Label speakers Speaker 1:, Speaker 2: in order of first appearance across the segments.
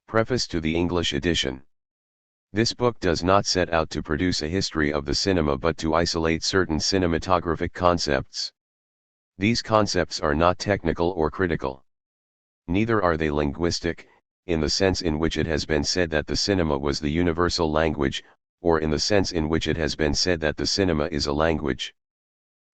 Speaker 1: Preface to the English edition. This book does not set out to produce a history of the cinema but to isolate certain cinematographic concepts. These concepts are not technical or critical. Neither are they linguistic, in the sense in which it has been said that the cinema was the universal language, or in the sense in which it has been said that the cinema is a language.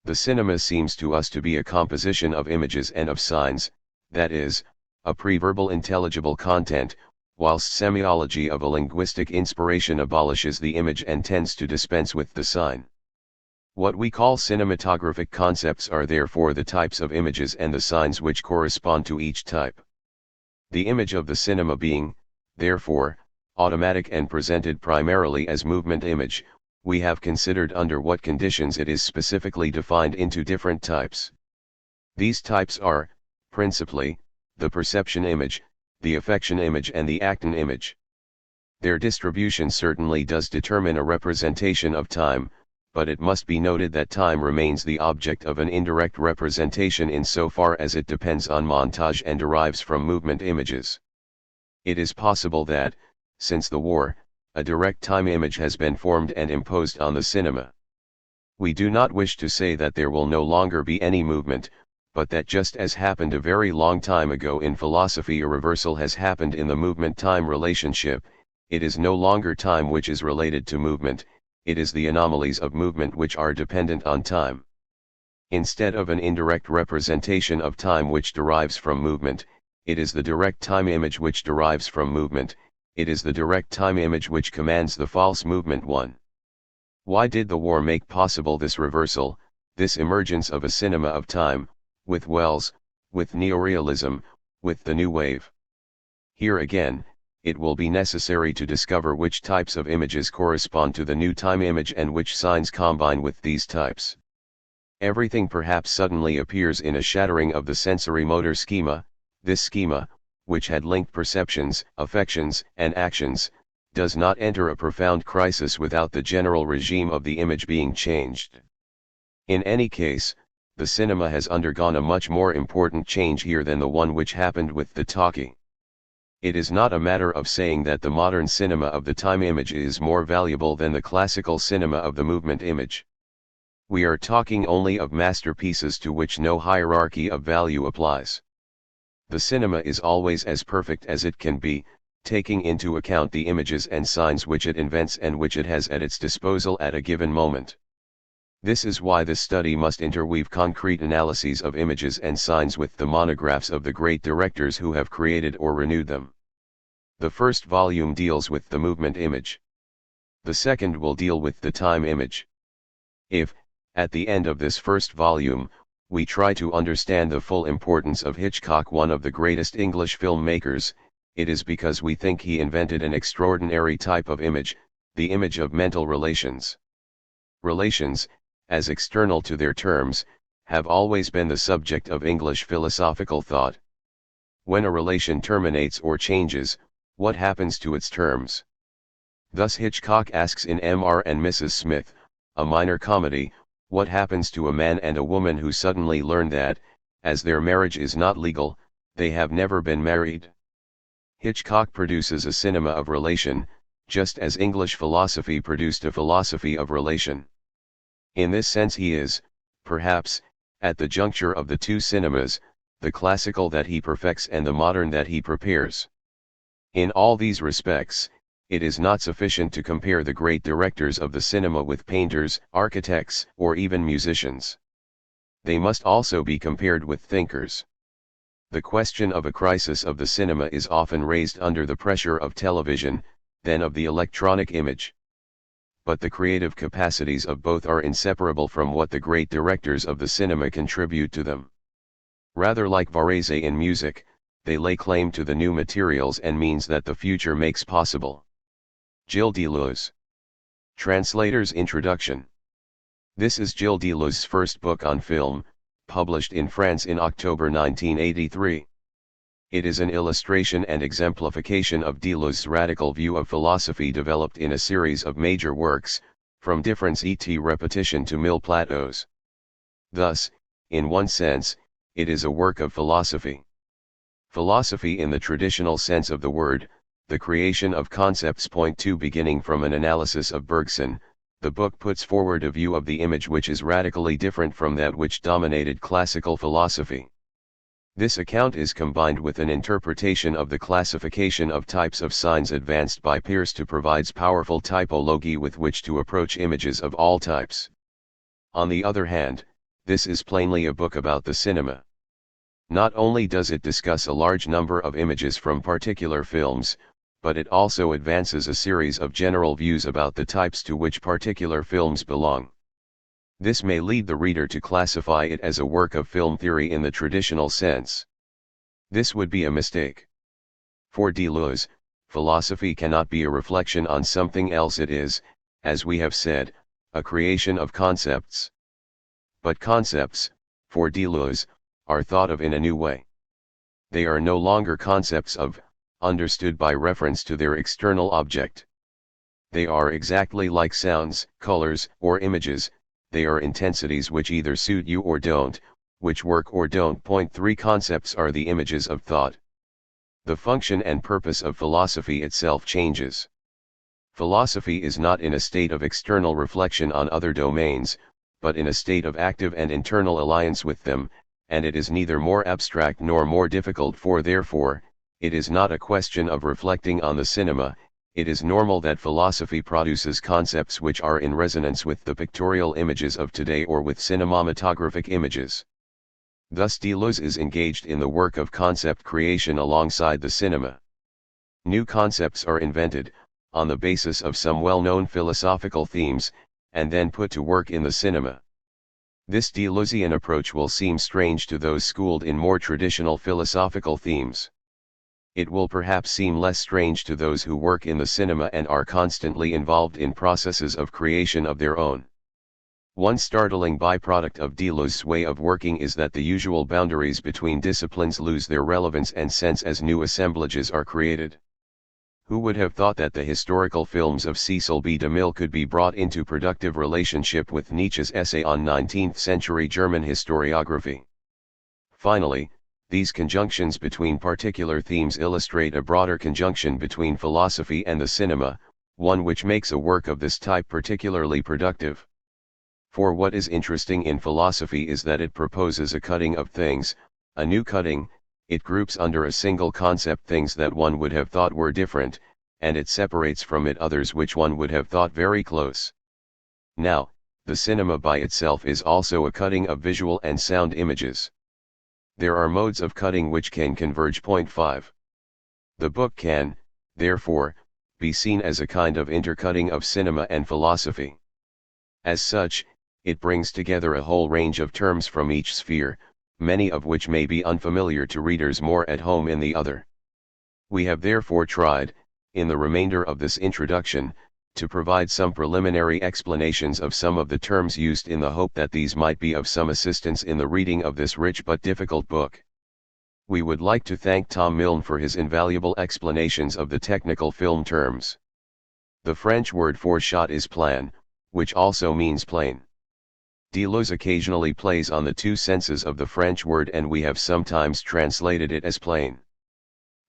Speaker 1: The cinema seems to us to be a composition of images and of signs, that is, a pre-verbal intelligible content, whilst semiology of a linguistic inspiration abolishes the image and tends to dispense with the sign. What we call cinematographic concepts are therefore the types of images and the signs which correspond to each type. The image of the cinema being, therefore, automatic and presented primarily as movement image, we have considered under what conditions it is specifically defined into different types. These types are, principally, the perception image, the affection image and the actin image. Their distribution certainly does determine a representation of time, but it must be noted that time remains the object of an indirect representation insofar as it depends on montage and derives from movement images. It is possible that, since the war, a direct time image has been formed and imposed on the cinema. We do not wish to say that there will no longer be any movement, but that just as happened a very long time ago in philosophy, a reversal has happened in the movement-time relationship. It is no longer time which is related to movement, it is the anomalies of movement which are dependent on time. Instead of an indirect representation of time which derives from movement, it is the direct time image which derives from movement, it is the direct time image which commands the false movement one. Why did the war make possible this reversal, this emergence of a cinema of time, with Wells, with neorealism, with the new wave? Here again, it will be necessary to discover which types of images correspond to the new time image and which signs combine with these types. Everything perhaps suddenly appears in a shattering of the sensory-motor schema. This schema, which had linked perceptions, affections, and actions, does not enter a profound crisis without the general regime of the image being changed. In any case, the cinema has undergone a much more important change here than the one which happened with the talkie. It is not a matter of saying that the modern cinema of the time image is more valuable than the classical cinema of the movement image. We are talking only of masterpieces to which no hierarchy of value applies. The cinema is always as perfect as it can be, taking into account the images and signs which it invents and which it has at its disposal at a given moment. This is why this study must interweave concrete analyses of images and signs with the monographs of the great directors who have created or renewed them. The first volume deals with the movement image. The second will deal with the time image. If, at the end of this first volume, we try to understand the full importance of Hitchcock, one of the greatest English filmmakers, it is because we think he invented an extraordinary type of image, the image of mental relations. Relations, as external to their terms, have always been the subject of English philosophical thought. When a relation terminates or changes, what happens to its terms? Thus Hitchcock asks in Mr. and Mrs. Smith, a minor comedy, what happens to a man and a woman who suddenly learn that, as their marriage is not legal, they have never been married? Hitchcock produces a cinema of relation, just as English philosophy produced a philosophy of relation. In this sense he is, perhaps, at the juncture of the two cinemas, the classical that he perfects and the modern that he prepares. In all these respects, it is not sufficient to compare the great directors of the cinema with painters, architects, or even musicians. They must also be compared with thinkers. The question of a crisis of the cinema is often raised under the pressure of television, then of the electronic image. But the creative capacities of both are inseparable from what the great directors of the cinema contribute to them. Rather like Varese in music, they lay claim to the new materials and means that the future makes possible. Gilles Deleuze. Translator's Introduction. This is Gilles Deleuze's first book on film, published in France in October 1983. It is an illustration and exemplification of Deleuze's radical view of philosophy developed in a series of major works, from difference et repetition to mille plateaus. Thus, in one sense, it is a work of philosophy. Philosophy in the traditional sense of the word, The creation of concepts. Point 2. Beginning from an analysis of Bergson, the book puts forward a view of the image which is radically different from that which dominated classical philosophy. This account is combined with an interpretation of the classification of types of signs advanced by Peirce to provides powerful typology with which to approach images of all types. On the other hand, this is plainly a book about the cinema. Not only does it discuss a large number of images from particular films, but it also advances a series of general views about the types to which particular films belong. This may lead the reader to classify it as a work of film theory in the traditional sense. This would be a mistake. For Deleuze, philosophy cannot be a reflection on something else. It is, as we have said, a creation of concepts. But concepts, for Deleuze, are thought of in a new way. They are no longer concepts of, understood by reference to their external object. They are exactly like sounds, colors, or images. They are intensities which either suit you or don't, which work or don't. Point 3. Concepts are the images of thought. The function and purpose of philosophy itself changes. Philosophy is not in a state of external reflection on other domains, but in a state of active and internal alliance with them, and it is neither more abstract nor more difficult. For therefore, it is not a question of reflecting on the cinema. It is normal that philosophy produces concepts which are in resonance with the pictorial images of today or with cinematographic images. Thus Deleuze is engaged in the work of concept creation alongside the cinema. New concepts are invented, on the basis of some well-known philosophical themes, and then put to work in the cinema. This Deleuzian approach will seem strange to those schooled in more traditional philosophical themes. It will perhaps seem less strange to those who work in the cinema and are constantly involved in processes of creation of their own. One startling byproduct of Deleuze's way of working is that the usual boundaries between disciplines lose their relevance and sense as new assemblages are created. Who would have thought that the historical films of Cecil B. DeMille could be brought into productive relationship with Nietzsche's essay on 19th-century German historiography? Finally, these conjunctions between particular themes illustrate a broader conjunction between philosophy and the cinema, one which makes a work of this type particularly productive. For what is interesting in philosophy is that it proposes a cutting of things, a new cutting. It groups under a single concept things that one would have thought were different, and it separates from it others which one would have thought very close. Now, the cinema by itself is also a cutting of visual and sound images. There are modes of cutting which can converge. Point 5. The book can, therefore, be seen as a kind of intercutting of cinema and philosophy. As such, it brings together a whole range of terms from each sphere, many of which may be unfamiliar to readers more at home in the other. We have therefore tried, in the remainder of this introduction, to provide some preliminary explanations of some of the terms used in the hope that these might be of some assistance in the reading of this rich but difficult book. We would like to thank Tom Milne for his invaluable explanations of the technical film terms. The French word for shot is plan, which also means plane. Deleuze occasionally plays on the two senses of the French word, and we have sometimes translated it as plane.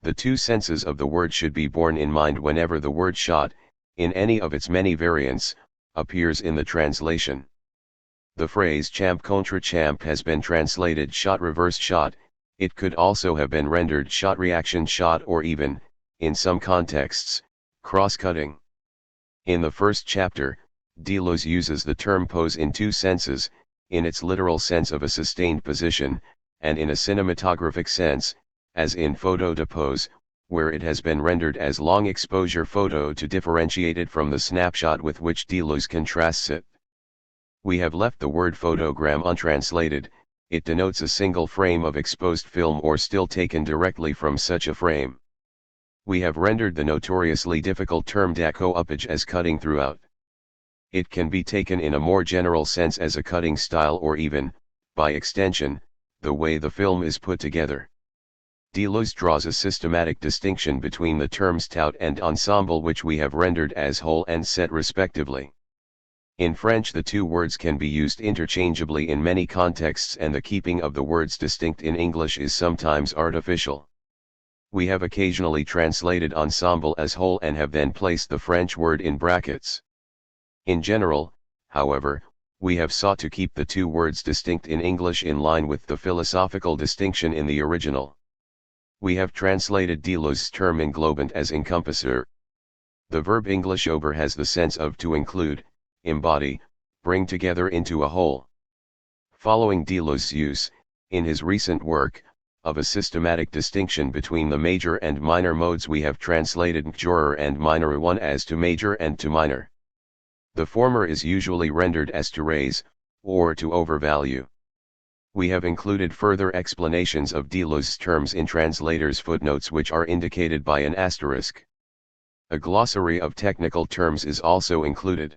Speaker 1: The two senses of the word should be borne in mind whenever the word shot, in any of its many variants, appears in the translation. The phrase champ contre champ has been translated shot reverse shot. It could also have been rendered shot reaction shot, or even, in some contexts, cross-cutting. In the first chapter, Deleuze uses the term pose in two senses, in its literal sense of a sustained position, and in a cinematographic sense, as in photo de pose, where it has been rendered as long exposure photo to differentiate it from the snapshot with which Deleuze contrasts it. We have left the word photogram untranslated. It denotes a single frame of exposed film or still taken directly from such a frame. We have rendered the notoriously difficult term découpage as cutting throughout. It can be taken in a more general sense as a cutting style, or even, by extension, the way the film is put together. Deleuze draws a systematic distinction between the terms tout and ensemble, which we have rendered as whole and set respectively. In French the two words can be used interchangeably in many contexts, and the keeping of the words distinct in English is sometimes artificial. We have occasionally translated ensemble as whole and have then placed the French word in brackets. In general, however, we have sought to keep the two words distinct in English in line with the philosophical distinction in the original. We have translated Deleuze's term englobant as encompasser. The verb English over has the sense of to include, embody, bring together into a whole. Following Deleuze's use, in his recent work, of a systematic distinction between the major and minor modes, we have translated major and minor one as to major and to minor. The former is usually rendered as to raise, or to overvalue. We have included further explanations of Deleuze's terms in translators' footnotes, which are indicated by an asterisk. A glossary of technical terms is also included.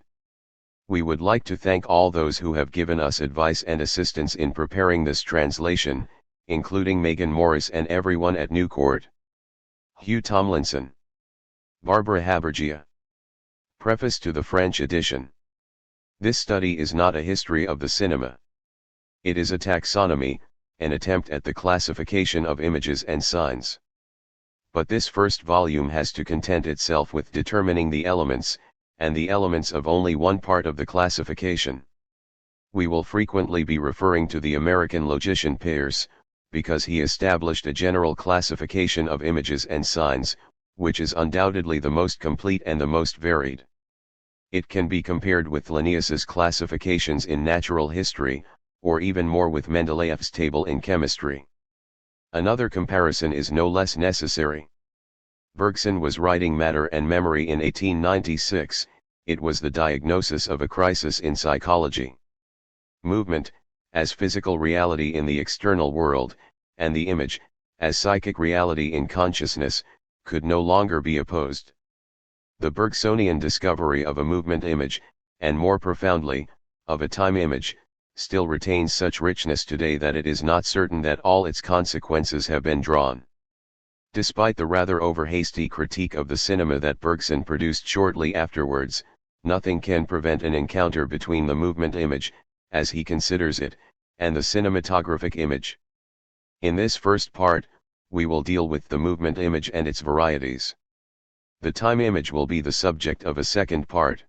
Speaker 1: We would like to thank all those who have given us advice and assistance in preparing this translation, including Megan Morris and everyone at Newcourt. Hugh Tomlinson. Barbara Habergia. Preface to the French edition. This study is not a history of the cinema. It is a taxonomy, an attempt at the classification of images and signs. But this first volume has to content itself with determining the elements, and the elements of only one part of the classification. We will frequently be referring to the American logician Peirce, because he established a general classification of images and signs, which is undoubtedly the most complete and the most varied. It can be compared with Linnaeus's classifications in natural history, or even more with Mendeleev's table in chemistry. Another comparison is no less necessary. Bergson was writing Matter and Memory in 1896, it was the diagnosis of a crisis in psychology. Movement, as physical reality in the external world, and the image, as psychic reality in consciousness, could no longer be opposed. The Bergsonian discovery of a movement image, and more profoundly, of a time image, still retains such richness today that it is not certain that all its consequences have been drawn. Despite the rather over-hasty critique of the cinema that Bergson produced shortly afterwards, nothing can prevent an encounter between the movement image, as he considers it, and the cinematographic image. In this first part, we will deal with the movement image and its varieties. The time image will be the subject of a second part.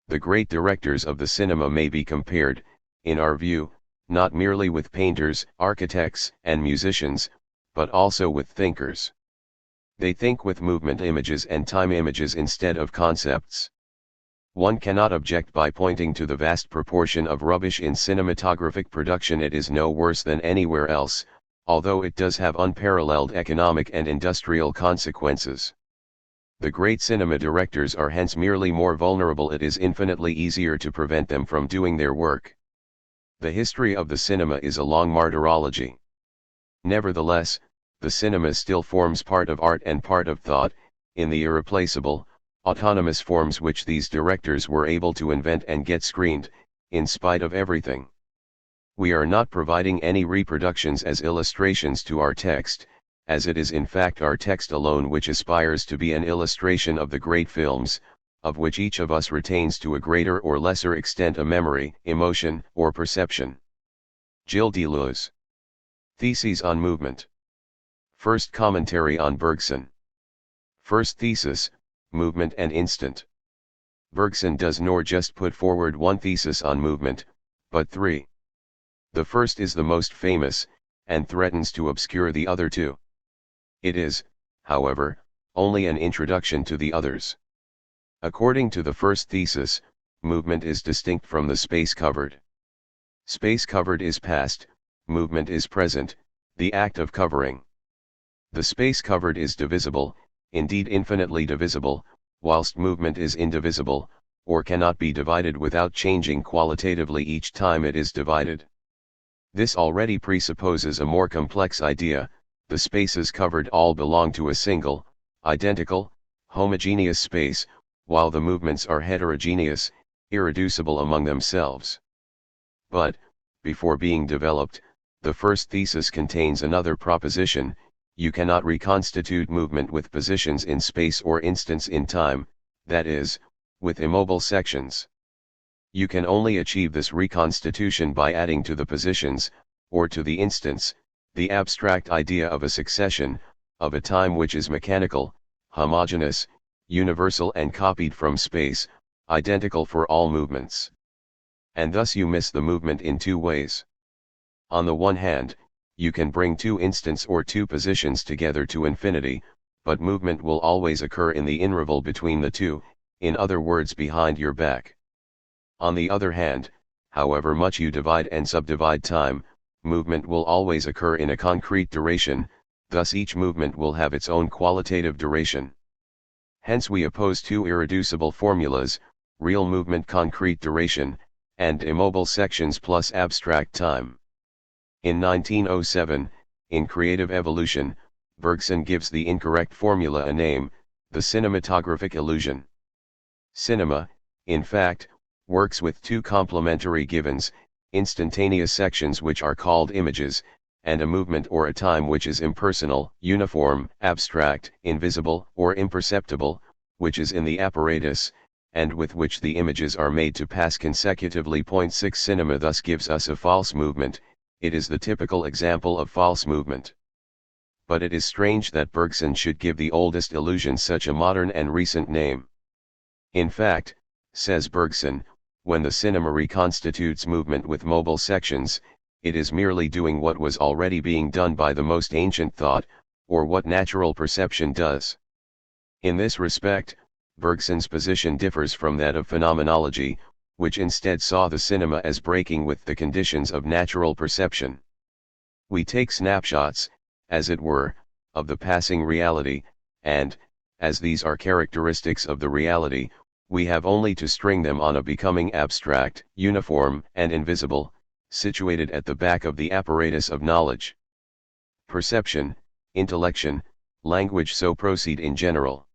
Speaker 1: The great directors of the cinema may be compared, in our view, not merely with painters, architects, and musicians, but also with thinkers. They think with movement images and time images instead of concepts. One cannot object by pointing to the vast proportion of rubbish in cinematographic production. It is no worse than anywhere else, although it does have unparalleled economic and industrial consequences. The great cinema directors are hence merely more vulnerable. It is infinitely easier to prevent them from doing their work. The history of the cinema is a long martyrology. Nevertheless, the cinema still forms part of art and part of thought, in the irreplaceable, autonomous forms which these directors were able to invent and get screened, in spite of everything. We are not providing any reproductions as illustrations to our text, as it is in fact our text alone which aspires to be an illustration of the great films, of which each of us retains to a greater or lesser extent a memory, emotion, or perception. Gilles Deleuze. Theses on Movement. First commentary on Bergson. First thesis, Movement and Instant. Bergson does nor just put forward one thesis on movement, but three. The first is the most famous, and threatens to obscure the other two. It is, however, only an introduction to the others. According to the first thesis, movement is distinct from the space covered. Space covered is past, movement is present, the act of covering. The space covered is divisible, indeed infinitely divisible, whilst movement is indivisible, or cannot be divided without changing qualitatively each time it is divided. This already presupposes a more complex idea: the spaces covered all belong to a single, identical, homogeneous space, while the movements are heterogeneous, irreducible among themselves. But, before being developed, the first thesis contains another proposition: you cannot reconstitute movement with positions in space or instants in time, that is, with immobile sections. You can only achieve this reconstitution by adding to the positions, or to the instants, the abstract idea of a succession, of a time which is mechanical, homogeneous, universal and copied from space, identical for all movements. And thus you miss the movement in two ways. On the one hand, you can bring two instants or two positions together to infinity, but movement will always occur in the interval between the two, in other words behind your back. On the other hand, however much you divide and subdivide time, movement will always occur in a concrete duration, thus each movement will have its own qualitative duration. Hence we oppose two irreducible formulas, real movement concrete duration, and immobile sections plus abstract time. In 1907, in Creative Evolution, Bergson gives the incorrect formula a name, the cinematographic illusion. Cinema, in fact, works with two complementary givens, instantaneous sections which are called images, and a movement or a time which is impersonal, uniform, abstract, invisible, or imperceptible, which is in the apparatus, and with which the images are made to pass consecutively. 6 Cinema thus gives us a false movement. It is the typical example of false movement. But it is strange that Bergson should give the oldest illusion such a modern and recent name. In fact, says Bergson, when the cinema reconstitutes movement with mobile sections, it is merely doing what was already being done by the most ancient thought, or what natural perception does. In this respect, Bergson's position differs from that of phenomenology, which instead saw the cinema as breaking with the conditions of natural perception. We take snapshots, as it were, of the passing reality, and, as these are characteristics of the reality, we have only to string them on a becoming abstract, uniform, and invisible, situated at the back of the apparatus of knowledge. Perception, intellection, language so proceed in general.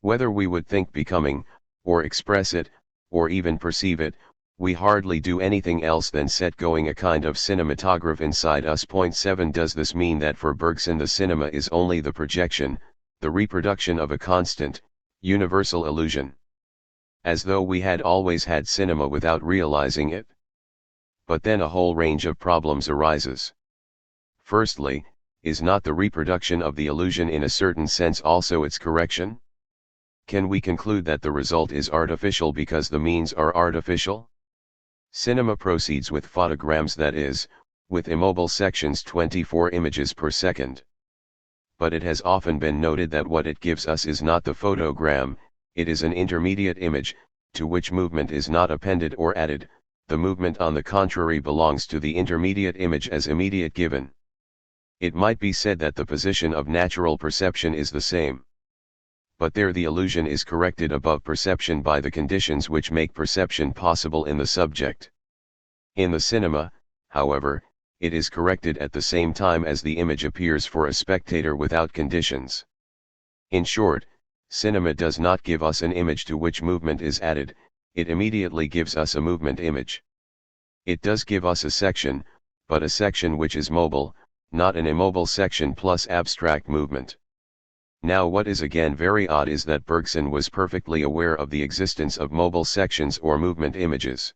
Speaker 1: Whether we would think becoming, or express it, or even perceive it, we hardly do anything else than set going a kind of cinematograph inside us. 7 Does this mean that for Bergson the cinema is only the projection, the reproduction of a constant, universal illusion? As though we had always had cinema without realizing it? But then a whole range of problems arises. Firstly, is not the reproduction of the illusion in a certain sense also its correction? Can we conclude that the result is artificial because the means are artificial? Cinema proceeds with photograms, that is, with immobile sections 24 images per second. But it has often been noted that what it gives us is not the photogram, it is an intermediate image, to which movement is not appended or added. The movement on the contrary belongs to the intermediate image as immediate given. It might be said that the position of natural perception is the same. But there the illusion is corrected above perception by the conditions which make perception possible in the subject. In the cinema, however, it is corrected at the same time as the image appears for a spectator without conditions. In short, cinema does not give us an image to which movement is added, it immediately gives us a movement image. It does give us a section, but a section which is mobile, not an immobile section plus abstract movement. Now what is again very odd is that Bergson was perfectly aware of the existence of mobile sections or movement images.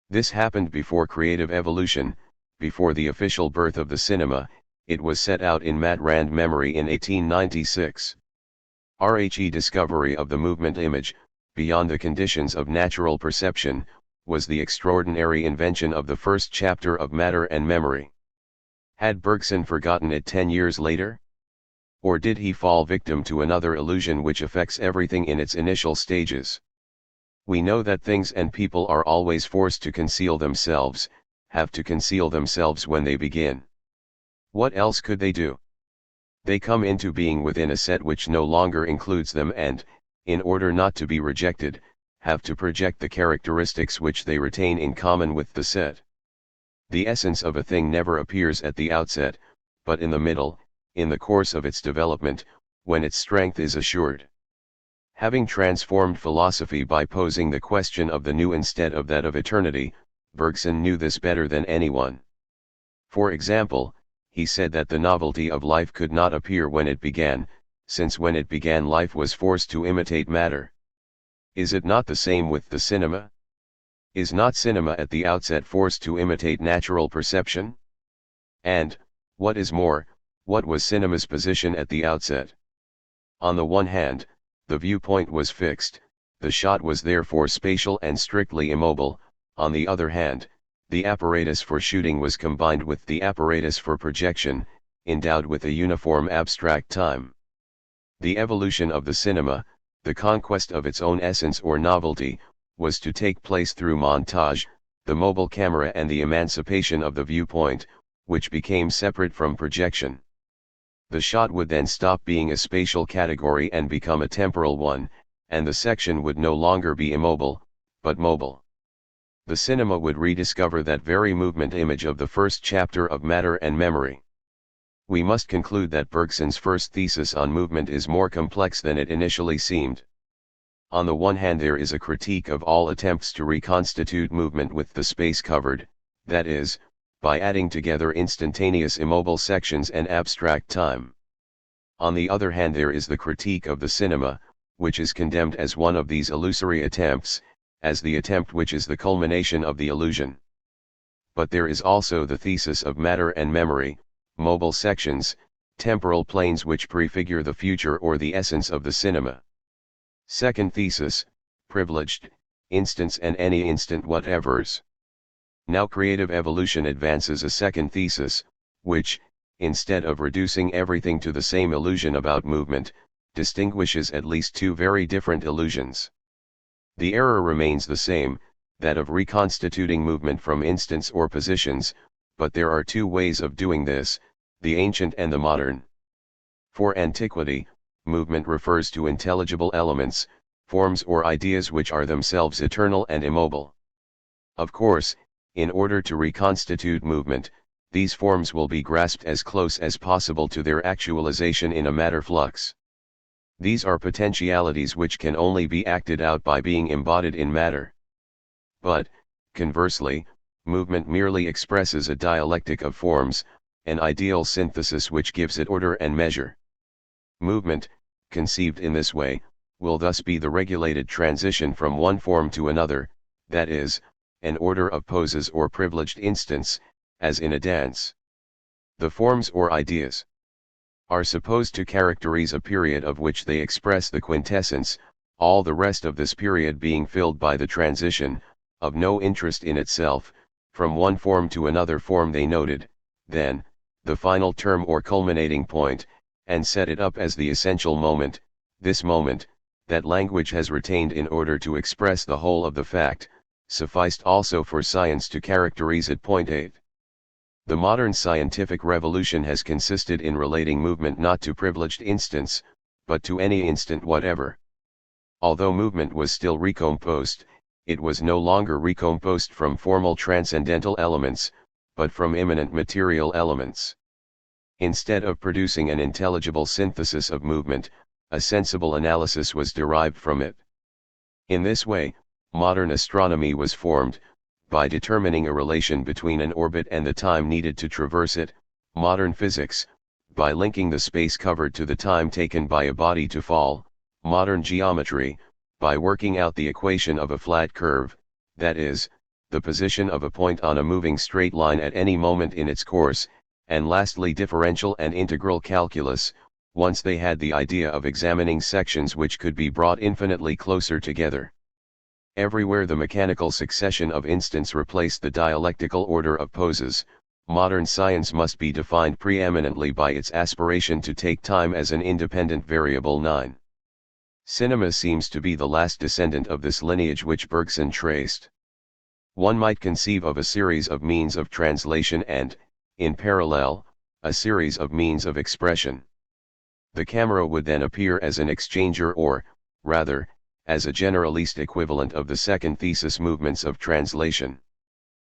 Speaker 1: This happened before creative evolution, before the official birth of the cinema. It was set out in Matt Rand Memory in 1896. RHE discovery of the movement image, beyond the conditions of natural perception, was the extraordinary invention of the first chapter of Matter and Memory. Had Bergson forgotten it 10 years later? Or did he fall victim to another illusion which affects everything in its initial stages? We know that things and people are always forced to conceal themselves, have to conceal themselves when they begin. What else could they do? They come into being within a set which no longer includes them and, in order not to be rejected, have to project the characteristics which they retain in common with the set. The essence of a thing never appears at the outset, but in the middle, in the course of its development, when its strength is assured. Having transformed philosophy by posing the question of the new instead of that of eternity, Bergson knew this better than anyone. For example, he said that the novelty of life could not appear when it began, since when it began life was forced to imitate matter. Is it not the same with the cinema? Is not cinema at the outset forced to imitate natural perception? And, what is more, What was cinema's position at the outset? On the one hand, the viewpoint was fixed, the shot was therefore spatial and strictly immobile. On the other hand, the apparatus for shooting was combined with the apparatus for projection, endowed with a uniform abstract time. The evolution of the cinema, the conquest of its own essence or novelty, was to take place through montage, the mobile camera, and the emancipation of the viewpoint, which became separate from projection. The shot would then stop being a spatial category and become a temporal one, and the section would no longer be immobile, but mobile. The cinema would rediscover that very movement image of the first chapter of Matter and Memory. We must conclude that Bergson's first thesis on movement is more complex than it initially seemed. On the one hand, there is a critique of all attempts to reconstitute movement with the space covered, that is, by adding together instantaneous immobile sections and abstract time. On the other hand, there is the critique of the cinema, which is condemned as one of these illusory attempts, as the attempt which is the culmination of the illusion. But there is also the thesis of matter and memory, mobile sections, temporal planes which prefigure the future or the essence of the cinema. Second thesis, privileged, instants and any instant whatevers. Now creative evolution advances a second thesis, which, instead of reducing everything to the same illusion about movement, distinguishes at least two very different illusions. The error remains the same, that of reconstituting movement from instants or positions, but there are two ways of doing this, the ancient and the modern. For antiquity, movement refers to intelligible elements, forms or ideas which are themselves eternal and immobile. Of course, in order to reconstitute movement, these forms will be grasped as close as possible to their actualization in a matter flux. These are potentialities which can only be acted out by being embodied in matter. But, conversely, movement merely expresses a dialectic of forms, an ideal synthesis which gives it order and measure. Movement, conceived in this way, will thus be the regulated transition from one form to another, that is, an order of poses or privileged instants, as in a dance. The forms or ideas are supposed to characterize a period of which they express the quintessence, all the rest of this period being filled by the transition, of no interest in itself, from one form to another form they noted, then, the final term or culminating point, and set it up as the essential moment, this moment, that language has retained in order to express the whole of the fact, sufficed also for science to characterize it. Point 8. The modern scientific revolution has consisted in relating movement not to privileged instants, but to any instant whatever. Although movement was still recomposed, it was no longer recomposed from formal transcendental elements, but from immanent material elements. Instead of producing an intelligible synthesis of movement, a sensible analysis was derived from it. In this way, modern astronomy was formed, by determining a relation between an orbit and the time needed to traverse it; modern physics, by linking the space covered to the time taken by a body to fall; modern geometry, by working out the equation of a flat curve, that is, the position of a point on a moving straight line at any moment in its course; and lastly differential and integral calculus, once they had the idea of examining sections which could be brought infinitely closer together. Everywhere the mechanical succession of instants replaced the dialectical order of poses, modern science must be defined preeminently by its aspiration to take time as an independent variable. 9. Cinema seems to be the last descendant of this lineage which Bergson traced. One might conceive of a series of means of translation and, in parallel, a series of means of expression. The camera would then appear as an exchanger or, rather, as a generalist equivalent of the second thesis movements of translation.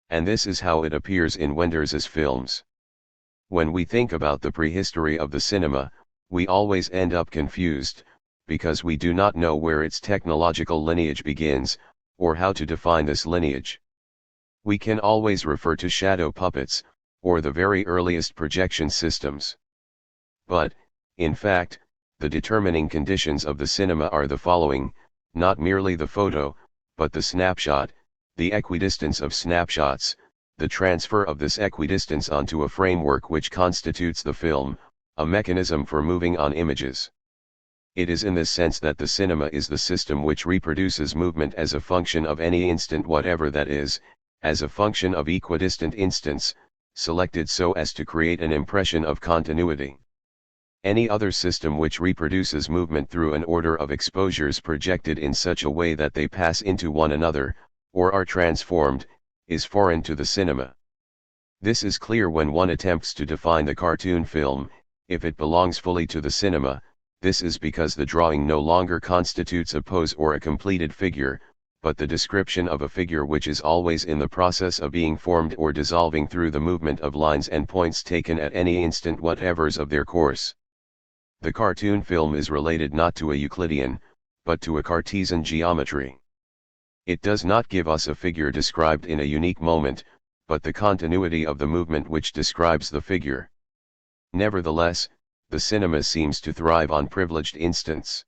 Speaker 1: And this is how it appears in Wenders's films. When we think about the prehistory of the cinema, we always end up confused, because we do not know where its technological lineage begins, or how to define this lineage. We can always refer to shadow puppets, or the very earliest projection systems. But, in fact, the determining conditions of the cinema are the following: not merely the photo, but the snapshot, the equidistance of snapshots, the transfer of this equidistance onto a framework which constitutes the film, a mechanism for moving on images. It is in this sense that the cinema is the system which reproduces movement as a function of any instant whatever, that is, as a function of equidistant instants, selected so as to create an impression of continuity. Any other system which reproduces movement through an order of exposures projected in such a way that they pass into one another, or are transformed, is foreign to the cinema. This is clear when one attempts to define the cartoon film. If it belongs fully to the cinema, this is because the drawing no longer constitutes a pose or a completed figure, but the description of a figure which is always in the process of being formed or dissolving through the movement of lines and points taken at any instant whatevers of their course. The cartoon film is related not to a Euclidean, but to a Cartesian geometry. It does not give us a figure described in a unique moment, but the continuity of the movement which describes the figure. Nevertheless, the cinema seems to thrive on privileged instants.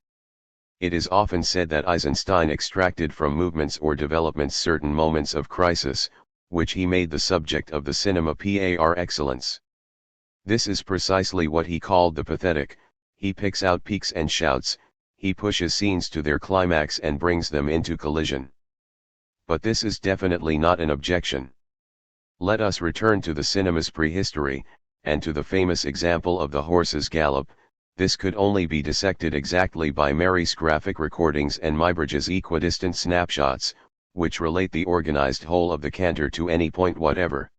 Speaker 1: It is often said that Eisenstein extracted from movements or developments certain moments of crisis, which he made the subject of the cinema par excellence. This is precisely what he called the pathetic. He picks out peaks and shouts, he pushes scenes to their climax and brings them into collision. But this is definitely not an objection. Let us return to the cinema's prehistory, and to the famous example of the horse's gallop. This could only be dissected exactly by Mary's graphic recordings and Muybridge's equidistant snapshots, which relate the organized whole of the canter to any point whatever.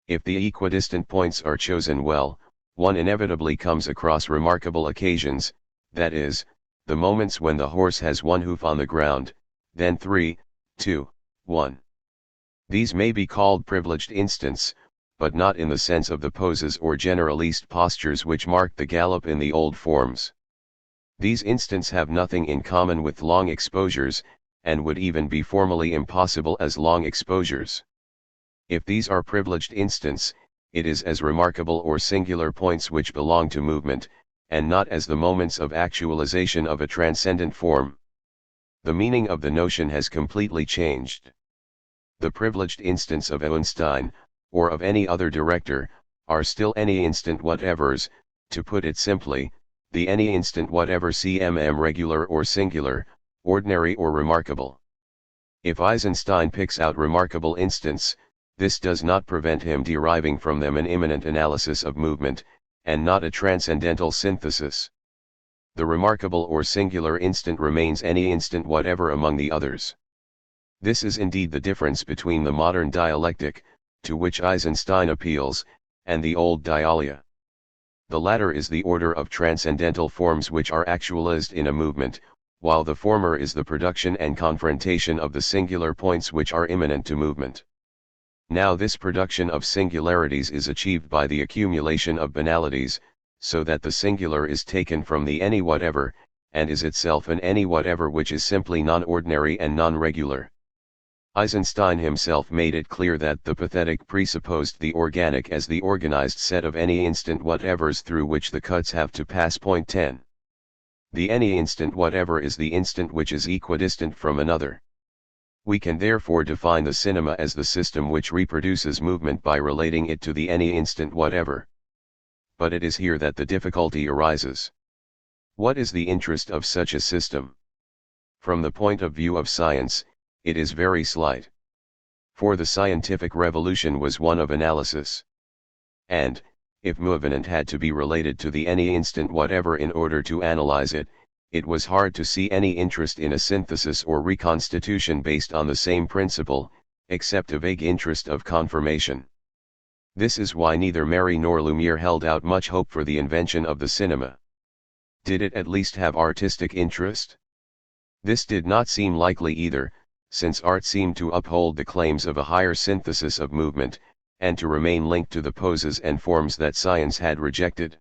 Speaker 1: If the equidistant points are chosen well, one inevitably comes across remarkable occasions, that is, the moments when the horse has one hoof on the ground, then 3, 2, 1. These may be called privileged instants, but not in the sense of the poses or generaliste postures which marked the gallop in the old forms. These instants have nothing in common with long exposures, and would even be formally impossible as long exposures. If these are privileged instants, it is as remarkable or singular points which belong to movement, and not as the moments of actualization of a transcendent form. The meaning of the notion has completely changed. The privileged instants of Eisenstein, or of any other director, are still any instant whatevers. To put it simply, the any instant whatever CMM regular or singular, ordinary or remarkable. If Eisenstein picks out remarkable instants, this does not prevent him deriving from them an immanent analysis of movement, and not a transcendental synthesis. The remarkable or singular instant remains any instant whatever among the others. This is indeed the difference between the modern dialectic, to which Eisenstein appeals, and the old dialia. The latter is the order of transcendental forms which are actualized in a movement, while the former is the production and confrontation of the singular points which are immanent to movement. Now this production of singularities is achieved by the accumulation of banalities, so that the singular is taken from the any whatever, and is itself an any whatever which is simply non-ordinary and non-regular. Eisenstein himself made it clear that the pathetic presupposed the organic as the organized set of any instant whatevers through which the cuts have to pass. Point 10. The any instant whatever is the instant which is equidistant from another. We can therefore define the cinema as the system which reproduces movement by relating it to the any instant whatever. But it is here that the difficulty arises. What is the interest of such a system? From the point of view of science, it is very slight. For the scientific revolution was one of analysis. And, if movement had to be related to the any instant whatever in order to analyze it, it was hard to see any interest in a synthesis or reconstitution based on the same principle, except a vague interest of confirmation. This is why neither Mary nor Lumiere held out much hope for the invention of the cinema. Did it at least have artistic interest? This did not seem likely either, since art seemed to uphold the claims of a higher synthesis of movement, and to remain linked to the poses and forms that science had rejected.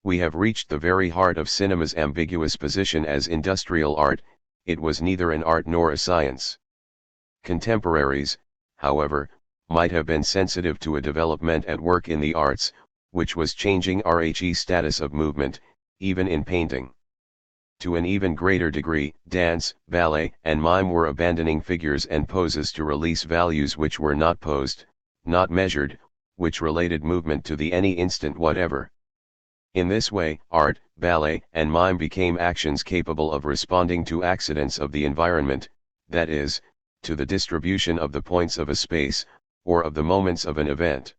Speaker 1: We have reached the very heart of cinema's ambiguous position as industrial art. It was neither an art nor a science. Contemporaries, however, might have been sensitive to a development at work in the arts, which was changing RHE status of movement, even in painting. To an even greater degree, dance, ballet, and mime were abandoning figures and poses to release values which were not posed, not measured, which related movement to the any instant whatever. In this way, art, ballet, and mime became actions capable of responding to accidents of the environment, that is, to the distribution of the points of a space, or of the moments of an event.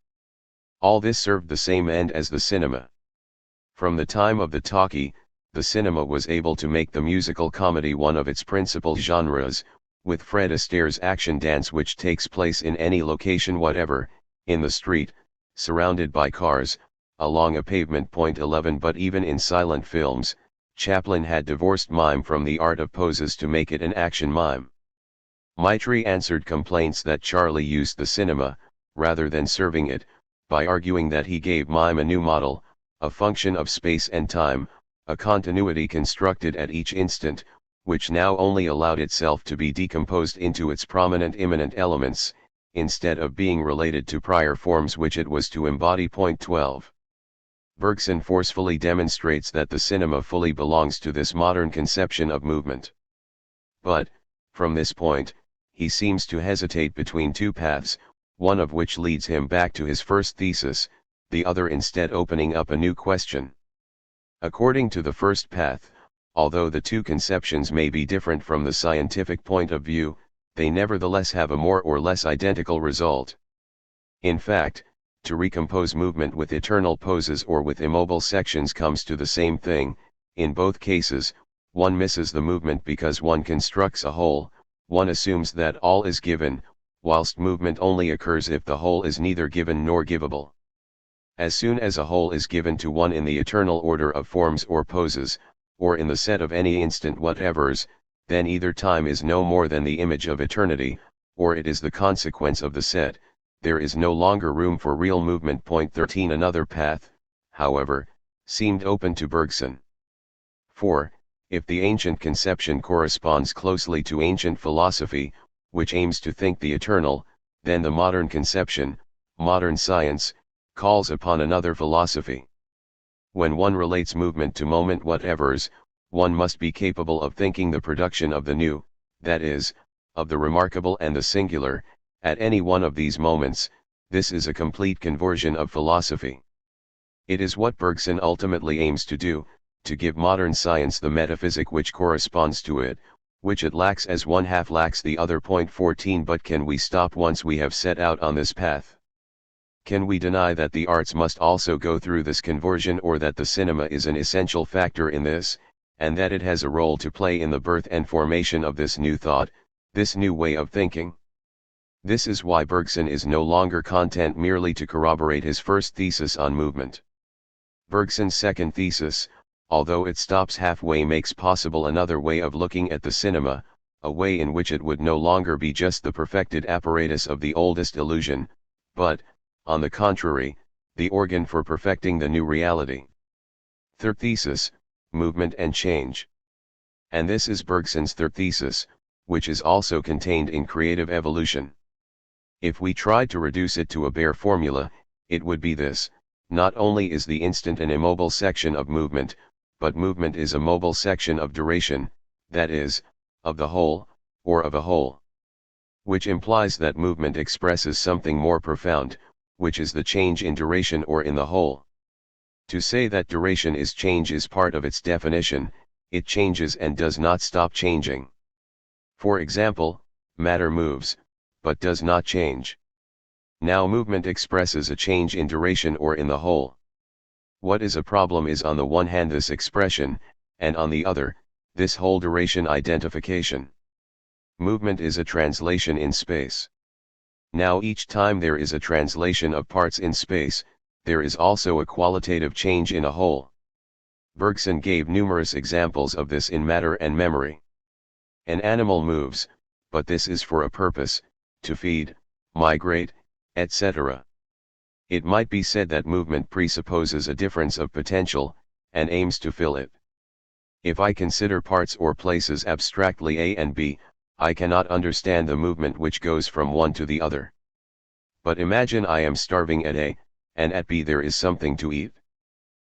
Speaker 1: All this served the same end as the cinema. From the time of the talkie, the cinema was able to make the musical comedy one of its principal genres, with Fred Astaire's action dance, which takes place in any location whatever, in the street, surrounded by cars, along a pavement. 11 But even in silent films, Chaplin had divorced mime from the art of poses to make it an action mime. Maitri answered complaints that Charlie used the cinema, rather than serving it, by arguing that he gave mime a new model, a function of space and time, a continuity constructed at each instant, which now only allowed itself to be decomposed into its prominent immanent elements, instead of being related to prior forms which it was to embody. 12. Bergson forcefully demonstrates that the cinema fully belongs to this modern conception of movement. But, from this point, he seems to hesitate between two paths, one of which leads him back to his first thesis, the other instead opening up a new question. According to the first path, although the two conceptions may be different from the scientific point of view, they nevertheless have a more or less identical result. In fact, to recompose movement with eternal poses or with immobile sections comes to the same thing. In both cases, one misses the movement because one constructs a whole, one assumes that all is given, whilst movement only occurs if the whole is neither given nor givable. As soon as a whole is given to one in the eternal order of forms or poses, or in the set of any instant whatevers, then either time is no more than the image of eternity, or it is the consequence of the set. There is no longer room for real movement. 13 Another path, however, seemed open to Bergson. For, if the ancient conception corresponds closely to ancient philosophy, which aims to think the eternal, then the modern conception, modern science, calls upon another philosophy. When one relates movement to moment whatevers, one must be capable of thinking the production of the new, that is, of the remarkable and the singular, at any one of these moments. This is a complete conversion of philosophy. It is what Bergson ultimately aims to do, to give modern science the metaphysic which corresponds to it, which it lacks as one half lacks the other. 14 But can we stop once we have set out on this path? Can we deny that the arts must also go through this conversion, or that the cinema is an essential factor in this, and that it has a role to play in the birth and formation of this new thought, this new way of thinking? This is why Bergson is no longer content merely to corroborate his first thesis on movement. Bergson's second thesis, although it stops halfway, makes possible another way of looking at the cinema, a way in which it would no longer be just the perfected apparatus of the oldest illusion, but, on the contrary, the organ for perfecting the new reality. Third thesis, movement and change. And this is Bergson's third thesis, which is also contained in creative evolution. If we tried to reduce it to a bare formula, it would be this: not only is the instant an immobile section of movement, but movement is a mobile section of duration, that is, of the whole, or of a whole. Which implies that movement expresses something more profound, which is the change in duration or in the whole. To say that duration is change is part of its definition. It changes and does not stop changing. For example, matter moves, but does not change. Now movement expresses a change in duration or in the whole. What is a problem is on the one hand this expression, and on the other, this whole duration identification. Movement is a translation in space. Now each time there is a translation of parts in space, there is also a qualitative change in a whole. Bergson gave numerous examples of this in Matter and Memory. An animal moves, but this is for a purpose, to feed, migrate, etc. It might be said that movement presupposes a difference of potential, and aims to fill it. If I consider parts or places abstractly A and B, I cannot understand the movement which goes from one to the other. But imagine I am starving at A, and at B there is something to eat.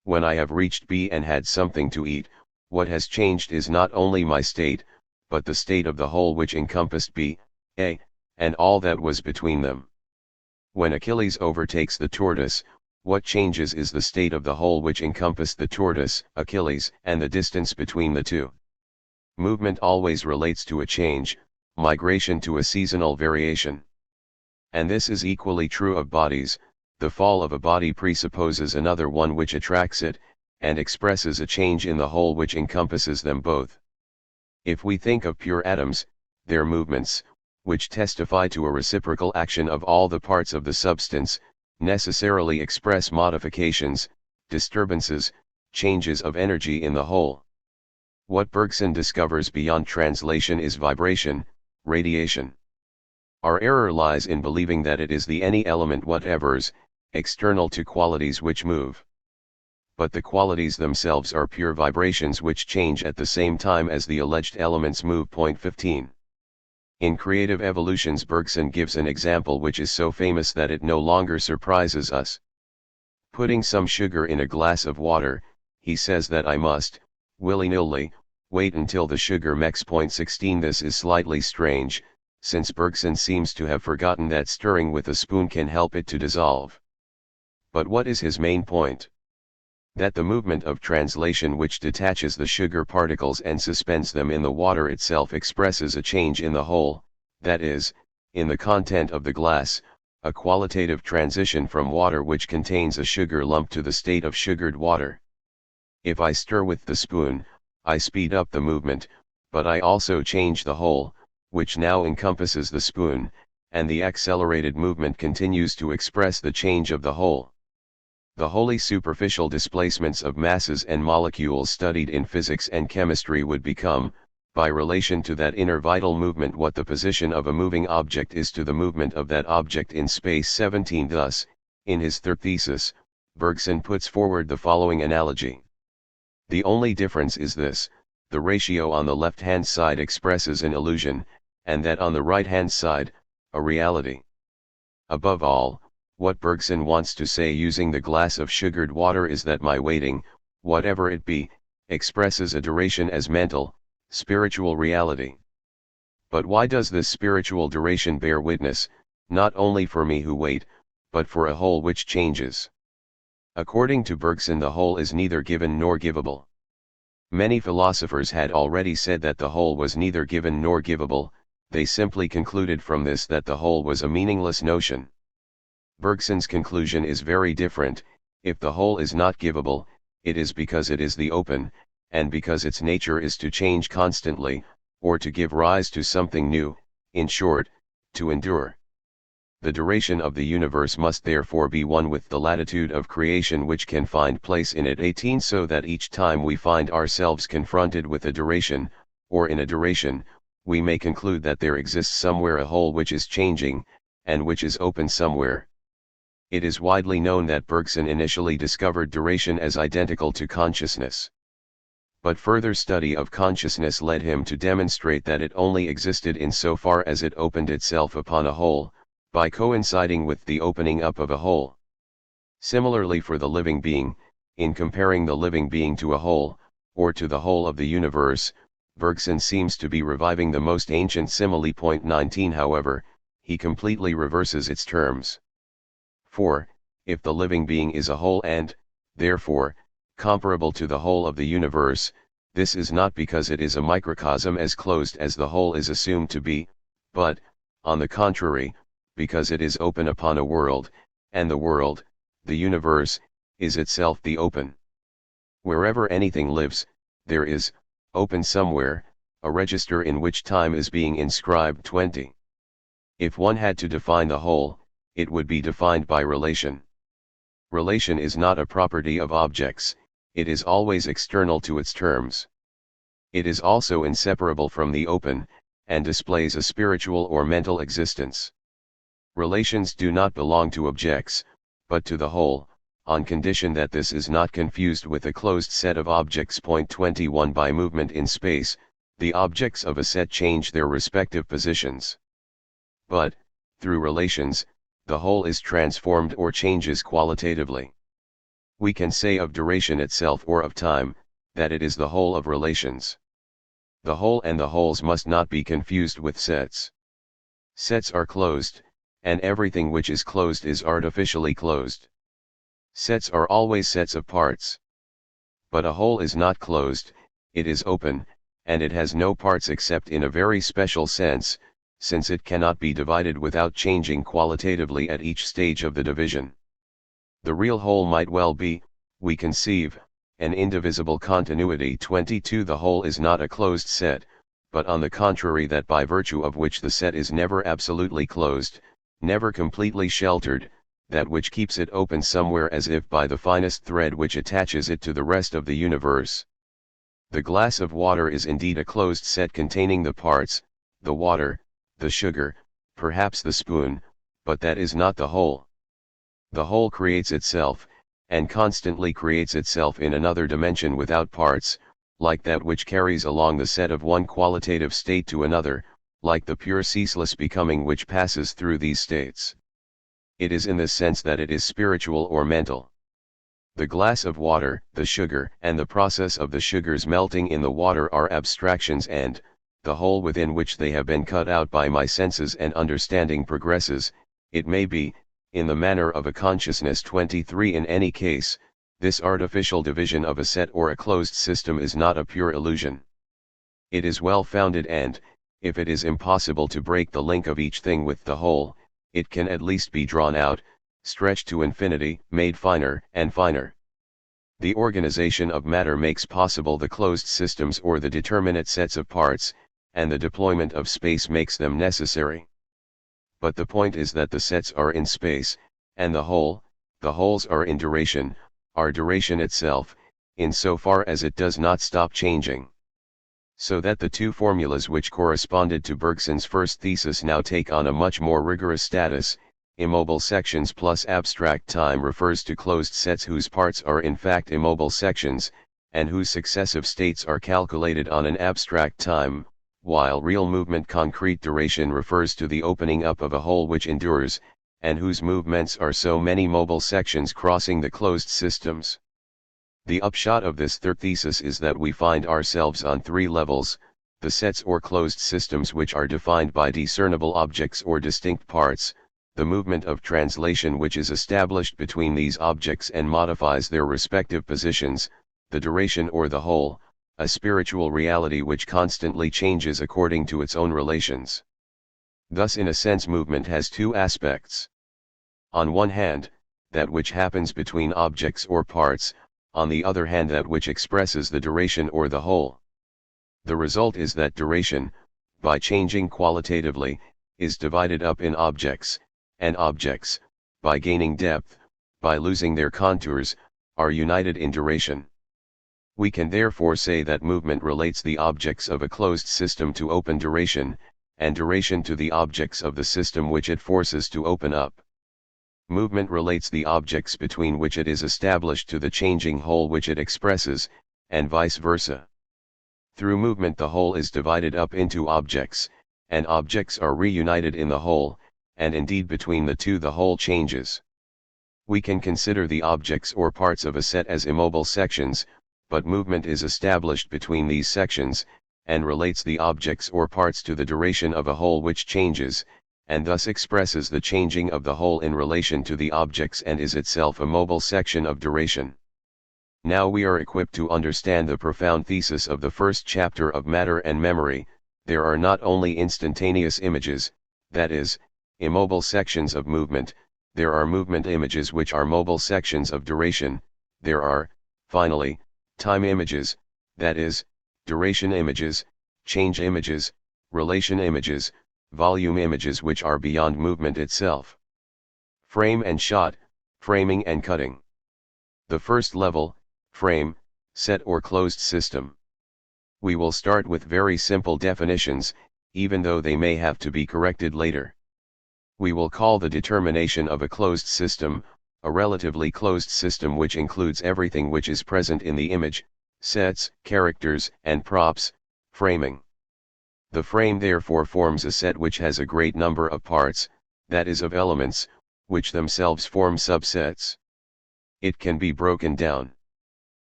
Speaker 1: When I have reached B and had something to eat, what has changed is not only my state, but the state of the whole which encompassed B, A, and all that was between them. When Achilles overtakes the tortoise, What changes is the state of the whole which encompass the tortoise, Achilles, and the distance between the two. Movement always relates to a change, migration to a seasonal variation. And this is equally true of bodies. The fall of a body presupposes another one which attracts it, and expresses a change in the whole which encompasses them both. If we think of pure atoms, their movements, which testify to a reciprocal action of all the parts of the substance, necessarily express modifications, disturbances, changes of energy in the whole. What Bergson discovers beyond translation is vibration, radiation. Our error lies in believing that it is the any element whatever's, external to qualities which move. But the qualities themselves are pure vibrations which change at the same time as the alleged elements move. Point 15. In Creative Evolutions, Bergson gives an example which is so famous that it no longer surprises us. Putting some sugar in a glass of water, he says that I must, willy-nilly, wait until the sugar mix. Point 16. This is slightly strange, since Bergson seems to have forgotten that stirring with a spoon can help it to dissolve. But what is his main point? That the movement of translation which detaches the sugar particles and suspends them in the water itself expresses a change in the whole, that is, in the content of the glass, a qualitative transition from water which contains a sugar lump to the state of sugared water. If I stir with the spoon, I speed up the movement, but I also change the whole, which now encompasses the spoon, and the accelerated movement continues to express the change of the whole. The wholly superficial displacements of masses and molecules studied in physics and chemistry would become, by relation to that inner vital movement, what the position of a moving object is to the movement of that object in space. 17. Thus, in his third thesis, Bergson puts forward the following analogy. The only difference is this: the ratio on the left-hand side expresses an illusion, and that on the right-hand side, a reality. Above all, what Bergson wants to say using the glass of sugared water is that my waiting, whatever it be, expresses a duration as mental, spiritual reality. But why does this spiritual duration bear witness, not only for me who wait, but for a whole which changes? According to Bergson, the whole is neither given nor givable. Many philosophers had already said that the whole was neither given nor givable. They simply concluded from this that the whole was a meaningless notion. Bergson's conclusion is very different. If the whole is not givable, it is because it is the open, and because its nature is to change constantly, or to give rise to something new, in short, to endure. The duration of the universe must therefore be one with the latitude of creation which can find place in it. 18. So that each time we find ourselves confronted with a duration, or in a duration, we may conclude that there exists somewhere a whole which is changing, and which is open somewhere. It is widely known that Bergson initially discovered duration as identical to consciousness. But further study of consciousness led him to demonstrate that it only existed in so far as it opened itself upon a whole, by coinciding with the opening up of a whole. Similarly for the living being, in comparing the living being to a whole, or to the whole of the universe, Bergson seems to be reviving the most ancient simile. Point 19. However, he completely reverses its terms. For, if the living being is a whole and, therefore, comparable to the whole of the universe, this is not because it is a microcosm as closed as the whole is assumed to be, but, on the contrary, because it is open upon a world, and the world, the universe, is itself the open. Wherever anything lives, there is, open somewhere, a register in which time is being inscribed. 20. If one had to define the whole, it would be defined by relation. Relation is not a property of objects, it is always external to its terms. It is also inseparable from the open, and displays a spiritual or mental existence. Relations do not belong to objects, but to the whole, on condition that this is not confused with a closed set of objects. Point 21. By movement in space, the objects of a set change their respective positions. But, through relations, the whole is transformed or changes qualitatively. We can say of duration itself or of time, that it is the whole of relations. The whole and the wholes must not be confused with sets. Sets are closed, and everything which is closed is artificially closed. Sets are always sets of parts. But a whole is not closed, it is open, and it has no parts except in a very special sense, since it cannot be divided without changing qualitatively at each stage of the division. The real whole might well be, we conceive, an indivisible continuity. 22 The whole is not a closed set, but on the contrary that by virtue of which the set is never absolutely closed, never completely sheltered, that which keeps it open somewhere as if by the finest thread which attaches it to the rest of the universe. The glass of water is indeed a closed set containing the parts, the water, the sugar, perhaps the spoon, but that is not the whole. The whole creates itself, and constantly creates itself in another dimension without parts, like that which carries along the set of one qualitative state to another, like the pure ceaseless becoming which passes through these states. It is in this sense that it is spiritual or mental. The glass of water, the sugar, and the process of the sugars melting in the water are abstractions, and the whole within which they have been cut out by my senses and understanding progresses, it may be, in the manner of a consciousness. 23 In any case, this artificial division of a set or a closed system is not a pure illusion. It is well founded, and, if it is impossible to break the link of each thing with the whole, it can at least be drawn out, stretched to infinity, made finer and finer. The organization of matter makes possible the closed systems or the determinate sets of parts, and the deployment of space makes them necessary. But the point is that the sets are in space, and the wholes are in duration, are duration itself, in so far as it does not stop changing. So that the two formulas which corresponded to Bergson's first thesis now take on a much more rigorous status. Immobile sections plus abstract time refers to closed sets whose parts are in fact immobile sections, and whose successive states are calculated on an abstract time, while real movement concrete duration refers to the opening up of a whole which endures, and whose movements are so many mobile sections crossing the closed systems. The upshot of this third thesis is that we find ourselves on three levels: the sets or closed systems which are defined by discernible objects or distinct parts, the movement of translation which is established between these objects and modifies their respective positions, the duration or the whole, a spiritual reality which constantly changes according to its own relations. Thus in a sense movement has two aspects. On one hand, that which happens between objects or parts, on the other hand that which expresses the duration or the whole. The result is that duration, by changing qualitatively, is divided up in objects, and objects, by gaining depth, by losing their contours, are united in duration. We can therefore say that movement relates the objects of a closed system to open duration, and duration to the objects of the system which it forces to open up. Movement relates the objects between which it is established to the changing whole which it expresses, and vice versa. Through movement the whole is divided up into objects, and objects are reunited in the whole, and indeed between the two the whole changes. We can consider the objects or parts of a set as immobile sections, but movement is established between these sections, and relates the objects or parts to the duration of a whole which changes, and thus expresses the changing of the whole in relation to the objects and is itself a mobile section of duration. Now we are equipped to understand the profound thesis of the first chapter of Matter and Memory. There are not only instantaneous images, that is, immobile sections of movement, there are movement images which are mobile sections of duration, there are, finally, time images, that is, duration images, change images, relation images, volume images which are beyond movement itself. Frame and shot, framing and cutting. The first level, frame, set or closed system. We will start with very simple definitions, even though they may have to be corrected later. We will call the determination of a closed system, a relatively closed system which includes everything which is present in the image, sets, characters, and props, framing. The frame therefore forms a set which has a great number of parts, that is of elements, which themselves form subsets. It can be broken down.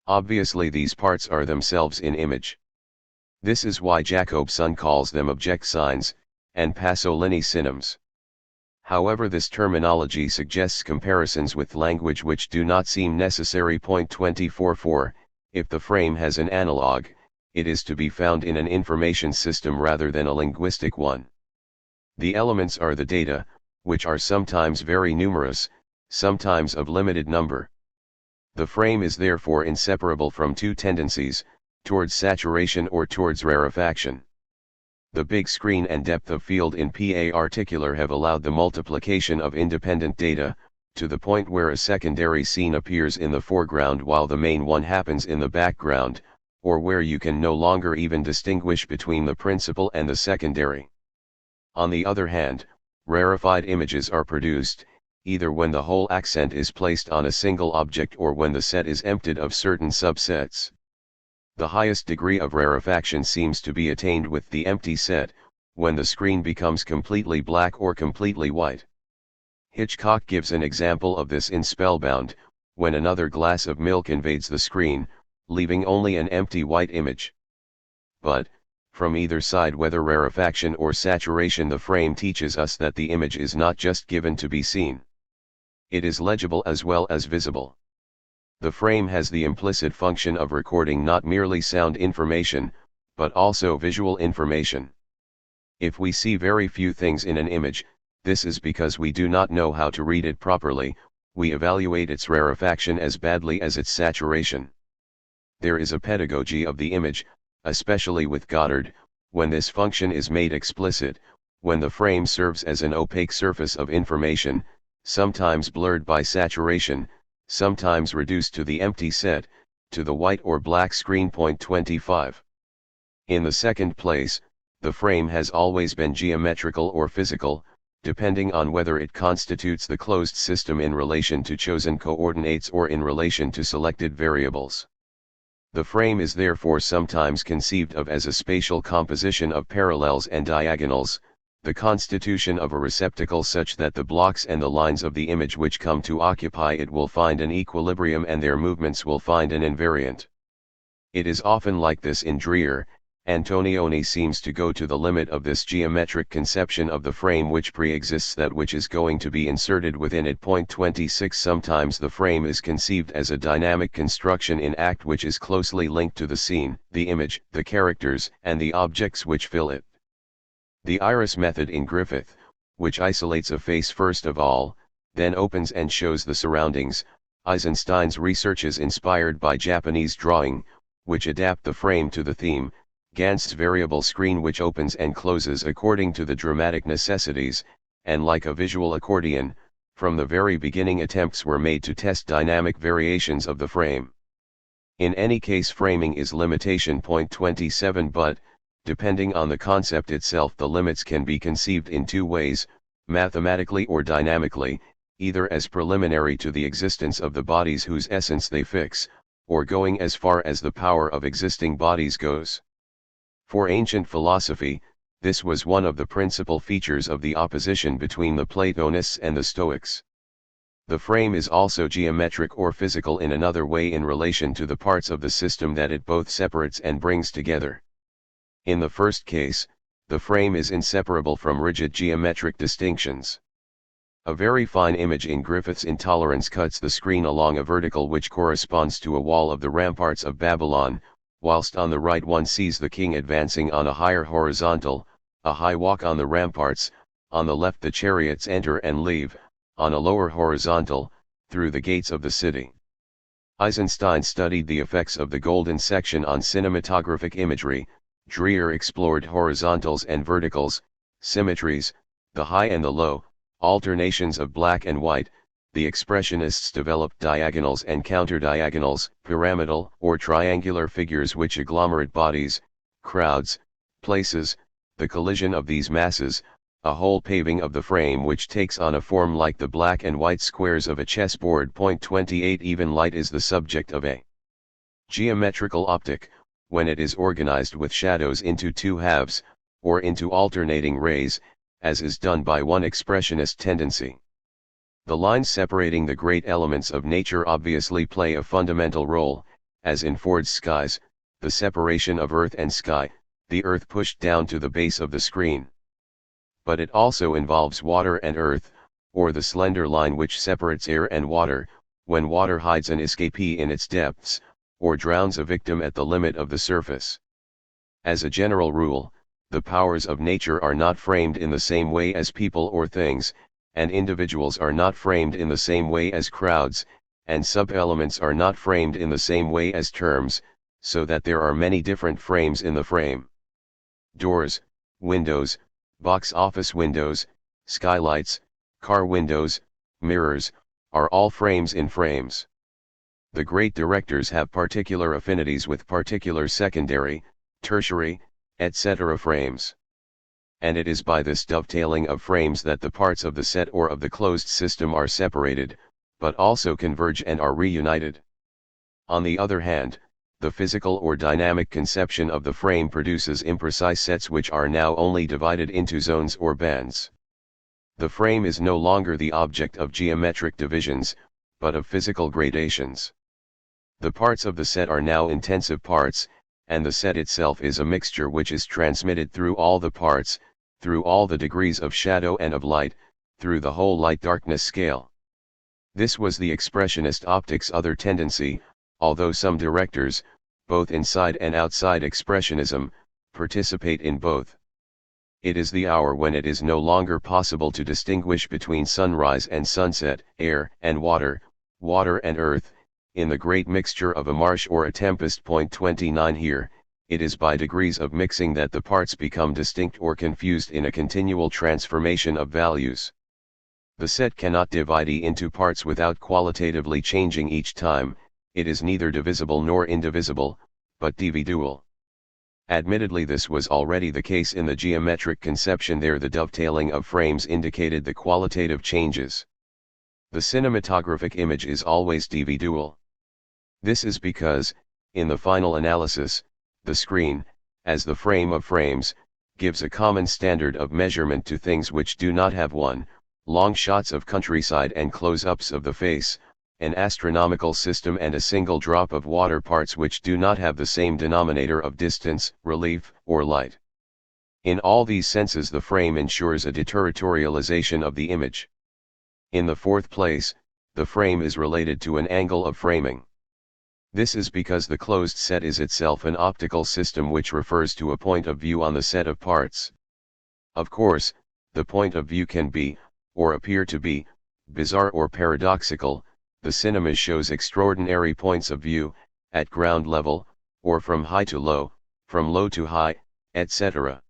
Speaker 1: Obviously these parts are themselves in image. This is why Jacobson calls them object signs, and Pasolini synonyms. However, this terminology suggests comparisons with language which do not seem necessary. Point 24.4 If the frame has an analog, it is to be found in an information system rather than a linguistic one. The elements are the data, which are sometimes very numerous, sometimes of limited number. The frame is therefore inseparable from two tendencies, towards saturation or towards rarefaction. The big screen and depth of field in particular have allowed the multiplication of independent data, to the point where a secondary scene appears in the foreground while the main one happens in the background, or where you can no longer even distinguish between the principal and the secondary. On the other hand, rarefied images are produced, either when the whole accent is placed on a single object or when the set is emptied of certain subsets. The highest degree of rarefaction seems to be attained with the empty set, when the screen becomes completely black or completely white. Hitchcock gives an example of this in Spellbound, when another glass of milk invades the screen, leaving only an empty white image. But, from either side, whether rarefaction or saturation, the frame teaches us that the image is not just given to be seen. It is legible as well as visible. The frame has the implicit function of recording not merely sound information, but also visual information. If we see very few things in an image, this is because we do not know how to read it properly. We evaluate its rarefaction as badly as its saturation. There is a pedagogy of the image, especially with Goddard, when this function is made explicit, when the frame serves as an opaque surface of information, sometimes blurred by saturation, sometimes reduced to the empty set, to the white or black screen. Point 25. In the second place, the frame has always been geometrical or physical, depending on whether it constitutes the closed system in relation to chosen coordinates or in relation to selected variables. The frame is therefore sometimes conceived of as a spatial composition of parallels and diagonals, the constitution of a receptacle such that the blocks and the lines of the image which come to occupy it will find an equilibrium and their movements will find an invariant. It is often like this in Dreer. Antonioni seems to go to the limit of this geometric conception of the frame which pre-exists that which is going to be inserted within it. Point 26 Sometimes the frame is conceived as a dynamic construction in act which is closely linked to the scene, the image, the characters, and the objects which fill it. The iris method in Griffith, which isolates a face first of all, then opens and shows the surroundings. Eisenstein's research is inspired by Japanese drawing, which adapt the frame to the theme, Ganst's variable screen which opens and closes according to the dramatic necessities, and like a visual accordion, from the very beginning attempts were made to test dynamic variations of the frame. In any case, framing is limitation. Point 27 But, depending on the concept itself, the limits can be conceived in two ways, mathematically or dynamically, either as preliminary to the existence of the bodies whose essence they fix, or going as far as the power of existing bodies goes. For ancient philosophy, this was one of the principal features of the opposition between the Platonists and the Stoics. The frame is also geometric or physical in another way in relation to the parts of the system that it both separates and brings together. In the first case, the frame is inseparable from rigid geometric distinctions. A very fine image in Griffith's Intolerance cuts the screen along a vertical which corresponds to a wall of the ramparts of Babylon, whilst on the right one sees the king advancing on a higher horizontal, a high walk on the ramparts, on the left the chariots enter and leave, on a lower horizontal, through the gates of the city. Eisenstein studied the effects of the golden section on cinematographic imagery. Dreer explored horizontals and verticals, symmetries, the high and the low, alternations of black and white. The expressionists developed diagonals and counter-diagonals, pyramidal or triangular figures which agglomerate bodies, crowds, places, the collision of these masses, a whole paving of the frame which takes on a form like the black and white squares of a chessboard. Point 28 Even light is the subject of a geometrical optic, when it is organized with shadows into two halves, or into alternating rays, as is done by one expressionist tendency. The lines separating the great elements of nature obviously play a fundamental role, as in Ford's Skies, the separation of earth and sky, the earth pushed down to the base of the screen. But it also involves water and earth, or the slender line which separates air and water, when water hides an escapee in its depths, or drowns a victim at the limit of the surface. As a general rule, the powers of nature are not framed in the same way as people or things, and individuals are not framed in the same way as crowds, and sub-elements are not framed in the same way as terms, so that there are many different frames in the frame. Doors, windows, box office windows, skylights, car windows, mirrors, are all frames in frames. The great directors have particular affinities with particular secondary, tertiary, etc. frames. And it is by this dovetailing of frames that the parts of the set or of the closed system are separated, but also converge and are reunited. On the other hand, the physical or dynamic conception of the frame produces imprecise sets which are now only divided into zones or bands. The frame is no longer the object of geometric divisions, but of physical gradations. The parts of the set are now intensive parts, and the set itself is a mixture which is transmitted through all the parts, through all the degrees of shadow and of light, through the whole light-darkness scale. This was the expressionist optics' other tendency, although some directors, both inside and outside expressionism, participate in both. It is the hour when it is no longer possible to distinguish between sunrise and sunset, air and water, water and earth, in the great mixture of a marsh or a tempest. 29 Here, it is by degrees of mixing that the parts become distinct or confused in a continual transformation of values. The set cannot divide into parts without qualitatively changing each time. It is neither divisible nor indivisible, but dividual. Admittedly, this was already the case in the geometric conception. There the dovetailing of frames indicated the qualitative changes. The cinematographic image is always dividual. This is because, in the final analysis, the screen, as the frame of frames, gives a common standard of measurement to things which do not have one, long shots of countryside and close-ups of the face, an astronomical system and a single drop of water, parts which do not have the same denominator of distance, relief, or light. In all these senses the frame ensures a deterritorialization of the image. In the fourth place, the frame is related to an angle of framing. This is because the closed set is itself an optical system which refers to a point of view on the set of parts. Of course, the point of view can be, or appear to be, bizarre or paradoxical. The cinema shows extraordinary points of view, at ground level, or from high to low, from low to high, etc.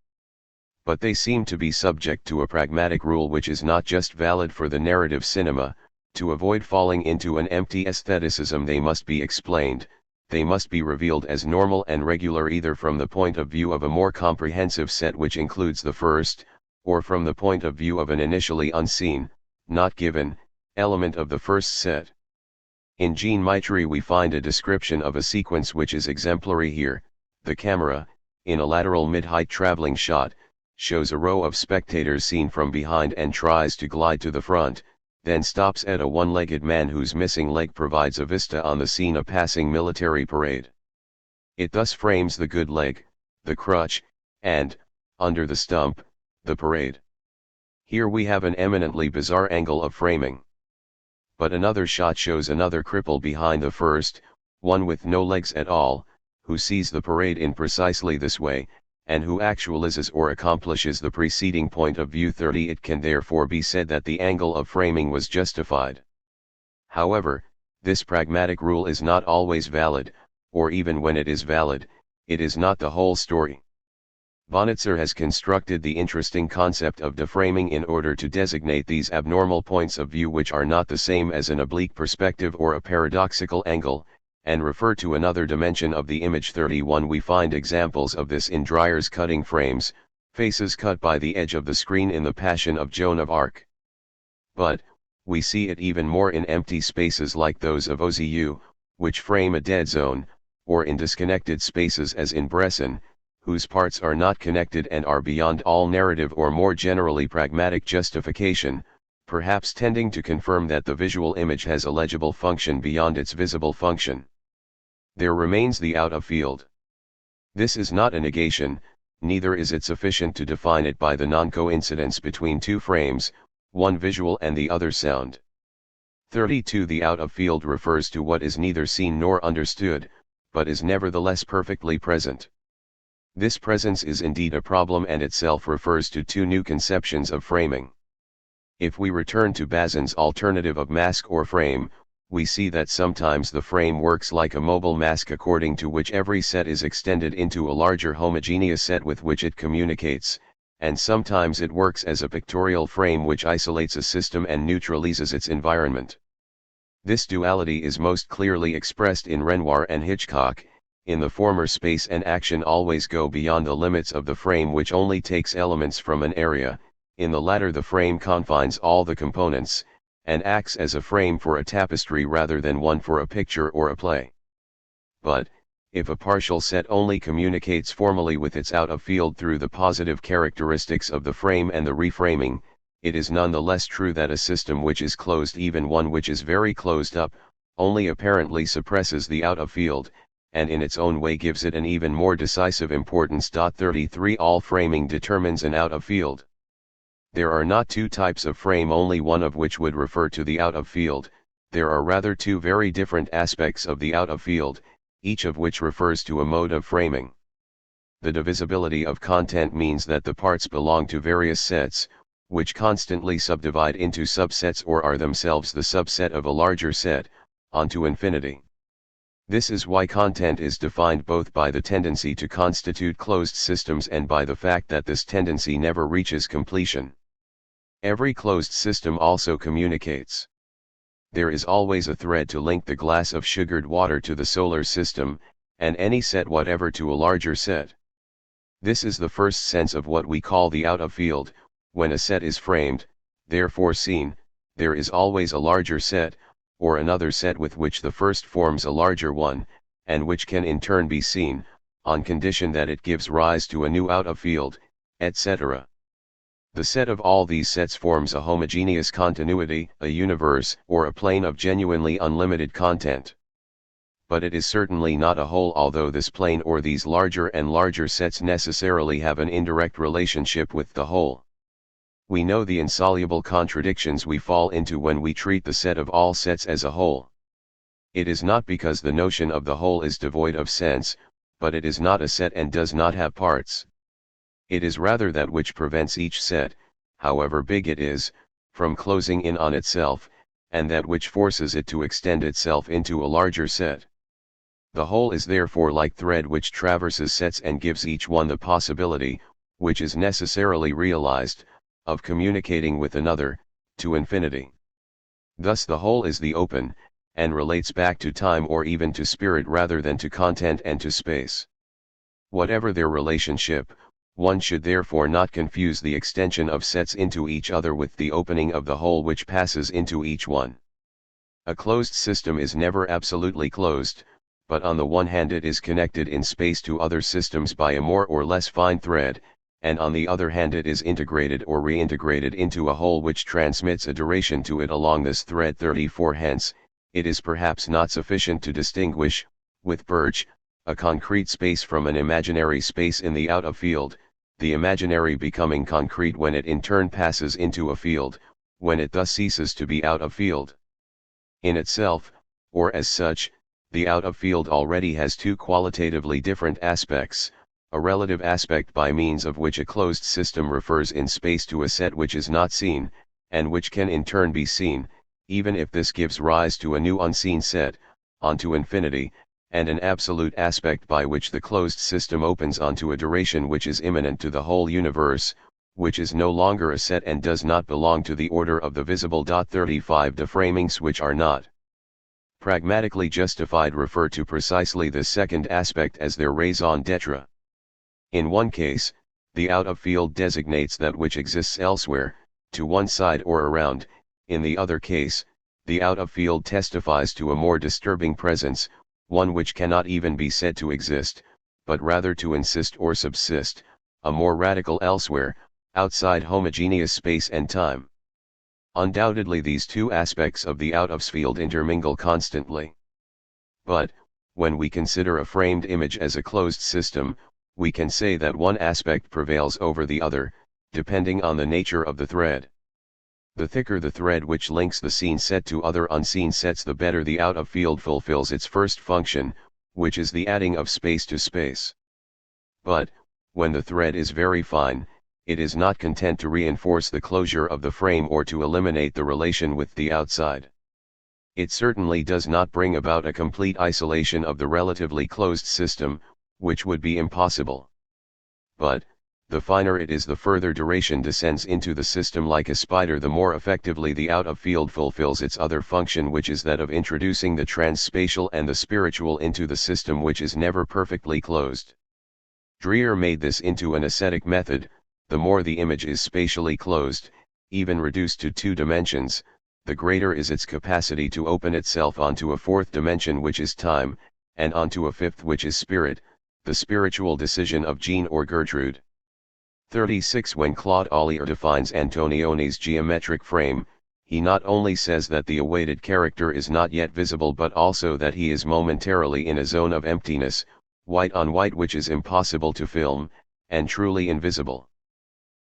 Speaker 1: But they seem to be subject to a pragmatic rule which is not just valid for the narrative cinema. To avoid falling into an empty aestheticism, they must be explained, they must be revealed as normal and regular, either from the point of view of a more comprehensive set which includes the first, or from the point of view of an initially unseen, not given, element of the first set. In Jean Maitri we find a description of a sequence which is exemplary here. The camera, in a lateral mid-height traveling shot, shows a row of spectators seen from behind and tries to glide to the front, then stops at a one-legged man whose missing leg provides a vista on the scene, a passing military parade. It thus frames the good leg, the crutch, and, under the stump, the parade. Here we have an eminently bizarre angle of framing. But another shot shows another cripple behind the first, one with no legs at all, who sees the parade in precisely this way, and who actualizes or accomplishes the preceding point of view. 30 It can therefore be said that the angle of framing was justified. However, this pragmatic rule is not always valid, or even when it is valid, it is not the whole story. Bonitzer has constructed the interesting concept of deframing in order to designate these abnormal points of view which are not the same as an oblique perspective or a paradoxical angle, and refer to another dimension of the image. 31 We find examples of this in Dreyer's cutting frames, faces cut by the edge of the screen in The Passion of Joan of Arc. But, we see it even more in empty spaces like those of Ozu, which frame a dead zone, or in disconnected spaces as in Bresson, whose parts are not connected and are beyond all narrative or more generally pragmatic justification, perhaps tending to confirm that the visual image has a legible function beyond its visible function. There remains the out of field. This is not a negation, neither is it sufficient to define it by the non-coincidence between two frames, one visual and the other sound. 32. The out-of-field refers to what is neither seen nor understood, but is nevertheless perfectly present. This presence is indeed a problem and itself refers to two new conceptions of framing. If we return to Bazin's alternative of mask or frame, we see that sometimes the frame works like a mobile mask according to which every set is extended into a larger homogeneous set with which it communicates, and sometimes it works as a pictorial frame which isolates a system and neutralizes its environment. This duality is most clearly expressed in Renoir and Hitchcock. In the former, space and action always go beyond the limits of the frame, which only takes elements from an area. In the latter, the frame confines all the components, and acts as a frame for a tapestry rather than one for a picture or a play. But, if a partial set only communicates formally with its out-of-field through the positive characteristics of the frame and the reframing, it is none the less true that a system which is closed, even one which is very closed up, only apparently suppresses the out-of-field, and in its own way gives it an even more decisive importance. 33. All framing determines an out-of-field. There are not two types of frame, only one of which would refer to the out-of-field. There are rather two very different aspects of the out-of-field, each of which refers to a mode of framing. The divisibility of content means that the parts belong to various sets, which constantly subdivide into subsets or are themselves the subset of a larger set, onto infinity. This is why content is defined both by the tendency to constitute closed systems and by the fact that this tendency never reaches completion. Every closed system also communicates. There is always a thread to link the glass of sugared water to the solar system, and any set whatever to a larger set. This is the first sense of what we call the out-of-field. When a set is framed, therefore seen, there is always a larger set, or another set with which the first forms a larger one, and which can in turn be seen, on condition that it gives rise to a new out-of-field, etc. The set of all these sets forms a homogeneous continuity, a universe, or a plane of genuinely unlimited content. But it is certainly not a whole, although this plane or these larger and larger sets necessarily have an indirect relationship with the whole. We know the insoluble contradictions we fall into when we treat the set of all sets as a whole. It is not because the notion of the whole is devoid of sense, but it is not a set and does not have parts. It is rather that which prevents each set, however big it is, from closing in on itself, and that which forces it to extend itself into a larger set. The whole is therefore like thread which traverses sets and gives each one the possibility, which is necessarily realized, of communicating with another, to infinity. Thus the whole is the open, and relates back to time or even to spirit rather than to content and to space. Whatever their relationship, one should therefore not confuse the extension of sets into each other with the opening of the whole which passes into each one. A closed system is never absolutely closed, but on the one hand it is connected in space to other systems by a more or less fine thread, and on the other hand it is integrated or reintegrated into a whole which transmits a duration to it along this thread. 34. Hence, it is perhaps not sufficient to distinguish, with Birch, a concrete space from an imaginary space in the out-of-field, the imaginary becoming concrete when it in turn passes into a field, when it thus ceases to be out-of-field. In itself, or as such, the out-of-field already has two qualitatively different aspects, a relative aspect by means of which a closed system refers in space to a set which is not seen, and which can in turn be seen, even if this gives rise to a new unseen set, onto infinity, and an absolute aspect by which the closed system opens onto a duration which is immanent to the whole universe, which is no longer a set and does not belong to the order of the visible. 35 The framings which are not pragmatically justified refer to precisely the second aspect as their raison d'etre. In one case, the out-of-field designates that which exists elsewhere, to one side or around; in the other case, the out-of-field testifies to a more disturbing presence, one which cannot even be said to exist, but rather to insist or subsist, a more radical elsewhere, outside homogeneous space and time. Undoubtedly these two aspects of the out-of-field intermingle constantly. But, when we consider a framed image as a closed system, we can say that one aspect prevails over the other, depending on the nature of the thread. The thicker the thread which links the seen set to other unseen sets, the better the out-of-field fulfills its first function, which is the adding of space to space. But, when the thread is very fine, it is not content to reinforce the closure of the frame or to eliminate the relation with the outside. It certainly does not bring about a complete isolation of the relatively closed system, which would be impossible. But, the finer it is, the further duration descends into the system like a spider, the more effectively the out-of-field fulfills its other function, which is that of introducing the transspatial and the spiritual into the system, which is never perfectly closed. Dreyer made this into an ascetic method. The more the image is spatially closed, even reduced to 2 dimensions, the greater is its capacity to open itself onto a 4th dimension, which is time, and onto a 5th, which is spirit, the spiritual decision of Jean or Gertrude. 36. When Claude Ollier defines Antonioni's geometric frame, he not only says that the awaited character is not yet visible, but also that he is momentarily in a zone of emptiness, white on white, which is impossible to film, and truly invisible.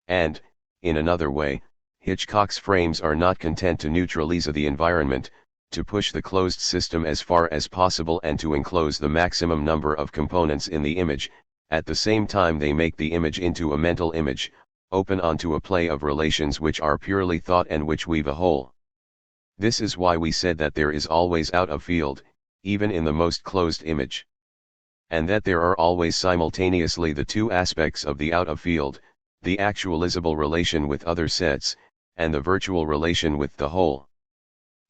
Speaker 1: And, in another way, Hitchcock's frames are not content to neutralize the environment, to push the closed system as far as possible and to enclose the maximum number of components in the image. At the same time they make the image into a mental image, open onto a play of relations which are purely thought and which weave a whole. This is why we said that there is always out of field, even in the most closed image. And that there are always simultaneously the 2 aspects of the out of field, the actualizable relation with other sets, and the virtual relation with the whole.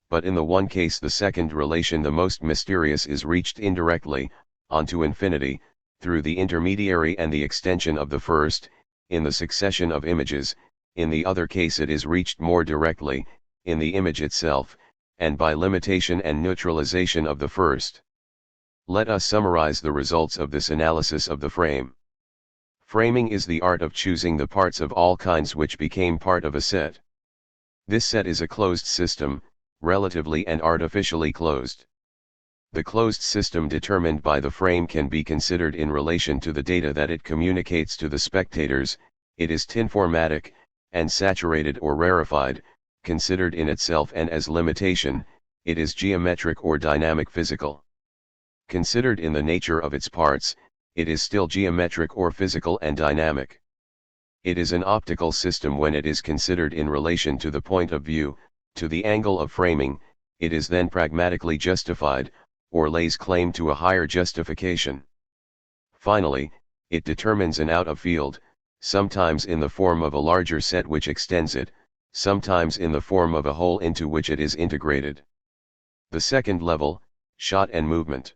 Speaker 1: But in the one case, the second relation, the most mysterious, is reached indirectly, onto infinity, through the intermediary and the extension of the first, in the succession of images. In the other case it is reached more directly, in the image itself, and by limitation and neutralization of the first. Let us summarize the results of this analysis of the frame. Framing is the art of choosing the parts of all kinds which became part of a set. This set is a closed system, relatively and artificially closed. The closed system determined by the frame can be considered in relation to the data that it communicates to the spectators. It is tinformatic, and saturated or rarefied. Considered in itself and as limitation, it is geometric or dynamic physical. Considered in the nature of its parts, it is still geometric or physical and dynamic. It is an optical system when it is considered in relation to the point of view, to the angle of framing. It is then pragmatically justified, or lays claim to a higher justification. Finally, it determines an out of field, sometimes in the form of a larger set which extends it, sometimes in the form of a whole into which it is integrated. The second level, shot and movement.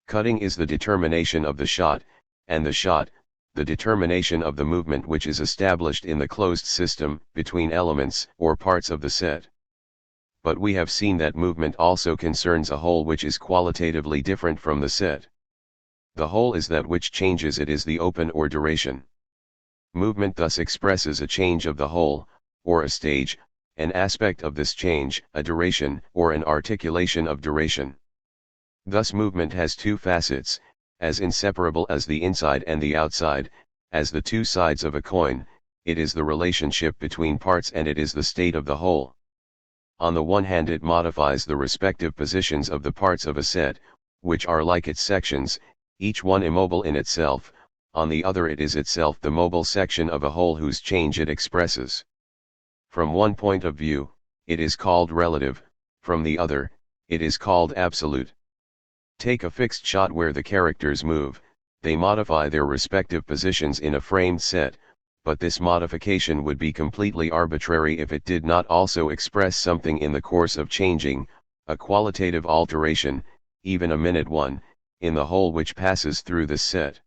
Speaker 1: Cutting is the determination of the shot, and the shot, the determination of the movement which is established in the closed system, between elements or parts of the set. But we have seen that movement also concerns a whole which is qualitatively different from the set. The whole is that which changes, it is the open or duration. Movement thus expresses a change of the whole, or a stage, an aspect of this change, a duration, or an articulation of duration. Thus movement has 2 facets, as inseparable as the inside and the outside, as the 2 sides of a coin. It is the relationship between parts and it is the state of the whole. On the one hand it modifies the respective positions of the parts of a set, which are like its sections, each one immobile in itself. On the other it is itself the mobile section of a whole whose change it expresses. From one point of view, it is called relative, from the other, it is called absolute. Take a fixed shot where the characters move, they modify their respective positions in a framed set, but this modification would be completely arbitrary if it did not also express something in the course of changing, a qualitative alteration, even a minute one, in the whole which passes through this set.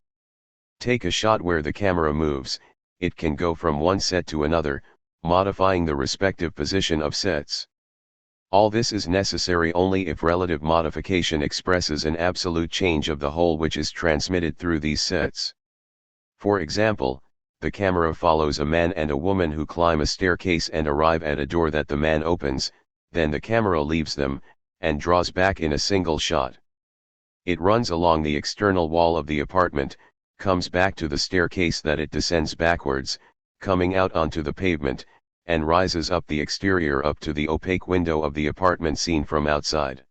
Speaker 1: Take a shot where the camera moves, it can go from one set to another, modifying the respective position of sets. All this is necessary only if relative modification expresses an absolute change of the whole which is transmitted through these sets. For example, the camera follows a man and a woman who climb a staircase and arrive at a door that the man opens, then the camera leaves them, and draws back in a single shot. It runs along the external wall of the apartment, comes back to the staircase that it descends backwards, coming out onto the pavement, and rises up the exterior up to the opaque window of the apartment seen from outside.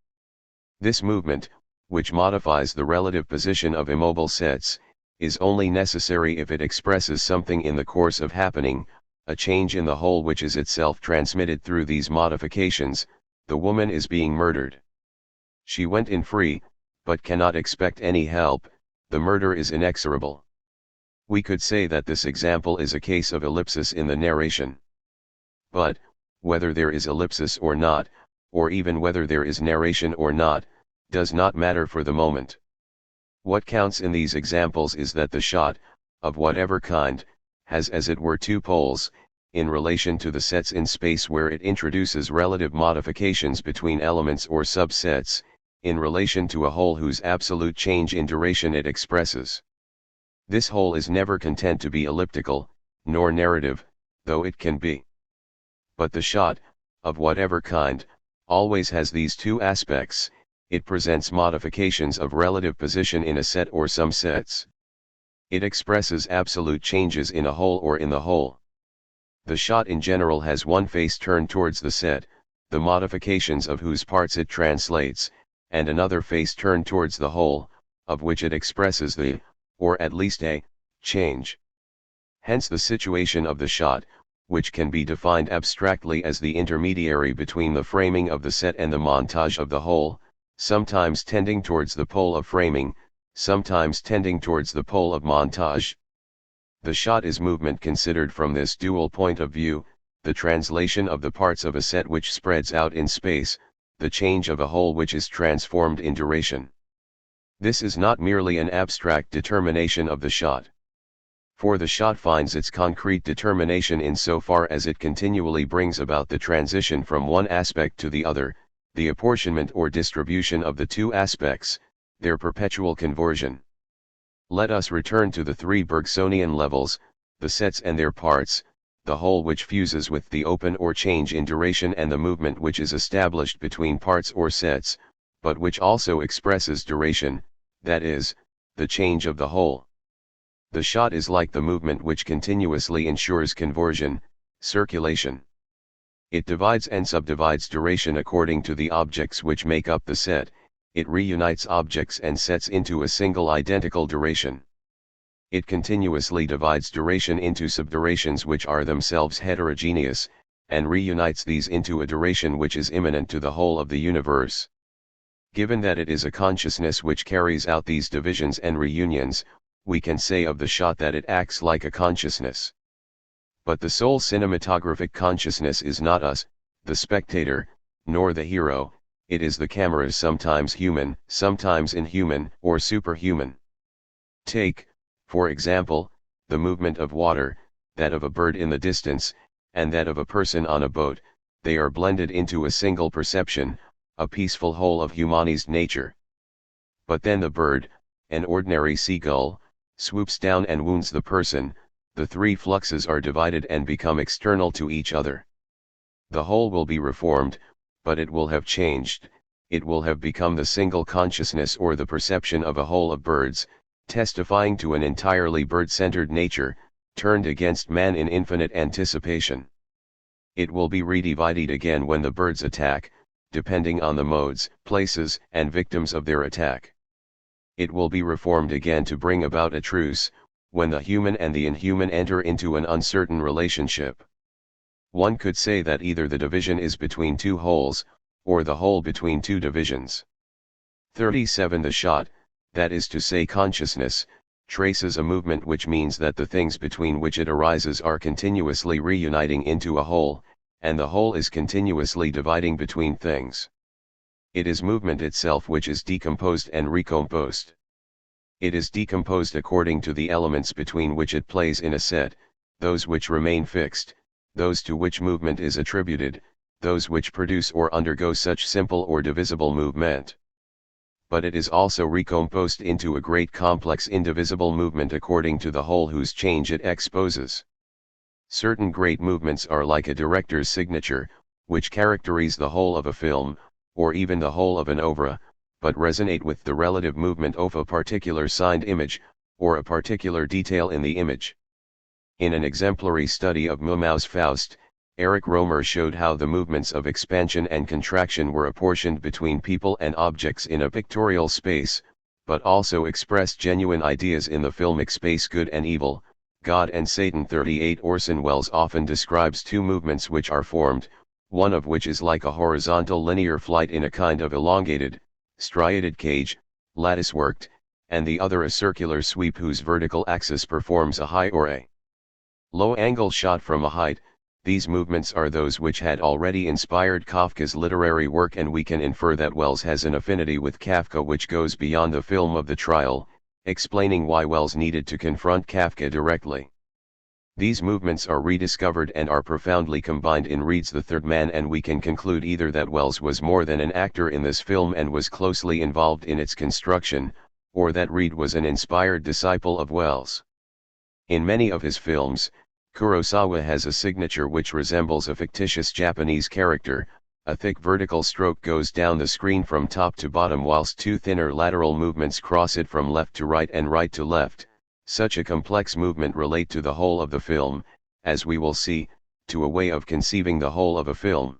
Speaker 1: This movement, which modifies the relative position of immobile sets, is only necessary if it expresses something in the course of happening, a change in the whole which is itself transmitted through these modifications. The woman is being murdered. She went in free, but cannot expect any help. The murder is inexorable. We could say that this example is a case of ellipsis in the narration. But, whether there is ellipsis or not, or even whether there is narration or not, does not matter for the moment. What counts in these examples is that the shot, of whatever kind, has as it were two poles, in relation to the sets in space where it introduces relative modifications between elements or subsets, in relation to a whole whose absolute change in duration it expresses. This whole is never content to be elliptical, nor narrative, though it can be. But the shot, of whatever kind, always has these two aspects. It presents modifications of relative position in a set or some sets. It expresses absolute changes in a whole or in the whole. The shot in general has one face turned towards the set, the modifications of whose parts it translates, and another face turned towards the whole, of which it expresses the, or at least a, change. Hence the situation of the shot, which can be defined abstractly as the intermediary between the framing of the set and the montage of the whole, sometimes tending towards the pole of framing, sometimes tending towards the pole of montage. The shot is movement considered from this dual point of view, the translation of the parts of a set which spreads out in space, the change of a whole which is transformed in duration. This is not merely an abstract determination of the shot. For the shot finds its concrete determination in so far as it continually brings about the transition from one aspect to the other, the apportionment or distribution of the two aspects, their perpetual conversion. Let us return to the three Bergsonian levels, the sets and their parts, the whole which fuses with the open or change in duration and the movement which is established between parts or sets, but which also expresses duration, that is, the change of the whole. The shot is like the movement which continuously ensures conversion, circulation. It divides and subdivides duration according to the objects which make up the set, it reunites objects and sets into a single identical duration. It continuously divides duration into subdurations which are themselves heterogeneous, and reunites these into a duration which is immanent to the whole of the universe. Given that it is a consciousness which carries out these divisions and reunions, we can say of the shot that it acts like a consciousness. But the sole cinematographic consciousness is not us, the spectator, nor the hero, it is the camera's sometimes human, sometimes inhuman, or superhuman. Take, for example, the movement of water, that of a bird in the distance, and that of a person on a boat, they are blended into a single perception, a peaceful whole of humanized nature. But then the bird, an ordinary seagull, swoops down and wounds the person, the three fluxes are divided and become external to each other. The whole will be reformed, but it will have changed, it will have become the single consciousness or the perception of a whole of birds, testifying to an entirely bird-centered nature, turned against man in infinite anticipation. It will be redivided again when the birds attack, depending on the modes, places, and victims of their attack. It will be reformed again to bring about a truce, when the human and the inhuman enter into an uncertain relationship. One could say that either the division is between two wholes, or the whole between two divisions. 37 The shot, that is to say consciousness, traces a movement which means that the things between which it arises are continuously reuniting into a whole, and the whole is continuously dividing between things. It is movement itself which is decomposed and recomposed. It is decomposed according to the elements between which it plays in a set, those which remain fixed, those to which movement is attributed, those which produce or undergo such simple or divisible movement. But it is also recomposed into a great complex indivisible movement according to the whole whose change it exposes. Certain great movements are like a director's signature, which characterize the whole of a film, or even the whole of an oeuvre, but resonate with the relative movement of a particular signed image, or a particular detail in the image. In an exemplary study of Murnau's Faust, Eric Romer showed how the movements of expansion and contraction were apportioned between people and objects in a pictorial space, but also expressed genuine ideas in the filmic space Good and Evil, God and Satan. 38 Orson Welles often describes two movements which are formed, one of which is like a horizontal linear flight in a kind of elongated, striated cage, lattice-worked, and the other a circular sweep whose vertical axis performs a high or a low angle shot from a height. These movements are those which had already inspired Kafka's literary work, and we can infer that Welles has an affinity with Kafka which goes beyond the film of the trial, explaining why Welles needed to confront Kafka directly. These movements are rediscovered and are profoundly combined in Reed's The Third Man, and we can conclude either that Welles was more than an actor in this film and was closely involved in its construction, or that Reed was an inspired disciple of Welles. In many of his films, Kurosawa has a signature which resembles a fictitious Japanese character. A thick vertical stroke goes down the screen from top to bottom whilst two thinner lateral movements cross it from left to right and right to left. Such a complex movement relate to the whole of the film, as we will see, to a way of conceiving the whole of a film.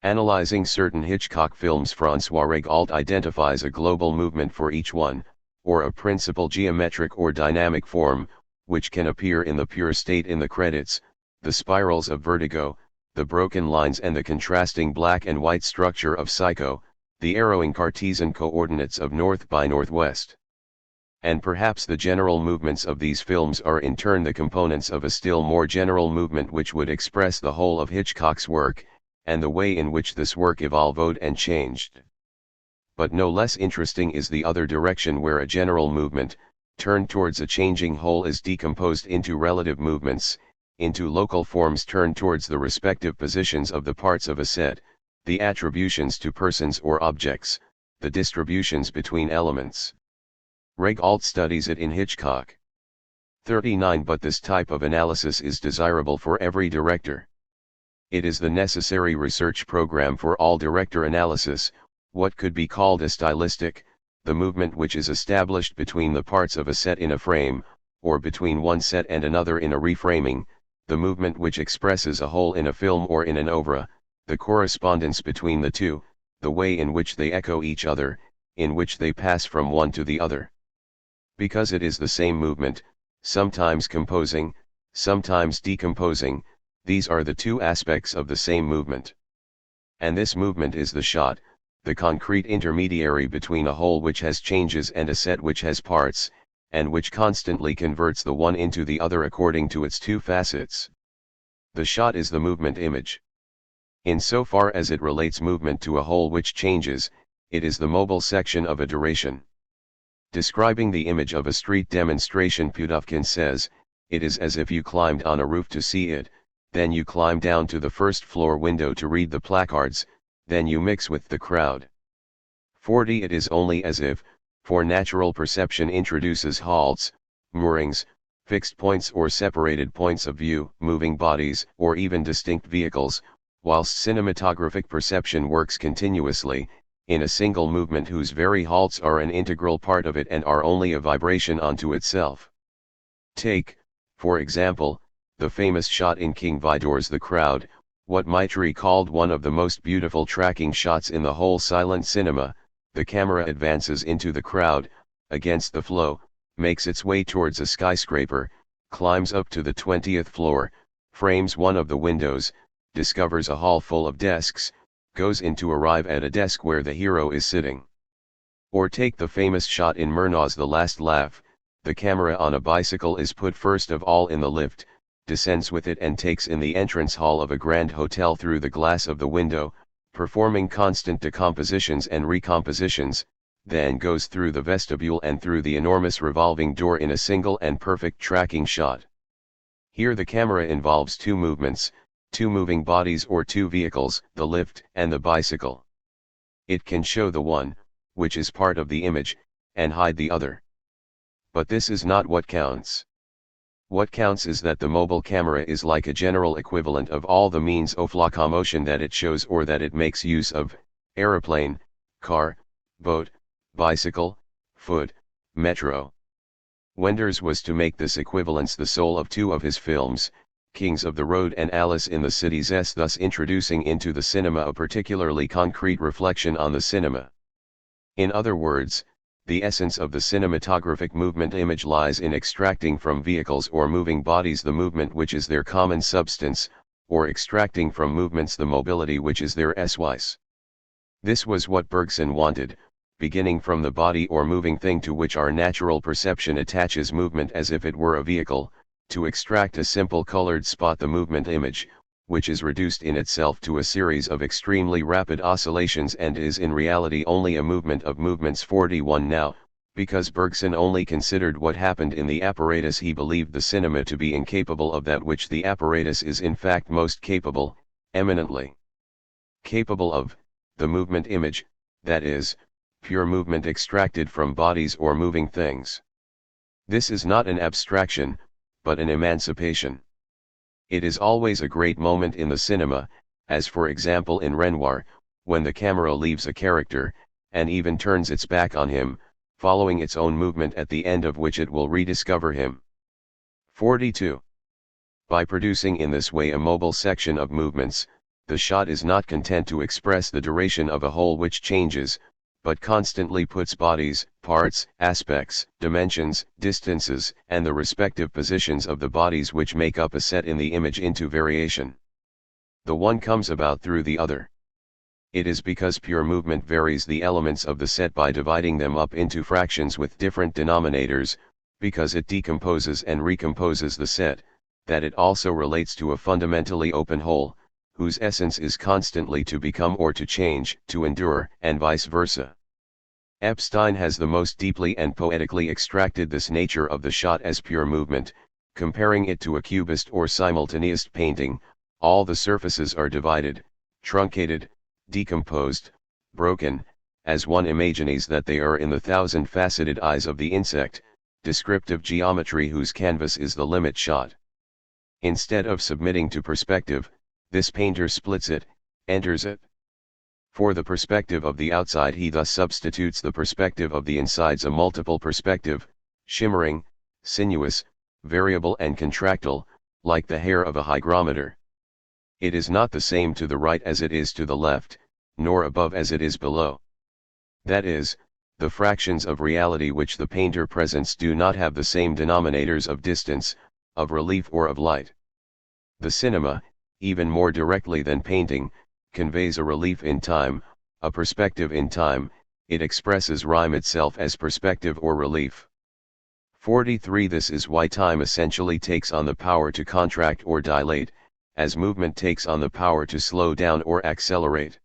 Speaker 1: Analyzing certain Hitchcock films, François Regault identifies a global movement for each one, or a principal geometric or dynamic form, which can appear in the pure state in the credits, the spirals of Vertigo, the broken lines and the contrasting black and white structure of Psycho, the arrowing Cartesian coordinates of North by Northwest. And perhaps the general movements of these films are in turn the components of a still more general movement which would express the whole of Hitchcock's work, and the way in which this work evolved and changed. But no less interesting is the other direction, where a general movement, turned towards a changing whole, is decomposed into relative movements, into local forms turned towards the respective positions of the parts of a set, the attributions to persons or objects, the distributions between elements. Regault studies it in Hitchcock. 39 But this type of analysis is desirable for every director. It is the necessary research program for all director analysis, what could be called a stylistic, the movement which is established between the parts of a set in a frame, or between one set and another in a reframing, the movement which expresses a whole in a film or in an oeuvre, the correspondence between the two, the way in which they echo each other, in which they pass from one to the other. Because it is the same movement, sometimes composing, sometimes decomposing, these are the two aspects of the same movement. And this movement is the shot, the concrete intermediary between a whole which has changes and a set which has parts, and which constantly converts the one into the other according to its two facets. The shot is the movement image. In so far as it relates movement to a whole which changes, it is the mobile section of a duration. Describing the image of a street demonstration, Pudovkin says, it is as if you climbed on a roof to see it, then you climb down to the first floor window to read the placards, then you mix with the crowd. 40 It is only as if, for natural perception introduces halts, moorings, fixed points or separated points of view, moving bodies, or even distinct vehicles, whilst cinematographic perception works continuously, in a single movement whose very halts are an integral part of it and are only a vibration unto itself. Take, for example, the famous shot in King Vidor's The Crowd, what Maitri called one of the most beautiful tracking shots in the whole silent cinema. The camera advances into the crowd, against the flow, makes its way towards a skyscraper, climbs up to the 20th floor, frames one of the windows, discovers a hall full of desks, goes in to arrive at a desk where the hero is sitting. Or take the famous shot in Murnau's The Last Laugh, the camera on a bicycle is put first of all in the lift, descends with it and takes in the entrance hall of a grand hotel through the glass of the window, performing constant decompositions and recompositions, then goes through the vestibule and through the enormous revolving door in a single and perfect tracking shot. Here the camera involves two movements, two moving bodies or two vehicles, the lift and the bicycle. It can show the one, which is part of the image, and hide the other. But this is not what counts. What counts is that the mobile camera is like a general equivalent of all the means of locomotion that it shows or that it makes use of: aeroplane, car, boat, bicycle, foot, metro. Wenders was to make this equivalence the soul of two of his films, Kings of the Road and Alice in the Cities, thus introducing into the cinema a particularly concrete reflection on the cinema. In other words, the essence of the cinematographic movement image lies in extracting from vehicles or moving bodies the movement which is their common substance, or extracting from movements the mobility which is their essence. This was what Bergson wanted, beginning from the body or moving thing to which our natural perception attaches movement as if it were a vehicle, to extract a simple colored spot, the movement image, which is reduced in itself to a series of extremely rapid oscillations and is in reality only a movement of movements. 41 Now, because Bergson only considered what happened in the apparatus, he believed the cinema to be incapable of that which the apparatus is in fact most capable, eminently capable of, the movement image, that is, pure movement extracted from bodies or moving things. This is not an abstraction, but an emancipation. It is always a great moment in the cinema, as for example in Renoir, when the camera leaves a character, and even turns its back on him, following its own movement, at the end of which it will rediscover him. 42. By producing in this way a mobile section of movements, the shot is not content to express the duration of a whole which changes, but constantly puts bodies, parts, aspects, dimensions, distances, and the respective positions of the bodies which make up a set in the image into variation. The one comes about through the other. It is because pure movement varies the elements of the set by dividing them up into fractions with different denominators, because it decomposes and recomposes the set, that it also relates to a fundamentally open whole, whose essence is constantly to become or to change, to endure, and vice versa. Epstein has the most deeply and poetically extracted this nature of the shot as pure movement, comparing it to a cubist or simultaneist painting. All the surfaces are divided, truncated, decomposed, broken, as one imagines that they are in the thousand-faceted eyes of the insect, descriptive geometry whose canvas is the limit shot. Instead of submitting to perspective, this painter splits it, enters it. For the perspective of the outside he thus substitutes the perspective of the insides, a multiple perspective, shimmering, sinuous, variable and contractile, like the hair of a hygrometer. It is not the same to the right as it is to the left, nor above as it is below. That is, the fractions of reality which the painter presents do not have the same denominators of distance, of relief or of light. The cinema, even more directly than painting, conveys a relief in time, a perspective in time. It expresses rhyme itself as perspective or relief. 43 This is why time essentially takes on the power to contract or dilate, as movement takes on the power to slow down or accelerate.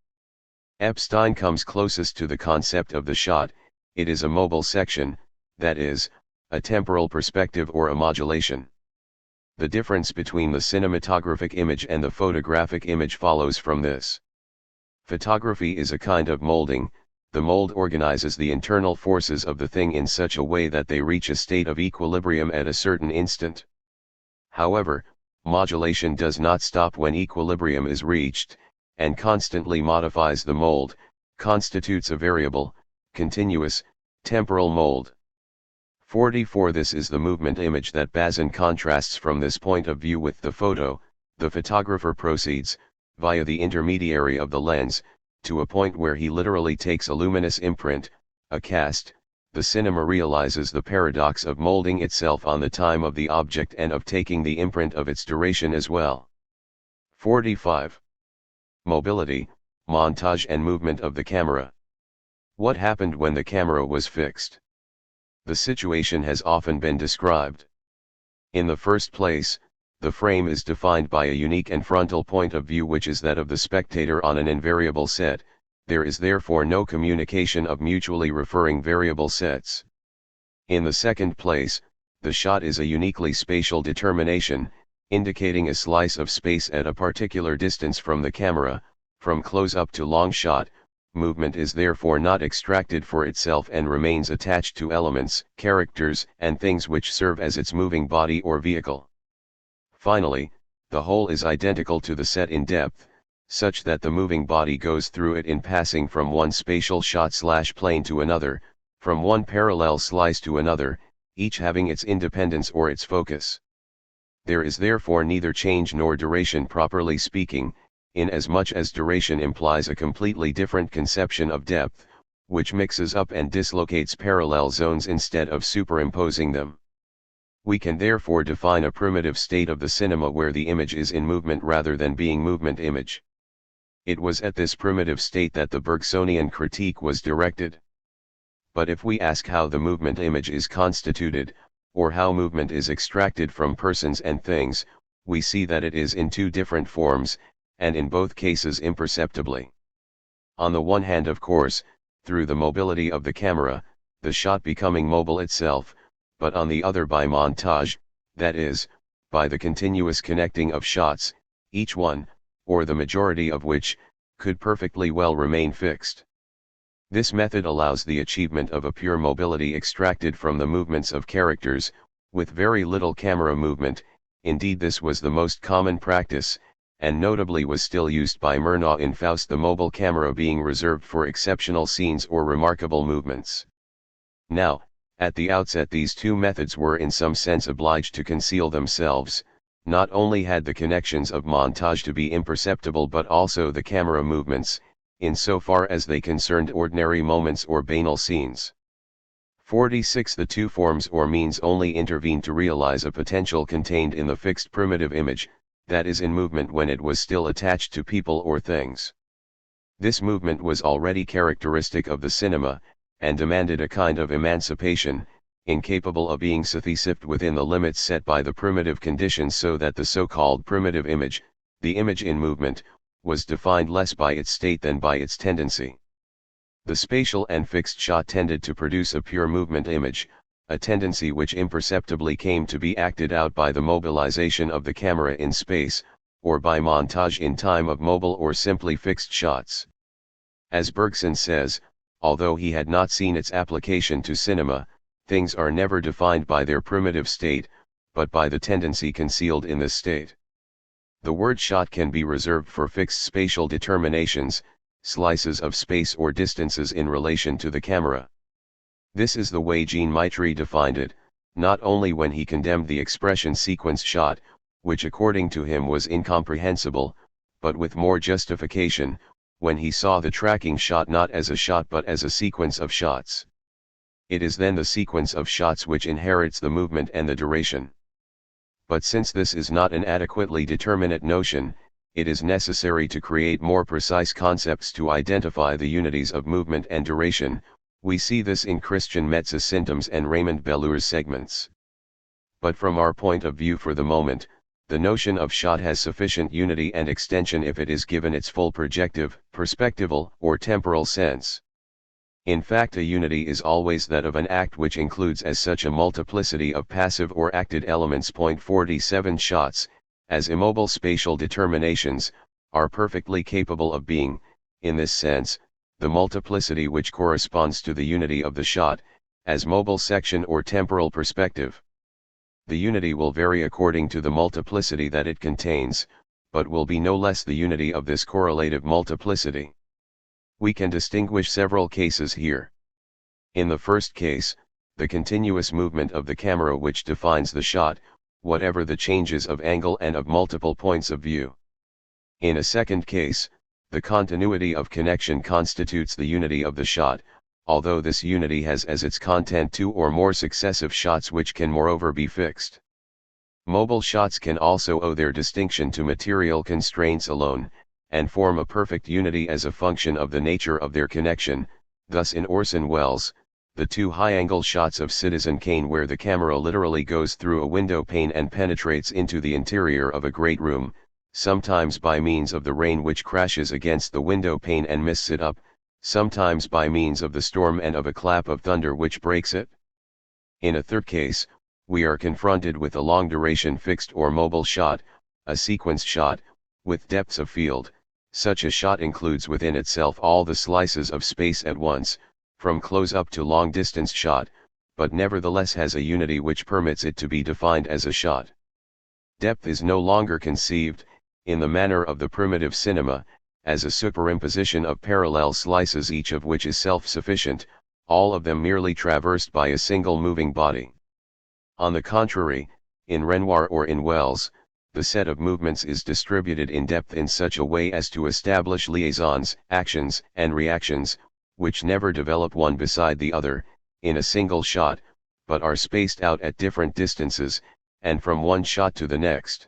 Speaker 1: Epstein comes closest to the concept of the shot. It is a mobile section, that is, a temporal perspective or a modulation. The difference between the cinematographic image and the photographic image follows from this. Photography is a kind of molding. The mold organizes the internal forces of the thing in such a way that they reach a state of equilibrium at a certain instant. However, modulation does not stop when equilibrium is reached, and constantly modifies the mold, constitutes a variable, continuous, temporal mold. 44 This is the movement image that Bazin contrasts from this point of view with the photo. The photographer proceeds, via the intermediary of the lens, to a point where he literally takes a luminous imprint, a cast. The cinema realizes the paradox of molding itself on the time of the object and of taking the imprint of its duration as well. 45. Mobility, montage and movement of the camera. What happened when the camera was fixed? The situation has often been described. In the first place, the frame is defined by a unique and frontal point of view which is that of the spectator on an invariable set. There is therefore no communication of mutually referring variable sets. In the second place, the shot is a uniquely spatial determination, indicating a slice of space at a particular distance from the camera. From close-up to long shot, movement is therefore not extracted for itself and remains attached to elements, characters, and things which serve as its moving body or vehicle. Finally, the whole is identical to the set in depth, such that the moving body goes through it in passing from one spatial shot/plane to another, from one parallel slice to another, each having its independence or its focus. There is therefore neither change nor duration properly speaking, inasmuch as duration implies a completely different conception of depth, which mixes up and dislocates parallel zones instead of superimposing them. We can therefore define a primitive state of the cinema where the image is in movement rather than being movement image. It was at this primitive state that the Bergsonian critique was directed. But if we ask how the movement image is constituted, or how movement is extracted from persons and things, we see that it is in two different forms, and in both cases imperceptibly. On the one hand, of course, through the mobility of the camera, the shot becoming mobile itself, but on the other by montage, that is, by the continuous connecting of shots, each one, or the majority of which, could perfectly well remain fixed. This method allows the achievement of a pure mobility extracted from the movements of characters, with very little camera movement. Indeed, this was the most common practice, and notably was still used by Murnau in Faust, the mobile camera being reserved for exceptional scenes or remarkable movements. Now, at the outset these two methods were in some sense obliged to conceal themselves. Not only had the connections of montage to be imperceptible but also the camera movements, in so far as they concerned ordinary moments or banal scenes. 46. The two forms or means only intervened to realize a potential contained in the fixed primitive image, that is in movement when it was still attached to people or things. This movement was already characteristic of the cinema, and demanded a kind of emancipation, incapable of being satisfied within the limits set by the primitive conditions, so that the so-called primitive image, the image in movement, was defined less by its state than by its tendency. The spatial and fixed shot tended to produce a pure movement image, a tendency which imperceptibly came to be acted out by the mobilization of the camera in space, or by montage in time of mobile or simply fixed shots. As Bergson says, although he had not seen its application to cinema, things are never defined by their primitive state, but by the tendency concealed in this state. The word shot can be reserved for fixed spatial determinations, slices of space or distances in relation to the camera. This is the way Jean Maitre defined it, not only when he condemned the expression sequence shot, which according to him was incomprehensible, but with more justification, when he saw the tracking shot not as a shot but as a sequence of shots. It is then the sequence of shots which inherits the movement and the duration. But since this is not an adequately determinate notion, it is necessary to create more precise concepts to identify the unities of movement and duration. We see this in Christian Metz's symptoms and Raymond Belleur's segments. But from our point of view for the moment, the notion of shot has sufficient unity and extension if it is given its full projective, perspectival, or temporal sense. In fact, a unity is always that of an act which includes as such a multiplicity of passive or acted elements. 47 Shots, as immobile spatial determinations, are perfectly capable of being, in this sense, the multiplicity which corresponds to the unity of the shot, as mobile section or temporal perspective. The unity will vary according to the multiplicity that it contains, but will be no less the unity of this correlative multiplicity. We can distinguish several cases here. In the first case, the continuous movement of the camera which defines the shot, whatever the changes of angle and of multiple points of view. In a second case, the continuity of connection constitutes the unity of the shot, although this unity has as its content two or more successive shots which can moreover be fixed. Mobile shots can also owe their distinction to material constraints alone, and form a perfect unity as a function of the nature of their connection. Thus in Orson Welles, the two high-angle shots of Citizen Kane where the camera literally goes through a window pane and penetrates into the interior of a great room, sometimes by means of the rain which crashes against the window pane and mists it up, sometimes by means of the storm and of a clap of thunder which breaks it. In a third case, we are confronted with a long-duration fixed or mobile shot, a sequence shot, with depths of field. Such a shot includes within itself all the slices of space at once, from close-up to long-distance shot, but nevertheless has a unity which permits it to be defined as a shot. Depth is no longer conceived, in the manner of the primitive cinema, as a superimposition of parallel slices each of which is self-sufficient, all of them merely traversed by a single moving body. On the contrary, In Renoir or in Wells, the set of movements is distributed in depth in such a way as to establish liaisons, actions, and reactions, which never develop one beside the other, in a single shot, but are spaced out at different distances, and from one shot to the next.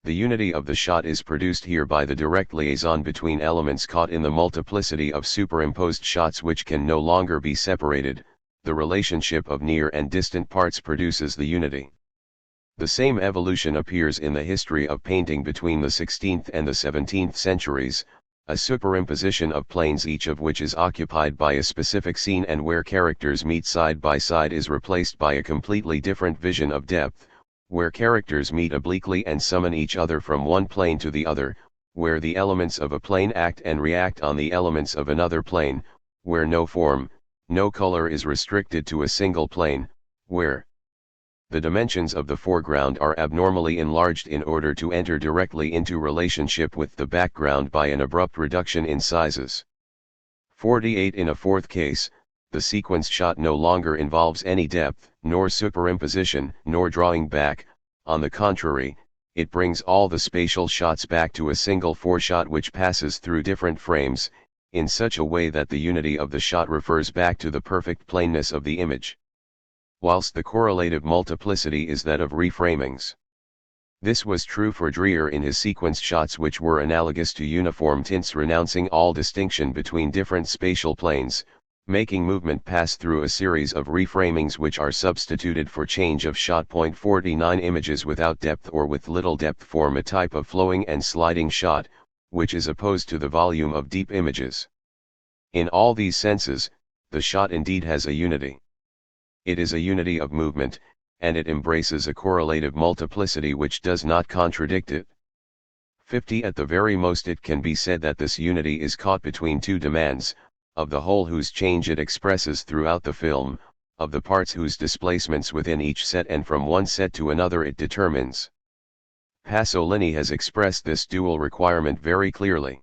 Speaker 1: The unity of the shot is produced here by the direct liaison between elements caught in the multiplicity of superimposed shots which can no longer be separated. The relationship of near and distant parts produces the unity. The same evolution appears in the history of painting between the 16th and the 17th centuries, a superimposition of planes each of which is occupied by a specific scene and where characters meet side by side is replaced by a completely different vision of depth, where characters meet obliquely and summon each other from one plane to the other, where the elements of a plane act and react on the elements of another plane, where no form, no color is restricted to a single plane, where the dimensions of the foreground are abnormally enlarged in order to enter directly into relationship with the background by an abrupt reduction in sizes. 48. In a fourth case, the sequence shot no longer involves any depth, nor superimposition, nor drawing back. On the contrary, it brings all the spatial shots back to a single foreshot which passes through different frames, in such a way that the unity of the shot refers back to the perfect plainness of the image, whilst the correlative multiplicity is that of reframings. This was true for Dreyer in his sequence shots, which were analogous to uniform tints, renouncing all distinction between different spatial planes, making movement pass through a series of reframings which are substituted for change of shot. 49 Images without depth or with little depth form a type of flowing and sliding shot, which is opposed to the volume of deep images. In all these senses, the shot indeed has a unity. It is a unity of movement, and it embraces a correlative multiplicity which does not contradict it. 50 At the very most it can be said that this unity is caught between two demands, of the whole whose change it expresses throughout the film, of the parts whose displacements within each set and from one set to another it determines. Pasolini has expressed this dual requirement very clearly.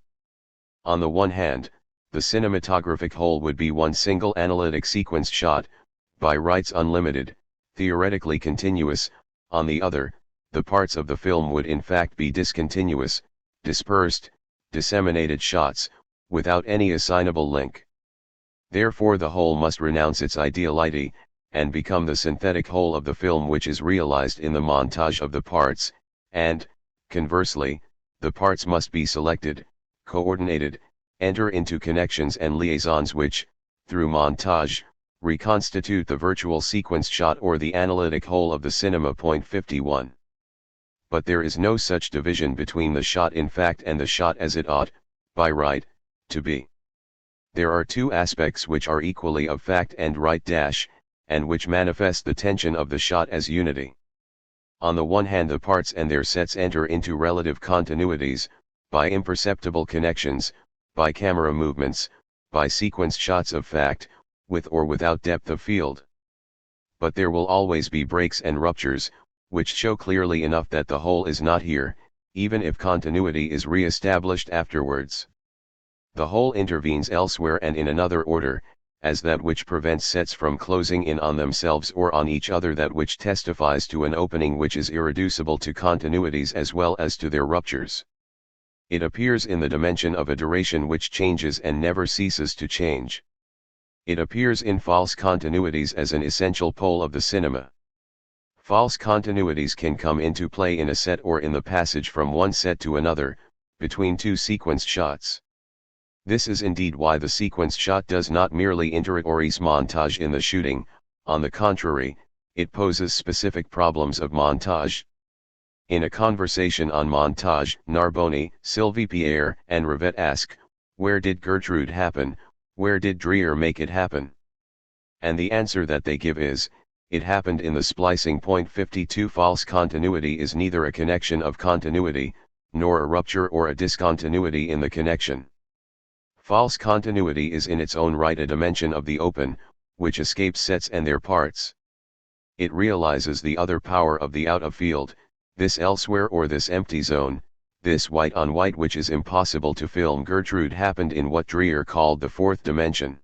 Speaker 1: On the one hand, the cinematographic whole would be one single analytic sequence shot, by rights unlimited, theoretically continuous. On the other, the parts of the film would in fact be discontinuous, dispersed, disseminated shots, without any assignable link. Therefore the whole must renounce its ideality, and become the synthetic whole of the film which is realized in the montage of the parts, and, conversely, the parts must be selected, coordinated, enter into connections and liaisons which, through montage, reconstitute the virtual sequence shot or the analytic whole of the cinema. 51. But there is no such division between the shot in fact and the shot as it ought, by right, to be. There are two aspects which are equally of fact and right and which manifest the tension of the shot as unity. On the one hand the parts and their sets enter into relative continuities, by imperceptible connections, by camera movements, by sequence shots of fact, with or without depth of field. But there will always be breaks and ruptures, which show clearly enough that the whole is not here, even if continuity is re-established afterwards. The whole intervenes elsewhere and in another order, as that which prevents sets from closing in on themselves or on each other, that which testifies to an opening which is irreducible to continuities as well as to their ruptures. It appears in the dimension of a duration which changes and never ceases to change. It appears in false continuities as an essential pole of the cinema. False continuities can come into play in a set or in the passage from one set to another, between two sequence shots. This is indeed why the sequence shot does not merely interioris montage in the shooting. On the contrary, it poses specific problems of montage. In a conversation on montage, Narboni, Sylvie Pierre, and Rivette ask, where did Gertrude happen, where did Dreyer make it happen? And the answer that they give is, it happened in the splicing. 52 False continuity is neither a connection of continuity, nor a rupture or a discontinuity in the connection. False continuity is in its own right a dimension of the open, which escapes sets and their parts. It realizes the other power of the out of field, this elsewhere or this empty zone, this white on white which is impossible to film. Gertrude happened in what Dreyer called the fourth dimension.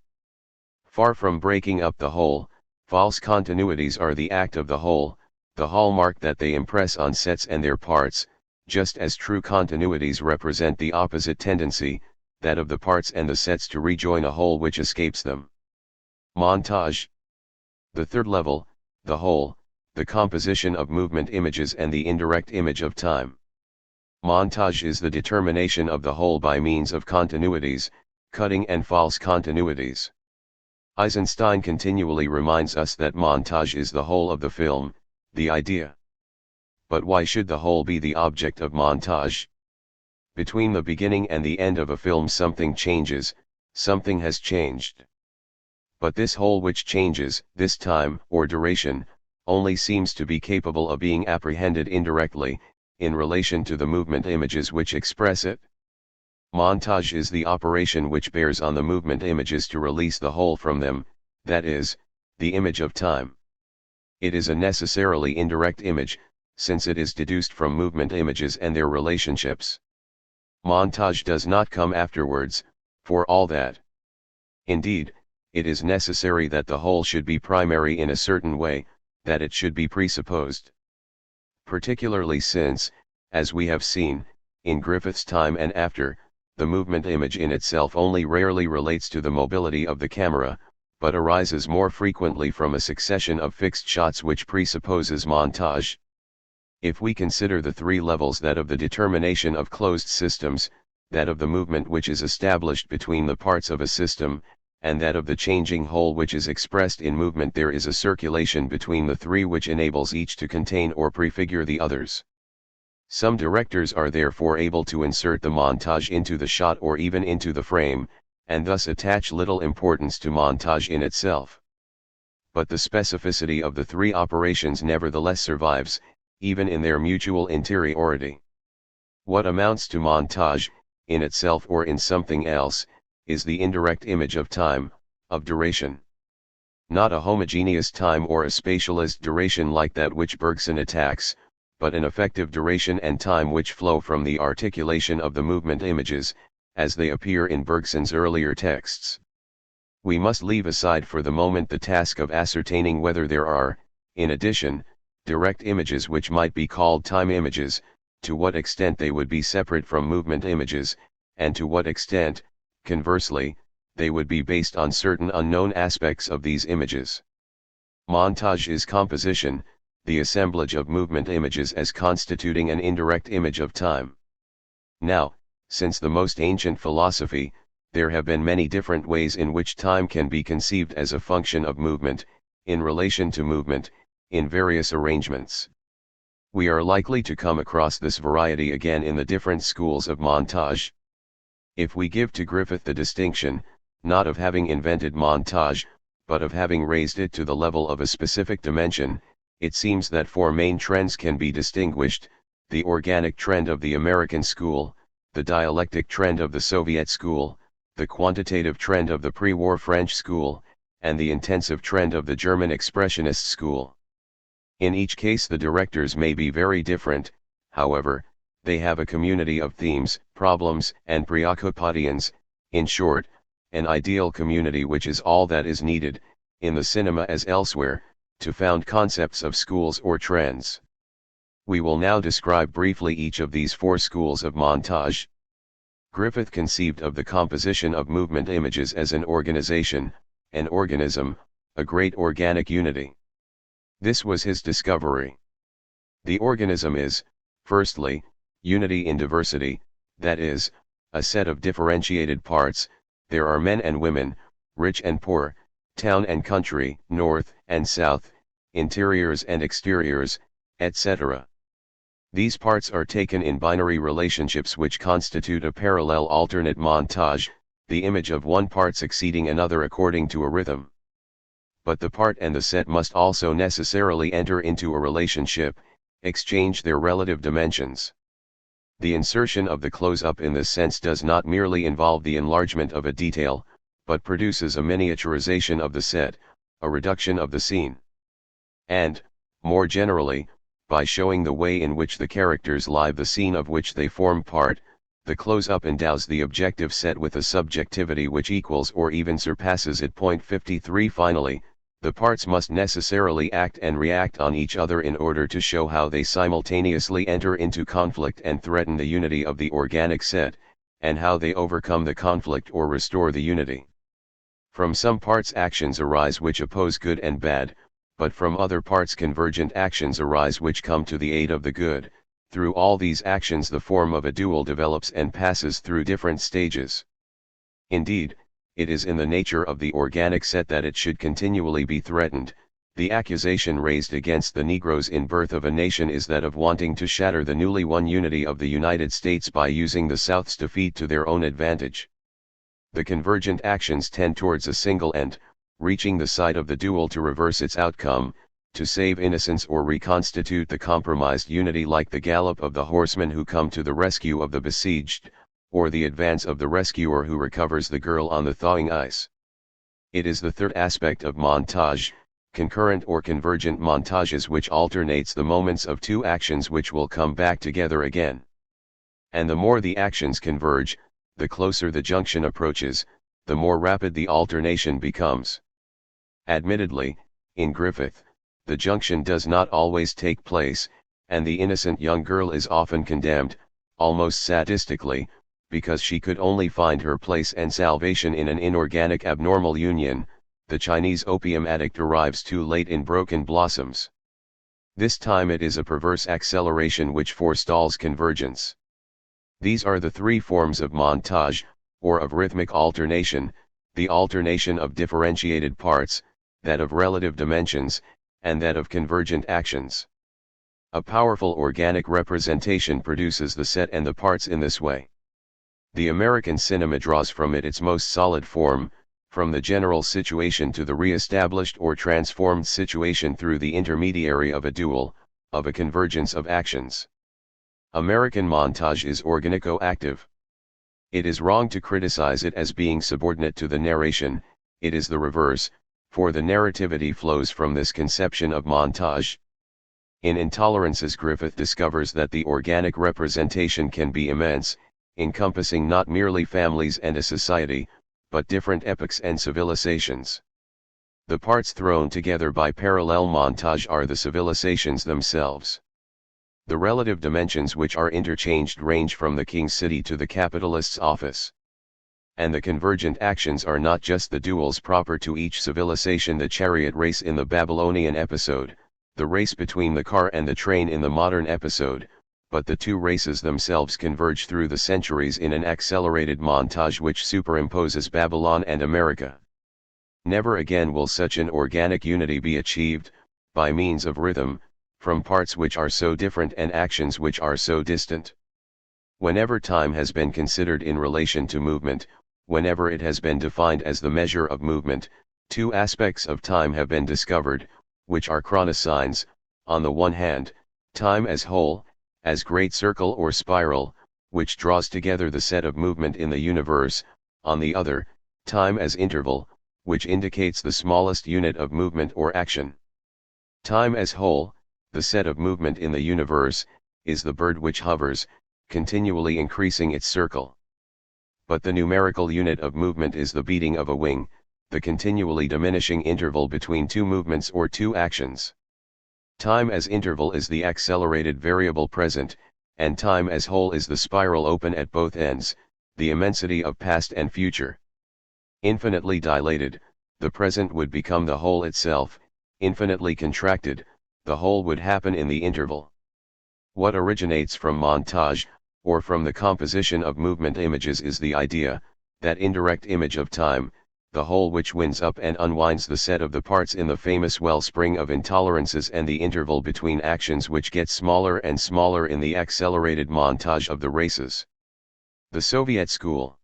Speaker 1: Far from breaking up the whole, false continuities are the act of the whole, the hallmark that they impress on sets and their parts, just as true continuities represent the opposite tendency, that of the parts and the sets to rejoin a whole which escapes them. Montage. The third level, the whole, the composition of movement images and the indirect image of time. Montage is the determination of the whole by means of continuities, cutting and false continuities. Eisenstein continually reminds us that montage is the whole of the film, the idea. But why should the whole be the object of montage? Between the beginning and the end of a film something changes, something has changed. But this whole which changes, this time, or duration, only seems to be capable of being apprehended indirectly, in relation to the movement images which express it. Montage is the operation which bears on the movement images to release the whole from them, that is, the image of time. It is a necessarily indirect image, since it is deduced from movement images and their relationships. Montage does not come afterwards, for all that. Indeed, it is necessary that the whole should be primary in a certain way, that it should be presupposed. Particularly since, as we have seen, in Griffith's Time and After, the movement image in itself only rarely relates to the mobility of the camera, but arises more frequently from a succession of fixed shots which presupposes montage. If we consider the three levels, that of the determination of closed systems, that of the movement which is established between the parts of a system, and that of the changing whole which is expressed in movement, there is a circulation between the three which enables each to contain or prefigure the others. Some directors are therefore able to insert the montage into the shot or even into the frame, and thus attach little importance to montage in itself. But the specificity of the three operations nevertheless survives, even in their mutual interiority. What amounts to montage, in itself or in something else, is the indirect image of time, of duration. Not a homogeneous time or a spatialist duration like that which Bergson attacks, but an effective duration and time which flow from the articulation of the movement images, as they appear in Bergson's earlier texts. We must leave aside for the moment the task of ascertaining whether there are, in addition, direct images which might be called time images, to what extent they would be separate from movement images, and to what extent, conversely, they would be based on certain unknown aspects of these images. Montage is composition, the assemblage of movement images as constituting an indirect image of time. Now, since the most ancient philosophy, there have been many different ways in which time can be conceived as a function of movement, in relation to movement, in various arrangements. We are likely to come across this variety again in the different schools of montage. If we give to Griffith the distinction, not of having invented montage, but of having raised it to the level of a specific dimension, it seems that four main trends can be distinguished: the organic trend of the American school, the dialectic trend of the Soviet school, the quantitative trend of the pre-war French school, and the intensive trend of the German expressionist school. In each case the directors may be very different, however, they have a community of themes, problems, and preoccupations, in short, an ideal community which is all that is needed, in the cinema as elsewhere, to found concepts of schools or trends. We will now describe briefly each of these four schools of montage. Griffith conceived of the composition of movement images as an organization, an organism, a great organic unity. This was his discovery. The organism is, firstly, unity in diversity, that is, a set of differentiated parts. There are men and women, rich and poor, town and country, north and south, interiors and exteriors, etc. These parts are taken in binary relationships which constitute a parallel alternate montage, the image of one part succeeding another according to a rhythm. But the part and the set must also necessarily enter into a relationship, exchange their relative dimensions. The insertion of the close-up in this sense does not merely involve the enlargement of a detail, but produces a miniaturization of the set, a reduction of the scene. And, more generally, by showing the way in which the characters live the scene of which they form part, the close-up endows the objective set with a subjectivity which equals or even surpasses it. 53 Finally, The parts must necessarily act and react on each other in order to show how they simultaneously enter into conflict and threaten the unity of the organic set, and how they overcome the conflict or restore the unity. From some parts actions arise which oppose good and bad, but from other parts convergent actions arise which come to the aid of the good. Through all these actions the form of a dual develops and passes through different stages. Indeed, it is in the nature of the organic set that it should continually be threatened. The accusation raised against the Negroes in Birth of a Nation is that of wanting to shatter the newly won unity of the United States by using the South's defeat to their own advantage. The convergent actions tend towards a single end, reaching the side of the dual to reverse its outcome, to save innocence or reconstitute the compromised unity, like the gallop of the horsemen who come to the rescue of the besieged, or the advance of the rescuer who recovers the girl on the thawing ice. It is the third aspect of montage, concurrent or convergent montages, which alternates the moments of two actions which will come back together again. And the more the actions converge, the closer the junction approaches, the more rapid the alternation becomes. Admittedly, in Griffith, the junction does not always take place, and the innocent young girl is often condemned, almost sadistically, because she could only find her place and salvation in an inorganic abnormal union. The Chinese opium addict arrives too late in Broken Blossoms. This time it is a perverse acceleration which forestalls convergence. These are the three forms of montage, or of rhythmic alternation: the alternation of differentiated parts, that of relative dimensions, and that of convergent actions. A powerful organic representation produces the set and the parts in this way. The American cinema draws from it its most solid form, from the general situation to the re-established or transformed situation through the intermediary of a dual, of a convergence of actions. American montage is organico-active. It is wrong to criticize it as being subordinate to the narration. It is the reverse, for the narrativity flows from this conception of montage. In Intolerances, Griffith discovers that the organic representation can be immense, encompassing not merely families and a society, but different epochs and civilizations. The parts thrown together by parallel montage are the civilizations themselves. The relative dimensions which are interchanged range from the king's city to the capitalist's office. And the convergent actions are not just the duels proper to each civilization: the chariot race in the Babylonian episode, the race between the car and the train in the modern episode, but the two races themselves converge through the centuries in an accelerated montage which superimposes Babylon and America. Never again will such an organic unity be achieved, by means of rhythm, from parts which are so different and actions which are so distant. Whenever time has been considered in relation to movement, whenever it has been defined as the measure of movement, two aspects of time have been discovered, which are chronosigns: on the one hand, time as whole, as great circle or spiral, which draws together the set of movement in the universe; on the other, time as interval, which indicates the smallest unit of movement or action. Time as whole, the set of movement in the universe, is the bird which hovers, continually increasing its circle. But the numerical unit of movement is the beating of a wing, the continually diminishing interval between two movements or two actions. Time as interval is the accelerated variable present, and time as whole is the spiral open at both ends, the immensity of past and future. Infinitely dilated, the present would become the whole itself; infinitely contracted, the whole would happen in the interval. What originates from montage, or from the composition of movement images, is the idea, that indirect image of time, the whole which winds up and unwinds the set of the parts in the famous wellspring of Intolerances, and the interval between actions which gets smaller and smaller in the accelerated montage of the races. The Soviet school.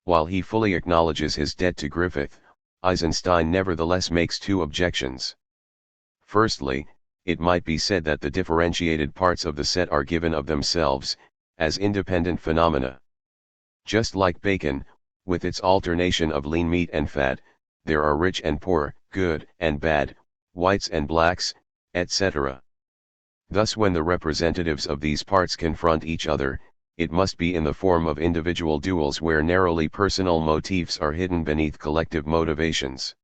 Speaker 1: While he fully acknowledges his debt to Griffith, Eisenstein nevertheless makes two objections. Firstly, it might be said that the differentiated parts of the set are given of themselves, as independent phenomena. Just like bacon, with its alternation of lean meat and fat, there are rich and poor, good and bad, whites and blacks, etc. Thus when the representatives of these parts confront each other, it must be in the form of individual duels where narrowly personal motifs are hidden beneath collective motivations.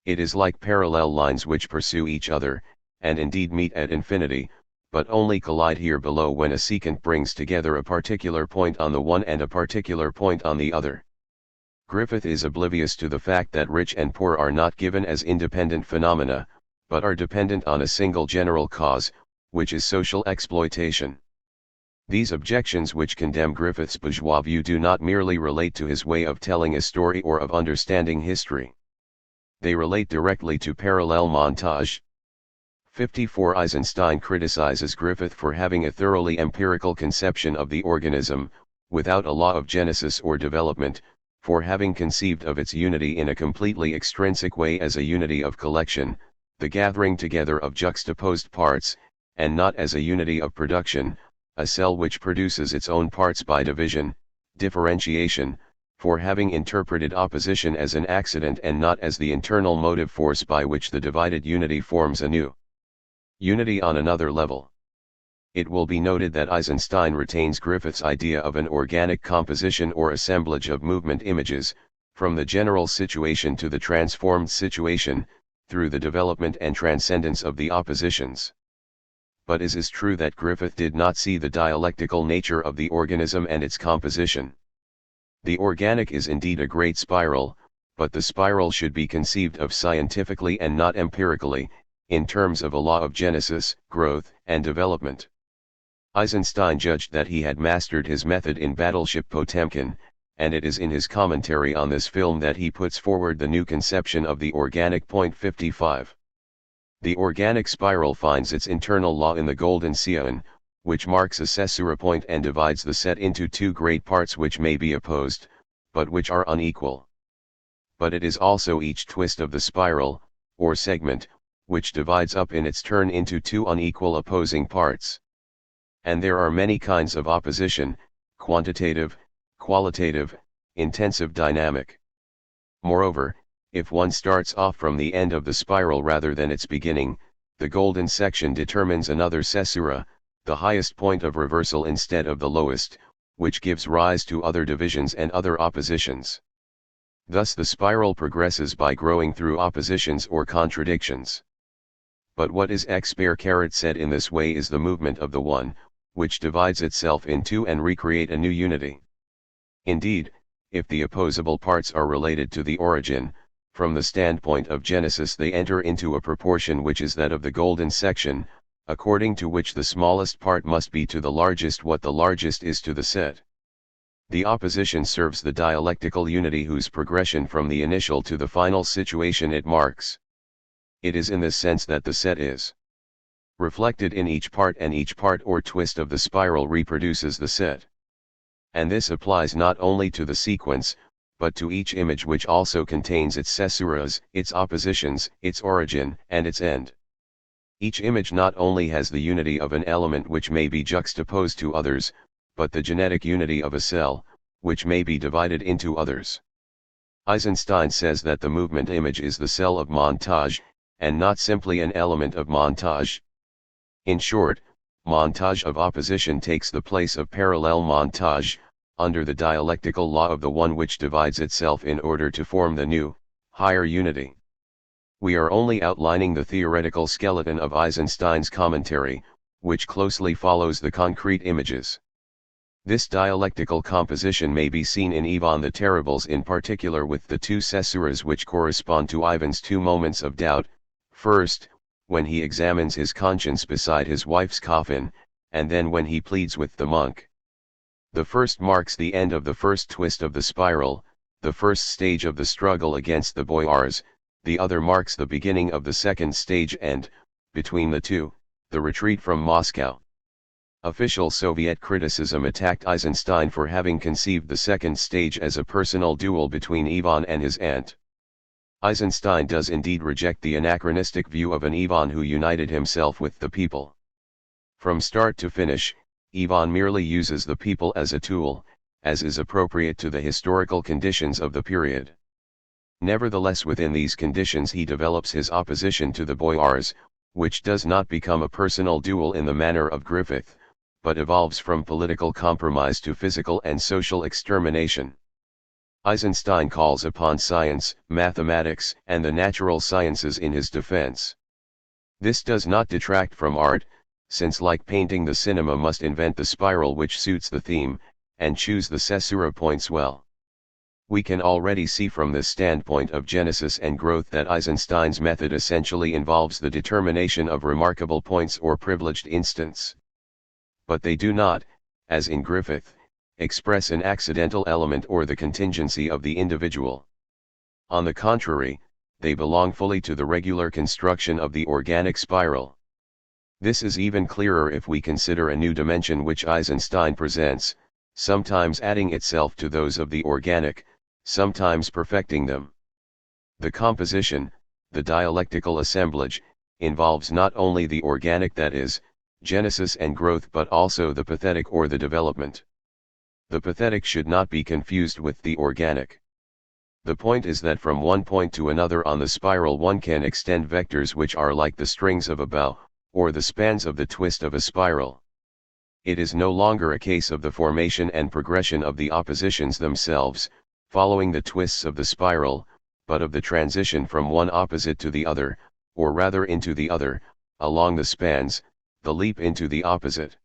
Speaker 1: It is like parallel lines which pursue each other, and indeed meet at infinity, but only collide here below when a secant brings together a particular point on the one and a particular point on the other. Griffith is oblivious to the fact that rich and poor are not given as independent phenomena, but are dependent on a single general cause, which is social exploitation. These objections which condemn Griffith's bourgeois view do not merely relate to his way of telling a story or of understanding history. They relate directly to parallel montage. 54. Eisenstein criticizes Griffith for having a thoroughly empirical conception of the organism, without a law of genesis or development, for having conceived of its unity in a completely extrinsic way as a unity of collection, the gathering together of juxtaposed parts, and not as a unity of production, a cell which produces its own parts by division, differentiation, for having interpreted opposition as an accident and not as the internal motive force by which the divided unity forms a new unity on another level. It will be noted that Eisenstein retains Griffith's idea of an organic composition or assemblage of movement images, from the general situation to the transformed situation, through the development and transcendence of the oppositions. But it is true that Griffith did not see the dialectical nature of the organism and its composition. The organic is indeed a great spiral, but the spiral should be conceived of scientifically and not empirically, in terms of a law of genesis, growth, and development. Eisenstein judged that he had mastered his method in Battleship Potemkin, and it is in his commentary on this film that he puts forward the new conception of the organic. 55. The organic spiral finds its internal law in the golden scion, which marks a caesura point and divides the set into two great parts which may be opposed, but which are unequal. But it is also each twist of the spiral, or segment, which divides up in its turn into two unequal opposing parts. And there are many kinds of opposition, quantitative, qualitative, intensive, dynamic. Moreover, if one starts off from the end of the spiral rather than its beginning, the golden section determines another caesura, the highest point of reversal instead of the lowest, which gives rise to other divisions and other oppositions. Thus the spiral progresses by growing through oppositions or contradictions. But what is said in this way is the movement of the one, which divides itself in two and recreate a new unity. Indeed, if the opposable parts are related to the origin, from the standpoint of genesis they enter into a proportion which is that of the golden section, according to which the smallest part must be to the largest what the largest is to the set. The opposition serves the dialectical unity whose progression from the initial to the final situation it marks. It is in this sense that the set is reflected in each part, and each part or twist of the spiral reproduces the set. And this applies not only to the sequence, but to each image which also contains its caesuras, its oppositions, its origin, and its end. Each image not only has the unity of an element which may be juxtaposed to others, but the genetic unity of a cell, which may be divided into others. Eisenstein says that the movement image is the cell of montage, and not simply an element of montage. In short, montage of opposition takes the place of parallel montage, under the dialectical law of the one which divides itself in order to form the new, higher unity. We are only outlining the theoretical skeleton of Eisenstein's commentary, which closely follows the concrete images. This dialectical composition may be seen in Ivan the Terrible's, in particular with the two caesuras which correspond to Ivan's two moments of doubt, first, when he examines his conscience beside his wife's coffin, and then when he pleads with the monk. The first marks the end of the first twist of the spiral, the first stage of the struggle against the boyars, the other marks the beginning of the second stage and, between the two, the retreat from Moscow. Official Soviet criticism attacked Eisenstein for having conceived the second stage as a personal duel between Ivan and his aunt. Eisenstein does indeed reject the anachronistic view of an Ivan who united himself with the people. From start to finish, Ivan merely uses the people as a tool, as is appropriate to the historical conditions of the period. Nevertheless, within these conditions he develops his opposition to the boyars, which does not become a personal duel in the manner of Griffith, but evolves from political compromise to physical and social extermination. Eisenstein calls upon science, mathematics, and the natural sciences in his defense. This does not detract from art, since like painting the cinema must invent the spiral which suits the theme, and choose the caesura points well. We can already see from this standpoint of genesis and growth that Eisenstein's method essentially involves the determination of remarkable points or privileged instants. But they do not, as in Griffith, express an accidental element or the contingency of the individual. On the contrary, they belong fully to the regular construction of the organic spiral. This is even clearer if we consider a new dimension which Eisenstein presents, sometimes adding itself to those of the organic, sometimes perfecting them. The composition, the dialectical assemblage, involves not only the organic, that is, genesis and growth, but also the pathetic or the development. The pathetic should not be confused with the organic. The point is that from one point to another on the spiral one can extend vectors which are like the strings of a bow, or the spans of the twist of a spiral. It is no longer a case of the formation and progression of the oppositions themselves, following the twists of the spiral, but of the transition from one opposite to the other, or rather into the other, along the spans, the leap into the opposite.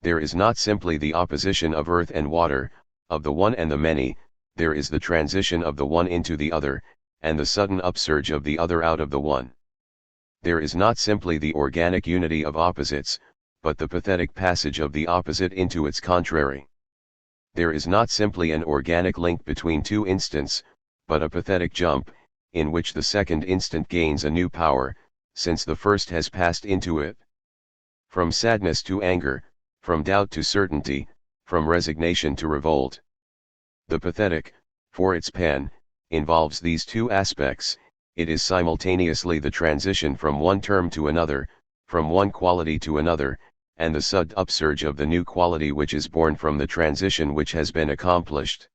Speaker 1: There is not simply the opposition of earth and water, of the one and the many, there is the transition of the one into the other, and the sudden upsurge of the other out of the one. There is not simply the organic unity of opposites, but the pathetic passage of the opposite into its contrary. There is not simply an organic link between two instants, but a pathetic jump, in which the second instant gains a new power, since the first has passed into it. From sadness to anger, from doubt to certainty, from resignation to revolt. The pathetic, for its pen, involves these two aspects. It is simultaneously the transition from one term to another, from one quality to another, and the sudden upsurge of the new quality which is born from the transition which has been accomplished.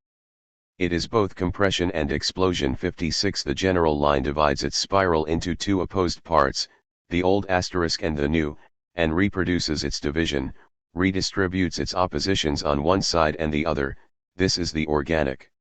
Speaker 1: It is both compression and explosion. 56. The general line divides its spiral into two opposed parts, the old asterisk and the new, and reproduces its division, redistributes its oppositions on one side and the other. This is the organic.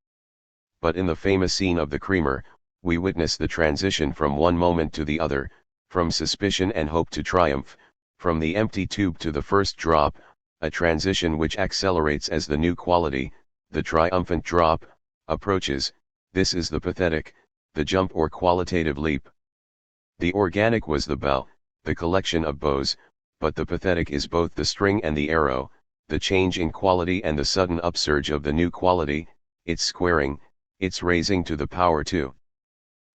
Speaker 1: But in the famous scene of the creamer, we witness the transition from one moment to the other, from suspicion and hope to triumph, from the empty tube to the first drop, a transition which accelerates as the new quality, the triumphant drop, approaches. This is the pathetic, the jump or qualitative leap. The organic was the bow, the collection of bows, but the pathetic is both the string and the arrow, the change in quality and the sudden upsurge of the new quality, its squaring, its raising to the power 2.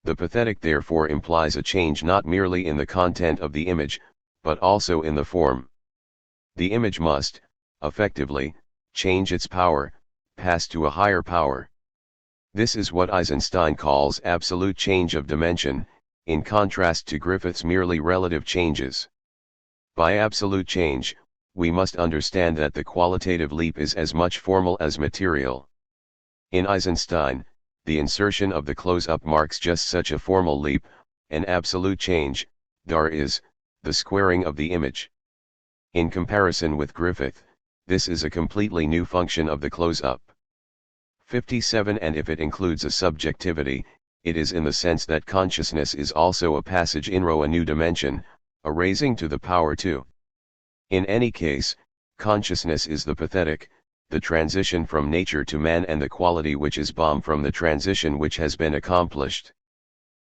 Speaker 1: The pathetic therefore implies a change not merely in the content of the image, but also in the form. The image must, effectively, change its power, pass to a higher power. This is what Eisenstein calls absolute change of dimension, in contrast to Griffith's merely relative changes. By absolute change, we must understand that the qualitative leap is as much formal as material. In Eisenstein, the insertion of the close-up marks just such a formal leap, an absolute change, there is, the squaring of the image. In comparison with Griffith, this is a completely new function of the close-up. 57. And if it includes a subjectivity, it is in the sense that consciousness is also a passage in a new dimension, a raising to the power 2. In any case, consciousness is the pathetic, the transition from nature to man, and the quality which is born from the transition which has been accomplished.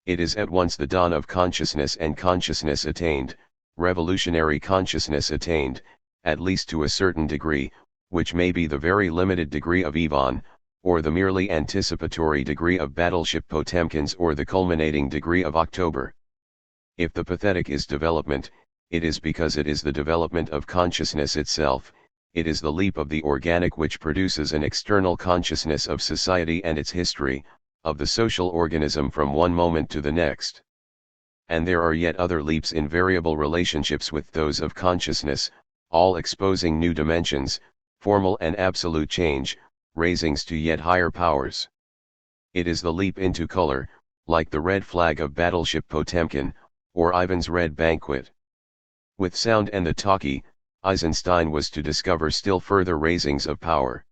Speaker 1: It is at once the dawn of consciousness and consciousness attained, revolutionary consciousness attained, at least to a certain degree, which may be the very limited degree of Ivan, or the merely anticipatory degree of Battleship Potemkin's, or the culminating degree of October. If the pathetic is development, it is because it is the development of consciousness itself. It is the leap of the organic which produces an external consciousness of society and its history, of the social organism from one moment to the next. And there are yet other leaps in variable relationships with those of consciousness, all exposing new dimensions, formal and absolute change, raisings to yet higher powers. It is the leap into color, like the red flag of Battleship Potemkin, or Ivan's Red Banquet. With sound and the talkie, Eisenstein was to discover still further raisings of power.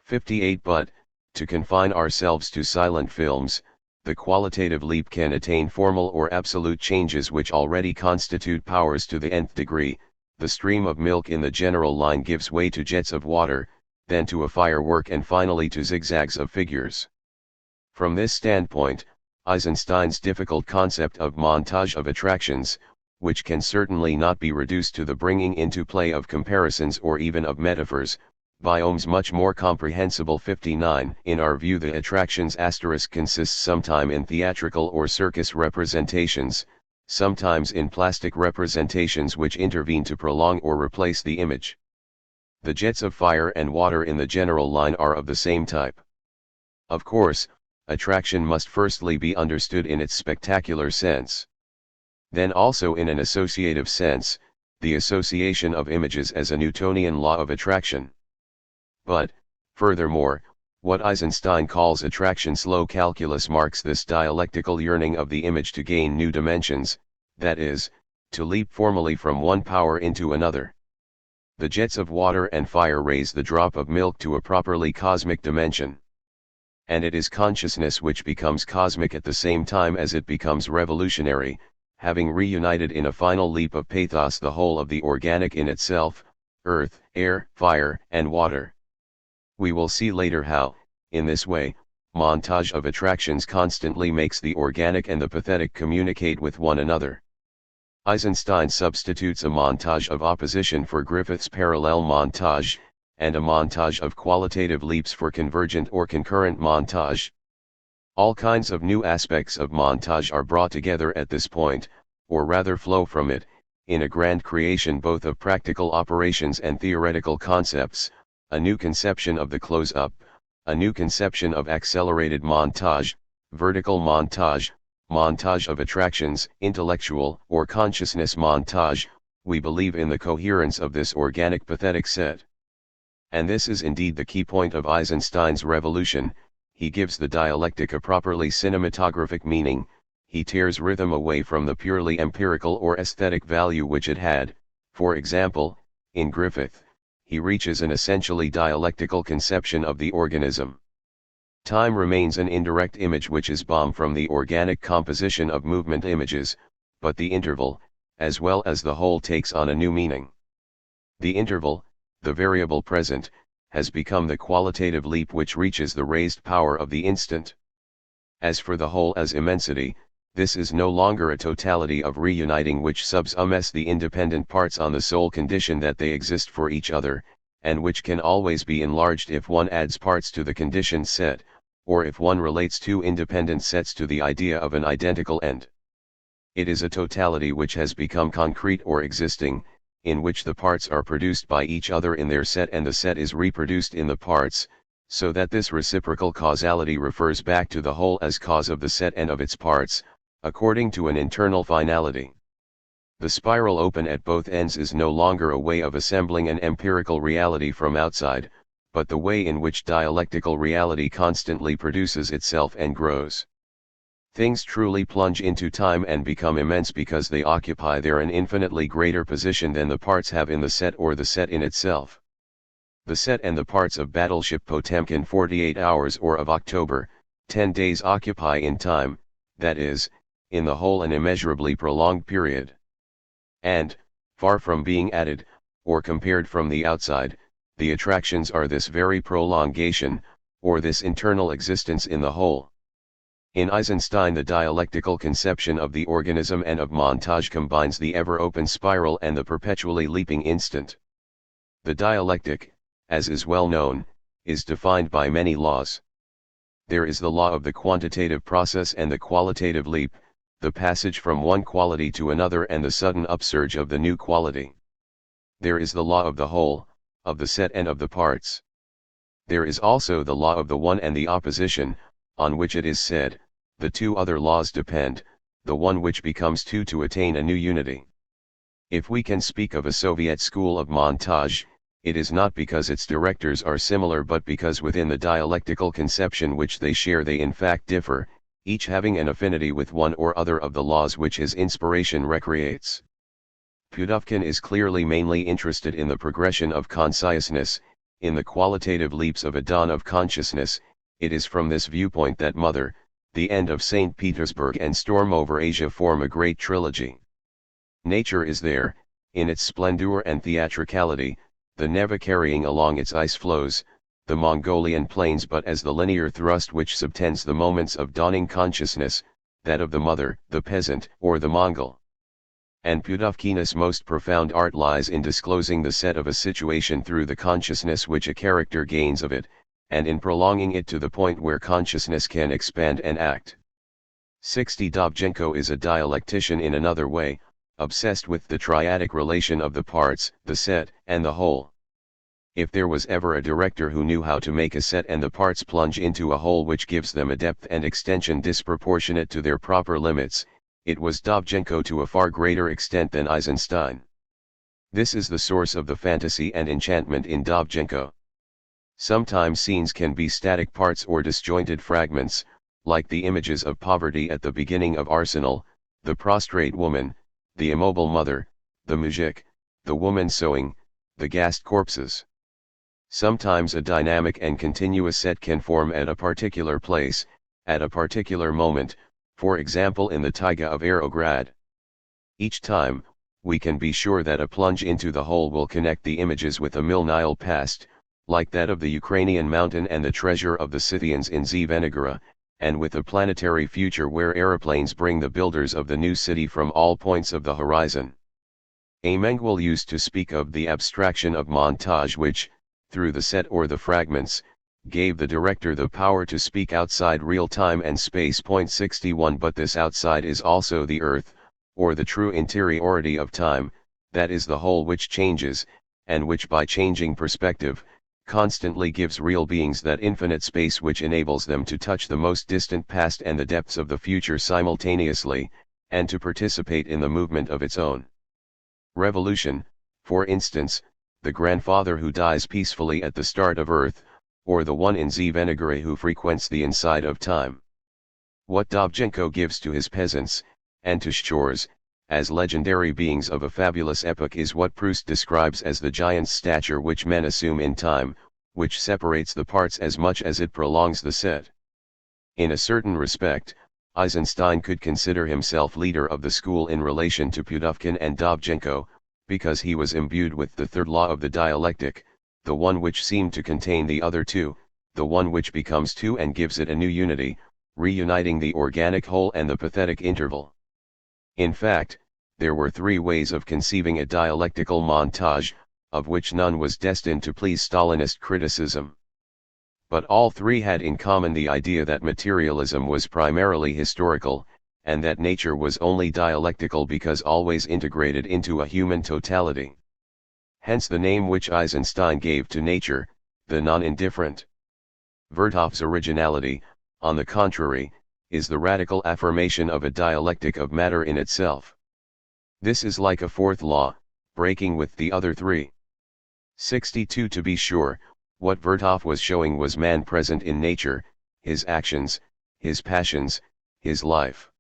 Speaker 1: 58. But, To confine ourselves to silent films, the qualitative leap can attain formal or absolute changes which already constitute powers to the nth degree. The stream of milk in the general line gives way to jets of water, then to a firework and finally to zigzags of figures. From this standpoint, Eisenstein's difficult concept of montage of attractions, which can certainly not be reduced to the bringing into play of comparisons or even of metaphors, biomes much more comprehensible. 59. In our view, the attractions asterisk consists sometime in theatrical or circus representations, sometimes in plastic representations which intervene to prolong or replace the image. The jets of fire and water in the general line are of the same type. Of course, attraction must firstly be understood in its spectacular sense. Then also in an associative sense, the association of images as a Newtonian law of attraction. But, furthermore, what Eisenstein calls attraction slow calculus marks this dialectical yearning of the image to gain new dimensions, that is, to leap formally from one power into another. The jets of water and fire raise the drop of milk to a properly cosmic dimension. And it is consciousness which becomes cosmic at the same time as it becomes revolutionary, having reunited in a final leap of pathos the whole of the organic in itself, earth, air, fire, and water. We will see later how, in this way, montage of attractions constantly makes the organic and the pathetic communicate with one another. Eisenstein substitutes a montage of opposition for Griffith's parallel montage, and a montage of qualitative leaps for convergent or concurrent montage. All kinds of new aspects of montage are brought together at this point, or rather flow from it, in a grand creation both of practical operations and theoretical concepts, a new conception of the close-up, a new conception of accelerated montage, vertical montage, montage of attractions, intellectual or consciousness montage. We believe in the coherence of this organic pathetic set. And this is indeed the key point of Eisenstein's revolution. He gives the dialectic a properly cinematographic meaning, he tears rhythm away from the purely empirical or aesthetic value which it had. For example, in Griffith, he reaches an essentially dialectical conception of the organism. Time remains an indirect image which is born from the organic composition of movement images, but the interval, as well as the whole, takes on a new meaning. The interval, the variable present, has become the qualitative leap which reaches the raised power of the instant. As for the whole as immensity, this is no longer a totality of reuniting which subsumes the independent parts on the sole condition that they exist for each other, and which can always be enlarged if one adds parts to the conditioned set, or if one relates two independent sets to the idea of an identical end. It is a totality which has become concrete or existing, in which the parts are produced by each other in their set and the set is reproduced in the parts, so that this reciprocal causality refers back to the whole as cause of the set and of its parts, according to an internal finality. The spiral open at both ends is no longer a way of assembling an empirical reality from outside, but the way in which dialectical reality constantly produces itself and grows. Things truly plunge into time and become immense because they occupy there an infinitely greater position than the parts have in the set or the set in itself. The set and the parts of Battleship Potemkin 48 hours or of October, 10 days occupy in time, that is, in the whole an immeasurably prolonged period. And, far from being added, or compared from the outside, the attractions are this very prolongation, or this internal existence in the whole. In Eisenstein the dialectical conception of the organism and of montage combines the ever-open spiral and the perpetually leaping instant. The dialectic, as is well known, is defined by many laws. There is the law of the quantitative process and the qualitative leap, the passage from one quality to another and the sudden upsurge of the new quality. There is the law of the whole, of the set and of the parts. There is also the law of the one and the opposition, on which it is said, the two other laws depend, the one which becomes two to attain a new unity. If we can speak of a Soviet school of montage, it is not because its directors are similar but because within the dialectical conception which they share they in fact differ, each having an affinity with one or other of the laws which his inspiration recreates. Pudovkin is clearly mainly interested in the progression of consciousness, in the qualitative leaps of a dawn of consciousness, It is from this viewpoint that Mother, The End of St. Petersburg and Storm over Asia form a great trilogy. Nature is there, in its splendor and theatricality, the Neva carrying along its ice floes, the Mongolian plains but as the linear thrust which subtends the moments of dawning consciousness, that of the mother, the peasant, or the Mongol. And Pudovkina's most profound art lies in disclosing the set of a situation through the consciousness which a character gains of it, and in prolonging it to the point where consciousness can expand and act. 60. Dovzhenko is a dialectician in another way, obsessed with the triadic relation of the parts, the set, and the whole. If there was ever a director who knew how to make a set and the parts plunge into a whole which gives them a depth and extension disproportionate to their proper limits, it was Dovzhenko to a far greater extent than Eisenstein. This is the source of the fantasy and enchantment in Dovzhenko. Sometimes scenes can be static parts or disjointed fragments, like the images of poverty at the beginning of Arsenal, the prostrate woman, the immobile mother, the muzhik, the woman sewing, the gassed corpses. Sometimes a dynamic and continuous set can form at a particular place, at a particular moment, for example in the taiga of Aerograd. Each time, we can be sure that a plunge into the whole will connect the images with a millennial past, like that of the Ukrainian mountain and the treasure of the Scythians in Zvenigora, and with a planetary future where aeroplanes bring the builders of the new city from all points of the horizon. Emmanuel used to speak of the abstraction of montage which, through the set or the fragments, gave the director the power to speak outside real time and space. 61 But this outside is also the earth, or the true interiority of time, that is the whole which changes, and which by changing perspective, constantly gives real beings that infinite space which enables them to touch the most distant past and the depths of the future simultaneously, and to participate in the movement of its own revolution, for instance, the grandfather who dies peacefully at the start of Earth, or the one in Zvenigora who frequents the inside of time. What Dovzhenko gives to his peasants, and to shores, as legendary beings of a fabulous epoch is what Proust describes as the giant's stature which men assume in time, which separates the parts as much as it prolongs the set. In a certain respect, Eisenstein could consider himself leader of the school in relation to Pudovkin and Dovzhenko, because he was imbued with the third law of the dialectic, the one which seemed to contain the other two, the one which becomes two and gives it a new unity, reuniting the organic whole and the pathetic interval. In fact, there were three ways of conceiving a dialectical montage, of which none was destined to please Stalinist criticism. But all three had in common the idea that materialism was primarily historical, and that nature was only dialectical because always integrated into a human totality. Hence the name which Eisenstein gave to nature, the non-indifferent. Vertof's originality, on the contrary, is the radical affirmation of a dialectic of matter in itself. This is like a fourth law, breaking with the other three. 62 To be sure, what Vertov was showing was man present in nature, his actions, his passions, his life.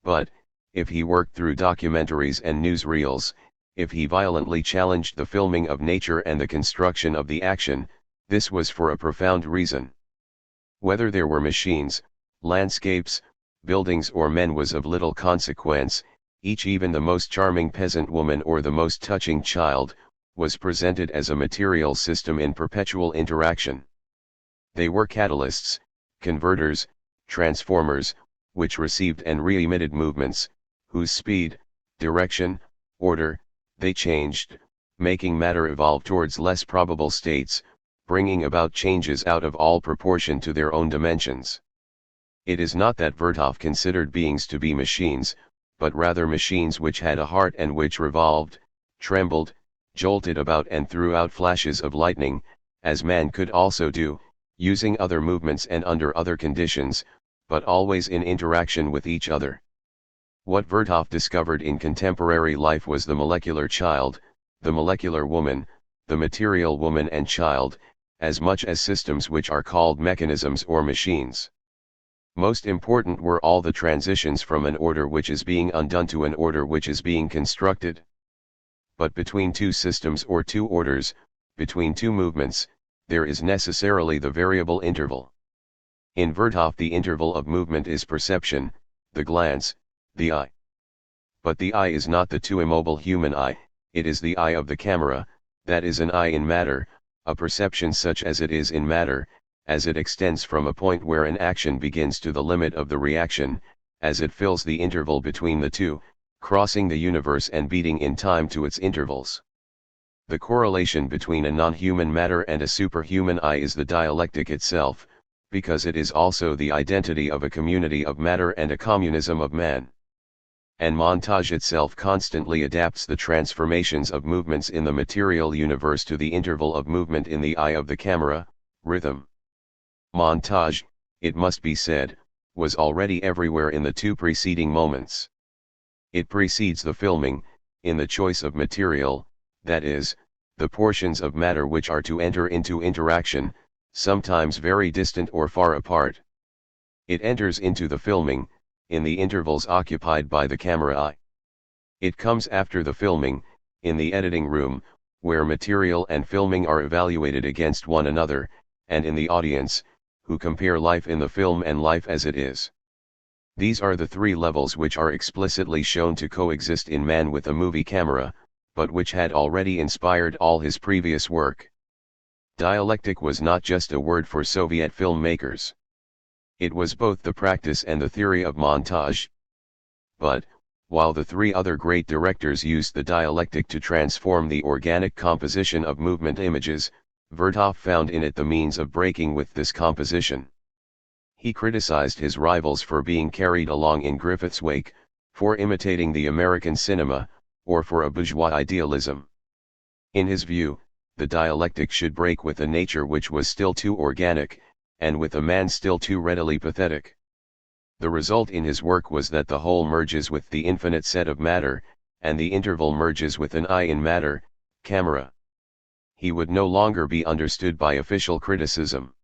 Speaker 1: But, if he worked through documentaries and newsreels, if he violently challenged the filming of nature and the construction of the action, this was for a profound reason. Whether there were machines, landscapes, buildings or men was of little consequence, each, even the most charming peasant woman or the most touching child, was presented as a material system in perpetual interaction. They were catalysts, converters, transformers, which received and re-emitted movements, whose speed, direction, order, they changed, making matter evolve towards less probable states, bringing about changes out of all proportion to their own dimensions. It is not that Vertov considered beings to be machines, but rather machines which had a heart and which revolved, trembled, jolted about and threw out flashes of lightning, as man could also do, using other movements and under other conditions, but always in interaction with each other. What Vertov discovered in contemporary life was the molecular child, the molecular woman, the material woman and child, as much as systems which are called mechanisms or machines. Most important were all the transitions from an order which is being undone to an order which is being constructed. But between two systems or two orders, between two movements, there is necessarily the variable interval. In Vertov the interval of movement is perception, the glance, the eye. But the eye is not the too immobile human eye, it is the eye of the camera, that is an eye in matter, a perception such as it is in matter, as it extends from a point where an action begins to the limit of the reaction, as it fills the interval between the two, crossing the universe and beating in time to its intervals. The correlation between a non-human matter and a superhuman eye is the dialectic itself, because it is also the identity of a community of matter and a communism of man. And montage itself constantly adapts the transformations of movements in the material universe to the interval of movement in the eye of the camera, rhythm. Montage, it must be said, was already everywhere in the two preceding moments. It precedes the filming, in the choice of material, that is, the portions of matter which are to enter into interaction, sometimes very distant or far apart. It enters into the filming, in the intervals occupied by the camera eye. It comes after the filming, in the editing room, where material and filming are evaluated against one another, and in the audience, who compare life in the film and life as it is. These are the three levels which are explicitly shown to coexist in man with a movie camera, but which had already inspired all his previous work. Dialectic was not just a word for Soviet filmmakers. It was both the practice and the theory of montage. But, while the three other great directors used the dialectic to transform the organic composition of movement images, Vertov found in it the means of breaking with this composition. He criticized his rivals for being carried along in Griffith's wake, for imitating the American cinema, or for a bourgeois idealism. In his view, the dialectic should break with a nature which was still too organic, and with a man still too readily pathetic. The result in his work was that the whole merges with the infinite set of matter, and the interval merges with an eye in matter, camera. He would no longer be understood by official criticism.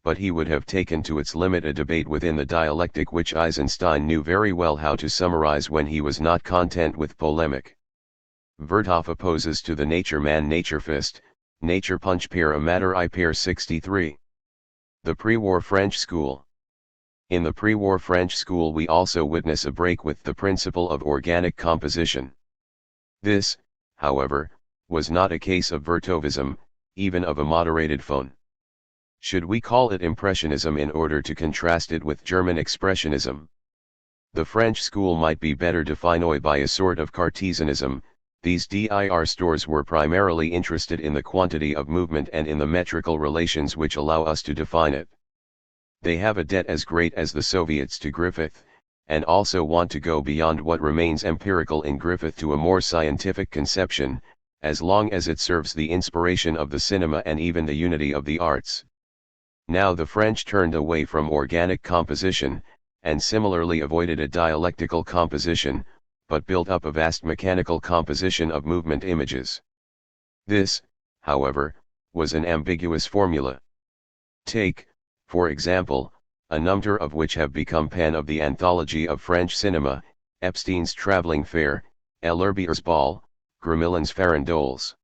Speaker 1: But he would have taken to its limit a debate within the dialectic which Eisenstein knew very well how to summarize when he was not content with polemic. Vertov opposes to the nature man nature fist, nature punch pair a matter I pair 63. The pre-war French school. In the pre-war French school we also witness a break with the principle of organic composition. This, however, was not a case of Vertovism, even of a moderated phone. Should we call it Impressionism in order to contrast it with German Expressionism? The French school might be better defined by a sort of Cartesianism. These dir stores were primarily interested in the quantity of movement and in the metrical relations which allow us to define it. They have a debt as great as the Soviets to Griffith, and also want to go beyond what remains empirical in Griffith to a more scientific conception, as long as it serves the inspiration of the cinema and even the unity of the arts. Now the French turned away from organic composition, and similarly avoided a dialectical composition, but built up a vast mechanical composition of movement images. This, however, was an ambiguous formula. Take, for example, a number of which have become pen of the anthology of French cinema, Epstein's Traveling Fair, L'Herbier's Ball, Gramillin's Farandoles.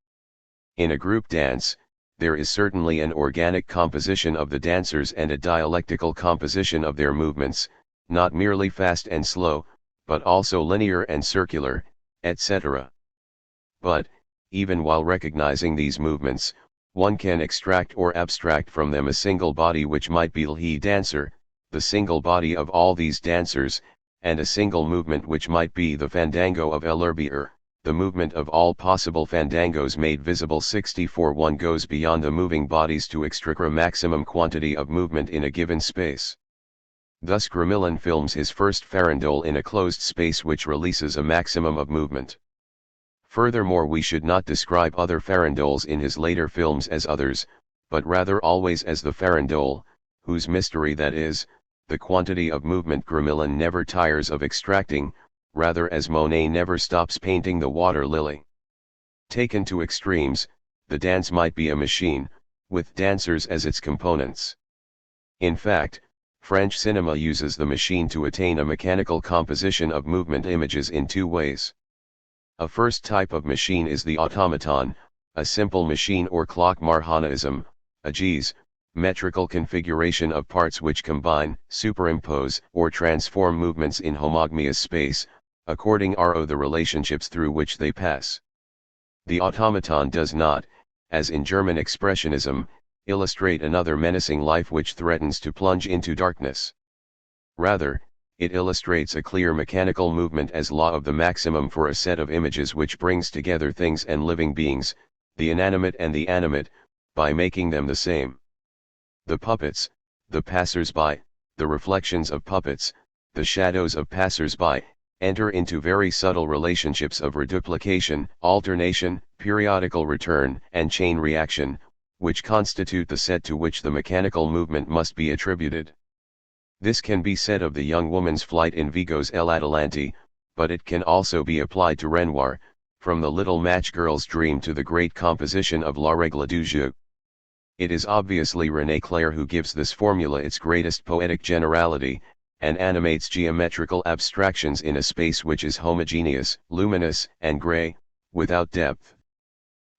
Speaker 1: In a group dance, there is certainly an organic composition of the dancers and a dialectical composition of their movements, not merely fast and slow, but also linear and circular, etc. But, even while recognizing these movements, one can extract or abstract from them a single body which might be the dancer, the single body of all these dancers, and a single movement which might be the fandango of L'Herbier. The movement of all possible fandangos made visible 64. One goes beyond the moving bodies to extract a maximum quantity of movement in a given space. Thus Gramillin films his first farandole in a closed space which releases a maximum of movement. Furthermore, we should not describe other farandoles in his later films as others, but rather always as the farandole, whose mystery, that is, the quantity of movement, Gramillin never tires of extracting, rather as Monet never stops painting the water lily. Taken to extremes, the dance might be a machine, with dancers as its components. In fact, French cinema uses the machine to attain a mechanical composition of movement images in two ways. A first type of machine is the automaton, a simple machine or clock Marhanaism, a Gilles, metrical configuration of parts which combine, superimpose, or transform movements in homogeneous space, according to the relationships through which they pass. The automaton does not, as in German expressionism, illustrate another menacing life which threatens to plunge into darkness. Rather, it illustrates a clear mechanical movement as law of the maximum for a set of images which brings together things and living beings, the inanimate and the animate, by making them the same. The puppets, the passers-by, the reflections of puppets, the shadows of passers-by, enter into very subtle relationships of reduplication, alternation, periodical return, and chain reaction, which constitute the set to which the mechanical movement must be attributed. This can be said of the young woman's flight in Vigo's L'Atalante, but it can also be applied to Renoir, from the little match girl's dream to the great composition of La Règle du Jeu. It is obviously René Clair who gives this formula its greatest poetic generality, and animates geometrical abstractions in a space which is homogeneous, luminous, and gray, without depth.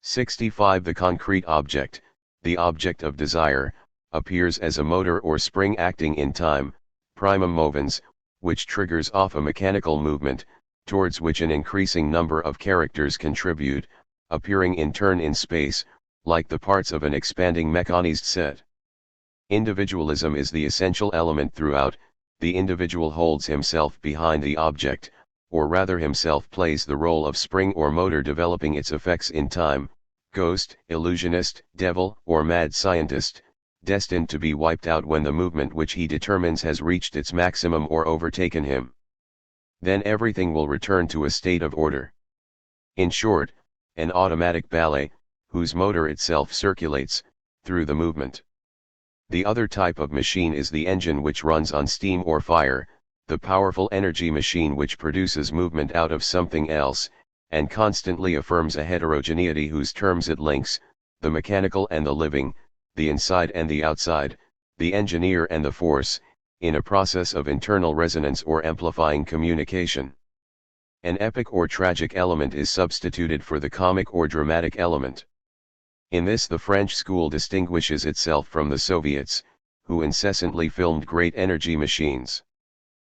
Speaker 1: 65. The concrete object, the object of desire, appears as a motor or spring acting in time, primum movens, which triggers off a mechanical movement, towards which an increasing number of characters contribute, appearing in turn in space, like the parts of an expanding mechanized set. Individualism is the essential element throughout. The individual holds himself behind the object, or rather himself plays the role of spring or motor developing its effects in time, ghost, illusionist, devil, or mad scientist, destined to be wiped out when the movement which he determines has reached its maximum or overtaken him. Then everything will return to a state of order. In short, an automatic ballet, whose motor itself circulates, through the movement. The other type of machine is the engine which runs on steam or fire, the powerful energy machine which produces movement out of something else, and constantly affirms a heterogeneity whose terms it links, the mechanical and the living, the inside and the outside, the engineer and the force, in a process of internal resonance or amplifying communication. An epic or tragic element is substituted for the comic or dramatic element. In this the French school distinguishes itself from the Soviets, who incessantly filmed great energy machines.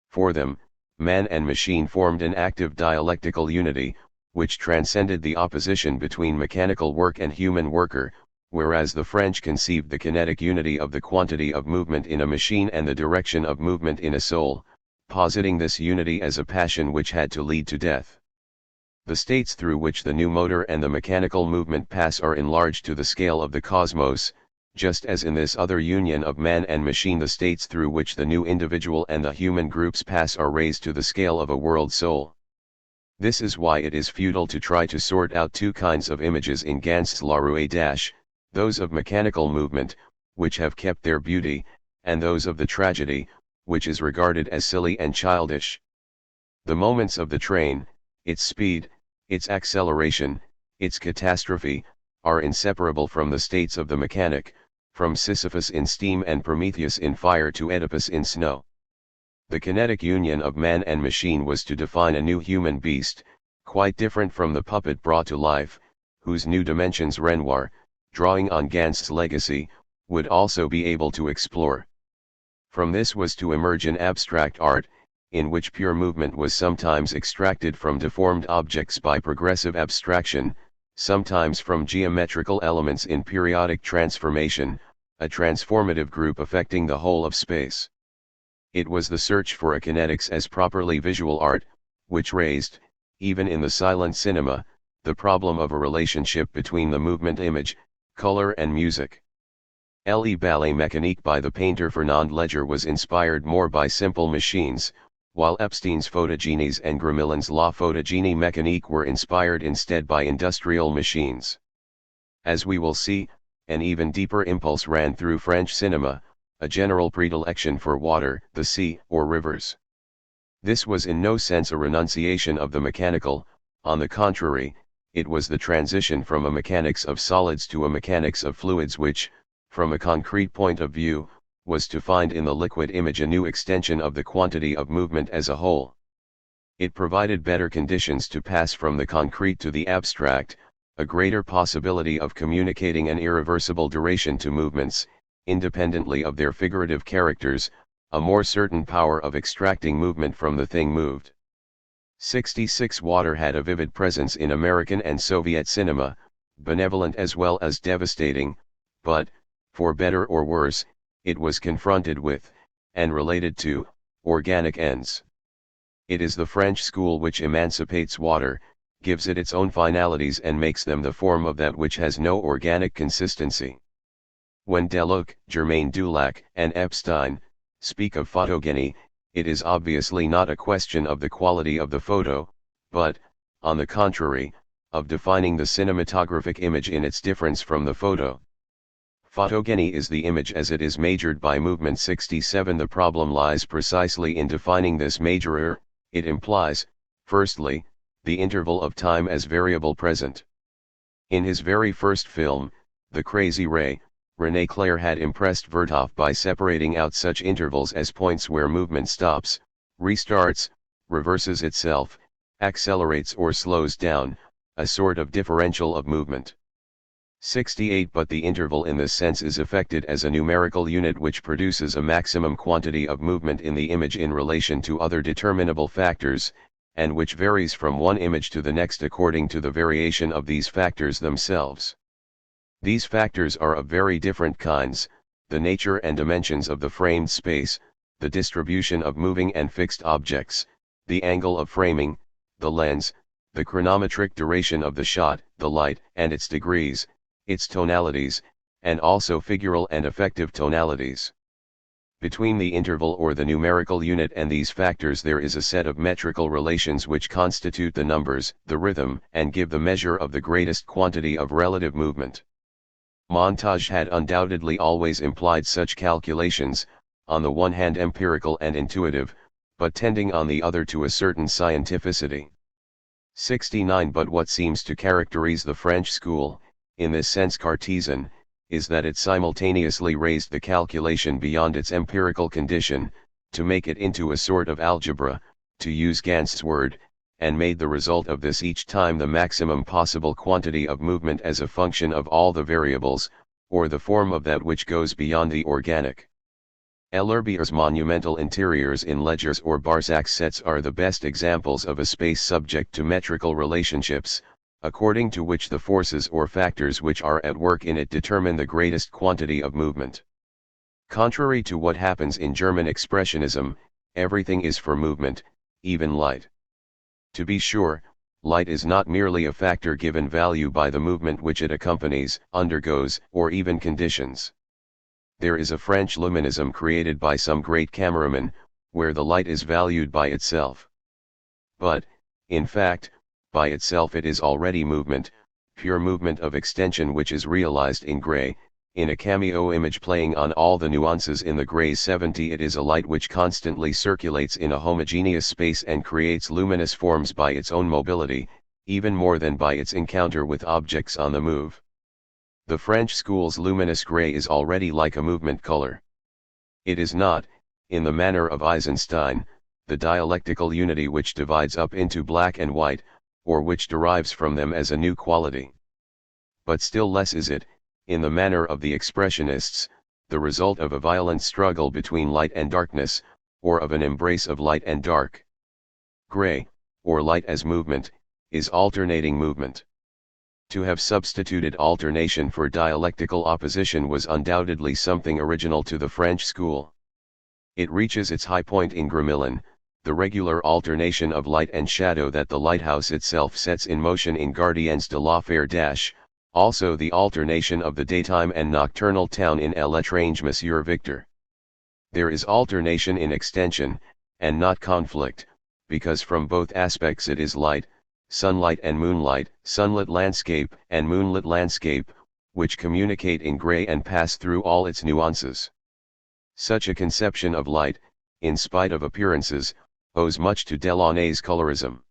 Speaker 1: For them, man and machine formed an active dialectical unity, which transcended the opposition between mechanical work and human worker, whereas the French conceived the kinetic unity of the quantity of movement in a machine and the direction of movement in a soul, positing this unity as a passion which had to lead to death. The states through which the new motor and the mechanical movement pass are enlarged to the scale of the cosmos, just as in this other union of man and machine the states through which the new individual and the human groups pass are raised to the scale of a world soul. This is why it is futile to try to sort out two kinds of images in Ganst's La Rue those of mechanical movement, which have kept their beauty, and those of the tragedy, which is regarded as silly and childish. The moments of the train, its speed, its acceleration, its catastrophe, are inseparable from the states of the mechanic, from Sisyphus in steam and Prometheus in fire to Oedipus in snow. The kinetic union of man and machine was to define a new human beast, quite different from the puppet brought to life, whose new dimensions Renoir, drawing on Ganst's legacy, would also be able to explore. From this was to emerge an abstract art, in which pure movement was sometimes extracted from deformed objects by progressive abstraction, sometimes from geometrical elements in periodic transformation, a transformative group affecting the whole of space. It was the search for a kinetics as properly visual art, which raised, even in the silent cinema, the problem of a relationship between the movement image, color and music. Le Ballet Mécanique by the painter Fernand Léger was inspired more by simple machines, while Epstein's Photogenies and Gramillin's La Photogénie Mécanique were inspired instead by industrial machines. As we will see, an even deeper impulse ran through French cinema, a general predilection for water, the sea, or rivers. This was in no sense a renunciation of the mechanical, on the contrary, it was the transition from a mechanics of solids to a mechanics of fluids which, from a concrete point of view, was to find in the liquid image a new extension of the quantity of movement as a whole. It provided better conditions to pass from the concrete to the abstract, a greater possibility of communicating an irreversible duration to movements, independently of their figurative characters, a more certain power of extracting movement from the thing moved. 66. Water had a vivid presence in American and Soviet cinema, benevolent as well as devastating, but, for better or worse, it was confronted with, and related to, organic ends. It is the French school which emancipates water, gives it its own finalities and makes them the form of that which has no organic consistency. When Deleuze, Germain Dulac, and Epstein speak of photogeny, it is obviously not a question of the quality of the photo, but, on the contrary, of defining the cinematographic image in its difference from the photo. Photogeny is the image as it is measured by movement. 67. The problem lies precisely in defining this measurer. It implies, firstly, the interval of time as variable present. In his very first film, The Crazy Ray, René Clair had impressed Vertov by separating out such intervals as points where movement stops, restarts, reverses itself, accelerates or slows down, a sort of differential of movement. 68. But the interval in this sense is affected as a numerical unit which produces a maximum quantity of movement in the image in relation to other determinable factors, and which varies from one image to the next according to the variation of these factors themselves. These factors are of very different kinds: the nature and dimensions of the framed space, the distribution of moving and fixed objects, the angle of framing, the lens, the chronometric duration of the shot, the light and its degrees, its tonalities, and also figural and affective tonalities. Between the interval or the numerical unit and these factors there is a set of metrical relations which constitute the numbers, the rhythm, and give the measure of the greatest quantity of relative movement. Montage had undoubtedly always implied such calculations, on the one hand empirical and intuitive, but tending on the other to a certain scientificity. 69. But what seems to characterize the French school, in this sense Cartesian, is that it simultaneously raised the calculation beyond its empirical condition, to make it into a sort of algebra, to use Ganst's word, and made the result of this each time the maximum possible quantity of movement as a function of all the variables, or the form of that which goes beyond the organic. L'Herbier's monumental interiors in Legers or Barsac's sets are the best examples of a space subject to metrical relationships, according to which the forces or factors which are at work in it determine the greatest quantity of movement. Contrary to what happens in German expressionism, everything is for movement, even light. To be sure, light is not merely a factor given value by the movement which it accompanies, undergoes, or even conditions. There is a French luminism created by some great cameraman, where the light is valued by itself. But, in fact, by itself it is already movement, pure movement of extension which is realized in gray, in a cameo image playing on all the nuances in the gray. 70. It is a light which constantly circulates in a homogeneous space and creates luminous forms by its own mobility, even more than by its encounter with objects on the move. The French school's luminous gray is already like a movement color. It is not, in the manner of Eisenstein, the dialectical unity which divides up into black and white, or which derives from them as a new quality. But still less is it, in the manner of the expressionists, the result of a violent struggle between light and darkness, or of an embrace of light and dark. Gray, or light as movement, is alternating movement. To have substituted alternation for dialectical opposition was undoubtedly something original to the French school. It reaches its high point in Gramillon, the regular alternation of light and shadow that the lighthouse itself sets in motion in Gardiens de la Fer Dash, also the alternation of the daytime and nocturnal town in L'Étrange Monsieur Victor. There is alternation in extension, and not conflict, because from both aspects it is light, sunlight and moonlight, sunlit landscape and moonlit landscape, which communicate in gray and pass through all its nuances. Such a conception of light, in spite of appearances, owes much to Delaunay's colorism.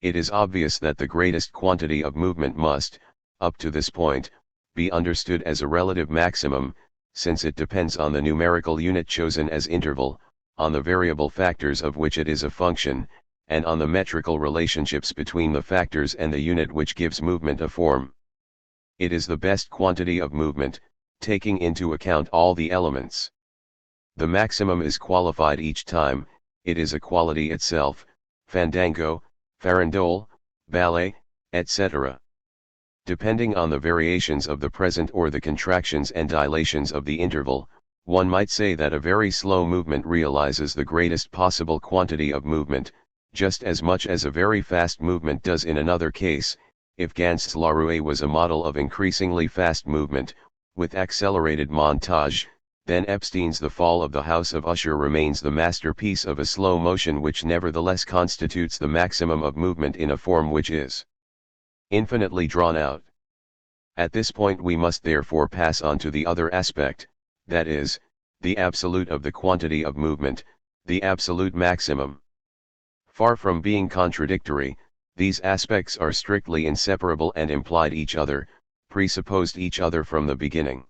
Speaker 1: It is obvious that the greatest quantity of movement must, up to this point, be understood as a relative maximum, since it depends on the numerical unit chosen as interval, on the variable factors of which it is a function, and on the metrical relationships between the factors and the unit which gives movement a form. It is the best quantity of movement, taking into account all the elements. The maximum is qualified each time, it is a quality itself, fandango, farandole, ballet, etc. Depending on the variations of the present or the contractions and dilations of the interval, one might say that a very slow movement realizes the greatest possible quantity of movement, just as much as a very fast movement does in another case. If Ganz's La Roue was a model of increasingly fast movement, with accelerated montage, then Epstein's The Fall of the House of Usher remains the masterpiece of a slow motion which nevertheless constitutes the maximum of movement in a form which is infinitely drawn out. At this point we must therefore pass on to the other aspect, that is, the absolute of the quantity of movement, the absolute maximum. Far from being contradictory, these aspects are strictly inseparable and implied each other, presupposed each other from the beginning.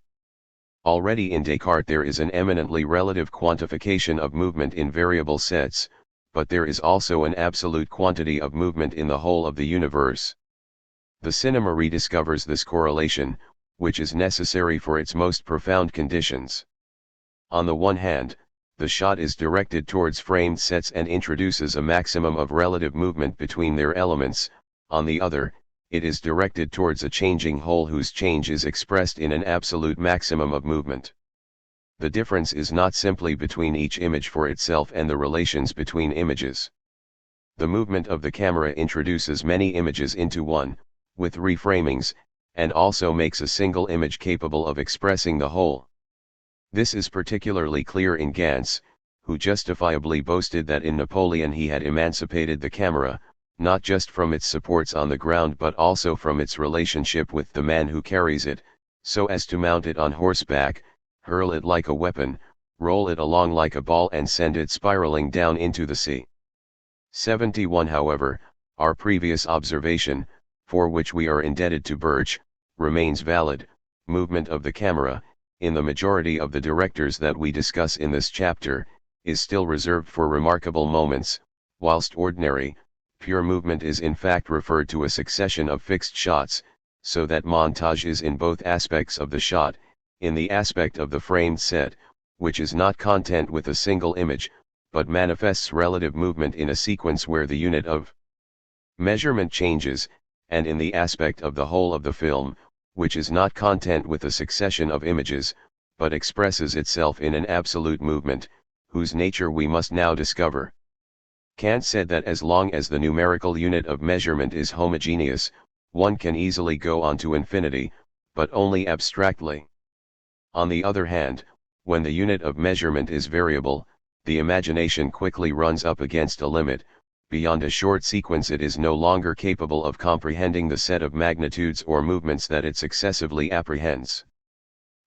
Speaker 1: Already in Descartes there is an eminently relative quantification of movement in variable sets, but there is also an absolute quantity of movement in the whole of the universe. The cinema rediscovers this correlation, which is necessary for its most profound conditions. On the one hand, the shot is directed towards framed sets and introduces a maximum of relative movement between their elements, on the other, it is directed towards a changing whole whose change is expressed in an absolute maximum of movement. The difference is not simply between each image for itself and the relations between images. The movement of the camera introduces many images into one, with reframings, and also makes a single image capable of expressing the whole. This is particularly clear in Ganz, who justifiably boasted that in Napoleon he had emancipated the camera, not just from its supports on the ground but also from its relationship with the man who carries it, so as to mount it on horseback, hurl it like a weapon, roll it along like a ball and send it spiraling down into the sea. 71. However, our previous observation, for which we are indebted to Birch, remains valid. Movement of the camera, in the majority of the directors that we discuss in this chapter, is still reserved for remarkable moments, whilst ordinary, pure movement is in fact referred to a succession of fixed shots, so that montage is in both aspects of the shot, in the aspect of the framed set, which is not content with a single image, but manifests relative movement in a sequence where the unit of measurement changes, and in the aspect of the whole of the film, which is not content with a succession of images, but expresses itself in an absolute movement, whose nature we must now discover. Kant said that as long as the numerical unit of measurement is homogeneous, one can easily go on to infinity, but only abstractly. On the other hand, when the unit of measurement is variable, the imagination quickly runs up against a limit. Beyond a short sequence it is no longer capable of comprehending the set of magnitudes or movements that it successively apprehends.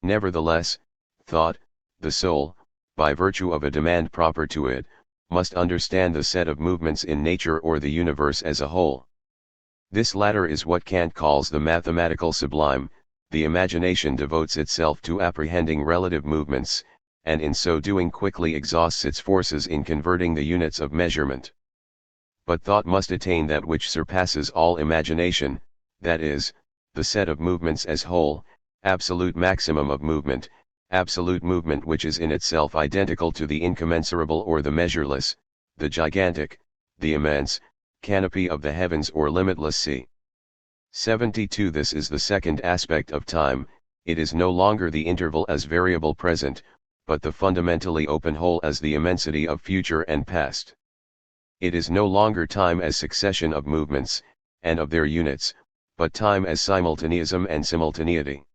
Speaker 1: Nevertheless, thought, the soul, by virtue of a demand proper to it, must understand the set of movements in nature or the universe as a whole. This latter is what Kant calls the mathematical sublime. The imagination devotes itself to apprehending relative movements, and in so doing quickly exhausts its forces in converting the units of measurement. But thought must attain that which surpasses all imagination, that is, the set of movements as whole, absolute maximum of movement, absolute movement which is in itself identical to the incommensurable or the measureless, the gigantic, the immense, canopy of the heavens or limitless sea. 72. This is the second aspect of time. It is no longer the interval as variable present, but the fundamentally open whole as the immensity of future and past. It is no longer time as succession of movements, and of their units, but time as simultaneism and simultaneity.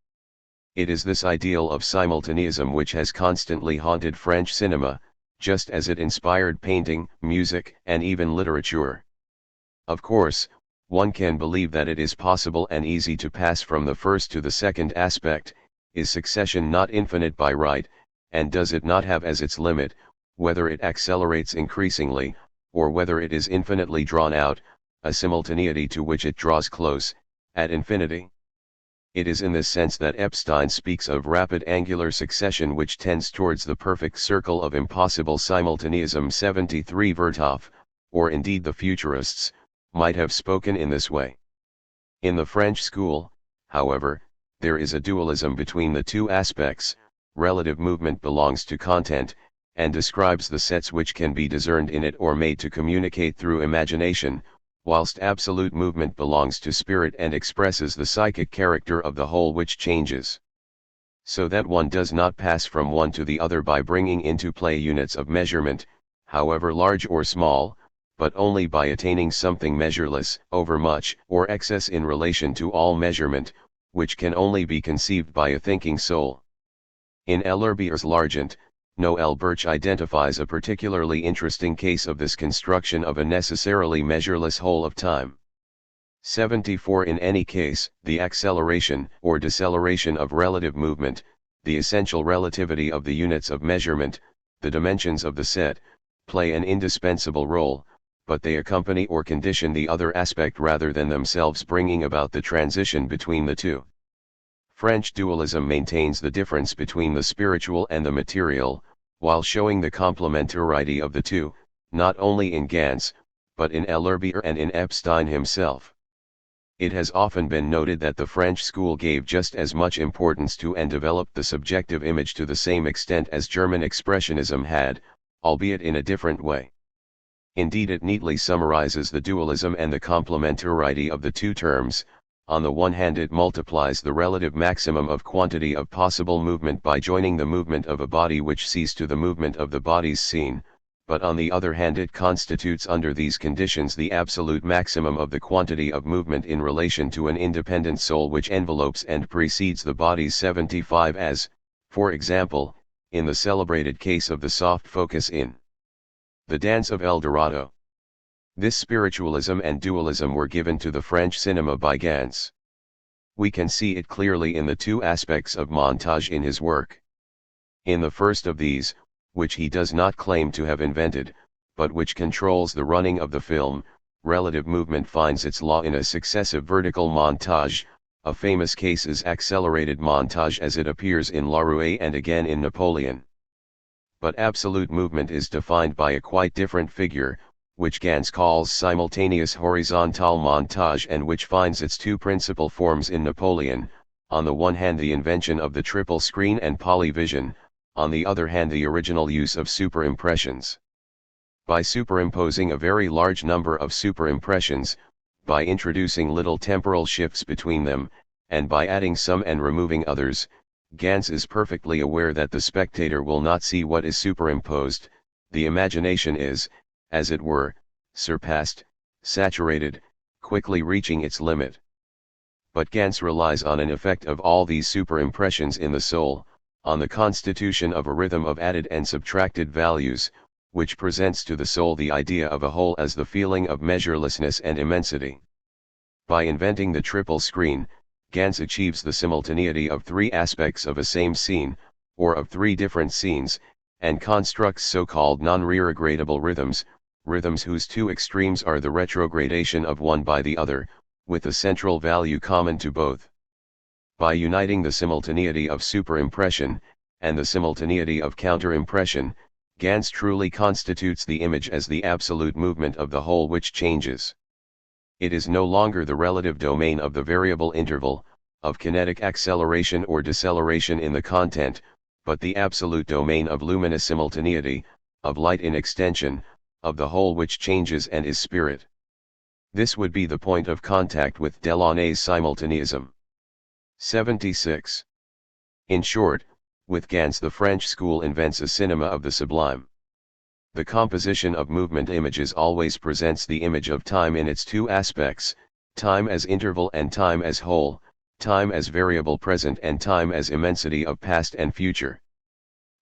Speaker 1: It is this ideal of simultaneism which has constantly haunted French cinema, just as it inspired painting, music, and even literature. Of course, one can believe that it is possible and easy to pass from the first to the second aspect. Is succession not infinite by right, and does it not have as its limit, whether it accelerates increasingly, or whether it is infinitely drawn out, a simultaneity to which it draws close, at infinity? It is in this sense that Epstein speaks of rapid angular succession which tends towards the perfect circle of impossible simultaneism. 73. Vertov, or indeed the Futurists, might have spoken in this way. In the French school, however, there is a dualism between the two aspects. Relative movement belongs to content, and describes the sets which can be discerned in it or made to communicate through imagination, whilst absolute movement belongs to spirit and expresses the psychic character of the whole which changes. So that one does not pass from one to the other by bringing into play units of measurement, however large or small, but only by attaining something measureless, overmuch, or excess in relation to all measurement, which can only be conceived by a thinking soul. In L'Herbier's L'Argent, Noel Birch identifies a particularly interesting case of this construction of a necessarily measureless whole of time. 74. In any case, the acceleration or deceleration of relative movement, the essential relativity of the units of measurement, the dimensions of the set, play an indispensable role, but they accompany or condition the other aspect rather than themselves bringing about the transition between the two. French dualism maintains the difference between the spiritual and the material, while showing the complementarity of the two, not only in Gans, but in L'Herbier and in Epstein himself. It has often been noted that the French school gave just as much importance to and developed the subjective image to the same extent as German Expressionism had, albeit in a different way. Indeed, it neatly summarizes the dualism and the complementarity of the two terms. On the one hand, it multiplies the relative maximum of quantity of possible movement by joining the movement of a body which sees to the movement of the bodies seen, but on the other hand it constitutes under these conditions the absolute maximum of the quantity of movement in relation to an independent soul which envelopes and precedes the bodies. 75. As, for example, in the celebrated case of the soft focus in The Dance of El Dorado. This spiritualism and dualism were given to the French cinema by Gans. We can see it clearly in the two aspects of montage in his work. In the first of these, which he does not claim to have invented, but which controls the running of the film, relative movement finds its law in a successive vertical montage. A famous case is accelerated montage as it appears in La Rue and again in Napoleon. But absolute movement is defined by a quite different figure, which Gans calls simultaneous horizontal montage and which finds its two principal forms in Napoleon, on the one hand the invention of the triple screen and polyvision, on the other hand the original use of superimpressions. By superimposing a very large number of superimpressions, by introducing little temporal shifts between them, and by adding some and removing others, Gans is perfectly aware that the spectator will not see what is superimposed. The imagination is, as it were, surpassed, saturated, quickly reaching its limit. But Gans relies on an effect of all these superimpressions in the soul, on the constitution of a rhythm of added and subtracted values, which presents to the soul the idea of a whole as the feeling of measurelessness and immensity. By inventing the triple screen, Gans achieves the simultaneity of three aspects of a same scene, or of three different scenes, and constructs so-called non-retrogradable rhythms, rhythms whose two extremes are the retrogradation of one by the other, with a central value common to both. By uniting the simultaneity of superimpression, and the simultaneity of counterimpression, Gans truly constitutes the image as the absolute movement of the whole which changes. It is no longer the relative domain of the variable interval, of kinetic acceleration or deceleration in the content, but the absolute domain of luminous simultaneity, of light in extension, of the whole which changes and is spirit. This would be the point of contact with Delaunay's simultaneism. 76. In short, with Gans the French school invents a cinema of the sublime. The composition of movement images always presents the image of time in its two aspects, time as interval and time as whole, time as variable present and time as immensity of past and future.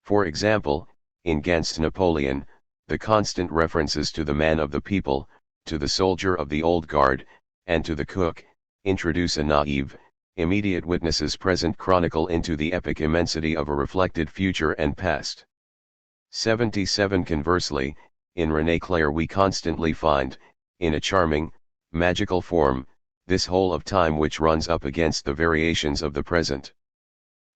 Speaker 1: For example, in Gans's Napoleon, the constant references to the man of the people, to the soldier of the old guard, and to the cook, introduce a naive, immediate witnesses present chronicle into the epic immensity of a reflected future and past. 77. Conversely, in René Clair we constantly find, in a charming, magical form, this whole of time which runs up against the variations of the present.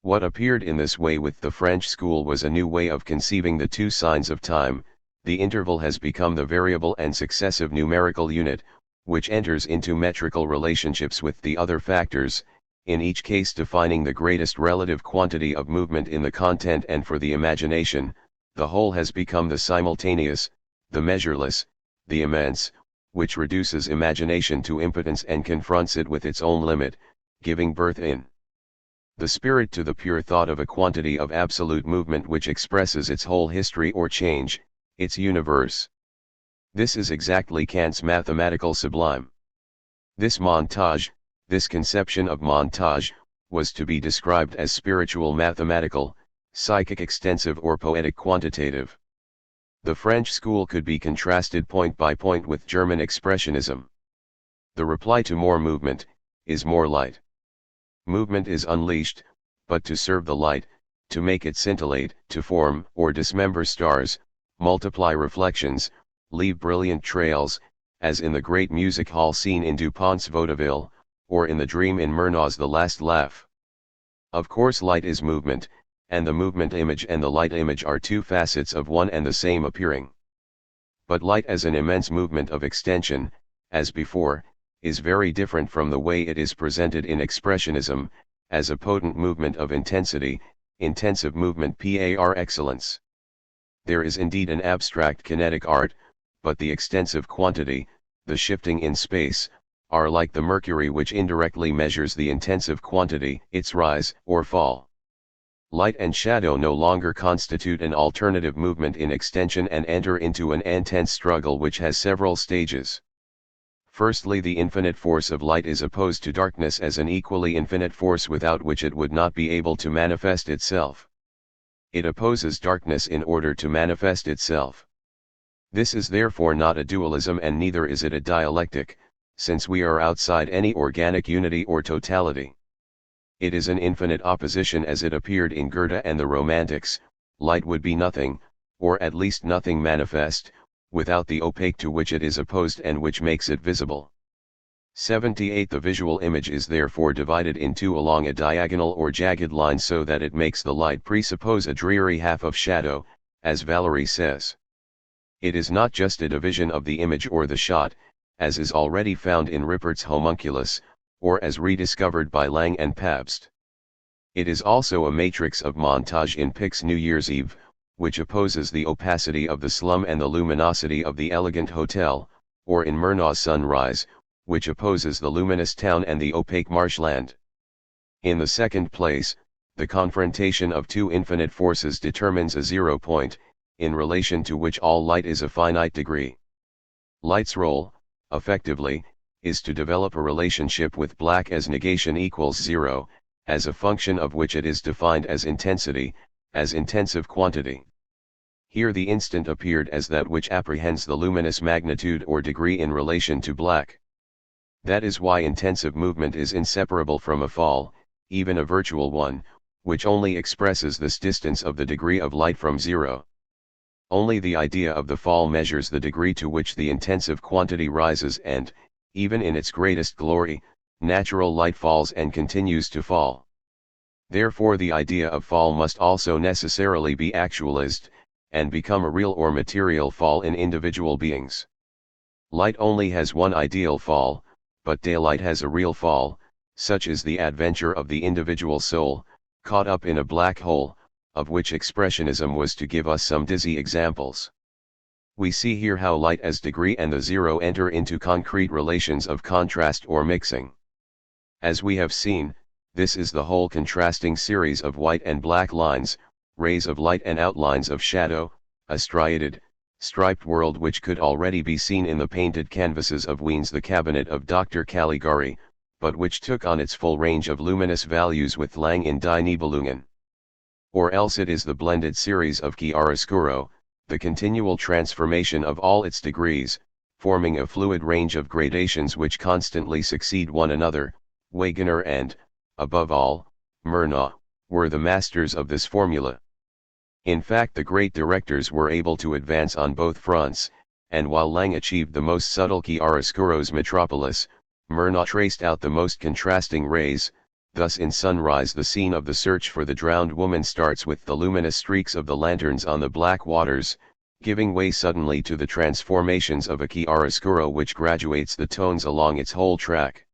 Speaker 1: What appeared in this way with the French school was a new way of conceiving the two signs of time. The interval has become the variable and successive numerical unit, which enters into metrical relationships with the other factors, in each case defining the greatest relative quantity of movement in the content, and for the imagination, the whole has become the simultaneous, the measureless, the immense, which reduces imagination to impotence and confronts it with its own limit, giving birth in the spirit to the pure thought of a quantity of absolute movement which expresses its whole history or change, its universe. This is exactly Kant's mathematical sublime. This montage, this conception of montage, was to be described as spiritual mathematical, psychic extensive or poetic quantitative. The French school could be contrasted point by point with German expressionism. The reply to more movement, is more light. Movement is unleashed, but to serve the light, to make it scintillate, to form or dismember stars, multiply reflections, leave brilliant trails, as in the great music hall scene in Dupont's Vaudeville, or in the dream in Murnau's The Last Laugh. Of course light is movement, and the movement image and the light image are two facets of one and the same appearing. But light as an immense movement of extension, as before, is very different from the way it is presented in expressionism, as a potent movement of intensity, intensive movement par excellence. There is indeed an abstract kinetic art, but the extensive quantity, the shifting in space, are like the mercury which indirectly measures the intensive quantity, its rise or fall. Light and shadow no longer constitute an alternative movement in extension and enter into an intense struggle which has several stages. Firstly, the infinite force of light is opposed to darkness as an equally infinite force without which it would not be able to manifest itself. It opposes darkness in order to manifest itself. This is therefore not a dualism, and neither is it a dialectic, since we are outside any organic unity or totality. It is an infinite opposition as it appeared in Goethe and the Romantics. Light would be nothing, or at least nothing manifest, without the opaque to which it is opposed and which makes it visible. 78. The visual image is therefore divided in two along a diagonal or jagged line, so that it makes the light presuppose a dreary half of shadow, as Valery says. It is not just a division of the image or the shot, as is already found in Rippert's homunculus, or as rediscovered by Lang and Pabst. It is also a matrix of montage in Pick's New Year's Eve, which opposes the opacity of the slum and the luminosity of the elegant hotel, or in Murnau's Sunrise, which opposes the luminous town and the opaque marshland. In the second place, the confrontation of two infinite forces determines a zero point, in relation to which all light is a finite degree. Light's role, effectively, is to develop a relationship with black as negation equals zero, as a function of which it is defined as intensity, as intensive quantity. Here the instant appeared as that which apprehends the luminous magnitude or degree in relation to black. That is why intensive movement is inseparable from a fall, even a virtual one, which only expresses this distance of the degree of light from zero. Only the idea of the fall measures the degree to which the intensive quantity rises, and, even in its greatest glory, natural light falls and continues to fall. Therefore the idea of fall must also necessarily be actualized, and become a real or material fall in individual beings. Light only has one ideal fall, but daylight has a real fall. Such is the adventure of the individual soul, caught up in a black hole, of which expressionism was to give us some dizzy examples. We see here how light as degree and the zero enter into concrete relations of contrast or mixing. As we have seen, this is the whole contrasting series of white and black lines, rays of light and outlines of shadow, a striated, striped world which could already be seen in the painted canvases of Wien's The Cabinet of Dr. Caligari, but which took on its full range of luminous values with Lang in Die Nibelungen. Or else it is the blended series of chiaroscuro, the continual transformation of all its degrees, forming a fluid range of gradations which constantly succeed one another. Wegener and, above all, Murnau, were the masters of this formula. In fact, the great directors were able to advance on both fronts, and while Lang achieved the most subtle chiaroscuros metropolis, Murnau traced out the most contrasting rays. Thus in Sunrise the scene of the search for the drowned woman starts with the luminous streaks of the lanterns on the black waters, giving way suddenly to the transformations of a chiaroscuro which graduates the tones along its whole track.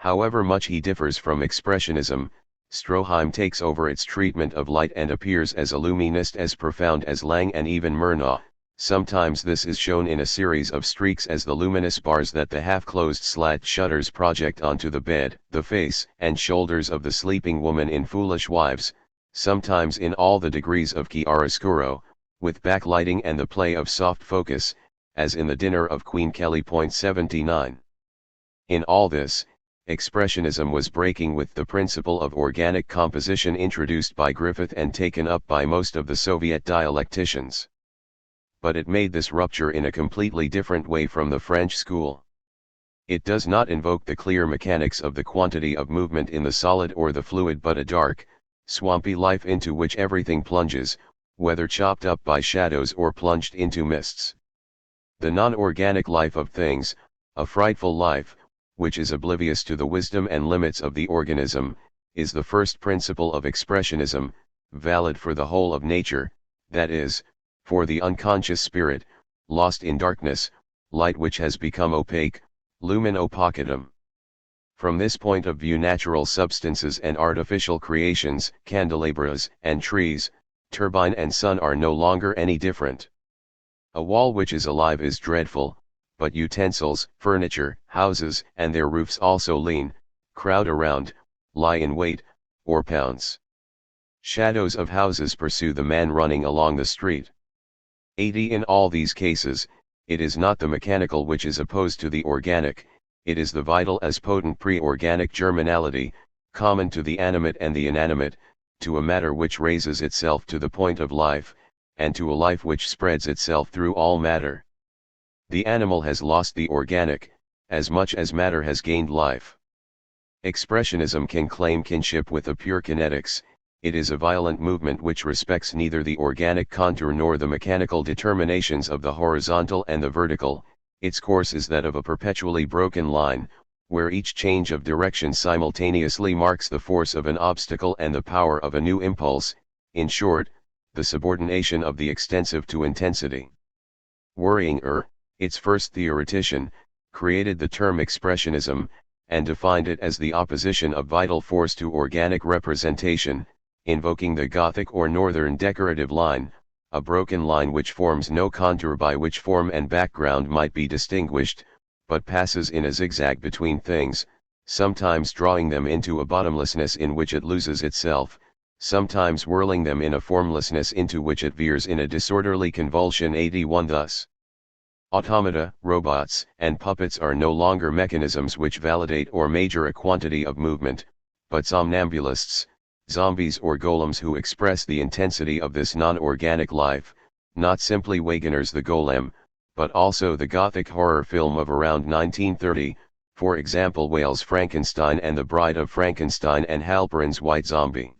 Speaker 1: However much he differs from Expressionism, Stroheim takes over its treatment of light and appears as illuminist as profound as Lang and even Murnau. Sometimes this is shown in a series of streaks as the luminous bars that the half-closed slat shutters project onto the bed, the face and shoulders of the sleeping woman in Foolish Wives, sometimes in all the degrees of chiaroscuro, with backlighting and the play of soft focus, as in the Dinner of Queen Kelly. 79. In all this, Expressionism was breaking with the principle of organic composition introduced by Griffith and taken up by most of the Soviet dialecticians. But it made this rupture in a completely different way from the French school. It does not invoke the clear mechanics of the quantity of movement in the solid or the fluid, but a dark, swampy life into which everything plunges, whether chopped up by shadows or plunged into mists. The non-organic life of things, a frightful life, which is oblivious to the wisdom and limits of the organism, is the first principle of Expressionism, valid for the whole of nature, that is, for the unconscious spirit, lost in darkness, light which has become opaque, lumen opacitum. From this point of view, natural substances and artificial creations, candelabras and trees, turbine and sun are no longer any different. A wall which is alive is dreadful, but utensils, furniture, houses and their roofs also lean, crowd around, lie in wait, or pounce. Shadows of houses pursue the man running along the street. 80. In all these cases, it is not the mechanical which is opposed to the organic, it is the vital as potent pre-organic germinality, common to the animate and the inanimate, to a matter which raises itself to the point of life, and to a life which spreads itself through all matter. The animal has lost the organic, as much as matter has gained life. Expressionism can claim kinship with the pure kinetics. It is a violent movement which respects neither the organic contour nor the mechanical determinations of the horizontal and the vertical. Its course is that of a perpetually broken line, where each change of direction simultaneously marks the force of an obstacle and the power of a new impulse, in short, the subordination of the extensive to intensity. Worringer, its first theoretician, created the term Expressionism, and defined it as the opposition of vital force to organic representation, invoking the Gothic or Northern decorative line, a broken line which forms no contour by which form and background might be distinguished, but passes in a zigzag between things, sometimes drawing them into a bottomlessness in which it loses itself, sometimes whirling them in a formlessness into which it veers in a disorderly convulsion. 81. Thus, automata, robots, and puppets are no longer mechanisms which validate or measure a quantity of movement, but somnambulists, zombies or golems who express the intensity of this non-organic life, not simply Wegener's The Golem, but also the Gothic horror film of around 1930, for example Whale's Frankenstein and The Bride of Frankenstein and Halperin's White Zombie.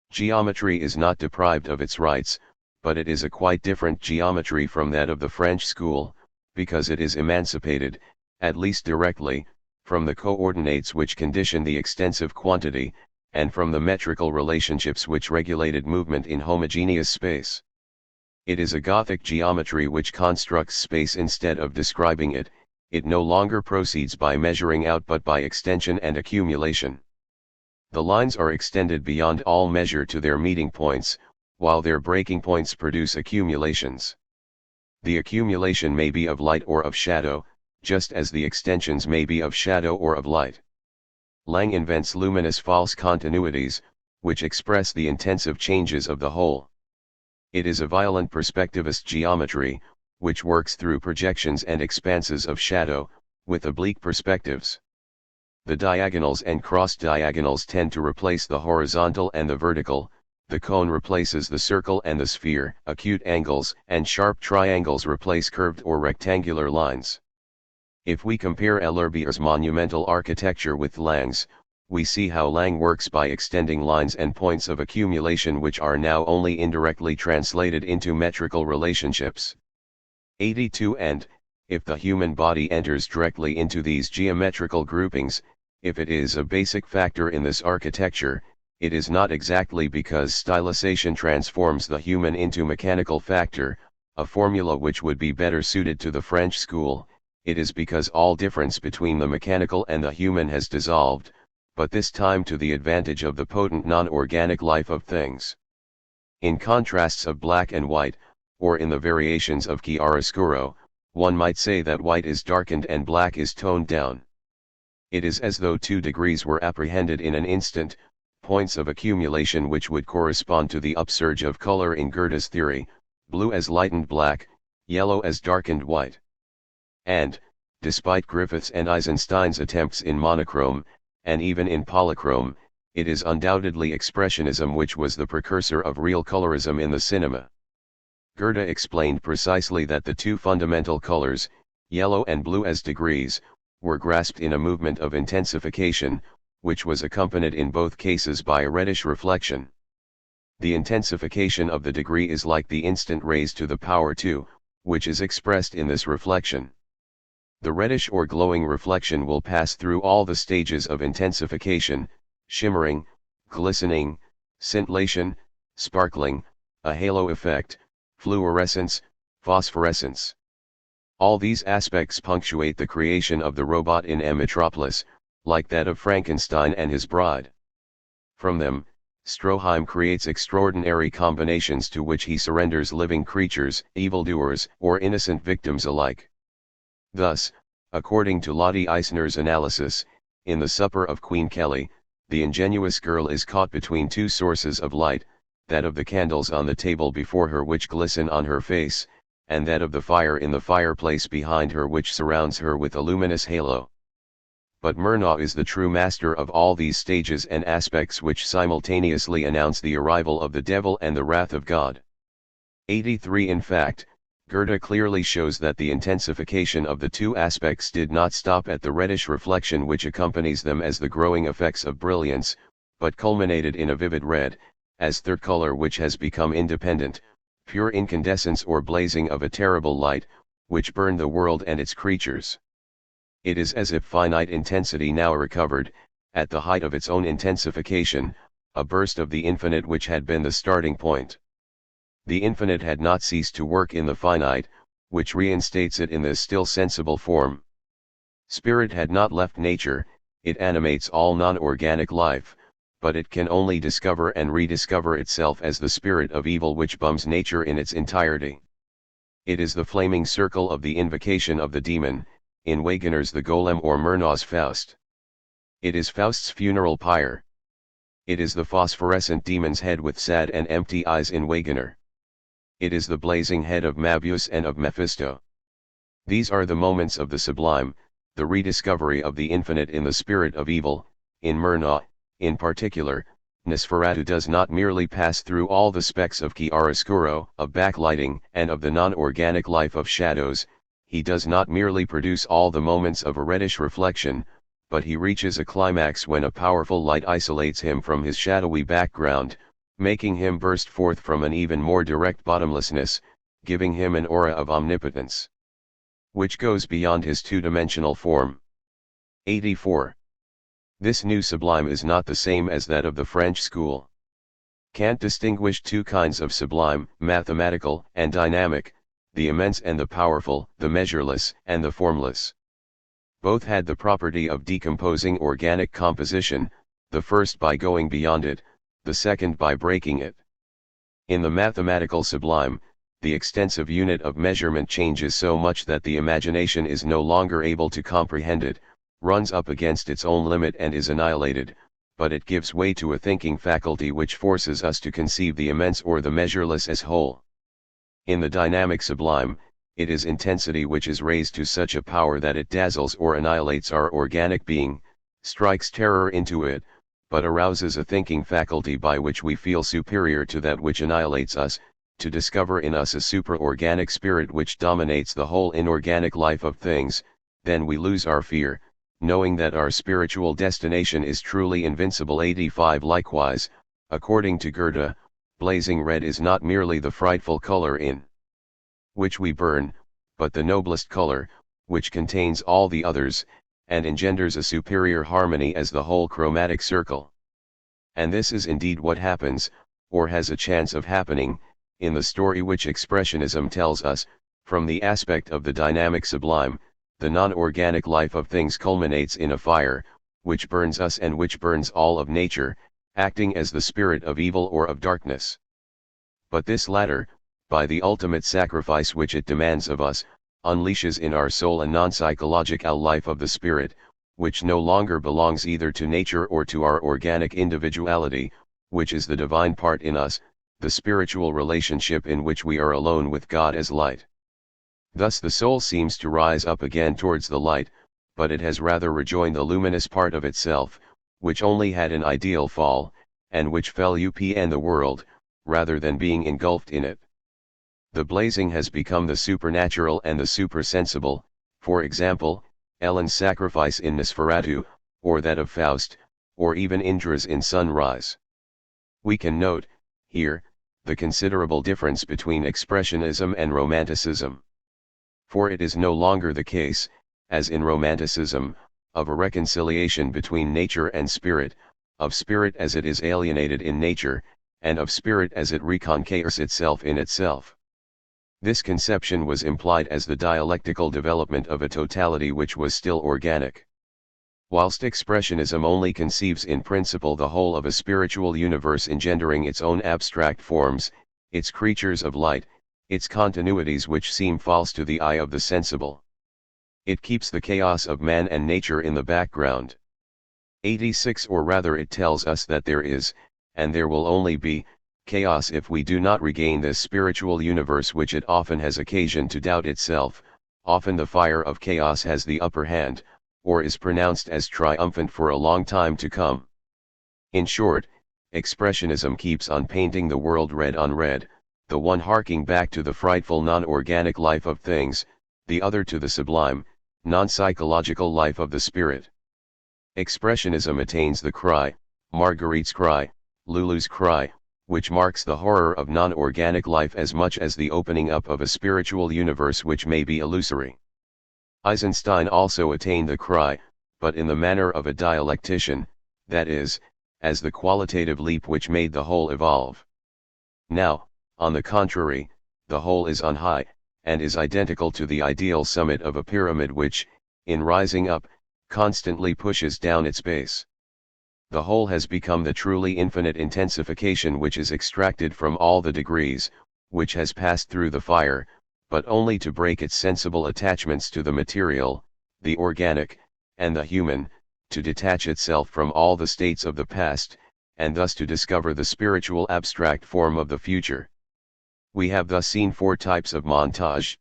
Speaker 1: Geometry is not deprived of its rights, but it is a quite different geometry from that of the French school, because it is emancipated, at least directly, from the coordinates which condition the extensive quantity, and from the metrical relationships which regulated movement in homogeneous space. It is a Gothic geometry which constructs space instead of describing it. It no longer proceeds by measuring out but by extension and accumulation. The lines are extended beyond all measure to their meeting points, while their breaking points produce accumulations. The accumulation may be of light or of shadow, just as the extensions may be of shadow or of light. Lang invents luminous false continuities, which express the intensive changes of the whole. It is a violent perspectivist geometry, which works through projections and expanses of shadow, with oblique perspectives. The diagonals and cross-diagonals tend to replace the horizontal and the vertical, the cone replaces the circle and the sphere, acute angles and sharp triangles replace curved or rectangular lines. If we compare L'Herbier's monumental architecture with Lang's, we see how Lang works by extending lines and points of accumulation which are now only indirectly translated into metrical relationships. 82. And, if the human body enters directly into these geometrical groupings, if it is a basic factor in this architecture, it is not exactly because stylization transforms the human into mechanical factor, a formula which would be better suited to the French school. it is because all difference between the mechanical and the human has dissolved, but this time to the advantage of the potent non-organic life of things. In contrasts of black and white, or in the variations of chiaroscuro, one might say that white is darkened and black is toned down. It is as though 2 degrees were apprehended in an instant, points of accumulation which would correspond to the upsurge of color in Goethe's theory, blue as lightened black, yellow as darkened white. And, despite Griffith's and Eisenstein's attempts in monochrome, and even in polychrome, it is undoubtedly expressionism which was the precursor of real colorism in the cinema. Goethe explained precisely that the 2 fundamental colors, yellow and blue as degrees, were grasped in a movement of intensification, which was accompanied in both cases by a reddish reflection. The intensification of the degree is like the instant raised to the power 2, which is expressed in this reflection. The reddish or glowing reflection will pass through all the stages of intensification, shimmering, glistening, scintillation, sparkling, a halo effect, fluorescence, phosphorescence. All these aspects punctuate the creation of the robot in A Metropolis, like that of Frankenstein and his bride. From them, Stroheim creates extraordinary combinations to which he surrenders living creatures, evildoers, or innocent victims alike. Thus, according to Lottie Eisner's analysis, in The Supper of Queen Kelly, the ingenuous girl is caught between 2 sources of light, that of the candles on the table before her which glisten on her face, and that of the fire in the fireplace behind her which surrounds her with a luminous halo. But Murnau is the true master of all these stages and aspects which simultaneously announce the arrival of the devil and the wrath of God. 83 In fact, Goethe clearly shows that the intensification of the 2 aspects did not stop at the reddish reflection which accompanies them as the growing effects of brilliance, but culminated in a vivid red, as third color which has become independent, pure incandescence or blazing of a terrible light, which burned the world and its creatures. It is as if finite intensity now recovered, at the height of its own intensification, a burst of the infinite which had been the starting point. The infinite had not ceased to work in the finite, which reinstates it in this still sensible form. Spirit had not left nature, it animates all non-organic life, but it can only discover and rediscover itself as the spirit of evil which bums nature in its entirety. It is the flaming circle of the invocation of the demon, in Wegener's The Golem or Murnau's Faust. It is Faust's funeral pyre. It is the phosphorescent demon's head with sad and empty eyes in Wegener. It is the blazing head of Mabius and of Mephisto. These are the moments of the sublime, the rediscovery of the infinite in the spirit of evil. In Murnau, in particular, Nosferatu does not merely pass through all the specks of chiaroscuro, of backlighting, and of the non-organic life of shadows, he does not merely produce all the moments of a reddish reflection, but he reaches a climax when a powerful light isolates him from his shadowy background, making him burst forth from an even more direct bottomlessness, giving him an aura of omnipotence, which goes beyond his 2-dimensional form. 84. This new sublime is not the same as that of the French school. Kant distinguished 2 kinds of sublime, mathematical and dynamic, the immense and the powerful, the measureless and the formless. Both had the property of decomposing organic composition, the first by going beyond it, the second by breaking it. In the mathematical sublime, the extensive unit of measurement changes so much that the imagination is no longer able to comprehend it, runs up against its own limit and is annihilated, but it gives way to a thinking faculty which forces us to conceive the immense or the measureless as whole. In the dynamic sublime, it is intensity which is raised to such a power that it dazzles or annihilates our organic being, strikes terror into it, but arouses a thinking faculty by which we feel superior to that which annihilates us, to discover in us a supra-organic spirit which dominates the whole inorganic life of things. Then we lose our fear, knowing that our spiritual destination is truly invincible. 85 Likewise, according to Goethe, blazing red is not merely the frightful color in which we burn, but the noblest color, which contains all the others, and engenders a superior harmony as the whole chromatic circle. And this is indeed what happens, or has a chance of happening, in the story which Expressionism tells us, from the aspect of the dynamic sublime, the non-organic life of things culminates in a fire, which burns us and which burns all of nature, acting as the spirit of evil or of darkness. But this latter, by the ultimate sacrifice which it demands of us, unleashes in our soul a non-psychological life of the spirit, which no longer belongs either to nature or to our organic individuality, which is the divine part in us, the spiritual relationship in which we are alone with God as light. Thus the soul seems to rise up again towards the light, but it has rather rejoined the luminous part of itself, which only had an ideal fall, and which fell upon the world, rather than being engulfed in it. The blazing has become the supernatural and the supersensible, for example, Ellen's sacrifice in Nosferatu, or that of Faust, or even Indra's in Sunrise. We can note, here, the considerable difference between expressionism and romanticism. For it is no longer the case, as in romanticism, of a reconciliation between nature and spirit, of spirit as it is alienated in nature, and of spirit as it reconquers itself in itself. This conception was implied as the dialectical development of a totality which was still organic. Whilst expressionism only conceives in principle the whole of a spiritual universe engendering its own abstract forms, its creatures of light, its continuities which seem false to the eye of the sensible. It keeps the chaos of man and nature in the background. 86 Or rather it tells us that there is, and there will only be, chaos if we do not regain this spiritual universe which it often has occasion to doubt itself. Often the fire of chaos has the upper hand, or is pronounced as triumphant for a long time to come. In short, expressionism keeps on painting the world red on red, the one harking back to the frightful non-organic life of things, the other to the sublime, non-psychological life of the spirit. Expressionism attains the cry, Marguerite's cry, Lulu's cry, which marks the horror of non-organic life as much as the opening up of a spiritual universe which may be illusory. Eisenstein also attained the cry, but in the manner of a dialectician, that is, as the qualitative leap which made the whole evolve. Now, on the contrary, the whole is on high, and is identical to the ideal summit of a pyramid which, in rising up, constantly pushes down its base. The whole has become the truly infinite intensification which is extracted from all the degrees, which has passed through the fire, but only to break its sensible attachments to the material, the organic, and the human, to detach itself from all the states of the past, and thus to discover the spiritual abstract form of the future. We have thus seen 4 types of montage.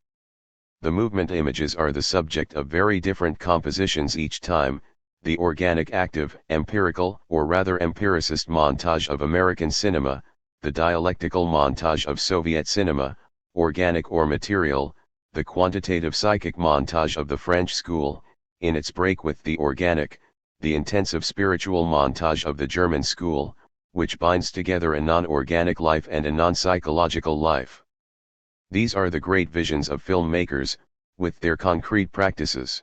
Speaker 1: The movement images are the subject of very different compositions each time: the organic active, empirical, or rather empiricist montage of American cinema, the dialectical montage of Soviet cinema, organic or material, the quantitative psychic montage of the French school, in its break with the organic, the intensive spiritual montage of the German school, which binds together a non-organic life and a non-psychological life. These are the great visions of filmmakers, with their concrete practices.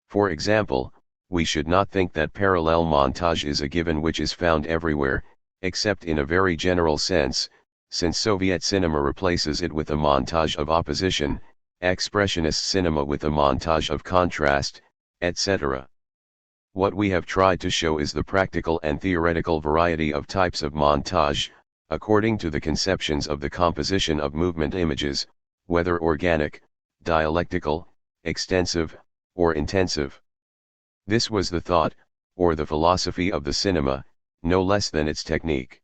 Speaker 1: For example, we should not think that parallel montage is a given which is found everywhere, except in a very general sense, since Soviet cinema replaces it with a montage of opposition, expressionist cinema with a montage of contrast, etc. What we have tried to show is the practical and theoretical variety of types of montage, according to the conceptions of the composition of movement images, whether organic, dialectical, extensive, or intensive. This was the thought, or the philosophy of the cinema, no less than its technique.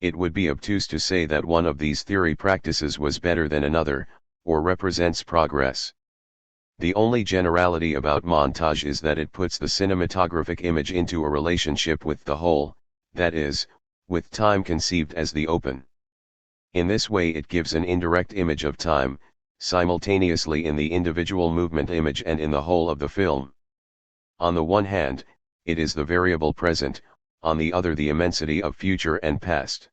Speaker 1: It would be obtuse to say that one of these theory practices was better than another, or represents progress. The only generality about montage is that it puts the cinematographic image into a relationship with the whole, that is, with time conceived as the open. In this way it gives an indirect image of time, simultaneously in the individual movement image and in the whole of the film. On the one hand, it is the variable present, on the other the immensity of future and past.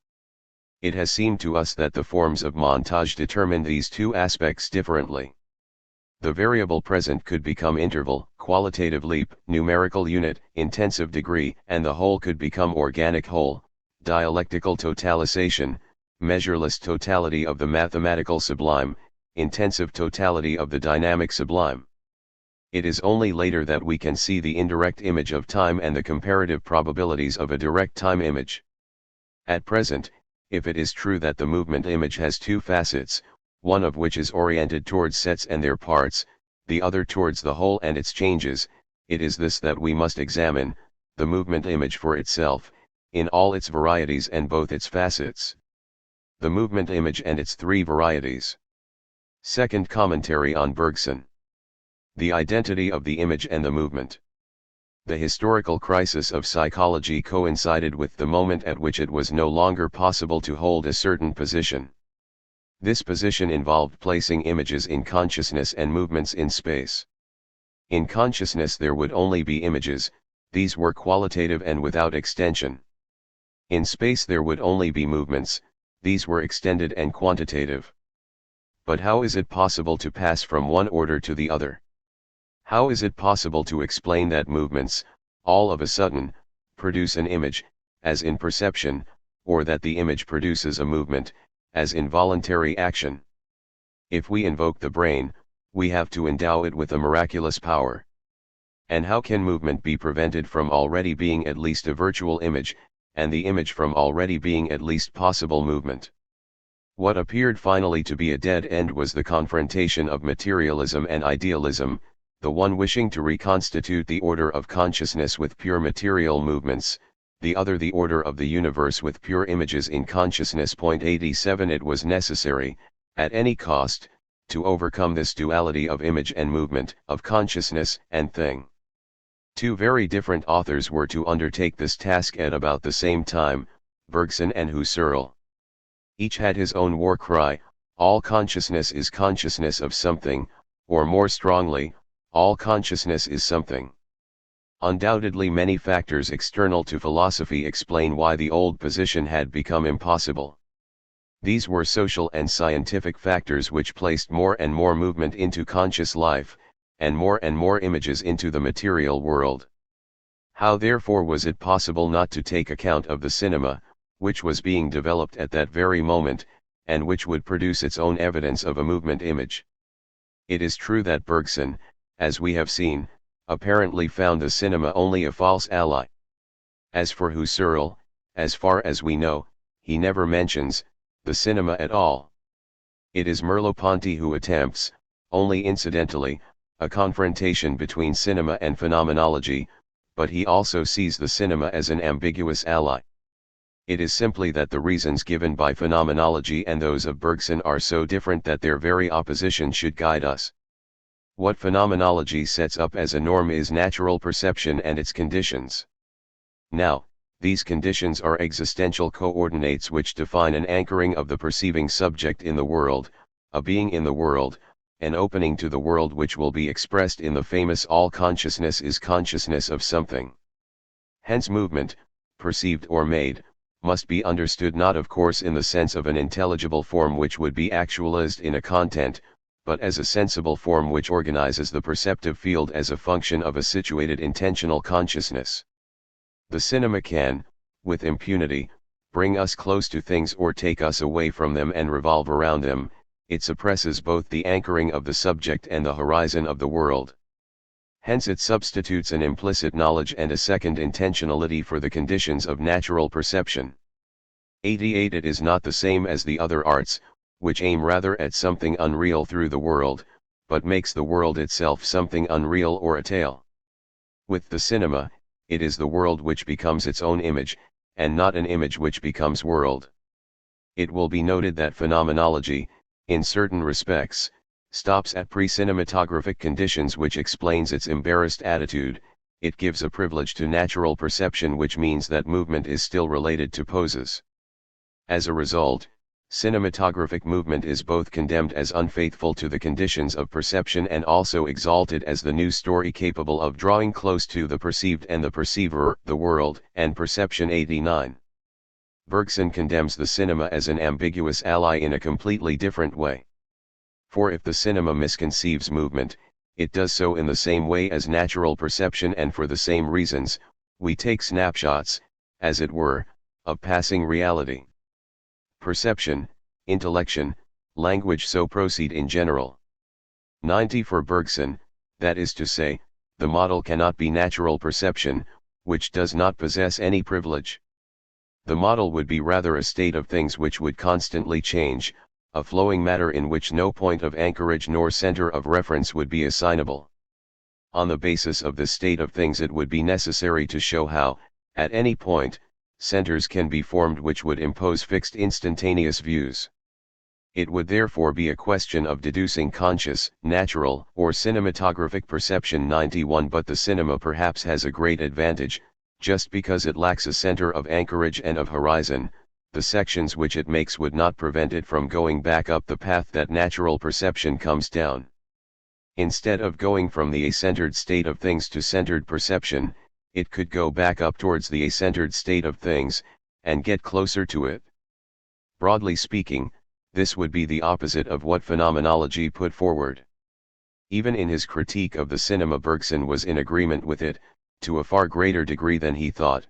Speaker 1: It has seemed to us that the forms of montage determine these two aspects differently. The variable present could become interval, qualitative leap, numerical unit, intensive degree, and the whole could become organic whole, dialectical totalization, measureless totality of the mathematical sublime, intensive totality of the dynamic sublime. It is only later that we can see the indirect image of time and the comparative probabilities of a direct time image. At present, if it is true that the movement image has two facets, one of which is oriented towards sets and their parts, the other towards the whole and its changes, it is this that we must examine, the movement image for itself, in all its varieties and both its facets. The movement image and its three varieties. Second commentary on Bergson. The identity of the image and the movement. The historical crisis of psychology coincided with the moment at which it was no longer possible to hold a certain position. This position involved placing images in consciousness and movements in space. In consciousness there would only be images, these were qualitative and without extension. In space there would only be movements, these were extended and quantitative. But how is it possible to pass from one order to the other? How is it possible to explain that movements, all of a sudden, produce an image, as in perception, or that the image produces a movement, as in voluntary action? If we invoke the brain, we have to endow it with a miraculous power. And how can movement be prevented from already being at least a virtual image, and the image from already being at least possible movement? What appeared finally to be a dead end was the confrontation of materialism and idealism, the one wishing to reconstitute the order of consciousness with pure material movements, the other the order of the universe with pure images in consciousness. 87 It was necessary, at any cost, to overcome this duality of image and movement, of consciousness and thing. Two very different authors were to undertake this task at about the same time, Bergson and Husserl. Each had his own war cry: all consciousness is consciousness of something, or more strongly, all consciousness is something. Undoubtedly many factors external to philosophy explain why the old position had become impossible. These were social and scientific factors which placed more and more movement into conscious life, and more images into the material world. How therefore was it possible not to take account of the cinema, which was being developed at that very moment, and which would produce its own evidence of a movement image? It is true that Bergson, as we have seen, apparently found the cinema only a false ally. As for Husserl, as far as we know, he never mentions the cinema at all. It is Merleau-Ponty who attempts, only incidentally, a confrontation between cinema and phenomenology, but he also sees the cinema as an ambiguous ally. It is simply that the reasons given by phenomenology and those of Bergson are so different that their very opposition should guide us. What phenomenology sets up as a norm is natural perception and its conditions. Now, these conditions are existential coordinates which define an anchoring of the perceiving subject in the world, a being in the world, an opening to the world which will be expressed in the famous all consciousness is consciousness of something. Hence movement, perceived or made, must be understood not of course in the sense of an intelligible form which would be actualized in a content, but as a sensible form which organizes the perceptive field as a function of a situated intentional consciousness. The cinema can, with impunity, bring us close to things or take us away from them and revolve around them. It suppresses both the anchoring of the subject and the horizon of the world. Hence it substitutes an implicit knowledge and a second intentionality for the conditions of natural perception. 88 It is not the same as the other arts, which aim rather at something unreal through the world, but makes the world itself something unreal or a tale. With the cinema, it is the world which becomes its own image, and not an image which becomes world. It will be noted that phenomenology, in certain respects, stops at pre-cinematographic conditions, which explains its embarrassed attitude. It gives a privilege to natural perception, which means that movement is still related to poses. As a result, cinematographic movement is both condemned as unfaithful to the conditions of perception and also exalted as the new story capable of drawing close to the perceived and the perceiver, the world, and perception. 89. Bergson condemns the cinema as an ambiguous ally in a completely different way. For if the cinema misconceives movement, it does so in the same way as natural perception, and for the same reasons, we take snapshots, as it were, of passing reality. Perception, intellection, language so proceed in general. 90 For Bergson, that is to say, the model cannot be natural perception, which does not possess any privilege. The model would be rather a state of things which would constantly change, a flowing matter in which no point of anchorage nor center of reference would be assignable. On the basis of this state of things it would be necessary to show how, at any point, centers can be formed which would impose fixed instantaneous views. It would therefore be a question of deducing conscious, natural, or cinematographic perception. 91 But the cinema perhaps has a great advantage, just because it lacks a center of anchorage and of horizon. The sections which it makes would not prevent it from going back up the path that natural perception comes down. Instead of going from the a-centered state of things to centered perception, it could go back up towards the a-centered state of things, and get closer to it. Broadly speaking, this would be the opposite of what phenomenology put forward. Even in his critique of the cinema, Bergson was in agreement with it, to a far greater degree than he thought.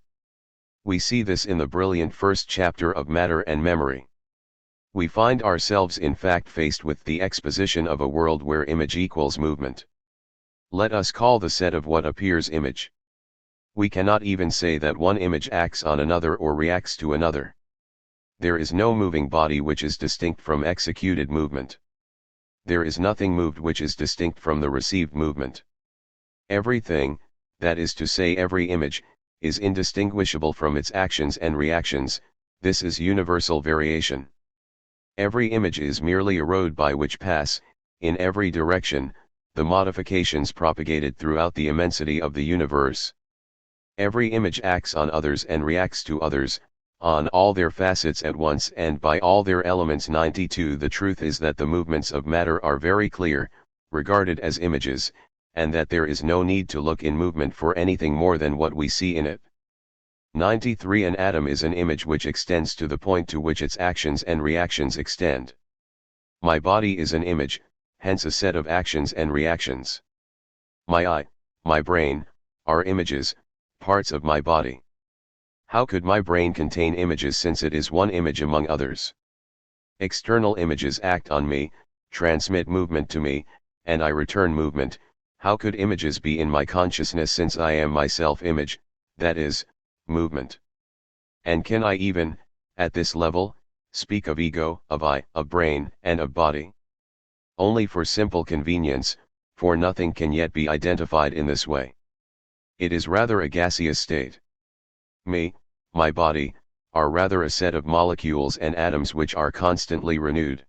Speaker 1: We see this in the brilliant first chapter of Matter and Memory. We find ourselves in fact faced with the exposition of a world where image equals movement. Let us call the set of what appears image. We cannot even say that one image acts on another or reacts to another. There is no moving body which is distinct from executed movement. There is nothing moved which is distinct from the received movement. Everything, that is to say every image, is indistinguishable from its actions and reactions. This is universal variation. Every image is merely a road by which pass, in every direction, the modifications propagated throughout the immensity of the universe. Every image acts on others and reacts to others, on all their facets at once and by all their elements. 92 The truth is that the movements of matter are very clear, regarded as images, and that there is no need to look in movement for anything more than what we see in it. 93 An atom is an image which extends to the point to which its actions and reactions extend. My body is an image, hence a set of actions and reactions. My eye, my brain, are images, parts of my body. How could my brain contain images since it is one image among others? External images act on me, transmit movement to me, and I return movement. How could images be in my consciousness since I am myself image, that is, movement? And can I even, at this level, speak of ego, of I, of brain, and of body? Only for simple convenience, for nothing can yet be identified in this way. It is rather a gaseous state. Me, my body, are rather a set of molecules and atoms which are constantly renewed.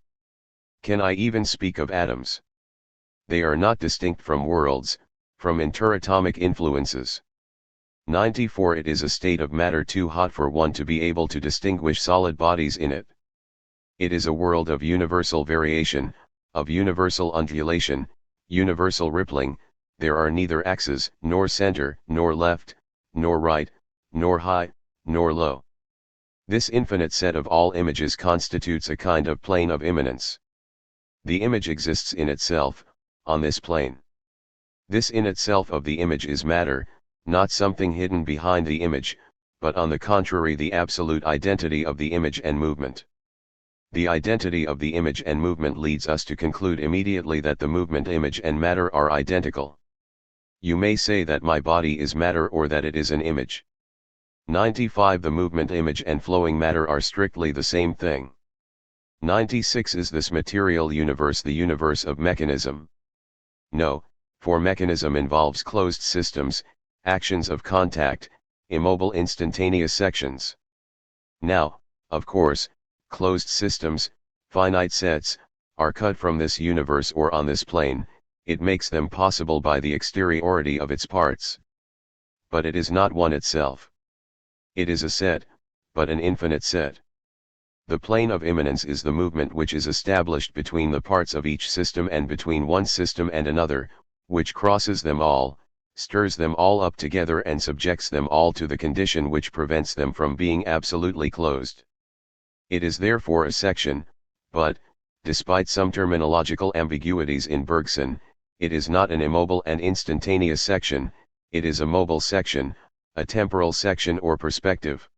Speaker 1: Can I even speak of atoms? They are not distinct from worlds, from interatomic influences. 94 It is a state of matter too hot for one to be able to distinguish solid bodies in it. It is a world of universal variation, of universal undulation, universal rippling. There are neither axes, nor center, nor left, nor right, nor high, nor low. This infinite set of all images constitutes a kind of plane of immanence. The image exists in itself, on this plane. This in itself of the image is matter, not something hidden behind the image, but on the contrary the absolute identity of the image and movement. The identity of the image and movement leads us to conclude immediately that the movement, image and matter are identical. You may say that my body is matter or that it is an image. 95 The movement, image and flowing matter are strictly the same thing. 96 Is this material universe the universe of mechanism? No, for mechanism involves closed systems, actions of contact, immobile instantaneous sections. Now, of course, closed systems, finite sets, are cut from this universe or on this plane. It makes them possible by the exteriority of its parts. But it is not one itself. It is a set, but an infinite set. The plane of immanence is the movement which is established between the parts of each system and between one system and another, which crosses them all, stirs them all up together and subjects them all to the condition which prevents them from being absolutely closed. It is therefore a section, but, despite some terminological ambiguities in Bergson, it is not an immobile and instantaneous section. It is a mobile section, a temporal section or perspective.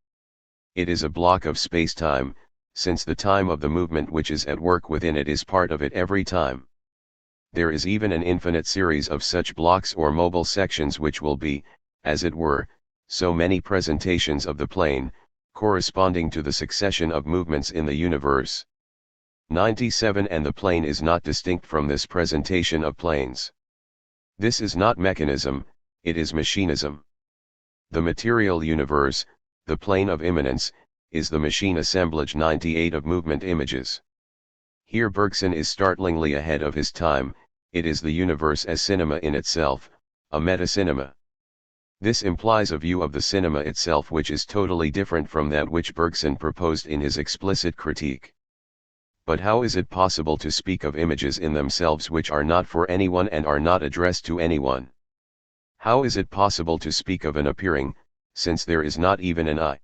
Speaker 1: It is a block of space-time, since the time of the movement which is at work within it is part of it every time. there is even an infinite series of such blocks or mobile sections which will be, as it were, so many presentations of the plane, corresponding to the succession of movements in the universe. 97 And the plane is not distinct from this presentation of planes. This is not mechanism, it is machinism. The material universe, the plane of immanence, is the machine assemblage 98 of movement images. Here Bergson is startlingly ahead of his time. It is the universe as cinema in itself, a meta-cinema. This implies a view of the cinema itself which is totally different from that which Bergson proposed in his explicit critique. But how is it possible to speak of images in themselves which are not for anyone and are not addressed to anyone? How is it possible to speak of an appearing, since there is not even an eye?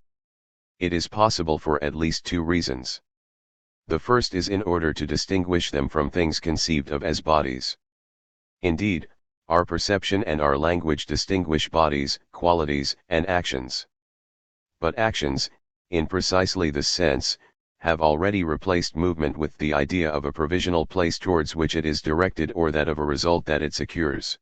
Speaker 1: It is possible for at least two reasons. The first is in order to distinguish them from things conceived of as bodies. Indeed, our perception and our language distinguish bodies, qualities, and actions. But actions, in precisely this sense, have already replaced movement with the idea of a provisional place towards which it is directed or that of a result that it secures.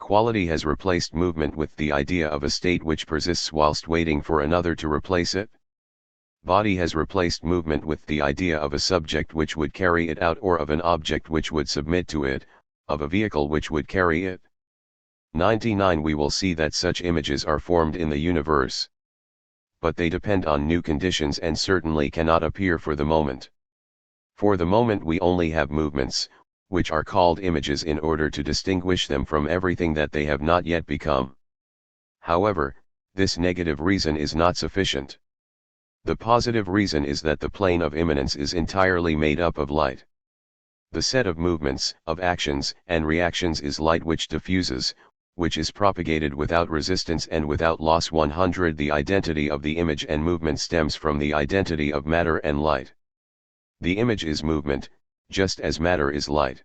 Speaker 1: Quality has replaced movement with the idea of a state which persists whilst waiting for another to replace it. Body has replaced movement with the idea of a subject which would carry it out or of an object which would submit to it, of a vehicle which would carry it. 99 We will see that such images are formed in the universe. But they depend on new conditions and certainly cannot appear for the moment. For the moment we only have movements, which are called images in order to distinguish them from everything that they have not yet become. However, this negative reason is not sufficient. The positive reason is that the plane of immanence is entirely made up of light. The set of movements, of actions and reactions is light which diffuses, which is propagated without resistance and without loss. 100 The identity of the image and movement stems from the identity of matter and light. The image is movement, just as matter is light.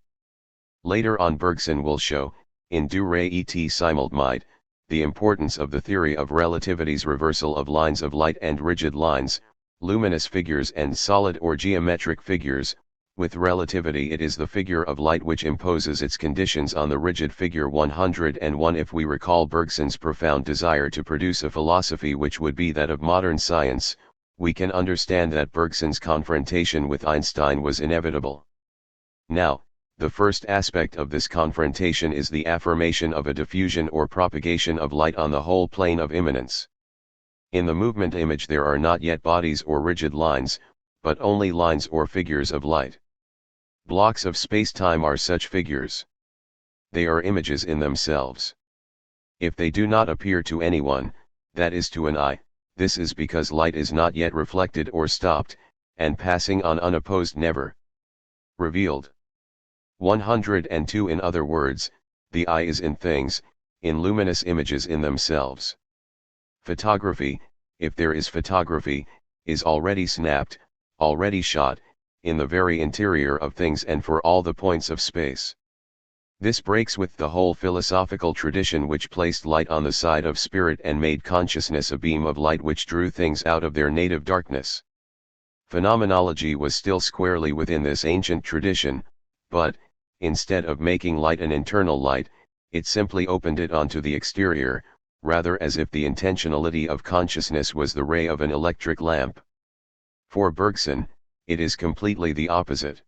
Speaker 1: Later on Bergson will show, in Du Re et Simultmite, the importance of the theory of relativity's reversal of lines of light and rigid lines, luminous figures and solid or geometric figures. With relativity it is the figure of light which imposes its conditions on the rigid figure. 101 If we recall Bergson's profound desire to produce a philosophy which would be that of modern science, we can understand that Bergson's confrontation with Einstein was inevitable. Now, the first aspect of this confrontation is the affirmation of a diffusion or propagation of light on the whole plane of immanence. In the movement image there are not yet bodies or rigid lines, but only lines or figures of light. Blocks of space-time are such figures. They are images in themselves. If they do not appear to anyone, that is to an eye, this is because light is not yet reflected or stopped, and passing on unopposed never revealed. 102 In other words, the eye is in things, in luminous images in themselves. Photography, if there is photography, is already snapped, already shot, in the very interior of things and for all the points of space. This breaks with the whole philosophical tradition which placed light on the side of spirit and made consciousness a beam of light which drew things out of their native darkness. Phenomenology was still squarely within this ancient tradition, but, instead of making light an internal light, it simply opened it onto the exterior, rather as if the intentionality of consciousness was the ray of an electric lamp. For Bergson, it is completely the opposite.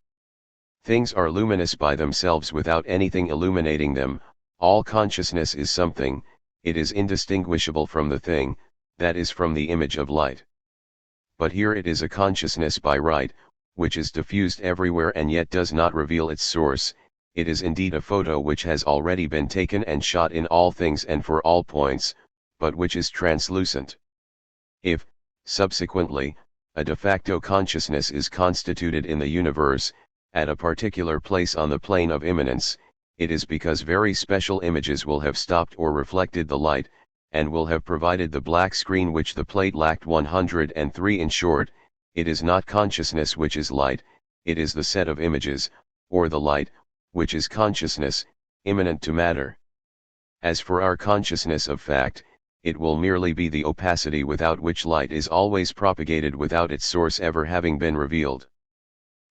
Speaker 1: Things are luminous by themselves without anything illuminating them. All consciousness is something, it is indistinguishable from the thing, that is from the image of light. But here it is a consciousness by right, which is diffused everywhere and yet does not reveal its source. It is indeed a photo which has already been taken and shot in all things and for all points, but which is translucent. If, subsequently, a de facto consciousness is constituted in the universe, at a particular place on the plane of immanence, it is because very special images will have stopped or reflected the light, and will have provided the black screen which the plate lacked. 103 In short, it is not consciousness which is light, it is the set of images, or the light, which is consciousness, immanent to matter. As for our consciousness of fact, it will merely be the opacity without which light is always propagated without its source ever having been revealed.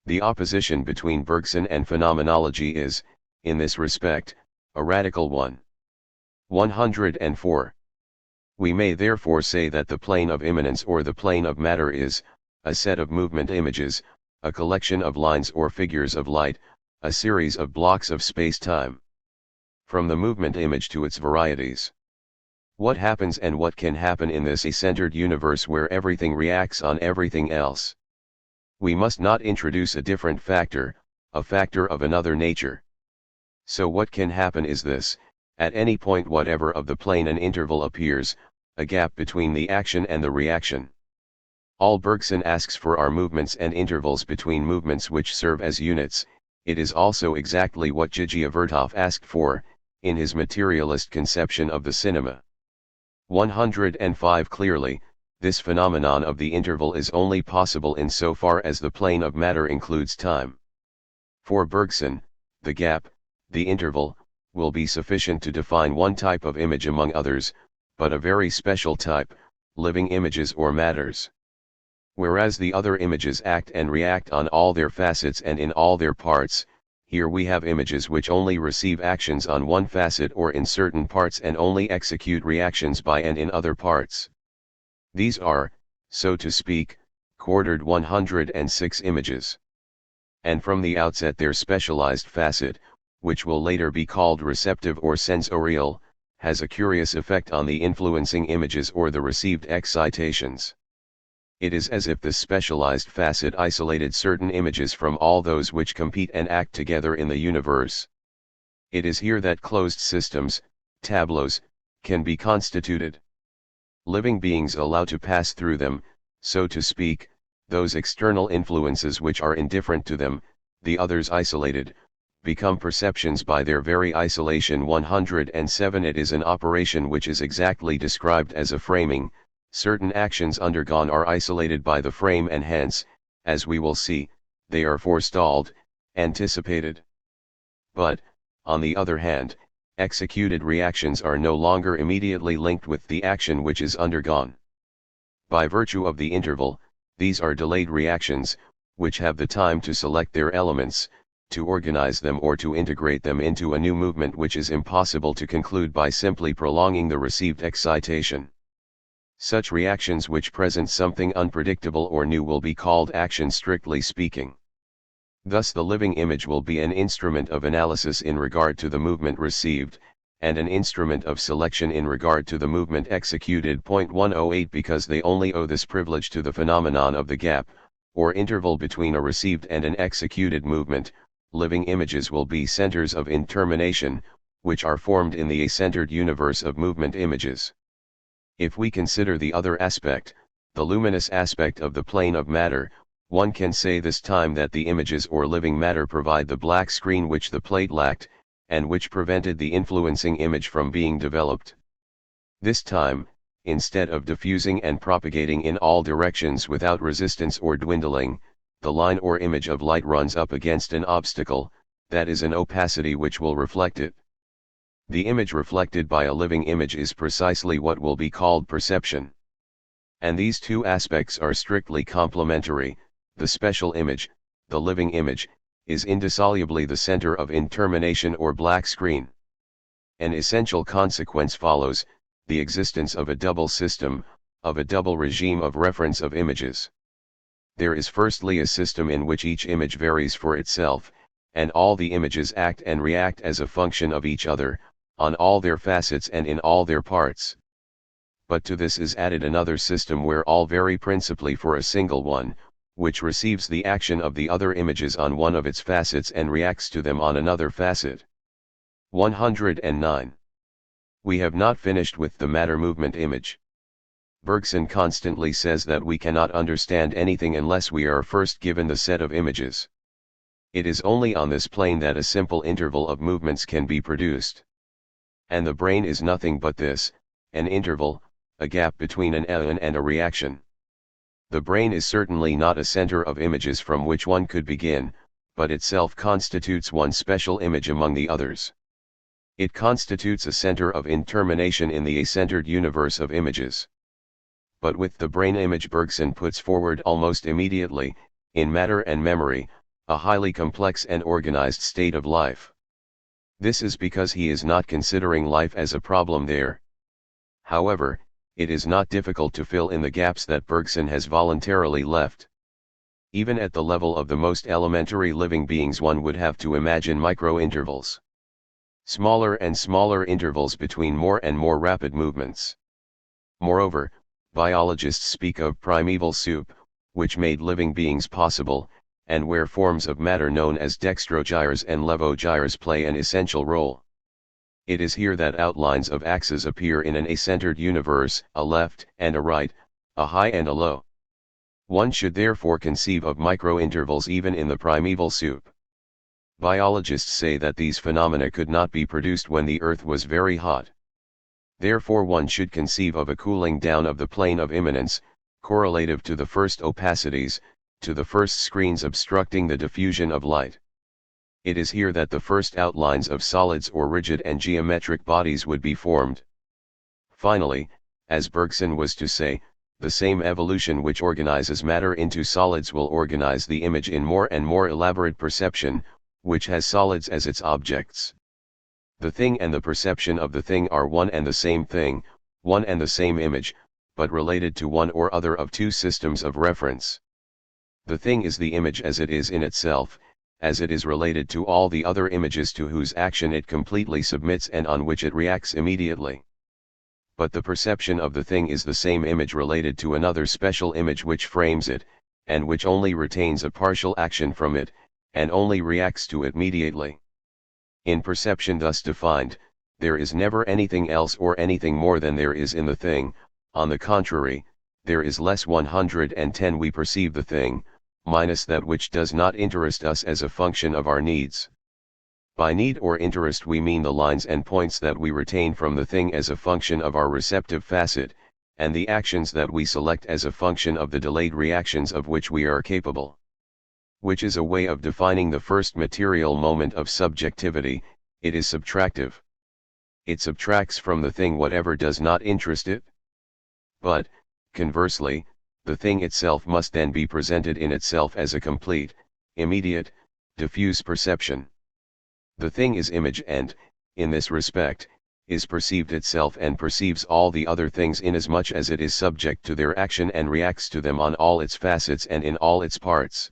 Speaker 1: The opposition between Bergson and phenomenology is, in this respect, a radical one. 104. We may therefore say that the plane of immanence or the plane of matter is, a set of movement images, a collection of lines or figures of light, a series of blocks of space-time. From the movement image to its varieties. What happens and what can happen in this a-centered universe where everything reacts on everything else? We must not introduce a different factor, a factor of another nature. So what can happen is this: at any point whatever of the plane an interval appears, a gap between the action and the reaction. All Bergson asks for are movements and intervals between movements which serve as units. It is also exactly what Gilles Vertov asked for, in his materialist conception of the cinema. 105. Clearly, this phenomenon of the interval is only possible insofar as the plane of matter includes time. For Bergson, the gap, the interval, will be sufficient to define one type of image among others, but a very special type, living images or matters. Whereas the other images act and react on all their facets and in all their parts, here we have images which only receive actions on one facet or in certain parts and only execute reactions by and in other parts. These are, so to speak, quartered 106 images. And from the outset their specialized facet, which will later be called receptive or sensorial, has a curious effect on the influencing images or the received excitations. It is as if this specialized facet isolated certain images from all those which compete and act together in the universe. It is here that closed systems, tableaus, can be constituted. Living beings allow to pass through them, so to speak, those external influences which are indifferent to them, the others isolated, become perceptions by their very isolation. 107. It is an operation which is exactly described as a framing. Certain actions undergone are isolated by the frame and hence, as we will see, they are forestalled, anticipated. But, on the other hand, executed reactions are no longer immediately linked with the action which is undergone. By virtue of the interval, these are delayed reactions, which have the time to select their elements, to organize them or to integrate them into a new movement which is impossible to conclude by simply prolonging the received excitation. Such reactions which present something unpredictable or new will be called action strictly speaking. Thus the living image will be an instrument of analysis in regard to the movement received, and an instrument of selection in regard to the movement executed. 108 Because they only owe this privilege to the phenomenon of the gap, or interval between a received and an executed movement, living images will be centers of intermination, which are formed in the a-centered universe of movement images. If we consider the other aspect, the luminous aspect of the plane of matter, one can say this time that the images or living matter provide the black screen which the plate lacked, and which prevented the influencing image from being developed. This time, instead of diffusing and propagating in all directions without resistance or dwindling, the line or image of light runs up against an obstacle, that is an opacity which will reflect it. The image reflected by a living image is precisely what will be called perception. And these two aspects are strictly complementary. The special image, the living image, is indissolubly the center of intermination or black screen. An essential consequence follows, the existence of a double system, of a double regime of reference of images. There is firstly a system in which each image varies for itself, and all the images act and react as a function of each other, on all their facets and in all their parts. But to this is added another system where all vary principally for a single one, which receives the action of the other images on one of its facets and reacts to them on another facet. 109. We have not finished with the matter movement image. Bergson constantly says that we cannot understand anything unless we are first given the set of images. It is only on this plane that a simple interval of movements can be produced. And the brain is nothing but this, an interval, a gap between an and a reaction. The brain is certainly not a center of images from which one could begin, but itself constitutes one special image among the others. It constitutes a center of intermination in the a-centered universe of images. But with the brain image Bergson puts forward almost immediately, in matter and memory, a highly complex and organized state of life. This is because he is not considering life as a problem there. However, it is not difficult to fill in the gaps that Bergson has voluntarily left. Even at the level of the most elementary living beings, one would have to imagine micro-intervals. Smaller and smaller intervals between more and more rapid movements. Moreover, biologists speak of primeval soup, which made living beings possible, and where forms of matter known as dextrogyres and levogyres play an essential role. It is here that outlines of axes appear in an acentered universe, a left and a right, a high and a low. One should therefore conceive of micro-intervals even in the primeval soup. Biologists say that these phenomena could not be produced when the Earth was very hot. Therefore one should conceive of a cooling down of the plane of immanence, correlative to the first opacities, to the first screens obstructing the diffusion of light. It is here that the first outlines of solids or rigid and geometric bodies would be formed. Finally, as Bergson was to say, the same evolution which organizes matter into solids will organize the image in more and more elaborate perception, which has solids as its objects. The thing and the perception of the thing are one and the same thing, one and the same image, but related to one or other of two systems of reference. The thing is the image as it is in itself, as it is related to all the other images to whose action it completely submits and on which it reacts immediately. But the perception of the thing is the same image related to another special image which frames it, and which only retains a partial action from it, and only reacts to it mediately. In perception thus defined, there is never anything else or anything more than there is in the thing. On the contrary, there is less 110 we perceive the thing, minus that which does not interest us as a function of our needs. By need or interest we mean the lines and points that we retain from the thing as a function of our receptive facet, and the actions that we select as a function of the delayed reactions of which we are capable. Which is a way of defining the first material moment of subjectivity. It is subtractive. It subtracts from the thing whatever does not interest it. But, conversely, the thing itself must then be presented in itself as a complete, immediate, diffuse perception. The thing is image and, in this respect, is perceived itself and perceives all the other things inasmuch as it is subject to their action and reacts to them on all its facets and in all its parts.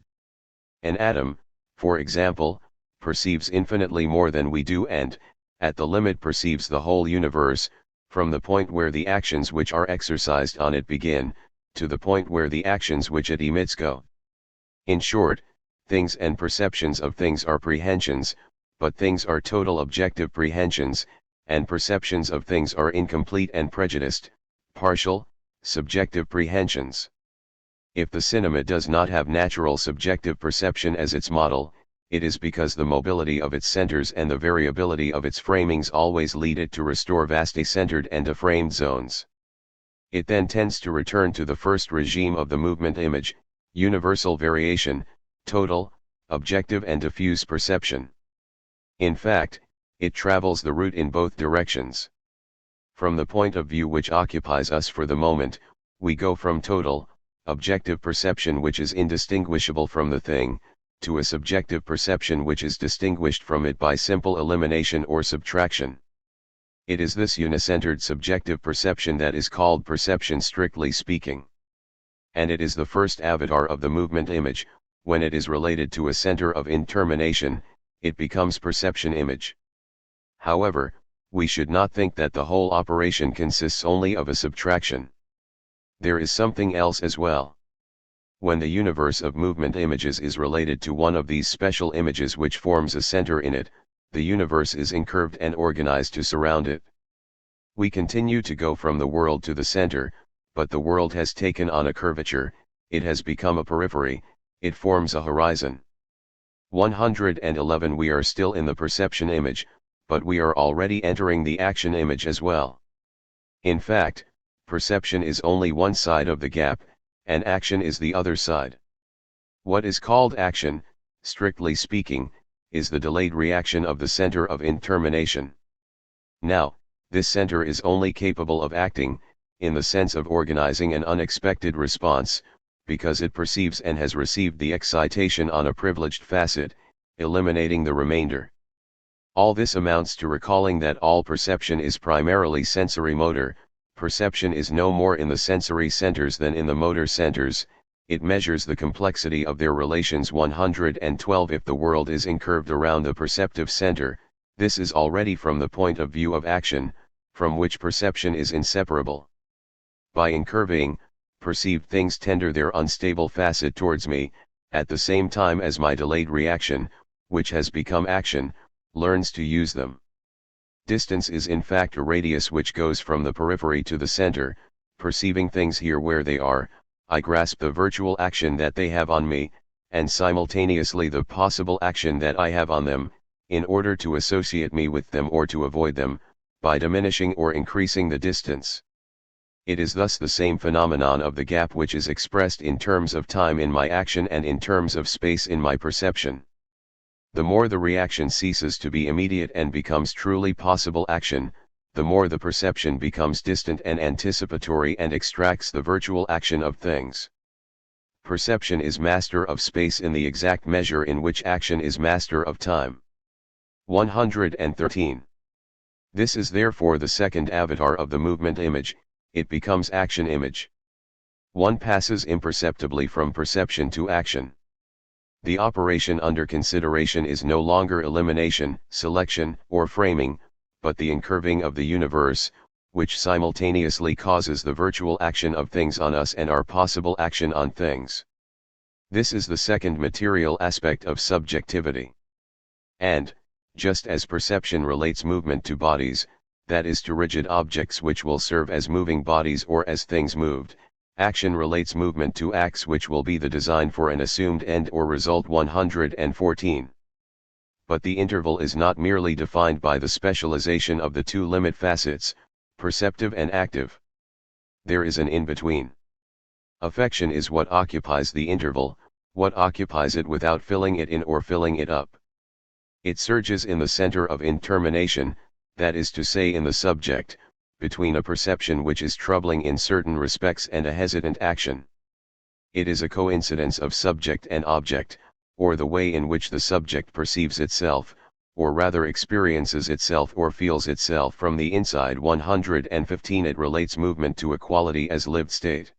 Speaker 1: An atom, for example, perceives infinitely more than we do and, at the limit perceives the whole universe, from the point where the actions which are exercised on it begin, to the point where the actions which it emits go. In short, things and perceptions of things are prehensions, but things are total objective prehensions, and perceptions of things are incomplete and prejudiced, partial, subjective prehensions. If the cinema does not have natural subjective perception as its model, it is because the mobility of its centers and the variability of its framings always lead it to restore vast acentered and deframed zones. It then tends to return to the first regime of the movement image, universal variation, total, objective and diffuse perception. In fact, it travels the route in both directions. From the point of view which occupies us for the moment, we go from total, objective perception which is indistinguishable from the thing, to a subjective perception which is distinguished from it by simple elimination or subtraction. It is this unicentered subjective perception that is called perception strictly speaking. And it is the first avatar of the movement image. When it is related to a center of intermination, it becomes perception image. However, we should not think that the whole operation consists only of a subtraction. There is something else as well. When the universe of movement images is related to one of these special images which forms a center in it, the universe is incurved and organized to surround it. We continue to go from the world to the center, but the world has taken on a curvature, it has become a periphery, it forms a horizon. 111 We are still in the perception image, but we are already entering the action image as well. In fact, perception is only one side of the gap, and action is the other side. What is called action, strictly speaking, is the delayed reaction of the center of intermination. Now, this center is only capable of acting, in the sense of organizing an unexpected response, because it perceives and has received the excitation on a privileged facet, eliminating the remainder. All this amounts to recalling that all perception is primarily sensory motor. Perception is no more in the sensory centers than in the motor centers. It measures the complexity of their relations. 112 If the world is incurved around the perceptive center, this is already from the point of view of action, from which perception is inseparable. By incurving, perceived things tender their unstable facet towards me, at the same time as my delayed reaction, which has become action, learns to use them. Distance is in fact a radius which goes from the periphery to the center. Perceiving things here where they are, I grasp the virtual action that they have on me, and simultaneously the possible action that I have on them, in order to associate me with them or to avoid them, by diminishing or increasing the distance. It is thus the same phenomenon of the gap which is expressed in terms of time in my action and in terms of space in my perception. The more the reaction ceases to be immediate and becomes truly possible action, the more the perception becomes distant and anticipatory and extracts the virtual action of things. Perception is master of space in the exact measure in which action is master of time. 113. This is therefore the second avatar of the movement image. It becomes action image. One passes imperceptibly from perception to action. The operation under consideration is no longer elimination, selection, or framing, but the incurving of the universe, which simultaneously causes the virtual action of things on us and our possible action on things. This is the second material aspect of subjectivity. And, just as perception relates movement to bodies, that is to rigid objects which will serve as moving bodies or as things moved, action relates movement to acts which will be the design for an assumed end or result. 114. But the interval is not merely defined by the specialization of the two limit facets, perceptive and active. There is an in-between. Affection is what occupies the interval, what occupies it without filling it in or filling it up. It surges in the center of intermination, that is to say in the subject, between a perception which is troubling in certain respects and a hesitant action. It is a coincidence of subject and object, or the way in which the subject perceives itself, or rather experiences itself or feels itself from the inside. 115 It relates movement to a quality as lived state.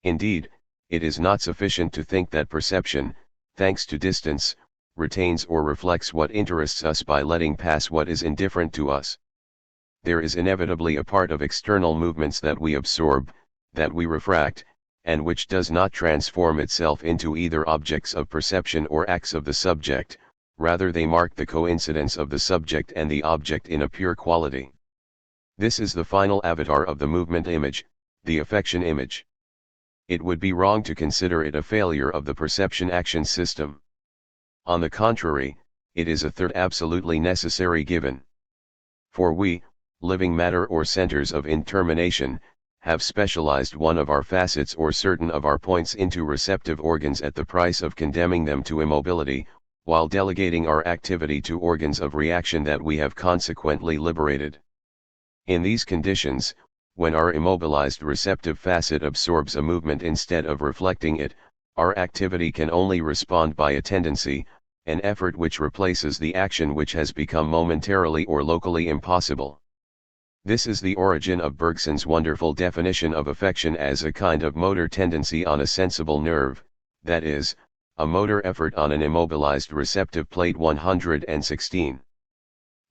Speaker 1: Indeed, it is not sufficient to think that perception, thanks to distance, retains or reflects what interests us by letting pass what is indifferent to us. There is inevitably a part of external movements that we absorb, that we refract, and which does not transform itself into either objects of perception or acts of the subject, rather they mark the coincidence of the subject and the object in a pure quality. This is the final avatar of the movement image, the affection image. It would be wrong to consider it a failure of the perception-action system. On the contrary, it is a third absolutely necessary given. For we, living matter or centers of intermination, have specialized one of our facets or certain of our points into receptive organs at the price of condemning them to immobility, while delegating our activity to organs of reaction that we have consequently liberated. In these conditions, when our immobilized receptive facet absorbs a movement instead of reflecting it, our activity can only respond by a tendency, an effort which replaces the action which has become momentarily or locally impossible. This is the origin of Bergson's wonderful definition of affection as a kind of motor tendency on a sensible nerve, that is, a motor effort on an immobilized receptive plate. 116.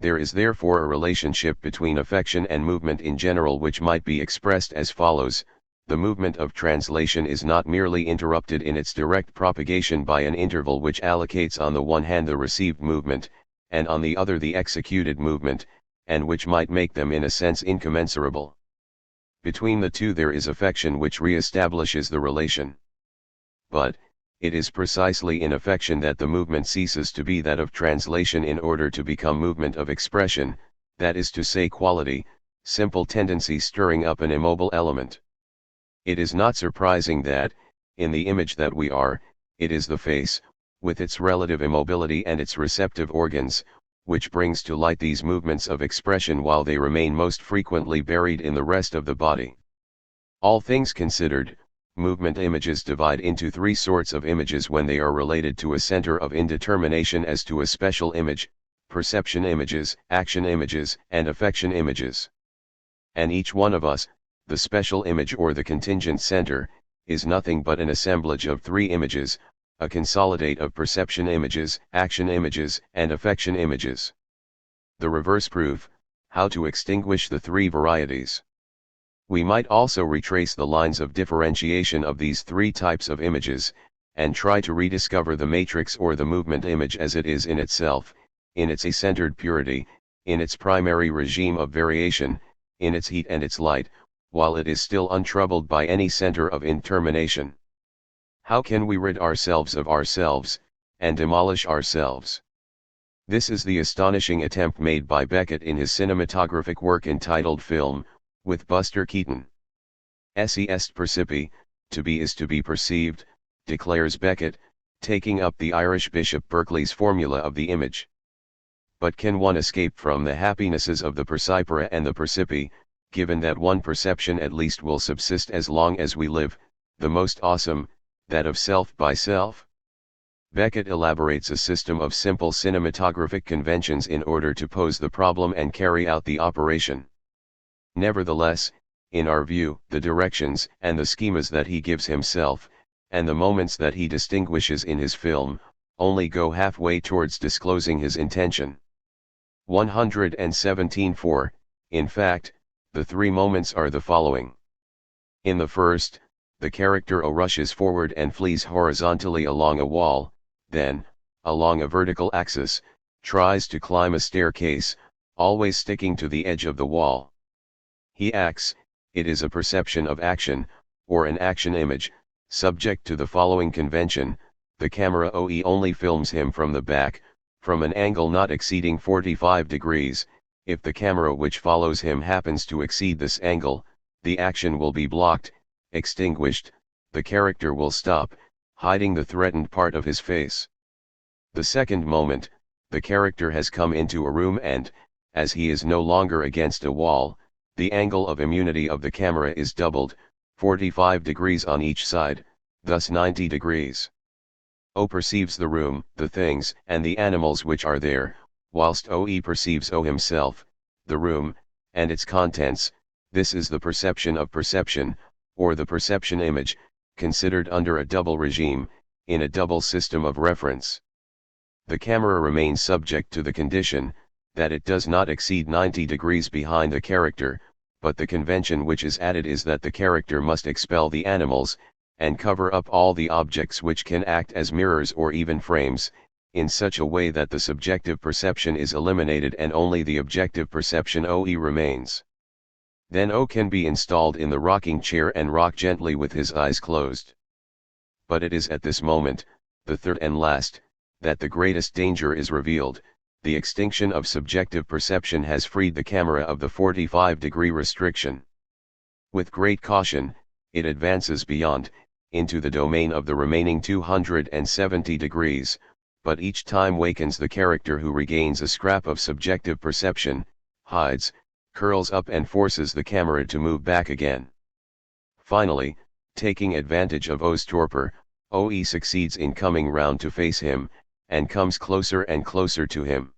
Speaker 1: There is therefore a relationship between affection and movement in general which might be expressed as follows: the movement of translation is not merely interrupted in its direct propagation by an interval which allocates on the one hand the received movement, and on the other the executed movement, and which might make them in a sense incommensurable. Between the two there is affection which re-establishes the relation. But, it is precisely in affection that the movement ceases to be that of translation in order to become movement of expression, that is to say quality, simple tendency stirring up an immobile element. It is not surprising that, in the image that we are, it is the face, with its relative immobility and its receptive organs, which brings to light these movements of expression while they remain most frequently buried in the rest of the body. All things considered, movement images divide into three sorts of images when they are related to a center of indetermination as to a special image: perception images, action images, and affection images. And each one of us, the special image or the contingent center, is nothing but an assemblage of three images, a consolidate of perception images, action images, and affection images. The reverse proof, how to extinguish the three varieties. We might also retrace the lines of differentiation of these three types of images, and try to rediscover the matrix or the movement image as it is in itself, in its a-centered purity, in its primary regime of variation, in its heat and its light, while it is still untroubled by any center of intermination. How can we rid ourselves of ourselves, and demolish ourselves? This is the astonishing attempt made by Beckett in his cinematographic work entitled Film, with Buster Keaton. Esse est percipi, to be is to be perceived, declares Beckett, taking up the Irish Bishop Berkeley's formula of the image. But can one escape from the happinesses of the percipere and the percipi, given that one perception at least will subsist as long as we live, the most awesome, that of self by self? Beckett elaborates a system of simple cinematographic conventions in order to pose the problem and carry out the operation. Nevertheless, in our view, the directions and the schemas that he gives himself, and the moments that he distinguishes in his film, only go halfway towards disclosing his intention. 117.4, in fact, the three moments are the following. In the first, the character O rushes forward and flees horizontally along a wall, then, along a vertical axis, tries to climb a staircase, always sticking to the edge of the wall. He acts, it is a perception of action, or an action image, subject to the following convention: the camera OE only films him from the back, from an angle not exceeding 45 degrees, if the camera which follows him happens to exceed this angle, the action will be blocked, extinguished, the character will stop, hiding the threatened part of his face. The second moment, the character has come into a room and, as he is no longer against a wall, the angle of immunity of the camera is doubled, 45 degrees on each side, thus 90 degrees. O perceives the room, the things, and the animals which are there, whilst OE perceives O himself, the room, and its contents. This is the perception of perception, or the perception image, considered under a double regime, in a double system of reference. The camera remains subject to the condition, that it does not exceed 90 degrees behind the character, but the convention which is added is that the character must expel the animals, and cover up all the objects which can act as mirrors or even frames, in such a way that the subjective perception is eliminated and only the objective perception OE remains. Then O can be installed in the rocking chair and rock gently with his eyes closed. But it is at this moment, the third and last, that the greatest danger is revealed. The extinction of subjective perception has freed the camera of the 45-degree restriction. With great caution, it advances beyond, into the domain of the remaining 270 degrees, but each time wakens the character who regains a scrap of subjective perception, hides, curls up and forces the camera to move back again. Finally, taking advantage of O's torpor, OE succeeds in coming round to face him, and comes closer and closer to him.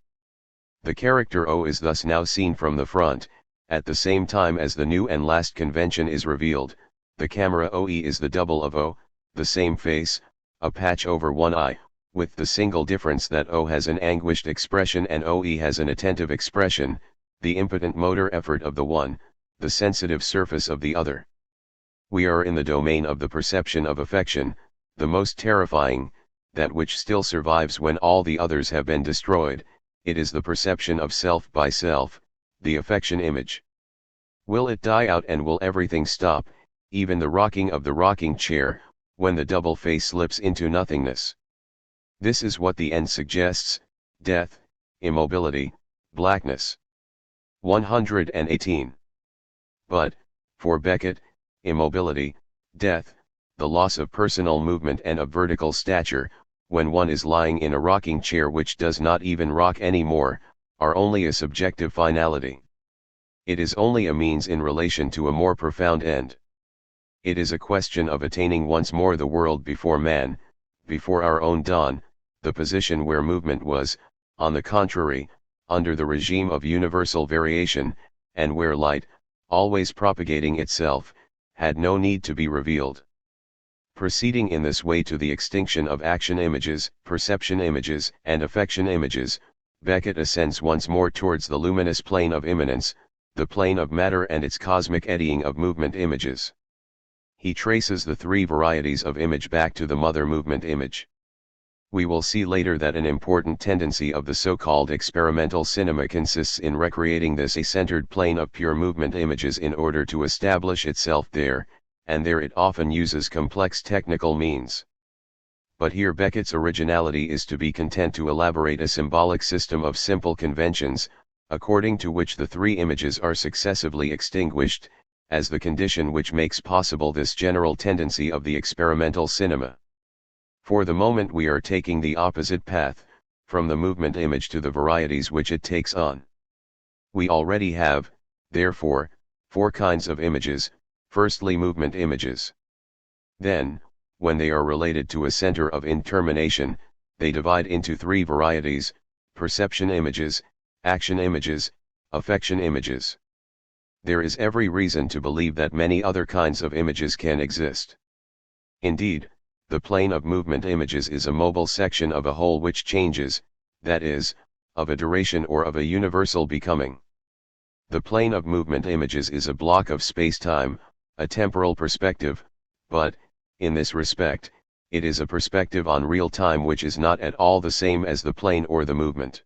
Speaker 1: The character O is thus now seen from the front, at the same time as the new and last convention is revealed. The camera OE is the double of O, the same face, a patch over one eye, with the single difference that O has an anguished expression and OE has an attentive expression, the impotent motor effort of the one, the sensitive surface of the other. We are in the domain of the perception of affection, the most terrifying, that which still survives when all the others have been destroyed. It is the perception of self by self, the affection image. Will it die out and will everything stop, even the rocking of the rocking chair, when the double face slips into nothingness? This is what the end suggests: death, immobility, blackness. 118. But, for Beckett, immobility, death, the loss of personal movement and of vertical stature, when one is lying in a rocking chair which does not even rock anymore, are only a subjective finality. It is only a means in relation to a more profound end. It is a question of attaining once more the world before man, before our own dawn, the position where movement was, on the contrary, under the regime of universal variation, and where light, always propagating itself, had no need to be revealed. Proceeding in this way to the extinction of action images, perception images, and affection images, Beckett ascends once more towards the luminous plane of immanence, the plane of matter and its cosmic eddying of movement images. He traces the three varieties of image back to the mother movement image. We will see later that an important tendency of the so-called experimental cinema consists in recreating this a-centered plane of pure movement images in order to establish itself there, and there it often uses complex technical means. But here Beckett's originality is to be content to elaborate a symbolic system of simple conventions, according to which the three images are successively extinguished, as the condition which makes possible this general tendency of the experimental cinema. For the moment we are taking the opposite path, from the movement image to the varieties which it takes on. We already have, therefore, four kinds of images. Firstly, movement images. Then, when they are related to a center of intermination, they divide into three varieties: perception images, action images, affection images. There is every reason to believe that many other kinds of images can exist. Indeed, the plane of movement images is a mobile section of a whole which changes, that is, of a duration or of a universal becoming. The plane of movement images is a block of space-time, a temporal perspective, but, in this respect, it is a perspective on real time which is not at all the same as the plane or the movement.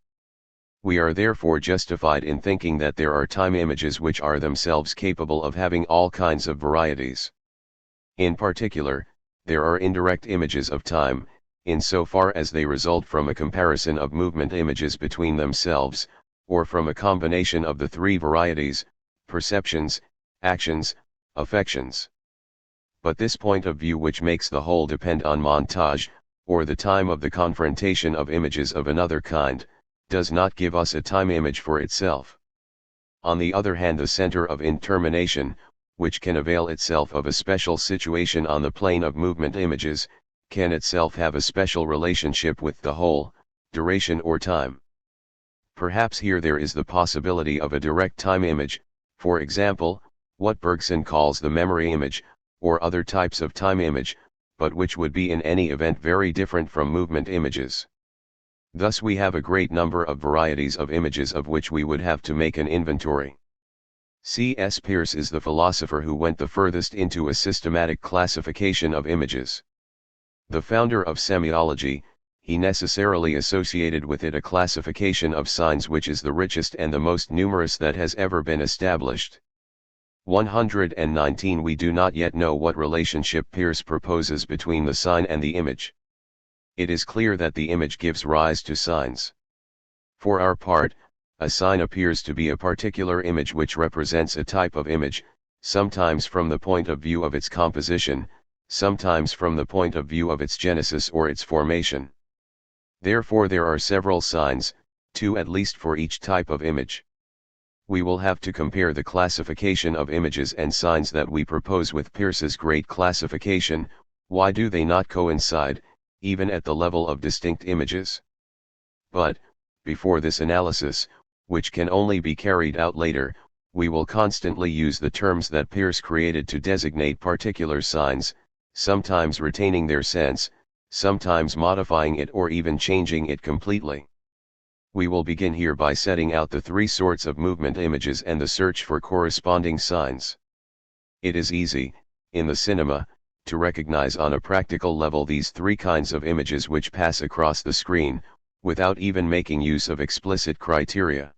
Speaker 1: We are therefore justified in thinking that there are time images which are themselves capable of having all kinds of varieties. In particular, there are indirect images of time, in so far as they result from a comparison of movement images between themselves, or from a combination of the three varieties: perceptions, actions, affections. But this point of view, which makes the whole depend on montage, or the time of the confrontation of images of another kind, does not give us a time image for itself. On the other hand, the center of intermination, which can avail itself of a special situation on the plane of movement images, can itself have a special relationship with the whole, duration or time. Perhaps here there is the possibility of a direct time image, for example, what Bergson calls the memory image, or other types of time image, but which would be in any event very different from movement images. Thus we have a great number of varieties of images of which we would have to make an inventory. C.S. Peirce is the philosopher who went the furthest into a systematic classification of images. The founder of semiology, he necessarily associated with it a classification of signs which is the richest and the most numerous that has ever been established. 119. We do not yet know what relationship Peirce proposes between the sign and the image. It is clear that the image gives rise to signs. For our part, a sign appears to be a particular image which represents a type of image, sometimes from the point of view of its composition, sometimes from the point of view of its genesis or its formation. Therefore there are several signs, two at least for each type of image. We will have to compare the classification of images and signs that we propose with Peirce's great classification. Why do they not coincide, even at the level of distinct images? But, before this analysis, which can only be carried out later, we will constantly use the terms that Peirce created to designate particular signs, sometimes retaining their sense, sometimes modifying it or even changing it completely. We will begin here by setting out the three sorts of movement images and the search for corresponding signs. It is easy, in the cinema, to recognize on a practical level these three kinds of images which pass across the screen, without even making use of explicit criteria.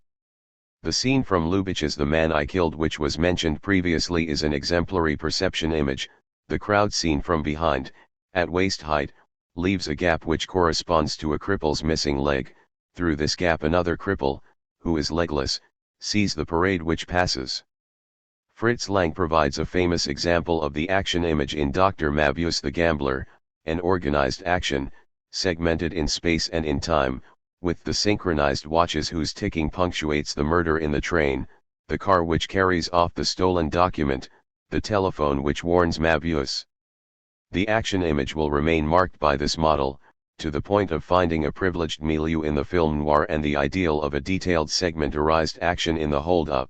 Speaker 1: The scene from Lubitsch's The Man I Killed, which was mentioned previously, is an exemplary perception image. The crowd scene from behind, at waist height, leaves a gap which corresponds to a cripple's missing leg. Through this gap another cripple, who is legless, sees the parade which passes. Fritz Lang provides a famous example of the action image in Dr. Mabius the Gambler, an organized action, segmented in space and in time, with the synchronized watches whose ticking punctuates the murder in the train, the car which carries off the stolen document, the telephone which warns Mabius. The action image will remain marked by this model, to the point of finding a privileged milieu in the film noir and the ideal of a detailed segmentarized action in the hold-up.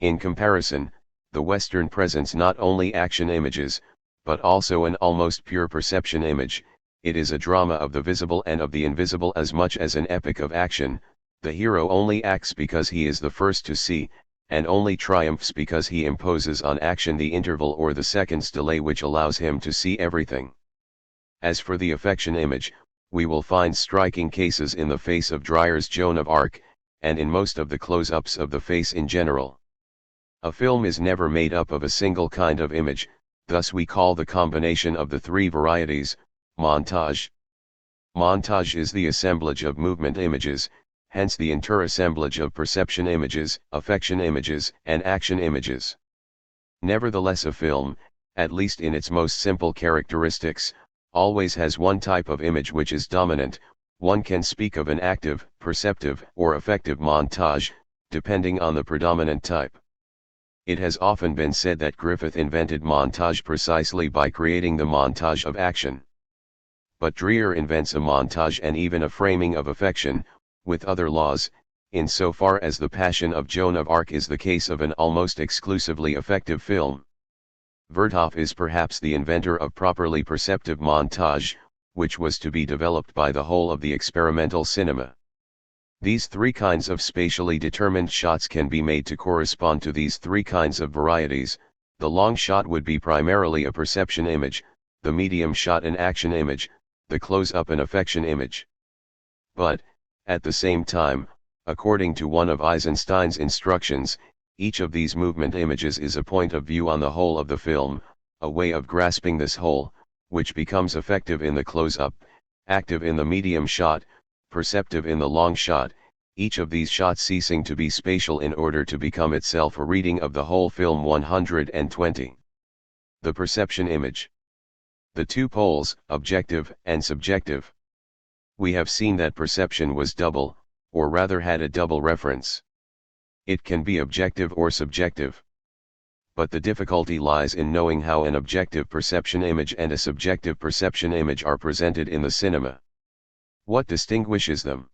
Speaker 1: In comparison, the Western presents not only action images, but also an almost pure perception image. It is a drama of the visible and of the invisible as much as an epic of action. The hero only acts because he is the first to see, and only triumphs because he imposes on action the interval or the seconds delay which allows him to see everything. As for the affection image, we will find striking cases in the face of Dreyer's Joan of Arc, and in most of the close-ups of the face in general. A film is never made up of a single kind of image, thus we call the combination of the three varieties, montage. Montage is the assemblage of movement images, hence the interassemblage of perception images, affection images, and action images. Nevertheless, a film, at least in its most simple characteristics, always has one type of image which is dominant. One can speak of an active, perceptive, or affective montage, depending on the predominant type. It has often been said that Griffith invented montage precisely by creating the montage of action. But Dreyer invents a montage and even a framing of affection, with other laws, insofar as The Passion of Joan of Arc is the case of an almost exclusively affective film. Vertov is perhaps the inventor of properly perceptive montage, which was to be developed by the whole of the experimental cinema. These three kinds of spatially determined shots can be made to correspond to these three kinds of varieties. The long shot would be primarily a perception image, the medium shot an action image, the close-up an affection image. But, at the same time, according to one of Eisenstein's instructions, each of these movement images is a point of view on the whole of the film, a way of grasping this whole, which becomes effective in the close-up, active in the medium shot, perceptive in the long shot, each of these shots ceasing to be spatial in order to become itself a reading of the whole film. 120. The perception image. The two poles, objective and subjective. We have seen that perception was double, or rather had a double reference. It can be objective or subjective. But the difficulty lies in knowing how an objective perception image and a subjective perception image are presented in the cinema. What distinguishes them?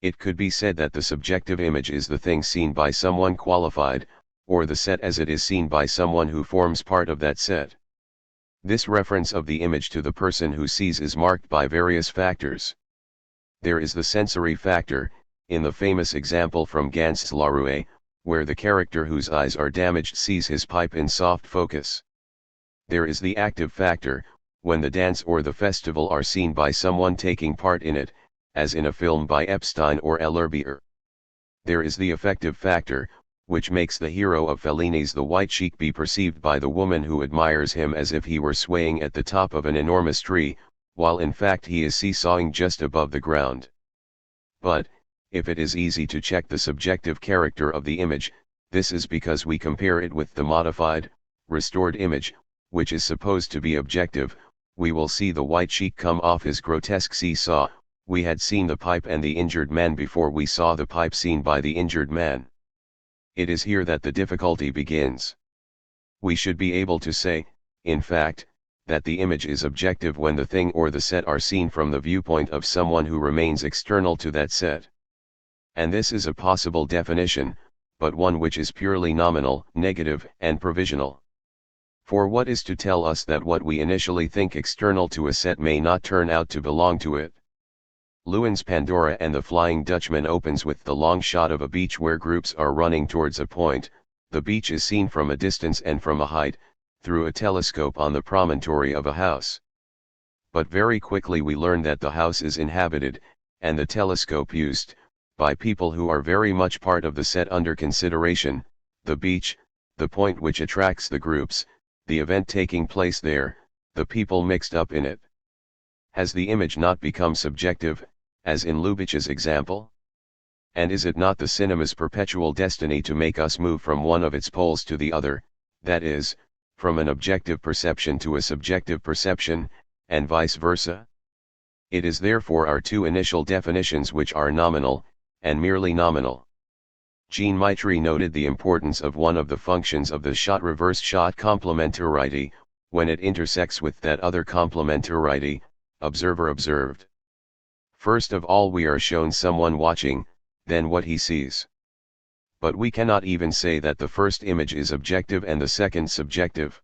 Speaker 1: It could be said that the subjective image is the thing seen by someone qualified, or the set as it is seen by someone who forms part of that set. This reference of the image to the person who sees is marked by various factors. There is the sensory factor, in the famous example from Ganst's La Rue, where the character whose eyes are damaged sees his pipe in soft focus. There is the active factor, when the dance or the festival are seen by someone taking part in it, as in a film by Epstein or Ellerbier. There is the affective factor, which makes the hero of Fellini's The White Sheik be perceived by the woman who admires him as if he were swaying at the top of an enormous tree, while in fact he is seesawing just above the ground. But, if it is easy to check the subjective character of the image, this is because we compare it with the modified, restored image, which is supposed to be objective. We will see the white sheik come off his grotesque seesaw. We had seen the pipe and the injured man before we saw the pipe seen by the injured man. It is here that the difficulty begins. We should be able to say, in fact, that the image is objective when the thing or the set are seen from the viewpoint of someone who remains external to that set. And this is a possible definition, but one which is purely nominal, negative, and provisional. For what is to tell us that what we initially think external to a set may not turn out to belong to it? Lewin's Pandora and the Flying Dutchman opens with the long shot of a beach where groups are running towards a point. The beach is seen from a distance and from a height, through a telescope on the promontory of a house. But very quickly we learn that the house is inhabited, and the telescope used, by people who are very much part of the set under consideration. The beach, the point which attracts the groups, the event taking place there, the people mixed up in it. Has the image not become subjective, as in Lubitsch's example? And is it not the cinema's perpetual destiny to make us move from one of its poles to the other, that is, from an objective perception to a subjective perception, and vice versa? It is therefore our two initial definitions which are nominal, and merely nominal. Jean Maitre noted the importance of one of the functions of the shot reverse shot complementarity, when it intersects with that other complementarity, observer observed. First of all we are shown someone watching, then what he sees. But we cannot even say that the first image is objective and the second subjective.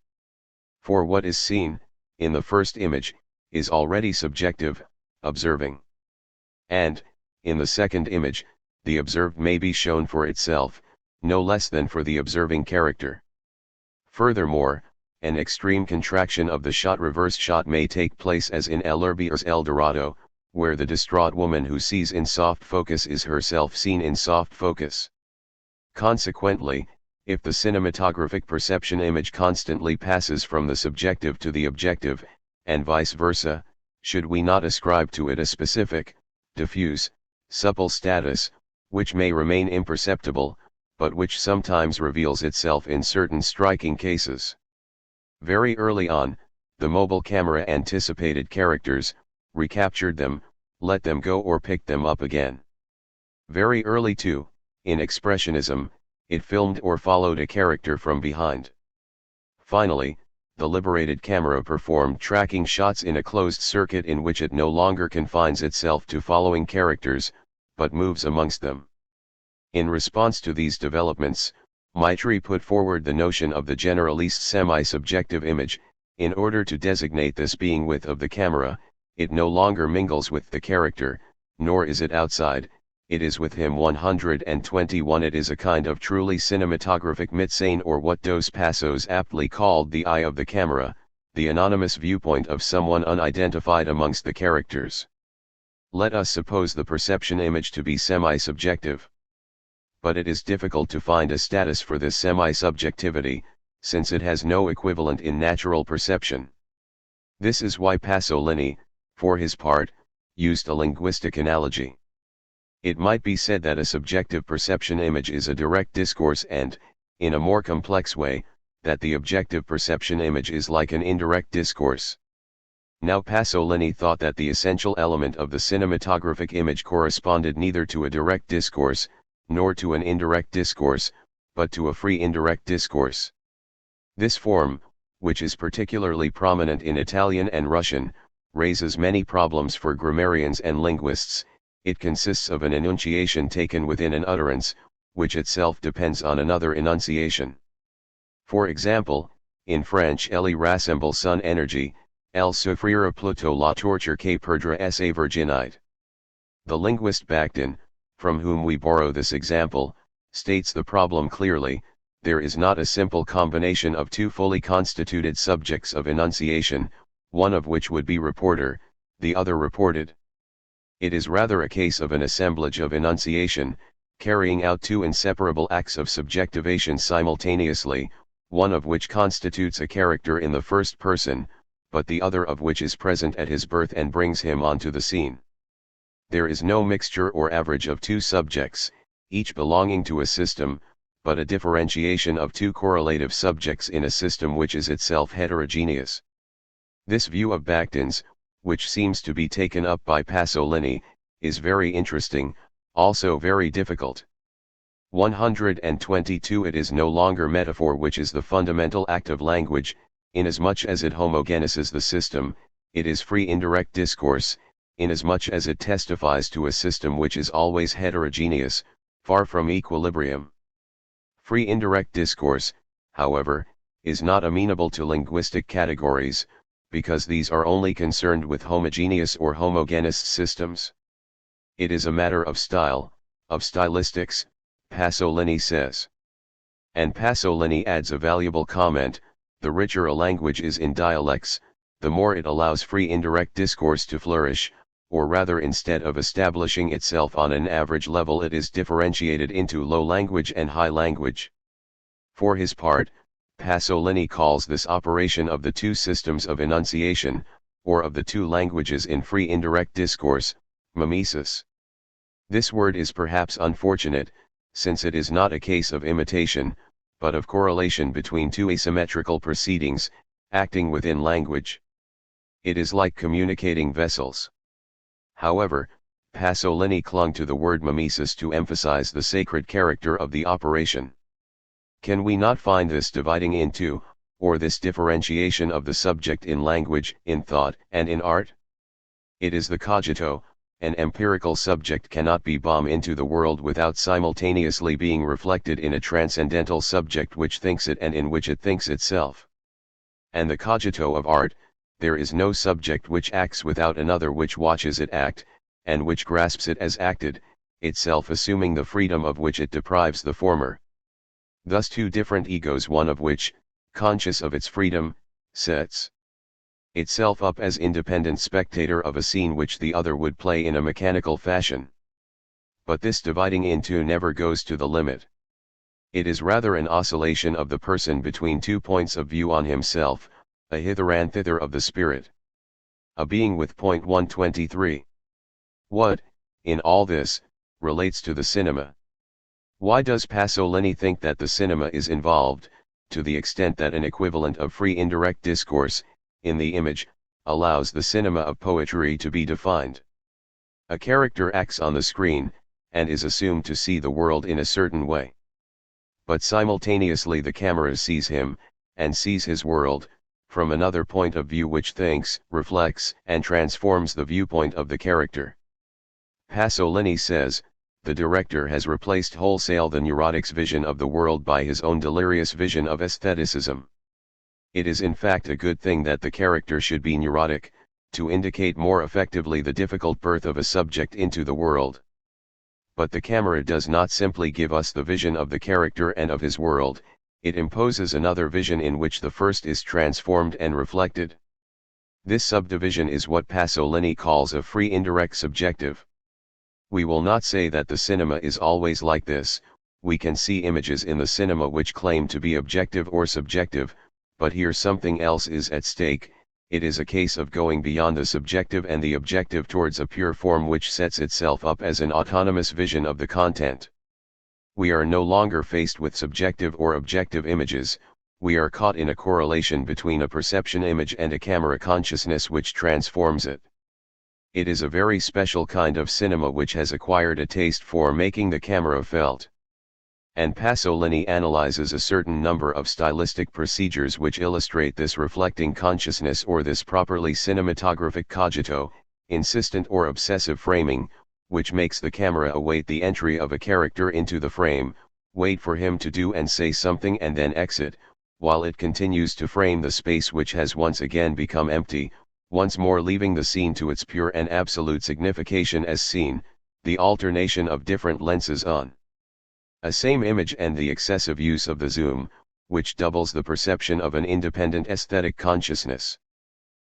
Speaker 1: For what is seen, in the first image, is already subjective, observing. And, in the second image, the observed may be shown for itself, no less than for the observing character. Furthermore, an extreme contraction of the shot reverse shot may take place as in L'Herbier's El Dorado, where the distraught woman who sees in soft focus is herself seen in soft focus. Consequently, if the cinematographic perception image constantly passes from the subjective to the objective, and vice versa, should we not ascribe to it a specific, diffuse, supple status, which may remain imperceptible, but which sometimes reveals itself in certain striking cases? Very early on, the mobile camera anticipated characters, recaptured them, let them go or picked them up again. Very early too, in Expressionism, it filmed or followed a character from behind. Finally, the liberated camera performed tracking shots in a closed circuit in which it no longer confines itself to following characters, but moves amongst them. In response to these developments, Maitri put forward the notion of the generalist semi-subjective image. In order to designate this being with of the camera, it no longer mingles with the character, nor is it outside, it is with him. 121 It is a kind of truly cinematographic mitsane, or what Dos Passos aptly called the eye of the camera, the anonymous viewpoint of someone unidentified amongst the characters. Let us suppose the perception image to be semi-subjective. But it is difficult to find a status for this semi-subjectivity, since it has no equivalent in natural perception. This is why Pasolini, for his part, used a linguistic analogy. It might be said that a subjective perception image is a direct discourse and, in a more complex way, that the objective perception image is like an indirect discourse. Now Pasolini thought that the essential element of the cinematographic image corresponded neither to a direct discourse, nor to an indirect discourse, but to a free indirect discourse. This form, which is particularly prominent in Italian and Russian, raises many problems for grammarians and linguists. It consists of an enunciation taken within an utterance, which itself depends on another enunciation. For example, in French elle rassemble son énergie, elle souffrira plutôt la torture que perdra sa virginité. The linguist Bakhtin, from whom we borrow this example, states the problem clearly: there is not a simple combination of two fully constituted subjects of enunciation, one of which would be reporter, the other reported. It is rather a case of an assemblage of enunciation, carrying out two inseparable acts of subjectivation simultaneously, one of which constitutes a character in the first person, but the other of which is present at his birth and brings him onto the scene. There is no mixture or average of two subjects, each belonging to a system, but a differentiation of two correlative subjects in a system which is itself heterogeneous. This view of Bakhtin's, which seems to be taken up by Pasolini, is very interesting, also very difficult. 122 It is no longer metaphor which is the fundamental act of language, inasmuch as it homogenizes the system, it is free indirect discourse, inasmuch as it testifies to a system which is always heterogeneous, far from equilibrium. Free indirect discourse, however, is not amenable to linguistic categories, because these are only concerned with homogeneous or homogeneous systems. It is a matter of style, of stylistics, Pasolini says. And Pasolini adds a valuable comment: the richer a language is in dialects, the more it allows free indirect discourse to flourish, or rather, instead of establishing itself on an average level, it is differentiated into low language and high language. For his part, Pasolini calls this operation of the two systems of enunciation, or of the two languages in free indirect discourse, mimesis. This word is perhaps unfortunate, since it is not a case of imitation, but of correlation between two asymmetrical proceedings, acting within language. It is like communicating vessels. However, Pasolini clung to the word mimesis to emphasize the sacred character of the operation. Can we not find this dividing into, or this differentiation of the subject in language, in thought, and in art? It is the cogito. An empirical subject cannot be bomb into the world without simultaneously being reflected in a transcendental subject which thinks it and in which it thinks itself. And the cogito of art, there is no subject which acts without another which watches it act, and which grasps it as acted, itself assuming the freedom of which it deprives the former. Thus two different egos, one of which, conscious of its freedom, sets itself up as independent spectator of a scene which the other would play in a mechanical fashion. But this dividing in two never goes to the limit. It is rather an oscillation of the person between 2 points of view on himself, a hither and thither of the spirit. A being with point 123. What, in all this, relates to the cinema? Why does Pasolini think that the cinema is involved, to the extent that an equivalent of free indirect discourse, in the image, allows the cinema of poetry to be defined? A character acts on the screen, and is assumed to see the world in a certain way. But simultaneously the camera sees him, and sees his world, from another point of view which thinks, reflects, and transforms the viewpoint of the character. Pasolini says, the director has replaced wholesale the neurotic's vision of the world by his own delirious vision of aestheticism. It is in fact a good thing that the character should be neurotic, to indicate more effectively the difficult birth of a subject into the world. But the camera does not simply give us the vision of the character and of his world, it imposes another vision in which the first is transformed and reflected. This subdivision is what Pasolini calls a free indirect subjective. We will not say that the cinema is always like this. We can see images in the cinema which claim to be objective or subjective, but here something else is at stake. It is a case of going beyond the subjective and the objective towards a pure form which sets itself up as an autonomous vision of the content. We are no longer faced with subjective or objective images, we are caught in a correlation between a perception image and a camera consciousness which transforms it. It is a very special kind of cinema which has acquired a taste for making the camera felt. And Pasolini analyzes a certain number of stylistic procedures which illustrate this reflecting consciousness or this properly cinematographic cogito, insistent or obsessive framing, which makes the camera await the entry of a character into the frame, wait for him to do and say something and then exit, while it continues to frame the space which has once again become empty, once more leaving the scene to its pure and absolute signification as seen, the alternation of different lenses on a same image and the excessive use of the zoom, which doubles the perception of an independent aesthetic consciousness.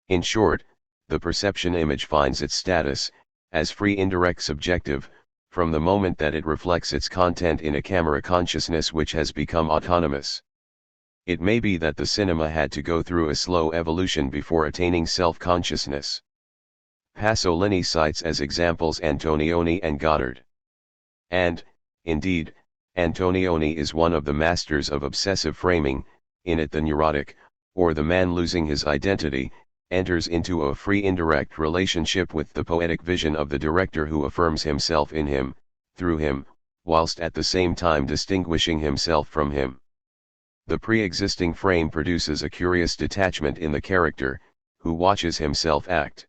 Speaker 1: In short, the perception image finds its status, as free indirect subjective, from the moment that it reflects its content in a camera consciousness which has become autonomous. It may be that the cinema had to go through a slow evolution before attaining self-consciousness. Pasolini cites as examples Antonioni and Goddard. And, indeed, Antonioni is one of the masters of obsessive framing. In it the neurotic, or the man losing his identity, enters into a free indirect relationship with the poetic vision of the director who affirms himself in him, through him, whilst at the same time distinguishing himself from him. The pre-existing frame produces a curious detachment in the character, who watches himself act.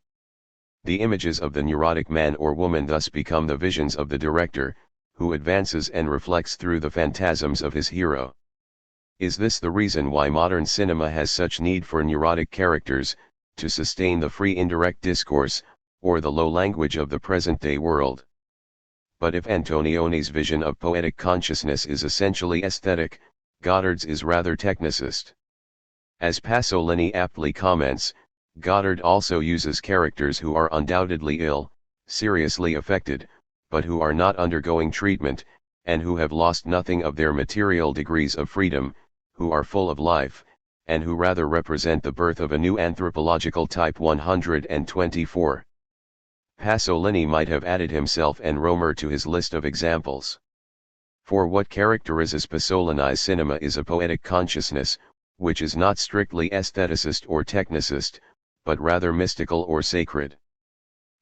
Speaker 1: The images of the neurotic man or woman thus become the visions of the director, who advances and reflects through the phantasms of his hero. Is this the reason why modern cinema has such need for neurotic characters, to sustain the free indirect discourse, or the low language of the present-day world? But if Antonioni's vision of poetic consciousness is essentially aesthetic, Goddard's is rather technicist. As Pasolini aptly comments, Goddard also uses characters who are undoubtedly ill, seriously affected, but who are not undergoing treatment, and who have lost nothing of their material degrees of freedom, who are full of life, and who rather represent the birth of a new anthropological type. 124. Pasolini might have added himself and Romer to his list of examples. For what characterizes Pasolini's cinema is a poetic consciousness, which is not strictly aestheticist or technicist, but rather mystical or sacred.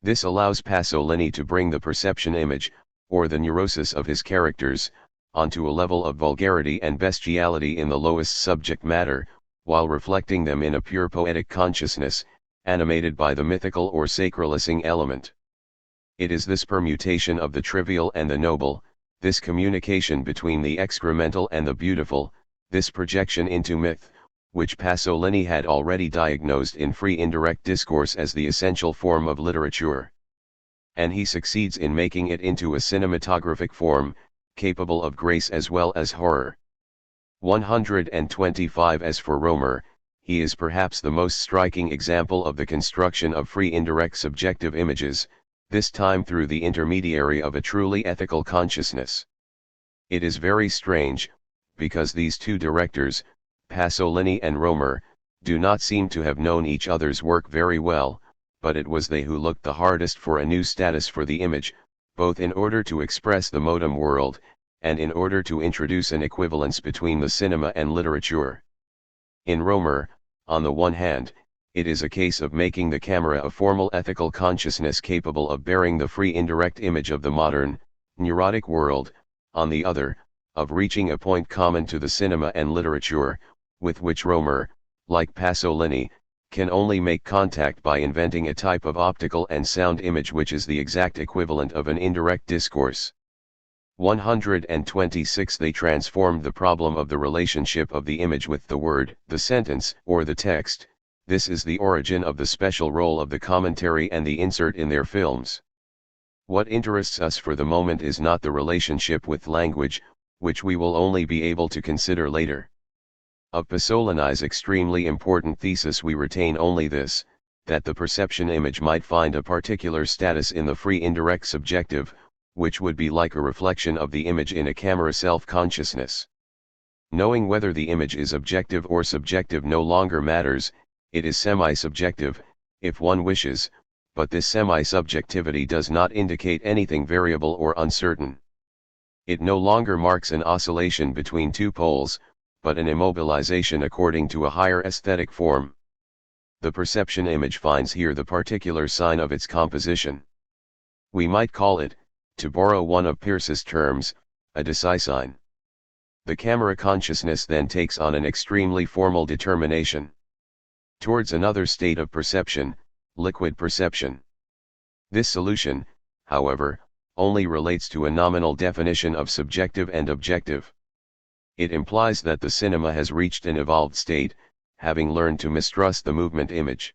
Speaker 1: This allows Pasolini to bring the perception image, or the neurosis of his characters, onto a level of vulgarity and bestiality in the lowest subject matter, while reflecting them in a pure poetic consciousness, animated by the mythical or sacralising element. It is this permutation of the trivial and the noble, this communication between the excremental and the beautiful, this projection into myth, which Pasolini had already diagnosed in free indirect discourse as the essential form of literature. And he succeeds in making it into a cinematographic form, capable of grace as well as horror. 125. As for Romer, he is perhaps the most striking example of the construction of free indirect subjective images, this time through the intermediary of a truly ethical consciousness. It is very strange, because these two directors, Pasolini and Romer, do not seem to have known each other's work very well, but it was they who looked the hardest for a new status for the image, both in order to express the modem world, and in order to introduce an equivalence between the cinema and literature. In Romer, on the one hand, it is a case of making the camera a formal ethical consciousness capable of bearing the free indirect image of the modern, neurotic world, on the other, of reaching a point common to the cinema and literature, with which Romer, like Pasolini, can only make contact by inventing a type of optical and sound image which is the exact equivalent of an indirect discourse. 126. They transformed the problem of the relationship of the image with the word, the sentence, or the text. This is the origin of the special role of the commentary and the insert in their films. What interests us for the moment is not the relationship with language, which we will only be able to consider later. Of Pasolini's extremely important thesis we retain only this, that the perception image might find a particular status in the free indirect subjective, which would be like a reflection of the image in a camera self-consciousness. Knowing whether the image is objective or subjective no longer matters, it is semi-subjective, if one wishes, but this semi-subjectivity does not indicate anything variable or uncertain. It no longer marks an oscillation between two poles, but an immobilization according to a higher aesthetic form. The perception image finds here the particular sign of its composition. We might call it, to borrow one of Peirce's terms, a design. The camera consciousness then takes on an extremely formal determination towards another state of perception, liquid perception. This solution, however, only relates to a nominal definition of subjective and objective. It implies that the cinema has reached an evolved state, having learned to mistrust the movement image.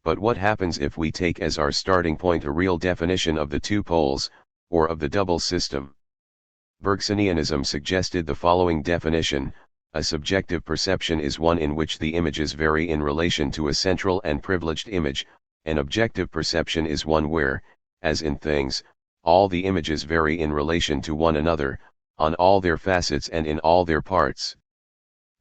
Speaker 1: But what happens if we take as our starting point a real definition of the two poles, or of the double system? Bergsonianism suggested the following definition: a subjective perception is one in which the images vary in relation to a central and privileged image. An objective perception is one where, as in things, all the images vary in relation to one another, on all their facets and in all their parts.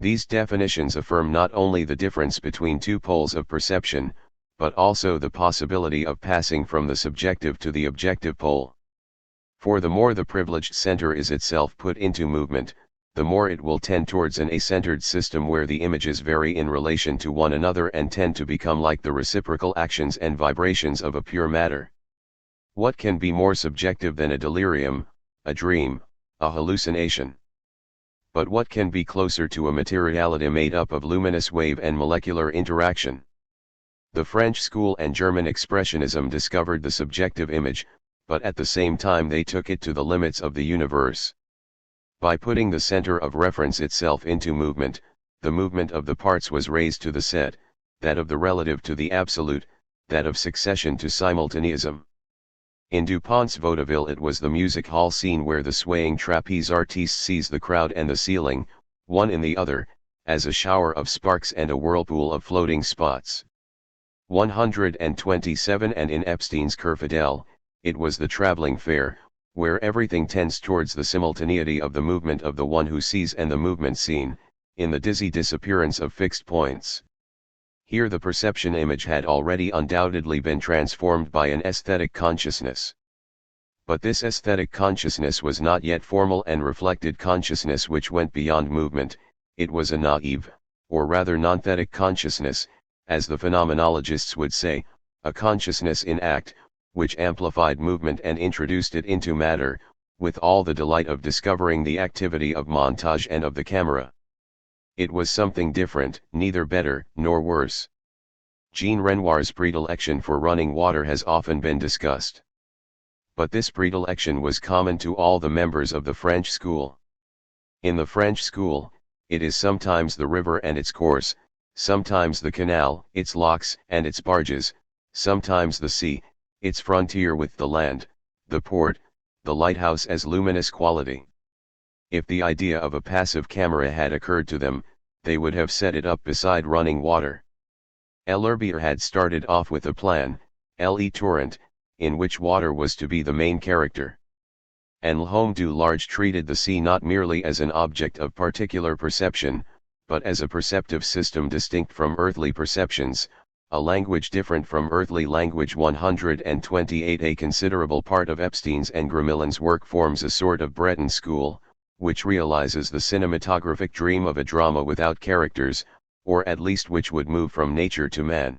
Speaker 1: These definitions affirm not only the difference between two poles of perception, but also the possibility of passing from the subjective to the objective pole. For the more the privileged center is itself put into movement, the more it will tend towards an a-centered system where the images vary in relation to one another and tend to become like the reciprocal actions and vibrations of a pure matter. What can be more subjective than a delirium, a dream, a hallucination? But what can be closer to a materiality made up of luminous wave and molecular interaction? The French school and German expressionism discovered the subjective image, but at the same time they took it to the limits of the universe. By putting the center of reference itself into movement, the movement of the parts was raised to the set, that of the relative to the absolute, that of succession to simultaneism. In Dupont's vaudeville it was the music hall scene where the swaying trapeze artiste sees the crowd and the ceiling, one in the other, as a shower of sparks and a whirlpool of floating spots. 127. And in Epstein's Kurfadel, it was the traveling fair, where everything tends towards the simultaneity of the movement of the one who sees and the movement seen, in the dizzy disappearance of fixed points. Here the perception image had already undoubtedly been transformed by an aesthetic consciousness. But this aesthetic consciousness was not yet formal and reflected consciousness which went beyond movement. It was a naive, or rather nonthetic consciousness, as the phenomenologists would say, a consciousness in act, which amplified movement and introduced it into matter, with all the delight of discovering the activity of montage and of the camera. It was something different, neither better nor worse. Jean Renoir's predilection for running water has often been discussed. But this predilection was common to all the members of the French school. In the French school, it is sometimes the river and its course, sometimes the canal, its locks and its barges, sometimes the sea, its frontier with the land, the port, the lighthouse as luminous quality. If the idea of a passive camera had occurred to them, they would have set it up beside running water. L'Herbier had started off with a plan, Le Torrent, in which water was to be the main character. And L'Homme du Large treated the sea not merely as an object of particular perception, but as a perceptive system distinct from earthly perceptions, a language different from earthly language. 128. A considerable part of Epstein's and Gramillin's work forms a sort of Breton school, which realizes the cinematographic dream of a drama without characters, or at least which would move from nature to man.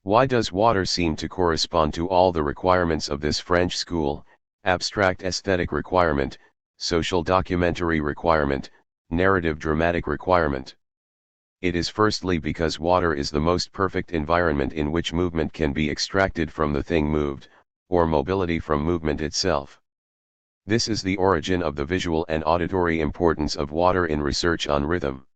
Speaker 1: Why does water seem to correspond to all the requirements of this French school? Abstract aesthetic requirement, social documentary requirement, narrative dramatic requirement. It is firstly because water is the most perfect environment in which movement can be extracted from the thing moved, or mobility from movement itself. This is the origin of the visual and auditory importance of water in research on rhythm.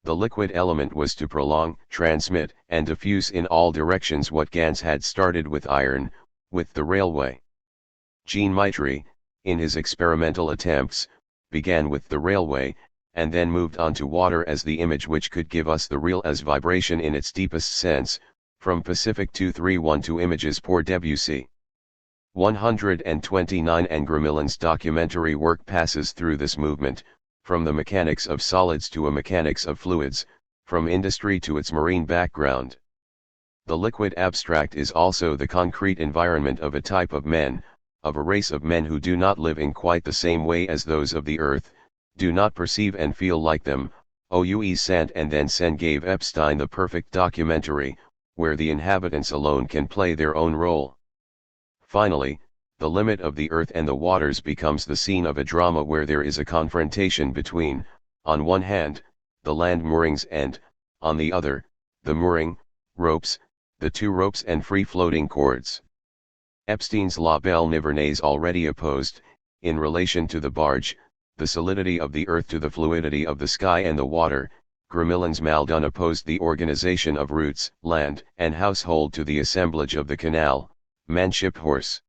Speaker 1: The liquid element was to prolong, transmit, and diffuse in all directions what Gans had started with iron, with the railway. Jean Maitri, in his experimental attempts, began with the railway, and then moved on to water as the image which could give us the real as vibration in its deepest sense, from Pacific 231 to Images pour Debussy. 129. And Gramillin's documentary work passes through this movement, from the mechanics of solids to a mechanics of fluids, from industry to its marine background. The liquid abstract is also the concrete environment of a type of men, of a race of men who do not live in quite the same way as those of the earth, do not perceive and feel like them. Oué Sant and then Sen gave Epstein the perfect documentary, where the inhabitants alone can play their own role. Finally, the limit of the earth and the waters becomes the scene of a drama where there is a confrontation between, on one hand, the land moorings and, on the other, the mooring, ropes, the two ropes and free-floating cords. Epstein's La Belle Nivernaise already opposed, in relation to the barge, the solidity of the earth to the fluidity of the sky and the water. Gramillin's Maldon opposed the organization of roots, land, and household to the assemblage of the canal, manship horse.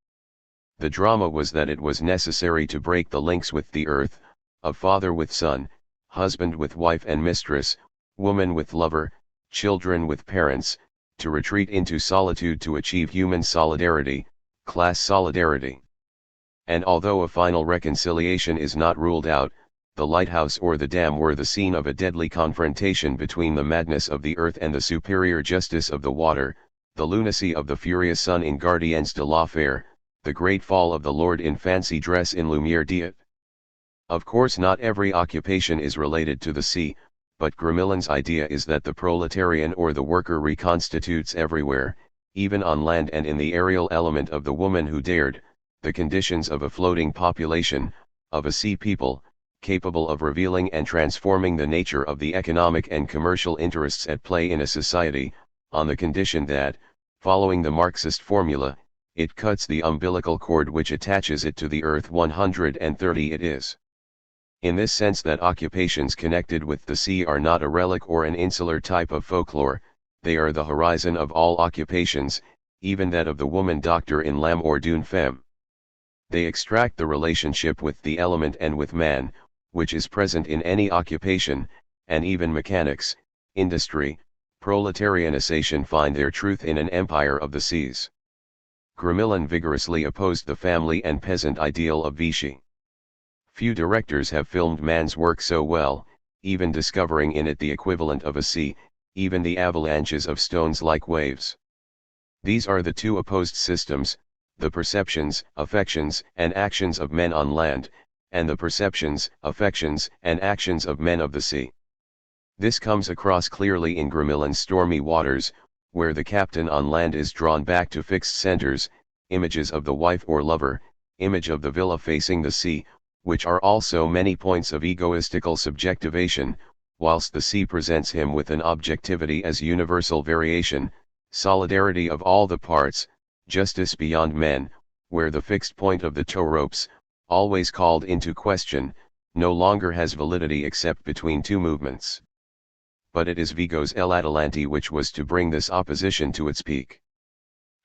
Speaker 1: The drama was that it was necessary to break the links with the earth, of father with son, husband with wife and mistress, woman with lover, children with parents, to retreat into solitude to achieve human solidarity, class solidarity. And although a final reconciliation is not ruled out, the lighthouse or the dam were the scene of a deadly confrontation between the madness of the earth and the superior justice of the water, the lunacy of the furious sun in Gardiens de l'Enfer, the great fall of the Lord in fancy dress in Lumière d'It. Of course not every occupation is related to the sea, but Gramillin's idea is that the proletarian or the worker reconstitutes everywhere, even on land and in the aerial element of the woman who dared, the conditions of a floating population, of a sea people, capable of revealing and transforming the nature of the economic and commercial interests at play in a society, on the condition that, following the Marxist formula, it cuts the umbilical cord which attaches it to the earth. 130. It is in this sense that occupations connected with the sea are not a relic or an insular type of folklore, they are the horizon of all occupations, even that of the woman doctor in L'amour d'une femme. They extract the relationship with the element and with man, which is present in any occupation, and even mechanics, industry, proletarianization find their truth in an empire of the seas. Gramillin vigorously opposed the family and peasant ideal of Vichy. Few directors have filmed man's work so well, even discovering in it the equivalent of a sea, even the avalanches of stones like waves. These are the two opposed systems, the perceptions, affections, and actions of men on land, and the perceptions, affections, and actions of men of the sea. This comes across clearly in Gramillin's Stormy Waters, where the captain on land is drawn back to fixed centers, images of the wife or lover, image of the villa facing the sea, which are also many points of egoistical subjectivation, whilst the sea presents him with an objectivity as universal variation, solidarity of all the parts, justice beyond men, where the fixed point of the tow ropes, always called into question, no longer has validity except between two movements. But it is Vigo's El Adelante which was to bring this opposition to its peak.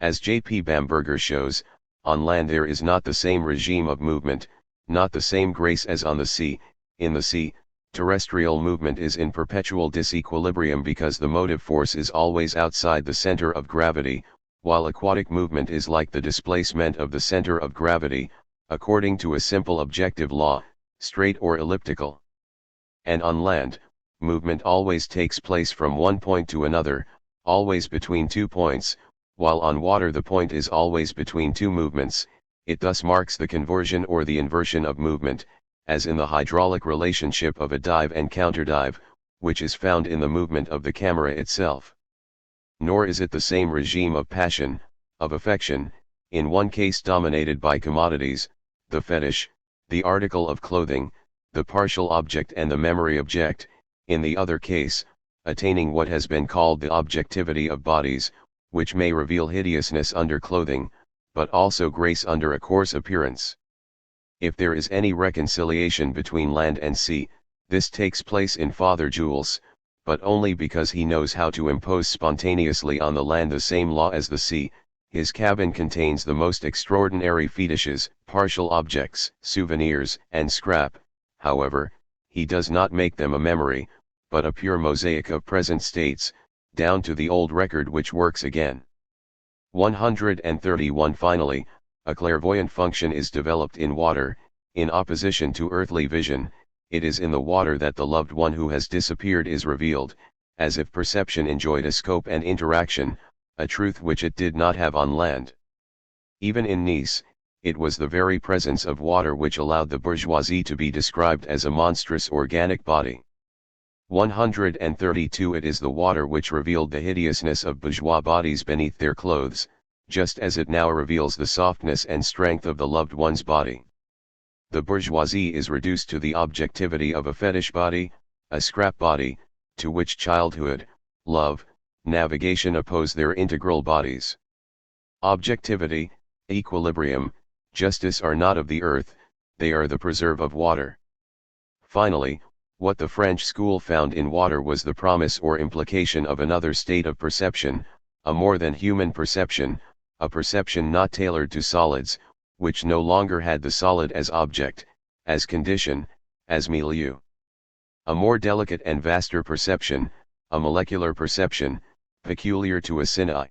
Speaker 1: As J.P. Bamberger shows, on land there is not the same regime of movement, not the same grace as on the sea. In the sea, terrestrial movement is in perpetual disequilibrium because the motive force is always outside the center of gravity, while aquatic movement is like the displacement of the center of gravity, according to a simple objective law, straight or elliptical. And on land, movement always takes place from one point to another, always between 2 points, while on water the point is always between two movements. It thus marks the conversion or the inversion of movement, as in the hydraulic relationship of a dive and counterdive, which is found in the movement of the camera itself. Nor is it the same regime of passion, of affection, in one case dominated by commodities, the fetish, the article of clothing, the partial object and the memory object, in the other case, attaining what has been called the objectivity of bodies, which may reveal hideousness under clothing, but also grace under a coarse appearance. If there is any reconciliation between land and sea, this takes place in Father Gilles, but only because he knows how to impose spontaneously on the land the same law as the sea. His cabin contains the most extraordinary fetishes, partial objects, souvenirs, and scrap. However, he does not make them a memory, but a pure mosaic of present states, down to the old record which works again. 131 Finally, a clairvoyant function is developed in water. In opposition to earthly vision, it is in the water that the loved one who has disappeared is revealed, as if perception enjoyed a scope and interaction, a truth which it did not have on land. Even in Nice, it was the very presence of water which allowed the bourgeoisie to be described as a monstrous organic body. 132 It is the water which revealed the hideousness of bourgeois bodies beneath their clothes, just as it now reveals the softness and strength of the loved one's body. The bourgeoisie is reduced to the objectivity of a fetish body, a scrap body, to which childhood, love, navigation oppose their integral bodies. Objectivity, equilibrium, justice are not of the earth, they are the preserve of water. Finally, what the French school found in water was the promise or implication of another state of perception, a more than human perception, a perception not tailored to solids, which no longer had the solid as object, as condition, as milieu. A more delicate and vaster perception, a molecular perception, peculiar to a sinai.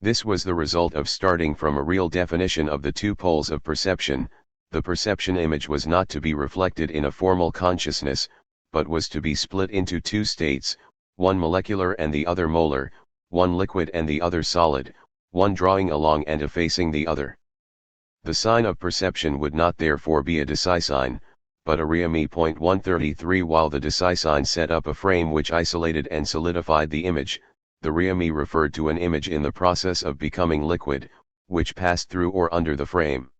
Speaker 1: This was the result of starting from a real definition of the two poles of perception. The perception image was not to be reflected in a formal consciousness, but was to be split into two states, one molecular and the other molar, one liquid and the other solid, one drawing along and effacing the other. The sign of perception would not therefore be a decisign, but a reami. 133 While the decisign set up a frame which isolated and solidified the image, the reami referred to an image in the process of becoming liquid, which passed through or under the frame.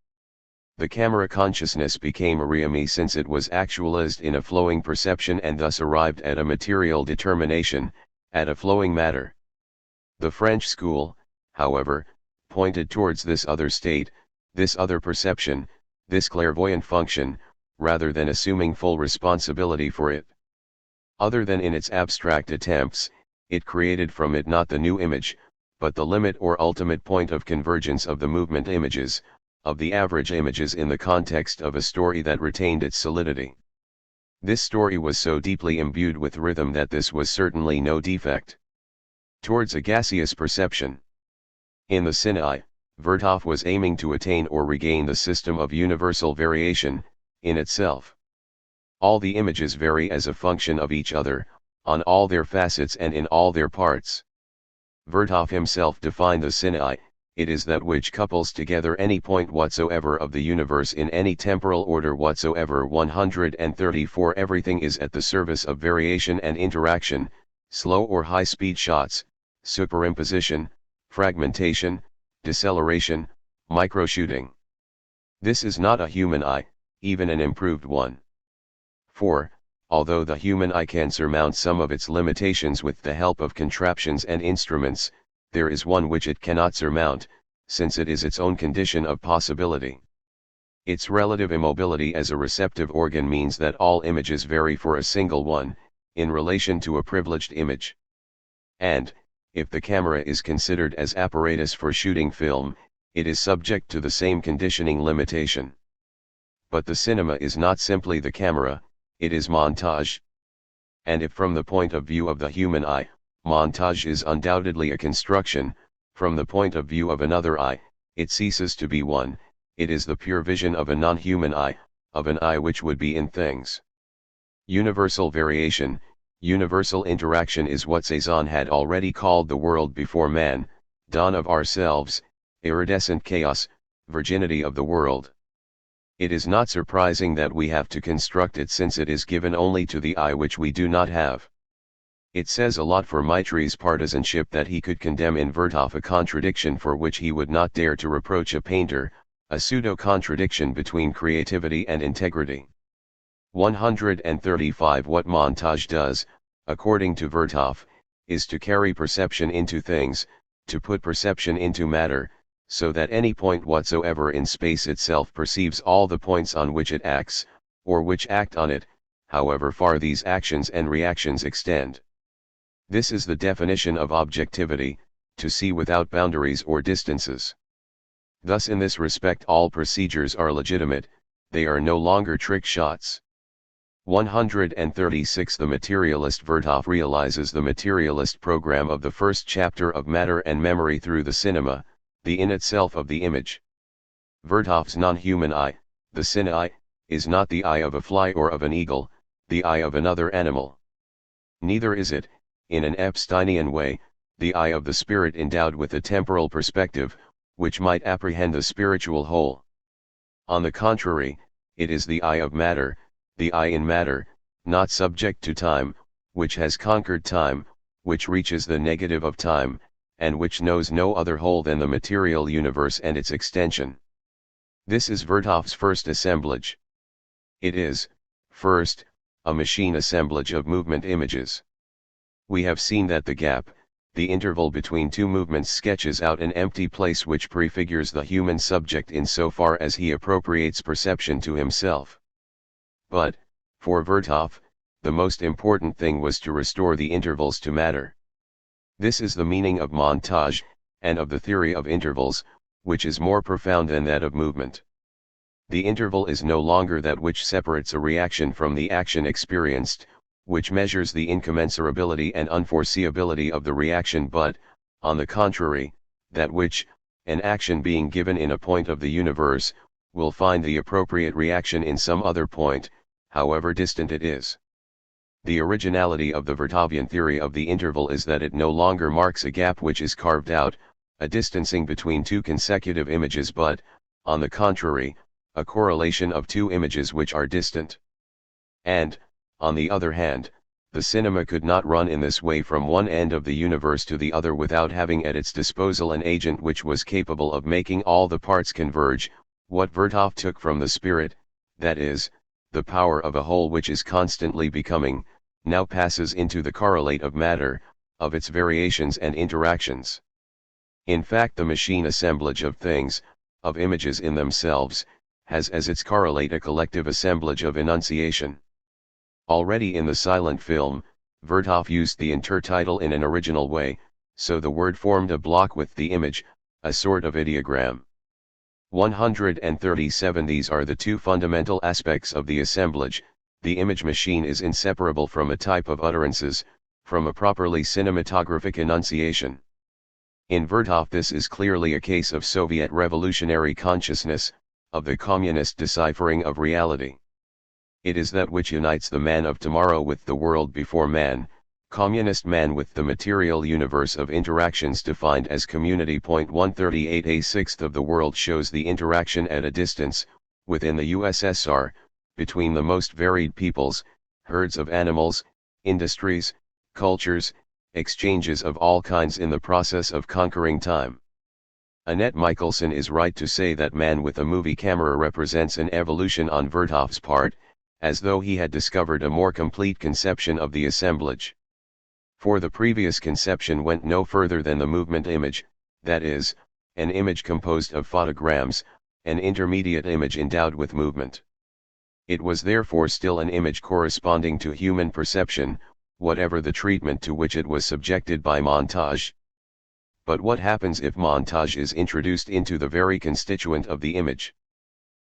Speaker 1: The camera consciousness became a reami since it was actualized in a flowing perception and thus arrived at a material determination, at a flowing matter. The French school, however, pointed towards this other state, this other perception, this clairvoyant function, rather than assuming full responsibility for it. Other than in its abstract attempts, it created from it not the new image, but the limit or ultimate point of convergence of the movement images, of the average images in the context of a story that retained its solidity. This story was so deeply imbued with rhythm that this was certainly no defect. Towards a gaseous perception. In the Sinai, Vertov was aiming to attain or regain the system of universal variation, in itself. All the images vary as a function of each other, on all their facets and in all their parts. Vertov himself defined the Sinai: it is that which couples together any point whatsoever of the universe in any temporal order whatsoever. 134 Everything is at the service of variation and interaction, slow or high-speed shots, superimposition, fragmentation, deceleration, microshooting. This is not a human eye, even an improved one. 4. Although the human eye can surmount some of its limitations with the help of contraptions and instruments, there is one which it cannot surmount, since it is its own condition of possibility. Its relative immobility as a receptive organ means that all images vary for a single one, in relation to a privileged image. And, if the camera is considered as apparatus for shooting film, it is subject to the same conditioning limitation. But the cinema is not simply the camera, it is montage. And if from the point of view of the human eye, montage is undoubtedly a construction, from the point of view of another eye, it ceases to be one, it is the pure vision of a non-human eye, of an eye which would be in things. Universal variation, universal interaction is what Cézanne had already called the world before man, dawn of ourselves, iridescent chaos, virginity of the world. It is not surprising that we have to construct it, since it is given only to the eye which we do not have. It says a lot for Maitre's partisanship that he could condemn in Vertov a contradiction for which he would not dare to reproach a painter, a pseudo-contradiction between creativity and integrity. 135 What montage does, according to Vertov, is to carry perception into things, to put perception into matter, so that any point whatsoever in space itself perceives all the points on which it acts, or which act on it, however far these actions and reactions extend. This is the definition of objectivity, to see without boundaries or distances. Thus in this respect all procedures are legitimate, they are no longer trick shots. 136 The materialist Vertov realizes the materialist program of the first chapter of Matter and Memory through the cinema, the in itself of the image. Vertov's non-human eye, the cine-eye, is not the eye of a fly or of an eagle, the eye of another animal. Neither is it, in an Epsteinian way, the eye of the spirit endowed with a temporal perspective, which might apprehend the spiritual whole. On the contrary, it is the eye of matter, the eye in matter, not subject to time, which has conquered time, which reaches the negative of time, and which knows no other whole than the material universe and its extension. This is Vertov's first assemblage. It is, first, a machine assemblage of movement images. We have seen that the gap, the interval between two movements, sketches out an empty place which prefigures the human subject in so far as he appropriates perception to himself. But, for Vertov, the most important thing was to restore the intervals to matter. This is the meaning of montage, and of the theory of intervals, which is more profound than that of movement. The interval is no longer that which separates a reaction from the action experienced, which measures the incommensurability and unforeseeability of the reaction, but, on the contrary, that which, an action being given in a point of the universe, will find the appropriate reaction in some other point, however distant it is. The originality of the Vertovian theory of the interval is that it no longer marks a gap which is carved out, a distancing between two consecutive images, but, on the contrary, a correlation of two images which are distant. And, on the other hand, the cinema could not run in this way from one end of the universe to the other without having at its disposal an agent which was capable of making all the parts converge. What Vertov took from the spirit, that is, the power of a whole which is constantly becoming, now passes into the correlate of matter, of its variations and interactions. In fact, the machine assemblage of things, of images in themselves, has as its correlate a collective assemblage of enunciation. Already in the silent film, Vertov used the intertitle in an original way, so the word formed a block with the image, a sort of ideogram. 137 These are the two fundamental aspects of the assemblage. The image machine is inseparable from a type of utterances, from a properly cinematographic enunciation. In Vertov this is clearly a case of Soviet revolutionary consciousness, of the communist deciphering of reality. It is that which unites the man of tomorrow with the world before man, communist man with the material universe of interactions defined as community. 138 A sixth of the world shows the interaction at a distance, within the USSR, between the most varied peoples, herds of animals, industries, cultures, exchanges of all kinds in the process of conquering time. Annette Michelson is right to say that man with a movie camera represents an evolution on Vertov's part, as though he had discovered a more complete conception of the assemblage. For the previous conception went no further than the movement image, that is, an image composed of photograms, an intermediate image endowed with movement. It was therefore still an image corresponding to human perception, whatever the treatment to which it was subjected by montage. But what happens if montage is introduced into the very constituent of the image?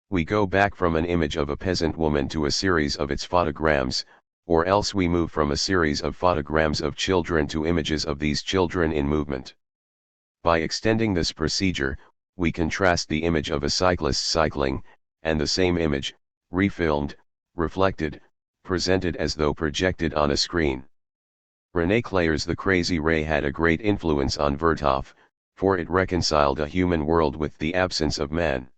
Speaker 1: We go back from an image of a peasant woman to a series of its photograms, or else we move from a series of photograms of children to images of these children in movement. By extending this procedure, we contrast the image of a cyclist cycling, and the same image, refilmed, reflected, presented as though projected on a screen. René Clair's The Crazy Ray had a great influence on Vertov, for it reconciled a human world with the absence of man.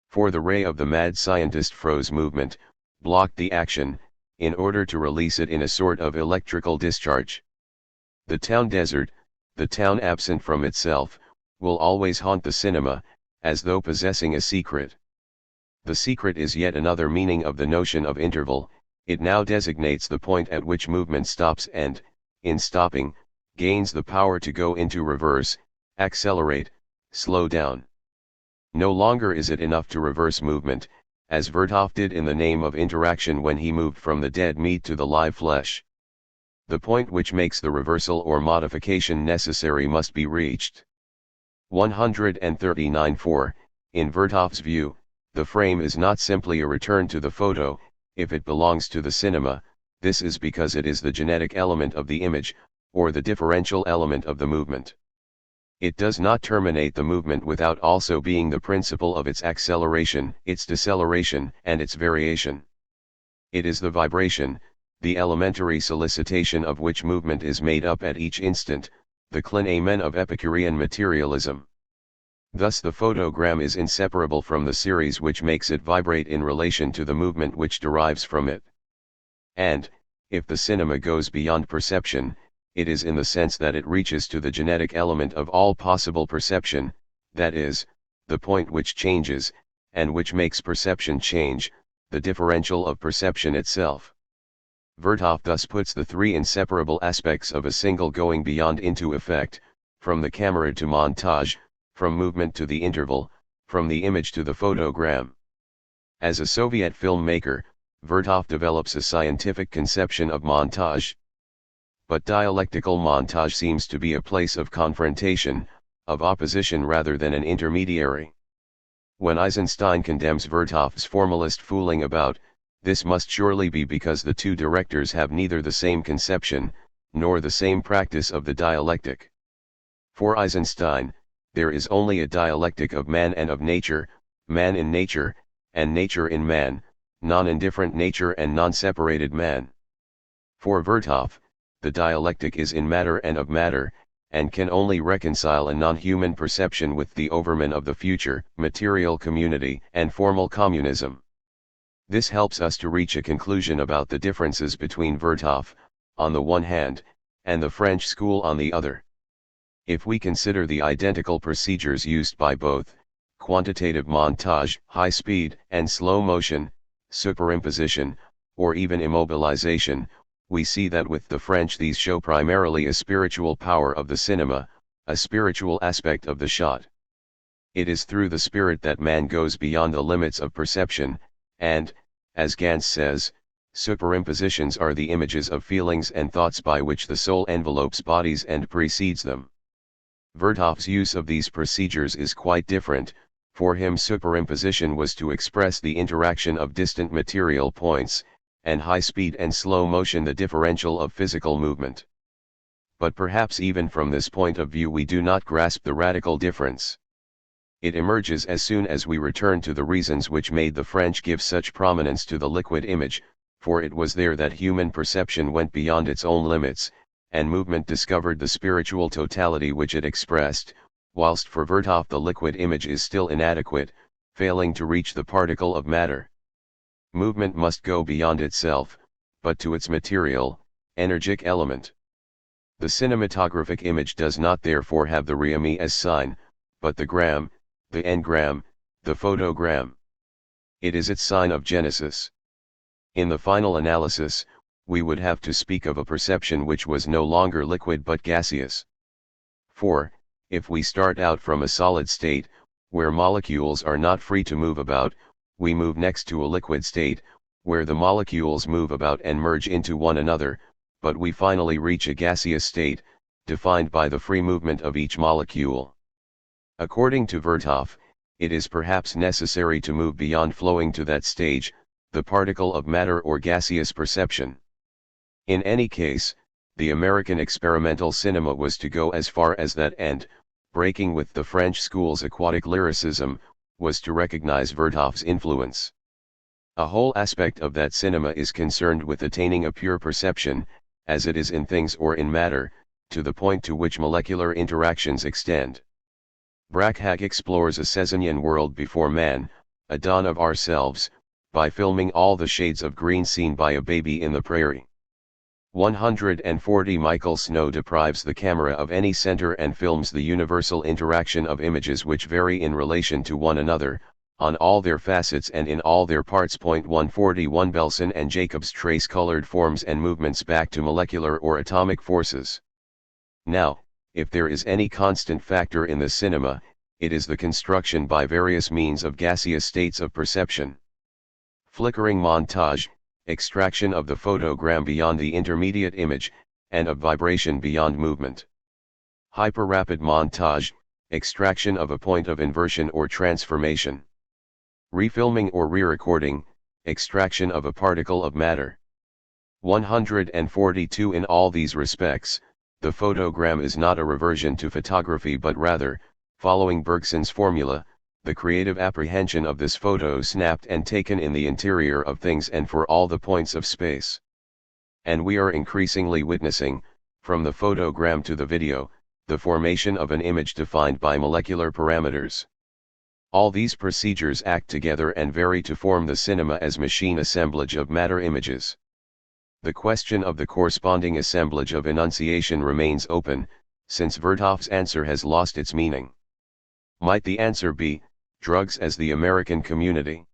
Speaker 1: For the ray of the mad scientist froze movement, blocked the action, in order to release it in a sort of electrical discharge. The town desert, the town absent from itself, will always haunt the cinema, as though possessing a secret. The secret is yet another meaning of the notion of interval. It now designates the point at which movement stops and, in stopping, gains the power to go into reverse, accelerate, slow down. No longer is it enough to reverse movement, as Vertov did in the name of interaction when he moved from the dead meat to the live flesh. The point which makes the reversal or modification necessary must be reached. 139.4, in Vertov's view, the frame is not simply a return to the photo. If it belongs to the cinema, this is because it is the genetic element of the image, or the differential element of the movement. It does not terminate the movement without also being the principle of its acceleration, its deceleration, and its variation. It is the vibration, the elementary solicitation of which movement is made up at each instant, the clinamen of Epicurean materialism. Thus the photogram is inseparable from the series which makes it vibrate in relation to the movement which derives from it. And, if the cinema goes beyond perception, it is in the sense that it reaches to the genetic element of all possible perception, that is, the point which changes, and which makes perception change, the differential of perception itself. Vertov thus puts the three inseparable aspects of a single going beyond into effect, from the camera to montage, from movement to the interval, from the image to the photogram. As a Soviet filmmaker, Vertov develops a scientific conception of montage. But dialectical montage seems to be a place of confrontation, of opposition rather than an intermediary. When Eisenstein condemns Vertov's formalist fooling about, this must surely be because the two directors have neither the same conception, nor the same practice of the dialectic. For Eisenstein, there is only a dialectic of man and of nature, man in nature, and nature in man, non-indifferent nature and non-separated man. For Vertov, the dialectic is in matter and of matter, and can only reconcile a non-human perception with the overman of the future, material community and formal communism. This helps us to reach a conclusion about the differences between Vertov, on the one hand, and the French school on the other. If we consider the identical procedures used by both, quantitative montage, high speed and slow motion, superimposition, or even immobilization, we see that with the French these show primarily a spiritual power of the cinema, a spiritual aspect of the shot. It is through the spirit that man goes beyond the limits of perception, and, as Gans says, superimpositions are the images of feelings and thoughts by which the soul envelopes bodies and precedes them. Vertov's use of these procedures is quite different. For him superimposition was to express the interaction of distant material points, and high speed and slow motion the differential of physical movement. But perhaps even from this point of view we do not grasp the radical difference. It emerges as soon as we return to the reasons which made the French give such prominence to the liquid image, for it was there that human perception went beyond its own limits, and movement discovered the spiritual totality which it expressed, whilst for Vertov the liquid image is still inadequate, failing to reach the particle of matter. Movement must go beyond itself, but to its material, energic element. The cinematographic image does not therefore have the réami as sign, but the gram, the engram, the photogram. It is its sign of genesis. In the final analysis, we would have to speak of a perception which was no longer liquid but gaseous. For, if we start out from a solid state, where molecules are not free to move about, we move next to a liquid state, where the molecules move about and merge into one another, but we finally reach a gaseous state, defined by the free movement of each molecule. According to Vertov, it is perhaps necessary to move beyond flowing to that stage, the particle of matter or gaseous perception. In any case, the American experimental cinema was to go as far as that and, breaking with the French school's aquatic lyricism, was to recognize Vertov's influence. A whole aspect of that cinema is concerned with attaining a pure perception, as it is in things or in matter, to the point to which molecular interactions extend. Brakhage explores a Cézannean world before man, a dawn of ourselves, by filming all the shades of green seen by a baby in the prairie. 140 Michael Snow deprives the camera of any center and films the universal interaction of images which vary in relation to one another, on all their facets and in all their parts. 141 Belson and Jacobs trace colored forms and movements back to molecular or atomic forces. Now, if there is any constant factor in the cinema, it is the construction by various means of gaseous states of perception. Flickering montage, extraction of the photogram beyond the intermediate image, and of vibration beyond movement. Hyperrapid montage, extraction of a point of inversion or transformation. Refilming or re-recording, extraction of a particle of matter. 142 In all these respects, the photogram is not a reversion to photography but rather, following Bergson's formula, the creative apprehension of this photo snapped and taken in the interior of things and for all the points of space. And we are increasingly witnessing, from the photogram to the video, the formation of an image defined by molecular parameters. All these procedures act together and vary to form the cinema as machine assemblage of matter images. The question of the corresponding assemblage of enunciation remains open, since Vertov's answer has lost its meaning. Might the answer be, drugs as the American community?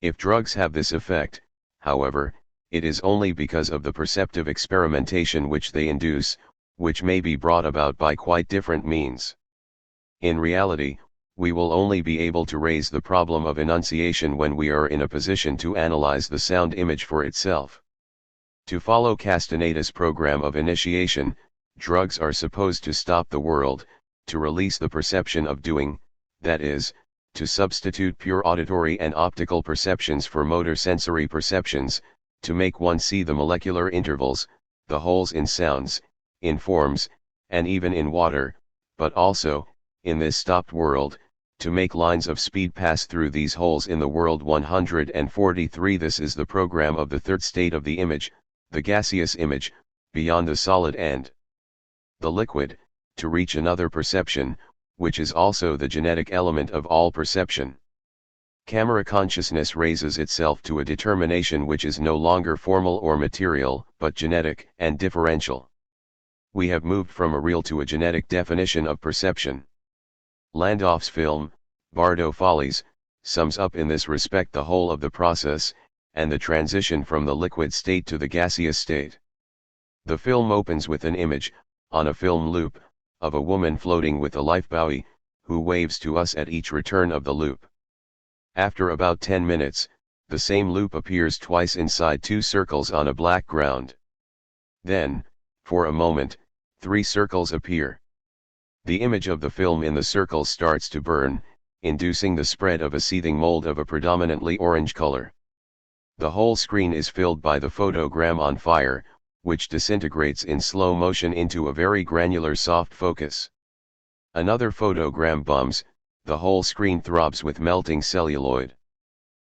Speaker 1: If drugs have this effect, however, it is only because of the perceptive experimentation which they induce, which may be brought about by quite different means. In reality, we will only be able to raise the problem of enunciation when we are in a position to analyze the sound image for itself. To follow Castaneda's program of initiation, drugs are supposed to stop the world, to release the perception of doing, that is, to substitute pure auditory and optical perceptions for motor sensory perceptions, to make one see the molecular intervals, the holes in sounds, in forms, and even in water, but also, in this stopped world, to make lines of speed pass through these holes in the world. 143 This is the program of the third state of the image, the gaseous image, beyond the solid and the liquid, to reach another perception, which is also the genetic element of all perception. Camera consciousness raises itself to a determination which is no longer formal or material, but genetic and differential. We have moved from a real to a genetic definition of perception. Landau's film, Bardo Follies, sums up in this respect the whole of the process, and the transition from the liquid state to the gaseous state. The film opens with an image, on a film loop, of a woman floating with a lifebuoy, who waves to us at each return of the loop. After about 10 minutes, the same loop appears twice inside two circles on a black ground. Then, for a moment, 3 circles appear. The image of the film in the circles starts to burn, inducing the spread of a seething mold of a predominantly orange color. The whole screen is filled by the photogram on fire, which disintegrates in slow motion into a very granular soft focus. Another photogram bums, the whole screen throbs with melting celluloid.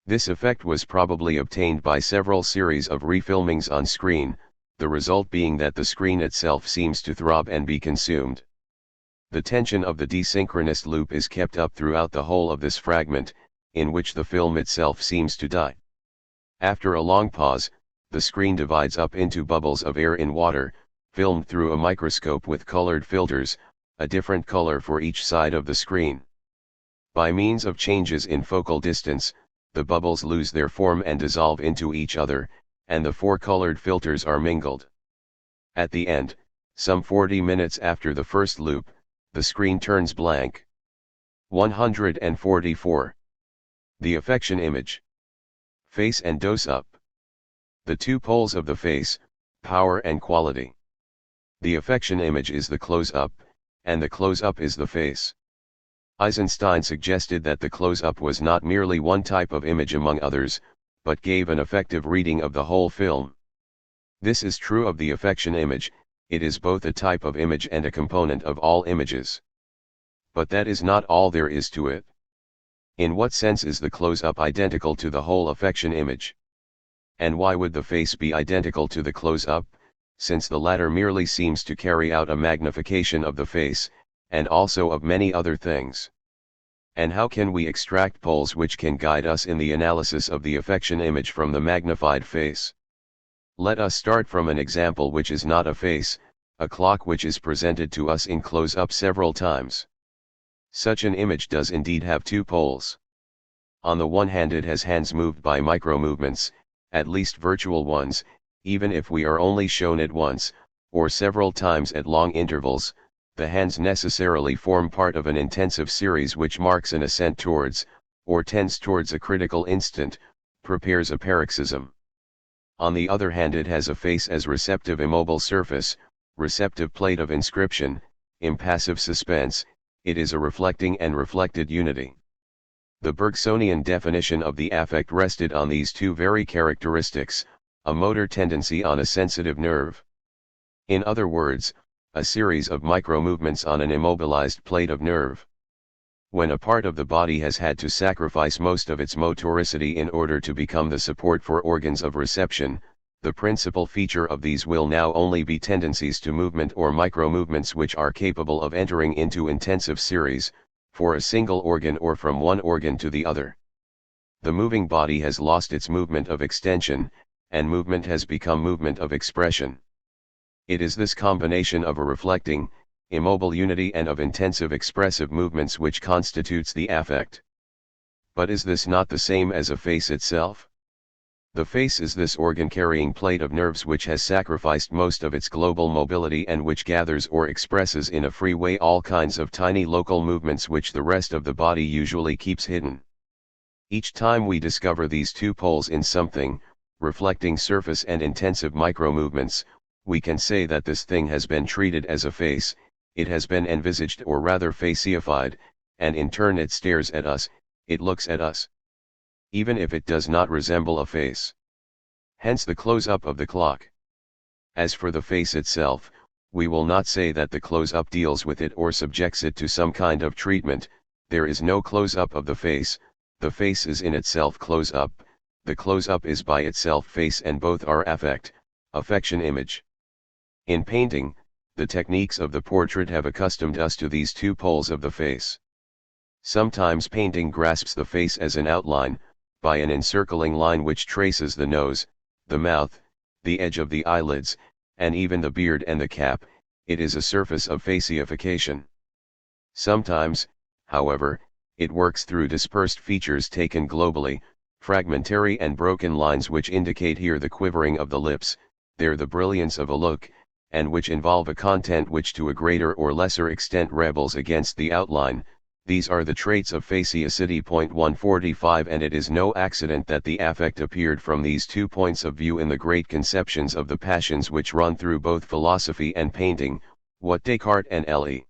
Speaker 1: This effect was probably obtained by several series of refilmings on screen, the result being that the screen itself seems to throb and be consumed. The tension of the desynchronous loop is kept up throughout the whole of this fragment, in which the film itself seems to die. After a long pause, the screen divides up into bubbles of air in water, filmed through a microscope with colored filters, a different color for each side of the screen. By means of changes in focal distance, the bubbles lose their form and dissolve into each other, and the four colored filters are mingled. At the end, some 40 minutes after the first loop, the screen turns blank. 144. The affection image. Face and dose up. The two poles of the face, power and quality. The affection image is the close-up, and the close-up is the face. Eisenstein suggested that the close-up was not merely one type of image among others, but gave an effective reading of the whole film. This is true of the affection image, it is both a type of image and a component of all images. But that is not all there is to it. In what sense is the close-up identical to the whole affection image? And why would the face be identical to the close-up, since the latter merely seems to carry out a magnification of the face, and also of many other things? And how can we extract poles which can guide us in the analysis of the affection image from the magnified face? Let us start from an example which is not a face, a clock which is presented to us in close-up several times. Such an image does indeed have two poles. On the one hand, it has hands moved by micro-movements, at least virtual ones, even if we are only shown it once, or several times at long intervals. The hands necessarily form part of an intensive series which marks an ascent towards, or tends towards a critical instant, prepares a paroxysm. On the other hand, it has a face as receptive immobile surface, receptive plate of inscription, impassive suspense, it is a reflecting and reflected unity. The Bergsonian definition of the affect rested on these two very characteristics, a motor tendency on a sensitive nerve. In other words, a series of micro-movements on an immobilized plate of nerve. When a part of the body has had to sacrifice most of its motoricity in order to become the support for organs of reception, the principal feature of these will now only be tendencies to movement or micro-movements which are capable of entering into intensive series, for a single organ or from one organ to the other. The moving body has lost its movement of extension, and movement has become movement of expression. It is this combination of a reflecting, immobile unity and of intensive expressive movements which constitutes the affect. But is this not the same as a face itself? The face is this organ-carrying plate of nerves which has sacrificed most of its global mobility and which gathers or expresses in a free way all kinds of tiny local movements which the rest of the body usually keeps hidden. Each time we discover these two poles in something, reflecting surface and intensive micro-movements, we can say that this thing has been treated as a face, it has been envisaged or rather faceified, and in turn it stares at us, it looks at us. Even if it does not resemble a face. Hence the close-up of the clock. As for the face itself, we will not say that the close-up deals with it or subjects it to some kind of treatment. There is no close-up of the face is in itself close-up, the close-up is by itself face, and both are affect, affection image. In painting, the techniques of the portrait have accustomed us to these two poles of the face. Sometimes painting grasps the face as an outline, by an encircling line which traces the nose, the mouth, the edge of the eyelids, and even the beard and the cap. It is a surface of faceification. Sometimes, however, it works through dispersed features taken globally, fragmentary and broken lines which indicate here the quivering of the lips, there the brilliance of a look, and which involve a content which to a greater or lesser extent rebels against the outline. These are the traits of faceicity. 145. And it is no accident that the affect appeared from these 2 points of view in the great conceptions of the passions which run through both philosophy and painting, what Descartes and Le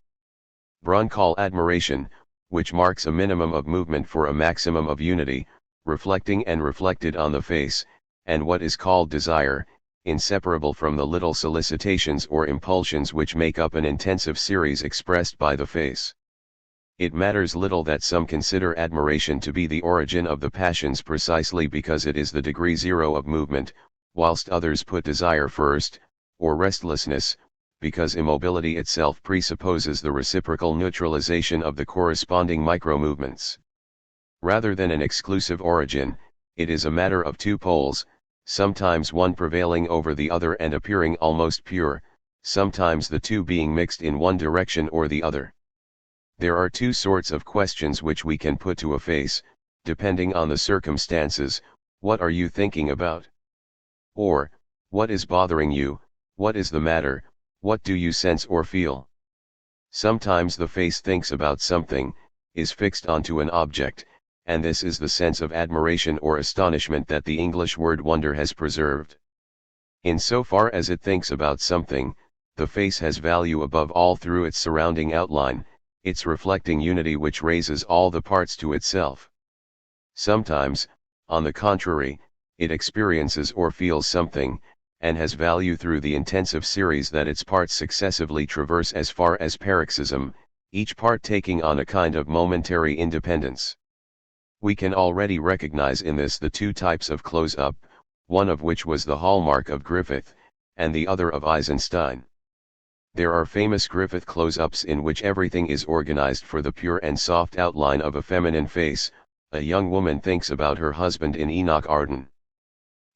Speaker 1: Brun call admiration, which marks a minimum of movement for a maximum of unity, reflecting and reflected on the face, and what is called desire, inseparable from the little solicitations or impulsions which make up an intensive series expressed by the face. It matters little that some consider admiration to be the origin of the passions precisely because it is the degree zero of movement, whilst others put desire first, or restlessness, because immobility itself presupposes the reciprocal neutralization of the corresponding micro-movements. Rather than an exclusive origin, it is a matter of two poles, sometimes one prevailing over the other and appearing almost pure, sometimes the two being mixed in one direction or the other. There are two sorts of questions which we can put to a face, depending on the circumstances. What are you thinking about? Or, what is bothering you, what is the matter, what do you sense or feel? Sometimes the face thinks about something, is fixed onto an object, and this is the sense of admiration or astonishment that the English word wonder has preserved. In so far as it thinks about something, the face has value above all through its surrounding outline, its reflecting unity which raises all the parts to itself. Sometimes, on the contrary, it experiences or feels something, and has value through the intensive series that its parts successively traverse as far as paroxysm, each part taking on a kind of momentary independence. We can already recognize in this the two types of close-up, one of which was the hallmark of Griffith, and the other of Eisenstein. There are famous Griffith close-ups in which everything is organized for the pure and soft outline of a feminine face. A young woman thinks about her husband in Enoch Arden.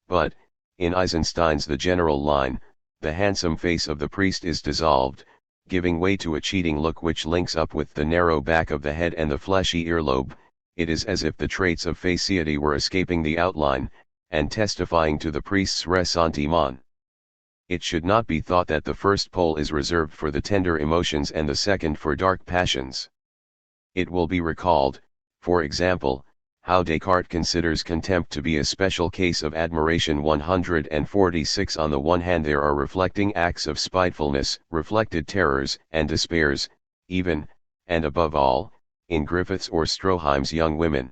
Speaker 1: But, in Eisenstein's The General Line, the handsome face of the priest is dissolved, giving way to a cheating look which links up with the narrow back of the head and the fleshy earlobe. It is as if the traits of faciety were escaping the outline, and testifying to the priest's ressentiment. It should not be thought that the first pole is reserved for the tender emotions and the second for dark passions. It will be recalled, for example, how Descartes considers contempt to be a special case of admiration. 146. On the one hand there are reflecting acts of spitefulness, reflected terrors and despairs, even, and above all, in Griffith's or Stroheim's young women.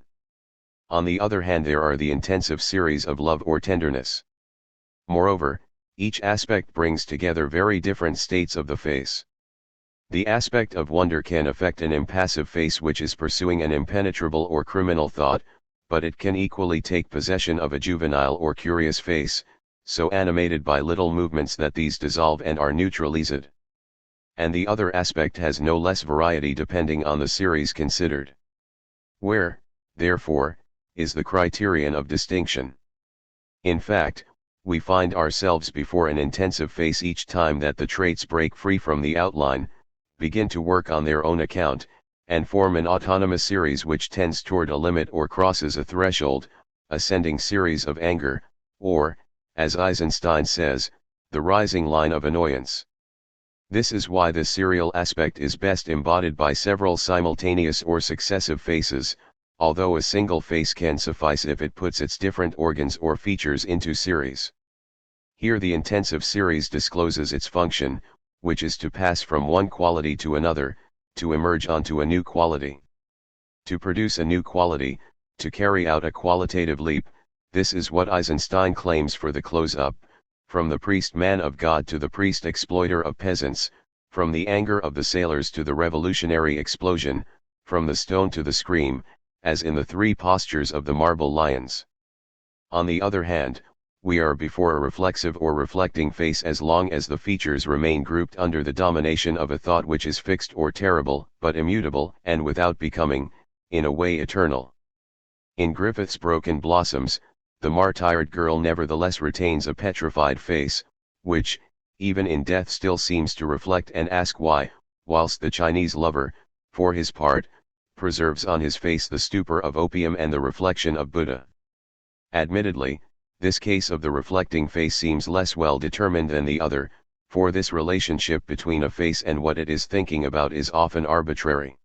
Speaker 1: On the other hand there are the intensive series of love or tenderness. Moreover, each aspect brings together very different states of the face. The aspect of wonder can affect an impassive face which is pursuing an impenetrable or criminal thought, but it can equally take possession of a juvenile or curious face, so animated by little movements that these dissolve and are neutralized. And the other aspect has no less variety depending on the series considered. Where, therefore, is the criterion of distinction? In fact, we find ourselves before an intensive face each time that the traits break free from the outline, begin to work on their own account, and form an autonomous series which tends toward a limit or crosses a threshold, ascending series of anger, or, as Eisenstein says, the rising line of annoyance. This is why the serial aspect is best embodied by several simultaneous or successive faces, although a single face can suffice if it puts its different organs or features into series. Here the intensive series discloses its function, which is to pass from one quality to another, to emerge onto a new quality. To produce a new quality, to carry out a qualitative leap, this is what Eisenstein claims for the close-up, from the priest man of God to the priest exploiter of peasants, from the anger of the sailors to the revolutionary explosion, from the stone to the scream, as in the three postures of the marble lions. On the other hand, we are before a reflexive or reflecting face as long as the features remain grouped under the domination of a thought which is fixed or terrible, but immutable and without becoming, in a way eternal. In Griffith's Broken Blossoms, the martyred girl nevertheless retains a petrified face, which, even in death still seems to reflect and ask why, whilst the Chinese lover, for his part, preserves on his face the stupor of opium and the reflection of Buddha. Admittedly, this case of the reflecting face seems less well determined than the other, for this relationship between a face and what it is thinking about is often arbitrary.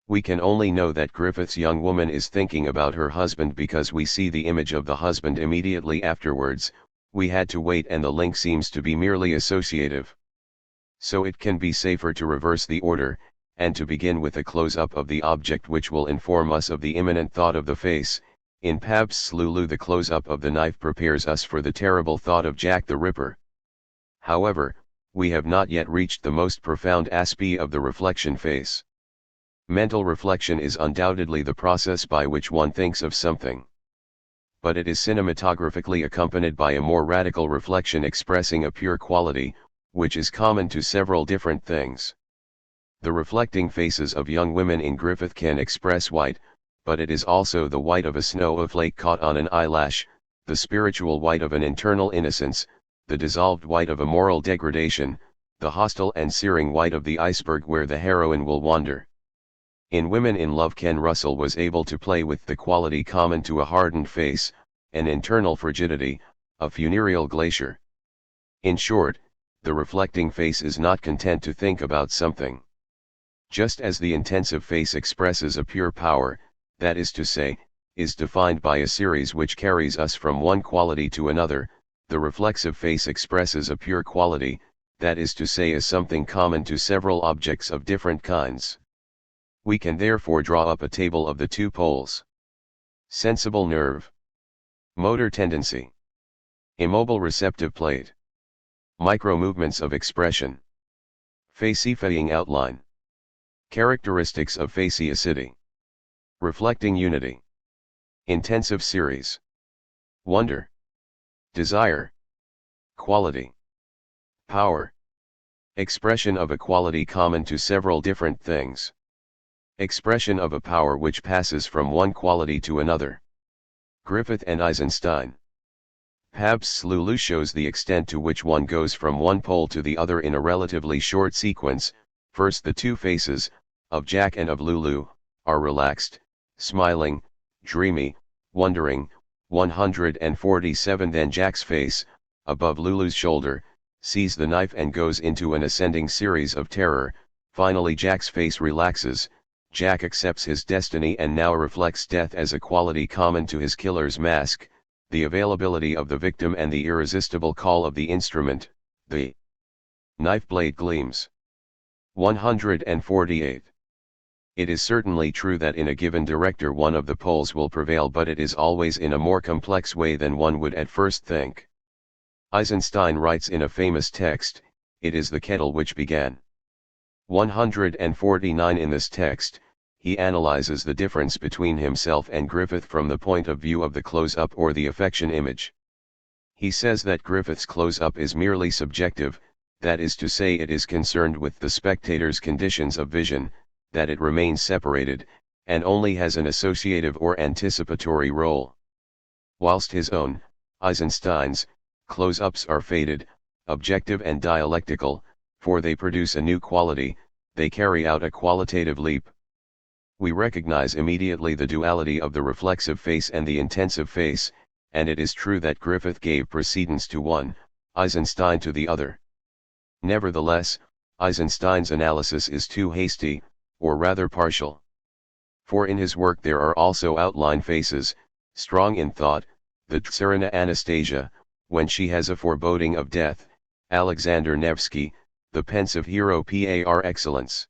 Speaker 1: We can only know that Griffith's young woman is thinking about her husband because we see the image of the husband immediately afterwards. We had to wait and the link seems to be merely associative. So it can be safer to reverse the order, and to begin with a close-up of the object which will inform us of the imminent thought of the face. In Pabst's Lulu the close-up of the knife prepares us for the terrible thought of Jack the Ripper. However, we have not yet reached the most profound aspect of the reflection face. Mental reflection is undoubtedly the process by which one thinks of something. But it is cinematographically accompanied by a more radical reflection expressing a pure quality, which is common to several different things. The reflecting faces of young women in Griffith can express white, but it is also the white of a snowflake caught on an eyelash, the spiritual white of an internal innocence, the dissolved white of a moral degradation, the hostile and searing white of the iceberg where the heroine will wander. In Women in Love Ken Russell was able to play with the quality common to a hardened face, an internal frigidity, a funereal glacier. In short, the reflecting face is not content to think about something. Just as the intensive face expresses a pure power, that is to say, is defined by a series which carries us from one quality to another, the reflexive face expresses a pure quality, that is to say, is something common to several objects of different kinds. We can therefore draw up a table of the two poles. Sensible nerve. Motor tendency. Immobile receptive plate. Micro-movements of expression. Facifying outline. Characteristics of faciacity. Reflecting unity. Intensive series. Wonder. Desire. Quality. Power. Expression of a quality common to several different things. Expression of a power which passes from one quality to another. Griffith and Eisenstein. Pabst's Lulu shows the extent to which one goes from one pole to the other in a relatively short sequence. First, the two faces, of Jack and of Lulu, are relaxed, smiling, dreamy, wondering. 147 Then Jack's face, above Lulu's shoulder, sees the knife and goes into an ascending series of terror. Finally Jack's face relaxes, Jack accepts his destiny and now reflects death as a quality common to his killer's mask, the availability of the victim and the irresistible call of the instrument. The knife blade gleams. 148. It is certainly true that in a given director one of the poles will prevail, but it is always in a more complex way than one would at first think. Eisenstein writes in a famous text, "It is the kettle which began." 149 In this text, he analyzes the difference between himself and Griffith from the point of view of the close-up or the affection image. He says that Griffith's close-up is merely subjective, that is to say it is concerned with the spectator's conditions of vision, that it remains separated, and only has an associative or anticipatory role. Whilst his own, Eisenstein's, close-ups are faded, objective and dialectical, for they produce a new quality, they carry out a qualitative leap. We recognize immediately the duality of the reflexive face and the intensive face, and it is true that Griffith gave precedence to one, Eisenstein to the other. Nevertheless, Eisenstein's analysis is too hasty, or rather partial. For in his work there are also outline faces, strong in thought, the Tsarina Anastasia, when she has a foreboding of death, Alexander Nevsky, the pensive hero par excellence.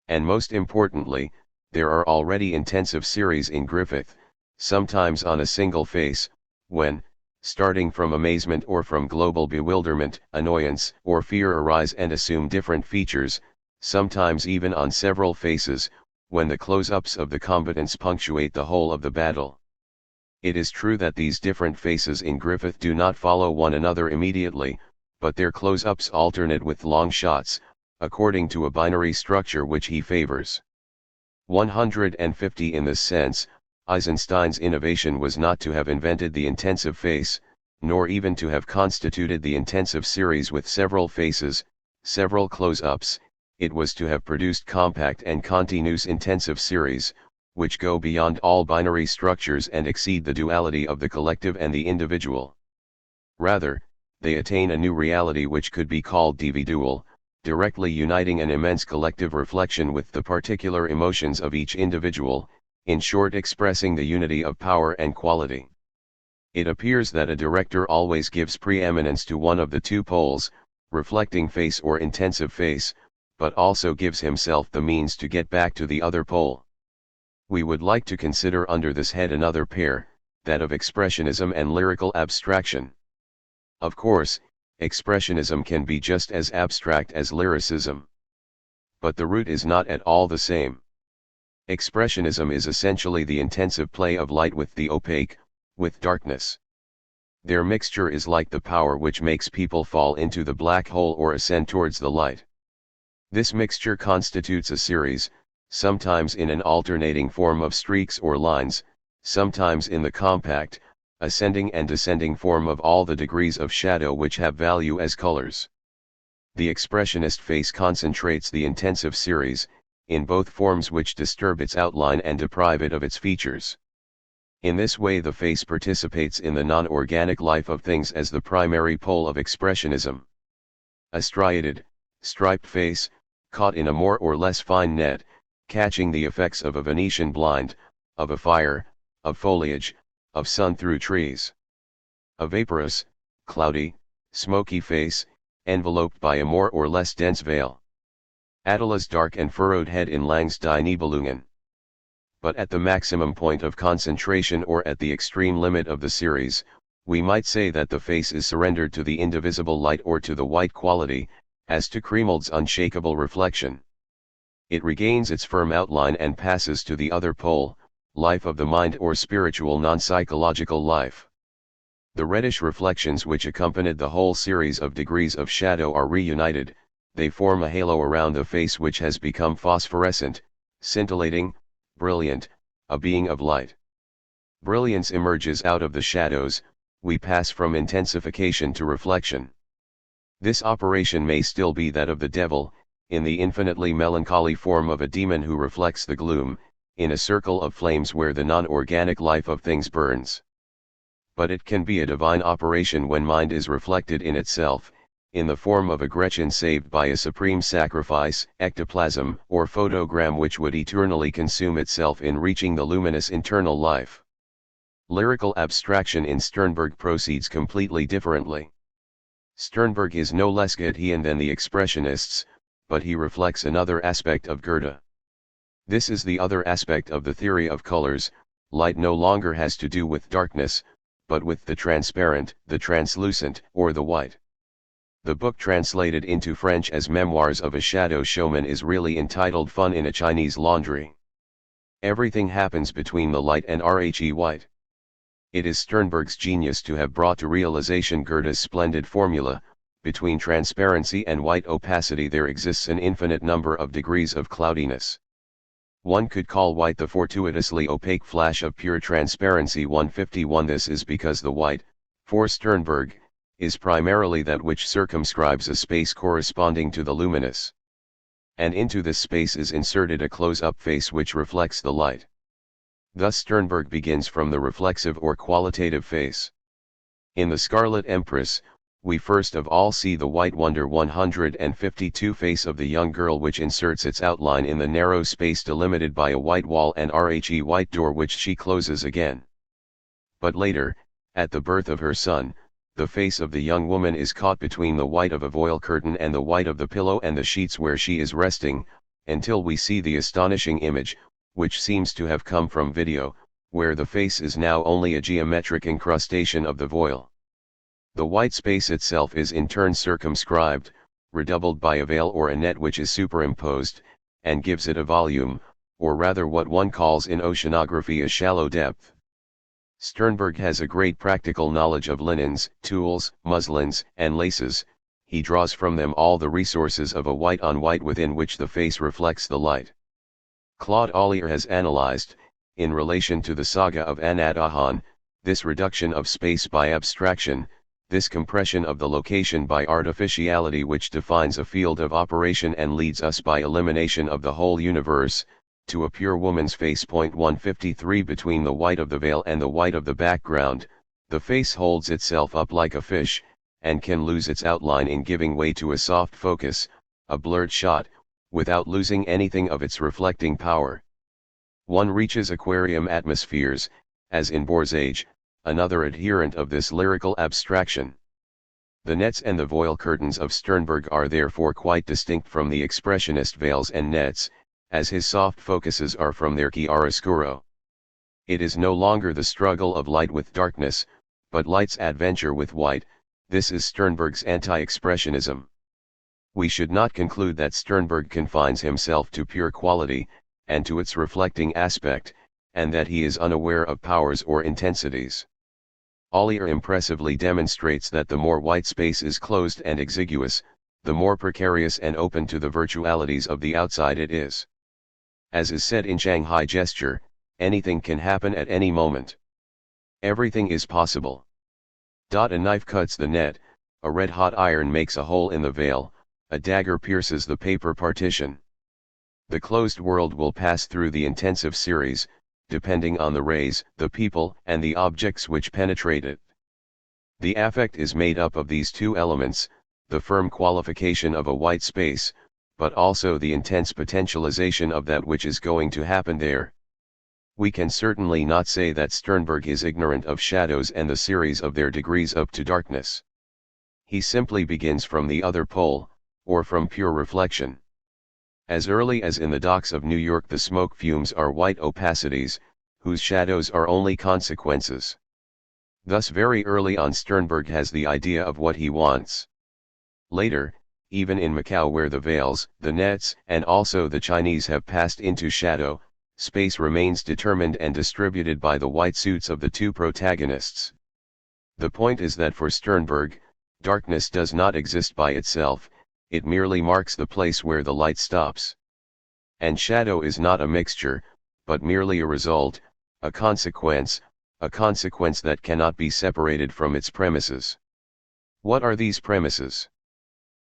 Speaker 1: And most importantly, there are already intensive series in Griffith, sometimes on a single face, when, starting from amazement or from global bewilderment, annoyance or fear arise and assume different features, sometimes even on several faces, when the close-ups of the combatants punctuate the whole of the battle. It is true that these different faces in Griffith do not follow one another immediately, but their close-ups alternate with long shots, according to a binary structure which he favors. 150 In this sense, Eisenstein's innovation was not to have invented the intensive face, nor even to have constituted the intensive series with several faces, several close-ups, it was to have produced compact and continuous intensive series, which go beyond all binary structures and exceed the duality of the collective and the individual. Rather, they attain a new reality which could be called dividual, directly uniting an immense collective reflection with the particular emotions of each individual, in short expressing the unity of power and quality. It appears that a director always gives preeminence to one of the two poles, reflecting face or intensive face, but also gives himself the means to get back to the other pole. We would like to consider under this head another pair, that of expressionism and lyrical abstraction. Of course, expressionism can be just as abstract as lyricism. But the root is not at all the same. Expressionism is essentially the intensive play of light with the opaque, with darkness. Their mixture is like the power which makes people fall into the black hole or ascend towards the light. This mixture constitutes a series, sometimes in an alternating form of streaks or lines, sometimes in the compact, ascending and descending form of all the degrees of shadow which have value as colors. The expressionist face concentrates the intensive series, in both forms which disturb its outline and deprive it of its features. In this way the face participates in the non-organic life of things as the primary pole of expressionism. A striated, striped face, caught in a more or less fine net, catching the effects of a Venetian blind, of a fire, of foliage, of sun through trees. A vaporous, cloudy, smoky face, enveloped by a more or less dense veil. Attila's dark and furrowed head in Lang's Die Nibelungen. But at the maximum point of concentration or at the extreme limit of the series, we might say that the face is surrendered to the indivisible light or to the white quality, as to Kriemhild's unshakable reflection. It regains its firm outline and passes to the other pole, life of the mind or spiritual non-psychological life. The reddish reflections which accompanied the whole series of degrees of shadow are reunited, they form a halo around the face which has become phosphorescent, scintillating, brilliant, a being of light. Brilliance emerges out of the shadows, we pass from intensification to reflection. This operation may still be that of the devil, in the infinitely melancholy form of a demon who reflects the gloom, in a circle of flames where the non-organic life of things burns. But it can be a divine operation when mind is reflected in itself, in the form of a Gretchen saved by a supreme sacrifice, ectoplasm, or photogram which would eternally consume itself in reaching the luminous internal life. Lyrical abstraction in Sternberg proceeds completely differently. Sternberg is no less Goethean than the expressionists, but he reflects another aspect of Goethe. This is the other aspect of the theory of colors. Light no longer has to do with darkness, but with the transparent, the translucent, or the white. The book translated into French as Memoirs of a Shadow Showman is really entitled Fun in a Chinese Laundry. Everything happens between the light and Rhe white. It is Sternberg's genius to have brought to realization Goethe's splendid formula: between transparency and white opacity there exists an infinite number of degrees of cloudiness. One could call white the fortuitously opaque flash of pure transparency 151. This is because the white, for Sternberg, is primarily that which circumscribes a space corresponding to the luminous. And into this space is inserted a close-up face which reflects the light. Thus Sternberg begins from the reflexive or qualitative face. In the Scarlet Empress, we first of all see the white wonder 152 face of the young girl which inserts its outline in the narrow space delimited by a white wall and Rhe white door which she closes again. But later, at the birth of her son, the face of the young woman is caught between the white of a voile curtain and the white of the pillow and the sheets where she is resting, until we see the astonishing image, which seems to have come from video, where the face is now only a geometric incrustation of the voile. The white space itself is in turn circumscribed, redoubled by a veil or a net which is superimposed, and gives it a volume, or rather what one calls in oceanography a shallow depth. Sternberg has a great practical knowledge of linens, tools, muslins, and laces. He draws from them all the resources of a white on white within which the face reflects the light. Claude Ollier has analyzed, in relation to the saga of Anat Ahan, this reduction of space by abstraction, this compression of the location by artificiality which defines a field of operation and leads us by elimination of the whole universe, to a pure woman's face. 153 Between the white of the veil and the white of the background, the face holds itself up like a fish, and can lose its outline in giving way to a soft focus, a blurred shot, without losing anything of its reflecting power. One reaches aquarium atmospheres, as in Borzage, another adherent of this lyrical abstraction. The nets and the voile curtains of Sternberg are therefore quite distinct from the expressionist veils and nets, as his soft focuses are from their chiaroscuro. It is no longer the struggle of light with darkness, but light's adventure with white. This is Sternberg's anti-expressionism. We should not conclude that Sternberg confines himself to pure quality, and to its reflecting aspect, and that he is unaware of powers or intensities. Ollier impressively demonstrates that the more white space is closed and exiguous, the more precarious and open to the virtualities of the outside it is. As is said in Shanghai Gesture, anything can happen at any moment. Everything is possible. A knife cuts the net, a red-hot iron makes a hole in the veil, a dagger pierces the paper partition. The closed world will pass through the intensive series, depending on the rays, the people, and the objects which penetrate it. The affect is made up of these two elements, the firm qualification of a white space, but also the intense potentialization of that which is going to happen there. We can certainly not say that Sternberg is ignorant of shadows and the series of their degrees up to darkness. He simply begins from the other pole, or from pure reflection. As early as in the docks of New York, the smoke fumes are white opacities, whose shadows are only consequences. Thus very early on Sternberg has the idea of what he wants. Later, even in Macau, where the veils, the nets, and also the Chinese have passed into shadow, space remains determined and distributed by the white suits of the two protagonists. The point is that for Sternberg, darkness does not exist by itself, it merely marks the place where the light stops. And shadow is not a mixture, but merely a result, a consequence that cannot be separated from its premises. What are these premises?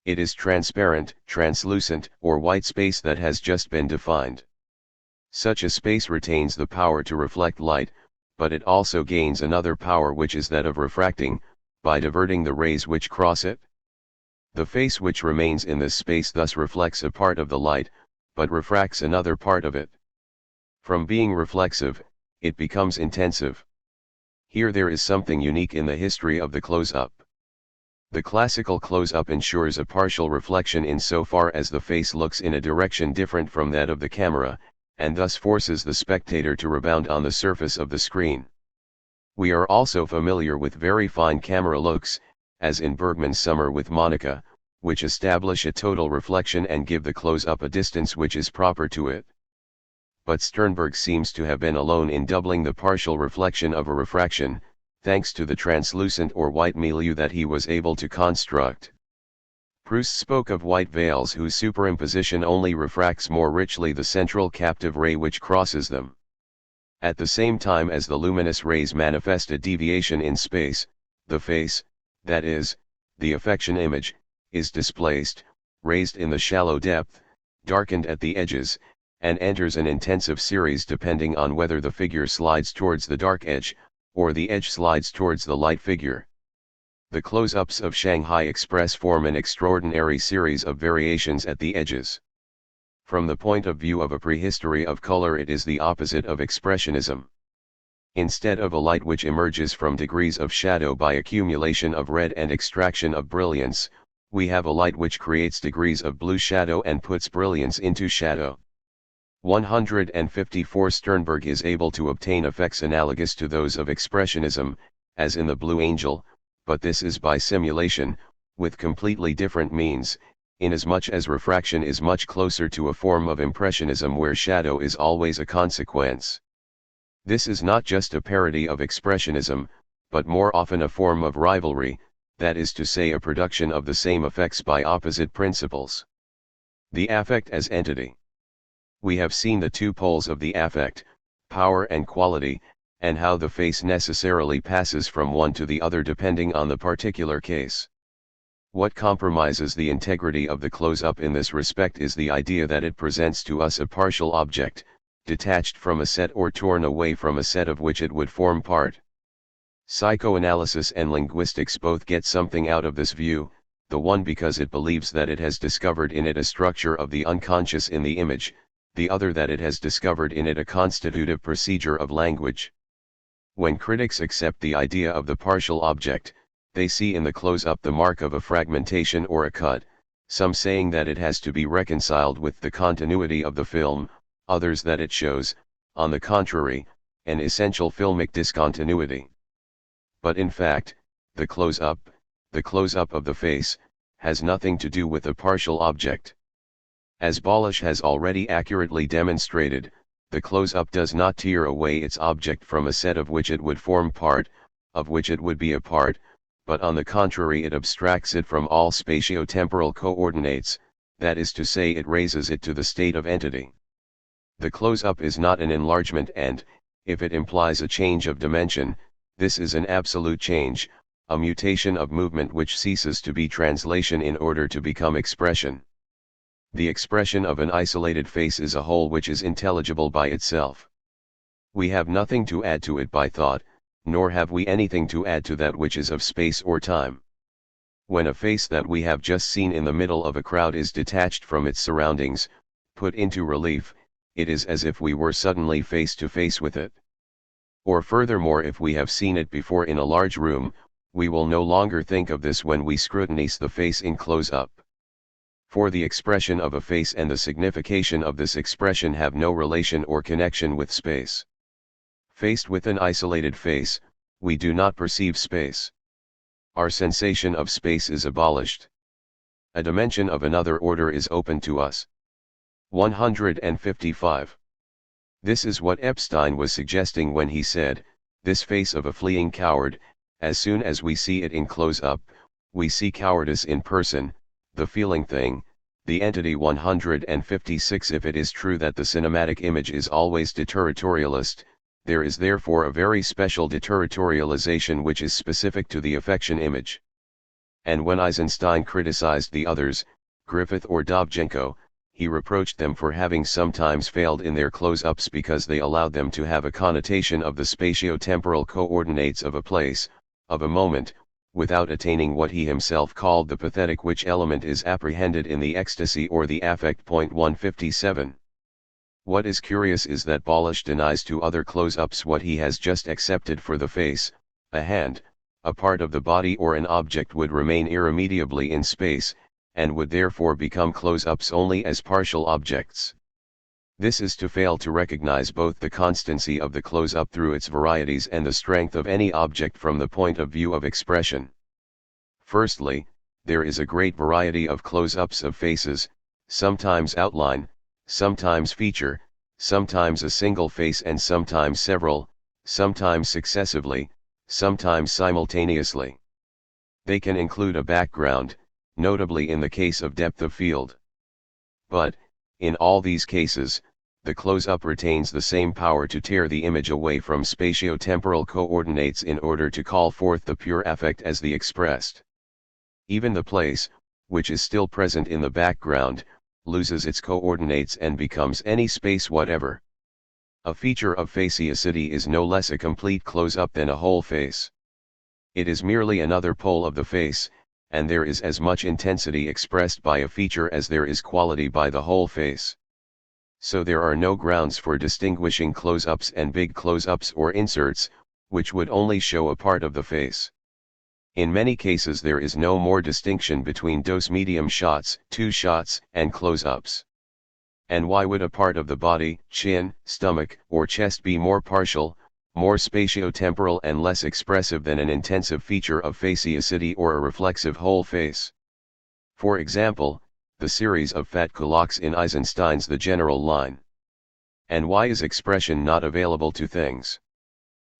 Speaker 1: It is transparent, translucent, or white space that has just been defined. Such a space retains the power to reflect light, but it also gains another power, which is that of refracting, by diverting the rays which cross it. The face which remains in this space thus reflects a part of the light, but refracts another part of it. From being reflexive, it becomes intensive. Here there is something unique in the history of the close-up. The classical close-up ensures a partial reflection insofar as the face looks in a direction different from that of the camera, and thus forces the spectator to rebound on the surface of the screen. We are also familiar with very fine camera looks, as in Bergman's Summer with Monica, which establish a total reflection and give the close-up a distance which is proper to it. But Sternberg seems to have been alone in doubling the partial reflection of a refraction, thanks to the translucent or white milieu that he was able to construct. Proust spoke of white veils whose superimposition only refracts more richly the central captive ray which crosses them. At the same time as the luminous rays manifest a deviation in space, the face, that is, the affection image, is displaced, raised in the shallow depth, darkened at the edges, and enters an intensive series depending on whether the figure slides towards the dark edge, or the edge slides towards the light figure. The close-ups of Shanghai Express form an extraordinary series of variations at the edges. From the point of view of a prehistory of color, it is the opposite of expressionism. Instead of a light which emerges from degrees of shadow by accumulation of red and extraction of brilliance, we have a light which creates degrees of blue shadow and puts brilliance into shadow. 154 Sternberg is able to obtain effects analogous to those of expressionism, as in the Blue Angel, but this is by simulation, with completely different means, inasmuch as refraction is much closer to a form of impressionism where shadow is always a consequence. This is not just a parody of expressionism, but more often a form of rivalry, that is to say a production of the same effects by opposite principles. The affect as entity. We have seen the two poles of the affect, power and quality, and how the face necessarily passes from one to the other depending on the particular case. What compromises the integrity of the close-up in this respect is the idea that it presents to us a partial object, detached from a set or torn away from a set of which it would form part. Psychoanalysis and linguistics both get something out of this view, the one because it believes that it has discovered in it a structure of the unconscious in the image, the other that it has discovered in it a constitutive procedure of language. When critics accept the idea of the partial object, they see in the close-up the mark of a fragmentation or a cut, some saying that it has to be reconciled with the continuity of the film, others that it shows, on the contrary, an essential filmic discontinuity. But in fact, the close-up of the face, has nothing to do with a partial object. As Bolish has already accurately demonstrated, the close-up does not tear away its object from a set of which it would form part, of which it would be a part, but on the contrary it abstracts it from all spatio-temporal coordinates, that is to say it raises it to the state of entity. The close-up is not an enlargement and, if it implies a change of dimension, this is an absolute change, a mutation of movement which ceases to be translation in order to become expression. The expression of an isolated face is a whole which is intelligible by itself. We have nothing to add to it by thought, nor have we anything to add to that which is of space or time. When a face that we have just seen in the middle of a crowd is detached from its surroundings, put into relief, it is as if we were suddenly face to face with it. Or furthermore, if we have seen it before in a large room, we will no longer think of this when we scrutinize the face in close-up. For the expression of a face and the signification of this expression have no relation or connection with space. Faced with an isolated face, we do not perceive space. Our sensation of space is abolished. A dimension of another order is open to us. 155. This is what Epstein was suggesting when he said, "This face of a fleeing coward, as soon as we see it in close-up, we see cowardice in person, the feeling thing, the entity." 156. If it is true that the cinematic image is always deterritorialist, there is therefore a very special deterritorialization which is specific to the affection image. And when Eisenstein criticized the others, Griffith or Dovzhenko, he reproached them for having sometimes failed in their close-ups because they allowed them to have a connotation of the spatio-temporal coordinates of a place, of a moment, without attaining what he himself called the pathetic, which element is apprehended in the ecstasy or the affect. 157. What is curious is that Balish denies to other close-ups what he has just accepted for the face. A hand, a part of the body or an object would remain irremediably in space, and would therefore become close-ups only as partial objects. This is to fail to recognize both the constancy of the close-up through its varieties and the strength of any object from the point of view of expression. Firstly, there is a great variety of close-ups of faces, sometimes outline, sometimes feature, sometimes a single face and sometimes several, sometimes successively, sometimes simultaneously. They can include a background, notably in the case of depth of field. But, in all these cases, the close-up retains the same power to tear the image away from spatio-temporal coordinates in order to call forth the pure affect as the expressed. Even the place, which is still present in the background, loses its coordinates and becomes any space whatever. A feature of faciosity is no less a complete close-up than a whole face. It is merely another pole of the face, and there is as much intensity expressed by a feature as there is quality by the whole face. So there are no grounds for distinguishing close-ups and big close-ups or inserts, which would only show a part of the face. In many cases there is no more distinction between dose medium shots, 2 shots, and close-ups. And why would a part of the body, chin, stomach, or chest be more partial, more spatio-temporal and less expressive than an intensive feature of faciosity or a reflexive whole face? For example, the series of fat culottes in Eisenstein's The General Line. And why is expression not available to things?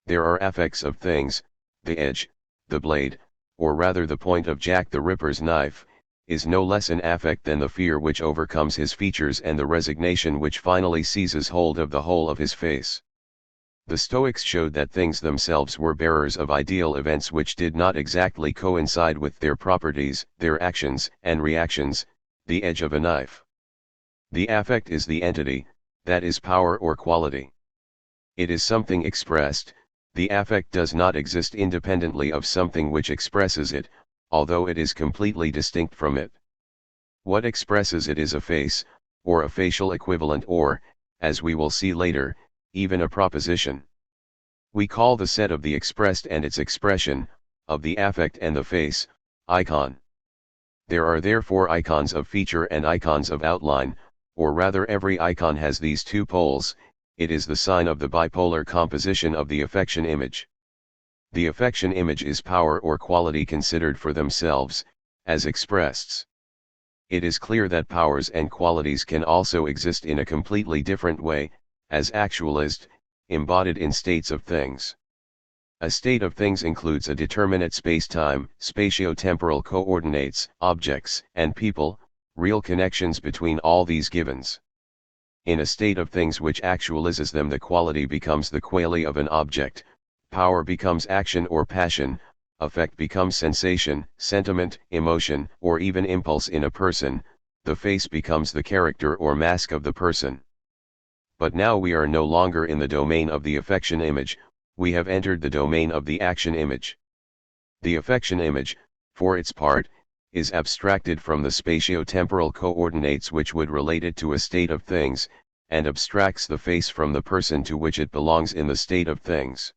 Speaker 1: There are affects of things. The edge, the blade, or rather the point of Jack the Ripper's knife, is no less an affect than the fear which overcomes his features and the resignation which finally seizes hold of the whole of his face. The Stoics showed that things themselves were bearers of ideal events which did not exactly coincide with their properties, their actions and reactions, the edge of a knife. The affect is the entity, that is power or quality. It is something expressed. The affect does not exist independently of something which expresses it, although it is completely distinct from it. What expresses it is a face, or a facial equivalent or, as we will see later, even a proposition. We call the set of the expressed and its expression, of the affect and the face, icon. There are therefore icons of feature and icons of outline, or rather every icon has these two poles. It is the sign of the bipolar composition of the affection image. The affection image is power or quality considered for themselves, as expressed. It is clear that powers and qualities can also exist in a completely different way, as actualized, embodied in states of things. A state of things includes a determinate space-time, spatio-temporal coordinates, objects, and people, real connections between all these givens. In a state of things which actualizes them, the quality becomes the quality of an object, power becomes action or passion, affect becomes sensation, sentiment, emotion, or even impulse in a person, the face becomes the character or mask of the person. But now we are no longer in the domain of the affection image, we have entered the domain of the action image. The affection image, for its part, is abstracted from the spatio-temporal coordinates which would relate it to a state of things, and abstracts the face from the person to which it belongs in the state of things.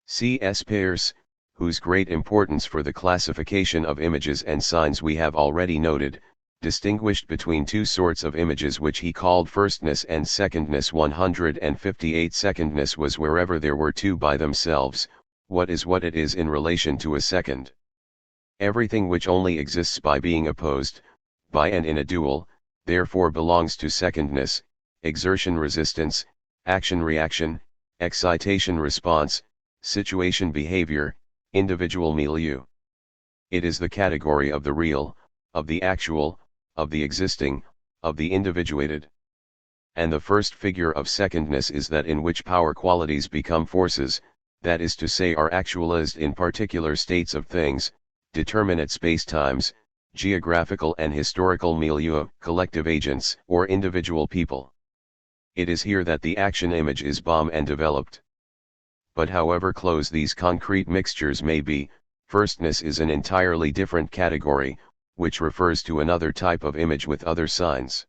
Speaker 1: C.S. Peirce, whose great importance for the classification of images and signs we have already noted, distinguished between two sorts of images which he called firstness and secondness. 158 Secondness was wherever there were two by themselves, what it is in relation to a second. Everything which only exists by being opposed, by and in a dual, therefore belongs to secondness, exertion resistance, action reaction, excitation response, situation behavior, individual milieu. It is the category of the real, of the actual, of the existing, of the individuated. And the first figure of secondness is that in which power qualities become forces, that is to say are actualized in particular states of things, determinate spacetimes, geographical and historical milieu, collective agents, or individual people. It is here that the action image is born and developed. But however close these concrete mixtures may be, firstness is an entirely different category, which refers to another type of image with other signs.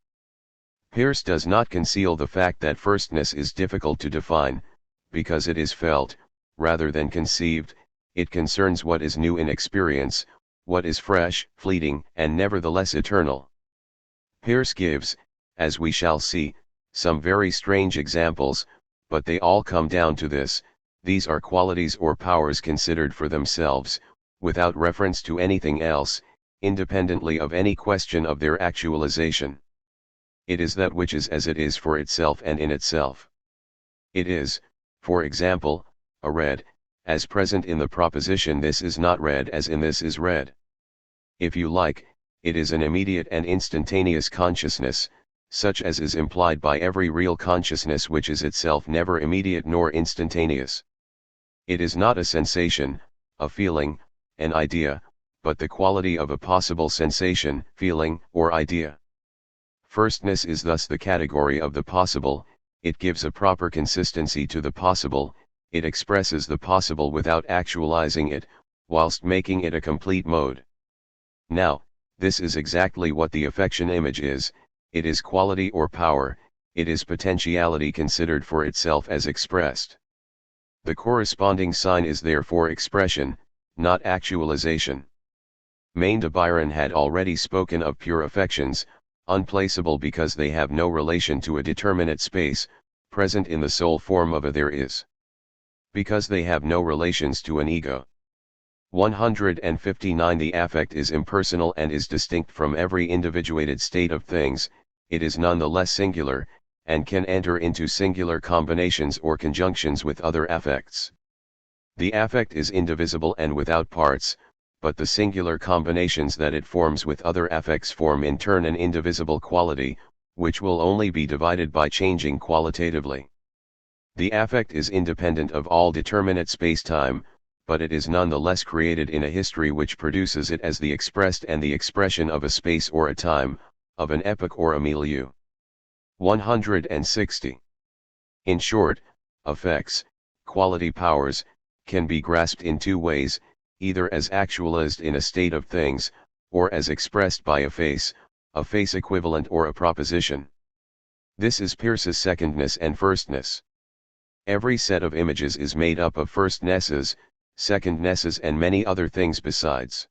Speaker 1: Peirce does not conceal the fact that firstness is difficult to define, because it is felt, rather than conceived. It concerns what is new in experience, what is fresh, fleeting, and nevertheless eternal. Peirce gives, as we shall see, some very strange examples, but they all come down to this: these are qualities or powers considered for themselves, without reference to anything else, independently of any question of their actualization. It is that which is as it is for itself and in itself. It is, for example, a red, as present in the proposition this is not red as in this is red. If you like, it is an immediate and instantaneous consciousness, such as is implied by every real consciousness which is itself never immediate nor instantaneous. It is not a sensation, a feeling, an idea, but the quality of a possible sensation, feeling, or idea. Firstness is thus the category of the possible, it gives a proper consistency to the possible, it expresses the possible without actualizing it, whilst making it a complete mode. Now, this is exactly what the affection image is: it is quality or power, it is potentiality considered for itself as expressed. The corresponding sign is therefore expression, not actualization. Maine de Byron had already spoken of pure affections, unplaceable because they have no relation to a determinate space, present in the sole form of a there is. Because they have no relations to an ego. 159 The affect is impersonal and is distinct from every individuated state of things, it is none the less singular, and can enter into singular combinations or conjunctions with other affects. The affect is indivisible and without parts, but the singular combinations that it forms with other affects form in turn an indivisible quality, which will only be divided by changing qualitatively. The affect is independent of all determinate spacetime, but it is none the less created in a history which produces it as the expressed and the expression of a space or a time, of an epoch or a milieu. 160. In short, affects, quality powers, can be grasped in two ways, either as actualized in a state of things, or as expressed by a face equivalent or a proposition. This is Peirce's secondness and firstness. Every set of images is made up of firstnesses, secondnesses and many other things besides.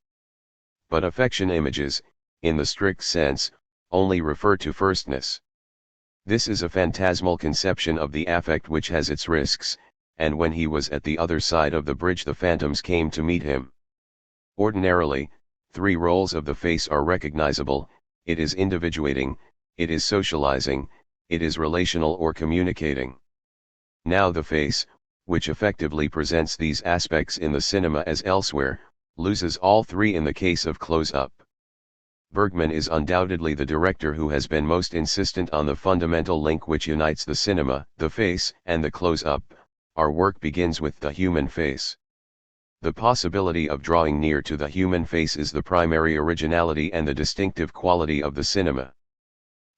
Speaker 1: But affection images, in the strict sense, only refer to firstness. This is a phantasmal conception of the affect which has its risks, and when he was at the other side of the bridge the phantoms came to meet him. Ordinarily, three roles of the face are recognizable: it is individuating, it is socializing, it is relational or communicating. Now the face, which effectively presents these aspects in the cinema as elsewhere, loses all three in the case of close-up. Bergman is undoubtedly the director who has been most insistent on the fundamental link which unites the cinema, the face, and the close-up. Our work begins with the human face. The possibility of drawing near to the human face is the primary originality and the distinctive quality of the cinema.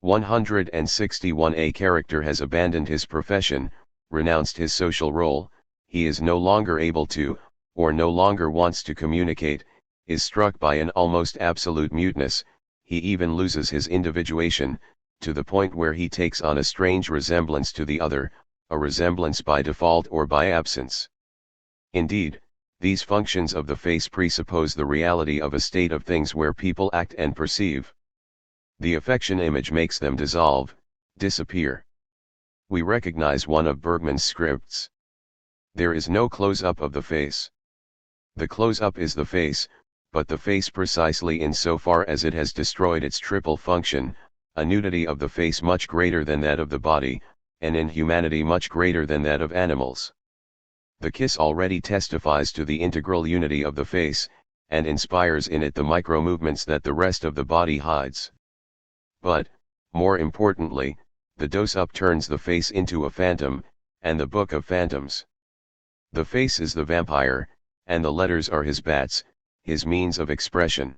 Speaker 1: 161. A character has abandoned his profession, renounced his social role, he is no longer able to, or no longer wants to communicate, is struck by an almost absolute muteness, he even loses his individuation, to the point where he takes on a strange resemblance to the other, a resemblance by default or by absence. Indeed, these functions of the face presuppose the reality of a state of things where people act and perceive. The affection image makes them dissolve, disappear. We recognize one of Bergman's scripts. There is no close-up of the face. The close-up is the face, but the face precisely in so far as it has destroyed its triple function, a nudity of the face much greater than that of the body, an inhumanity much greater than that of animals. The kiss already testifies to the integral unity of the face, and inspires in it the micro-movements that the rest of the body hides. But, more importantly, the dose-up turns the face into a phantom, and the book of phantoms. The face is the vampire, and the letters are his bats, his means of expression.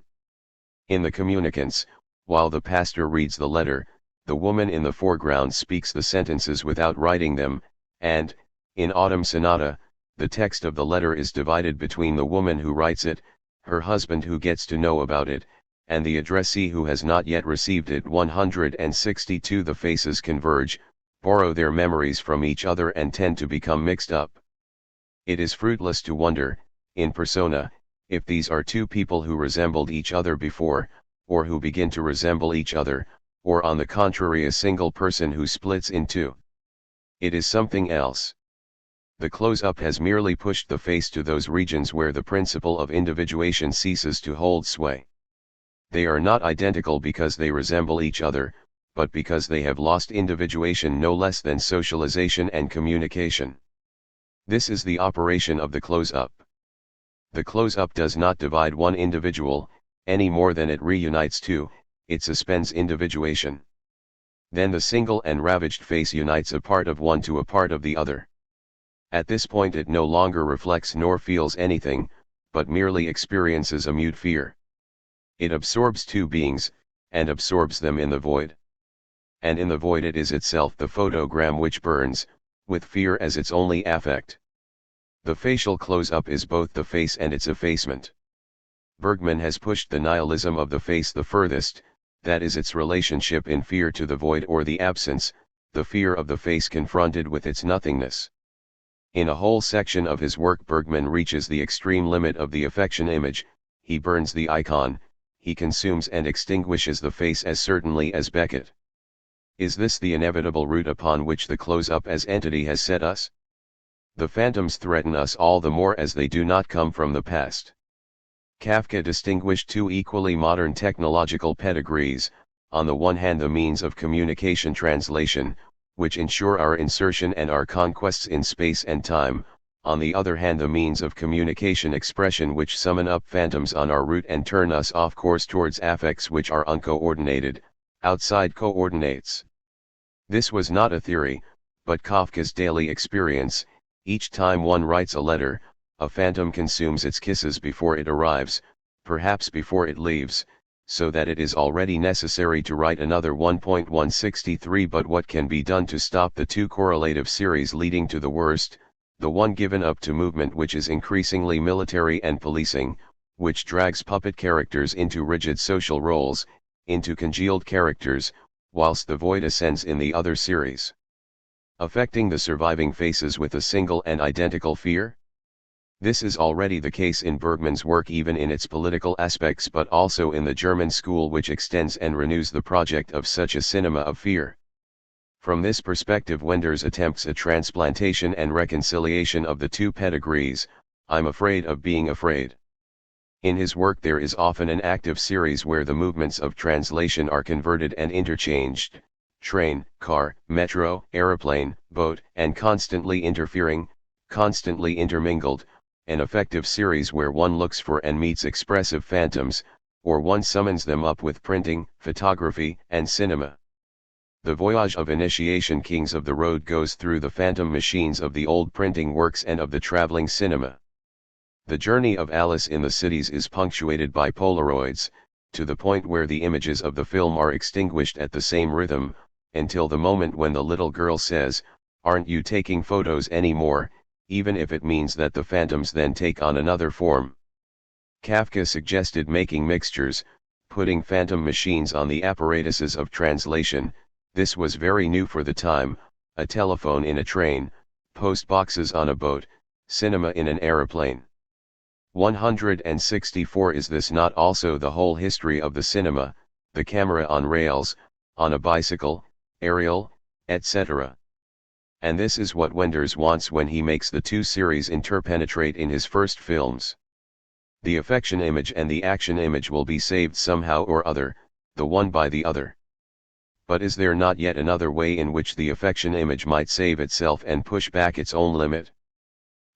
Speaker 1: In the communicants, while the pastor reads the letter, the woman in the foreground speaks the sentences without writing them, and, in Autumn Sonata, the text of the letter is divided between the woman who writes it, her husband who gets to know about it, and the addressee who has not yet received it. 162. The faces converge, borrow their memories from each other and tend to become mixed up. It is fruitless to wonder, in persona, if these are two people who resembled each other before, or who begin to resemble each other, or on the contrary a single person who splits in two. It is something else. The close-up has merely pushed the face to those regions where the principle of individuation ceases to hold sway. They are not identical because they resemble each other, but because they have lost individuation no less than socialization and communication. This is the operation of the close-up. The close-up does not divide one individual, any more than it reunites two, it suspends individuation. Then the single and ravaged face unites a part of one to a part of the other. At this point it no longer reflects nor feels anything, but merely experiences a mute fear. It absorbs two beings, and absorbs them in the void. And in the void it is itself the photogram which burns, with fear as its only affect. The facial close-up is both the face and its effacement. Bergman has pushed the nihilism of the face the furthest, that is its relationship in fear to the void or the absence, the fear of the face confronted with its nothingness. In a whole section of his work Bergman reaches the extreme limit of the affection image, he burns the icon, he consumes and extinguishes the face as certainly as Beckett. Is this the inevitable route upon which the close-up as entity has set us? The phantoms threaten us all the more as they do not come from the past. Kafka distinguished two equally modern technological pedigrees, on the one hand the means of communication translation, which ensure our insertion and our conquests in space and time, on the other hand the means of communication expression which summon up phantoms on our route and turn us off course towards affects which are uncoordinated, outside coordinates. This was not a theory, but Kafka's daily experience. Each time one writes a letter, a phantom consumes its kisses before it arrives, perhaps before it leaves, so that it is already necessary to write another. 1.163 But what can be done to stop the two correlative series leading to the worst, the one given up to movement which is increasingly military and policing, which drags puppet characters into rigid social roles, into congealed characters, whilst the void ascends in the other series, affecting the surviving faces with a single and identical fear? This is already the case in Bergman's work even in its political aspects but also in the German school which extends and renews the project of such a cinema of fear. From this perspective Wenders attempts a transplantation and reconciliation of the two pedigrees, I'm afraid of being afraid. In his work there is often an active series where the movements of translation are converted and interchanged, train, car, metro, aeroplane, boat, and constantly interfering, constantly intermingled, an effective series where one looks for and meets expressive phantoms, or one summons them up with printing, photography, and cinema. The voyage of initiation Kings of the Road goes through the phantom machines of the old printing works and of the traveling cinema. The journey of Alice in the Cities is punctuated by Polaroids, to the point where the images of the film are extinguished at the same rhythm, until the moment when the little girl says, "Aren't you taking photos anymore?" even if it means that the phantoms then take on another form. Kafka suggested making mixtures, putting phantom machines on the apparatuses of translation. This was very new for the time: a telephone in a train, post boxes on a boat, cinema in an aeroplane. 164. Is this not also the whole history of the cinema, the camera on rails, on a bicycle, aerial, etc.? And this is what Wenders wants when he makes the two series interpenetrate in his first films. The affection image and the action image will be saved somehow or other, the one by the other. But is there not yet another way in which the affection image might save itself and push back its own limit?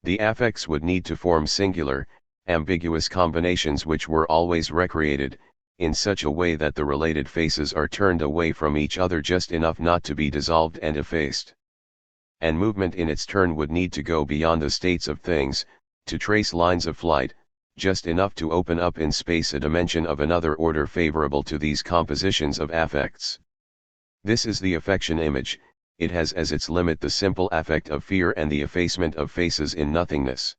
Speaker 1: The affects would need to form singular, ambiguous combinations which were always recreated, in such a way that the related faces are turned away from each other just enough not to be dissolved and effaced. And movement in its turn would need to go beyond the states of things, to trace lines of flight, just enough to open up in space a dimension of another order favorable to these compositions of affects. This is the affection image. It has as its limit the simple affect of fear and the effacement of faces in nothingness.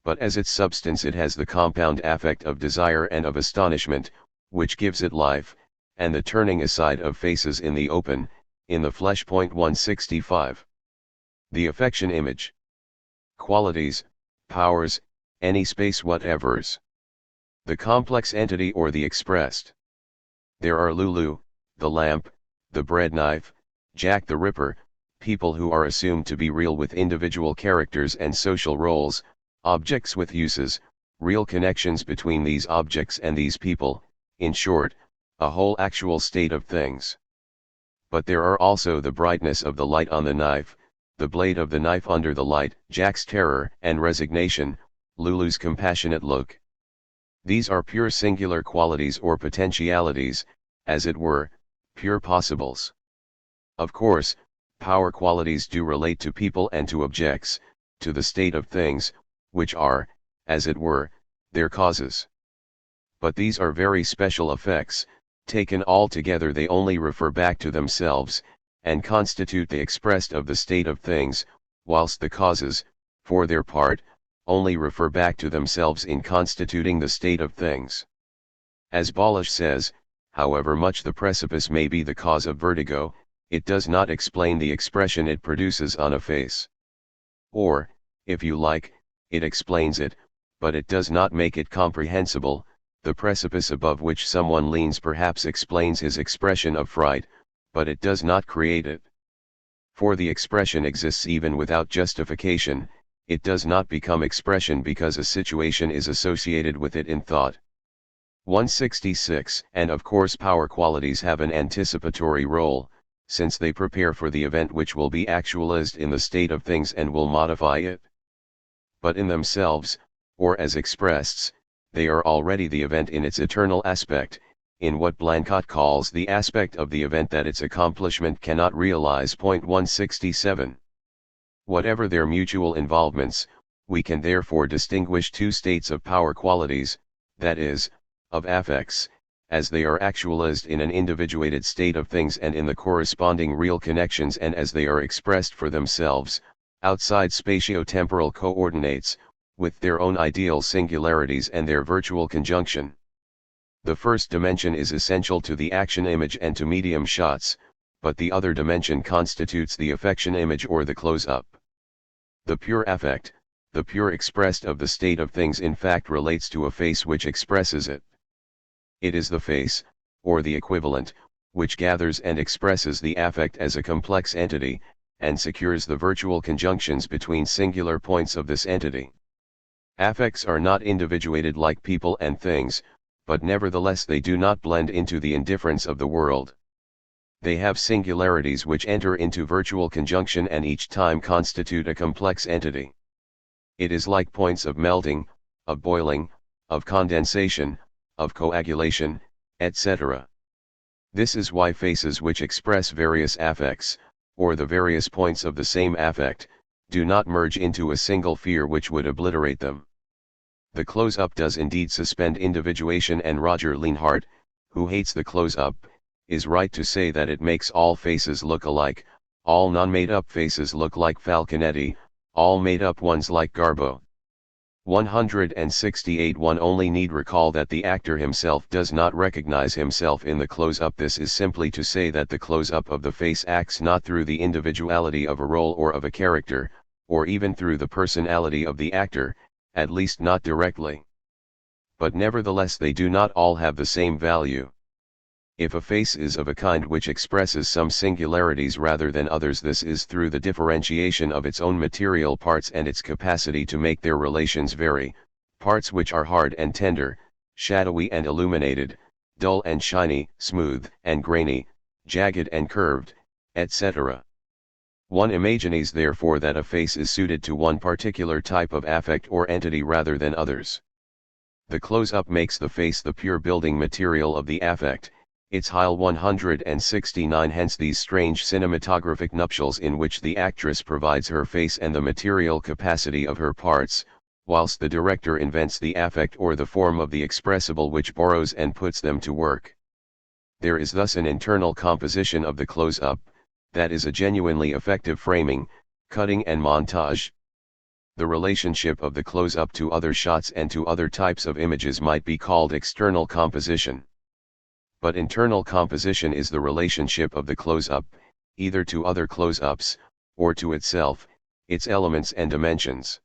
Speaker 1: But as its substance it has the compound affect of desire and of astonishment, which gives it life, and the turning aside of faces in the open, in the flesh. 165. The affection image. Qualities, powers, any space whatevers. The complex entity or the expressed. There are Lulu, the lamp, the bread knife, Jack the Ripper, people who are assumed to be real with individual characters and social roles, objects with uses, real connections between these objects and these people, in short, a whole actual state of things. But there are also the brightness of the light on the knife, the blade of the knife under the light, Jack's terror and resignation, Lulu's compassionate look. These are pure singular qualities or potentialities, as it were, pure possibles. Of course, power qualities do relate to people and to objects, to the state of things, which are, as it were, their causes. But these are very special effects. Taken all together they only refer back to themselves, and constitute the expressed of the state of things, whilst the causes, for their part, only refer back to themselves in constituting the state of things. As Balash says, however much the precipice may be the cause of vertigo, it does not explain the expression it produces on a face. Or, if you like, it explains it, but it does not make it comprehensible. The precipice above which someone leans perhaps explains his expression of fright, but it does not create it. For the expression exists even without justification. It does not become expression because a situation is associated with it in thought. 166. And of course power qualities have an anticipatory role, since they prepare for the event which will be actualized in the state of things and will modify it. But in themselves, or as expressed, they are already the event in its eternal aspect, in what Blanchot calls the aspect of the event that its accomplishment cannot realize. 167. Whatever their mutual involvements, we can therefore distinguish two states of power qualities, that is, of affects, as they are actualized in an individuated state of things and in the corresponding real connections, and as they are expressed for themselves, outside spatio-temporal coordinates, with their own ideal singularities and their virtual conjunction. The first dimension is essential to the action image and to medium shots, but the other dimension constitutes the affection image or the close-up. The pure affect, the pure expressed of the state of things, in fact relates to a face which expresses it. It is the face, or the equivalent, which gathers and expresses the affect as a complex entity, and secures the virtual conjunctions between singular points of this entity. Affects are not individuated like people and things, but nevertheless they do not blend into the indifference of the world. They have singularities which enter into virtual conjunction and each time constitute a complex entity. It is like points of melting, of boiling, of condensation, of coagulation, etc. This is why faces which express various affects, or the various points of the same affect, do not merge into a single fear which would obliterate them. The close-up does indeed suspend individuation, and Roger Lienhardt, who hates the close-up, is right to say that it makes all faces look alike, all non-made-up faces look like Falconetti, all made-up ones like Garbo. 168. One only need recall that the actor himself does not recognize himself in the close-up. This is simply to say that the close-up of the face acts not through the individuality of a role or of a character, or even through the personality of the actor, at least not directly. But nevertheless they do not all have the same value. If a face is of a kind which expresses some singularities rather than others, this is through the differentiation of its own material parts and its capacity to make their relations vary, parts which are hard and tender, shadowy and illuminated, dull and shiny, smooth and grainy, jagged and curved, etc. One imagines therefore that a face is suited to one particular type of affect or entity rather than others. The close-up makes the face the pure building material of the affect, its Heil 169. Hence these strange cinematographic nuptials in which the actress provides her face and the material capacity of her parts, whilst the director invents the affect or the form of the expressible which borrows and puts them to work. There is thus an internal composition of the close-up, that is a genuinely effective framing, cutting and montage. The relationship of the close-up to other shots and to other types of images might be called external composition. But internal composition is the relationship of the close-up, either to other close-ups, or to itself, its elements and dimensions.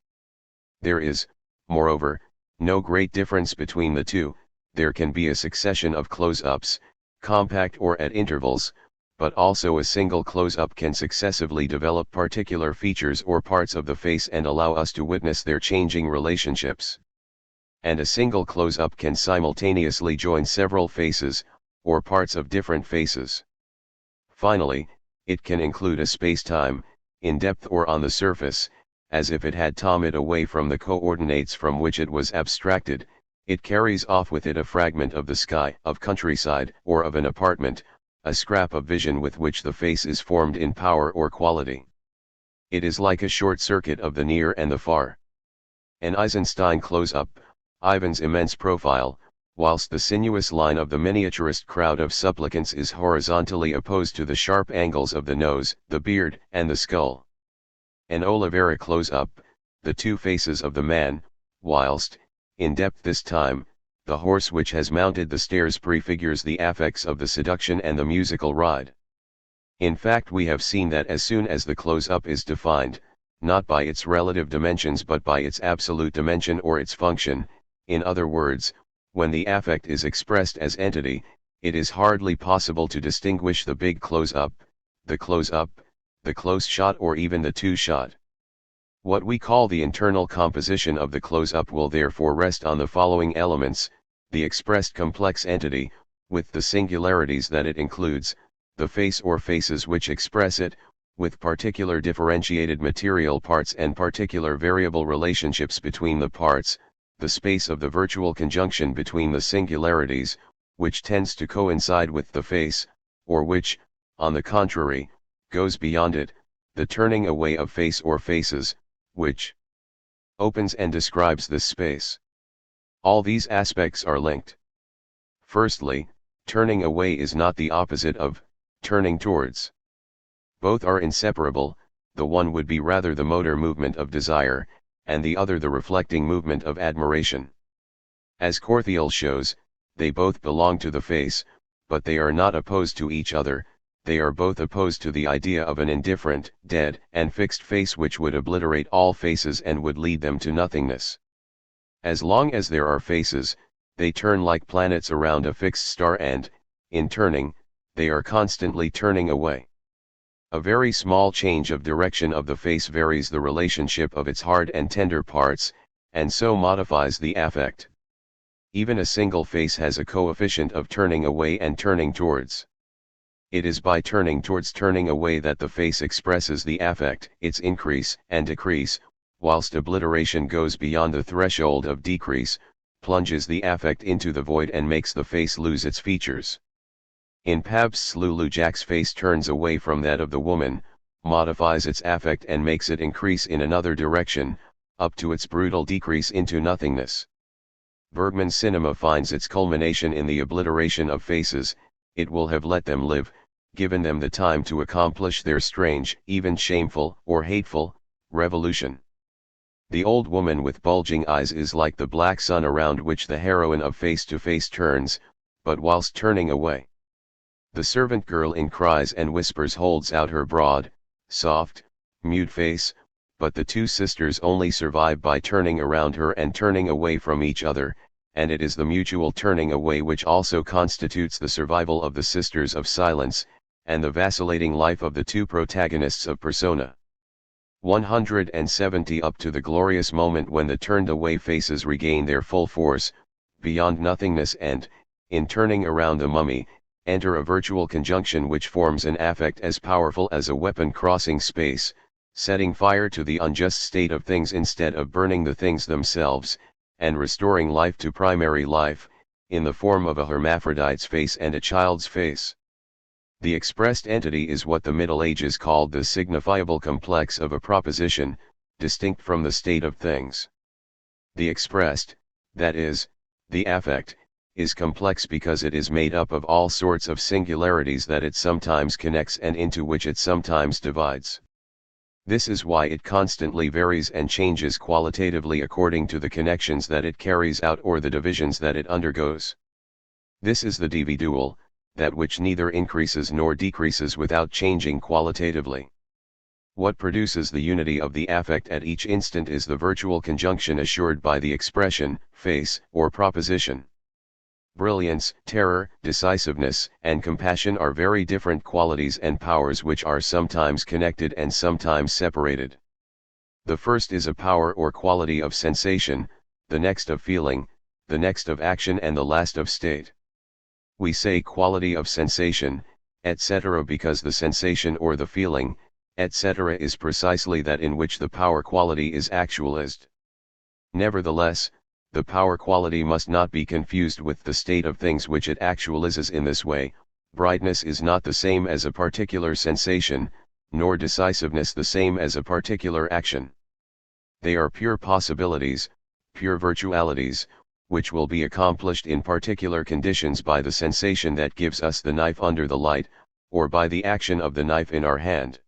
Speaker 1: There is, moreover, no great difference between the two. There can be a succession of close-ups, compact or at intervals, but also a single close-up can successively develop particular features or parts of the face and allow us to witness their changing relationships. And a single close-up can simultaneously join several faces, or parts of different faces. Finally, it can include a space-time, in depth or on the surface, as if it had taken it away from the coordinates from which it was abstracted. It carries off with it a fragment of the sky, of countryside, or of an apartment, a scrap of vision with which the face is formed in power or quality. It is like a short circuit of the near and the far. An Eisenstein close-up, Ivan's immense profile, whilst the sinuous line of the miniaturist crowd of supplicants is horizontally opposed to the sharp angles of the nose, the beard, and the skull. An Olivera close-up, the two faces of the man, whilst, in depth this time, the horse which has mounted the stairs prefigures the affects of the seduction and the musical ride. In fact, we have seen that as soon as the close-up is defined, not by its relative dimensions but by its absolute dimension or its function, in other words, when the affect is expressed as entity, it is hardly possible to distinguish the big close-up, the close shot or even the two-shot. What we call the internal composition of the close-up will therefore rest on the following elements: the expressed complex entity, with the singularities that it includes, the face or faces which express it, with particular differentiated material parts and particular variable relationships between the parts, the space of the virtual conjunction between the singularities, which tends to coincide with the face, or which, on the contrary, goes beyond it, the turning away of face or faces, which opens and describes this space. All these aspects are linked. Firstly, turning away is not the opposite of turning towards. Both are inseparable. The one would be rather the motor movement of desire, and the other the reflecting movement of admiration. As Corthiel shows, they both belong to the face, but they are not opposed to each other. They are both opposed to the idea of an indifferent, dead, and fixed face which would obliterate all faces and would lead them to nothingness. As long as there are faces, they turn like planets around a fixed star and, in turning, they are constantly turning away. A very small change of direction of the face varies the relationship of its hard and tender parts, and so modifies the affect. Even a single face has a coefficient of turning away and turning towards. It is by turning towards turning away that the face expresses the affect, its increase and decrease, whilst obliteration goes beyond the threshold of decrease, plunges the affect into the void and makes the face lose its features. In Pabst's Lulu Jack's face turns away from that of the woman, modifies its affect and makes it increase in another direction, up to its brutal decrease into nothingness. Bergman's cinema finds its culmination in the obliteration of faces. It will have let them live, given them the time to accomplish their strange, even shameful, or hateful, revolution. The old woman with bulging eyes is like the black sun around which the heroine of Face to Face turns, but whilst turning away. The servant girl in Cries and Whispers holds out her broad, soft, mute face, but the two sisters only survive by turning around her and turning away from each other, and it is the mutual turning away which also constitutes the survival of the Sisters of Silence, and the vacillating life of the two protagonists of Persona 170 up to the glorious moment when the turned-away faces regain their full force, beyond nothingness and, in turning around the mummy, enter a virtual conjunction which forms an affect as powerful as a weapon crossing space, setting fire to the unjust state of things instead of burning the things themselves, and restoring life to primary life, in the form of a hermaphrodite's face and a child's face. The expressed entity is what the Middle Ages called the signifiable complex of a proposition, distinct from the state of things. The expressed, that is, the affect, is complex because it is made up of all sorts of singularities that it sometimes connects and into which it sometimes divides. This is why it constantly varies and changes qualitatively according to the connections that it carries out or the divisions that it undergoes. This is the dividual, that which neither increases nor decreases without changing qualitatively. What produces the unity of the affect at each instant is the virtual conjunction assured by the expression, face, or proposition. Brilliance, terror, decisiveness, and compassion are very different qualities and powers which are sometimes connected and sometimes separated. The first is a power or quality of sensation, the next of feeling, the next of action and the last of state. We say quality of sensation, etc. because the sensation or the feeling, etc. is precisely that in which the power quality is actualized. Nevertheless, the power quality must not be confused with the state of things which it actualizes in this way. Brightness is not the same as a particular sensation, nor decisiveness the same as a particular action. They are pure possibilities, pure virtualities, which will be accomplished in particular conditions by the sensation that gives us the knife under the light, or by the action of the knife in our hand.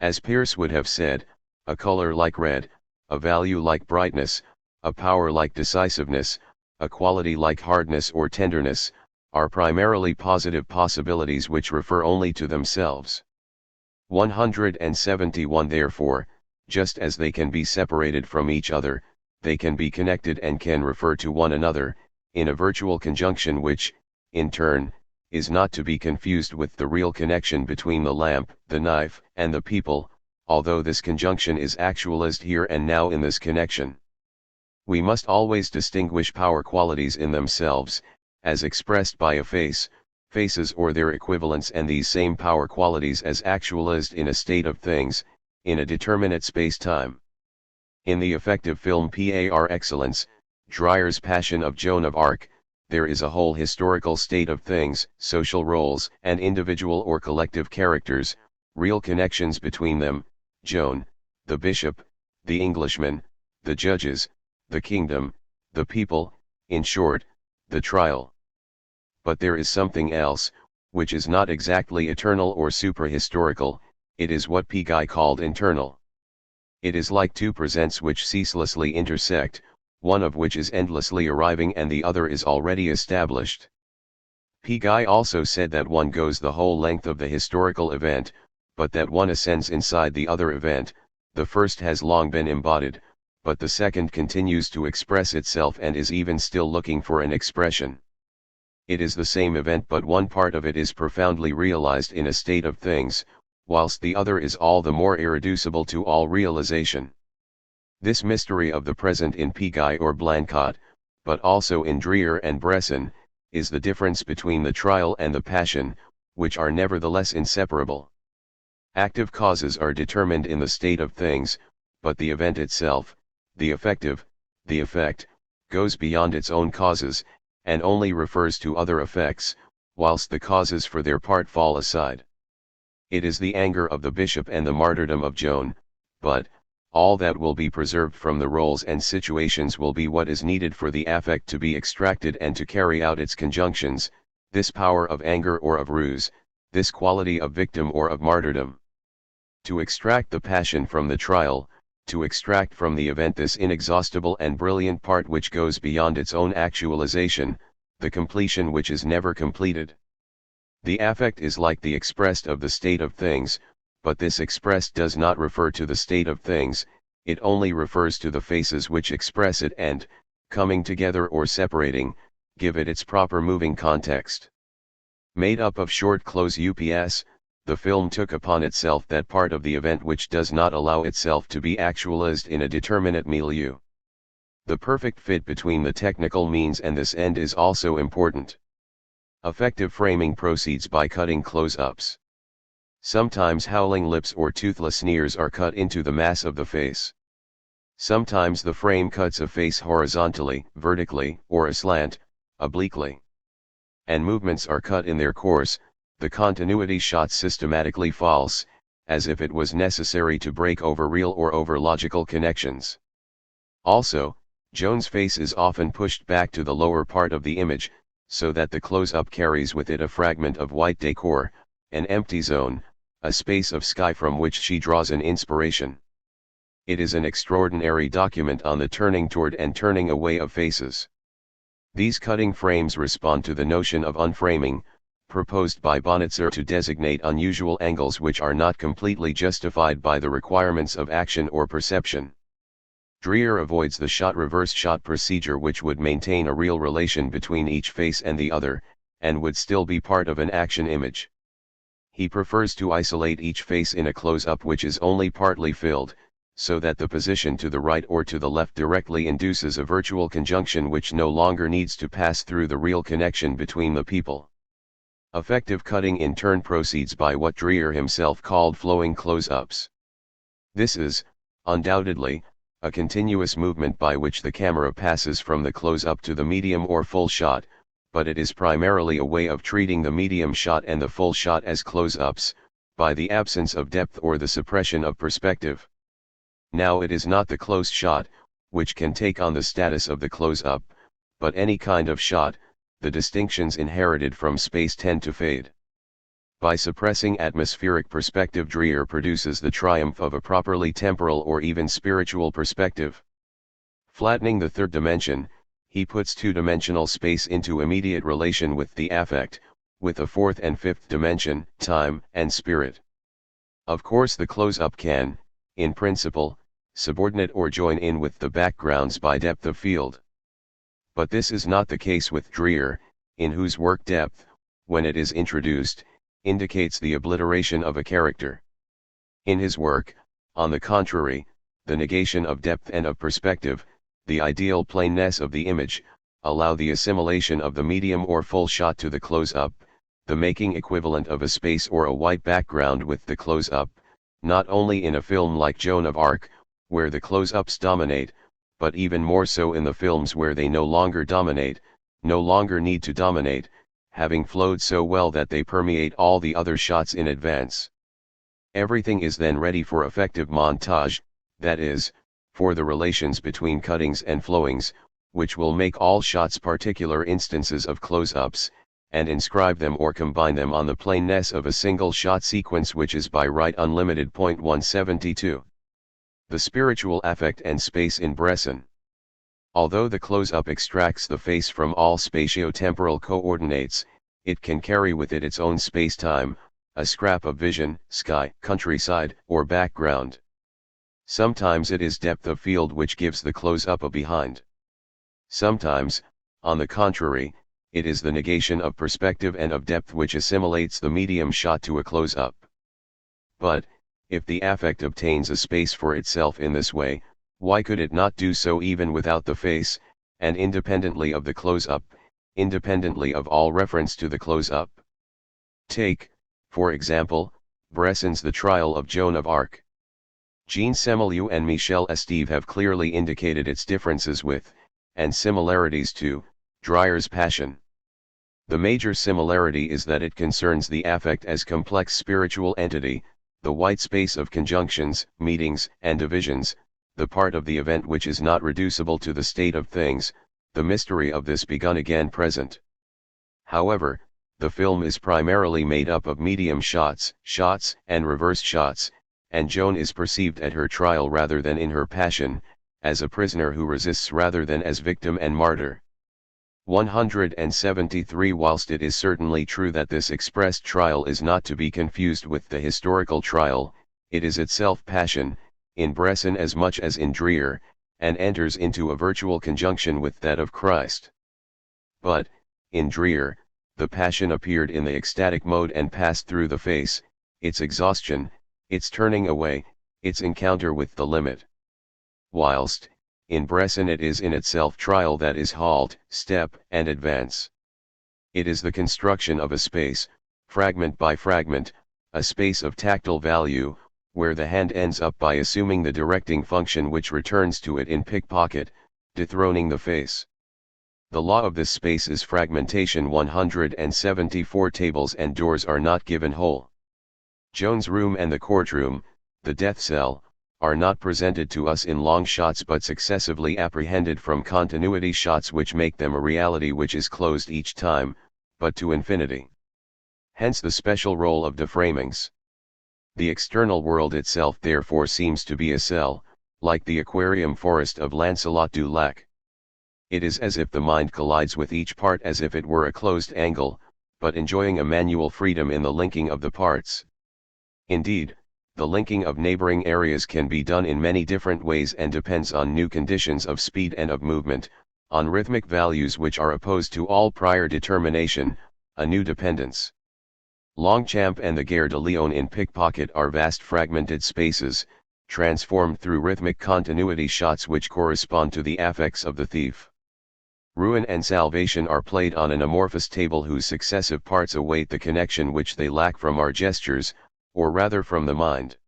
Speaker 1: As Peirce would have said, a color like red, a value like brightness, a power like decisiveness, a quality like hardness or tenderness, are primarily positive possibilities which refer only to themselves. 171 Therefore, just as they can be separated from each other, they can be connected and can refer to one another, in a virtual conjunction which, in turn, is not to be confused with the real connection between the lamp, the knife, and the people, although this conjunction is actualized here and now in this connection. We must always distinguish power qualities in themselves, as expressed by a face, faces or their equivalents, and these same power qualities as actualized in a state of things, in a determinate space-time. In the effective film Par Excellence, Dreyer's Passion of Joan of Arc, there is a whole historical state of things, social roles, and individual or collective characters, real connections between them, Joan, the bishop, the Englishman, the judges, the kingdom, the people, in short, the trial. But there is something else, which is not exactly eternal or suprahistorical, it is what Guy called internal. It is like two presents which ceaselessly intersect, one of which is endlessly arriving and the other is already established. Guy also said that one goes the whole length of the historical event, but that one ascends inside the other event. The first has long been embodied, but the second continues to express itself and is even still looking for an expression. It is the same event, but one part of it is profoundly realized in a state of things, whilst the other is all the more irreducible to all realization. This mystery of the present in Guy or Blanquat, but also in Dreyer and Bresson, is the difference between the trial and the passion, which are nevertheless inseparable. Active causes are determined in the state of things, but the event itself, the effective, the effect, goes beyond its own causes, and only refers to other effects, whilst the causes for their part fall aside. It is the anger of the bishop and the martyrdom of Joan, but, all that will be preserved from the roles and situations will be what is needed for the affect to be extracted and to carry out its conjunctions, this power of anger or of ruse, this quality of victim or of martyrdom. To extract the passion from the trial, to extract from the event this inexhaustible and brilliant part which goes beyond its own actualization, the completion which is never completed. The affect is like the expressed of the state of things, but this expressed does not refer to the state of things, it only refers to the faces which express it and, coming together or separating, give it its proper moving context. Made up of short close UPS, the film took upon itself that part of the event which does not allow itself to be actualized in a determinate milieu. The perfect fit between the technical means and this end is also important. Effective framing proceeds by cutting close-ups. Sometimes howling lips or toothless sneers are cut into the mass of the face. Sometimes the frame cuts a face horizontally, vertically, or aslant, obliquely. And movements are cut in their course, the continuity shot systematically false, as if it was necessary to break over real or over logical connections. Also, Joan's face is often pushed back to the lower part of the image, so that the close-up carries with it a fragment of white decor, an empty zone, a space of sky from which she draws an inspiration. It is an extraordinary document on the turning toward and turning away of faces. These cutting frames respond to the notion of unframing, proposed by Bonitzer to designate unusual angles which are not completely justified by the requirements of action or perception. Dreyer avoids the shot-reverse shot procedure which would maintain a real relation between each face and the other, and would still be part of an action image. He prefers to isolate each face in a close-up which is only partly filled, so that the position to the right or to the left directly induces a virtual conjunction which no longer needs to pass through the real connection between the people. Effective cutting in turn proceeds by what Dreyer himself called flowing close-ups. This is, undoubtedly, a continuous movement by which the camera passes from the close-up to the medium or full shot, but it is primarily a way of treating the medium shot and the full shot as close-ups, by the absence of depth or the suppression of perspective. Now it is not the close shot, which can take on the status of the close-up, but any kind of shot, the distinctions inherited from space tend to fade. By suppressing atmospheric perspective, Dreyer produces the triumph of a properly temporal or even spiritual perspective. Flattening the third dimension, he puts two-dimensional space into immediate relation with the affect, with a fourth and fifth dimension, time and spirit. Of course the close-up can, in principle, subordinate or join in with the backgrounds by depth of field. But this is not the case with Dreyer, in whose work depth, when it is introduced, indicates the obliteration of a character. In his work, on the contrary, the negation of depth and of perspective, the ideal plainness of the image, allow the assimilation of the medium or full shot to the close-up, the making equivalent of a space or a white background with the close-up, not only in a film like Joan of Arc, where the close-ups dominate, but even more so in the films where they no longer dominate, no longer need to dominate, having flowed so well that they permeate all the other shots in advance. Everything is then ready for effective montage, that is, for the relations between cuttings and flowings, which will make all shots particular instances of close-ups, and inscribe them or combine them on the plainness of a single shot sequence which is by right unlimited. 172. The spiritual affect and space in Bresson. Although the close-up extracts the face from all spatio-temporal coordinates, it can carry with it its own space-time, a scrap of vision, sky, countryside, or background. Sometimes it is depth of field which gives the close-up a behind. Sometimes, on the contrary, it is the negation of perspective and of depth which assimilates the medium shot to a close-up. But, if the affect obtains a space for itself in this way, why could it not do so even without the face, and independently of the close-up, independently of all reference to the close-up? Take, for example, Bresson's The Trial of Joan of Arc. Jean Semelieu and Michel Esteve have clearly indicated its differences with, and similarities to, Dreyer's Passion. The major similarity is that it concerns the affect as complex spiritual entity, the white space of conjunctions, meetings, and divisions, the part of the event which is not reducible to the state of things, the mystery of this begun again present. However, the film is primarily made up of medium shots, and reverse shots, and Joan is perceived at her trial rather than in her passion, as a prisoner who resists rather than as victim and martyr. 173 Whilst it is certainly true that this expressed trial is not to be confused with the historical trial, it is itself passion, in Bresson as much as in Dreer, and enters into a virtual conjunction with that of Christ. But, in Dreer, the passion appeared in the ecstatic mode and passed through the face, its exhaustion, its turning away, its encounter with the limit. Whilst, in Bresson it is in itself trial that is halt, step, and advance. It is the construction of a space, fragment by fragment, a space of tactile value, where the hand ends up by assuming the directing function which returns to it in pickpocket, dethroning the face. The law of this space is fragmentation. 174 Tables and doors are not given whole. Joan's room and the courtroom, the death cell, are not presented to us in long shots but successively apprehended from continuity shots which make them a reality which is closed each time, but to infinity. Hence the special role of deframings. The external world itself therefore seems to be a cell, like the aquarium forest of Lancelot du Lac. It is as if the mind collides with each part as if it were a closed angle, but enjoying a manual freedom in the linking of the parts. Indeed, the linking of neighboring areas can be done in many different ways and depends on new conditions of speed and of movement, on rhythmic values which are opposed to all prior determination, a new dependence. Longchamp and the Gare de Lyon in Pickpocket are vast fragmented spaces, transformed through rhythmic continuity shots which correspond to the affects of the thief. Ruin and Salvation are played on an amorphous table whose successive parts await the connection which they lack from our gestures, or rather from the mind.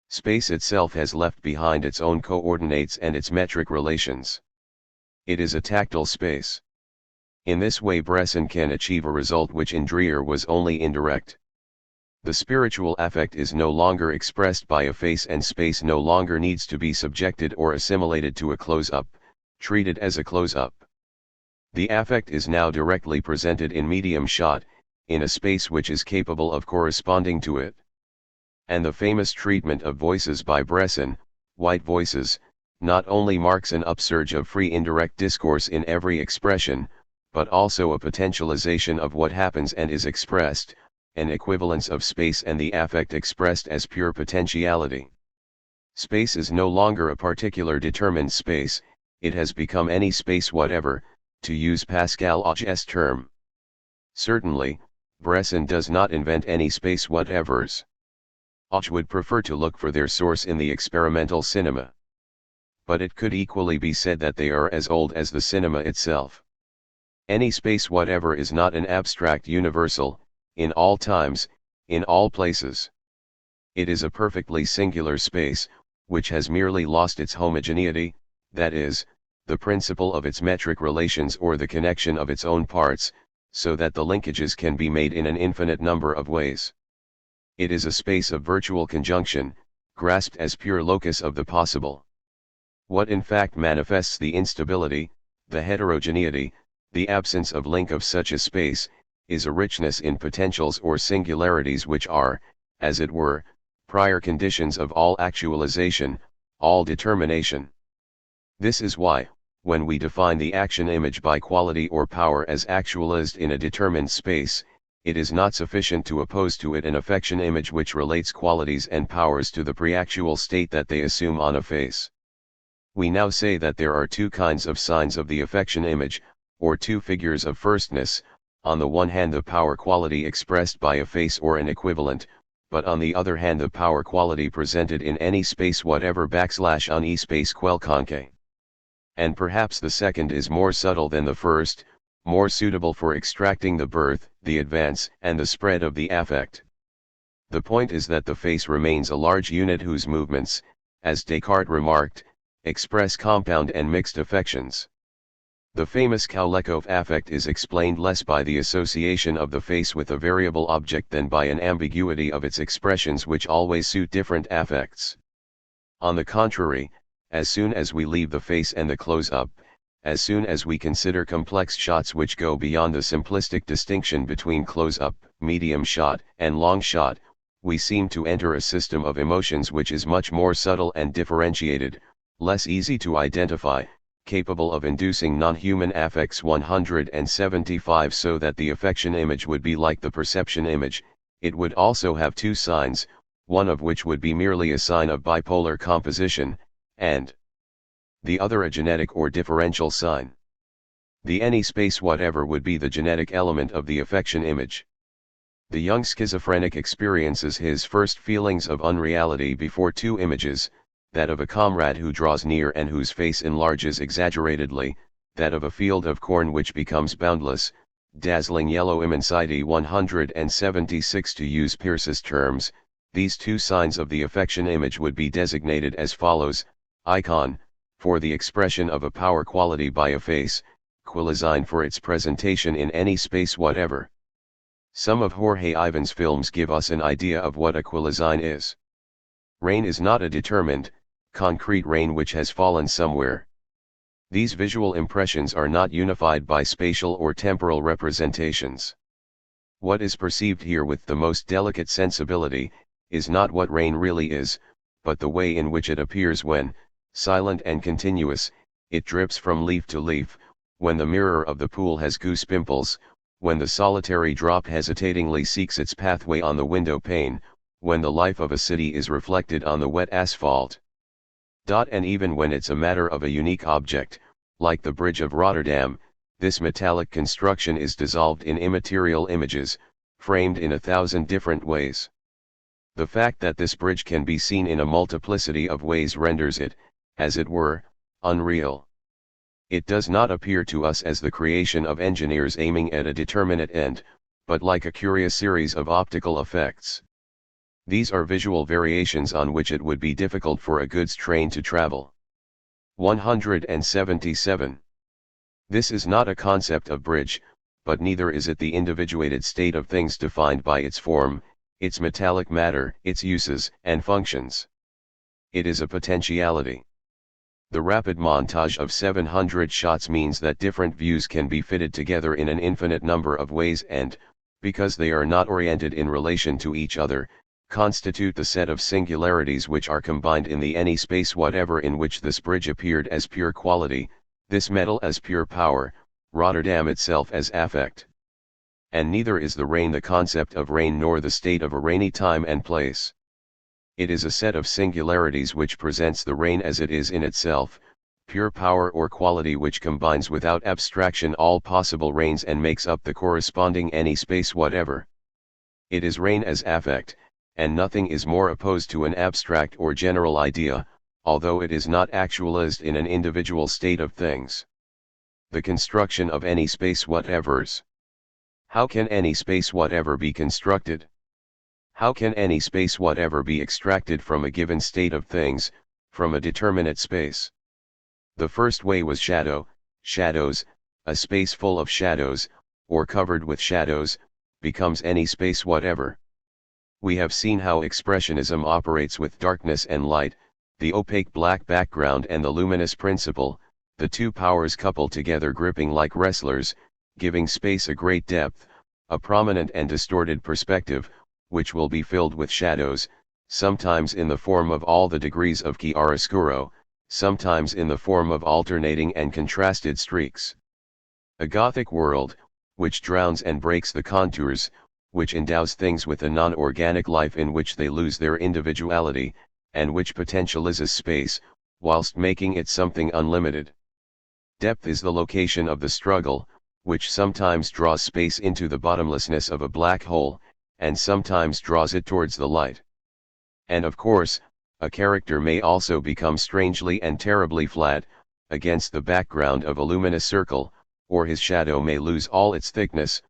Speaker 1: Space itself has left behind its own coordinates and its metric relations. It is a tactile space. In this way Bresson can achieve a result which in Dreer was only indirect. The spiritual affect is no longer expressed by a face and space no longer needs to be subjected or assimilated to a close-up, treated as a close-up. The affect is now directly presented in medium shot, in a space which is capable of corresponding to it. And the famous treatment of voices by Bresson, white voices, not only marks an upsurge of free indirect discourse in every expression, but also a potentialization of what happens and is expressed, an equivalence of space and the affect expressed as pure potentiality. Space is no longer a particular determined space, it has become any space whatever, to use Pascal Auge's term. Certainly, Bresson does not invent any space whatevers. Auge would prefer to look for their source in the experimental cinema. But it could equally be said that they are as old as the cinema itself. Any space whatever is not an abstract universal, in all times, in all places. It is a perfectly singular space, which has merely lost its homogeneity, that is, the principle of its metric relations or the connection of its own parts, so that the linkages can be made in an infinite number of ways. It is a space of virtual conjunction, grasped as pure locus of the possible. What in fact manifests the instability, the heterogeneity, the absence of link of such a space, is a richness in potentials or singularities which are, as it were, prior conditions of all actualization, all determination. This is why, when we define the action image by quality or power as actualized in a determined space, it is not sufficient to oppose to it an affection image which relates qualities and powers to the pre-actual state that they assume on a face. We now say that there are two kinds of signs of the affection image, or two figures of firstness, on the one hand the power quality expressed by a face or an equivalent, but on the other hand the power quality presented in any space whatever / on e space quelconque. And perhaps the second is more subtle than the first, more suitable for extracting the birth, the advance, and the spread of the affect. The point is that the face remains a large unit whose movements, as Descartes remarked, express compound and mixed affections. The famous Kowalekov affect is explained less by the association of the face with a variable object than by an ambiguity of its expressions which always suit different affects. On the contrary, As soon as we leave the face and the close-up, as soon as we consider complex shots which go beyond the simplistic distinction between close-up, medium shot, and long shot, we seem to enter a system of emotions which is much more subtle and differentiated, less easy to identify, capable of inducing non-human affects. 175 So that the affection image would be like the perception image, it would also have two signs, one of which would be merely a sign of bipolar composition, and the other a genetic or differential sign. The any space whatever would be the genetic element of the affection image. The young schizophrenic experiences his first feelings of unreality before two images, that of a comrade who draws near and whose face enlarges exaggeratedly, that of a field of corn which becomes boundless, dazzling yellow immensity. 176 To use Peirce's terms, these two signs of the affection image would be designated as follows: icon, for the expression of a power quality by a face, qualisign for its presentation in any space whatever. Some of Jorge Ivan's films give us an idea of what a qualisign is. Rain is not a determined, concrete rain which has fallen somewhere. These visual impressions are not unified by spatial or temporal representations. What is perceived here with the most delicate sensibility, is not what rain really is, but the way in which it appears when, silent and continuous, it drips from leaf to leaf, when the mirror of the pool has goose pimples, when the solitary drop hesitatingly seeks its pathway on the window pane, when the life of a city is reflected on the wet asphalt. And even when it's a matter of a unique object, like the Bridge of Rotterdam, this metallic construction is dissolved in immaterial images, framed in 1,000 different ways. The fact that this bridge can be seen in a multiplicity of ways renders it, as it were, unreal. It does not appear to us as the creation of engineers aiming at a determinate end, but like a curious series of optical effects. These are visual variations on which it would be difficult for a goods train to travel. 177. This is not a concept of bridge, but neither is it the individuated state of things defined by its form, its metallic matter, its uses and functions. It is a potentiality. The rapid montage of 700 shots means that different views can be fitted together in an infinite number of ways and, because they are not oriented in relation to each other, constitute the set of singularities which are combined in the any space whatever in which this bridge appeared as pure quality, this metal as pure power, Rotterdam itself as affect. And neither is the rain the concept of rain nor the state of a rainy time and place. It is a set of singularities which presents the rain as it is in itself, pure power or quality which combines without abstraction all possible rains and makes up the corresponding any space whatever. It is rain as affect, and nothing is more opposed to an abstract or general idea, although it is not actualized in an individual state of things. The construction of any space whatevers. How can any space whatever be constructed? How can any space whatever be extracted from a given state of things, from a determinate space? The first way was shadow, shadows, a space full of shadows, or covered with shadows, becomes any space whatever. We have seen how expressionism operates with darkness and light, the opaque black background and the luminous principle, the two powers coupled together gripping like wrestlers, giving space a great depth, a prominent and distorted perspective, which will be filled with shadows, sometimes in the form of all the degrees of chiaroscuro, sometimes in the form of alternating and contrasted streaks. A Gothic world, which drowns and breaks the contours, which endows things with a non-organic life in which they lose their individuality, and which potentializes space, whilst making it something unlimited. Depth is the location of the struggle, which sometimes draws space into the bottomlessness of a black hole, and sometimes draws it towards the light. And of course, a character may also become strangely and terribly flat, against the background of a luminous circle, or his shadow may lose all its thickness,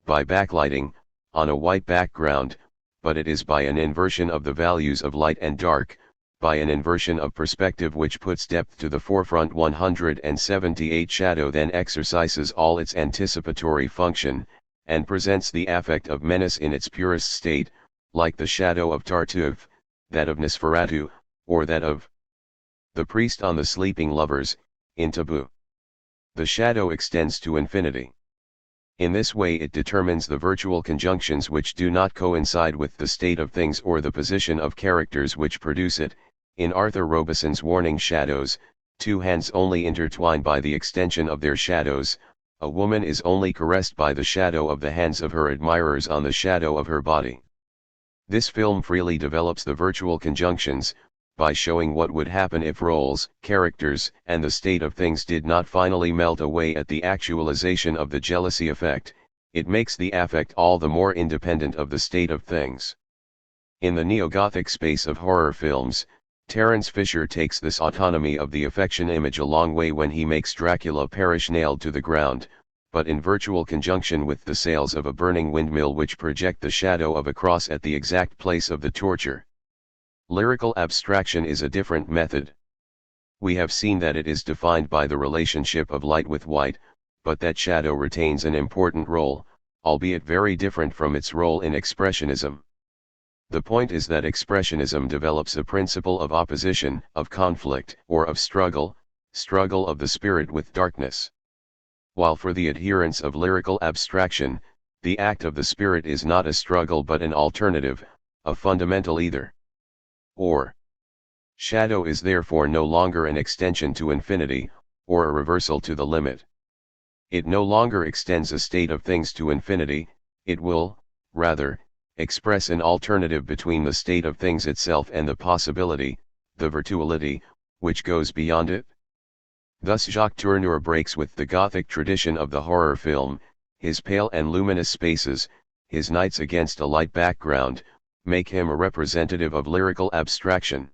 Speaker 1: by backlighting, on a white background, but it is by an inversion of the values of light and dark, by an inversion of perspective which puts depth to the forefront. 178 Shadow then exercises all its anticipatory function, and presents the affect of menace in its purest state, like the shadow of Tartuffe, that of Nosferatu, or that of The priest on the sleeping lovers, in Taboo. The shadow extends to infinity. In this way it determines the virtual conjunctions which do not coincide with the state of things or the position of characters which produce it. In Arthur Robeson's Warning Shadows, two hands only intertwine by the extension of their shadows, a woman is only caressed by the shadow of the hands of her admirers on the shadow of her body. This film freely develops the virtual conjunctions, by showing what would happen if roles, characters, and the state of things did not finally melt away at the actualization of the jealousy effect. It makes the affect all the more independent of the state of things. In the neo-Gothic space of horror films, Terence Fisher takes this autonomy of the affection image a long way when he makes Dracula perish nailed to the ground, but in virtual conjunction with the sails of a burning windmill which project the shadow of a cross at the exact place of the torture. Lyrical abstraction is a different method. We have seen that it is defined by the relationship of light with white, but that shadow retains an important role, albeit very different from its role in expressionism. The point is that expressionism develops a principle of opposition, of conflict, or of struggle of the spirit with darkness. While for the adherents of lyrical abstraction, the act of the spirit is not a struggle but an alternative, a fundamental either or. Shadow is therefore no longer an extension to infinity, or a reversal to the limit. It no longer extends a state of things to infinity, it will, rather, express an alternative between the state of things itself and the possibility, the virtuality, which goes beyond it. Thus Jacques Tourneur breaks with the Gothic tradition of the horror film. His pale and luminous spaces, his nights against a light background, make him a representative of lyrical abstraction.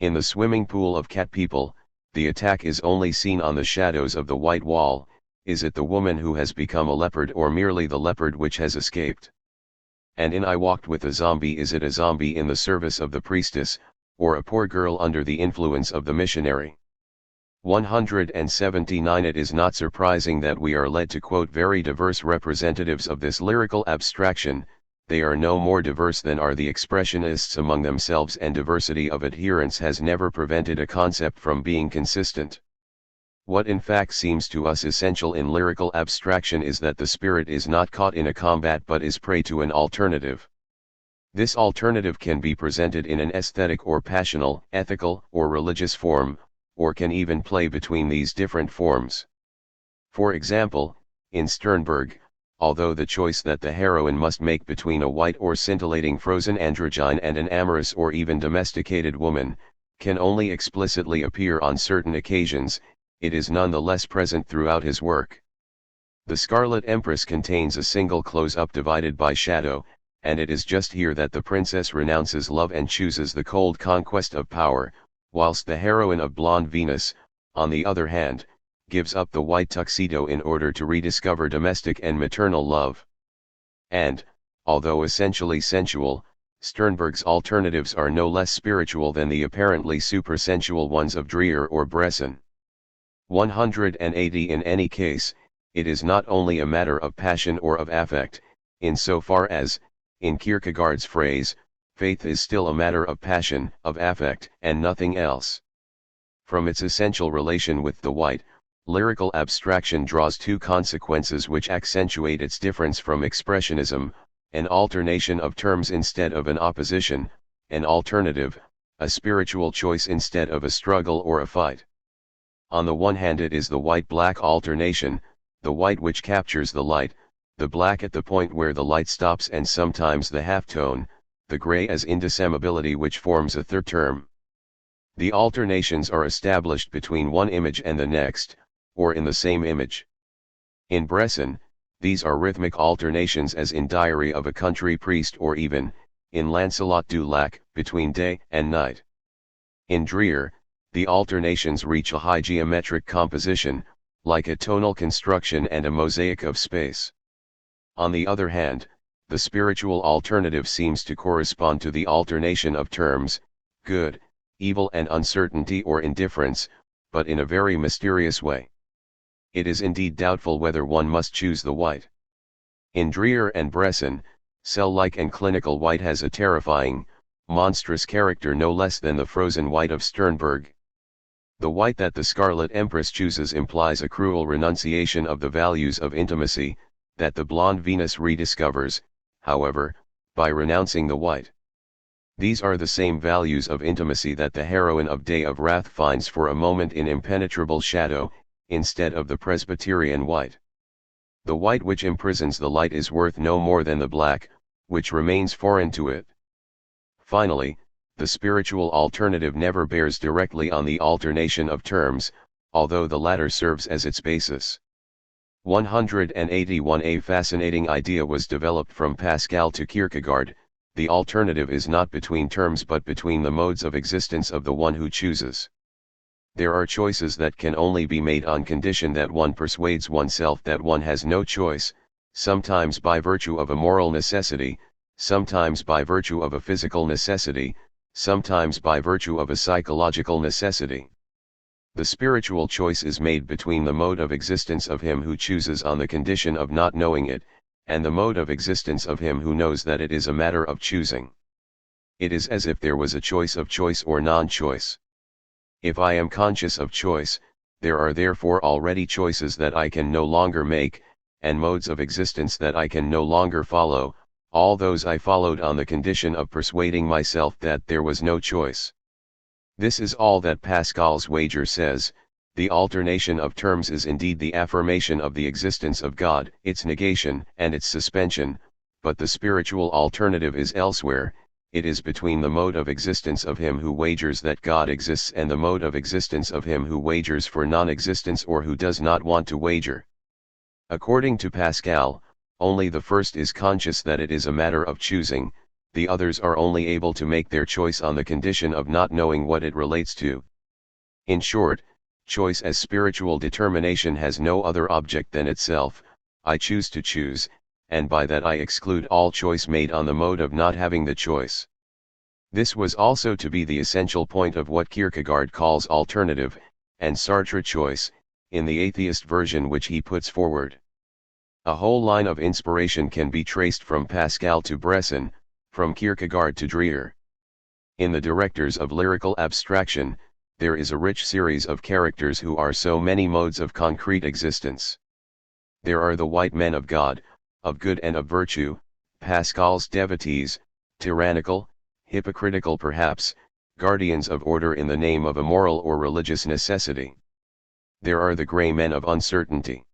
Speaker 1: In the swimming pool of Cat People, the attack is only seen on the shadows of the white wall. Is it the woman who has become a leopard or merely the leopard which has escaped? And in I Walked with a Zombie, is it a zombie in the service of the priestess, or a poor girl under the influence of the missionary? 179. It is not surprising that we are led to quote very diverse representatives of this lyrical abstraction. They are no more diverse than are the expressionists among themselves, and diversity of adherents has never prevented a concept from being consistent. What in fact seems to us essential in lyrical abstraction is that the spirit is not caught in a combat but is prey to an alternative. This alternative can be presented in an aesthetic or passional, ethical, or religious form, or can even play between these different forms. For example, in Sternberg, although the choice that the heroine must make between a white or scintillating frozen androgyne and an amorous or even domesticated woman, can only explicitly appear on certain occasions, it is nonetheless present throughout his work. The Scarlet Empress contains a single close-up divided by shadow, and it is just here that the princess renounces love and chooses the cold conquest of power, whilst the heroine of Blonde Venus, on the other hand, gives up the white tuxedo in order to rediscover domestic and maternal love. And, although essentially sensual, Sternberg's alternatives are no less spiritual than the apparently supersensual ones of Dreyer or Bresson. 180. In any case, it is not only a matter of passion or of affect, insofar as, in Kierkegaard's phrase, faith is still a matter of passion, of affect, and nothing else. From its essential relation with the white, lyrical abstraction draws two consequences which accentuate its difference from expressionism: an alternation of terms instead of an opposition, an alternative, a spiritual choice instead of a struggle or a fight. On the one hand it is the white-black alternation, the white which captures the light, the black at the point where the light stops, and sometimes the halftone, the gray as indissimibility, which forms a third term. The alternations are established between one image and the next, or in the same image. In Bresson, these are rhythmic alternations, as in Diary of a Country Priest, or even, in Lancelot du Lac, between day and night. In Dreyer, the alternations reach a high geometric composition, like a tonal construction and a mosaic of space. On the other hand, the spiritual alternative seems to correspond to the alternation of terms, good, evil, and uncertainty or indifference, but in a very mysterious way. It is indeed doubtful whether one must choose the white. In Dreyer and Bresson, cell-like and clinical white has a terrifying, monstrous character no less than the frozen white of Sternberg. The white that the Scarlet Empress chooses implies a cruel renunciation of the values of intimacy, that the blonde Venus rediscovers, however, by renouncing the white. These are the same values of intimacy that the heroine of Day of Wrath finds for a moment in impenetrable shadow, instead of the Presbyterian white. The white which imprisons the light is worth no more than the black, which remains foreign to it. Finally, the spiritual alternative never bears directly on the alternation of terms, although the latter serves as its basis. 181. A fascinating idea was developed from Pascal to Kierkegaard: the alternative is not between terms but between the modes of existence of the one who chooses. There are choices that can only be made on condition that one persuades oneself that one has no choice, sometimes by virtue of a moral necessity, sometimes by virtue of a physical necessity, sometimes by virtue of a psychological necessity. The spiritual choice is made between the mode of existence of him who chooses on the condition of not knowing it, and the mode of existence of him who knows that it is a matter of choosing. It is as if there was a choice of choice or non-choice. If I am conscious of choice, there are therefore already choices that I can no longer make, and modes of existence that I can no longer follow, all those I followed on the condition of persuading myself that there was no choice. This is all that Pascal's wager says. The alternation of terms is indeed the affirmation of the existence of God, its negation and its suspension, but the spiritual alternative is elsewhere. It is between the mode of existence of him who wagers that God exists and the mode of existence of him who wagers for non-existence or who does not want to wager. According to Pascal, only the first is conscious that it is a matter of choosing, the others are only able to make their choice on the condition of not knowing what it relates to. In short, choice as spiritual determination has no other object than itself. I choose to choose, and by that I exclude all choice made on the mode of not having the choice. This was also to be the essential point of what Kierkegaard calls alternative, and Sartre choice, in the atheist version which he puts forward. A whole line of inspiration can be traced from Pascal to Bresson, from Kierkegaard to Dreher. In the directors of lyrical abstraction, there is a rich series of characters who are so many modes of concrete existence. There are the white men of God, of good and of virtue, Pascal's devotees, tyrannical, hypocritical perhaps, guardians of order in the name of a moral or religious necessity. There are the grey men of uncertainty.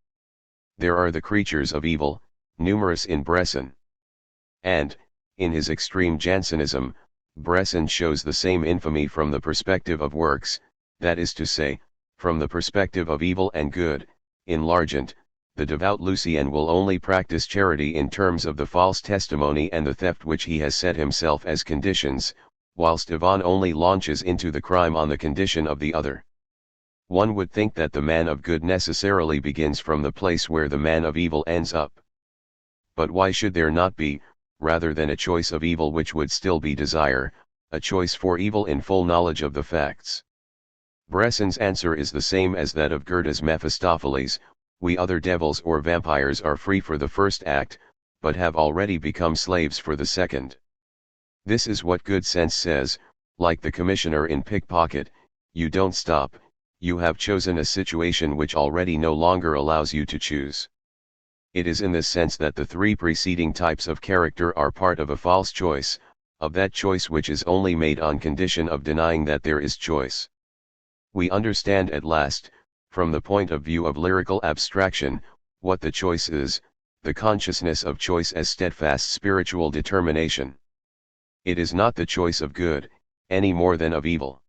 Speaker 1: There are the creatures of evil, numerous in Bresson. And, in his extreme Jansenism, Bresson shows the same infamy from the perspective of works, that is to say, from the perspective of evil and good. In L'Argent, the devout Lucien will only practice charity in terms of the false testimony and the theft which he has set himself as conditions, whilst Yvonne only launches into the crime on the condition of the other. One would think that the man of good necessarily begins from the place where the man of evil ends up. But why should there not be, rather than a choice of evil which would still be desire, a choice for evil in full knowledge of the facts? Bresson's answer is the same as that of Goethe's Mephistopheles: we other devils or vampires are free for the first act, but have already become slaves for the second. This is what good sense says, like the commissioner in Pickpocket: you don't stop, you have chosen a situation which already no longer allows you to choose. It is in this sense that the three preceding types of character are part of a false choice, of that choice which is only made on condition of denying that there is choice. We understand at last, from the point of view of lyrical abstraction, what the choice is: the consciousness of choice as steadfast spiritual determination. It is not the choice of good, any more than of evil.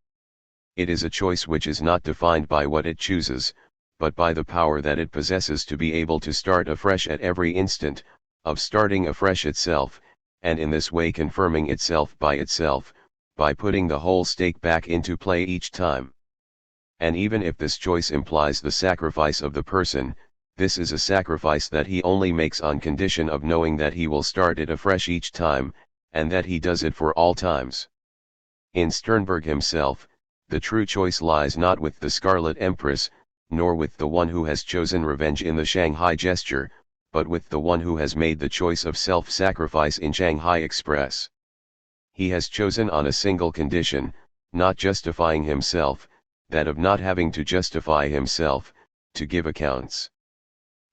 Speaker 1: It is a choice which is not defined by what it chooses, but by the power that it possesses to be able to start afresh at every instant, of starting afresh itself, and in this way confirming itself, by putting the whole stake back into play each time. And even if this choice implies the sacrifice of the person, this is a sacrifice that he only makes on condition of knowing that he will start it afresh each time, and that he does it for all times. In Sternberg himself, the true choice lies not with the Scarlet Empress, nor with the one who has chosen revenge in the Shanghai Gesture, but with the one who has made the choice of self-sacrifice in Shanghai Express. He has chosen on a single condition, not justifying himself, that of not having to justify himself, to give accounts.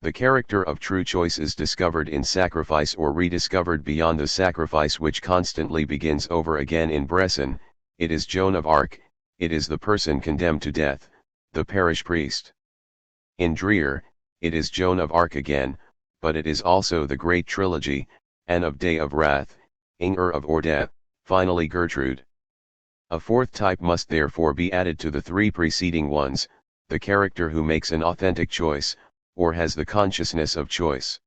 Speaker 1: The character of true choice is discovered in sacrifice or rediscovered beyond the sacrifice which constantly begins over again in Bresson. It is Joan of Arc, it is the person condemned to death, the parish priest. In Dreer, it is Joan of Arc again, but it is also the great trilogy, Anne of Day of Wrath, Inger of Ordeth, finally Gertrude. A fourth type must therefore be added to the three preceding ones, the character who makes an authentic choice, or has the consciousness of choice.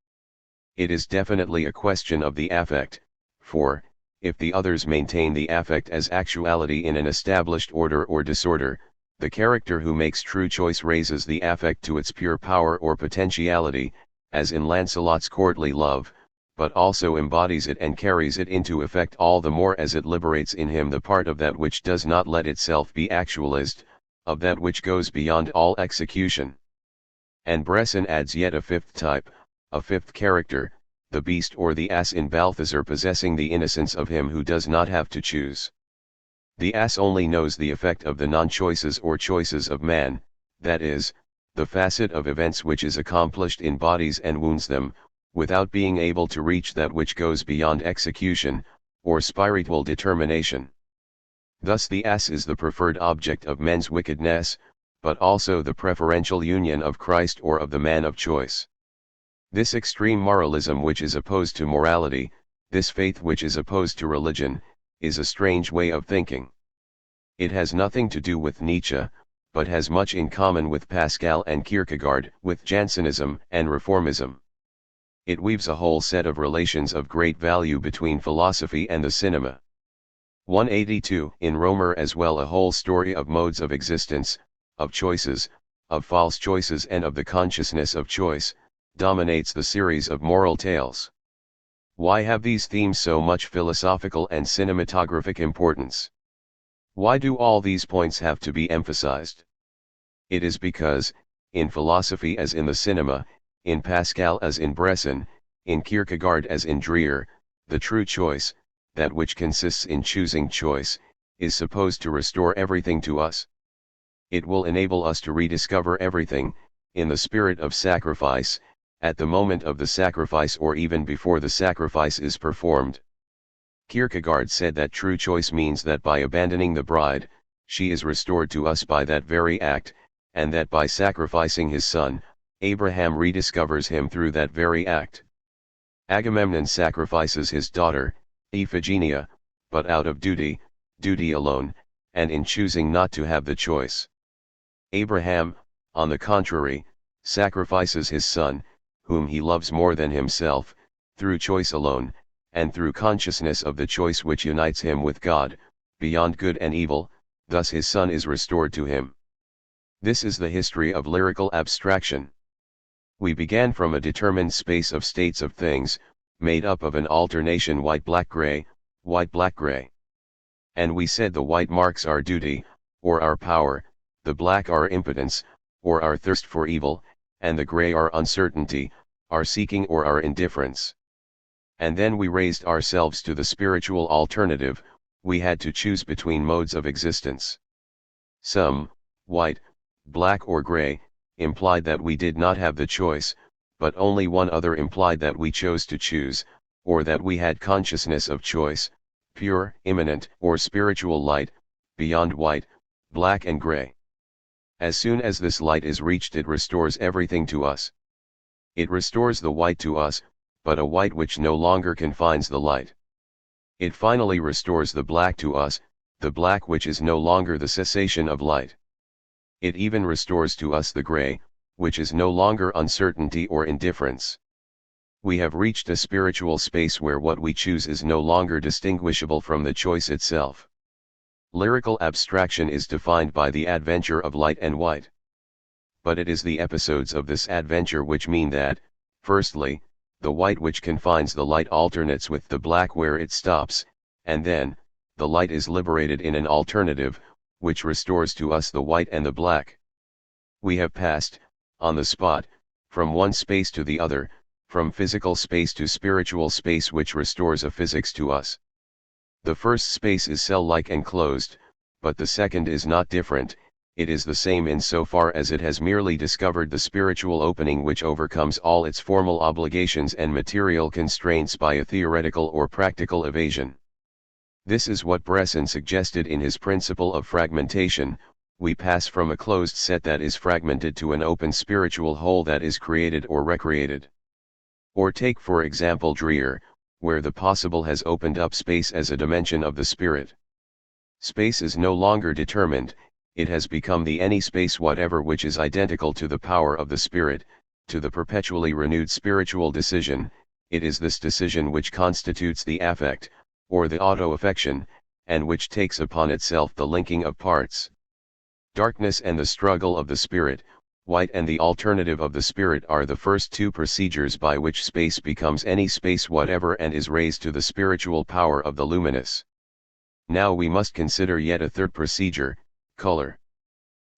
Speaker 1: It is definitely a question of the affect, for, if the others maintain the affect as actuality in an established order or disorder, the character who makes true choice raises the affect to its pure power or potentiality, as in Lancelot's courtly love, but also embodies it and carries it into effect all the more as it liberates in him the part of that which does not let itself be actualized, of that which goes beyond all execution. And Bresson adds yet a fifth type, a fifth character, the beast or the ass in Balthazar possessing the innocence of him who does not have to choose. The ass only knows the effect of the non-choices or choices of man, that is, the facet of events which is accomplished in bodies and wounds them, without being able to reach that which goes beyond execution, or spiritual determination. Thus the ass is the preferred object of men's wickedness, but also the preferential union of Christ or of the man of choice. This extreme moralism which is opposed to morality, this faith which is opposed to religion, is a strange way of thinking. It has nothing to do with Nietzsche, but has much in common with Pascal and Kierkegaard, with Jansenism and Reformism. It weaves a whole set of relations of great value between philosophy and the cinema. 182 In Romer as well a whole story of modes of existence, of choices, of false choices and of the consciousness of choice, dominates the series of moral tales. Why have these themes so much philosophical and cinematographic importance? Why do all these points have to be emphasized? It is because, in philosophy as in the cinema, in Pascal as in Bresson, in Kierkegaard as in Dreer, the true choice, that which consists in choosing choice, is supposed to restore everything to us. It will enable us to rediscover everything, in the spirit of sacrifice, at the moment of the sacrifice or even before the sacrifice is performed. Kierkegaard said that true choice means that by abandoning the bride, she is restored to us by that very act, and that by sacrificing his son, Abraham rediscovers him through that very act. Agamemnon sacrifices his daughter, Iphigenia, but out of duty, duty alone, and in choosing not to have the choice. Abraham, on the contrary, sacrifices his son, whom he loves more than himself, through choice alone, and through consciousness of the choice which unites him with God, beyond good and evil, thus his son is restored to him. This is the history of lyrical abstraction. We began from a determined space of states of things, made up of an alternation white-black-gray, white-black-gray. And we said the white marks our duty, or our power, the black our impotence, or our thirst for evil, and the gray our uncertainty, our seeking or our indifference. And then we raised ourselves to the spiritual alternative, we had to choose between modes of existence. Some, white, black or gray, implied that we did not have the choice, but only one other implied that we chose to choose, or that we had consciousness of choice, pure, immanent, or spiritual light, beyond white, black and gray. As soon as this light is reached it restores everything to us. It restores the white to us, but a white which no longer confines the light. It finally restores the black to us, the black which is no longer the cessation of light. It even restores to us the gray, which is no longer uncertainty or indifference. We have reached a spiritual space where what we choose is no longer distinguishable from the choice itself. Lyrical abstraction is defined by the adventure of light and white. But it is the episodes of this adventure which mean that, firstly, the white which confines the light alternates with the black where it stops, and then, the light is liberated in an alternative, which restores to us the white and the black. We have passed, on the spot, from one space to the other, from physical space to spiritual space which restores a physics to us. The first space is cell-like and closed, but the second is not different, it is the same insofar as it has merely discovered the spiritual opening which overcomes all its formal obligations and material constraints by a theoretical or practical evasion. This is what Bresson suggested in his principle of fragmentation. We pass from a closed set that is fragmented to an open spiritual whole that is created or recreated. Or take for example Dreer, where the possible has opened up space as a dimension of the spirit. Space is no longer determined, it has become the any space whatever which is identical to the power of the spirit, to the perpetually renewed spiritual decision. It is this decision which constitutes the affect, or the auto-affection, and which takes upon itself the linking of parts. Darkness and the struggle of the spirit, white and the alternative of the spirit are the first two procedures by which space becomes any space whatever and is raised to the spiritual power of the luminous. Now we must consider yet a third procedure, color.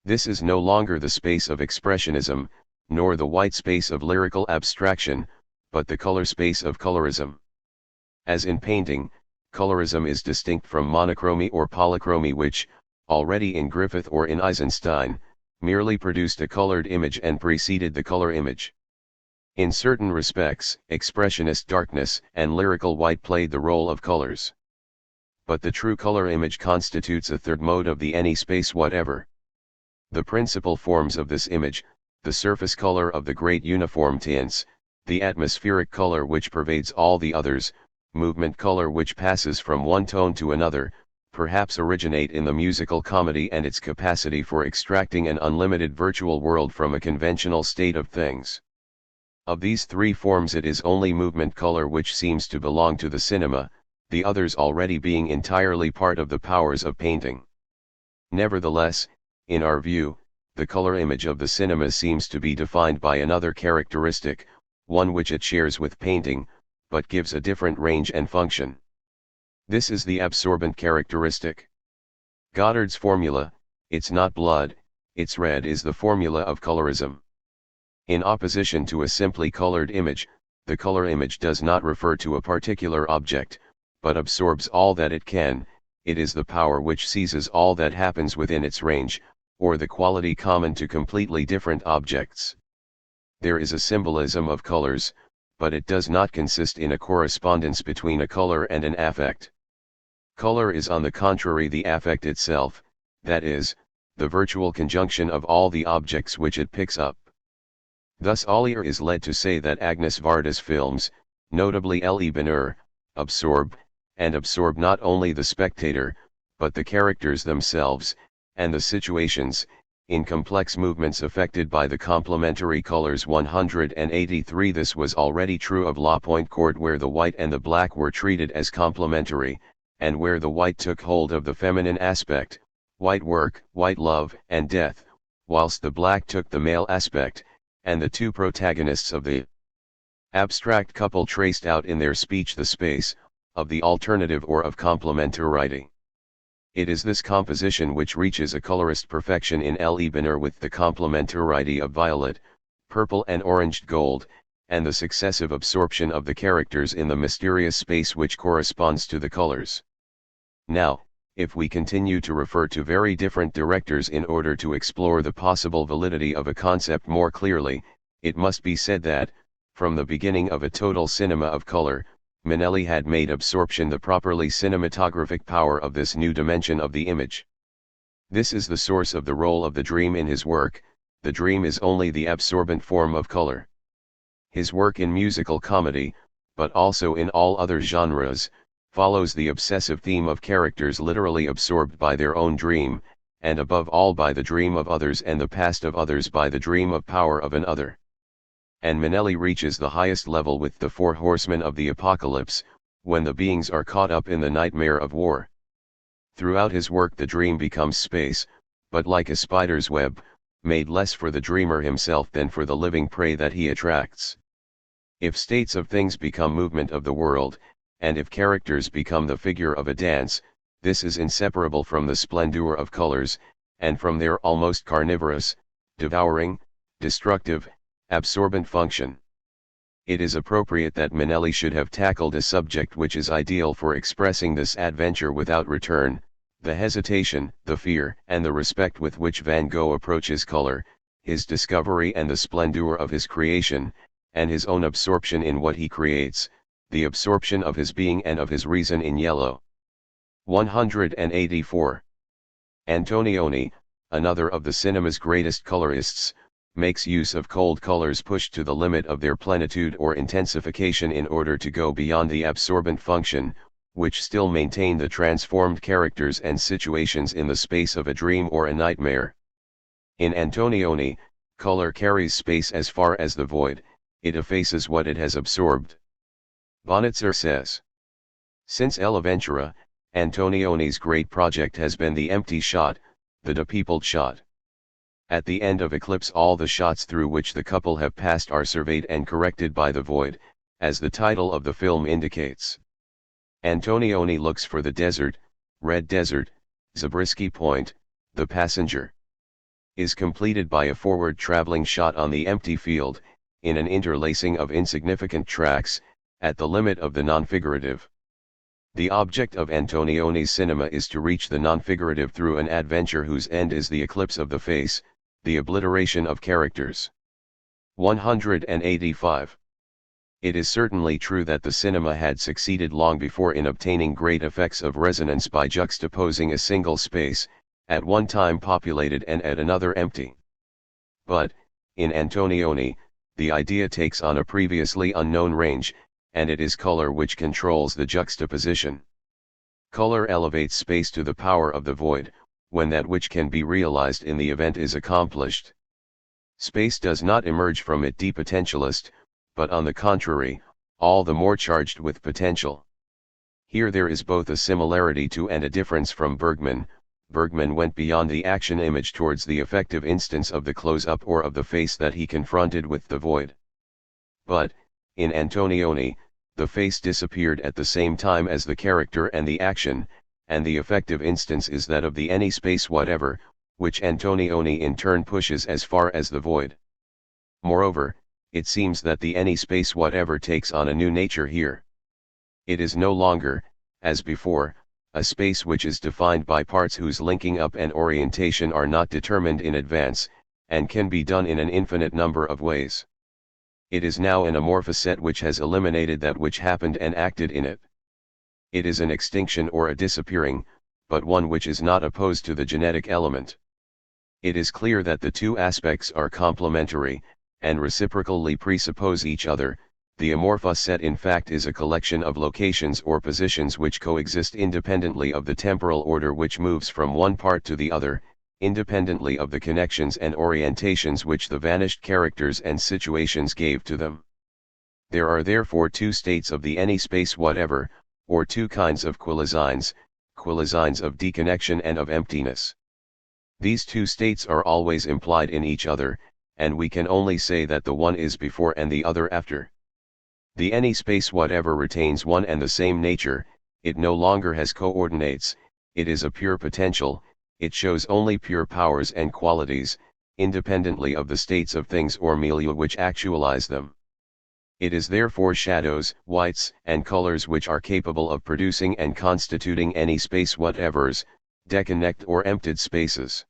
Speaker 1: This is no longer the space of expressionism, nor the white space of lyrical abstraction, but the color space of colorism. As in painting, colorism is distinct from monochromy or polychromy which, already in Griffith or in Eisenstein, merely produced a colored image and preceded the color image. In certain respects, expressionist darkness and lyrical white played the role of colors. But the true color image constitutes a third mode of the any space whatever. The principal forms of this image, the surface color of the great uniform tints, the atmospheric color which pervades all the others, movement color which passes from one tone to another, perhaps originate in the musical comedy and its capacity for extracting an unlimited virtual world from a conventional state of things. Of these three forms it is only movement color which seems to belong to the cinema, the others already being entirely part of the powers of painting. Nevertheless, in our view, the color image of the cinema seems to be defined by another characteristic, one which it shares with painting, but gives a different range and function. This is the absorbent characteristic. Goddard's formula, "It's not blood, it's red," is the formula of colorism. In opposition to a simply colored image, the color image does not refer to a particular object, but absorbs all that it can. It is the power which seizes all that happens within its range, or the quality common to completely different objects. There is a symbolism of colors, but it does not consist in a correspondence between a color and an affect. Color is on the contrary the affect itself, that is, the virtual conjunction of all the objects which it picks up. Thus Ollier is led to say that Agnes Varda's films, notably Elie Bonheur, absorb not only the spectator, but the characters themselves, and the situations, in complex movements affected by the complementary colors. 183 This was already true of La Pointe-Court, where the white and the black were treated as complementary, and where the white took hold of the feminine aspect, white work, white love and death, whilst the black took the male aspect, and the two protagonists of the abstract couple traced out in their speech the space, of the alternative or of complementarity. It is this composition which reaches a colorist perfection in Elie Bonheur with the complementarity of violet, purple and oranged gold, and the successive absorption of the characters in the mysterious space which corresponds to the colors. Now, if we continue to refer to very different directors in order to explore the possible validity of a concept more clearly, it must be said that, from the beginning of a total cinema of color, Manelli had made absorption the properly cinematographic power of this new dimension of the image. This is the source of the role of the dream in his work. The dream is only the absorbent form of color. His work in musical comedy, but also in all other genres, follows the obsessive theme of characters literally absorbed by their own dream, and above all by the dream of others and the past of others by the dream of power of an other. And Manelli reaches the highest level with the Four Horsemen of the Apocalypse, when the beings are caught up in the nightmare of war. Throughout his work the dream becomes space, but like a spider's web, made less for the dreamer himself than for the living prey that he attracts. If states of things become movement of the world, and if characters become the figure of a dance, this is inseparable from the splendor of colors, and from their almost carnivorous, devouring, destructive, absorbent function. It is appropriate that Manelli should have tackled a subject which is ideal for expressing this adventure without return, The hesitation, the fear, and the respect with which Van Gogh approaches color, his discovery and the splendor of his creation, and his own absorption in what he creates, the absorption of his being and of his reason in yellow. 184. Antonioni, another of the cinema's greatest colorists, makes use of cold colors pushed to the limit of their plenitude or intensification in order to go beyond the absorbent function, which still maintain the transformed characters and situations in the space of a dream or a nightmare. In Antonioni, color carries space as far as the void, it effaces what it has absorbed. Bonitzer says, since Eleventura, Antonioni's great project has been the empty shot, the depeopled shot. At the end of Eclipse all the shots through which the couple have passed are surveyed and corrected by the void, as the title of the film indicates. Antonioni looks for the desert, Red Desert, Zabriskie Point, the passenger. Is completed by a forward traveling shot on the empty field, in an interlacing of insignificant tracks, at the limit of the non-figurative. The object of Antonioni's cinema is to reach the non-figurative through an adventure whose end is the eclipse of the face, the obliteration of characters. 185. It is certainly true that the cinema had succeeded long before in obtaining great effects of resonance by juxtaposing a single space, at one time populated and at another empty. But, in Antonioni, the idea takes on a previously unknown range, and it is color which controls the juxtaposition. Color elevates space to the power of the void, when that which can be realized in the event is accomplished. Space does not emerge from it depotentialist, but on the contrary, all the more charged with potential. Here there is both a similarity to and a difference from Bergman. Bergman went beyond the action image towards the effective instance of the close-up or of the face that he confronted with the void. But, in Antonioni, the face disappeared at the same time as the character and the action, and the effective instance is that of the any space whatever, which Antonioni in turn pushes as far as the void. Moreover, it seems that the any space whatever takes on a new nature here. It is no longer, as before, a space which is defined by parts whose linking up and orientation are not determined in advance, and can be done in an infinite number of ways. It is now an amorphous set which has eliminated that which happened and acted in it. It is an extinction or a disappearing, but one which is not opposed to the genetic element. It is clear that the two aspects are complementary, and reciprocally presuppose each other. The amorphous set in fact is a collection of locations or positions which coexist independently of the temporal order which moves from one part to the other, independently of the connections and orientations which the vanished characters and situations gave to them. There are therefore two states of the any space whatever, or two kinds of quasi-signs of deconnection and of emptiness. These two states are always implied in each other, and we can only say that the one is before and the other after. The any space whatever retains one and the same nature, it no longer has coordinates, it is a pure potential, it shows only pure powers and qualities, independently of the states of things or milieu which actualize them. It is therefore shadows, whites, and colors which are capable of producing and constituting any space whatevers, deconnect or emptied spaces.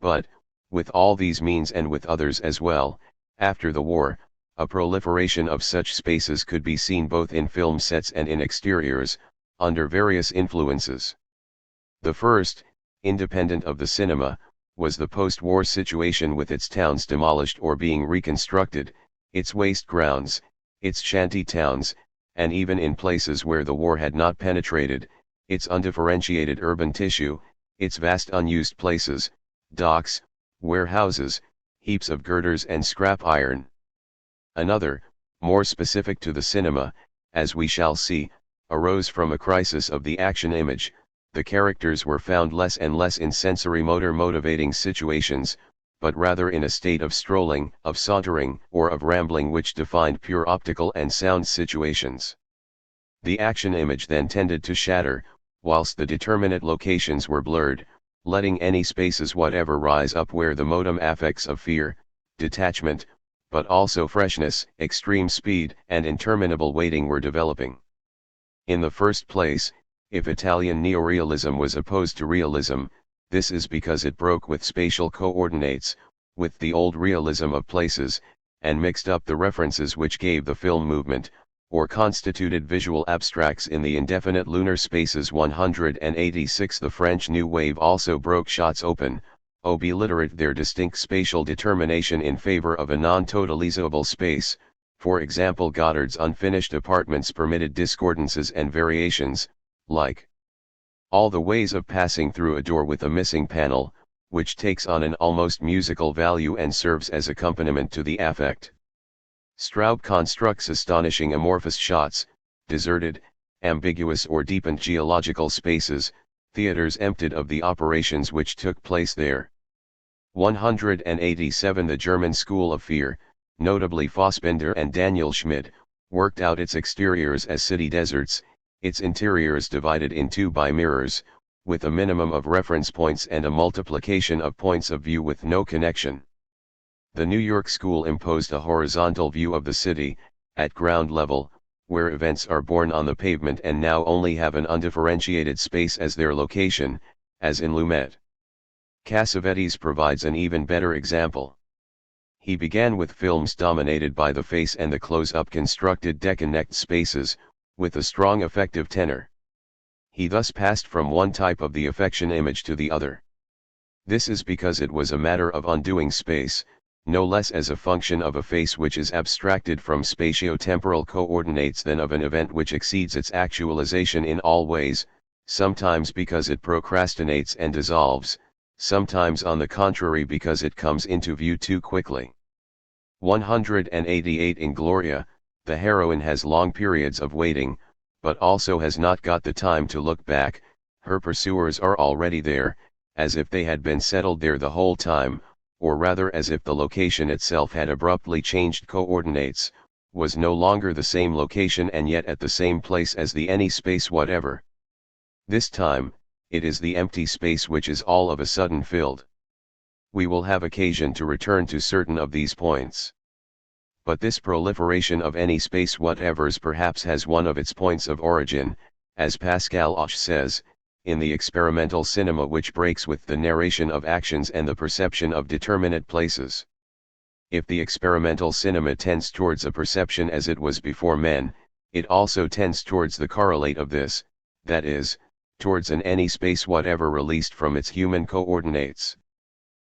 Speaker 1: But, with all these means and with others as well, after the war, a proliferation of such spaces could be seen both in film sets and in exteriors, under various influences. The first, independent of the cinema, was the post-war situation with its towns demolished or being reconstructed, its waste grounds, its shanty towns, and even in places where the war had not penetrated, its undifferentiated urban tissue, its vast unused places, docks, warehouses, heaps of girders and scrap iron. Another, more specific to the cinema, as we shall see, arose from a crisis of the action image. The characters were found less and less in sensory motor motivating situations, but rather in a state of strolling, of sauntering, or of rambling which defined pure optical and sound situations. The action image then tended to shatter, whilst the determinate locations were blurred, letting any spaces whatever rise up where the modem affects of fear, detachment, but also freshness, extreme speed, and interminable waiting were developing. In the first place, If Italian neorealism was opposed to realism, this is because it broke with spatial coordinates, with the old realism of places, and mixed up the references which gave the film movement, or constituted visual abstracts in the indefinite lunar spaces. 186 The French New Wave also broke shots open, obliterate their distinct spatial determination in favor of a non-totalizable space. For example, Goddard's unfinished apartments permitted discordances and variations, like all the ways of passing through a door with a missing panel, which takes on an almost musical value and serves as accompaniment to the affect. Straub constructs astonishing amorphous shots, deserted, ambiguous or deepened geological spaces, theaters emptied of the operations which took place there. 187 The German school of fear, notably Fassbinder and Daniel Schmidt, worked out its exteriors as city deserts, its interiors divided in two by mirrors, with a minimum of reference points and a multiplication of points of view with no connection. The New York school imposed a horizontal view of the city, at ground level, where events are born on the pavement and now only have an undifferentiated space as their location, as in Lumet. Cassavetes provides an even better example. He began with films dominated by the face and the close-up constructed deconnect spaces, with a strong affective tenor. He thus passed from one type of the affection image to the other. This is because it was a matter of undoing space, no less as a function of a face which is abstracted from spatio-temporal coordinates than of an event which exceeds its actualization in all ways, sometimes because it procrastinates and dissolves, sometimes on the contrary because it comes into view too quickly. 188 In Gloria, the heroine has long periods of waiting, but also has not got the time to look back. Her pursuers are already there, as if they had been settled there the whole time, or rather as if the location itself had abruptly changed coordinates, was no longer the same location and yet at the same place as the any space whatever. This time, it is the empty space which is all of a sudden filled. We will have occasion to return to certain of these points. But this proliferation of any space whatevers perhaps has one of its points of origin, as Pascal Auch says, in the experimental cinema which breaks with the narration of actions and the perception of determinate places. If the experimental cinema tends towards a perception as it was before men, it also tends towards the correlate of this, that is, towards an any space whatever released from its human coordinates.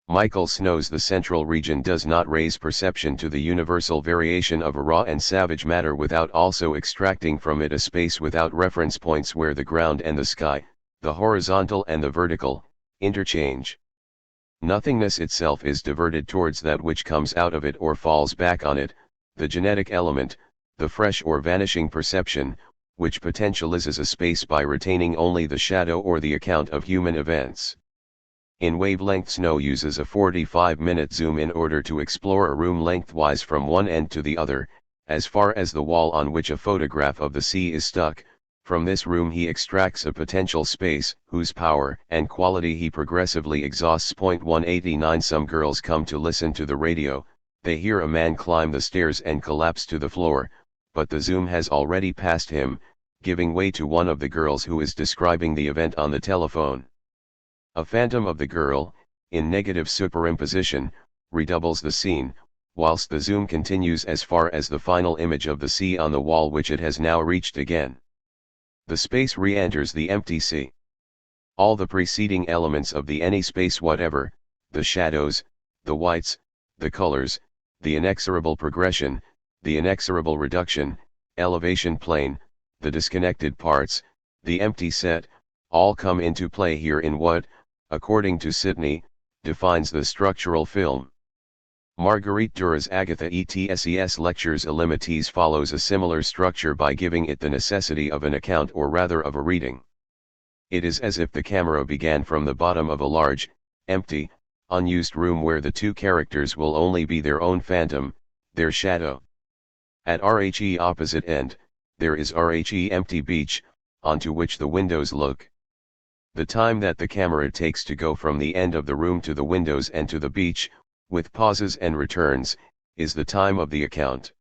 Speaker 1: Michael Snow's The Central Region does not raise perception to the universal variation of a raw and savage matter without also extracting from it a space without reference points where the ground and the sky, the horizontal and the vertical, interchange. Nothingness itself is diverted towards that which comes out of it or falls back on it, the genetic element, the fresh or vanishing perception, which potentializes a space by retaining only the shadow or the account of human events. In Wavelength, Snow uses a 45-minute zoom in order to explore a room lengthwise from one end to the other, as far as the wall on which a photograph of the sea is stuck. From this room he extracts a potential space, whose power and quality he progressively exhausts. 189 Some girls come to listen to the radio, they hear a man climb the stairs and collapse to the floor, but the zoom has already passed him, giving way to one of the girls who is describing the event on the telephone. A phantom of the girl, in negative superimposition, redoubles the scene, whilst the zoom continues as far as the final image of the sea on the wall which it has now reached again. The space re-enters the empty sea. All the preceding elements of the any space whatever, the shadows, the whites, the colors, the inexorable progression, the inexorable reduction, elevation plane, the disconnected parts, the empty set, all come into play here in what, according to Sidney, defines the structural film. Marguerite Duras' Agatha Etses Lectures Illimites follows a similar structure by giving it the necessity of an account or rather of a reading. It is as if the camera began from the bottom of a large, empty, unused room where the two characters will only be their own phantom, their shadow. At RHE opposite end, there is RHE empty beach, onto which the windows look. The time that the camera takes to go from the end of the room to the windows and to the beach, with pauses and returns, is the time of the account.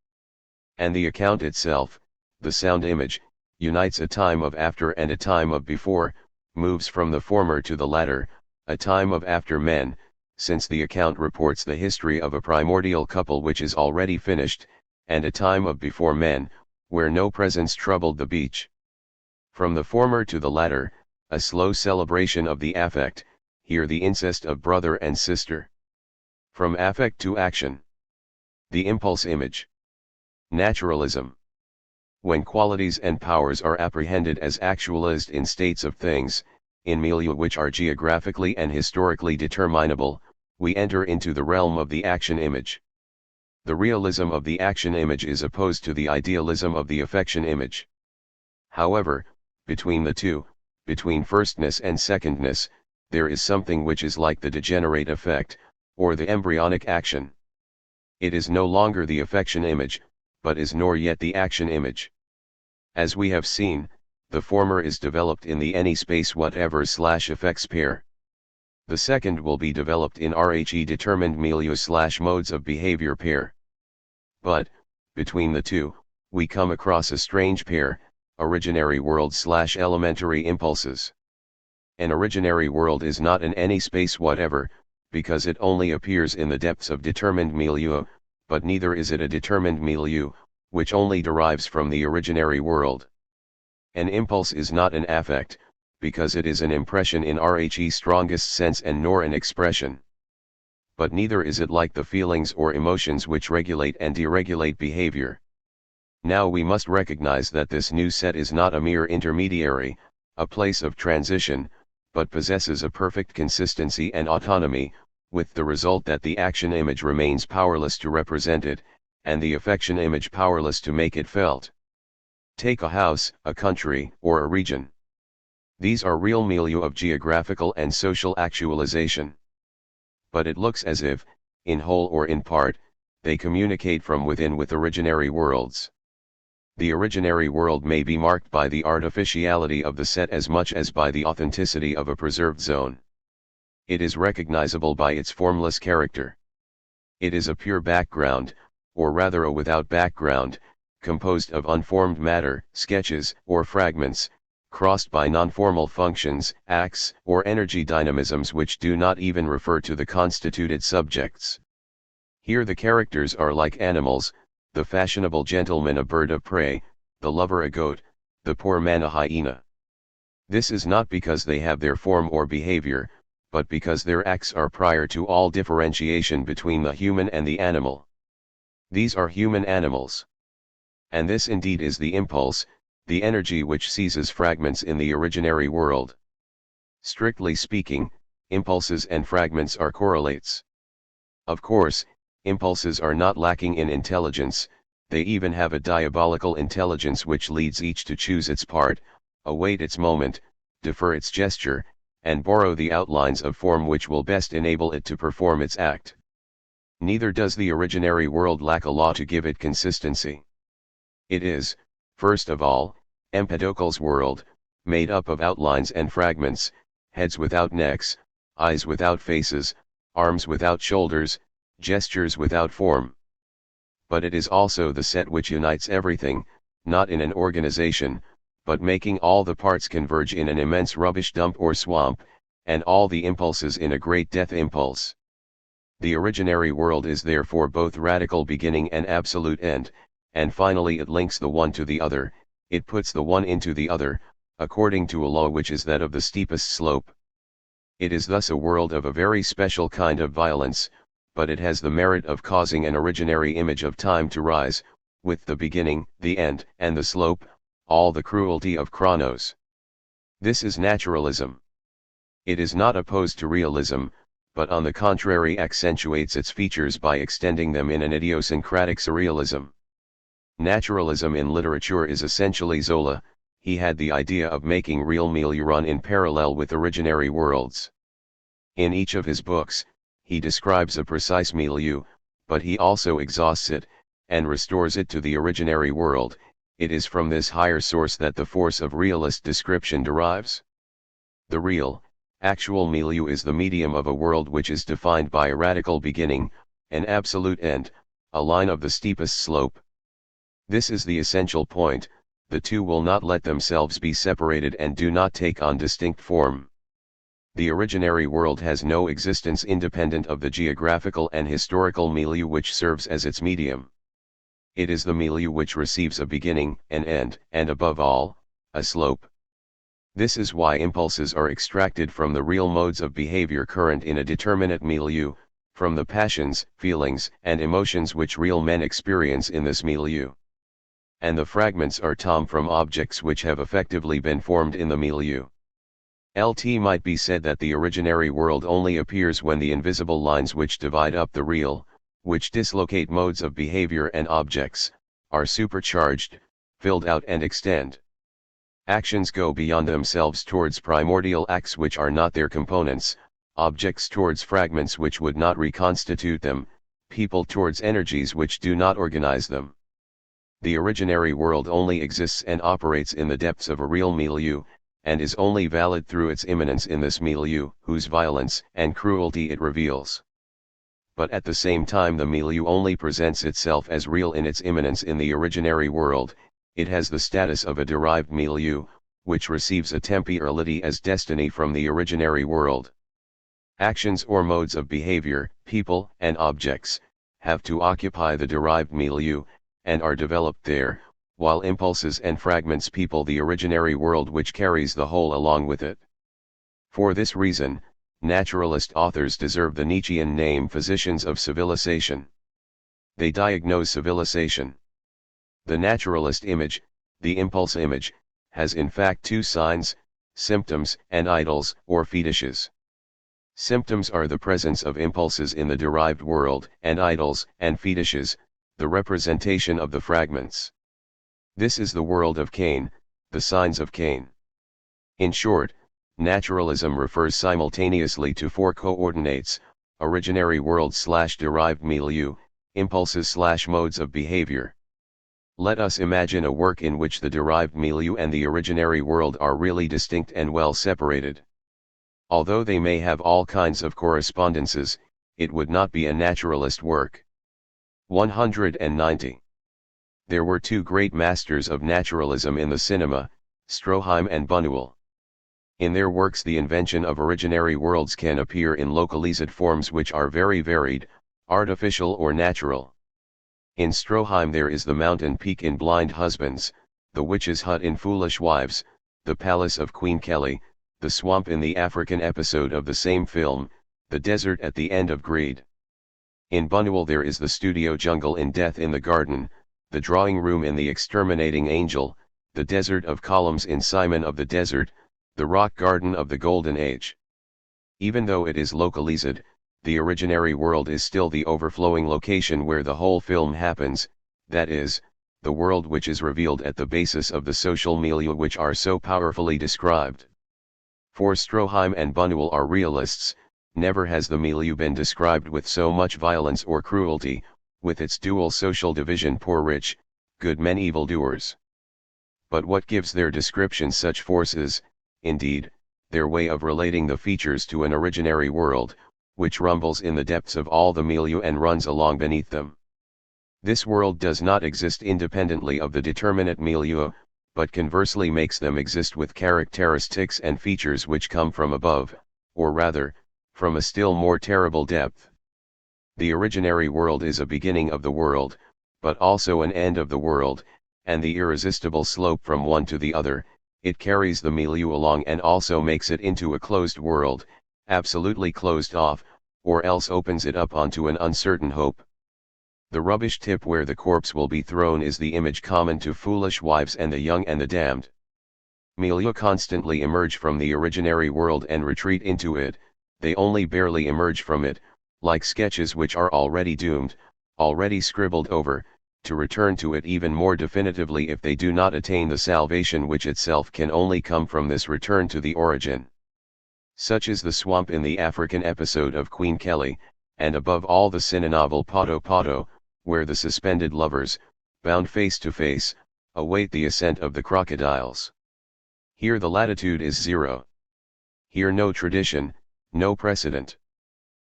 Speaker 1: And the account itself, the sound image, unites a time of after and a time of before, moves from the former to the latter, a time of after men, since the account reports the history of a primordial couple which is already finished, and a time of before men, where no presence troubled the beach. From the former to the latter, a slow celebration of the affect, here the incest of brother and sister. From affect to action. The impulse image. Naturalism. When qualities and powers are apprehended as actualized in states of things, in milieu which are geographically and historically determinable, we enter into the realm of the action image. The realism of the action image is opposed to the idealism of the affection image. However, between the two, between firstness and secondness, there is something which is like the degenerate effect, or the embryonic action. It is no longer the affection image, but is nor yet the action image. As we have seen, the former is developed in the any space whatever/effects pair. The second will be developed in RHE determined milieu/modes of behavior pair. But, between the two, we come across a strange pair, originary world/elementary impulses. An originary world is not in any space whatever, because it only appears in the depths of determined milieu, but neither is it a determined milieu, which only derives from the originary world. An impulse is not an affect, because it is an impression in RHE's strongest sense and nor an expression. But neither is it like the feelings or emotions which regulate and deregulate behavior. Now we must recognize that this new set is not a mere intermediary, a place of transition, but possesses a perfect consistency and autonomy, with the result that the action image remains powerless to represent it, and the affection image powerless to make it felt. Take a house, a country, or a region. These are real milieu of geographical and social actualization. But it looks as if, in whole or in part, they communicate from within with originary worlds. The originary world may be marked by the artificiality of the set as much as by the authenticity of a preserved zone. It is recognizable by its formless character. It is a pure background, or rather a without background, composed of unformed matter, sketches, or fragments, crossed by non-formal functions, acts, or energy dynamisms which do not even refer to the constituted subjects. Here the characters are like animals, the fashionable gentleman a bird of prey, the lover a goat, the poor man a hyena. This is not because they have their form or behavior, but because their acts are prior to all differentiation between the human and the animal. These are human animals. And this indeed is the impulse, the energy which seizes fragments in the originary world. Strictly speaking, impulses and fragments are correlates. Of course, impulses are not lacking in intelligence, they even have a diabolical intelligence which leads each to choose its part, await its moment, defer its gesture, and borrow the outlines of form which will best enable it to perform its act. Neither does the originary world lack a law to give it consistency. It is, first of all, Empedocle's world, made up of outlines and fragments, heads without necks, eyes without faces, arms without shoulders, gestures without form. But it is also the set which unites everything, not in an organization, but making all the parts converge in an immense rubbish dump or swamp, and all the impulses in a great death impulse. The originary world is therefore both radical beginning and absolute end, and finally it links the one to the other, it puts the one into the other, according to a law which is that of the steepest slope. It is thus a world of a very special kind of violence, but it has the merit of causing an originary image of time to rise, with the beginning, the end, and the slope, all the cruelty of Chronos. This is naturalism. It is not opposed to realism, but on the contrary accentuates its features by extending them in an idiosyncratic surrealism. Naturalism in literature is essentially Zola. He had the idea of making real milieu run in parallel with originary worlds. In each of his books, he describes a precise milieu, but he also exhausts it, and restores it to the originary world. It is from this higher source that the force of realist description derives. The real, actual milieu is the medium of a world which is defined by a radical beginning, an absolute end, a line of the steepest slope. This is the essential point, the two will not let themselves be separated and do not take on distinct form. The originary world has no existence independent of the geographical and historical milieu which serves as its medium. It is the milieu which receives a beginning, an end, and above all, a slope. This is why impulses are extracted from the real modes of behavior current in a determinate milieu, from the passions, feelings, and emotions which real men experience in this milieu. And the fragments are tom from objects which have effectively been formed in the milieu. It might be said that the originary world only appears when the invisible lines which divide up the real, which dislocate modes of behavior and objects, are supercharged, filled out and extend. Actions go beyond themselves towards primordial acts which are not their components, objects towards fragments which would not reconstitute them, people towards energies which do not organize them. The originary world only exists and operates in the depths of a real milieu, and is only valid through its immanence in this milieu, whose violence and cruelty it reveals. But at the same time the milieu only presents itself as real in its immanence in the originary world, it has the status of a derived milieu, which receives a temporality as destiny from the originary world. Actions or modes of behavior, people and objects, have to occupy the derived milieu, and are developed there, while impulses and fragments people the originary world which carries the whole along with it. For this reason, naturalist authors deserve the Nietzschean name physicians of civilization. They diagnose civilization. The naturalist image, the impulse image, has in fact two signs, symptoms and idols or fetishes. Symptoms are the presence of impulses in the derived world, and idols and fetishes, the representation of the fragments. This is the world of Cain, the signs of Cain. In short, naturalism refers simultaneously to four coordinates: originary world/derived milieu, impulses/modes of behavior. Let us imagine a work in which the derived milieu and the originary world are really distinct and well separated. Although they may have all kinds of correspondences, it would not be a naturalist work. 190. There were two great masters of naturalism in the cinema, Stroheim and Buñuel. In their works the invention of originary worlds can appear in localized forms which are very varied, artificial or natural. In Stroheim there is the mountain peak in Blind Husbands, the witch's hut in Foolish Wives, the palace of Queen Kelly, the swamp in the African episode of the same film, the desert at the end of Greed. In Buñuel there is the studio jungle in Death in the Garden, the drawing room in The Exterminating Angel, the desert of columns in Simon of the Desert, the rock garden of the Golden Age. Even though it is localized, the originary world is still the overflowing location where the whole film happens, that is, the world which is revealed at the basis of the social milieu which are so powerfully described. For Stroheim and Buñuel are realists, never has the milieu been described with so much violence or cruelty, with its dual social division: poor-rich, good men evildoers. But what gives their description such force is, indeed, their way of relating the features to an originary world, which rumbles in the depths of all the milieu and runs along beneath them. This world does not exist independently of the determinate milieu, but conversely makes them exist with characteristics and features which come from above, or rather, from a still more terrible depth. The originary world is a beginning of the world, but also an end of the world, and the irresistible slope from one to the other. It carries the milieu along and also makes it into a closed world, absolutely closed off, or else opens it up onto an uncertain hope. The rubbish tip where the corpse will be thrown is the image common to Foolish Wives and The Young and the Damned. Milieu constantly emerge from the originary world and retreat into it, they only barely emerge from it, like sketches which are already doomed, already scribbled over, to return to it even more definitively if they do not attain the salvation which itself can only come from this return to the origin. Such is the swamp in the African episode of Queen Kelly, and above all the cine-novel Poto Poto, where the suspended lovers, bound face to face, await the ascent of the crocodiles. Here the latitude is zero. Here no tradition, no precedent.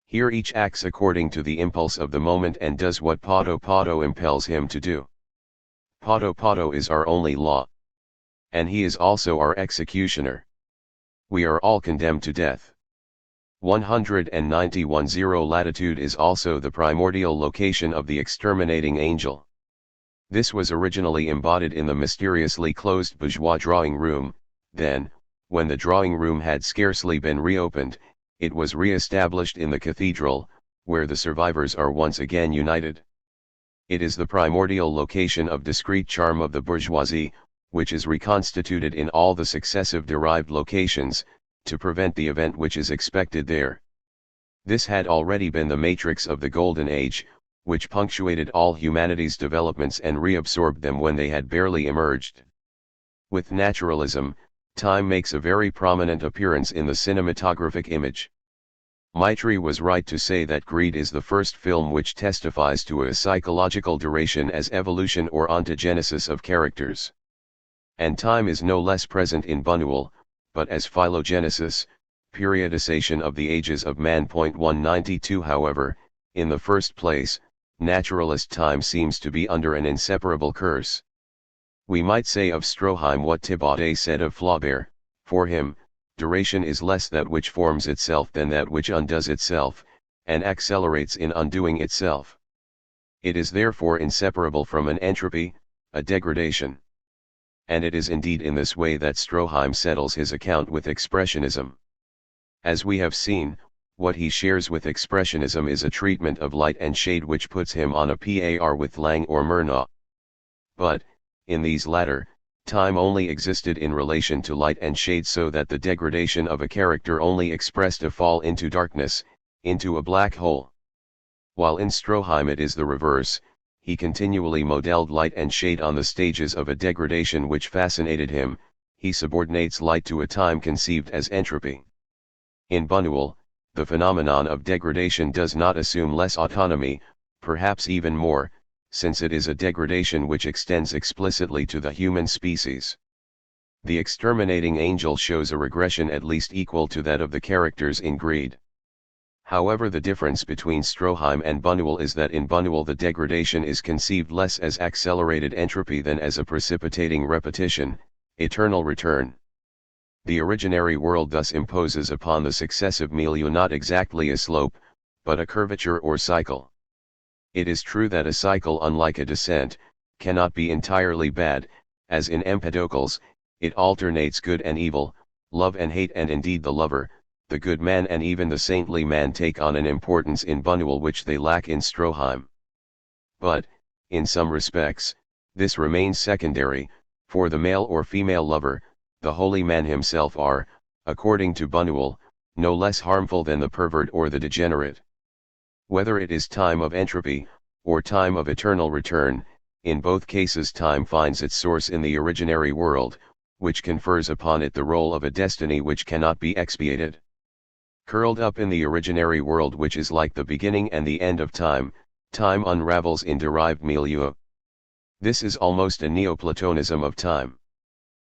Speaker 1: Here each acts according to the impulse of the moment and does what Poto Poto impels him to do. Poto Poto is our only law. and he is also our executioner. We are all condemned to death. 191 0 latitude is also the primordial location of the exterminating angel. This was originally embodied in the mysteriously closed bourgeois drawing room, then, when the drawing room had scarcely been reopened, it was re-established in the cathedral, where the survivors are once again united. It is the primordial location of discrete charm of the bourgeoisie, which is reconstituted in all the successive derived locations, to prevent the event which is expected there. This had already been the matrix of the Golden Age, which punctuated all humanity's developments and reabsorbed them when they had barely emerged. With naturalism, time makes a very prominent appearance in the cinematographic image. Maitri was right to say that Greed is the first film which testifies to a psychological duration as evolution or ontogenesis of characters. And time is no less present in Buñuel, but as phylogenesis, periodization of the ages of man. 192 However, in the first place, naturalist time seems to be under an inseparable curse. We might say of Stroheim what Thibaudet said of Flaubert: for him, duration is less that which forms itself than that which undoes itself, and accelerates in undoing itself. It is therefore inseparable from an entropy, a degradation. And it is indeed in this way that Stroheim settles his account with Expressionism. As we have seen, what he shares with Expressionism is a treatment of light and shade which puts him on a par with Lang or Murnau. But, in these latter, time only existed in relation to light and shade, so that the degradation of a character only expressed a fall into darkness, into a black hole. While in Stroheim it is the reverse, he continually modelled light and shade on the stages of a degradation which fascinated him. He subordinates light to a time conceived as entropy. In Buñuel, the phenomenon of degradation does not assume less autonomy, perhaps even more, since it is a degradation which extends explicitly to the human species. The exterminating angel shows a regression at least equal to that of the characters in Greed. However, the difference between Stroheim and Buñuel is that in Buñuel the degradation is conceived less as accelerated entropy than as a precipitating repetition, eternal return. The originary world thus imposes upon the successive milieu not exactly a slope, but a curvature or cycle. It is true that a cycle, unlike a descent, cannot be entirely bad, as in Empedocles, it alternates good and evil, love and hate, and indeed the lover, the good man and even the saintly man take on an importance in Buñuel which they lack in Stroheim. But, in some respects, this remains secondary, for the male or female lover, the holy man himself are, according to Buñuel, no less harmful than the pervert or the degenerate. Whether it is time of entropy, or time of eternal return, in both cases time finds its source in the originary world, which confers upon it the role of a destiny which cannot be expiated. Curled up in the originary world, which is like the beginning and the end of time, time unravels in derived milieu. This is almost a Neoplatonism of time.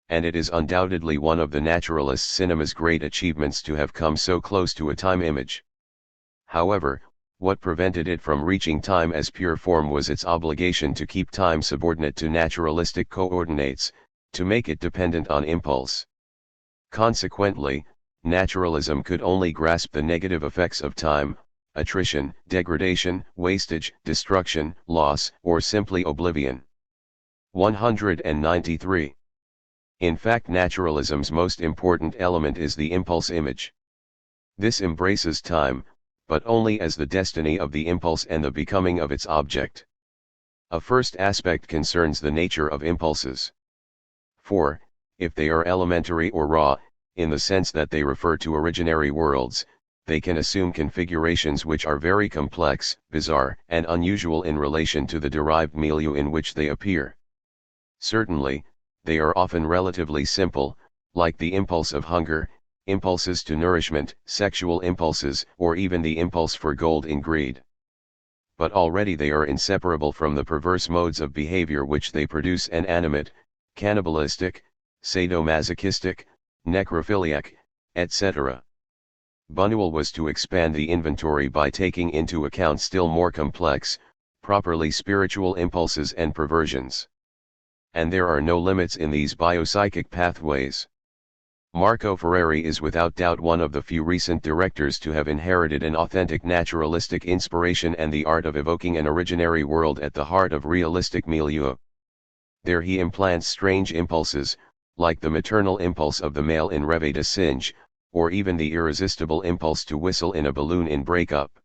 Speaker 1: And it is undoubtedly one of the naturalist cinema's great achievements to have come so close to a time image. However, what prevented it from reaching time as pure form was its obligation to keep time subordinate to naturalistic coordinates, to make it dependent on impulse. Consequently, naturalism could only grasp the negative effects of time: attrition, degradation, wastage, destruction, loss, or simply oblivion. 193. In fact, naturalism's most important element is the impulse image. This embraces time, but only as the destiny of the impulse and the becoming of its object. A first aspect concerns the nature of impulses. For, if they are elementary or raw, in the sense that they refer to originary worlds, they can assume configurations which are very complex, bizarre, and unusual in relation to the derived milieu in which they appear. Certainly, they are often relatively simple, like the impulse of hunger, impulses to nourishment, sexual impulses, or even the impulse for gold in Greed. But already they are inseparable from the perverse modes of behavior which they produce: and animate, cannibalistic, sadomasochistic, necrophiliac, etc. Buñuel was to expand the inventory by taking into account still more complex, properly spiritual impulses and perversions. and there are no limits in these biopsychic pathways. Marco Ferreri is without doubt one of the few recent directors to have inherited an authentic naturalistic inspiration and the art of evoking an originary world at the heart of realistic milieu. There he implants strange impulses, like the maternal impulse of the male in Rêve de Singe, or even the irresistible impulse to whistle in a balloon in Break Up.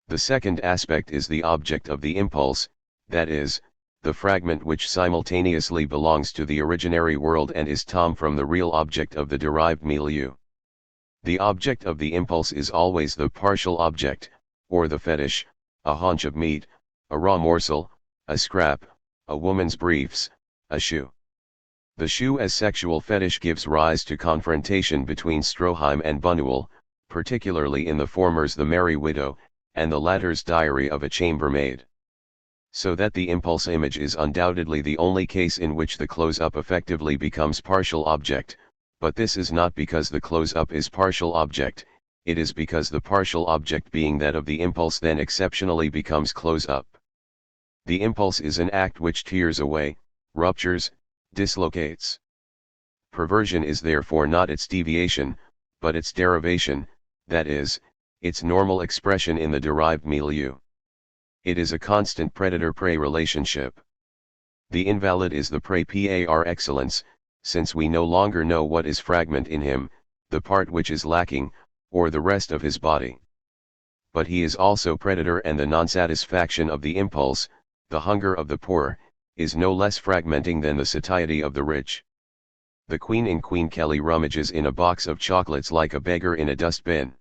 Speaker 1: The second aspect is the object of the impulse, that is, the fragment which simultaneously belongs to the originary world and is tom from the real object of the derived milieu. The object of the impulse is always the partial object, or the fetish, a haunch of meat, a raw morsel, a scrap, a woman's briefs, a shoe. The shoe as sexual fetish gives rise to confrontation between Stroheim and Buñuel, particularly in the former's The Merry Widow, and the latter's Diary of a Chambermaid. So that the impulse image is undoubtedly the only case in which the close-up effectively becomes partial object, but this is not because the close-up is partial object, it is because the partial object being that of the impulse then exceptionally becomes close-up. The impulse is an act which tears away, ruptures, dislocates. Perversion is therefore not its deviation, but its derivation, that is, its normal expression in the derived milieu. It is a constant predator-prey relationship. The invalid is the prey par excellence, since we no longer know what is fragment in him, the part which is lacking, or the rest of his body. But he is also predator, and the non-satisfaction of the impulse, the hunger of the poor, is no less fragmenting than the satiety of the rich. The queen in Queen Kelly rummages in a box of chocolates like a beggar in a dustbin.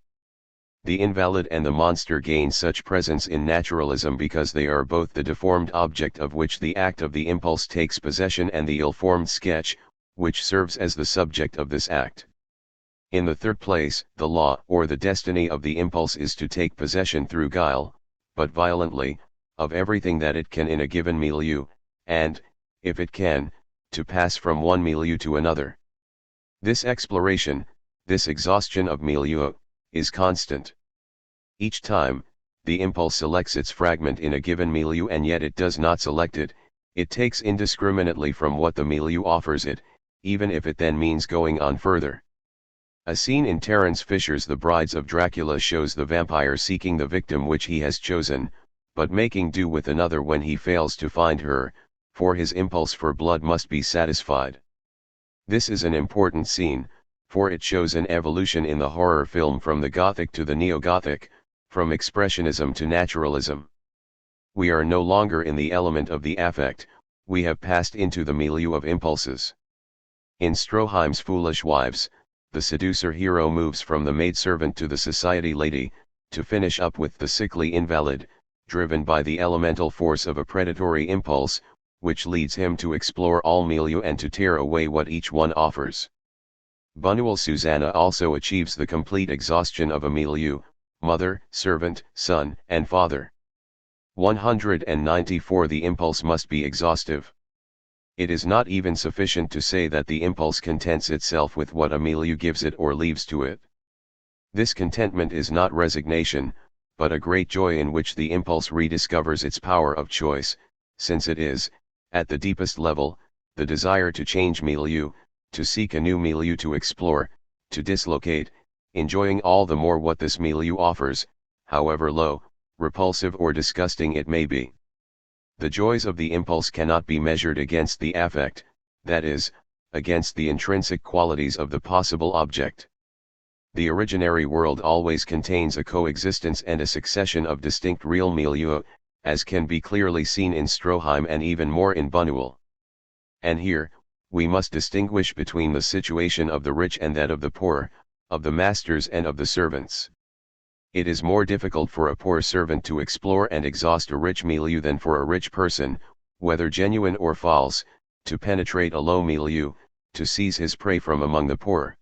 Speaker 1: The invalid and the monster gain such presence in naturalism because they are both the deformed object of which the act of the impulse takes possession and the ill-formed sketch, which serves as the subject of this act. In the third place, the law or the destiny of the impulse is to take possession through guile, but violently, of everything that it can in a given milieu, and, if it can, to pass from one milieu to another. This exploration, this exhaustion of milieu, is constant. Each time, the impulse selects its fragment in a given milieu, and yet it does not select it, it takes indiscriminately from what the milieu offers it, even if it then means going on further. A scene in Terence Fisher's The Brides of Dracula shows the vampire seeking the victim which he has chosen, but making do with another when he fails to find her, for his impulse for blood must be satisfied. This is an important scene, for it shows an evolution in the horror film from the Gothic to the Neo-Gothic, from expressionism to naturalism. We are no longer in the element of the affect, we have passed into the milieu of impulses. In Stroheim's Foolish Wives, the seducer hero moves from the maidservant to the society lady, to finish up with the sickly invalid, driven by the elemental force of a predatory impulse, which leads him to explore all milieu and to tear away what each one offers. Buñuel's Susanna also achieves the complete exhaustion of a milieu, mother, servant, son, and father. 194 The impulse must be exhaustive. It is not even sufficient to say that the impulse contents itself with what a milieu gives it or leaves to it. This contentment is not resignation, but a great joy in which the impulse rediscovers its power of choice, since it is, at the deepest level, the desire to change milieu, to seek a new milieu to explore, to dislocate, enjoying all the more what this milieu offers, however low, repulsive or disgusting it may be. The joys of the impulse cannot be measured against the affect, that is, against the intrinsic qualities of the possible object. The originary world always contains a coexistence and a succession of distinct real milieu, as can be clearly seen in Stroheim and even more in Buñuel. And here, we must distinguish between the situation of the rich and that of the poor, of the masters and of the servants. It is more difficult for a poor servant to explore and exhaust a rich milieu than for a rich person, whether genuine or false, to penetrate a low milieu, to seize his prey from among the poor.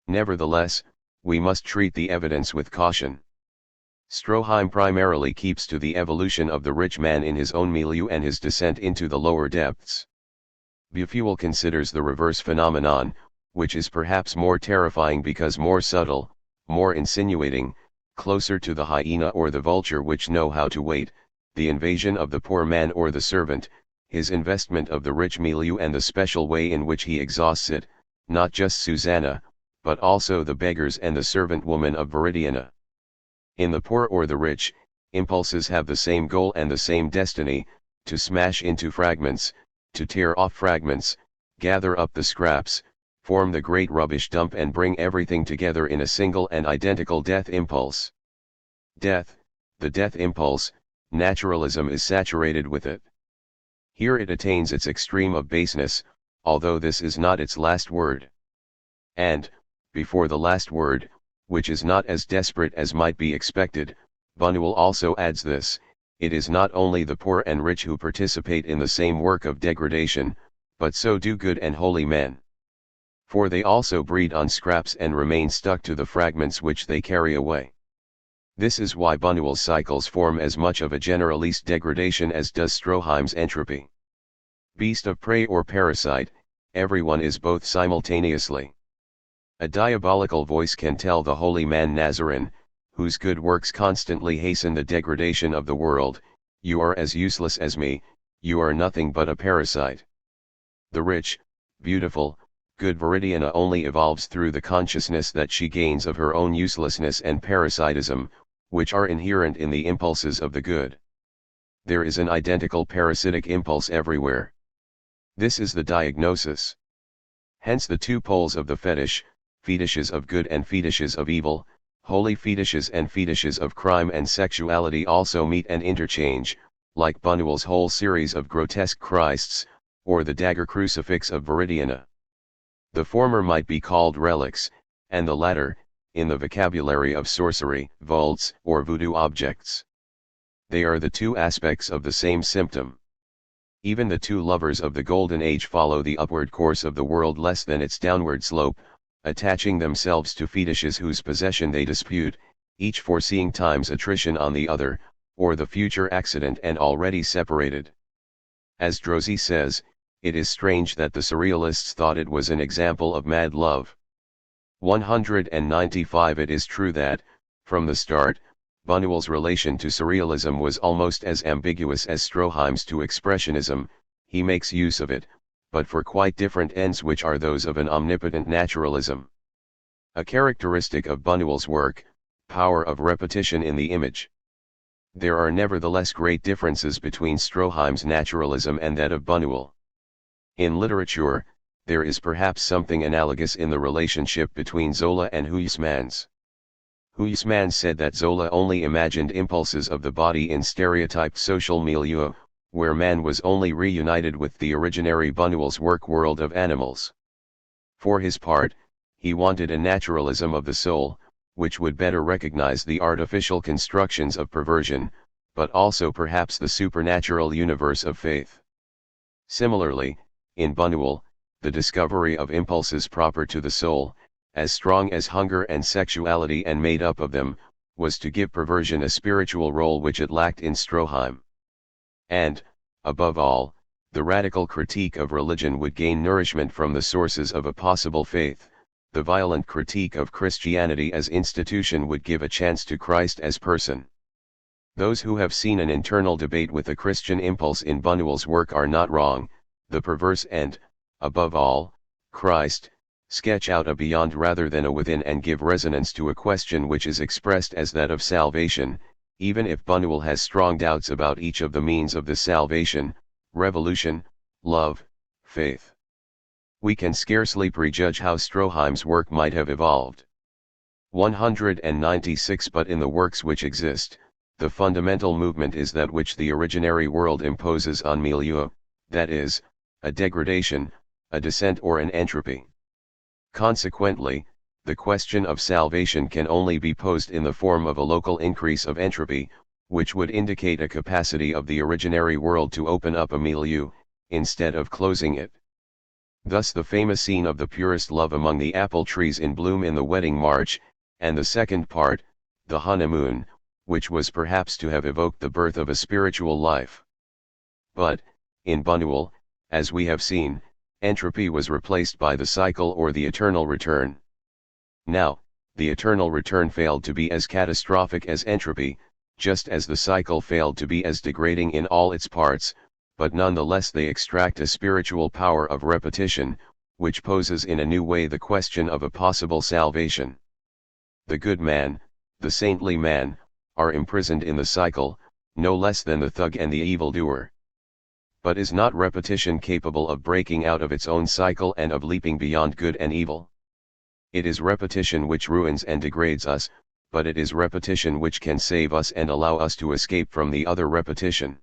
Speaker 1: Nevertheless, we must treat the evidence with caution. Stroheim primarily keeps to the evolution of the rich man in his own milieu and his descent into the lower depths. Bufuel considers the reverse phenomenon, which is perhaps more terrifying because more subtle, more insinuating, closer to the hyena or the vulture which know how to wait, the invasion of the poor man or the servant, his investment of the rich milieu and the special way in which he exhausts it, not just Susanna, but also the beggars and the servant woman of Viridiana. In the poor or the rich, impulses have the same goal and the same destiny, to smash into fragments, to tear off fragments, gather up the scraps, form the great rubbish dump and bring everything together in a single and identical death impulse. Death, the death impulse, naturalism is saturated with it. Here it attains its extreme of baseness, although this is not its last word. And, before the last word, which is not as desperate as might be expected, Buñuel also adds this: it is not only the poor and rich who participate in the same work of degradation, but so do good and holy men. For they also breed on scraps and remain stuck to the fragments which they carry away. This is why Buñuel's cycles form as much of a generalist degradation as does Stroheim's entropy. Beast of prey or parasite, everyone is both simultaneously. A diabolical voice can tell the holy man Nazarene, whose good works constantly hasten the degradation of the world, you are as useless as me, you are nothing but a parasite. The rich, beautiful, good Viridiana only evolves through the consciousness that she gains of her own uselessness and parasitism, which are inherent in the impulses of the good. There is an identical parasitic impulse everywhere. This is the diagnosis. Hence the two poles of the fetish, fetishes of good and fetishes of evil, holy fetishes and fetishes of crime and sexuality also meet and interchange, like Buñuel's whole series of grotesque Christs, or the dagger crucifix of Viridiana. The former might be called relics, and the latter, in the vocabulary of sorcery, vaults or voodoo objects. They are the two aspects of the same symptom. Even the two lovers of the Golden Age follow the upward course of the world less than its downward slope, attaching themselves to fetishes whose possession they dispute, each foreseeing time's attrition on the other, or the future accident, and already separated. As Drozy says, it is strange that the surrealists thought it was an example of mad love. 195 It is true that, from the start, Buñuel's relation to surrealism was almost as ambiguous as Stroheim's to expressionism. He makes use of it, but for quite different ends, which are those of an omnipotent naturalism. A characteristic of Buñuel's work, power of repetition in the image. There are nevertheless great differences between Stroheim's naturalism and that of Buñuel. In literature, there is perhaps something analogous in the relationship between Zola and Huysmans. Huysmans said that Zola only imagined impulses of the body in stereotyped social milieu, where man was only reunited with the originary Buñuel's work world of animals. For his part, he wanted a naturalism of the soul, which would better recognize the artificial constructions of perversion, but also perhaps the supernatural universe of faith. Similarly, in Buñuel, the discovery of impulses proper to the soul, as strong as hunger and sexuality and made up of them, was to give perversion a spiritual role which it lacked in Stroheim. And, above all, the radical critique of religion would gain nourishment from the sources of a possible faith. The violent critique of Christianity as institution would give a chance to Christ as person. Those who have seen an internal debate with the Christian impulse in Buñuel's work are not wrong. The perverse and, above all, Christ, sketch out a beyond rather than a within and give resonance to a question which is expressed as that of salvation, even if Buñuel has strong doubts about each of the means of this salvation: revolution, love, faith. We can scarcely prejudge how Stroheim's work might have evolved. 196 But in the works which exist, the fundamental movement is that which the originary world imposes on milieu, that is, a degradation, a descent or an entropy. Consequently, the question of salvation can only be posed in the form of a local increase of entropy, which would indicate a capacity of the originary world to open up a milieu, instead of closing it. Thus the famous scene of the purest love among the apple trees in bloom in the wedding march, and the second part, the honeymoon, which was perhaps to have evoked the birth of a spiritual life. But, in Buñuel, as we have seen, entropy was replaced by the cycle or the eternal return. Now, the eternal return failed to be as catastrophic as entropy, just as the cycle failed to be as degrading in all its parts, but nonetheless they extract a spiritual power of repetition, which poses in a new way the question of a possible salvation. The good man, the saintly man, are imprisoned in the cycle, no less than the thug and the evildoer. But is not repetition capable of breaking out of its own cycle and of leaping beyond good and evil? It is repetition which ruins and degrades us, but it is repetition which can save us and allow us to escape from the other repetition.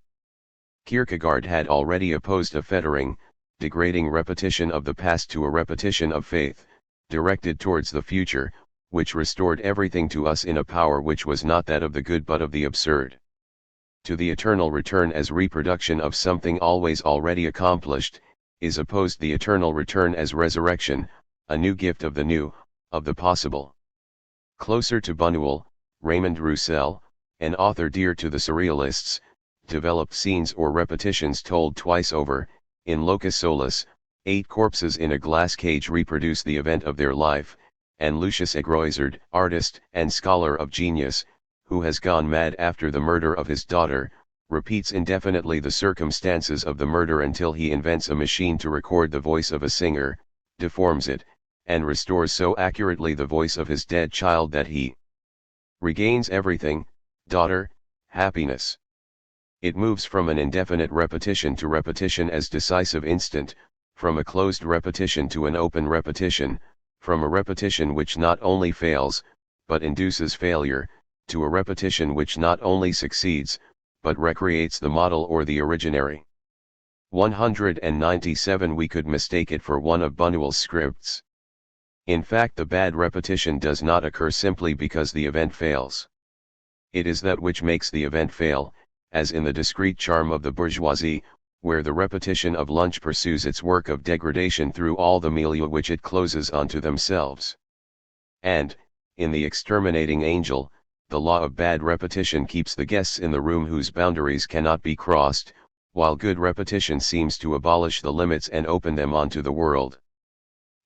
Speaker 1: Kierkegaard had already opposed a fettering, degrading repetition of the past to a repetition of faith, directed towards the future, which restored everything to us in a power which was not that of the good but of the absurd. To the eternal return as reproduction of something always already accomplished, is opposed the eternal return as resurrection, a new gift of the new, of the possible. Closer to Buñuel, Raymond Roussel, an author dear to the surrealists, developed scenes or repetitions told twice over. In Locus Solus, 8 corpses in a glass cage reproduce the event of their life, and Lucius Egroizard, artist and scholar of genius, who has gone mad after the murder of his daughter, repeats indefinitely the circumstances of the murder until he invents a machine to record the voice of a singer, deforms it, and restores so accurately the voice of his dead child that he regains everything: daughter, happiness. It moves from an indefinite repetition to repetition as decisive instant, from a closed repetition to an open repetition, from a repetition which not only fails, but induces failure, to a repetition which not only succeeds, but recreates the model or the originary. 197 We could mistake it for one of Buñuel's scripts. In fact, the bad repetition does not occur simply because the event fails. It is that which makes the event fail, as in the discreet charm of the bourgeoisie, where the repetition of lunch pursues its work of degradation through all the milieu which it closes onto themselves. And, in the exterminating angel, the law of bad repetition keeps the guests in the room whose boundaries cannot be crossed, while good repetition seems to abolish the limits and open them onto the world.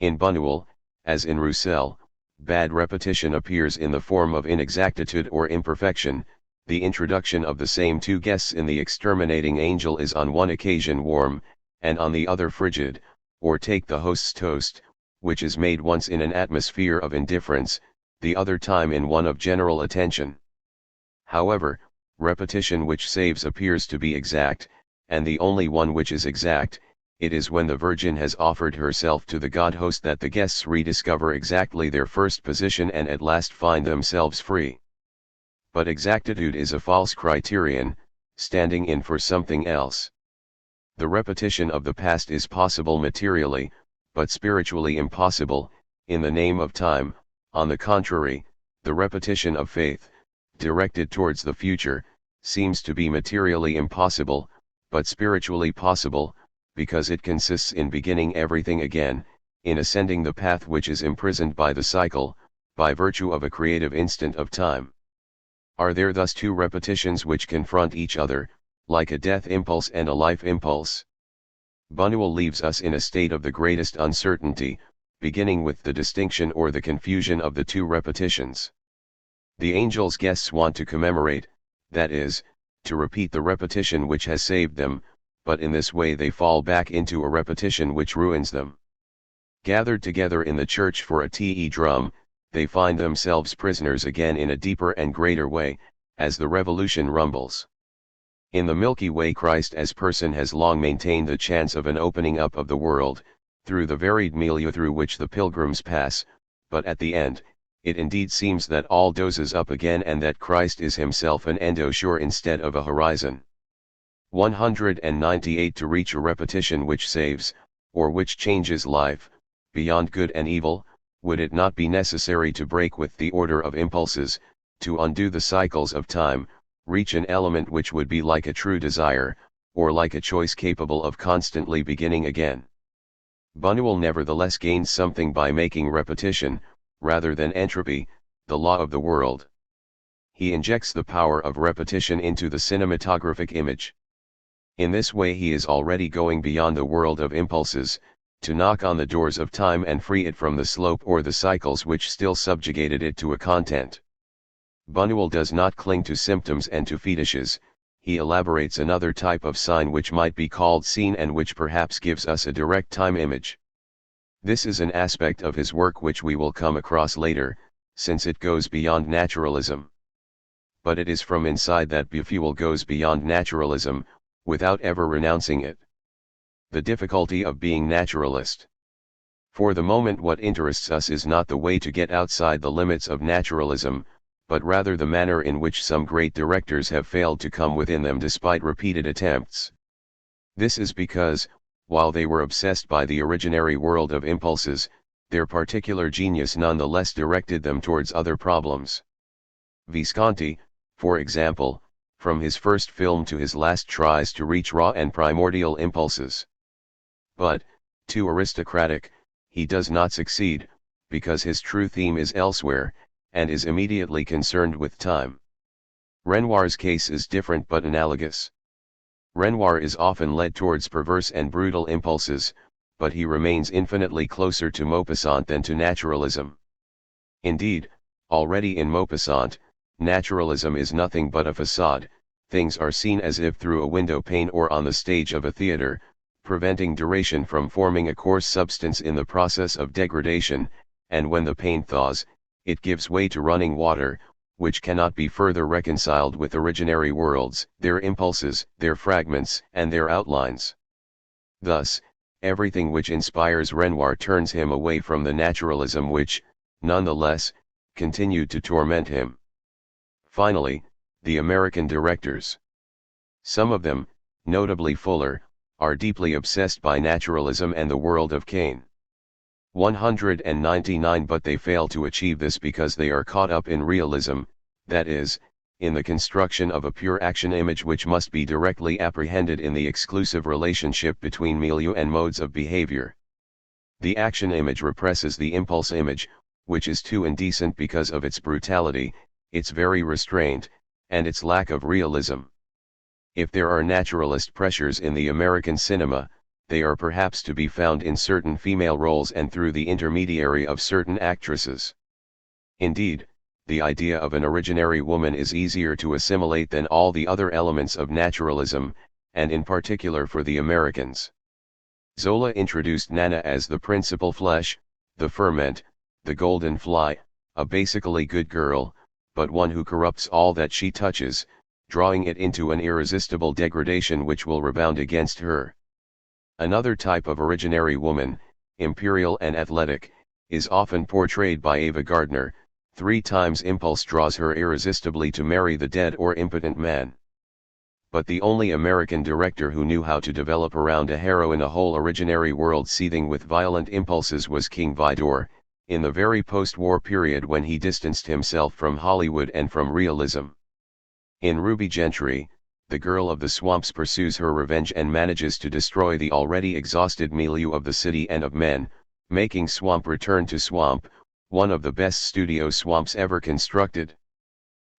Speaker 1: In Buñuel, as in Roussel, bad repetition appears in the form of inexactitude or imperfection. The introduction of the same 2 guests in the exterminating angel is on one occasion warm, and on the other frigid, or take the host's toast, which is made once in an atmosphere of indifference, the other time in one of general attention. However, repetition which saves appears to be exact, and the only one which is exact. It is when the Virgin has offered herself to the God host that the guests rediscover exactly their first position and at last find themselves free. But exactitude is a false criterion, standing in for something else. The repetition of the past is possible materially, but spiritually impossible. In the name of time, on the contrary, the repetition of faith, directed towards the future, seems to be materially impossible, but spiritually possible, because it consists in beginning everything again, in ascending the path which is imprisoned by the cycle, by virtue of a creative instant of time. Are there thus 2 repetitions which confront each other, like a death impulse and a life impulse? Buñuel leaves us in a state of the greatest uncertainty, beginning with the distinction or the confusion of the 2 repetitions. The angel's guests want to commemorate, that is, to repeat the repetition which has saved them, but in this way they fall back into a repetition which ruins them. Gathered together in the church for a THIRD, they find themselves prisoners again in a deeper and greater way, as the revolution rumbles. In the Milky Way, Christ as person has long maintained the chance of an opening up of the world, through the varied milieu through which the pilgrims pass, but at the end, it indeed seems that all dozes up again and that Christ is himself an embouchure instead of a horizon. 198 To reach a repetition which saves, or which changes life, beyond good and evil, would it not be necessary to break with the order of impulses, to undo the cycles of time, reach an element which would be like a true desire, or like a choice capable of constantly beginning again? Buñuel nevertheless gains something by making repetition, rather than entropy, the law of the world. He injects the power of repetition into the cinematographic image. In this way he is already going beyond the world of impulses, to knock on the doors of time and free it from the slope or the cycles which still subjugated it to a content. Buñuel does not cling to symptoms and to fetishes, he elaborates another type of sign which might be called scene and which perhaps gives us a direct time image. This is an aspect of his work which we will come across later, since it goes beyond naturalism. But it is from inside that Bufuel goes beyond naturalism, without ever renouncing it. The difficulty of being naturalist. For the moment what interests us is not the way to get outside the limits of naturalism, but rather the manner in which some great directors have failed to come within them despite repeated attempts. This is because, while they were obsessed by the originary world of impulses, their particular genius nonetheless directed them towards other problems. Visconti, for example, from his first film to his last tries to reach raw and primordial impulses. But, too aristocratic, he does not succeed, because his true theme is elsewhere, and is immediately concerned with time. Renoir's case is different but analogous. Renoir is often led towards perverse and brutal impulses, but he remains infinitely closer to Maupassant than to naturalism. Indeed, already in Maupassant, naturalism is nothing but a facade, things are seen as if through a window pane or on the stage of a theater, preventing duration from forming a coarse substance in the process of degradation, and when the pane thaws, it gives way to running water, which cannot be further reconciled with originary worlds, their impulses, their fragments, and their outlines. Thus, everything which inspires Renoir turns him away from the naturalism which, nonetheless, continued to torment him. Finally, the American directors. Some of them, notably Fuller, are deeply obsessed by naturalism and the world of Cain. 199 But they fail to achieve this because they are caught up in realism, that is, in the construction of a pure action image which must be directly apprehended in the exclusive relationship between milieu and modes of behavior. The action image represses the impulse image, which is too indecent because of its brutality, its very restraint, and its lack of realism. If there are naturalist pressures in the American cinema, they are perhaps to be found in certain female roles and through the intermediary of certain actresses. Indeed, the idea of an originary woman is easier to assimilate than all the other elements of naturalism, and in particular for the Americans. Zola introduced Nana as the principal flesh, the ferment, the golden fly, a basically good girl, but one who corrupts all that she touches, drawing it into an irresistible degradation which will rebound against her. Another type of originary woman, imperial and athletic, is often portrayed by Ava Gardner. 3 times impulse draws her irresistibly to marry the dead or impotent man. But the only American director who knew how to develop around a heroine a whole originary world seething with violent impulses was King Vidor, in the very post-war period when he distanced himself from Hollywood and from realism. In Ruby Gentry, the girl of the swamps pursues her revenge and manages to destroy the already exhausted milieu of the city and of men, making Swamp return to Swamp, one of the best studio swamps ever constructed.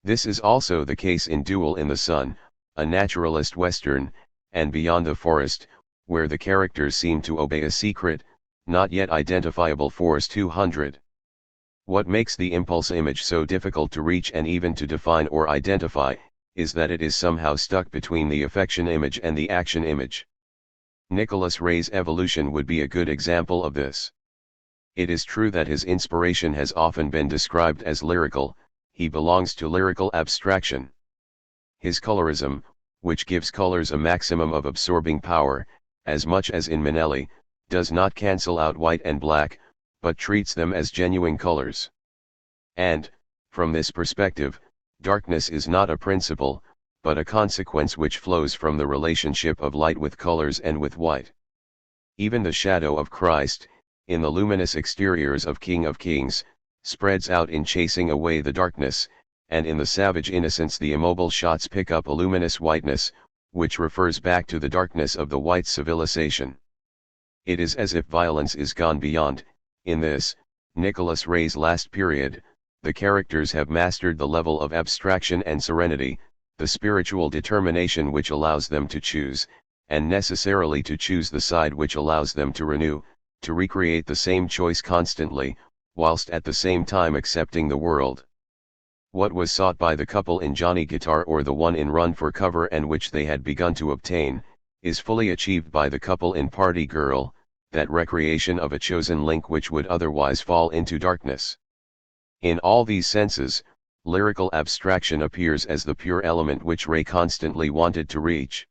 Speaker 1: This is also the case in Duel in the Sun, a naturalist western, and Beyond the Forest, where the characters seem to obey a secret, not yet identifiable force 200. What makes the impulse image so difficult to reach and even to define or identify, is that it is somehow stuck between the affection image and the action image. Nicholas Ray's Evolution would be a good example of this. It is true that his inspiration has often been described as lyrical, he belongs to lyrical abstraction. His colorism, which gives colors a maximum of absorbing power, as much as in Manelli, does not cancel out white and black, but treats them as genuine colors. And, from this perspective, darkness is not a principle, but a consequence which flows from the relationship of light with colors and with white. Even the shadow of Christ, in the luminous exteriors of King of Kings, spreads out in chasing away the darkness, and in the savage innocence the immobile shots pick up a luminous whiteness, which refers back to the darkness of the white civilization. It is as if violence is gone beyond. In this, Nicholas Ray's last period, the characters have mastered the level of abstraction and serenity, the spiritual determination which allows them to choose, and necessarily to choose the side which allows them to renew, to recreate the same choice constantly, whilst at the same time accepting the world. What was sought by the couple in Johnny Guitar or the one in Run for Cover and which they had begun to obtain, is fully achieved by the couple in Party Girl, that recreation of a chosen link which would otherwise fall into darkness. In all these senses, lyrical abstraction appears as the pure element which Ray constantly wanted to reach.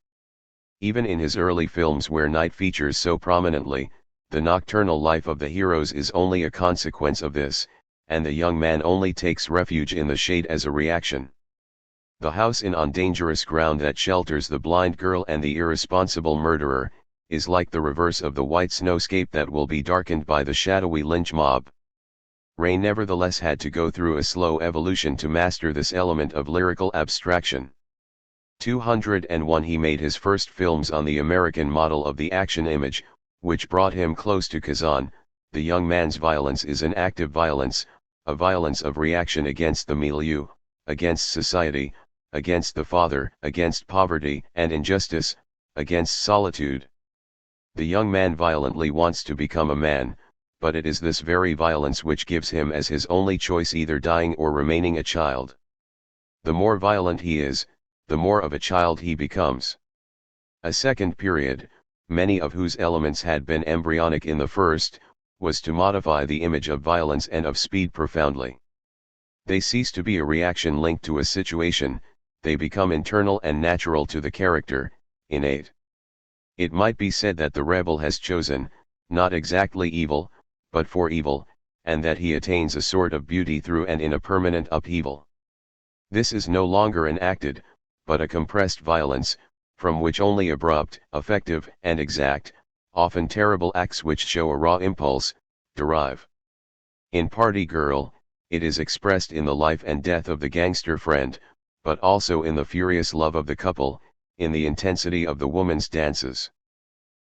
Speaker 1: Even in his early films where night features so prominently, the nocturnal life of the heroes is only a consequence of this, and the young man only takes refuge in the shade as a reaction. The house on dangerous ground that shelters the blind girl and the irresponsible murderer, is like the reverse of the white snowscape that will be darkened by the shadowy lynch mob. Ray nevertheless had to go through a slow evolution to master this element of lyrical abstraction. 201 He made his first films on the American model of the action image, which brought him close to Kazan. The young man's violence is an active violence, a violence of reaction against the milieu, against society, against the father, against poverty and injustice, against solitude. The young man violently wants to become a man, but it is this very violence which gives him as his only choice either dying or remaining a child. The more violent he is, the more of a child he becomes. A second period, many of whose elements had been embryonic in the first, was to modify the image of violence and of speed profoundly. They cease to be a reaction linked to a situation, they become internal and natural to the character, innate. It might be said that the rebel has chosen, not exactly evil, but for evil, and that he attains a sort of beauty through and in a permanent upheaval. This is no longer an acted, but a compressed violence, from which only abrupt, effective, and exact, often terrible acts which show a raw impulse, derive. In Party Girl, it is expressed in the life and death of the gangster friend, but also in the furious love of the couple, in the intensity of the woman's dances.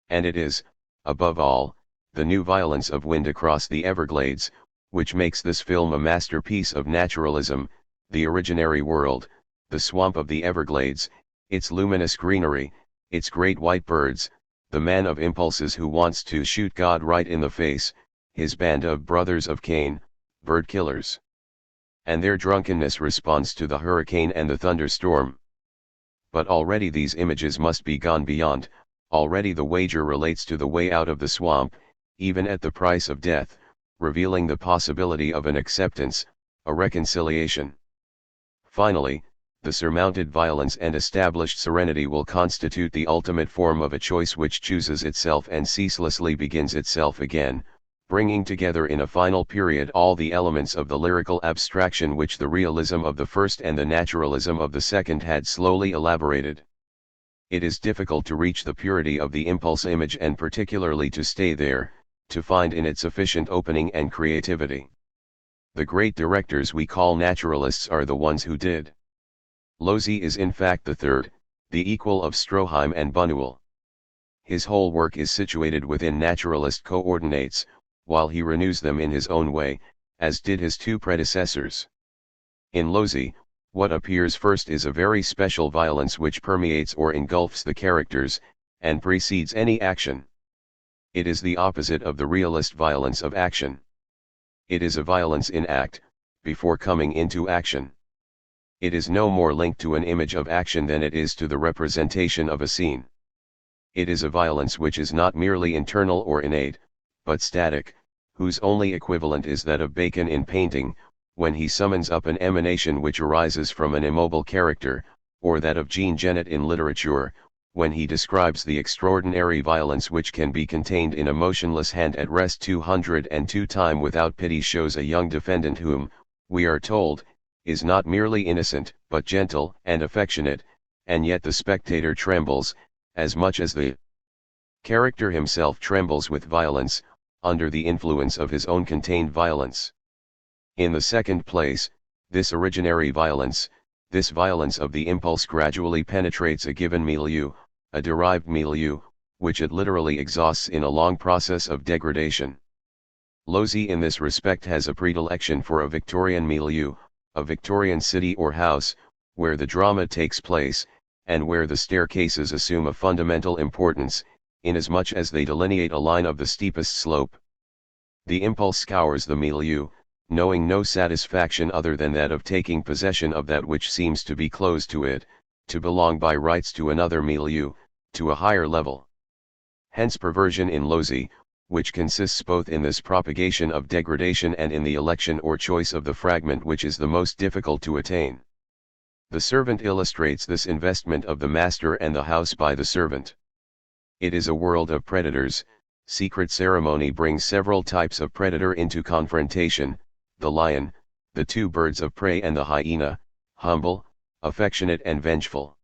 Speaker 1: And it is, above all, the new violence of Wind Across the Everglades, which makes this film a masterpiece of naturalism, the originary world, the swamp of the Everglades, its luminous greenery, its great white birds, the man of impulses who wants to shoot God right in the face, his band of brothers of Cain, bird killers. And their drunkenness responds to the hurricane and the thunderstorm. But already these images must be gone beyond, already the wager relates to the way out of the swamp, even at the price of death, revealing the possibility of an acceptance, a reconciliation. Finally, the surmounted violence and established serenity will constitute the ultimate form of a choice which chooses itself and ceaselessly begins itself again, bringing together in a final period all the elements of the lyrical abstraction which the realism of the first and the naturalism of the second had slowly elaborated. It is difficult to reach the purity of the impulse image and particularly to stay there, to find in it sufficient opening and creativity. The great directors we call naturalists are the ones who did. Losey is in fact the third, the equal of Stroheim and Buñuel. His whole work is situated within naturalist coordinates, while he renews them in his own way, as did his two predecessors. In Losey, what appears first is a very special violence which permeates or engulfs the characters, and precedes any action. It is the opposite of the realist violence of action. It is a violence in act, before coming into action. It is no more linked to an image of action than it is to the representation of a scene. It is a violence which is not merely internal or innate, but static, whose only equivalent is that of Bacon in painting, when he summons up an emanation which arises from an immobile character, or that of Jean Genet in literature, when he describes the extraordinary violence which can be contained in a motionless hand at rest. 202 Time Without Pity shows a young defendant whom, we are told, is not merely innocent, but gentle and affectionate, and yet the spectator trembles, as much as the character himself trembles with violence, under the influence of his own contained violence. In the second place, this originary violence, this violence of the impulse gradually penetrates a given milieu, a derived milieu, which it literally exhausts in a long process of degradation. Losey in this respect has a predilection for a Victorian milieu, a Victorian city or house, where the drama takes place, and where the staircases assume a fundamental importance, inasmuch as they delineate a line of the steepest slope. The impulse scours the milieu, knowing no satisfaction other than that of taking possession of that which seems to be close to it, to belong by rights to another milieu, to a higher level. Hence perversion in lozi, which consists both in this propagation of degradation and in the election or choice of the fragment which is the most difficult to attain. The servant illustrates this investment of the master and the house by the servant. It is a world of predators. Secret ceremony brings several types of predator into confrontation: the lion, the two birds of prey, and the hyena, humble, affectionate and vengeful.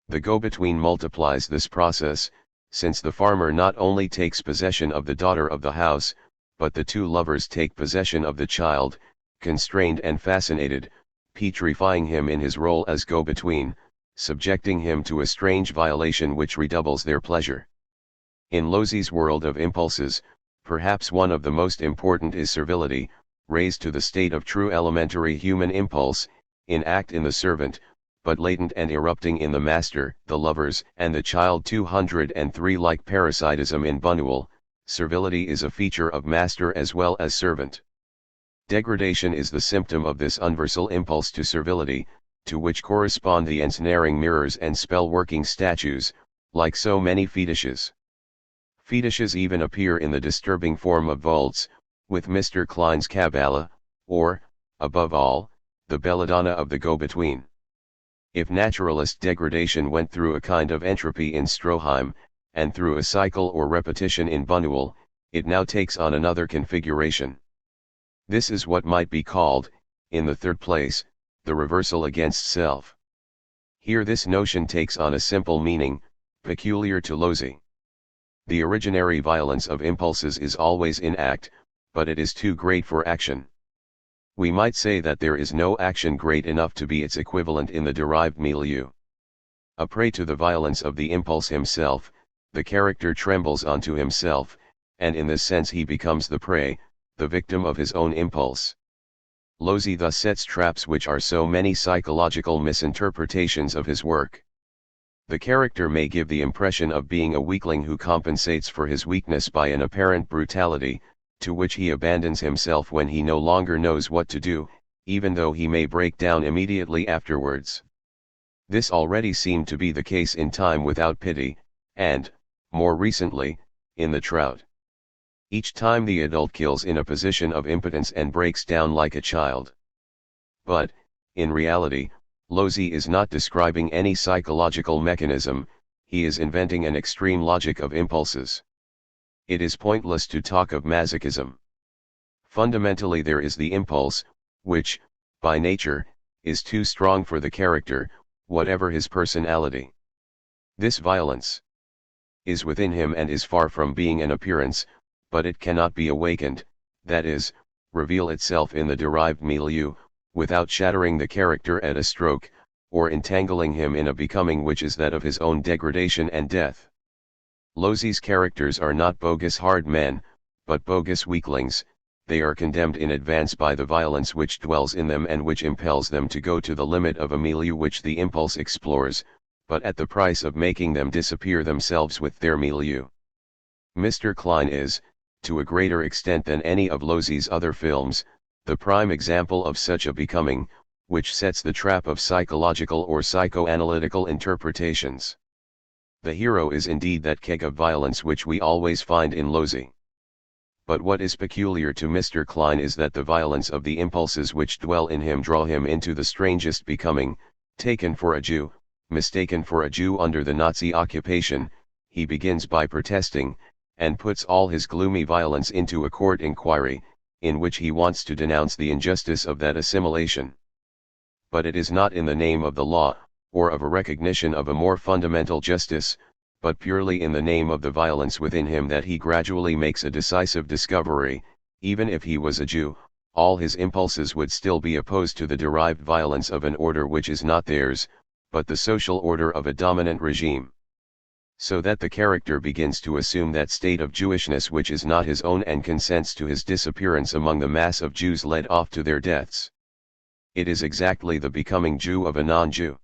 Speaker 1: The go-between multiplies this process, since the farmer not only takes possession of the daughter of the house, but the two lovers take possession of the child, constrained and fascinated, petrifying him in his role as go-between, subjecting him to a strange violation which redoubles their pleasure. In Lozi's world of impulses, perhaps one of the most important is servility, raised to the state of true elementary human impulse, in act in the servant, but latent and erupting in the master, the lovers, and the child. 203 Like parasitism in Buñuel, servility is a feature of master as well as servant. Degradation is the symptom of this universal impulse to servility, to which correspond the ensnaring mirrors and spell-working statues, like so many fetishes. Fetishes even appear in the disturbing form of vaults, with Mr. Klein's Kabbalah, or, above all, the belladonna of the go-between. If naturalist degradation went through a kind of entropy in Stroheim, and through a cycle or repetition in Buñuel, it now takes on another configuration. This is what might be called, in the third place, the reversal against self. Here this notion takes on a simple meaning, peculiar to Lozi. The originary violence of impulses is always in act, but it is too great for action. We might say that there is no action great enough to be its equivalent in the derived milieu. A prey to the violence of the impulse himself, the character trembles onto himself, and in this sense he becomes the prey, the victim of his own impulse. Lozi thus sets traps which are so many psychological misinterpretations of his work. The character may give the impression of being a weakling who compensates for his weakness by an apparent brutality, to which he abandons himself when he no longer knows what to do, even though he may break down immediately afterwards. This already seemed to be the case in Time Without Pity, and, more recently, in The Trout. Each time the adult kills in a position of impotence and breaks down like a child. But, in reality, Lozi is not describing any psychological mechanism, he is inventing an extreme logic of impulses. It is pointless to talk of masochism. Fundamentally there is the impulse, which, by nature, is too strong for the character, whatever his personality. This violence is within him and is far from being an appearance, but it cannot be awakened, that is, reveal itself in the derived milieu, without shattering the character at a stroke, or entangling him in a becoming which is that of his own degradation and death. Lozi's characters are not bogus hard men, but bogus weaklings. They are condemned in advance by the violence which dwells in them and which impels them to go to the limit of a milieu which the impulse explores, but at the price of making them disappear themselves with their milieu. Mr. Klein is, to a greater extent than any of Lozi's other films, the prime example of such a becoming, which sets the trap of psychological or psychoanalytical interpretations. The hero is indeed that keg of violence which we always find in Lozi. But what is peculiar to Mr. Klein is that the violence of the impulses which dwell in him draw him into the strangest becoming. Taken for a Jew, mistaken for a Jew under the Nazi occupation, he begins by protesting, and puts all his gloomy violence into a court inquiry, in which he wants to denounce the injustice of that assimilation. But it is not in the name of the law, or of a recognition of a more fundamental justice, but purely in the name of the violence within him that he gradually makes a decisive discovery. Even if he was a Jew, all his impulses would still be opposed to the derived violence of an order which is not theirs, but the social order of a dominant regime. So that the character begins to assume that state of Jewishness which is not his own and consents to his disappearance among the mass of Jews led off to their deaths. It is exactly the becoming Jew of a non-Jew.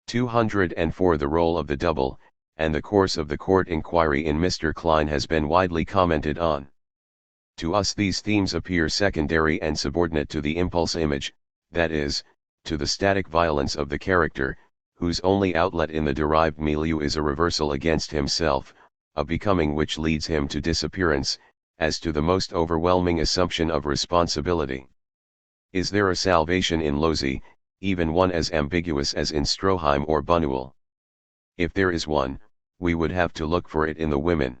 Speaker 1: 204 The role of the double, and the course of the court inquiry in Mr. Klein has been widely commented on. To us these themes appear secondary and subordinate to the impulse image, that is, to the static violence of the character, whose only outlet in the derived milieu is a reversal against himself, a becoming which leads him to disappearance, as to the most overwhelming assumption of responsibility. Is there a salvation in Losey, even one as ambiguous as in Stroheim or Buñuel? If there is one, we would have to look for it in the women.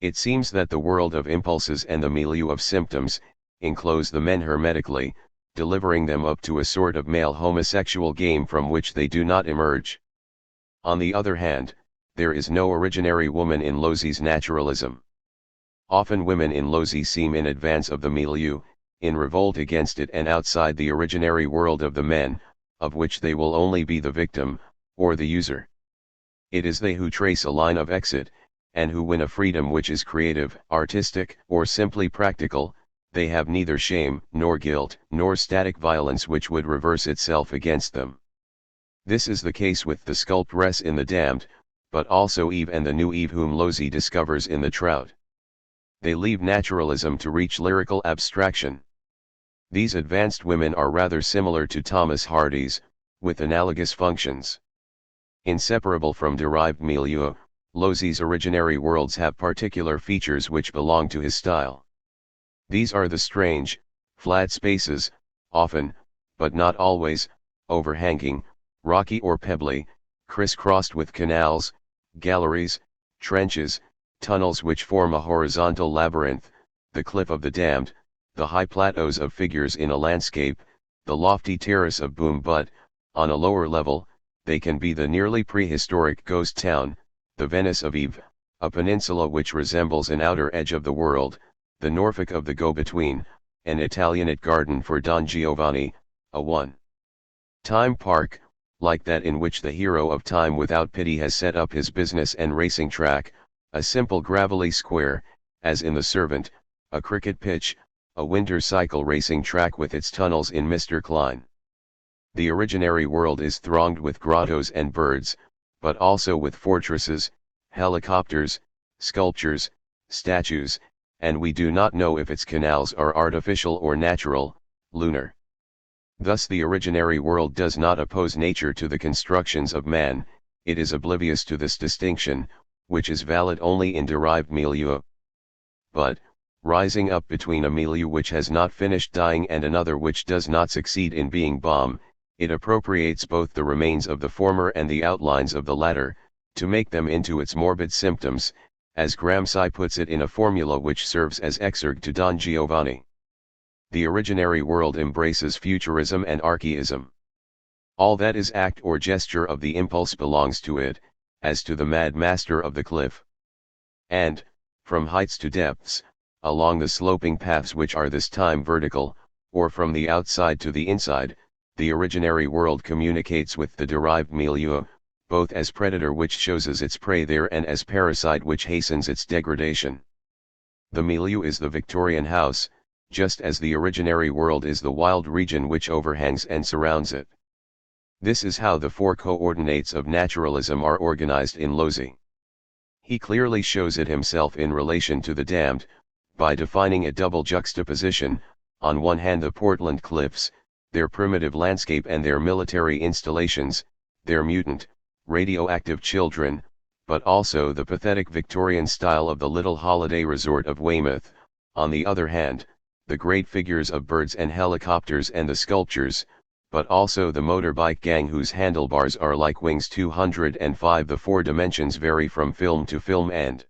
Speaker 1: It seems that the world of impulses and the milieu of symptoms enclose the men hermetically, delivering them up to a sort of male homosexual game from which they do not emerge. On the other hand, there is no originary woman in Losey's naturalism. Often women in Losey seem in advance of the milieu, in revolt against it and outside the originary world of the men, of which they will only be the victim, or the user. It is they who trace a line of exit, and who win a freedom which is creative, artistic, or simply practical. They have neither shame, nor guilt, nor static violence which would reverse itself against them. This is the case with the sculptress in The Damned, but also Eve and the new Eve whom Losey discovers in The Trout. They leave naturalism to reach lyrical abstraction. These advanced women are rather similar to Thomas Hardy's, with analogous functions. Inseparable from derived milieu, Losey's originary worlds have particular features which belong to his style. These are the strange, flat spaces, often, but not always, overhanging, rocky or pebbly, crisscrossed with canals, galleries, trenches, tunnels which form a horizontal labyrinth, the cliff of the damned, the high plateaus of figures in a landscape, the lofty terrace of Boom, but, on a lower level, they can be the nearly prehistoric ghost town, the Venice of Eve, a peninsula which resembles an outer edge of the world, the Norfolk of the go-between, an Italianate garden for Don Giovanni, a one-time park, like that in which the hero of Time Without Pity has set up his business and racing track, a simple gravelly square, as in The Servant, a cricket pitch, a winter cycle racing track with its tunnels in Mr. Klein. The originary world is thronged with grottos and birds, but also with fortresses, helicopters, sculptures, statues, and we do not know if its canals are artificial or natural, lunar. Thus the originary world does not oppose nature to the constructions of man, it is oblivious to this distinction, which is valid only in derived milieu. But, rising up between a milieu which has not finished dying and another which does not succeed in being bomb, it appropriates both the remains of the former and the outlines of the latter, to make them into its morbid symptoms, as Gramsci puts it in a formula which serves as exurge to Don Giovanni. The originary world embraces futurism and archaism. All that is act or gesture of the impulse belongs to it, as to the mad master of the cliff. And, from heights to depths, along the sloping paths which are this time vertical, or from the outside to the inside, the originary world communicates with the derived milieu, both as predator which chooses its prey there and as parasite which hastens its degradation. The milieu is the Victorian house, just as the originary world is the wild region which overhangs and surrounds it. This is how the four coordinates of naturalism are organized in Losey. He clearly shows it himself in relation to The Damned, by defining a double juxtaposition, on one hand the Portland cliffs, their primitive landscape and their military installations, their mutant, radioactive children, but also the pathetic Victorian style of the little holiday resort of Weymouth, on the other hand, the great figures of birds and helicopters and the sculptures, but also the motorbike gang whose handlebars are like wings 205. The four dimensions vary from film to film and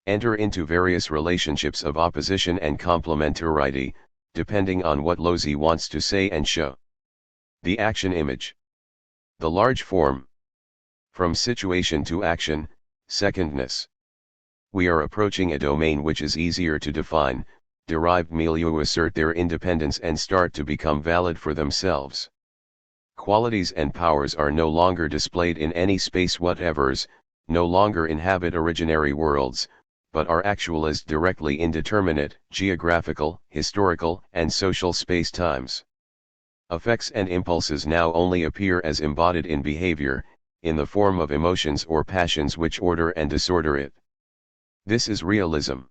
Speaker 1: enter into various relationships of opposition and complementarity, depending on what Losey wants to say and show. The action image. The large form. From situation to action, secondness. We are approaching a domain which is easier to define. Derived milieu assert their independence and start to become valid for themselves. Qualities and powers are no longer displayed in any space whatevers, no longer inhabit originary worlds, but are actualized directly in determinate, geographical, historical, and social space-times. Affects and impulses now only appear as embodied in behavior, in the form of emotions or passions which order and disorder it. This is realism.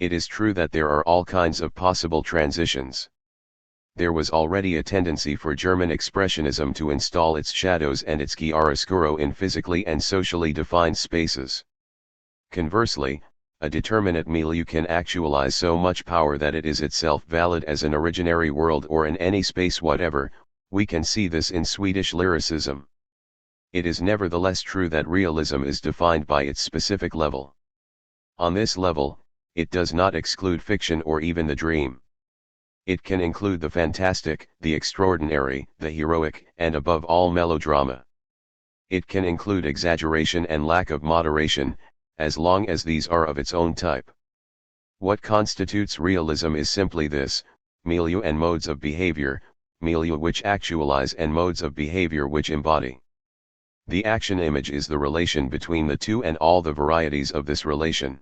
Speaker 1: It is true that there are all kinds of possible transitions. There was already a tendency for German expressionism to install its shadows and its chiaroscuro in physically and socially defined spaces. Conversely, a determinate milieu can actualize so much power that it is itself valid as an originary world or in any space whatever. We can see this in Swedish lyricism. It is nevertheless true that realism is defined by its specific level. On this level, it does not exclude fiction or even the dream. It can include the fantastic, the extraordinary, the heroic, and above all melodrama. It can include exaggeration and lack of moderation, as long as these are of its own type. What constitutes realism is simply this: milieu and modes of behavior, milieu which actualize and modes of behavior which embody. The action image is the relation between the two and all the varieties of this relation.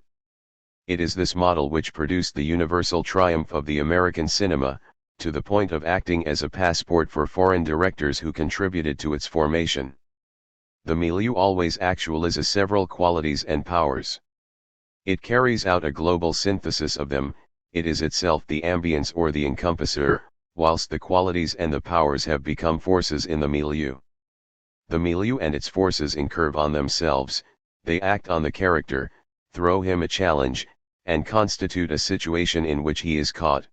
Speaker 1: It is this model which produced the universal triumph of the American cinema, to the point of acting as a passport for foreign directors who contributed to its formation. The milieu always actualizes several qualities and powers. It carries out a global synthesis of them. It is itself the ambience or the encompasser, whilst the qualities and the powers have become forces in the milieu. The milieu and its forces incurve on themselves, they act on the character, throw him a challenge, and constitute a situation in which he is caught.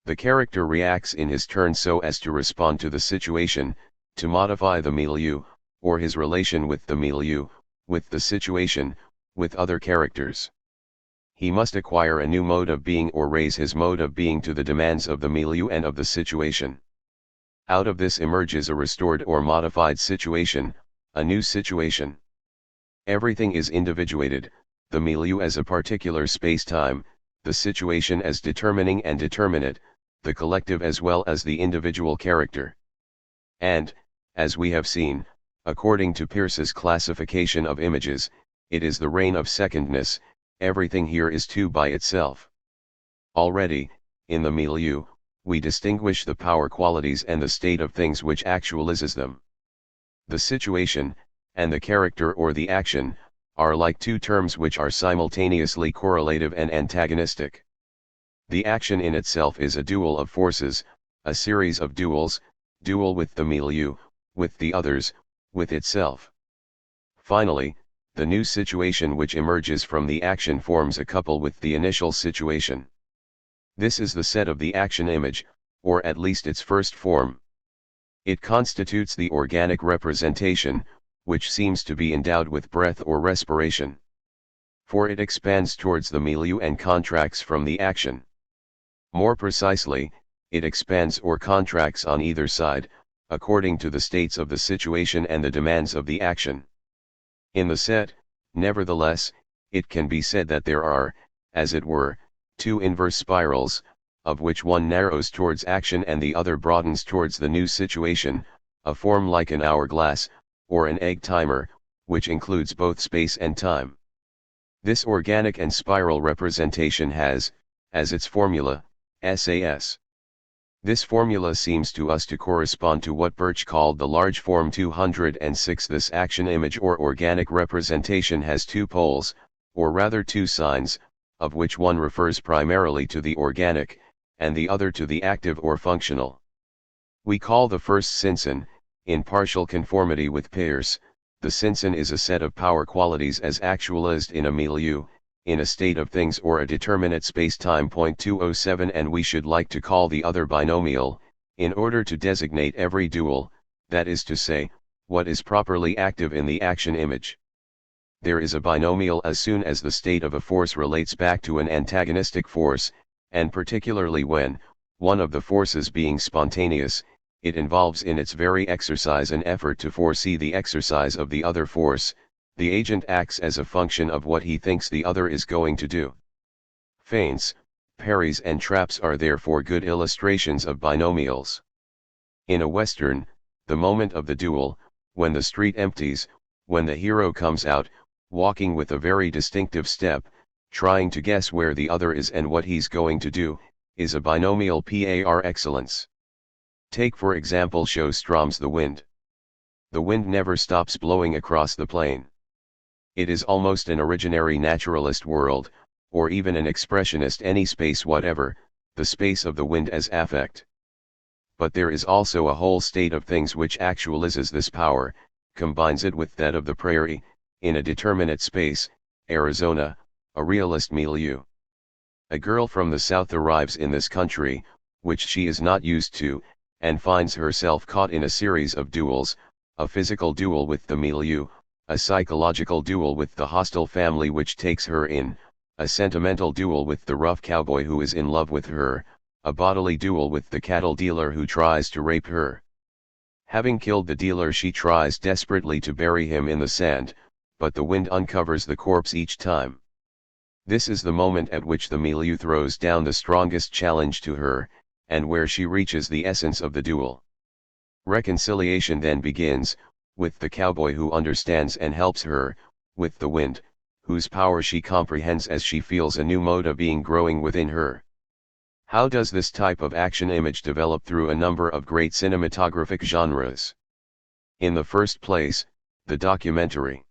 Speaker 1: The character reacts in his turn so as to respond to the situation, to modify the milieu, or his relation with the milieu, with the situation, with other characters. He must acquire a new mode of being or raise his mode of being to the demands of the milieu and of the situation. Out of this emerges a restored or modified situation, a new situation. Everything is individuated, the milieu as a particular space-time, the situation as determining and determinate, the collective as well as the individual character. And, as we have seen, according to Peirce's classification of images, it is the reign of secondness. Everything here is two by itself. Already, in the milieu, we distinguish the power qualities and the state of things which actualizes them. The situation, and the character or the action, are like two terms which are simultaneously correlative and antagonistic. The action in itself is a duel of forces, a series of duels, duel with the milieu, with the others, with itself. Finally, the new situation which emerges from the action forms a couple with the initial situation. This is the set of the action image, or at least its first form. It constitutes the organic representation, which seems to be endowed with breath or respiration. For it expands towards the milieu and contracts from the action. More precisely, it expands or contracts on either side, according to the states of the situation and the demands of the action. In the set, nevertheless, it can be said that there are, as it were, two inverse spirals, of which one narrows towards action and the other broadens towards the new situation, a form like an hourglass, or an egg timer, which includes both space and time. This organic and spiral representation has, as its formula, SAS. This formula seems to us to correspond to what Birch called the large form 206. This action image or organic representation has two poles, or rather two signs, of which one refers primarily to the organic, and the other to the active or functional. We call the first Sinsen, in partial conformity with Peirce. The Sinsen is a set of power qualities as actualized in a milieu, in a state of things or a determinate space-time. 207. And we should like to call the other binomial, in order to designate every dual, that is to say, what is properly active in the action image. There is a binomial as soon as the state of a force relates back to an antagonistic force, and particularly when, one of the forces being spontaneous, it involves in its very exercise an effort to foresee the exercise of the other force. The agent acts as a function of what he thinks the other is going to do. Feints, parries and traps are therefore good illustrations of binomials. In a Western, the moment of the duel, when the street empties, when the hero comes out, walking with a very distinctive step, trying to guess where the other is and what he's going to do, is a binomial par excellence. Take for example Sjöström's The Wind. The wind never stops blowing across the plain. It is almost an originary naturalist world, or even an expressionist any space whatever, the space of the wind as affect. But there is also a whole state of things which actualizes this power, combines it with that of the prairie, in a determinate space, Arizona, a realist milieu. A girl from the south arrives in this country, which she is not used to, and finds herself caught in a series of duels, a physical duel with the milieu, a psychological duel with the hostile family which takes her in, a sentimental duel with the rough cowboy who is in love with her, a bodily duel with the cattle dealer who tries to rape her. Having killed the dealer, she tries desperately to bury him in the sand, but the wind uncovers the corpse each time. This is the moment at which the milieu throws down the strongest challenge to her, and where she reaches the essence of the duel. Reconciliation then begins, with the cowboy who understands and helps her, with the wind, whose power she comprehends as she feels a new mode of being growing within her. How does this type of action image develop through a number of great cinematographic genres? In the first place, the documentary.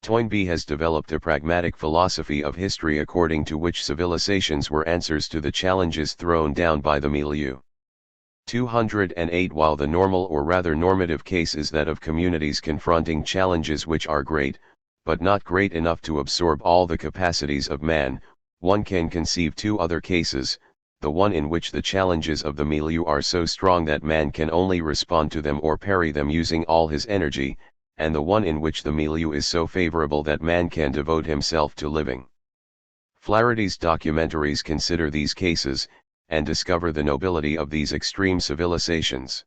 Speaker 1: Toynbee has developed a pragmatic philosophy of history according to which civilizations were answers to the challenges thrown down by the milieu. 208 While the normal or rather normative case is that of communities confronting challenges which are great, but not great enough to absorb all the capacities of man, one can conceive two other cases, the one in which the challenges of the milieu are so strong that man can only respond to them or parry them using all his energy, and the one in which the milieu is so favorable that man can devote himself to living. Flaherty's documentaries consider these cases, and discover the nobility of these extreme civilizations.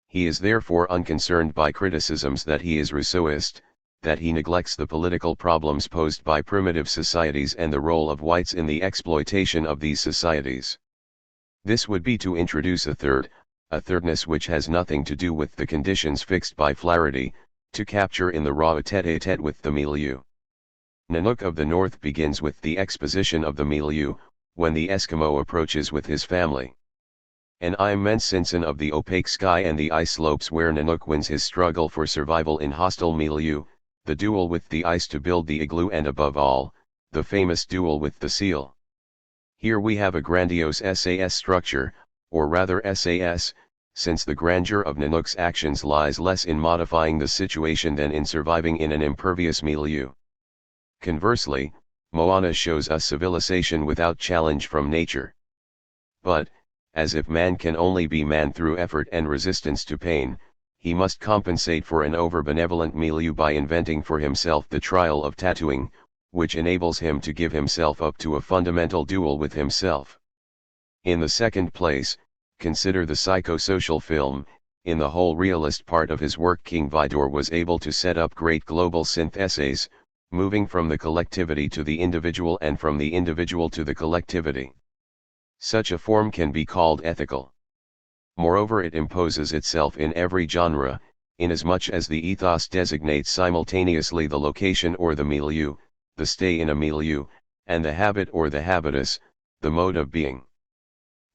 Speaker 1: He is therefore unconcerned by criticisms that he is Rousseauist, that he neglects the political problems posed by primitive societies and the role of whites in the exploitation of these societies. This would be to introduce a thirdness which has nothing to do with the conditions fixed by Flaherty, to capture in the raw tête-à-tête with the milieu. Nanook of the North begins with the exposition of the milieu, when the Eskimo approaches with his family. An immense ensign of the opaque sky and the ice slopes where Nanook wins his struggle for survival in hostile milieu, the duel with the ice to build the igloo, and above all, the famous duel with the seal. Here we have a grandiose SAS structure, or rather SAS, since the grandeur of Nanook's actions lies less in modifying the situation than in surviving in an impervious milieu. Conversely, Moana shows us civilization without challenge from nature. But, as if man can only be man through effort and resistance to pain, he must compensate for an over-benevolent milieu by inventing for himself the trial of tattooing, which enables him to give himself up to a fundamental duel with himself. In the second place, consider the psychosocial film. In the whole realist part of his work, King Vidor was able to set up great global syntheses, moving from the collectivity to the individual and from the individual to the collectivity. Such a form can be called ethical. Moreover, it imposes itself in every genre, inasmuch as the ethos designates simultaneously the location or the milieu, the stay in a milieu, and the habit or the habitus, the mode of being.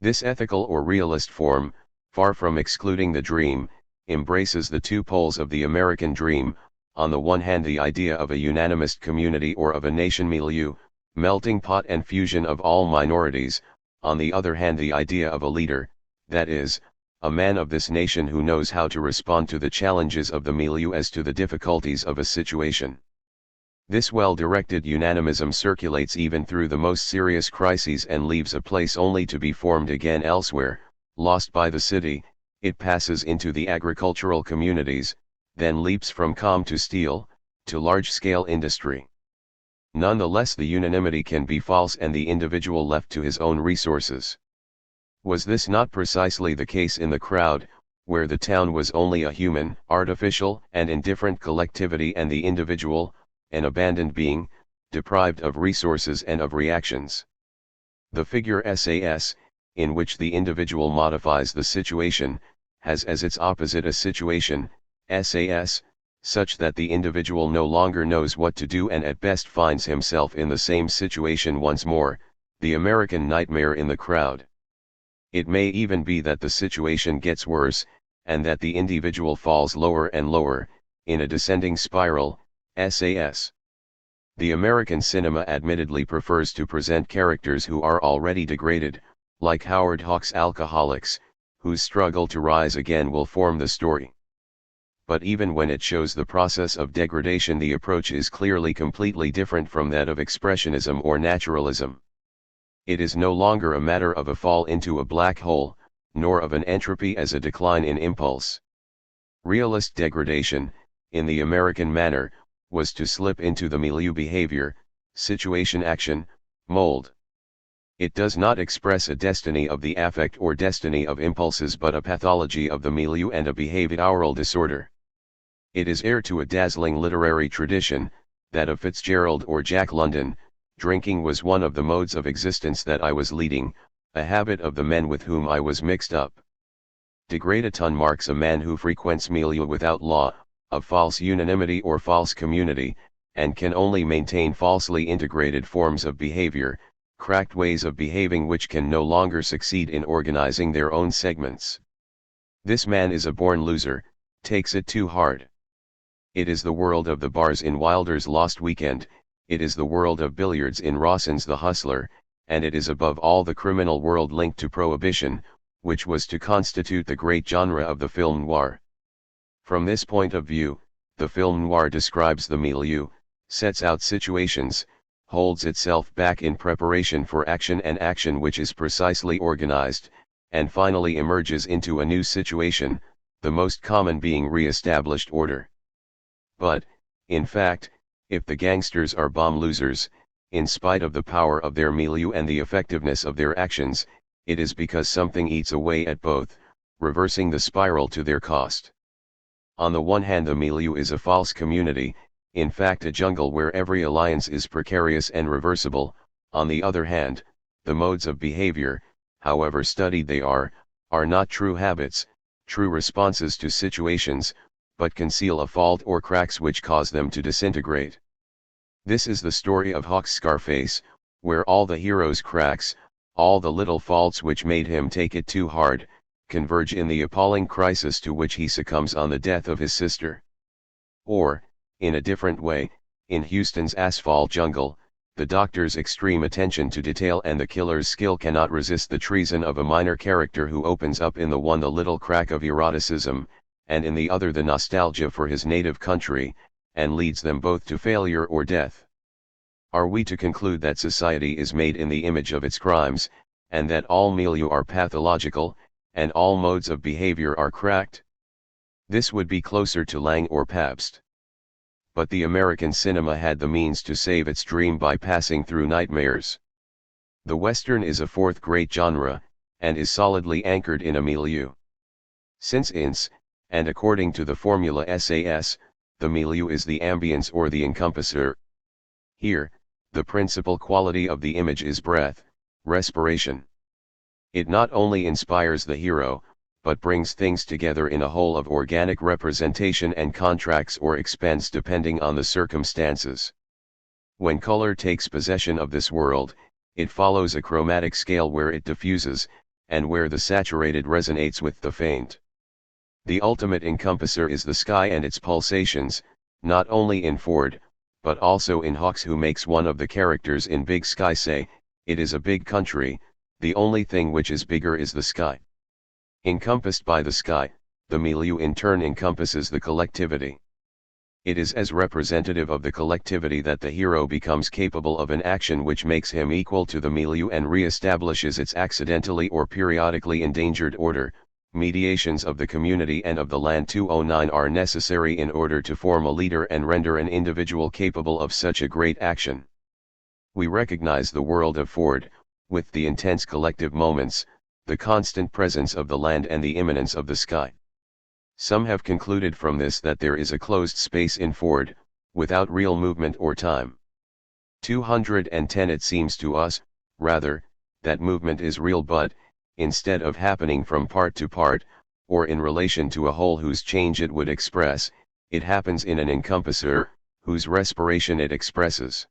Speaker 1: This ethical or realist form, far from excluding the dream, embraces the two poles of the American dream, on the one hand the idea of a unanimist community or of a nation milieu, melting pot and fusion of all minorities, on the other hand the idea of a leader, that is, a man of this nation who knows how to respond to the challenges of the milieu as to the difficulties of a situation. This well-directed unanimism circulates even through the most serious crises and leaves a place only to be formed again elsewhere. Lost by the city, it passes into the agricultural communities, then leaps from calm to steel, to large-scale industry. Nonetheless, the unanimity can be false and the individual left to his own resources. Was this not precisely the case in the crowd, where the town was only a human, artificial, and indifferent collectivity, and the individual, an abandoned being, deprived of resources and of reactions? The figure SAS, in which the individual modifies the situation, has as its opposite a situation, SAS, such that the individual no longer knows what to do and at best finds himself in the same situation once more, the American nightmare in the crowd. It may even be that the situation gets worse, and that the individual falls lower and lower, in a descending spiral, SAS. The American cinema admittedly prefers to present characters who are already degraded, like Howard Hawks' alcoholics, whose struggle to rise again will form the story. But even when it shows the process of degradation, the approach is clearly completely different from that of expressionism or naturalism. It is no longer a matter of a fall into a black hole, nor of an entropy as a decline in impulse. Realist degradation, in the American manner, was to slip into the milieu behavior, situation action, mold. It does not express a destiny of the affect or destiny of impulses but a pathology of the milieu and a behavioral disorder. It is heir to a dazzling literary tradition, that of Fitzgerald or Jack London. Drinking was one of the modes of existence that I was leading, a habit of the men with whom I was mixed up. Degradation marks a man who frequents milieu without law, of false unanimity or false community, and can only maintain falsely integrated forms of behavior, cracked ways of behaving which can no longer succeed in organizing their own segments. This man is a born loser, takes it too hard. It is the world of the bars in Wilder's Lost Weekend, it is the world of billiards in Rawson's The Hustler, and it is above all the criminal world linked to prohibition, which was to constitute the great genre of the film noir. From this point of view, the film noir describes the milieu, sets out situations, holds itself back in preparation for action and action which is precisely organized, and finally emerges into a new situation, the most common being re-established order. But, in fact, if the gangsters are bomb losers, in spite of the power of their milieu and the effectiveness of their actions, it is because something eats away at both, reversing the spiral to their cost. On the one hand, the milieu is a false community, in fact a jungle where every alliance is precarious and reversible. On the other hand, the modes of behavior, however studied they are not true habits, true responses to situations, but conceal a fault or cracks which cause them to disintegrate. This is the story of Hawks' Scarface, where all the hero's cracks, all the little faults which made him take it too hard, converge in the appalling crisis to which he succumbs on the death of his sister. Or, in a different way, in Houston's Asphalt Jungle, the doctor's extreme attention to detail and the killer's skill cannot resist the treason of a minor character who opens up in the one the little crack of eroticism, and in the other the nostalgia for his native country, and leads them both to failure or death. Are we to conclude that society is made in the image of its crimes, and that all milieu are pathological, and all modes of behavior are cracked? This would be closer to Lang or Pabst. But the American cinema had the means to save its dream by passing through nightmares. The Western is a fourth great genre, and is solidly anchored in a milieu. Since and according to the formula SAS, the milieu is the ambience or the encompasser. Here, the principal quality of the image is breath, respiration. It not only inspires the hero, but brings things together in a whole of organic representation and contracts or expands depending on the circumstances. When color takes possession of this world, it follows a chromatic scale where it diffuses, and where the saturated resonates with the faint. The ultimate encompasser is the sky and its pulsations, not only in Ford, but also in Hawks, who makes one of the characters in Big Sky say, "It is a big country, the only thing which is bigger is the sky." Encompassed by the sky, the milieu in turn encompasses the collectivity. It is as representative of the collectivity that the hero becomes capable of an action which makes him equal to the milieu and re-establishes its accidentally or periodically endangered order. Mediations of the community and of the land 209 are necessary in order to form a leader and render an individual capable of such a great action. We recognize the world of Ford, with the intense collective moments, the constant presence of the land and the immanence of the sky. Some have concluded from this that there is a closed space in Ford, without real movement or time. 210 It seems to us, rather, that movement is real but, instead of happening from part to part, or in relation to a whole whose change it would express, it happens in an encompasser, whose respiration it expresses.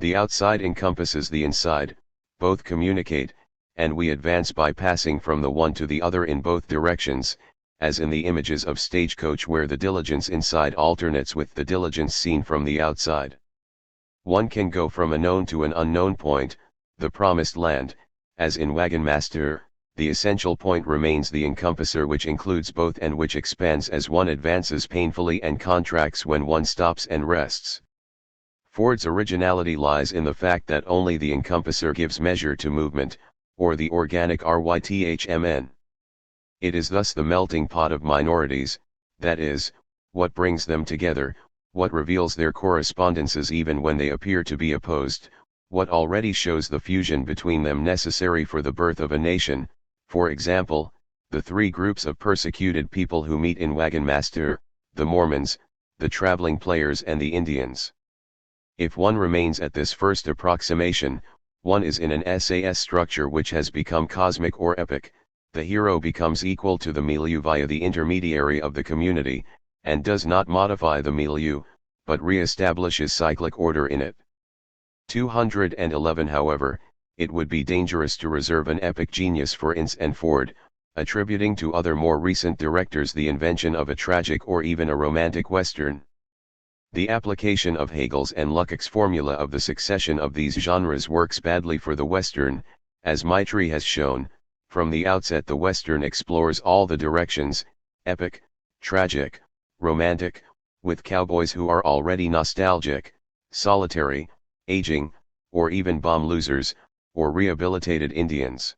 Speaker 1: The outside encompasses the inside, both communicate, and we advance by passing from the one to the other in both directions, as in the images of Stagecoach where the diligence inside alternates with the diligence seen from the outside. One can go from a known to an unknown point, the promised land. As in Wagon Master, the essential point remains the encompasser, which includes both and which expands as one advances painfully and contracts when one stops and rests. Ford's originality lies in the fact that only the encompasser gives measure to movement, or the organic rhythmn. It is thus the melting pot of minorities, that is, what brings them together, what reveals their correspondences even when they appear to be opposed, what already shows the fusion between them necessary for the birth of a nation. For example, the three groups of persecuted people who meet in Wagon Master, the Mormons, the traveling players and the Indians. If one remains at this first approximation, one is in an SAS structure which has become cosmic or epic. The hero becomes equal to the milieu via the intermediary of the community, and does not modify the milieu, but re-establishes cyclic order in it. 211. However, it would be dangerous to reserve an epic genius for Ince and Ford, attributing to other more recent directors the invention of a tragic or even a romantic western. The application of Hegel's and Lukács' formula of the succession of these genres works badly for the western, as Maitri has shown. From the outset the western explores all the directions, epic, tragic, romantic, with cowboys who are already nostalgic, solitary, aging, or even bomb losers, or rehabilitated Indians.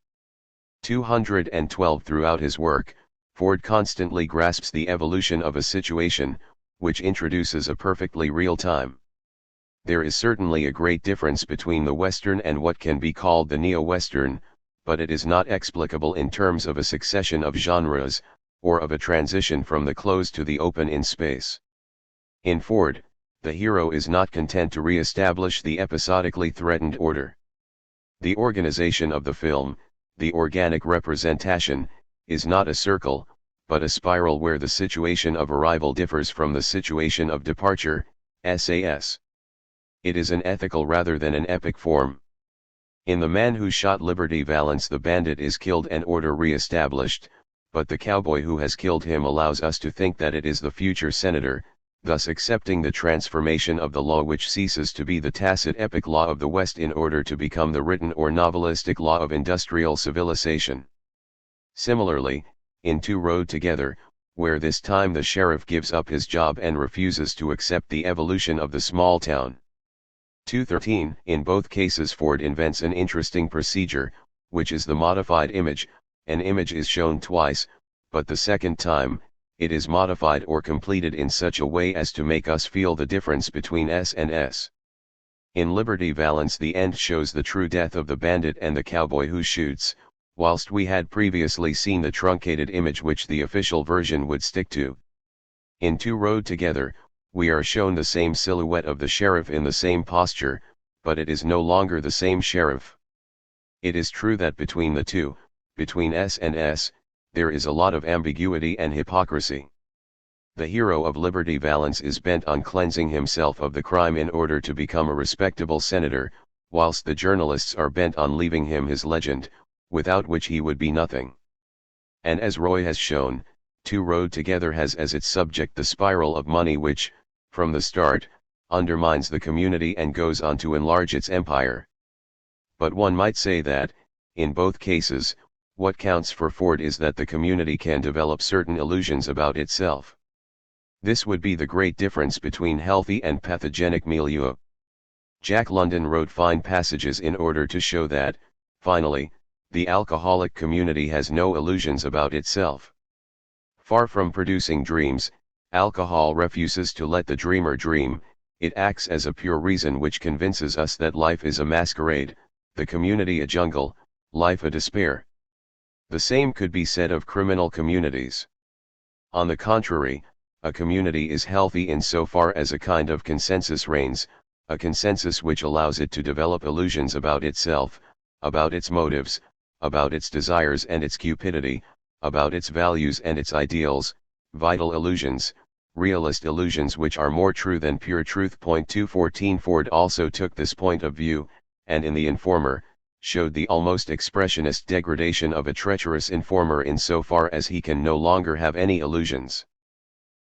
Speaker 1: 212. Throughout his work, Ford constantly grasps the evolution of a situation, which introduces a perfectly real time. There is certainly a great difference between the Western and what can be called the neo-Western, but it is not explicable in terms of a succession of genres, or of a transition from the closed to the open in space. In Ford, the hero is not content to re-establish the episodically threatened order. The organization of the film, the organic representation, is not a circle, but a spiral where the situation of arrival differs from the situation of departure, SAS. It is an ethical rather than an epic form. In The Man Who Shot Liberty Valance the bandit is killed and order re-established, but the cowboy who has killed him allows us to think that it is the future senator, thus accepting the transformation of the law which ceases to be the tacit epic law of the West in order to become the written or novelistic law of industrial civilization. Similarly, in Two Rode Together, where this time the sheriff gives up his job and refuses to accept the evolution of the small town. 213. In both cases Ford invents an interesting procedure, which is the modified image. An image is shown twice, but the second time, it is modified or completed in such a way as to make us feel the difference between S and S. In Liberty Valance the end shows the true death of the bandit and the cowboy who shoots, whilst we had previously seen the truncated image which the official version would stick to. In Two Rode Together, we are shown the same silhouette of the sheriff in the same posture, but it is no longer the same sheriff. It is true that between the two, between S and S, there is a lot of ambiguity and hypocrisy. The hero of Liberty Valance is bent on cleansing himself of the crime in order to become a respectable senator, whilst the journalists are bent on leaving him his legend, without which he would be nothing. And as Roy has shown, Two Rode Together has as its subject the spiral of money which, from the start, undermines the community and goes on to enlarge its empire. But one might say that, in both cases, what counts for Ford is that the community can develop certain illusions about itself. This would be the great difference between healthy and pathogenic milieu. Jack London wrote fine passages in order to show that, finally, the alcoholic community has no illusions about itself. Far from producing dreams, alcohol refuses to let the dreamer dream. It acts as a pure reason which convinces us that life is a masquerade, the community a jungle, life a despair. The same could be said of criminal communities. On the contrary, a community is healthy insofar as a kind of consensus reigns, a consensus which allows it to develop illusions about itself, about its motives, about its desires and its cupidity, about its values and its ideals, vital illusions, realist illusions which are more true than pure truth. 214 Ford also took this point of view, and in The Informer, showed the almost expressionist degradation of a treacherous informer insofar as he can no longer have any illusions.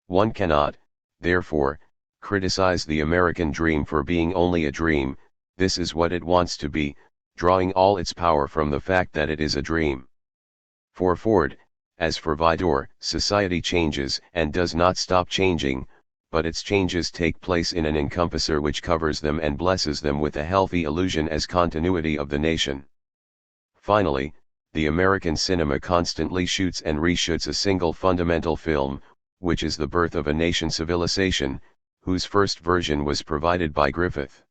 Speaker 1: One cannot, therefore, criticize the American dream for being only a dream. This is what it wants to be, drawing all its power from the fact that it is a dream. For Ford, as for Vidor, society changes and does not stop changing, but its changes take place in an encompasser which covers them and blesses them with a healthy illusion as continuity of the nation. Finally, the American cinema constantly shoots and reshoots a single fundamental film, which is the birth of a nation civilization, whose first version was provided by Griffith.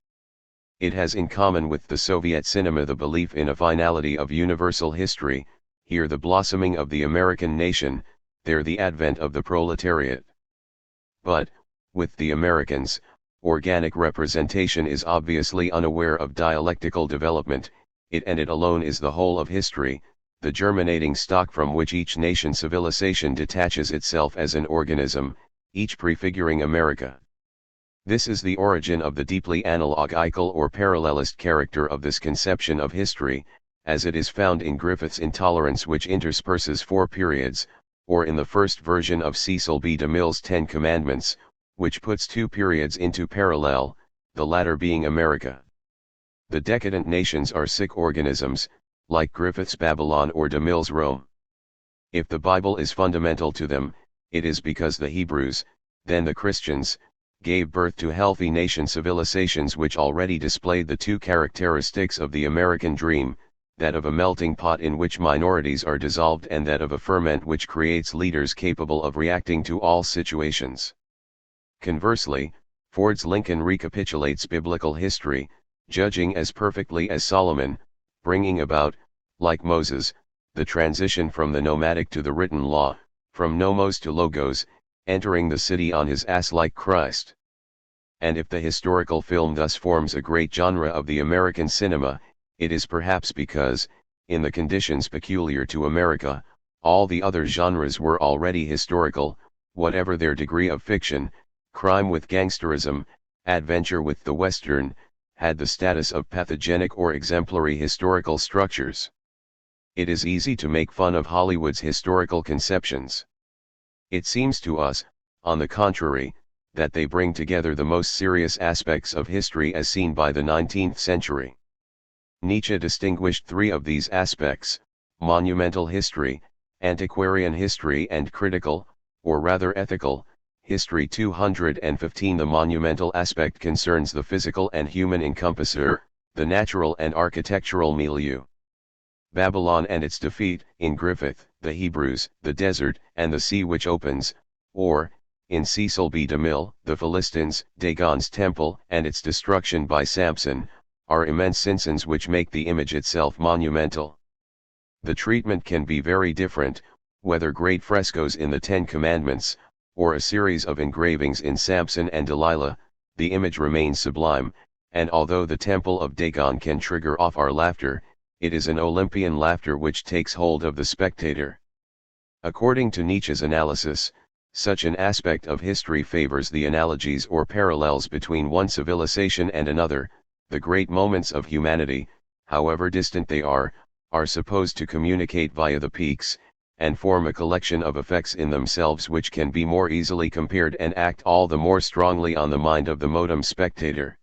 Speaker 1: It has in common with the Soviet cinema the belief in a finality of universal history, here the blossoming of the American nation, there the advent of the proletariat. But, with the Americans, organic representation is obviously unaware of dialectical development, it and it alone is the whole of history, the germinating stock from which each nation civilization detaches itself as an organism, each prefiguring America. This is the origin of the deeply analogical or parallelist character of this conception of history, as it is found in Griffith's Intolerance, which intersperses 4 periods, or in the first version of Cecil B. DeMille's 10 Commandments, which puts 2 periods into parallel, the latter being America. The decadent nations are sick organisms, like Griffith's Babylon or DeMille's Rome. If the Bible is fundamental to them, it is because the Hebrews, then the Christians, gave birth to healthy nation civilizations which already displayed the 2 characteristics of the American dream, that of a melting pot in which minorities are dissolved and that of a ferment which creates leaders capable of reacting to all situations. Conversely, Ford's Lincoln recapitulates biblical history, judging as perfectly as Solomon, bringing about, like Moses, the transition from the nomadic to the written law, from nomos to logos, entering the city on his ass like Christ. And if the historical film thus forms a great genre of the American cinema, it is perhaps because, in the conditions peculiar to America, all the other genres were already historical, whatever their degree of fiction. Crime with gangsterism, adventure with the Western, had the status of pathogenic or exemplary historical structures. It is easy to make fun of Hollywood's historical conceptions. It seems to us, on the contrary, that they bring together the most serious aspects of history as seen by the 19th century. Nietzsche distinguished 3 of these aspects: monumental history, antiquarian history and critical, or rather ethical, history. 215 The monumental aspect concerns the physical and human encompasser, the natural and architectural milieu. Babylon and its defeat, in Griffith, the Hebrews, the desert, and the sea which opens, or, in Cecil B. DeMille, the Philistines, Dagon's temple, and its destruction by Samson, are immense sins which make the image itself monumental. The treatment can be very different, whether great frescoes in the 10 Commandments, or a series of engravings in Samson and Delilah, the image remains sublime, and although the temple of Dagon can trigger off our laughter, it is an Olympian laughter which takes hold of the spectator. According to Nietzsche's analysis, such an aspect of history favors the analogies or parallels between one civilization and another. The great moments of humanity, however distant they are supposed to communicate via the peaks, and form a collection of effects in themselves which can be more easily compared and act all the more strongly on the mind of the modem spectator.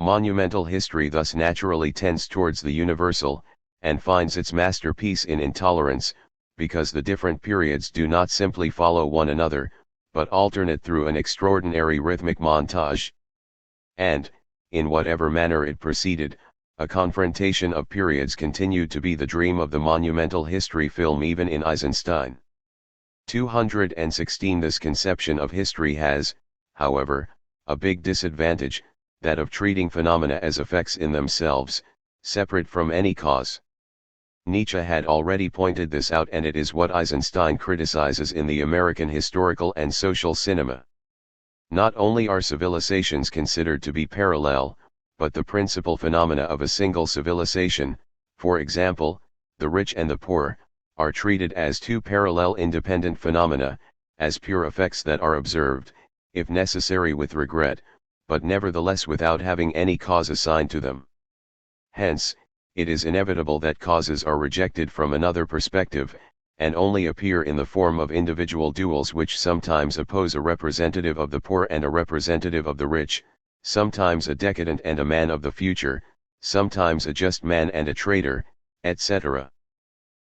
Speaker 1: Monumental history thus naturally tends towards the universal, and finds its masterpiece in Intolerance, because the different periods do not simply follow one another, but alternate through an extraordinary rhythmic montage. And, in whatever manner it proceeded, a confrontation of periods continued to be the dream of the monumental history film even in Eisenstein. 216 This conception of history has, however, a big disadvantage, that of treating phenomena as effects in themselves, separate from any cause. Nietzsche had already pointed this out, and it is what Eisenstein criticizes in the American historical and social cinema. Not only are civilizations considered to be parallel, but the principal phenomena of a single civilization, for example, the rich and the poor, are treated as 2 parallel independent phenomena, as pure effects that are observed, if necessary with regret, but nevertheless without having any cause assigned to them. Hence, it is inevitable that causes are rejected from another perspective, and only appear in the form of individual duels which sometimes oppose a representative of the poor and a representative of the rich, sometimes a decadent and a man of the future, sometimes a just man and a traitor, etc.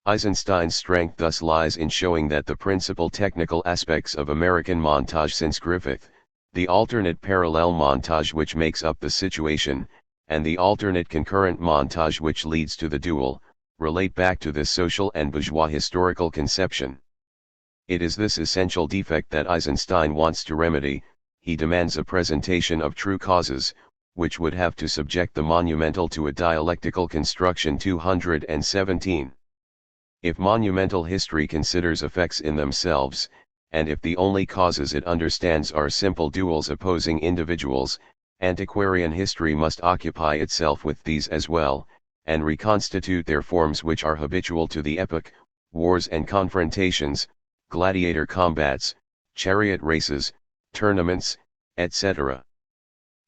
Speaker 1: Eisenstein's strength thus lies in showing that the principal technical aspects of American montage since Griffith, the alternate parallel montage which makes up the situation, and the alternate concurrent montage which leads to the duel, relate back to this social and bourgeois historical conception. It is this essential defect that Eisenstein wants to remedy. He demands a presentation of true causes, which would have to subject the monumental to a dialectical construction. 217. If monumental history considers effects in themselves, and if the only causes it understands are simple duels opposing individuals, antiquarian history must occupy itself with these as well, and reconstitute their forms which are habitual to the epoch: wars and confrontations, gladiator combats, chariot races, tournaments, etc.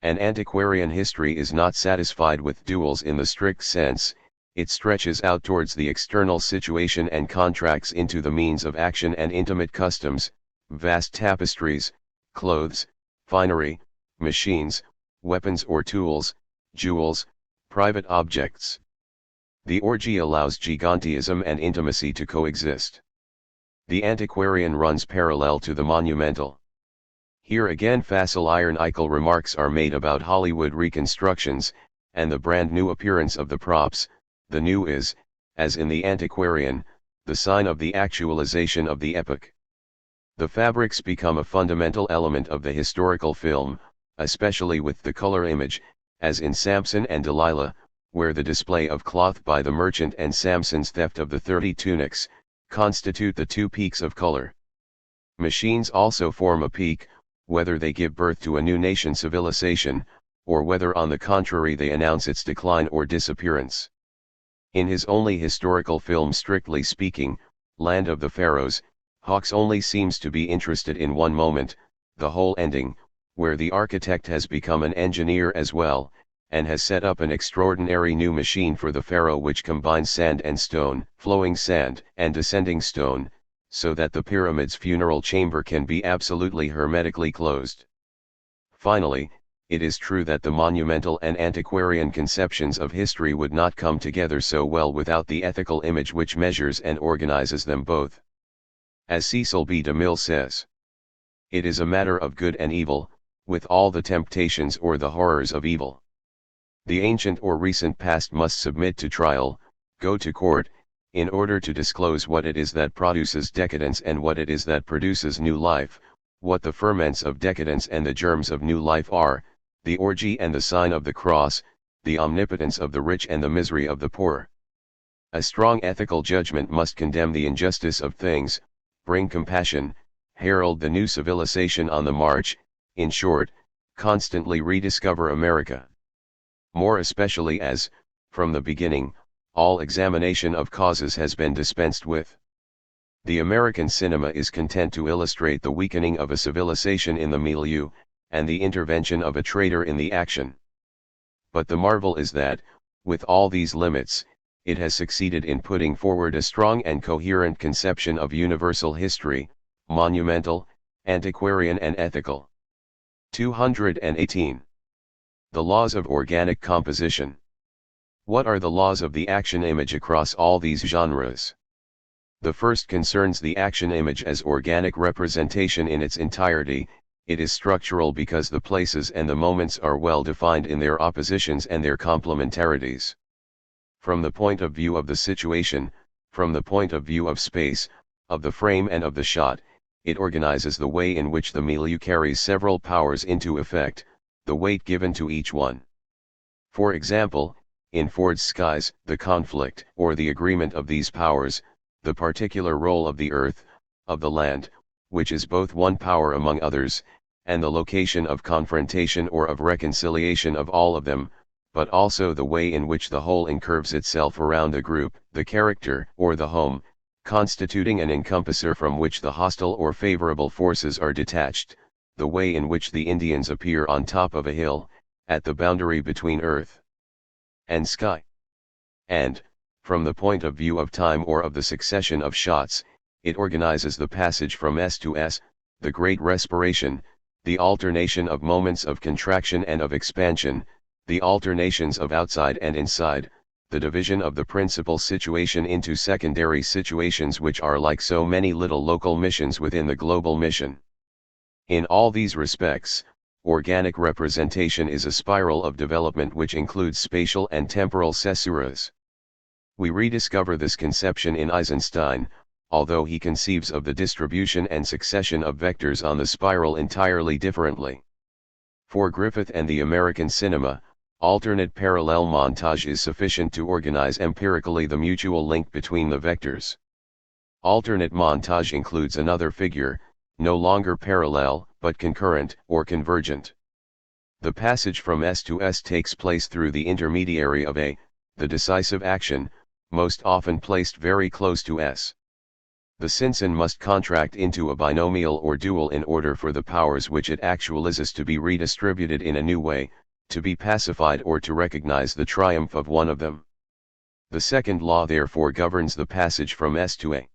Speaker 1: An antiquarian history is not satisfied with duels in the strict sense. It stretches out towards the external situation and contracts into the means of action and intimate customs, vast tapestries, clothes, finery, machines, weapons or tools, jewels, private objects. The orgy allows gigantism and intimacy to coexist. The antiquarian runs parallel to the monumental. Here again facile ironical remarks are made about Hollywood reconstructions, and the brand new appearance of the props. The new is, as in the antiquarian, the sign of the actualization of the epoch. The fabrics become a fundamental element of the historical film, especially with the color image, as in Samson and Delilah, where the display of cloth by the merchant and Samson's theft of the 30 tunics, constitute the two peaks of color. Machines also form a peak, whether they give birth to a new nation civilization, or whether on the contrary they announce its decline or disappearance. In his only historical film, strictly speaking, Land of the Pharaohs, Hawks only seems to be interested in one moment, the whole ending, where the architect has become an engineer as well, and has set up an extraordinary new machine for the pharaoh which combines sand and stone, flowing sand and descending stone, so that the pyramid's funeral chamber can be absolutely hermetically closed. Finally, it is true that the monumental and antiquarian conceptions of history would not come together so well without the ethical image which measures and organizes them both. As Cecil B. DeMille says, "It is a matter of good and evil, with all the temptations or the horrors of evil. The ancient or recent past must submit to trial, go to court, in order to disclose what it is that produces decadence and what it is that produces new life, what the ferments of decadence and the germs of new life are, the orgy and the sign of the cross, the omnipotence of the rich and the misery of the poor. A strong ethical judgment must condemn the injustice of things, bring compassion, herald the new civilization on the march, in short, constantly rediscover America. More especially as, from the beginning, all examination of causes has been dispensed with. The American cinema is content to illustrate the weakening of a civilization in the milieu, and the intervention of a traitor in the action. But the marvel is that, with all these limits, it has succeeded in putting forward a strong and coherent conception of universal history, monumental, antiquarian and ethical." 218. The laws of organic composition. What are the laws of the action image across all these genres? The first concerns the action image as organic representation in its entirety. It is structural because the places and the moments are well defined in their oppositions and their complementarities. From the point of view of the situation, from the point of view of space, of the frame and of the shot, it organizes the way in which the milieu carries several powers into effect, the weight given to each one. For example, in Ford's skies, the conflict or the agreement of these powers, the particular role of the earth, of the land, which is both one power among others, and the location of confrontation or of reconciliation of all of them, but also the way in which the whole incurves itself around the group, the character or the home, constituting an encompasser from which the hostile or favorable forces are detached, the way in which the Indians appear on top of a hill, at the boundary between earth and sky. And, From the point of view of time or of the succession of shots, it organizes the passage from S to S, the great respiration, the alternation of moments of contraction and of expansion, the alternations of outside and inside, the division of the principal situation into secondary situations which are like so many little local missions within the global mission. In all these respects, organic representation is a spiral of development which includes spatial and temporal caesuras. We rediscover this conception in Eisenstein, although he conceives of the distribution and succession of vectors on the spiral entirely differently. For Griffith and the American cinema, alternate parallel montage is sufficient to organize empirically the mutual link between the vectors. Alternate montage includes another figure, no longer parallel, but concurrent or convergent. The passage from S to S takes place through the intermediary of A, the decisive action, most often placed very close to S. The Simpson must contract into a binomial or dual in order for the powers which it actualizes to be redistributed in a new way, to be pacified or to recognize the triumph of one of them. The second law therefore governs the passage from S to A.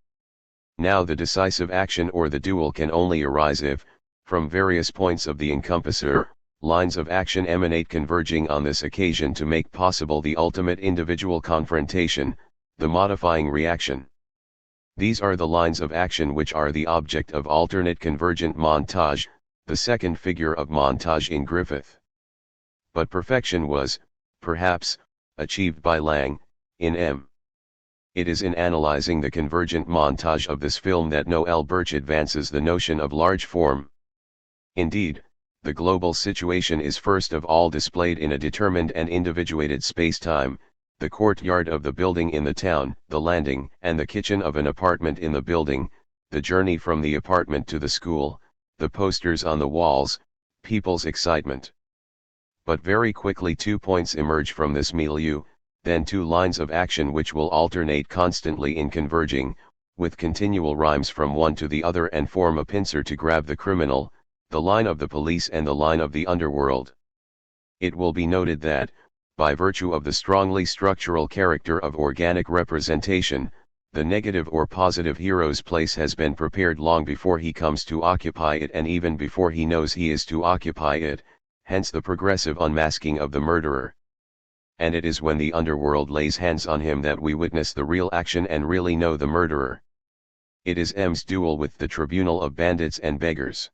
Speaker 1: Now the decisive action or the dual can only arise if, from various points of the encompasser, lines of action emanate converging on this occasion to make possible the ultimate individual confrontation, the modifying reaction. These are the lines of action which are the object of alternate convergent montage, the second figure of montage in Griffith. But perfection was, perhaps, achieved by Lang, in M. It is in analyzing the convergent montage of this film that Noel Birch advances the notion of large form. Indeed, the global situation is first of all displayed in a determined and individuated space-time, the courtyard of the building in the town, the landing and the kitchen of an apartment in the building, the journey from the apartment to the school, the posters on the walls, people's excitement. But very quickly two points emerge from this milieu, then two lines of action which will alternate constantly in converging, with continual rhymes from one to the other and form a pincer to grab the criminal, the line of the police and the line of the underworld. It will be noted that, by virtue of the strongly structural character of organic representation, the negative or positive hero's place has been prepared long before he comes to occupy it and even before he knows he is to occupy it, hence the progressive unmasking of the murderer. And it is when the underworld lays hands on him that we witness the real action and really know the murderer. It is M's duel with the tribunal of bandits and beggars.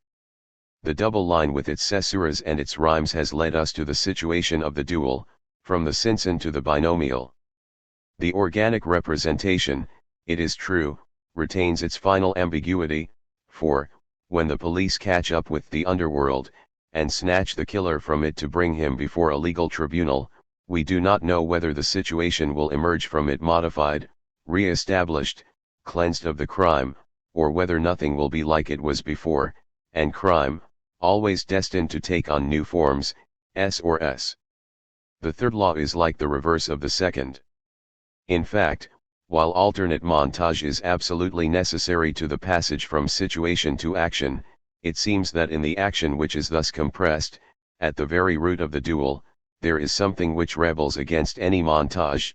Speaker 1: The double line with its caesuras and its rhymes has led us to the situation of the duel, from the Simpson to the binomial. The organic representation, it is true, retains its final ambiguity, for, when the police catch up with the underworld, and snatch the killer from it to bring him before a legal tribunal, we do not know whether the situation will emerge from it modified, re-established, cleansed of the crime, or whether nothing will be like it was before, and crime, always destined to take on new forms, S or S. The third law is like the reverse of the second. In fact, while alternate montage is absolutely necessary to the passage from situation to action, it seems that in the action which is thus compressed, at the very root of the duel, there is something which rebels against any montage.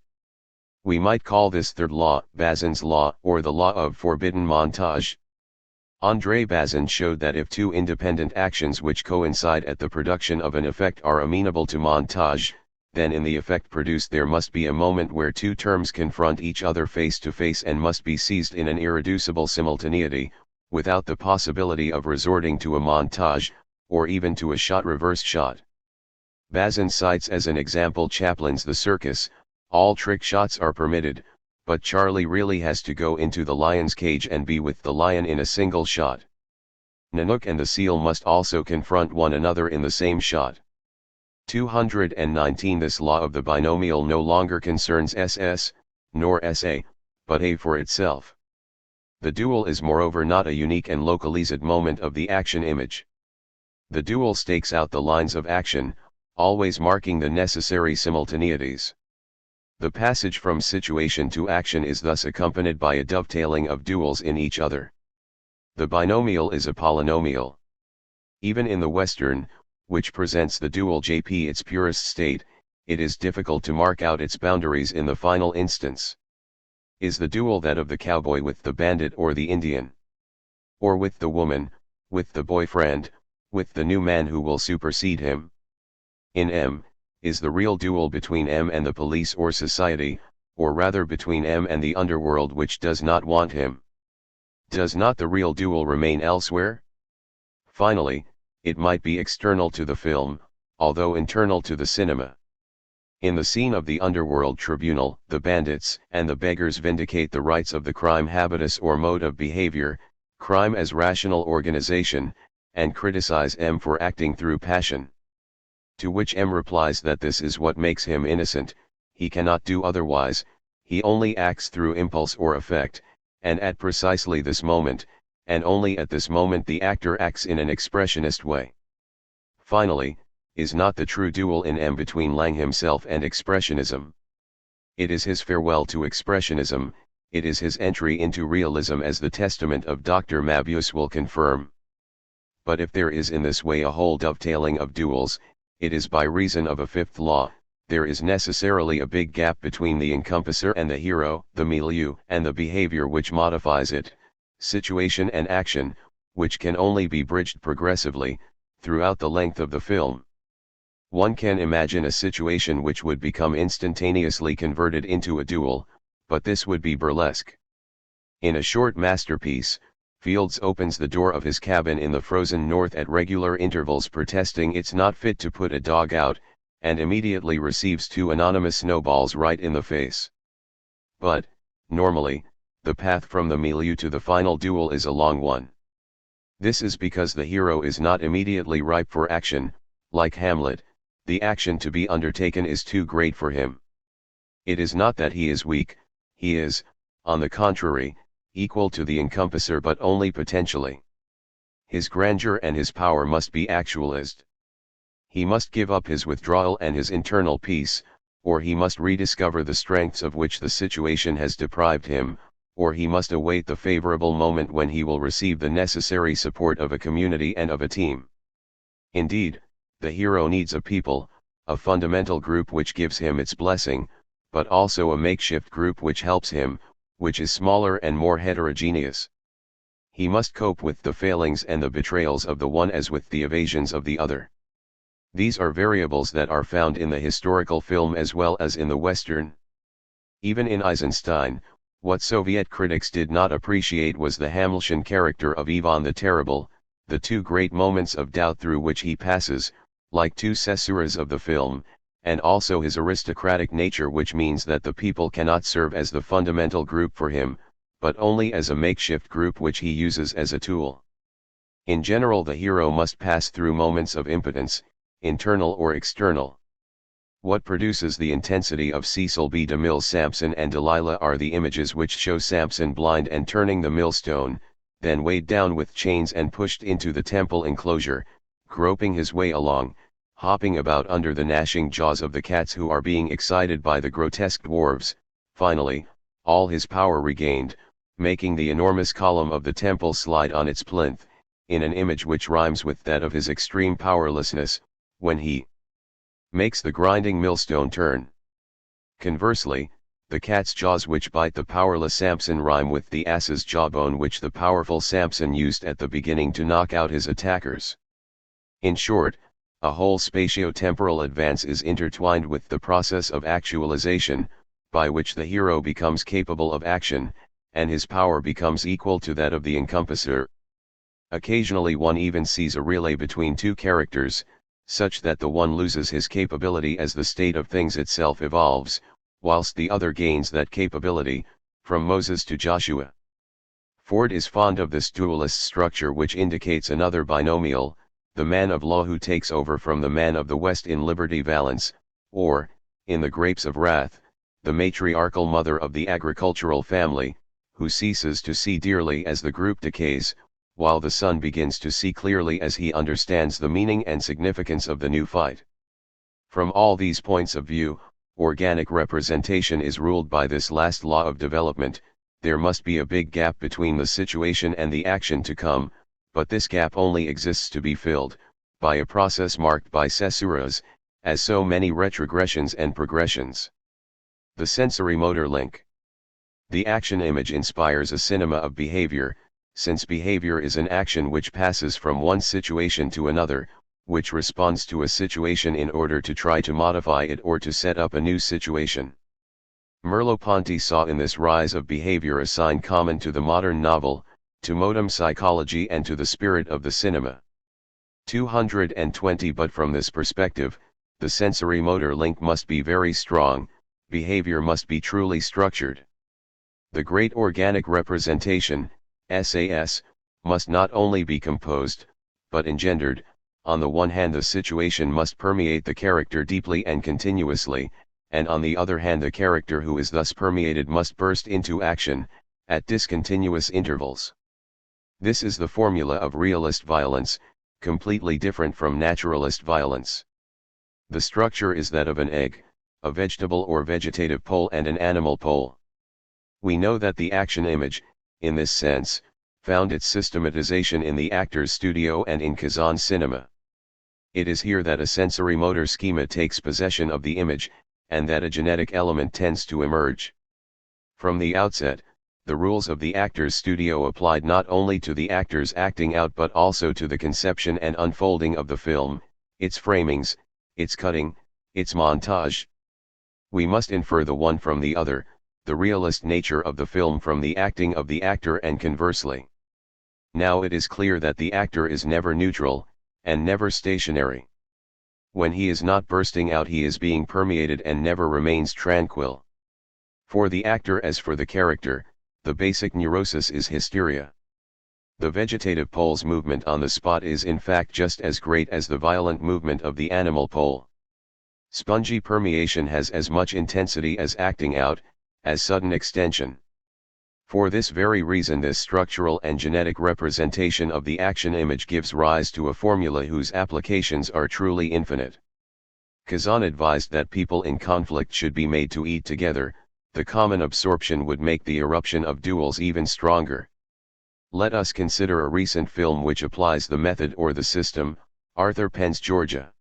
Speaker 1: We might call this third law Bazin's law or the law of forbidden montage. André Bazin showed that if two independent actions which coincide at the production of an effect are amenable to montage, then in the effect produced there must be a moment where two terms confront each other face to face and must be seized in an irreducible simultaneity, without the possibility of resorting to a montage, or even to a shot-reverse shot. Bazin cites as an example Chaplin's The Circus. All trick shots are permitted, but Charlie really has to go into the lion's cage and be with the lion in a single shot. Nanook and the seal must also confront one another in the same shot. 219 This law of the binomial no longer concerns SS, nor SA, but A for itself. The duel is moreover not a unique and localized moment of the action image. The duel stakes out the lines of action, always marking the necessary simultaneities. The passage from situation to action is thus accompanied by a dovetailing of duels in each other. The binomial is a polynomial. Even in the Western, which presents the dual JP its purest state, it is difficult to mark out its boundaries in the final instance. Is the duel that of the cowboy with the bandit or the Indian? Or with the woman, with the boyfriend, with the new man who will supersede him? In M, is the real duel between M and the police or society, or rather between M and the underworld which does not want him? Does not the real duel remain elsewhere? Finally, it might be external to the film, although internal to the cinema. In the scene of the underworld tribunal, the bandits and the beggars vindicate the rights of the crime habitus or mode of behavior, crime as rational organization, and criticize M for acting through passion. To which M replies that this is what makes him innocent, he cannot do otherwise, he only acts through impulse or effect, and at precisely this moment, and only at this moment the actor acts in an expressionist way. Finally, is not the true duel in M between Lang himself and expressionism? It is his farewell to expressionism, it is his entry into realism, as the testament of Dr. Mabius will confirm. But if there is in this way a whole dovetailing of duels, it is by reason of a fifth law. There is necessarily a big gap between the encompasser and the hero, the milieu and the behavior which modifies it, situation and action, which can only be bridged progressively, throughout the length of the film. One can imagine a situation which would become instantaneously converted into a duel, but this would be burlesque. In a short masterpiece, Fields opens the door of his cabin in the frozen north at regular intervals, protesting it's not fit to put a dog out, and immediately receives 2 anonymous snowballs right in the face. But, normally, the path from the milieu to the final duel is a long one. This is because the hero is not immediately ripe for action. Like Hamlet, the action to be undertaken is too great for him. It is not that he is weak, he is, on the contrary, equal to the encompasser, but only potentially. His grandeur and his power must be actualized. He must give up his withdrawal and his internal peace, or he must rediscover the strengths of which the situation has deprived him, or he must await the favorable moment when he will receive the necessary support of a community and of a team. Indeed, the hero needs a people, a fundamental group which gives him its blessing, but also a makeshift group which helps him, which is smaller and more heterogeneous. He must cope with the failings and the betrayals of the one as with the evasions of the other. These are variables that are found in the historical film as well as in the Western. Even in Eisenstein, what Soviet critics did not appreciate was the Hamletian character of Ivan the Terrible, the 2 great moments of doubt through which he passes, like 2 caesuras of the film, and also his aristocratic nature, which means that the people cannot serve as the fundamental group for him, but only as a makeshift group which he uses as a tool. In general, the hero must pass through moments of impotence, internal or external. What produces the intensity of Cecil B. DeMille's Samson and Delilah are the images which show Samson blind and turning the millstone, then weighed down with chains and pushed into the temple enclosure, groping his way along, hopping about under the gnashing jaws of the cats who are being excited by the grotesque dwarves, finally, all his power regained, making the enormous column of the temple slide on its plinth, in an image which rhymes with that of his extreme powerlessness, when he makes the grinding millstone turn. Conversely, the cat's jaws which bite the powerless Samson rhyme with the ass's jawbone which the powerful Samson used at the beginning to knock out his attackers. In short, a whole spatio-temporal advance is intertwined with the process of actualization, by which the hero becomes capable of action, and his power becomes equal to that of the encompasser. Occasionally one even sees a relay between 2 characters, such that the one loses his capability as the state of things itself evolves, whilst the other gains that capability, from Moses to Joshua. Ford is fond of this dualist structure which indicates another binomial, the man of law who takes over from the man of the West in Liberty Valance, or, in The Grapes of Wrath, the matriarchal mother of the agricultural family, who ceases to see dearly as the group decays, while the son begins to see clearly as he understands the meaning and significance of the new fight. From all these points of view, organic representation is ruled by this last law of development. There must be a big gap between the situation and the action to come, but this gap only exists to be filled, by a process marked by caesuras, as so many retrogressions and progressions. The sensory motor link. The action image inspires a cinema of behavior, since behavior is an action which passes from one situation to another, which responds to a situation in order to try to modify it or to set up a new situation. Merleau-Ponty saw in this rise of behavior a sign common to the modern novel, to modern psychology and to the spirit of the cinema. 220 But from this perspective, the sensory-motor link must be very strong, behavior must be truly structured. The great organic representation, SAS, must not only be composed, but engendered. On the one hand the situation must permeate the character deeply and continuously, and on the other hand the character who is thus permeated must burst into action, at discontinuous intervals. This is the formula of realist violence, completely different from naturalist violence. The structure is that of an egg, a vegetable or vegetative pole and an animal pole. We know that the action image, in this sense, found its systematization in the actor's studio and in Kazan's cinema. It is here that a sensory-motor schema takes possession of the image, and that a genetic element tends to emerge. From the outset, the rules of the actor's studio applied not only to the actor's acting out but also to the conception and unfolding of the film, its framings, its cutting, its montage. We must infer the one from the other, the realist nature of the film from the acting of the actor and conversely. Now it is clear that the actor is never neutral, and never stationary. When he is not bursting out he is being permeated and never remains tranquil. For the actor as for the character, the basic neurosis is hysteria. The vegetative pole's movement on the spot is in fact just as great as the violent movement of the animal pole. Spongy permeation has as much intensity as acting out, as sudden extension. For this very reason this structural and genetic representation of the action image gives rise to a formula whose applications are truly infinite. Kazan advised that people in conflict should be made to eat together, the common absorption would make the eruption of duels even stronger. Let us consider a recent film which applies the method or the system, Arthur Penn's Georgia.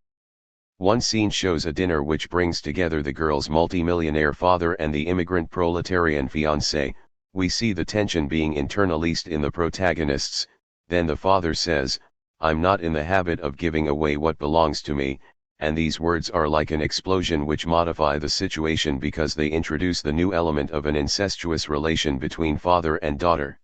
Speaker 1: One scene shows a dinner which brings together the girl's multimillionaire father and the immigrant proletarian fiancé. We see the tension being internalized in the protagonists. Then the father says, "I'm not in the habit of giving away what belongs to me," and these words are like an explosion which modify the situation because they introduce the new element of an incestuous relation between father and daughter.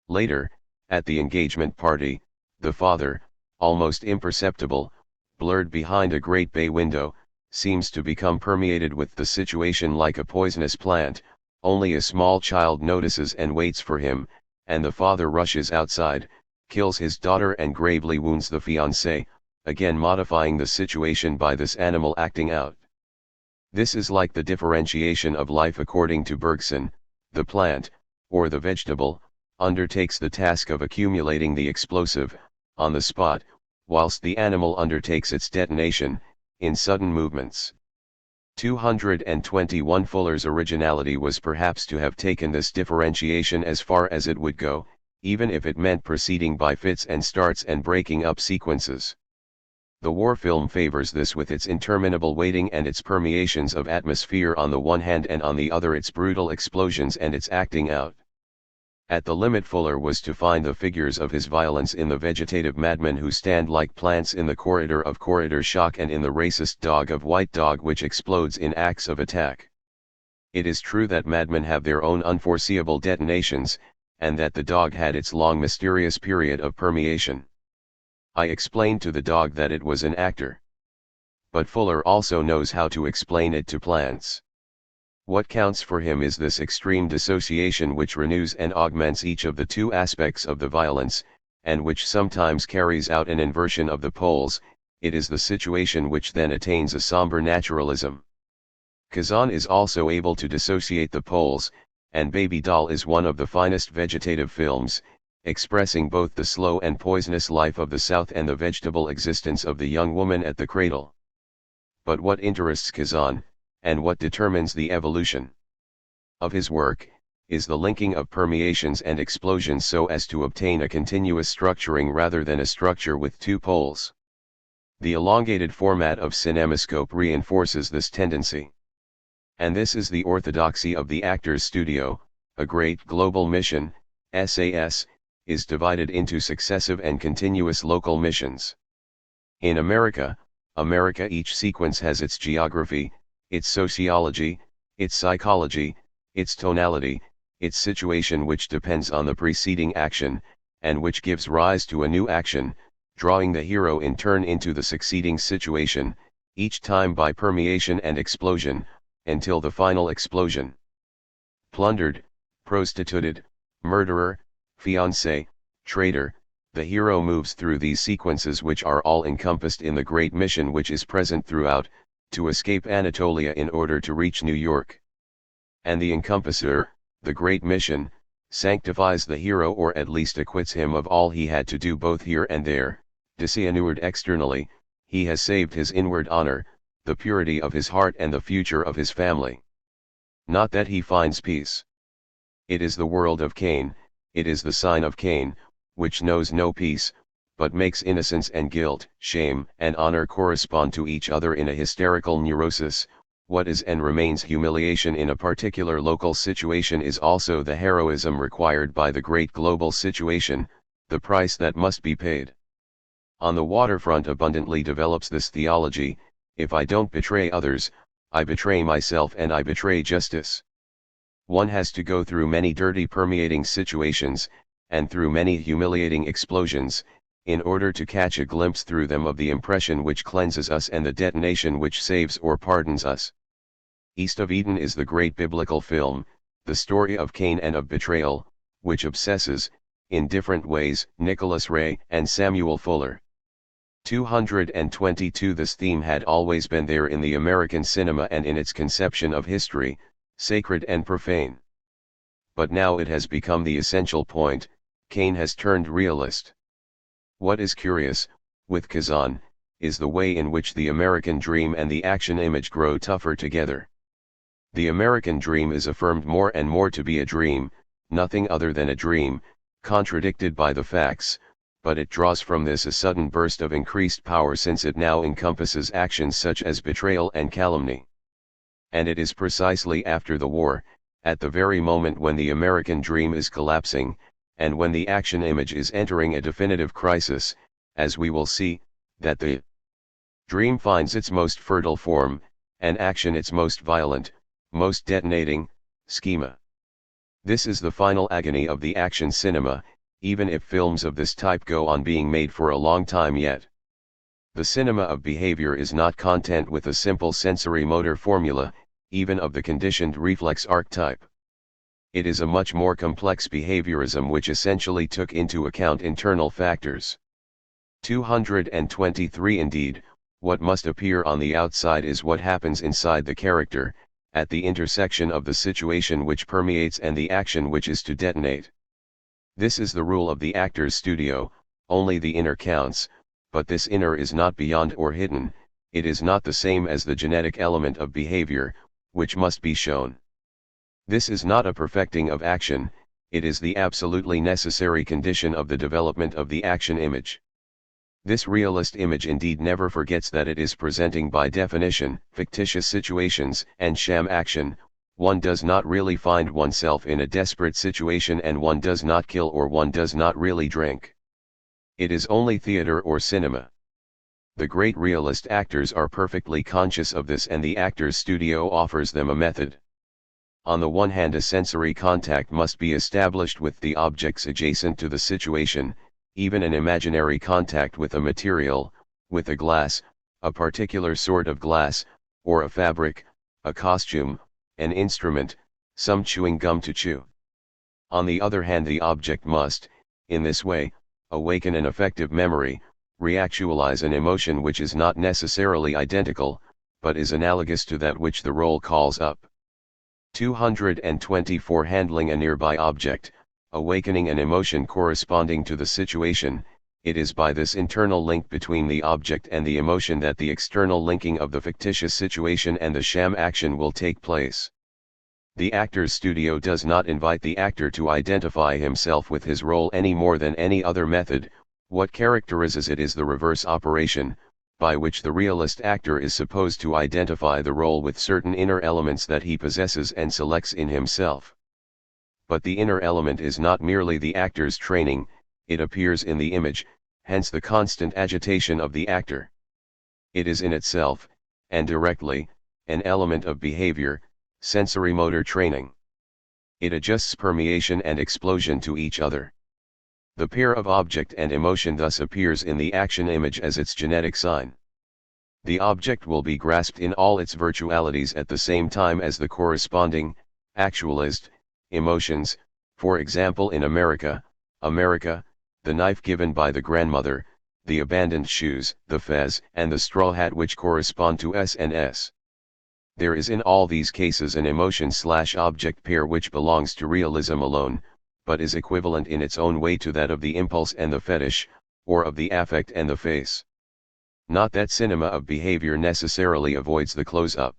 Speaker 1: Later, at the engagement party, the father, almost imperceptible, blurred behind a great bay window, seems to become permeated with the situation like a poisonous plant. Only a small child notices and waits for him, and the father rushes outside, kills his daughter and gravely wounds the fiancé, again modifying the situation by this animal acting out. This is like the differentiation of life according to Bergson. The plant, or the vegetable, undertakes the task of accumulating the explosive, on the spot, whilst the animal undertakes its detonation, in sudden movements. 221 Fuller's originality was perhaps to have taken this differentiation as far as it would go, even if it meant proceeding by fits and starts and breaking up sequences. The war film favors this with its interminable waiting and its permeations of atmosphere on the one hand and on the other its brutal explosions and its acting out. At the limit Fuller was to find the figures of his violence in the vegetative madmen who stand like plants in the corridor of corridor shock and in the racist dog of white dog which explodes in acts of attack. It is true that madmen have their own unforeseeable detonations, and that the dog had its long mysterious period of permeation. I explained to the dog that it was an actor. But Fuller also knows how to explain it to plants. What counts for him is this extreme dissociation which renews and augments each of the two aspects of the violence, and which sometimes carries out an inversion of the poles. It is the situation which then attains a somber naturalism. Kazan is also able to dissociate the poles, and Baby Doll is one of the finest vegetative films, expressing both the slow and poisonous life of the South and the vegetable existence of the young woman at the cradle. But what interests Kazan, and what determines the evolution of his work, is the linking of permeations and explosions so as to obtain a continuous structuring rather than a structure with two poles. The elongated format of cinemascope reinforces this tendency. And this is the orthodoxy of the actor's studio, A great global mission, SAS, is divided into successive and continuous local missions. In America, each sequence has its geography, its sociology, its psychology, its tonality, its situation which depends on the preceding action, and which gives rise to a new action, drawing the hero in turn into the succeeding situation, each time by permeation and explosion, until the final explosion. Plundered, prostituted, murderer, fiancé, traitor, the hero moves through these sequences which are all encompassed in the great mission which is present throughout, to escape Anatolia in order to reach New York. And the encompasser, the great mission, sanctifies the hero or at least acquits him of all he had to do both here and there, disinured externally, he has saved his inward honor, the purity of his heart and the future of his family. Not that he finds peace. It is the world of Cain, it is the sign of Cain, which knows no peace, but makes innocence and guilt, shame and honor correspond to each other in a hysterical neurosis. What is and remains humiliation in a particular local situation is also the heroism required by the great global situation, the price that must be paid. On the waterfront abundantly develops this theology: if I don't betray others, I betray myself and I betray justice. One has to go through many dirty permeating situations, and through many humiliating explosions, in order to catch a glimpse through them of the impression which cleanses us and the detonation which saves or pardons us. East of Eden is the great biblical film, the story of Cain and of betrayal, which obsesses, in different ways, Nicholas Ray and Samuel Fuller. 222 This theme had always been there in the American cinema and in its conception of history, sacred and profane. But now it has become the essential point: Cain has turned realist. What is curious, with Kazan, is the way in which the American dream and the action image grow tougher together. The American dream is affirmed more and more to be a dream, nothing other than a dream, contradicted by the facts, but it draws from this a sudden burst of increased power since it now encompasses actions such as betrayal and calumny. And it is precisely after the war, at the very moment when the American dream is collapsing, and when the action image is entering a definitive crisis, as we will see, that the dream finds its most fertile form, and action its most violent, most detonating, schema. This is the final agony of the action cinema, even if films of this type go on being made for a long time yet. The cinema of behavior is not content with a simple sensory motor formula, even of the conditioned reflex archetype. It is a much more complex behaviorism which essentially took into account internal factors. 223 Indeed, what must appear on the outside is what happens inside the character, at the intersection of the situation which permeates and the action which is to detonate. This is the rule of the actor's studio: only the inner counts, but this inner is not beyond or hidden, it is not the same as the genetic element of behavior, which must be shown. This is not a perfecting of action, it is the absolutely necessary condition of the development of the action image. This realist image indeed never forgets that it is presenting by definition fictitious situations and sham action. One does not really find oneself in a desperate situation, and one does not kill, or one does not really drink. It is only theater or cinema. The great realist actors are perfectly conscious of this, and the actor's studio offers them a method. On the one hand, a sensory contact must be established with the objects adjacent to the situation, even an imaginary contact with a material, with a glass, a particular sort of glass, or a fabric, a costume, an instrument, some chewing gum to chew. On the other hand, the object must, in this way, awaken an affective memory, reactualize an emotion which is not necessarily identical, but is analogous to that which the role calls up. 224 Handling a nearby object, awakening an emotion corresponding to the situation. It is by this internal link between the object and the emotion that the external linking of the fictitious situation and the sham action will take place. The actor's studio does not invite the actor to identify himself with his role any more than any other method. What characterizes it is the reverse operation, by which the realist actor is supposed to identify the role with certain inner elements that he possesses and selects in himself. But the inner element is not merely the actor's training, it appears in the image, hence the constant agitation of the actor. It is in itself, and directly, an element of behavior, sensory-motor training. It adjusts permeation and explosion to each other. The pair of object and emotion thus appears in the action image as its genetic sign. The object will be grasped in all its virtualities at the same time as the corresponding, actualized, emotions, for example in America, the knife given by the grandmother, the abandoned shoes, the fez, and the straw hat which correspond to S and S. There is in all these cases an emotion/object pair which belongs to realism alone, but is equivalent in its own way to that of the impulse and the fetish, or of the affect and the face. Not that cinema of behavior necessarily avoids the close-up.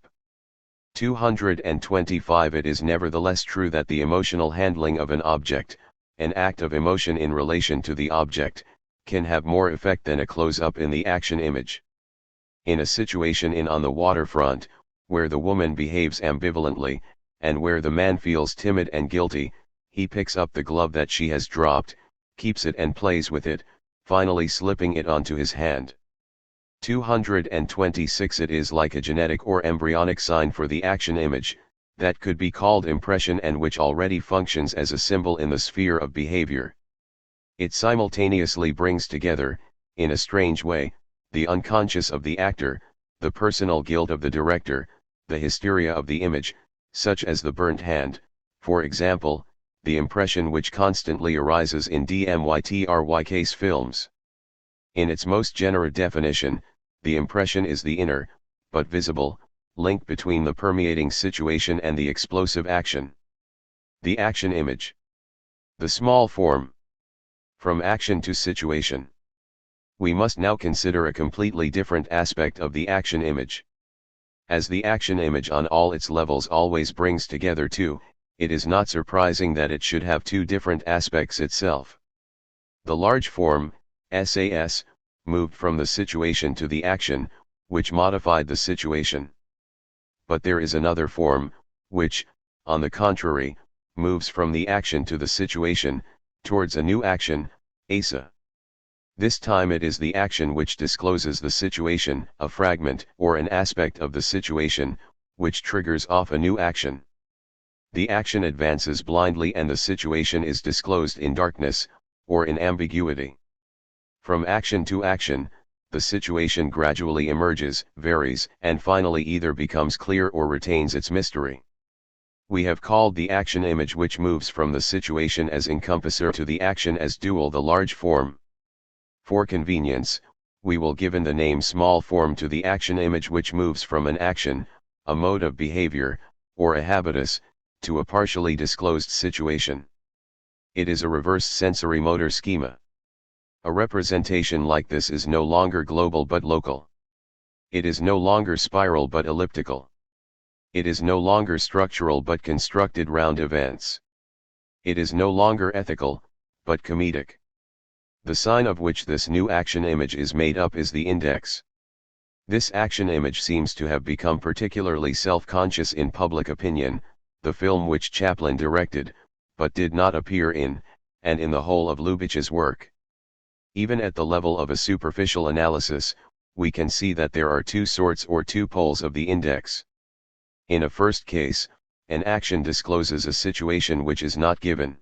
Speaker 1: 225 It is nevertheless true that the emotional handling of an object, an act of emotion in relation to the object, can have more effect than a close-up in the action image. In a situation on the waterfront, where the woman behaves ambivalently, and where the man feels timid and guilty, he picks up the glove that she has dropped, keeps it and plays with it, finally slipping it onto his hand. 226 It is like a genetic or embryonic sign for the action image, that could be called impression and which already functions as a symbol in the sphere of behavior. It simultaneously brings together, in a strange way, the unconscious of the actor, the personal guilt of the director, the hysteria of the image, such as the burnt hand, for example, the impression which constantly arises in DMYTRYK's films. In its most general definition, the impression is the inner, but visible, link between the permeating situation and the explosive action. The action image. The small form. From action to situation. We must now consider a completely different aspect of the action image. As the action image on all its levels always brings together two, it is not surprising that it should have two different aspects itself. The large form, SAS, moved from the situation to the action, which modified the situation. But there is another form, which, on the contrary, moves from the action to the situation, towards a new action, ASA. This time it is the action which discloses the situation, a fragment or an aspect of the situation, which triggers off a new action. The action advances blindly and the situation is disclosed in darkness, or in ambiguity. From action to action, the situation gradually emerges, varies, and finally either becomes clear or retains its mystery. We have called the action image which moves from the situation as encompasser to the action as dual the large form. For convenience, we will give the name small form to the action image which moves from an action, a mode of behavior, or a habitus, to a partially disclosed situation. It is a reverse sensory motor schema. A representation like this is no longer global but local. It is no longer spiral but elliptical. It is no longer structural but constructed round events. It is no longer ethical, but comedic. The sign of which this new action image is made up is the index. This action image seems to have become particularly self-conscious in public opinion, the film which Chaplin directed, but did not appear in, and in the whole of Lubitsch's work. Even at the level of a superficial analysis, we can see that there are two sorts or two poles of the index. In a first case, an action discloses a situation which is not given.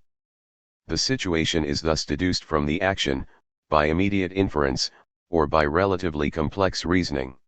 Speaker 1: The situation is thus deduced from the action, by immediate inference, or by relatively complex reasoning.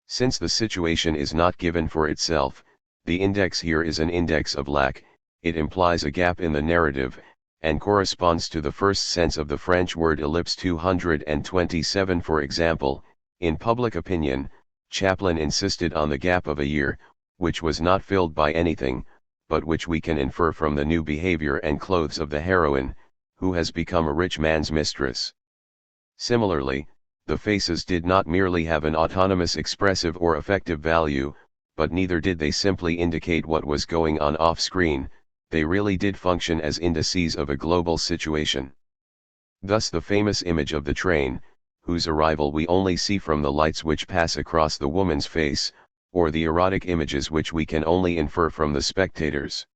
Speaker 1: Since the situation is not given for itself, the index here is an index of lack, it implies a gap in the narrative, and corresponds to the first sense of the French word ellipse. 227 For example, in public opinion, Chaplin insisted on the gap of a year, which was not filled by anything, but which we can infer from the new behavior and clothes of the heroine, who has become a rich man's mistress. Similarly, the faces did not merely have an autonomous expressive or affective value, but neither did they simply indicate what was going on off-screen, they really did function as indices of a global situation. Thus the famous image of the train, whose arrival we only see from the lights which pass across the woman's face, or the erotic images which we can only infer from the spectators.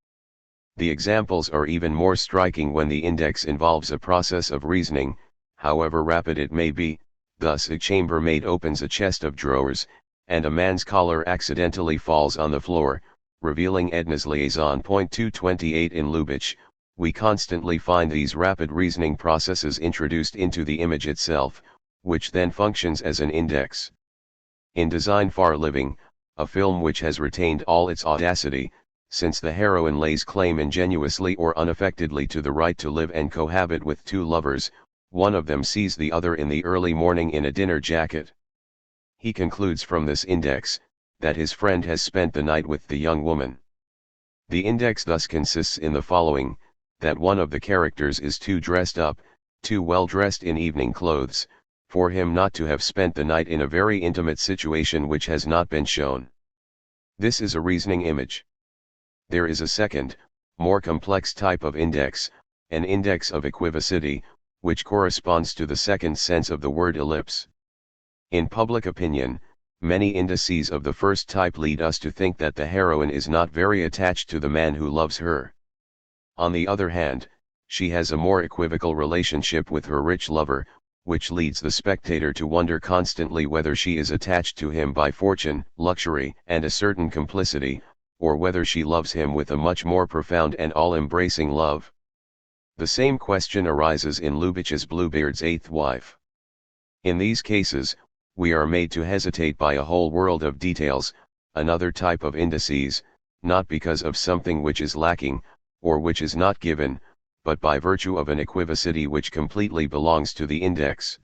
Speaker 1: The examples are even more striking when the index involves a process of reasoning, however rapid it may be. Thus a chambermaid opens a chest of drawers, and a man's collar accidentally falls on the floor, revealing Edna's liaison. 228 In Lubitsch, we constantly find these rapid reasoning processes introduced into the image itself, which then functions as an index. In Design for Living, a film which has retained all its audacity, since the heroine lays claim ingenuously or unaffectedly to the right to live and cohabit with two lovers, one of them sees the other in the early morning in a dinner jacket. He concludes from this index, that his friend has spent the night with the young woman. The index thus consists in the following: that one of the characters is too dressed up, too well dressed in evening clothes, for him not to have spent the night in a very intimate situation which has not been shown. This is a reasoning image. There is a second, more complex type of index, an index of equivocity, which corresponds to the second sense of the word ellipse. In public opinion, many indices of the first type lead us to think that the heroine is not very attached to the man who loves her. On the other hand, she has a more equivocal relationship with her rich lover, which leads the spectator to wonder constantly whether she is attached to him by fortune, luxury, and a certain complicity, or whether she loves him with a much more profound and all-embracing love. The same question arises in Lubitsch's Bluebeard's Eighth Wife. In these cases, we are made to hesitate by a whole world of details, another type of indices, not because of something which is lacking, or which is not given, but by virtue of an equivocity which completely belongs to the index.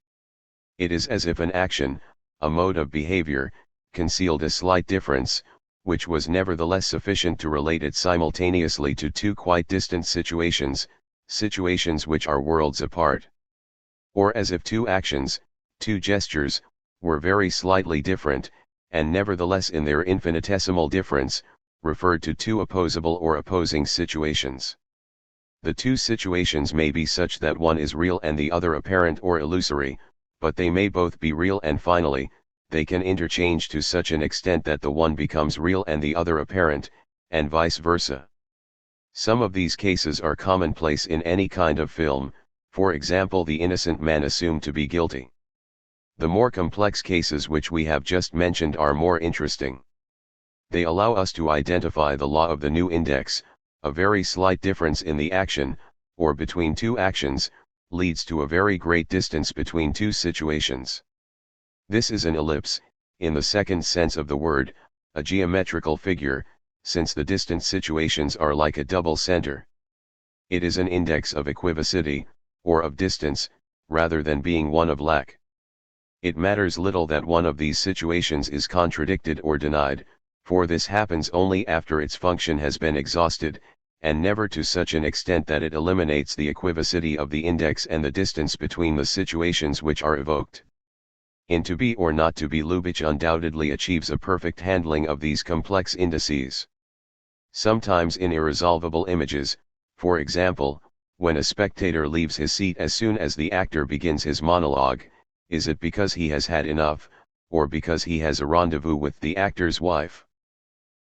Speaker 1: It is as if an action, a mode of behavior, concealed a slight difference, which was nevertheless sufficient to relate it simultaneously to two quite distant situations, situations which are worlds apart. Or as if two actions, two gestures, were very slightly different, and nevertheless in their infinitesimal difference, referred to two opposable or opposing situations. The two situations may be such that one is real and the other apparent or illusory, but they may both be real, and finally, they can interchange to such an extent that the one becomes real and the other apparent, and vice versa. Some of these cases are commonplace in any kind of film, for example the innocent man assumed to be guilty. The more complex cases which we have just mentioned are more interesting. They allow us to identify the law of the new index: a very slight difference in the action, or between two actions, leads to a very great distance between two situations. This is an ellipse, in the second sense of the word, a geometrical figure, since the distant situations are like a double center. It is an index of equivocity, or of distance, rather than being one of lack. It matters little that one of these situations is contradicted or denied, for this happens only after its function has been exhausted, and never to such an extent that it eliminates the equivocity of the index and the distance between the situations which are evoked. In To Be or Not to Be, Lubitsch undoubtedly achieves a perfect handling of these complex indices. Sometimes in irresolvable images, for example, when a spectator leaves his seat as soon as the actor begins his monologue, is it because he has had enough, or because he has a rendezvous with the actor's wife?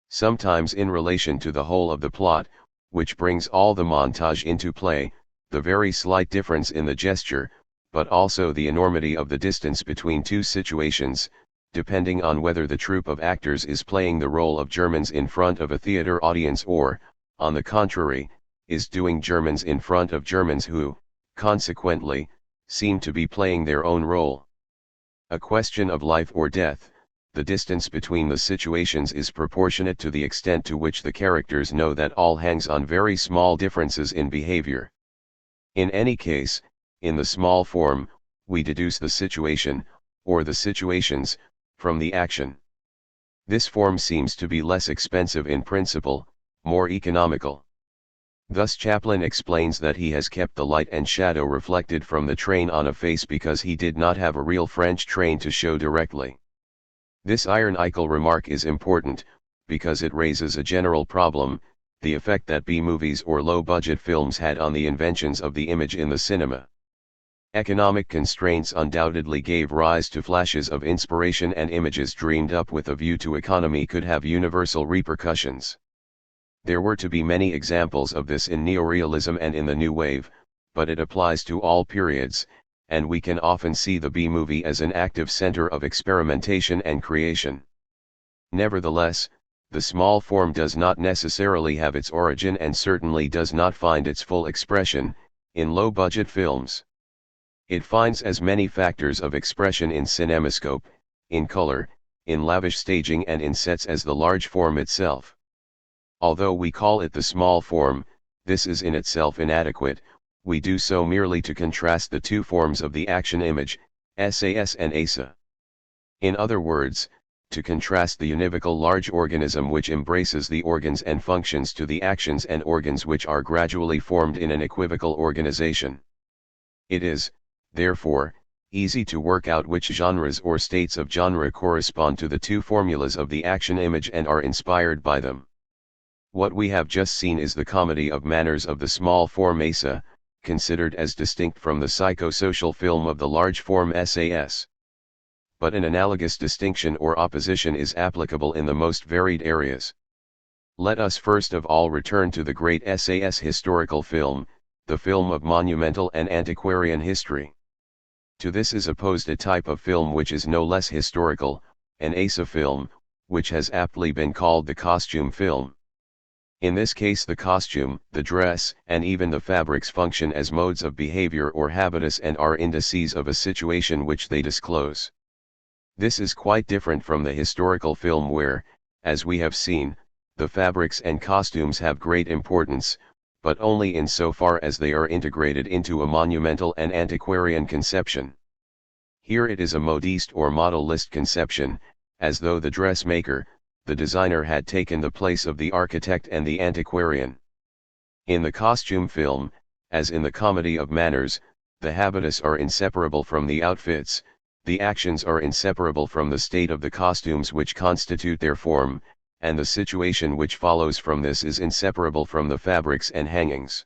Speaker 1: Sometimes in relation to the whole of the plot, which brings all the montage into play, the very slight difference in the gesture, but also the enormity of the distance between two situations, depending on whether the troupe of actors is playing the role of Germans in front of a theater audience or, on the contrary, is doing Germans in front of Germans who, consequently, seem to be playing their own role. A question of life or death, the distance between the situations is proportionate to the extent to which the characters know that all hangs on very small differences in behavior. In any case, in the small form, we deduce the situation, or the situations, from the action. This form seems to be less expensive in principle, more economical. Thus Chaplin explains that he has kept the light and shadow reflected from the train on a face because he did not have a real French train to show directly. This ironical remark is important, because it raises a general problem, the effect that B-movies or low-budget films had on the inventions of the image in the cinema. Economic constraints undoubtedly gave rise to flashes of inspiration, and images dreamed up with a view to economy could have universal repercussions. There were to be many examples of this in neorealism and in the New Wave, but it applies to all periods, and we can often see the B-movie as an active center of experimentation and creation. Nevertheless, the small form does not necessarily have its origin and certainly does not find its full expression in low-budget films. It finds as many factors of expression in cinemascope, in color, in lavish staging and in sets as the large form itself. Although we call it the small form, this is in itself inadequate. We do so merely to contrast the two forms of the action image, SAS and ASA. In other words, to contrast the univocal large organism which embraces the organs and functions to the actions and organs which are gradually formed in an equivocal organization. It is, therefore, easy to work out which genres or states of genre correspond to the two formulas of the action image and are inspired by them. What we have just seen is the comedy of manners of the small form ASA, considered as distinct from the psychosocial film of the large form SAS. But an analogous distinction or opposition is applicable in the most varied areas. Let us first of all return to the great SAS historical film, the film of monumental and antiquarian history. To this is opposed a type of film which is no less historical, an ASA film, which has aptly been called the costume film. In this case the costume, the dress, and even the fabrics function as modes of behavior or habitus and are indices of a situation which they disclose. This is quite different from the historical film where, as we have seen, the fabrics and costumes have great importance, but only in so far as they are integrated into a monumental and antiquarian conception. Here it is a modiste or model-list conception, as though the dressmaker, the designer had taken the place of the architect and the antiquarian. In the costume film, as in the comedy of manners, the habitus are inseparable from the outfits, the actions are inseparable from the state of the costumes which constitute their form, and the situation which follows from this is inseparable from the fabrics and hangings.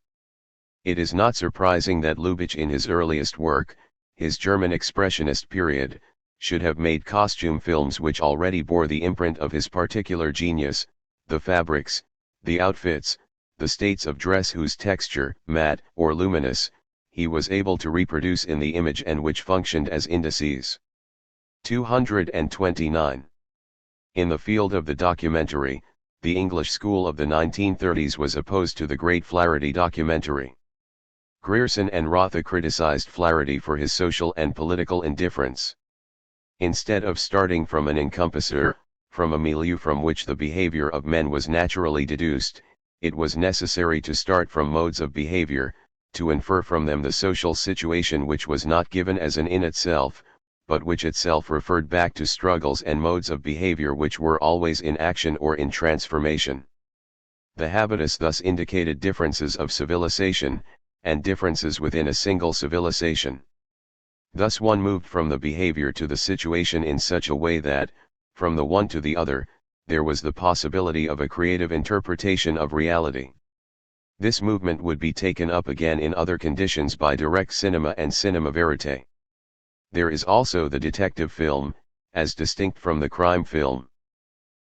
Speaker 1: It is not surprising that Lubitsch in his earliest work, his German Expressionist period, should have made costume films which already bore the imprint of his particular genius, the fabrics, the outfits, the states of dress whose texture, matte or luminous, he was able to reproduce in the image and which functioned as indices. 229. In the field of the documentary, the English school of the 1930s was opposed to the great Flaherty documentary. Grierson and Rotha criticized Flaherty for his social and political indifference. Instead of starting from an encompasser, from a milieu from which the behavior of men was naturally deduced, it was necessary to start from modes of behavior, to infer from them the social situation which was not given as an in itself, but which itself referred back to struggles and modes of behavior which were always in action or in transformation. The habitus thus indicated differences of civilization, and differences within a single civilization. Thus one moved from the behavior to the situation in such a way that, from the one to the other, there was the possibility of a creative interpretation of reality. This movement would be taken up again in other conditions by direct cinema and cinema verite. There is also the detective film, as distinct from the crime film.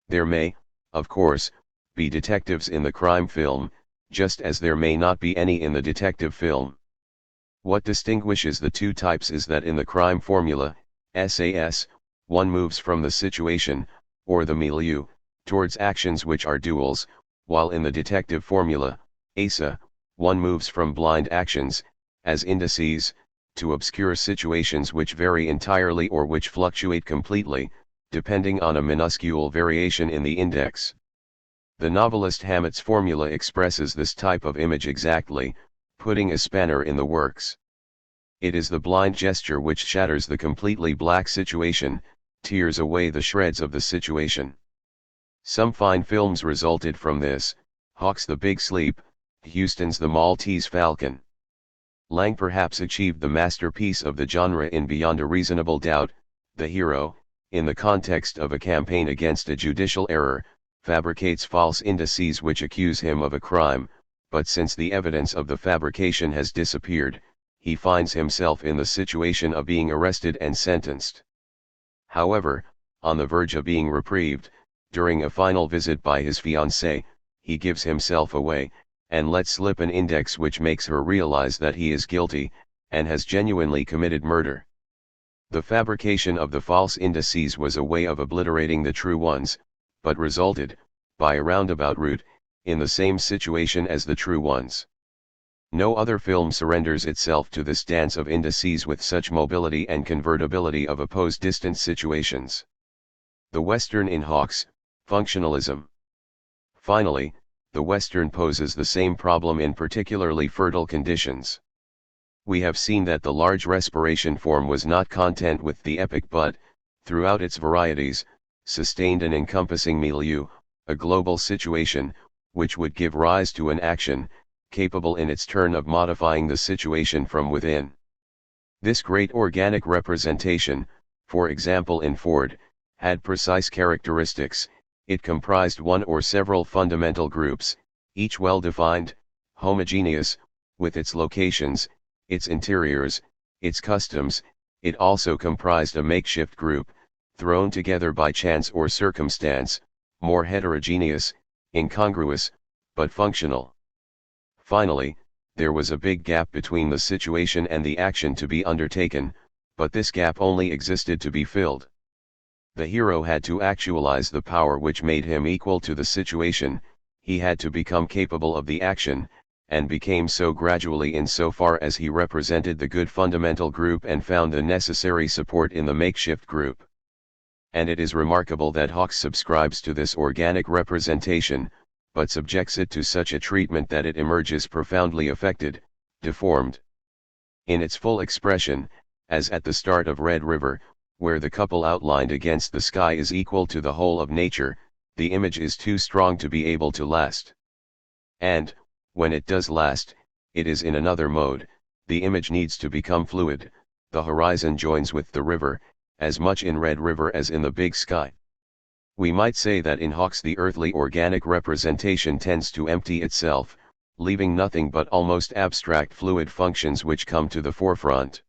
Speaker 1: There may, of course, be detectives in the crime film, just as there may not be any in the detective film. What distinguishes the two types is that in the crime formula, SAS, one moves from the situation, or the milieu, towards actions which are duals, while in the detective formula, ASA, one moves from blind actions, as indices, to obscure situations which vary entirely or which fluctuate completely, depending on a minuscule variation in the index. The novelist Hammett's formula expresses this type of image exactly, putting a spanner in the works. It is the blind gesture which shatters the completely black situation, tears away the shreds of the situation. Some fine films resulted from this: Hawks' The Big Sleep, Huston's The Maltese Falcon. Lang perhaps achieved the masterpiece of the genre in Beyond a Reasonable Doubt. The hero, in the context of a campaign against a judicial error, fabricates false indices which accuse him of a crime, but since the evidence of the fabrication has disappeared, he finds himself in the situation of being arrested and sentenced. However, on the verge of being reprieved, during a final visit by his fiancée, he gives himself away, and lets slip an index which makes her realize that he is guilty, and has genuinely committed murder. The fabrication of the false indices was a way of obliterating the true ones, but resulted, by a roundabout route, in the same situation as the true ones. No other film surrenders itself to this dance of indices with such mobility and convertibility of opposed distant situations. The Western in Hawks, functionalism. Finally, the Western poses the same problem in particularly fertile conditions. We have seen that the large respiration form was not content with the epic but, throughout its varieties, sustained an encompassing milieu, a global situation, which would give rise to an action, capable in its turn of modifying the situation from within. This great organic representation, for example in Ford, had precise characteristics. It comprised one or several fundamental groups, each well-defined, homogeneous, with its locations, its interiors, its customs. It also comprised a makeshift group, thrown together by chance or circumstance, more heterogeneous, incongruous, but functional. Finally, there was a big gap between the situation and the action to be undertaken, but this gap only existed to be filled. The hero had to actualize the power which made him equal to the situation, he had to become capable of the action, and became so gradually in so far as he represented the good fundamental group and found the necessary support in the makeshift group. And it is remarkable that Hawks subscribes to this organic representation, but subjects it to such a treatment that it emerges profoundly affected, deformed. In its full expression, as at the start of Red River, where the couple outlined against the sky is equal to the whole of nature, the image is too strong to be able to last. And, when it does last, it is in another mode, the image needs to become fluid, the horizon joins with the river, as much in Red River as in the big sky. We might say that in Hawks the earthly organic representation tends to empty itself, leaving nothing but almost abstract fluid functions which come to the forefront.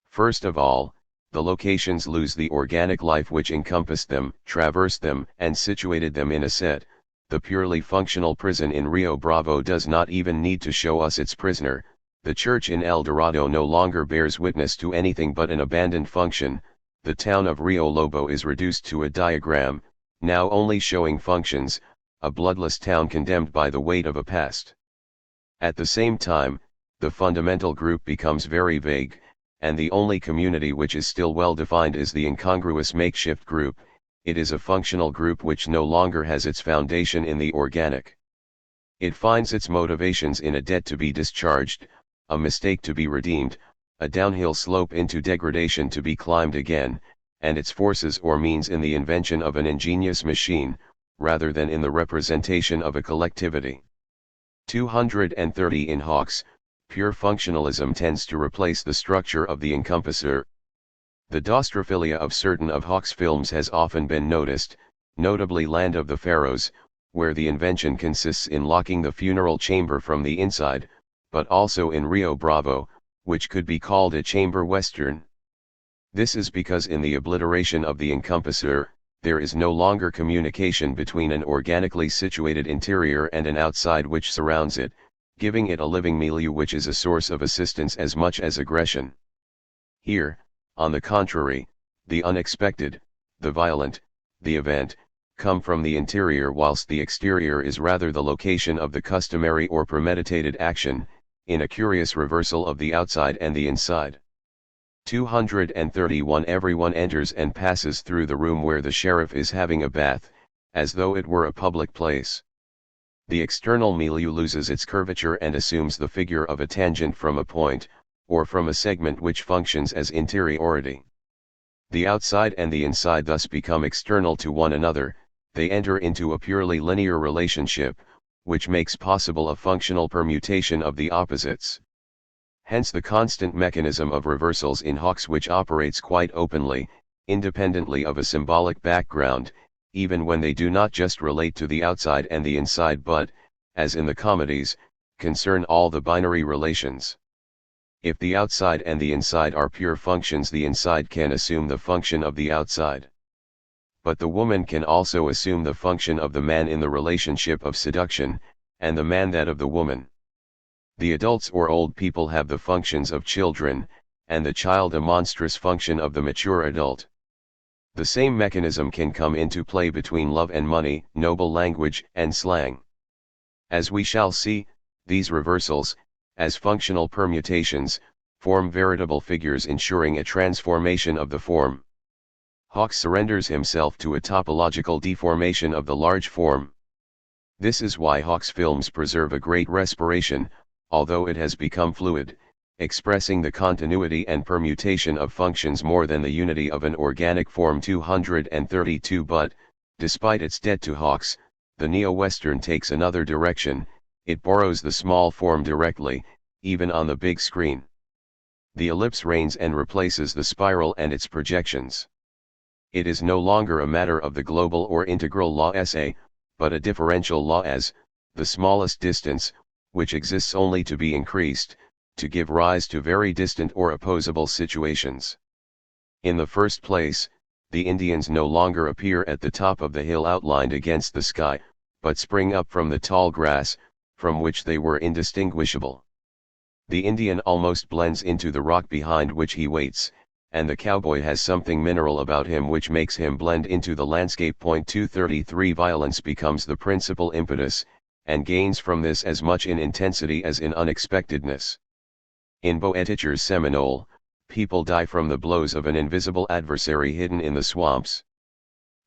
Speaker 1: First of all, the locations lose the organic life which encompassed them, traversed them, and situated them in a set. The purely functional prison in Rio Bravo does not even need to show us its prisoner. The church in El Dorado no longer bears witness to anything but an abandoned function. The town of Rio Lobo is reduced to a diagram, now only showing functions, a bloodless town condemned by the weight of a past. At the same time, the fundamental group becomes very vague, and the only community which is still well defined is the incongruous makeshift group. It is a functional group which no longer has its foundation in the organic. It finds its motivations in a debt to be discharged, a mistake to be redeemed, a downhill slope into degradation to be climbed again, and its forces or means in the invention of an ingenious machine, rather than in the representation of a collectivity. 230 In Hawks, pure functionalism tends to replace the structure of the encompasser. The dostrophilia of certain of Hawks' films has often been noticed, notably Land of the Pharaohs, where the invention consists in locking the funeral chamber from the inside, but also in Rio Bravo, which could be called a chamber western. This is because in the obliteration of the encompasser, there is no longer communication between an organically situated interior and an outside which surrounds it, giving it a living milieu which is a source of assistance as much as aggression. Here, on the contrary, the unexpected, the violent, the event, come from the interior whilst the exterior is rather the location of the customary or premeditated action, in a curious reversal of the outside and the inside. 231 Everyone enters and passes through the room where the sheriff is having a bath, as though it were a public place. The external milieu loses its curvature and assumes the figure of a tangent from a point, or from a segment which functions as interiority. The outside and the inside thus become external to one another, they enter into a purely linear relationship, which makes possible a functional permutation of the opposites. Hence the constant mechanism of reversals in Hawks which operates quite openly, independently of a symbolic background, even when they do not just relate to the outside and the inside but, as in the comedies, concern all the binary relations. If the outside and the inside are pure functions, the inside can assume the function of the outside. but the woman can also assume the function of the man in the relationship of seduction, and the man that of the woman. The adults or old people have the functions of children, and the child a monstrous function of the mature adult. The same mechanism can come into play between love and money, noble language and slang. As we shall see, these reversals, as functional permutations, form veritable figures ensuring a transformation of the form. Hawks surrenders himself to a topological deformation of the large form. This is why Hawks films preserve a great respiration, although it has become fluid, expressing the continuity and permutation of functions more than the unity of an organic form. 232. But, despite its debt to Hawks, the neo-Western takes another direction. It borrows the small form directly, even on the big screen. The ellipse reigns and replaces the spiral and its projections. It is no longer a matter of the global or integral law SA, but a differential law as, the smallest distance, which exists only to be increased, to give rise to very distant or opposable situations. In the first place, the Indians no longer appear at the top of the hill outlined against the sky, but spring up from the tall grass, from which they were indistinguishable. The Indian almost blends into the rock behind which he waits, and the cowboy has something mineral about him which makes him blend into the landscape. 233 Violence becomes the principal impetus, and gains from this as much in intensity as in unexpectedness. In Boetticher's Seminole, people die from the blows of an invisible adversary hidden in the swamps.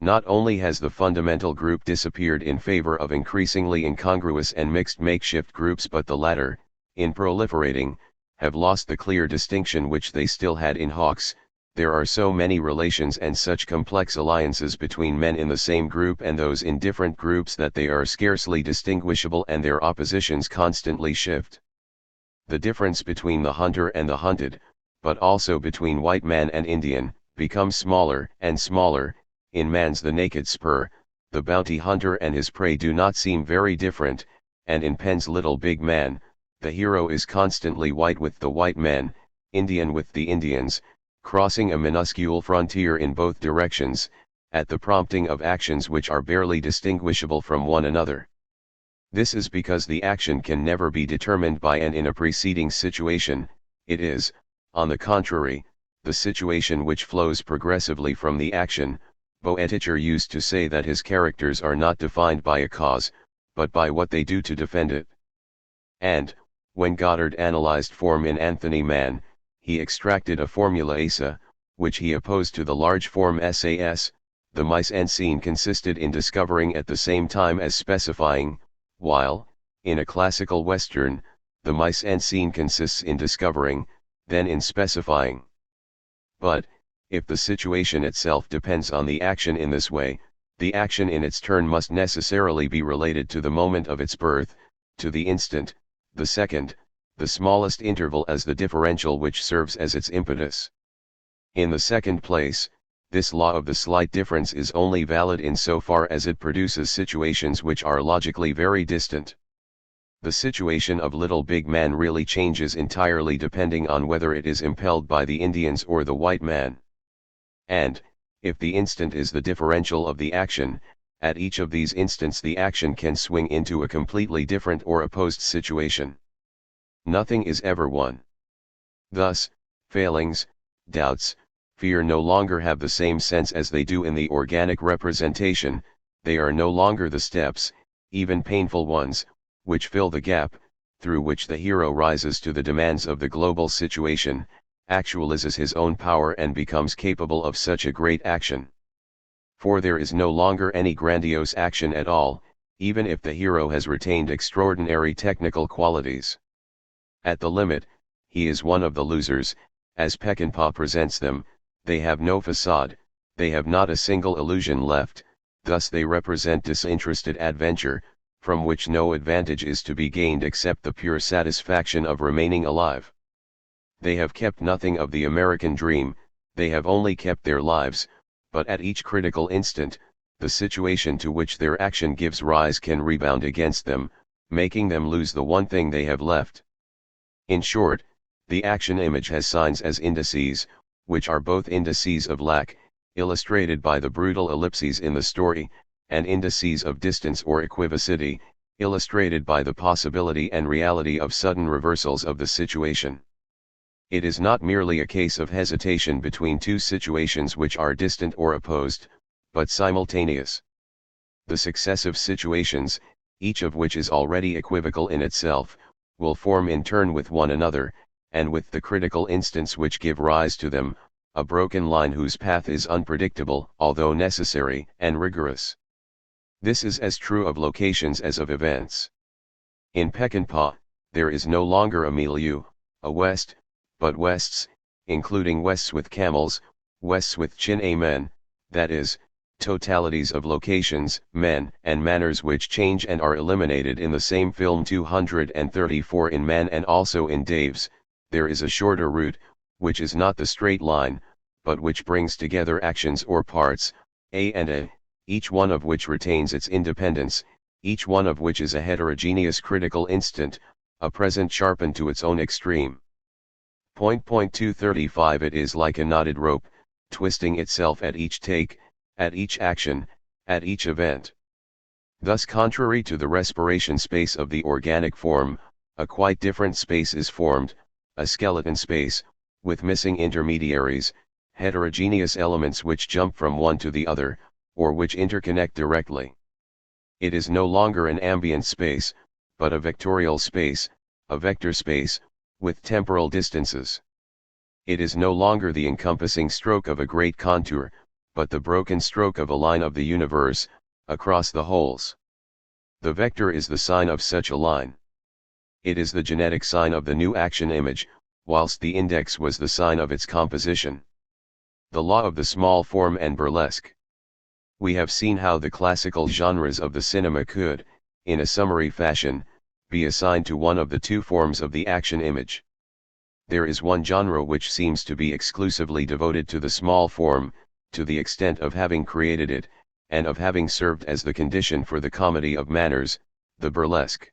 Speaker 1: Not only has the fundamental group disappeared in favor of increasingly incongruous and mixed makeshift groups, but the latter, in proliferating, have lost the clear distinction which they still had in Hawks. There are so many relations and such complex alliances between men in the same group and those in different groups that they are scarcely distinguishable, and their oppositions constantly shift. The difference between the hunter and the hunted, but also between white man and Indian, becomes smaller and smaller. In man's the naked spur, the bounty hunter and his prey do not seem very different, and in Penn's Little Big Man, the hero is constantly white with the white men, Indian with the Indians, crossing a minuscule frontier in both directions, at the prompting of actions which are barely distinguishable from one another. This is because the action can never be determined by and in a preceding situation. It is, on the contrary, the situation which flows progressively from the action. Boetticher used to say that his characters are not defined by a cause, but by what they do to defend it. And, when Goddard analyzed form in Anthony Mann, he extracted a formula ASA, which he opposed to the large form SAS. The mise en scene consisted in discovering at the same time as specifying, while, in a classical Western, the mise en scene consists in discovering, then in specifying. But, if the situation itself depends on the action in this way, the action in its turn must necessarily be related to the moment of its birth, to the instant, the second, the smallest interval as the differential which serves as its impetus. In the second place, this law of the slight difference is only valid in so far as it produces situations which are logically very distant. The situation of Little Big Man really changes entirely depending on whether it is impelled by the Indians or the white man. And, if the instant is the differential of the action, at each of these instants the action can swing into a completely different or opposed situation. Nothing is ever one. Thus, failings, doubts, fear no longer have the same sense as they do in the organic representation. They are no longer the steps, even painful ones, which fill the gap, through which the hero rises to the demands of the global situation, actualizes his own power and becomes capable of such a great action. For there is no longer any grandiose action at all, even if the hero has retained extraordinary technical qualities. At the limit, he is one of the losers, as Peckinpah presents them. They have no facade, they have not a single illusion left, thus they represent disinterested adventure, from which no advantage is to be gained except the pure satisfaction of remaining alive. They have kept nothing of the American dream, they have only kept their lives, but at each critical instant, the situation to which their action gives rise can rebound against them, making them lose the one thing they have left. In short, the action image has signs as indices, which are both indices of lack, illustrated by the brutal ellipses in the story, and indices of distance or equivocity, illustrated by the possibility and reality of sudden reversals of the situation. It is not merely a case of hesitation between two situations which are distant or opposed, but simultaneous. The successive situations, each of which is already equivocal in itself, will form in turn with one another, and with the critical instants which give rise to them, a broken line whose path is unpredictable, although necessary and rigorous. This is as true of locations as of events. In Peckinpah, there is no longer a milieu, a west, but wests, including wests with camels, wests with men, that is, totalities of locations, men, and manners which change and are eliminated in the same film. 234 in Man and also in Dave's, there is a shorter route, which is not the straight line, but which brings together actions or parts, A and A, each one of which retains its independence, each one of which is a heterogeneous critical instant, a present sharpened to its own extreme. 235 It is like a knotted rope, twisting itself at each take, at each action, at each event. Thus, contrary to the respiration space of the organic form, a quite different space is formed, a skeleton space, with missing intermediaries, heterogeneous elements which jump from one to the other, or which interconnect directly. It is no longer an ambient space, but a vectorial space, a vector space, with temporal distances. It is no longer the encompassing stroke of a great contour, but the broken stroke of a line of the universe, across the holes. The vector is the sign of such a line. It is the genetic sign of the new action image, whilst the index was the sign of its composition. The law of the small form and burlesque. We have seen how the classical genres of the cinema could, in a summary fashion, be assigned to one of the two forms of the action image. There is one genre which seems to be exclusively devoted to the small form, to the extent of having created it, and of having served as the condition for the comedy of manners, the burlesque.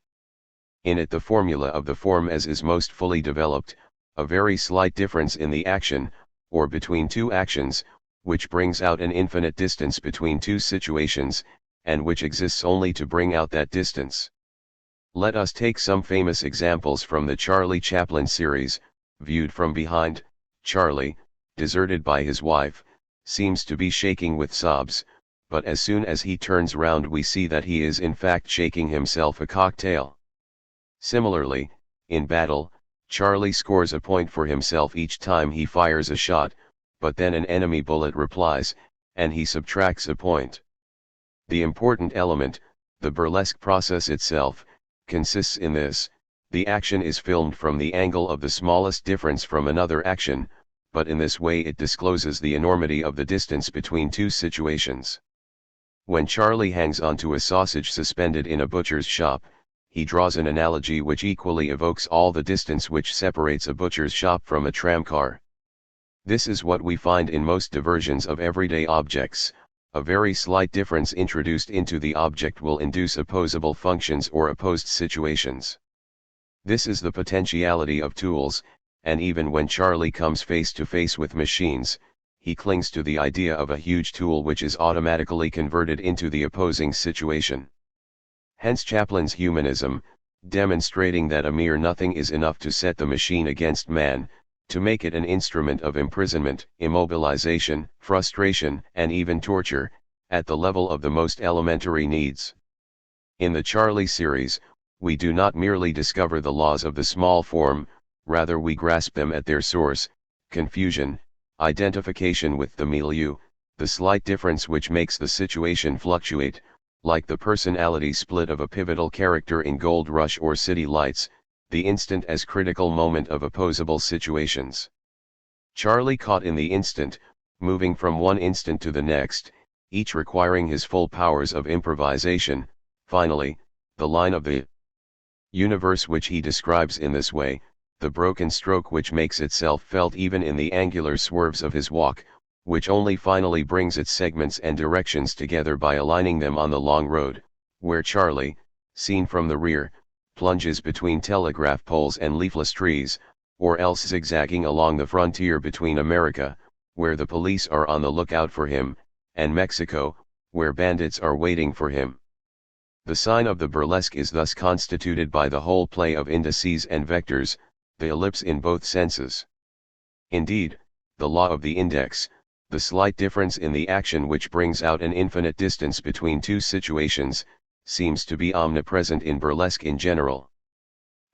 Speaker 1: In it the formula of the form as is most fully developed, a very slight difference in the action, or between two actions, which brings out an infinite distance between two situations, and which exists only to bring out that distance. Let us take some famous examples from the Charlie Chaplin series. Viewed from behind, Charlie, deserted by his wife, seems to be shaking with sobs, but as soon as he turns round we see that he is in fact shaking himself a cocktail. Similarly, in battle, Charlie scores a point for himself each time he fires a shot, but then an enemy bullet replies, and he subtracts a point. The important element, the burlesque process itself, consists in this: the action is filmed from the angle of the smallest difference from another action, but in this way it discloses the enormity of the distance between two situations. When Charlie hangs onto a sausage suspended in a butcher's shop, he draws an analogy which equally evokes all the distance which separates a butcher's shop from a tramcar. This is what we find in most diversions of everyday objects: a very slight difference introduced into the object will induce opposable functions or opposed situations. This is the potentiality of tools, and even when Charlie comes face to face with machines, he clings to the idea of a huge tool which is automatically converted into the opposing situation. Hence Chaplin's humanism, demonstrating that a mere nothing is enough to set the machine against man, to make it an instrument of imprisonment, immobilization, frustration, and even torture, at the level of the most elementary needs. In the Charlie series, we do not merely discover the laws of the small form, rather we grasp them at their source: confusion, identification with the milieu, the slight difference which makes the situation fluctuate, like the personality split of a pivotal character in Gold Rush or City Lights, the instant as critical moment of opposable situations. Charlie caught in the instant, moving from one instant to the next, each requiring his full powers of improvisation. Finally, the line of the universe which he describes in this way, the broken stroke which makes itself felt even in the angular swerves of his walk, which only finally brings its segments and directions together by aligning them on the long road, where Charlie, seen from the rear, plunges between telegraph poles and leafless trees, or else zigzagging along the frontier between America, where the police are on the lookout for him, and Mexico, where bandits are waiting for him. The sign of the burlesque is thus constituted by the whole play of indices and vectors, the ellipse in both senses. Indeed, the law of the index, the slight difference in the action which brings out an infinite distance between two situations, seems to be omnipresent in burlesque in general.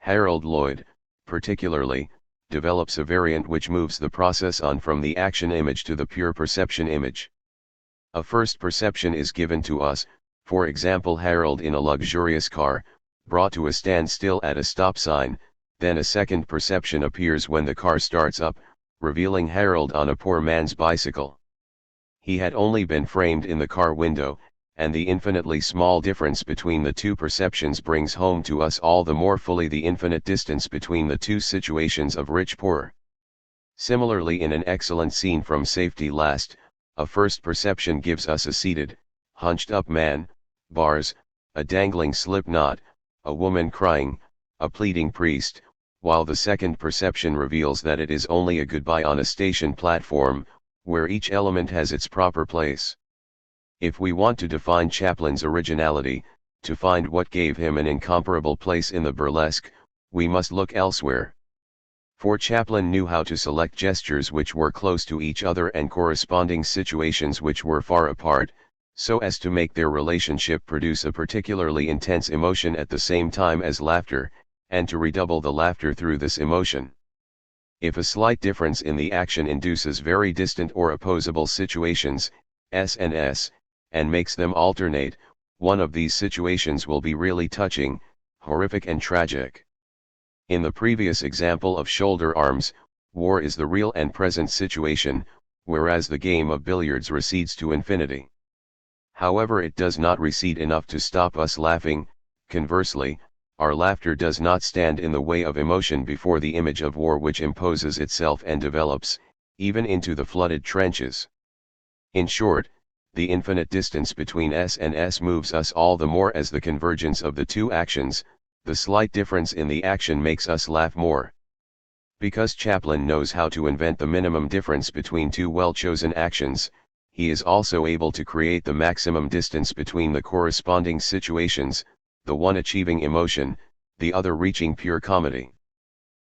Speaker 1: Harold Lloyd, particularly, develops a variant which moves the process on from the action image to the pure perception image. A first perception is given to us, for example Harold in a luxurious car, brought to a standstill at a stop sign, then a second perception appears when the car starts up, revealing Harold on a poor man's bicycle. He had only been framed in the car window, and the infinitely small difference between the two perceptions brings home to us all the more fully the infinite distance between the two situations of rich-poor. Similarly, in an excellent scene from Safety Last, a first perception gives us a seated, hunched-up man, bars, a dangling slip knot, a woman crying, a pleading priest, while the second perception reveals that it is only a goodbye on a station platform, where each element has its proper place. If we want to define Chaplin's originality, to find what gave him an incomparable place in the burlesque, we must look elsewhere. For Chaplin knew how to select gestures which were close to each other and corresponding situations which were far apart, so as to make their relationship produce a particularly intense emotion at the same time as laughter, and to redouble the laughter through this emotion. If a slight difference in the action induces very distant or opposable situations, S and S, and makes them alternate, one of these situations will be really touching, horrific and tragic. In the previous example of shoulder arms, war is the real and present situation, whereas the game of billiards recedes to infinity. However, it does not recede enough to stop us laughing. Conversely, our laughter does not stand in the way of emotion before the image of war which imposes itself and develops, even into the flooded trenches. In short, the infinite distance between S and S moves us all the more as the convergence of the two actions, the slight difference in the action makes us laugh more. Because Chaplin knows how to invent the minimum difference between two well-chosen actions, he is also able to create the maximum distance between the corresponding situations, the one achieving emotion, the other reaching pure comedy.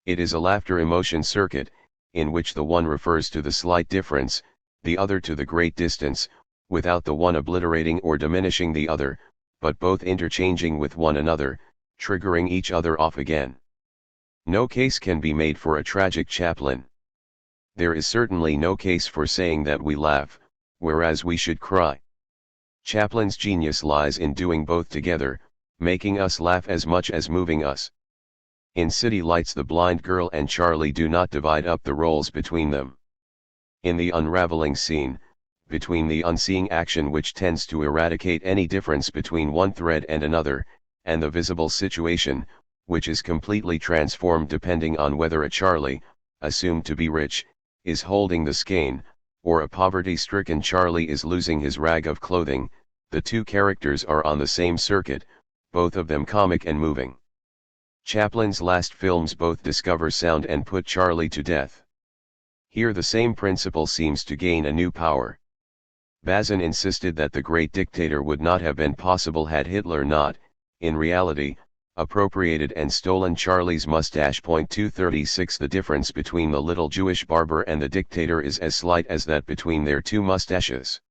Speaker 1: It is a laughter-emotion circuit, in which the one refers to the slight difference, the other to the great distance, without the one obliterating or diminishing the other, but both interchanging with one another, triggering each other off again. No case can be made for a tragic Chaplin. There is certainly no case for saying that we laugh, whereas we should cry. Chaplin's genius lies in doing both together, making us laugh as much as moving us. In City Lights, the blind girl and Charlie do not divide up the roles between them. In the unraveling scene, between the unseeing action which tends to eradicate any difference between one thread and another, and the visible situation, which is completely transformed depending on whether a Charlie, assumed to be rich, is holding the skein, or a poverty-stricken Charlie is losing his rag of clothing, the two characters are on the same circuit, both of them comic and moving. Chaplin's last films both discover sound and put Charlie to death. Here the same principle seems to gain a new power. Bazin insisted that the great dictator would not have been possible had Hitler not, in reality, appropriated and stolen Charlie's mustache. 236 The difference between the little Jewish barber and the dictator is as slight as that between their two mustaches.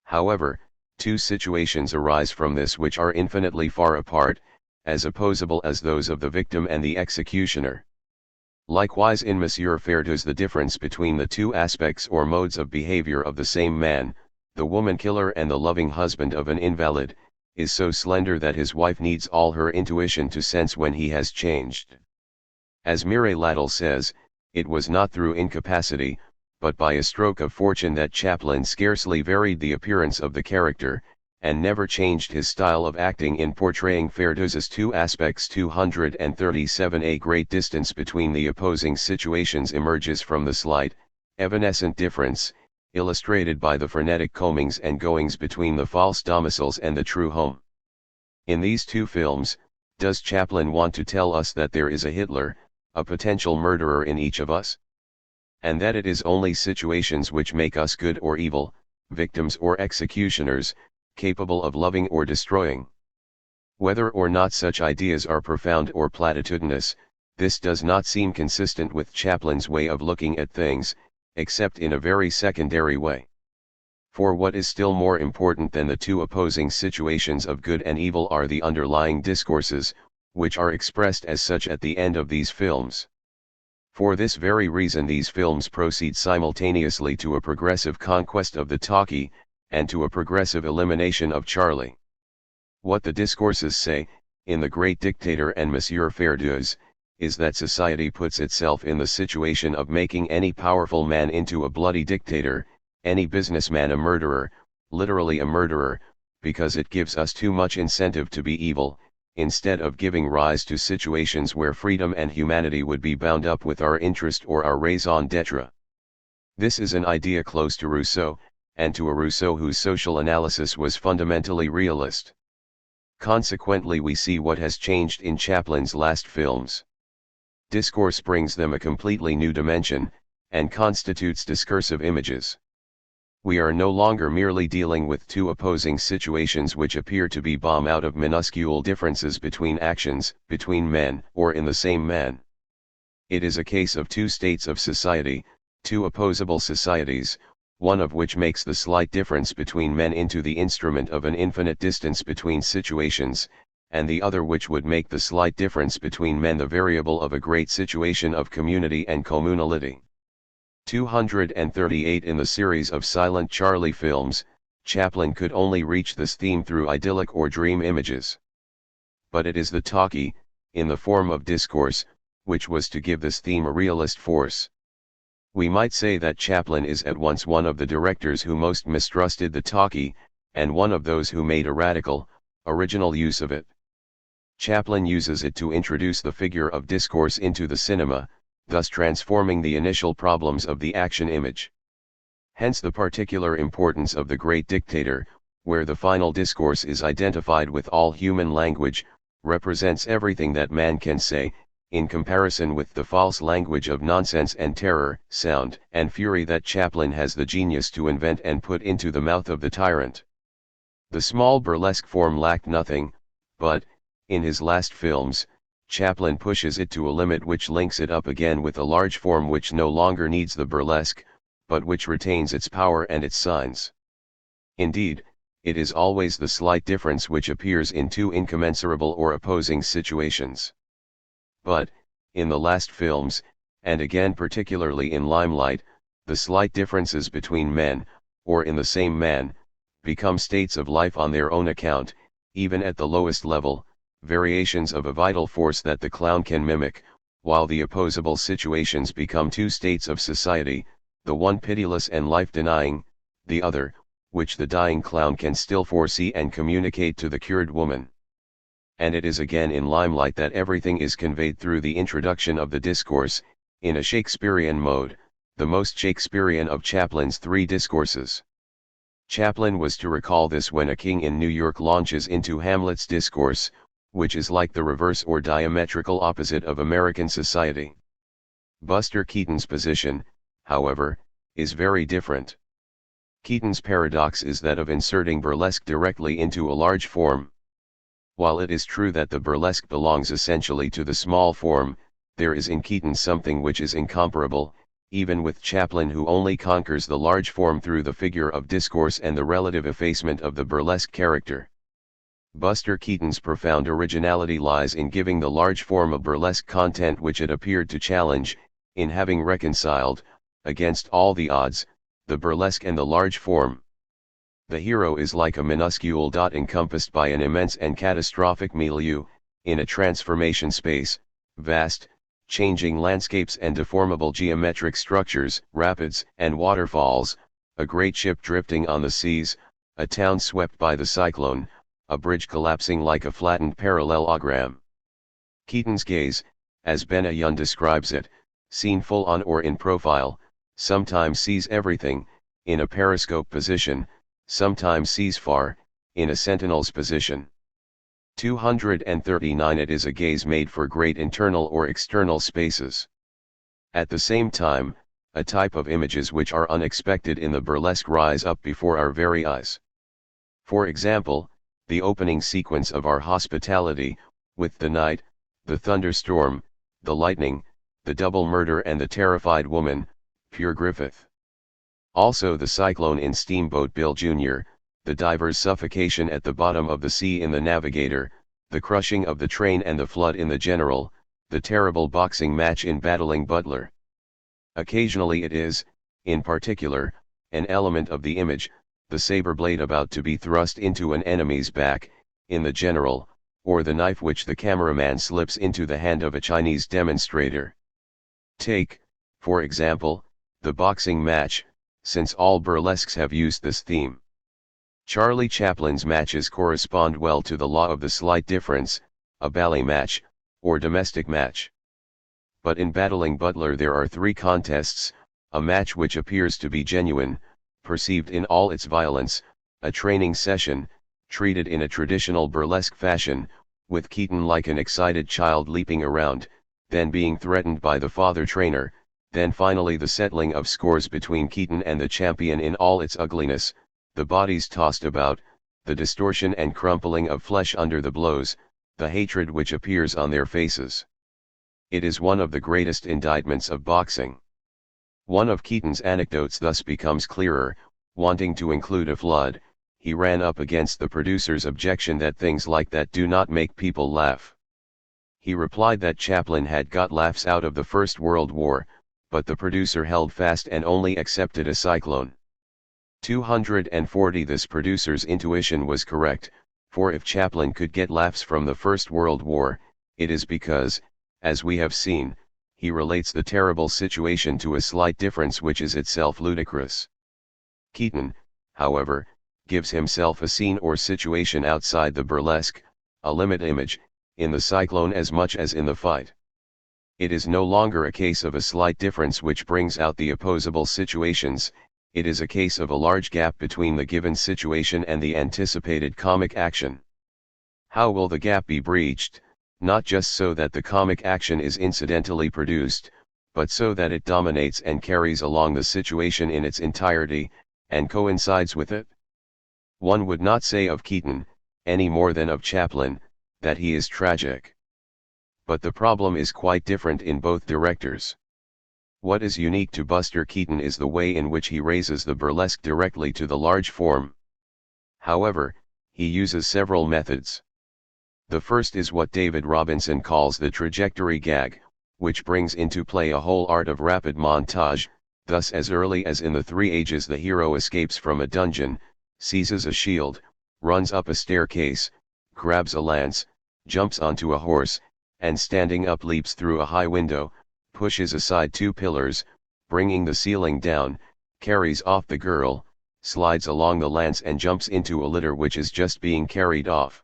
Speaker 1: However, two situations arise from this which are infinitely far apart, as opposable as those of the victim and the executioner. Likewise in Monsieur Ferretus the difference between the two aspects or modes of behavior of the same man, the woman killer and the loving husband of an invalid, is so slender that his wife needs all her intuition to sense when he has changed. As Mireille Ladle says, it was not through incapacity, but by a stroke of fortune that Chaplin scarcely varied the appearance of the character, and never changed his style of acting in portraying Ferretus's two aspects. 237 A great distance between the opposing situations emerges from the slight, evanescent difference, illustrated by the frenetic comings and goings between the false domiciles and the true home. In these two films, does Chaplin want to tell us that there is a Hitler, a potential murderer in each of us? and that it is only situations which make us good or evil, victims or executioners, capable of loving or destroying. Whether or not such ideas are profound or platitudinous, this does not seem consistent with Chaplin's way of looking at things, except in a very secondary way. For what is still more important than the two opposing situations of good and evil are the underlying discourses, which are expressed as such at the end of these films. For this very reason these films proceed simultaneously to a progressive conquest of the talkie, and to a progressive elimination of Charlie. What the discourses say, in The Great Dictator and Monsieur Fairdeuse, is that society puts itself in the situation of making any powerful man into a bloody dictator, any businessman a murderer, literally a murderer, because it gives us too much incentive to be evil, instead of giving rise to situations where freedom and humanity would be bound up with our interest or our raison d'etre. This is an idea close to Rousseau, and to a Rousseau whose social analysis was fundamentally realist. Consequently we see what has changed in Chaplin's last films. Discourse brings them a completely new dimension, and constitutes discursive images. We are no longer merely dealing with two opposing situations which appear to be born out of minuscule differences between actions, between men, or in the same man. It is a case of two states of society, two opposable societies, one of which makes the slight difference between men into the instrument of an infinite distance between situations, and the other which would make the slight difference between men the variable of a great situation of community and communality. 238 In the series of Silent Charlie films, Chaplin could only reach this theme through idyllic or dream images. But it is the talkie, in the form of discourse, which was to give this theme a realist force. We might say that Chaplin is at once one of the directors who most mistrusted the talkie, and one of those who made a radical, original use of it. Chaplin uses it to introduce the figure of discourse into the cinema, thus transforming the initial problems of the action image. Hence the particular importance of The Great Dictator, where the final discourse is identified with all human language, represents everything that man can say, in comparison with the false language of nonsense and terror, sound and fury that Chaplin has the genius to invent and put into the mouth of the tyrant. The small burlesque form lacked nothing, but, in his last films, Chaplin pushes it to a limit which links it up again with a large form which no longer needs the burlesque, but which retains its power and its signs. Indeed, it is always the slight difference which appears in two incommensurable or opposing situations. But, in the last films, and again particularly in Limelight, the slight differences between men, or in the same man, become states of life on their own account, even at the lowest level, variations of a vital force that the clown can mimic, while the opposable situations become two states of society, the one pitiless and life-denying, the other, which the dying clown can still foresee and communicate to the cured woman. And it is again in Limelight that everything is conveyed through the introduction of the discourse, in a Shakespearean mode, the most Shakespearean of Chaplin's three discourses. Chaplin was to recall this when a king in New York launches into Hamlet's discourse, which is like the reverse or diametrical opposite of American society. Buster Keaton's position, however, is very different. Keaton's paradox is that of inserting burlesque directly into a large form. While it is true that the burlesque belongs essentially to the small form, there is in Keaton something which is incomparable, even with Chaplin, who only conquers the large form through the figure of discourse and the relative effacement of the burlesque character. Buster Keaton's profound originality lies in giving the large form a burlesque content which it appeared to challenge, in having reconciled, against all the odds, the burlesque and the large form. The hero is like a minuscule dot encompassed by an immense and catastrophic milieu, in a transformation space, vast, changing landscapes and deformable geometric structures, rapids and waterfalls, a great ship drifting on the seas, a town swept by the cyclone, a bridge collapsing like a flattened parallelogram. Keaton's gaze, as Benayoun describes it, seen full on or in profile, sometimes sees everything, in a periscope position, sometimes sees far, in a sentinel's position. 239 It is a gaze made for great internal or external spaces. At the same time, a type of images which are unexpected in the burlesque rise up before our very eyes. For example, the opening sequence of Our Hospitality, with the night, the thunderstorm, the lightning, the double murder and the terrified woman, pure Griffith. Also the cyclone in Steamboat Bill Jr., the diver's suffocation at the bottom of the sea in The Navigator, the crushing of the train and the flood in The General, the terrible boxing match in Battling Butler. Occasionally it is, in particular, an element of the image, the saber blade about to be thrust into an enemy's back, in The General, or the knife which the cameraman slips into the hand of a Chinese demonstrator. Take, for example, the boxing match, since all burlesques have used this theme. Charlie Chaplin's matches correspond well to the law of the slight difference, a ballet match, or domestic match. But in Battling Butler there are three contests, a match which appears to be genuine, perceived in all its violence, a training session, treated in a traditional burlesque fashion, with Keaton like an excited child leaping around, then being threatened by the father trainer, then finally the settling of scores between Keaton and the champion in all its ugliness, the bodies tossed about, the distortion and crumpling of flesh under the blows, the hatred which appears on their faces. It is one of the greatest indictments of boxing. One of Keaton's anecdotes thus becomes clearer: wanting to include a flood, he ran up against the producer's objection that things like that do not make people laugh. He replied that Chaplin had got laughs out of the First World War, but the producer held fast and only accepted a cyclone. 240 This producer's intuition was correct, for if Chaplin could get laughs from the First World War, it is because, as we have seen, he relates the terrible situation to a slight difference which is itself ludicrous. Keaton, however, gives himself a scene or situation outside the burlesque, a limit image, in the cyclone as much as in the fight. It is no longer a case of a slight difference which brings out the opposable situations, it is a case of a large gap between the given situation and the anticipated comic action. How will the gap be breached? Not just so that the comic action is incidentally produced, but so that it dominates and carries along the situation in its entirety, and coincides with it? One would not say of Keaton, any more than of Chaplin, that he is tragic. But the problem is quite different in both directors. What is unique to Buster Keaton is the way in which he raises the burlesque directly to the large form. However, he uses several methods. The first is what David Robinson calls the trajectory gag, which brings into play a whole art of rapid montage. Thus, as early as in The Three Ages, the hero escapes from a dungeon, seizes a shield, runs up a staircase, grabs a lance, jumps onto a horse, and standing up leaps through a high window, pushes aside two pillars, bringing the ceiling down, carries off the girl, slides along the lance and jumps into a litter which is just being carried off.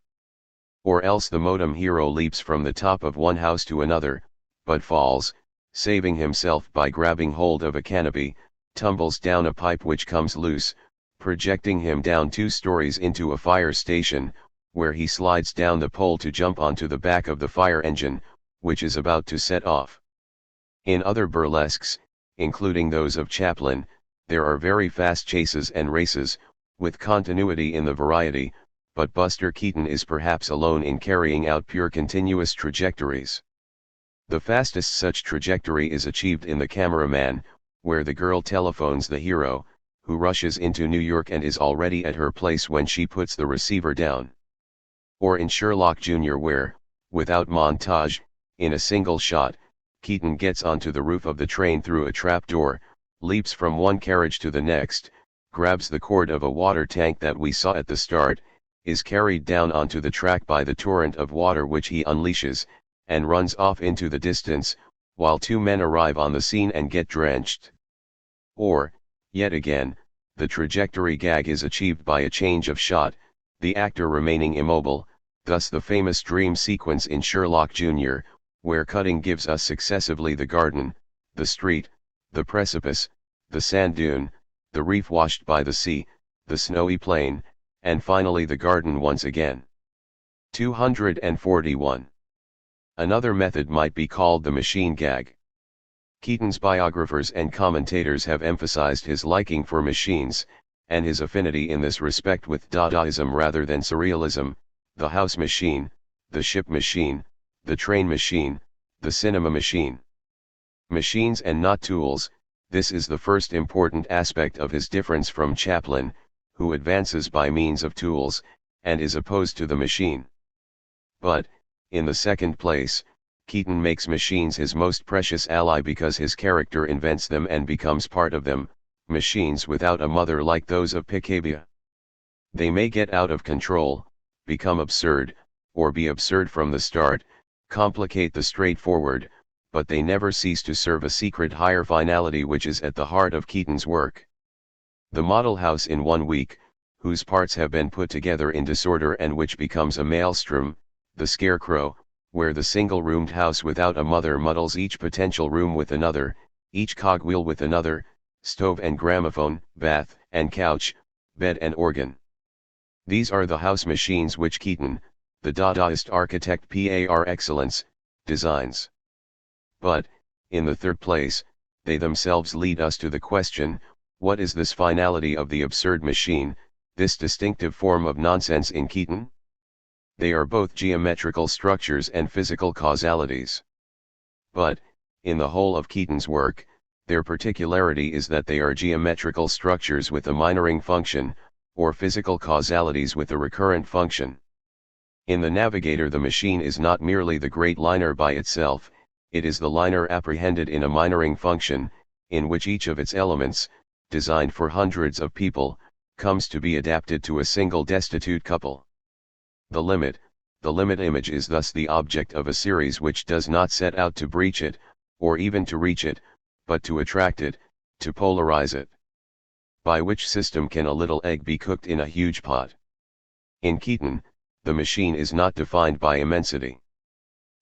Speaker 1: Or else the modem hero leaps from the top of one house to another, but falls, saving himself by grabbing hold of a canopy, tumbles down a pipe which comes loose, projecting him down 2 stories into a fire station, where he slides down the pole to jump onto the back of the fire engine, which is about to set off. In other burlesques, including those of Chaplin, there are very fast chases and races, with continuity in the variety, but Buster Keaton is perhaps alone in carrying out pure continuous trajectories. The fastest such trajectory is achieved in The Cameraman, where the girl telephones the hero, who rushes into New York and is already at her place when she puts the receiver down. Or in Sherlock Jr., where, without montage, in a single shot, Keaton gets onto the roof of the train through a trapdoor, leaps from one carriage to the next, grabs the cord of a water tank that we saw at the start, is carried down onto the track by the torrent of water which he unleashes, and runs off into the distance, while 2 men arrive on the scene and get drenched. Or, yet again, the trajectory gag is achieved by a change of shot, the actor remaining immobile, thus the famous dream sequence in Sherlock Jr., where cutting gives us successively the garden, the street, the precipice, the sand dune, the reef washed by the sea, the snowy plain, and finally the garden once again. 241. Another method might be called the machine gag. Keaton's biographers and commentators have emphasized his liking for machines, and his affinity in this respect with Dadaism rather than Surrealism, the house machine, the ship machine, the train machine, the cinema machine. Machines and not tools, this is the first important aspect of his difference from Chaplin, who advances by means of tools, and is opposed to the machine. But, in the second place, Keaton makes machines his most precious ally because his character invents them and becomes part of them, machines without a mother like those of Picabia. They may get out of control, become absurd, or be absurd from the start, complicate the straightforward, but they never cease to serve a secret higher finality which is at the heart of Keaton's work. The model house in 1 week, whose parts have been put together in disorder and which becomes a maelstrom, the scarecrow, where the single-roomed house without a mother muddles each potential room with another, each cogwheel with another, stove and gramophone, bath and couch, bed and organ. These are the house machines which Keaton, the Dadaist architect par excellence, designs. But, in the third place, they themselves lead us to the question, what is this finality of the absurd machine, this distinctive form of nonsense in Keaton? They are both geometrical structures and physical causalities. But, in the whole of Keaton's work, their particularity is that they are geometrical structures with a minoring function, or physical causalities with a recurrent function. In the Navigator the machine is not merely the great liner by itself, it is the liner apprehended in a minoring function, in which each of its elements, designed for hundreds of people, comes to be adapted to a single destitute couple. The limit image is thus the object of a series which does not set out to breach it, or even to reach it, but to attract it, to polarize it. By which system can a little egg be cooked in a huge pot? In Keaton, the machine is not defined by immensity.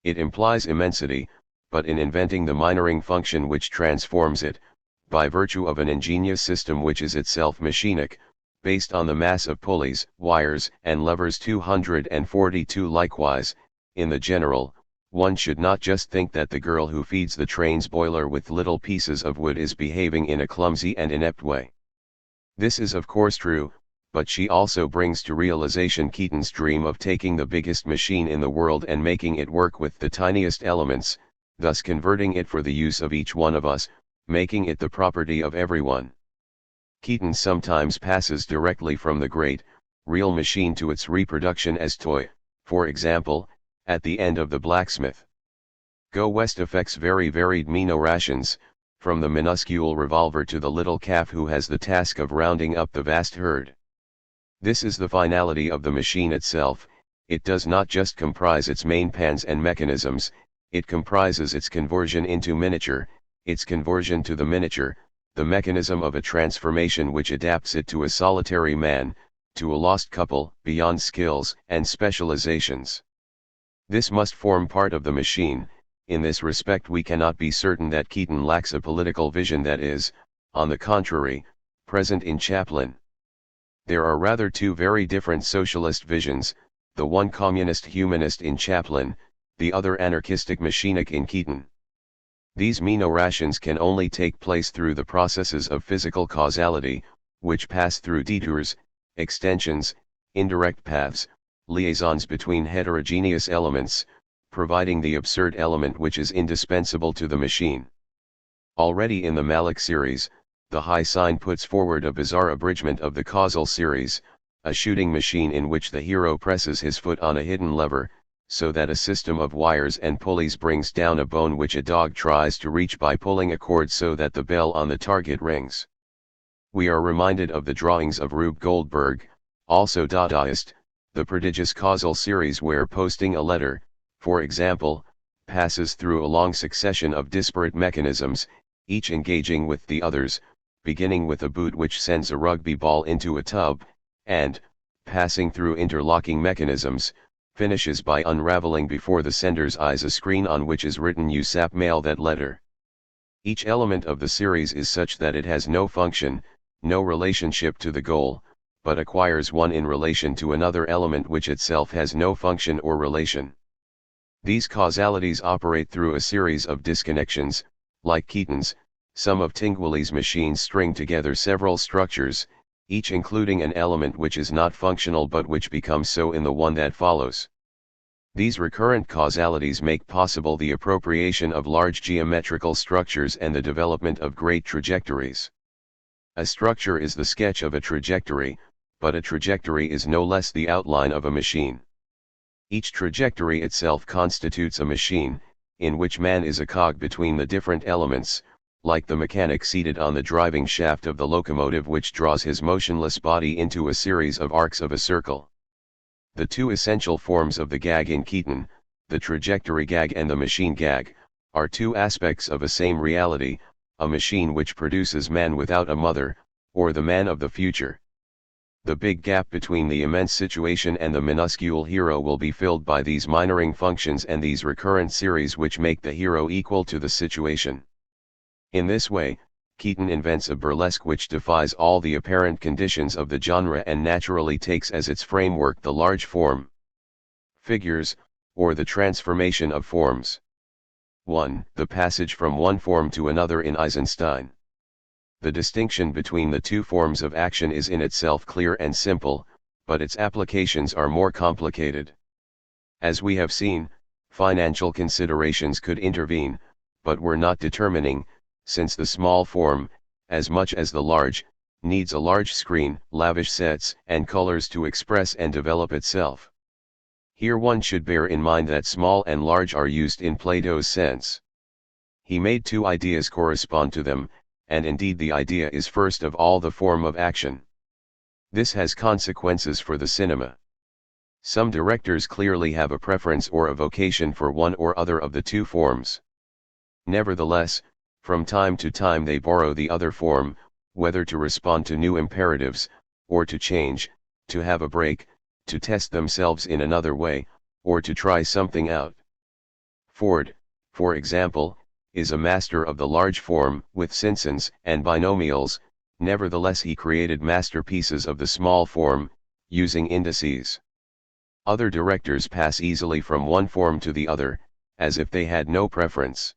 Speaker 1: It implies immensity, but in inventing the minoring function which transforms it, by virtue of an ingenious system which is itself machinic, based on the mass of pulleys, wires, and levers 242 likewise, in the general, one should not just think that the girl who feeds the train's boiler with little pieces of wood is behaving in a clumsy and inept way. This is of course true, but she also brings to realization Keaton's dream of taking the biggest machine in the world and making it work with the tiniest elements, thus converting it for the use of each one of us, making it the property of everyone. Keaton sometimes passes directly from the great, real machine to its reproduction as toy, for example, at the end of The Blacksmith. Go West affects very varied Mino rations, from the minuscule revolver to the little calf who has the task of rounding up the vast herd. This is the finality of the machine itself, it does not just comprise its main pans and mechanisms, it comprises its conversion into miniature, its conversion to the miniature, the mechanism of a transformation which adapts it to a solitary man, to a lost couple, beyond skills and specializations. This must form part of the machine. In this respect we cannot be certain that Keaton lacks a political vision that is, on the contrary, present in Chaplin. There are rather two very different socialist visions, the one communist humanist in Chaplin, the other anarchistic machinic in Keaton. These Mino rations can only take place through the processes of physical causality, which pass through detours, extensions, indirect paths, liaisons between heterogeneous elements, providing the absurd element which is indispensable to the machine. Already in the Malick series, the high sign puts forward a bizarre abridgment of the causal series, a shooting machine in which the hero presses his foot on a hidden lever, so that a system of wires and pulleys brings down a bone which a dog tries to reach by pulling a cord so that the bell on the target rings. We are reminded of the drawings of Rube Goldberg, also Dadaist, the prodigious causal series where posting a letter, for example, passes through a long succession of disparate mechanisms, each engaging with the others, beginning with a boot which sends a rugby ball into a tub, and, passing through interlocking mechanisms, finishes by unraveling before the sender's eyes a screen on which is written "USAP mail that letter." Each element of the series is such that it has no function, no relationship to the goal, but acquires one in relation to another element which itself has no function or relation. These causalities operate through a series of disconnections, Like Keaton's, some of Tinguely's machines string together several structures, each including an element which is not functional but which becomes so in the one that follows. These recurrent causalities make possible the appropriation of large geometrical structures and the development of great trajectories. A structure is the sketch of a trajectory, but a trajectory is no less the outline of a machine. Each trajectory itself constitutes a machine, in which man is a cog between the different elements, like the mechanic seated on the driving shaft of the locomotive which draws his motionless body into a series of arcs of a circle. The two essential forms of the gag in Keaton, the trajectory gag and the machine gag, are two aspects of a same reality, a machine which produces man without a mother, or the man of the future. The big gap between the immense situation and the minuscule hero will be filled by these minoring functions and these recurrent series which make the hero equal to the situation. In this way, Keaton invents a burlesque which defies all the apparent conditions of the genre and naturally takes as its framework the large form. Figures, or the transformation of forms. 1. The passage from one form to another in Eisenstein. The distinction between the two forms of action is in itself clear and simple, but its applications are more complicated. As we have seen, financial considerations could intervene, but were not determining, since the small form, as much as the large, needs a large screen, lavish sets, and colors to express and develop itself. Here one should bear in mind that small and large are used in Plato's sense. He made two ideas correspond to them, and indeed the idea is first of all the form of action. This has consequences for the cinema. Some directors clearly have a preference or a vocation for one or other of the two forms. Nevertheless, from time to time they borrow the other form, whether to respond to new imperatives, or to change, to have a break, to test themselves in another way, or to try something out. Ford, for example, is a master of the large form with Simpsons and binomials, nevertheless he created masterpieces of the small form, using indices. Other directors pass easily from one form to the other, as if they had no preference.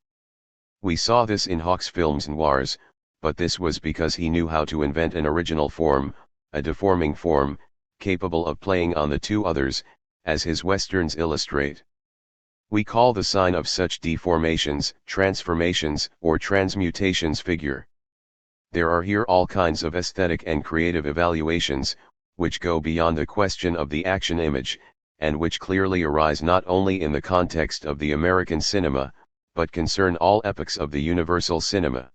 Speaker 1: We saw this in Hawke's films noirs, but this was because he knew how to invent an original form, a deforming form, capable of playing on the two others, as his westerns illustrate. We call the sign of such deformations, transformations, or transmutations figure. There are here all kinds of aesthetic and creative evaluations, which go beyond the question of the action image, and which clearly arise not only in the context of the American cinema, but concern all epochs of the universal cinema.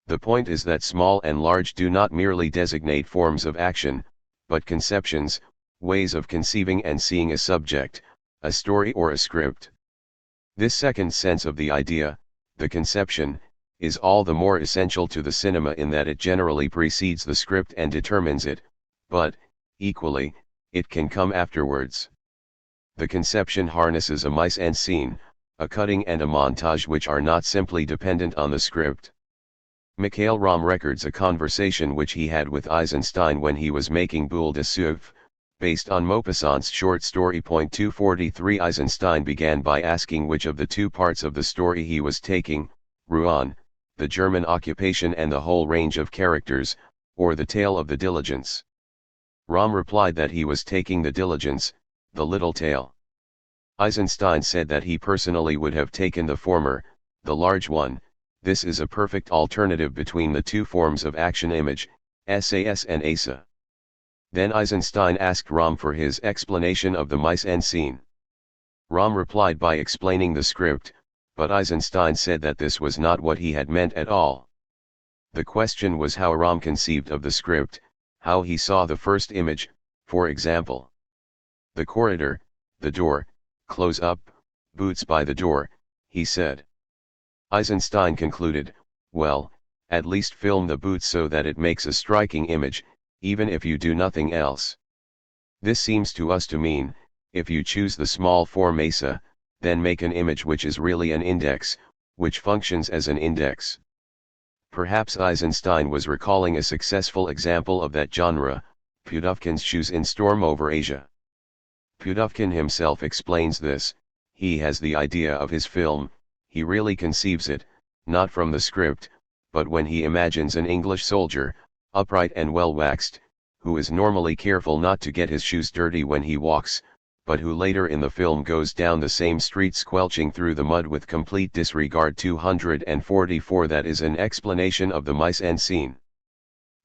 Speaker 1: The point is that small and large do not merely designate forms of action, but conceptions, ways of conceiving and seeing a subject, a story or a script. This second sense of the idea, the conception, is all the more essential to the cinema in that it generally precedes the script and determines it, but, equally, it can come afterwards. The conception harnesses a mise en scène, a cutting and a montage which are not simply dependent on the script. Mikhail Rohm records a conversation which he had with Eisenstein when he was making Boule de Souffle, based on Maupassant's short story. 243 Eisenstein began by asking which of the two parts of the story he was taking, Rouen, the German occupation and the whole range of characters, or the tale of the diligence. Rohm replied that he was taking the diligence, the little tale. Eisenstein said that he personally would have taken the former, the large one. This is a perfect alternative between the two forms of action image, SAS and ASA. Then Eisenstein asked Rohm for his explanation of the mise en scène. Rohm replied by explaining the script, but Eisenstein said that this was not what he had meant at all. The question was how Rohm conceived of the script, how he saw the first image, for example. The corridor, the door, close up, boots by the door, he said. Eisenstein concluded, well, at least film the boots so that it makes a striking image, even if you do nothing else. This seems to us to mean, if you choose the small form ASA, then make an image which is really an index, which functions as an index. Perhaps Eisenstein was recalling a successful example of that genre, Pudovkin's Shoes in Storm over Asia. Pudovkin himself explains this: he has the idea of his film, he really conceives it, not from the script, but when he imagines an English soldier, upright and well waxed, who is normally careful not to get his shoes dirty when he walks, but who later in the film goes down the same street squelching through the mud with complete disregard. 244 That is an explanation of the mise-en-scene.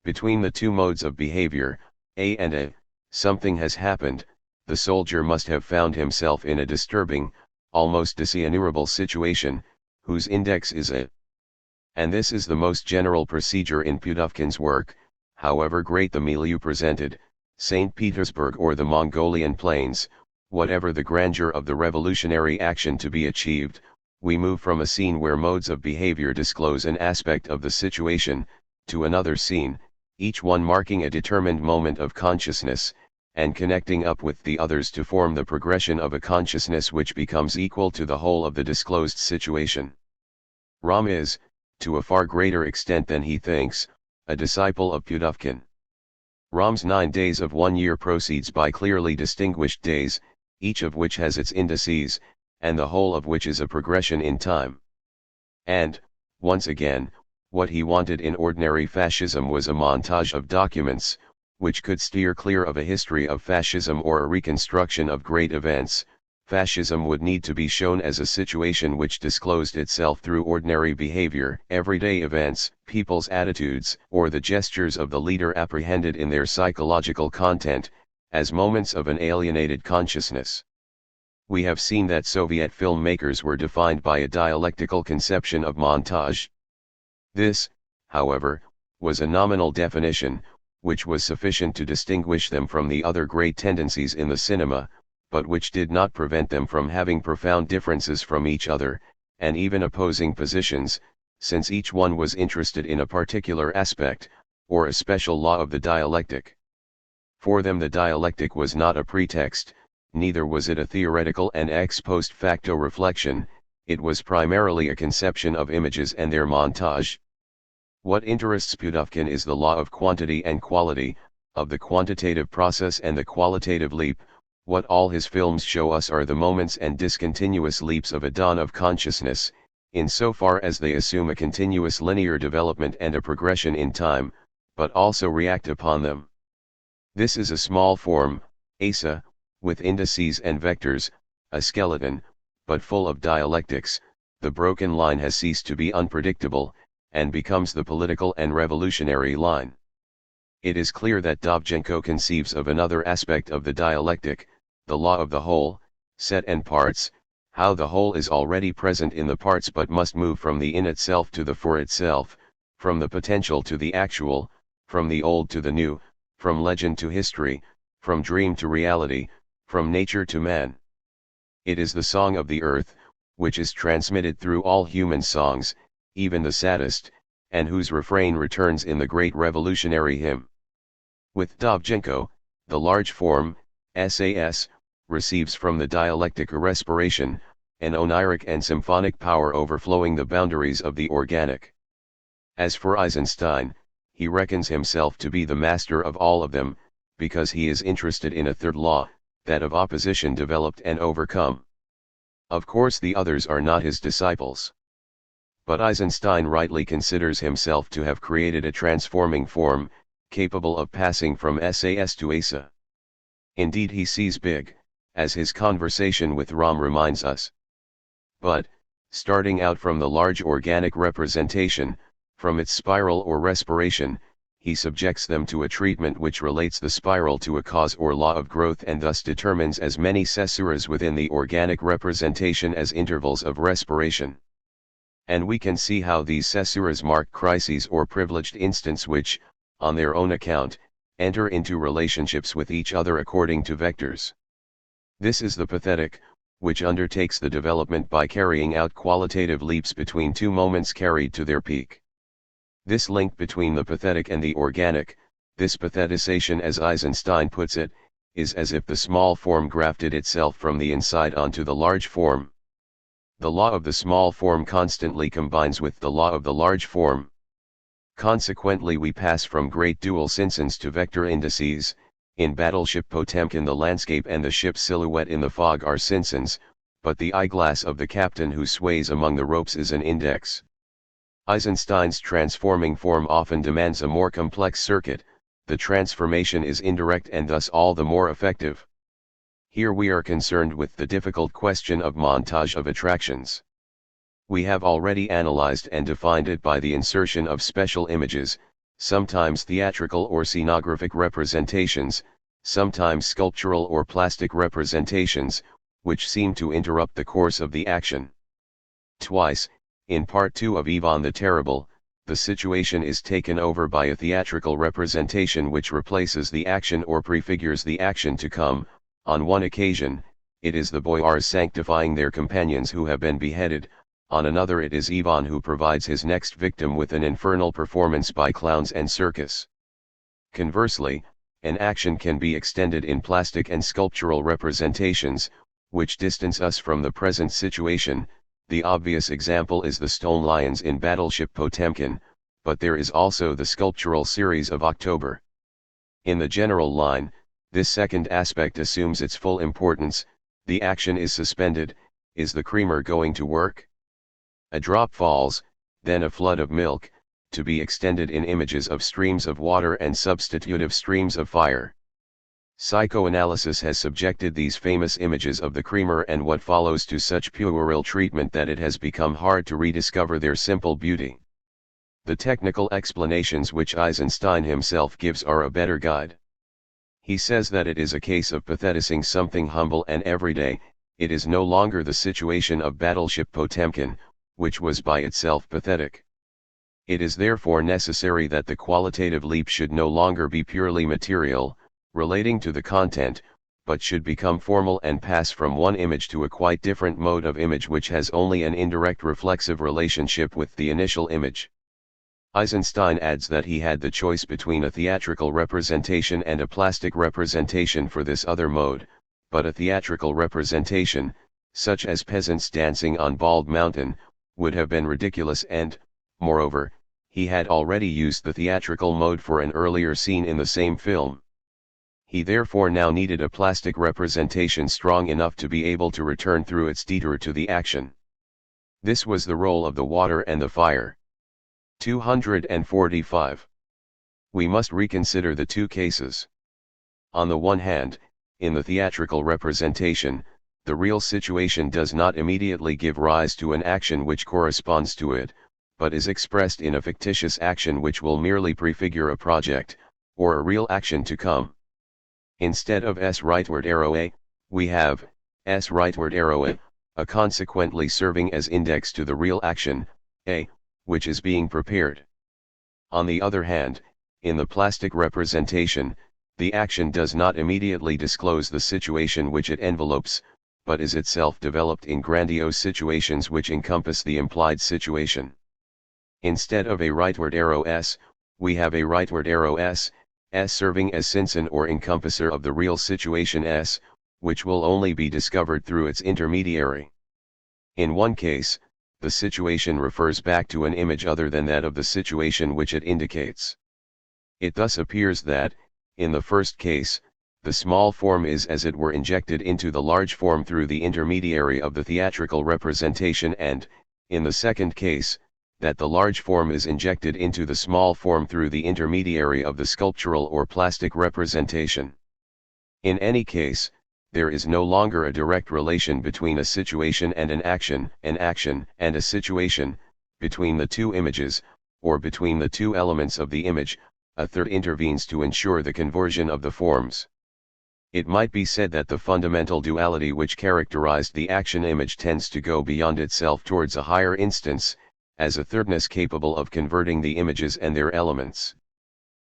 Speaker 1: Between the two modes of behavior, A and A, something has happened. The soldier must have found himself in a disturbing, almost dishonorable situation, whose index is A. And this is the most general procedure in Pudovkin's work, however great the milieu presented, St. Petersburg or the Mongolian plains, whatever the grandeur of the revolutionary action to be achieved, we move from a scene where modes of behavior disclose an aspect of the situation, to another scene, each one marking a determined moment of consciousness, and connecting up with the others to form the progression of a consciousness which becomes equal to the whole of the disclosed situation. Ram is, to a far greater extent than he thinks, a disciple of Pudovkin. Ram's 9 days of 1 year proceeds by clearly distinguished days, each of which has its indices, and the whole of which is a progression in time. And, once again, what he wanted in ordinary fascism was a montage of documents, which could steer clear of a history of fascism or a reconstruction of great events. Fascism would need to be shown as a situation which disclosed itself through ordinary behavior, everyday events, people's attitudes, or the gestures of the leader apprehended in their psychological content, as moments of an alienated consciousness. We have seen that Soviet filmmakers were defined by a dialectical conception of montage. This, however, was a nominal definition, which was sufficient to distinguish them from the other great tendencies in the cinema, but which did not prevent them from having profound differences from each other, and even opposing positions, since each one was interested in a particular aspect, or a special law of the dialectic. For them the dialectic was not a pretext, neither was it a theoretical and ex post facto reflection, it was primarily a conception of images and their montage. What interests Pudovkin is the law of quantity and quality, of the quantitative process and the qualitative leap. What all his films show us are the moments and discontinuous leaps of a dawn of consciousness, in so far as they assume a continuous linear development and a progression in time, but also react upon them. This is a small form, ASA, with indices and vectors, a skeleton, but full of dialectics. The broken line has ceased to be unpredictable, and becomes the political and revolutionary line. It is clear that Dovzhenko conceives of another aspect of the dialectic, the law of the whole, set and parts, how the whole is already present in the parts but must move from the in itself to the for itself, from the potential to the actual, from the old to the new, from legend to history, from dream to reality, from nature to man. It is the song of the earth, which is transmitted through all human songs, even the saddest, and whose refrain returns in the great revolutionary hymn. With Dovzhenko, the large form, SAS, receives from the dialectic a respiration, an oniric and symphonic power overflowing the boundaries of the organic. As for Eisenstein, he reckons himself to be the master of all of them, because he is interested in a third law, that of opposition developed and overcome. Of course the others are not his disciples. But Eisenstein rightly considers himself to have created a transforming form, capable of passing from SAS to ASA. Indeed he sees big, as his conversation with Ram reminds us. But, starting out from the large organic representation, from its spiral or respiration, he subjects them to a treatment which relates the spiral to a cause or law of growth and thus determines as many caesuras within the organic representation as intervals of respiration. And we can see how these caesuras mark crises or privileged instants which, on their own account, enter into relationships with each other according to vectors. This is the pathetic, which undertakes the development by carrying out qualitative leaps between two moments carried to their peak. This link between the pathetic and the organic, this patheticization as Eisenstein puts it, is as if the small form grafted itself from the inside onto the large form. The law of the small form constantly combines with the law of the large form. Consequently we pass from great dual synsons to vector indices. In Battleship Potemkin the landscape and the ship's silhouette in the fog are synsons, but the eyeglass of the captain who sways among the ropes is an index. Eisenstein's transforming form often demands a more complex circuit, the transformation is indirect and thus all the more effective. Here we are concerned with the difficult question of montage of attractions. We have already analyzed and defined it by the insertion of special images, sometimes theatrical or scenographic representations, sometimes sculptural or plastic representations, which seem to interrupt the course of the action. Twice, in Part 2 of Ivan the Terrible, the situation is taken over by a theatrical representation which replaces the action or prefigures the action to come. On one occasion, it is the boyars sanctifying their companions who have been beheaded, on another it is Ivan who provides his next victim with an infernal performance by clowns and circus. Conversely, an action can be extended in plastic and sculptural representations, which distance us from the present situation. The obvious example is the stone lions in Battleship Potemkin, but there is also the sculptural series of October. In the general line, this second aspect assumes its full importance. The action is suspended. Is the creamer going to work? A drop falls, then a flood of milk, to be extended in images of streams of water and substitutive streams of fire. Psychoanalysis has subjected these famous images of the creamer and what follows to such puerile treatment that it has become hard to rediscover their simple beauty. The technical explanations which Eisenstein himself gives are a better guide. He says that it is a case of patheticizing something humble and everyday. It is no longer the situation of Battleship Potemkin, which was by itself pathetic. It is therefore necessary that the qualitative leap should no longer be purely material, relating to the content, but should become formal and pass from one image to a quite different mode of image which has only an indirect reflexive relationship with the initial image. Eisenstein adds that he had the choice between a theatrical representation and a plastic representation for this other mode, but a theatrical representation, such as peasants dancing on Bald Mountain, would have been ridiculous and, moreover, he had already used the theatrical mode for an earlier scene in the same film. He therefore now needed a plastic representation strong enough to be able to return through its detour to the action. This was the role of the water and the fire. 245. We must reconsider the two cases. On the one hand, in the theatrical representation, the real situation does not immediately give rise to an action which corresponds to it, but is expressed in a fictitious action which will merely prefigure a project, or a real action to come. Instead of S rightward arrow A, we have S rightward arrow A, consequently serving as index to the real action, A, which is being prepared. On the other hand, in the plastic representation, the action does not immediately disclose the situation which it envelopes, but is itself developed in grandiose situations which encompass the implied situation. Instead of a rightward arrow S, we have a rightward arrow S serving as synson or encompasser of the real situation S, which will only be discovered through its intermediary. In one case, the situation refers back to an image other than that of the situation which it indicates. It thus appears that, in the first case, the small form is as it were injected into the large form through the intermediary of the theatrical representation and, in the second case, that the large form is injected into the small form through the intermediary of the sculptural or plastic representation. In any case, there is no longer a direct relation between a situation and an action and a situation, between the two images, or between the two elements of the image. A third intervenes to ensure the conversion of the forms. It might be said that the fundamental duality which characterized the action image tends to go beyond itself towards a higher instance, as a thirdness capable of converting the images and their elements.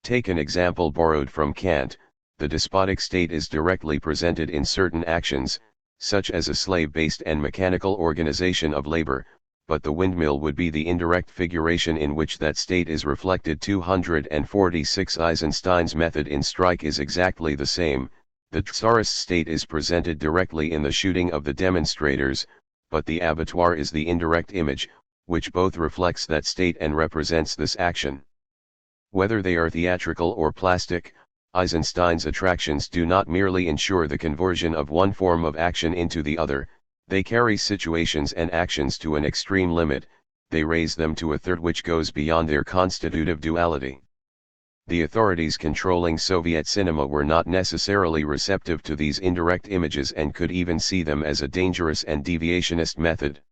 Speaker 1: Take an example borrowed from Kant. The despotic state is directly presented in certain actions, such as a slave-based and mechanical organization of labor, but the windmill would be the indirect figuration in which that state is reflected. 246 Eisenstein's method in Strike is exactly the same. The Tsarist state is presented directly in the shooting of the demonstrators, but the abattoir is the indirect image, which both reflects that state and represents this action. Whether they are theatrical or plastic, Eisenstein's attractions do not merely ensure the conversion of one form of action into the other, they carry situations and actions to an extreme limit, they raise them to a third which goes beyond their constitutive duality. The authorities controlling Soviet cinema were not necessarily receptive to these indirect images and could even see them as a dangerous and deviationist method.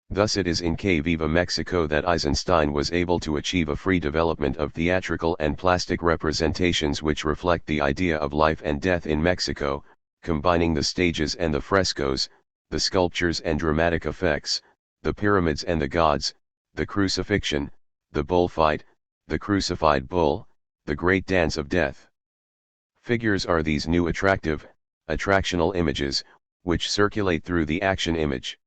Speaker 1: Thus it is in Que Viva Mexico that Eisenstein was able to achieve a free development of theatrical and plastic representations which reflect the idea of life and death in Mexico, combining the stages and the frescoes, the sculptures and dramatic effects, the pyramids and the gods, the crucifixion, the bullfight, the crucified bull, the great dance of death. Figures are these new attractional images, which circulate through the action image.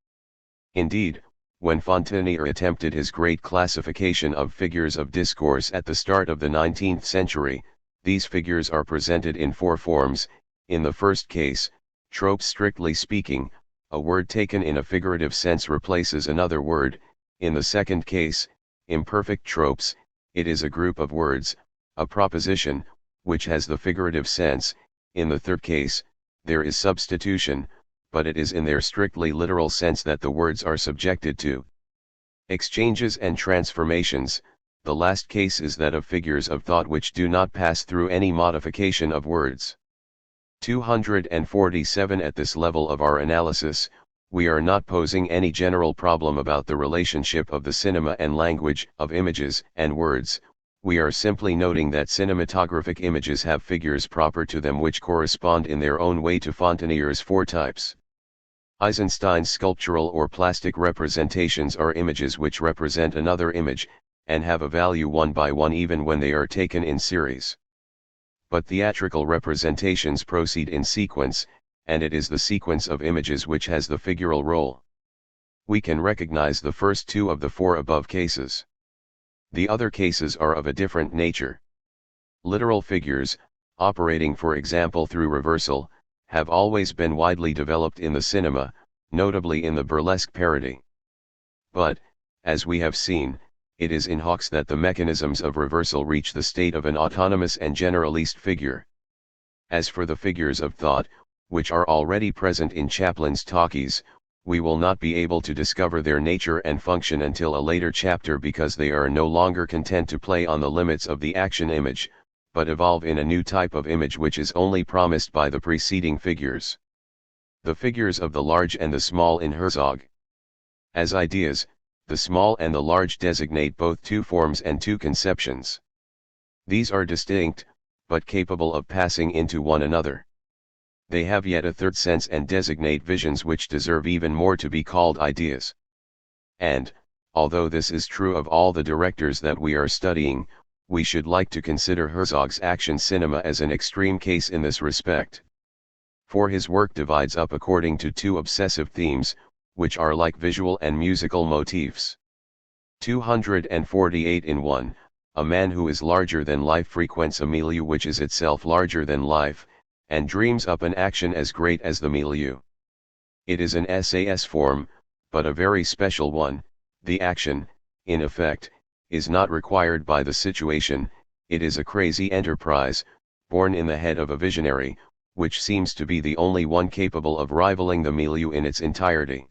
Speaker 1: Indeed, when Fontanier attempted his great classification of figures of discourse at the start of the 19th century, these figures are presented in four forms. In the first case, tropes strictly speaking, a word taken in a figurative sense replaces another word. In the second case, imperfect tropes, it is a group of words, a proposition, which has the figurative sense. In the third case, there is substitution, but it is in their strictly literal sense that the words are subjected to exchanges and transformations. The last case is that of figures of thought which do not pass through any modification of words. 247. At this level of our analysis, we are not posing any general problem about the relationship of the cinema and language, of images and words. We are simply noting that cinematographic images have figures proper to them which correspond in their own way to Fontanier's four types. Eisenstein's sculptural or plastic representations are images which represent another image, and have a value one by one even when they are taken in series. But theatrical representations proceed in sequence, and it is the sequence of images which has the figural role. We can recognize the first two of the four above cases. The other cases are of a different nature. Literal figures, operating for example through reversal, have always been widely developed in the cinema, notably in the burlesque parody. But, as we have seen, it is in Hawks that the mechanisms of reversal reach the state of an autonomous and generalist figure. As for the figures of thought, which are already present in Chaplin's talkies, we will not be able to discover their nature and function until a later chapter because they are no longer content to play on the limits of the action image, but evolve in a new type of image which is only promised by the preceding figures. The figures of the large and the small in Herzog. As ideas, the small and the large designate both two forms and two conceptions. These are distinct, but capable of passing into one another. They have yet a third sense and designate visions which deserve even more to be called ideas. And, although this is true of all the directors that we are studying, we should like to consider Herzog's action cinema as an extreme case in this respect. For his work divides up according to two obsessive themes, which are like visual and musical motifs. 248 in 1, a man who is larger than life frequents a milieu which is itself larger than life, and dreams up an action as great as the milieu. It is an SAS form, but a very special one. The action, in effect, is not required by the situation, it is a crazy enterprise, born in the head of a visionary, which seems to be the only one capable of rivaling the milieu in its entirety.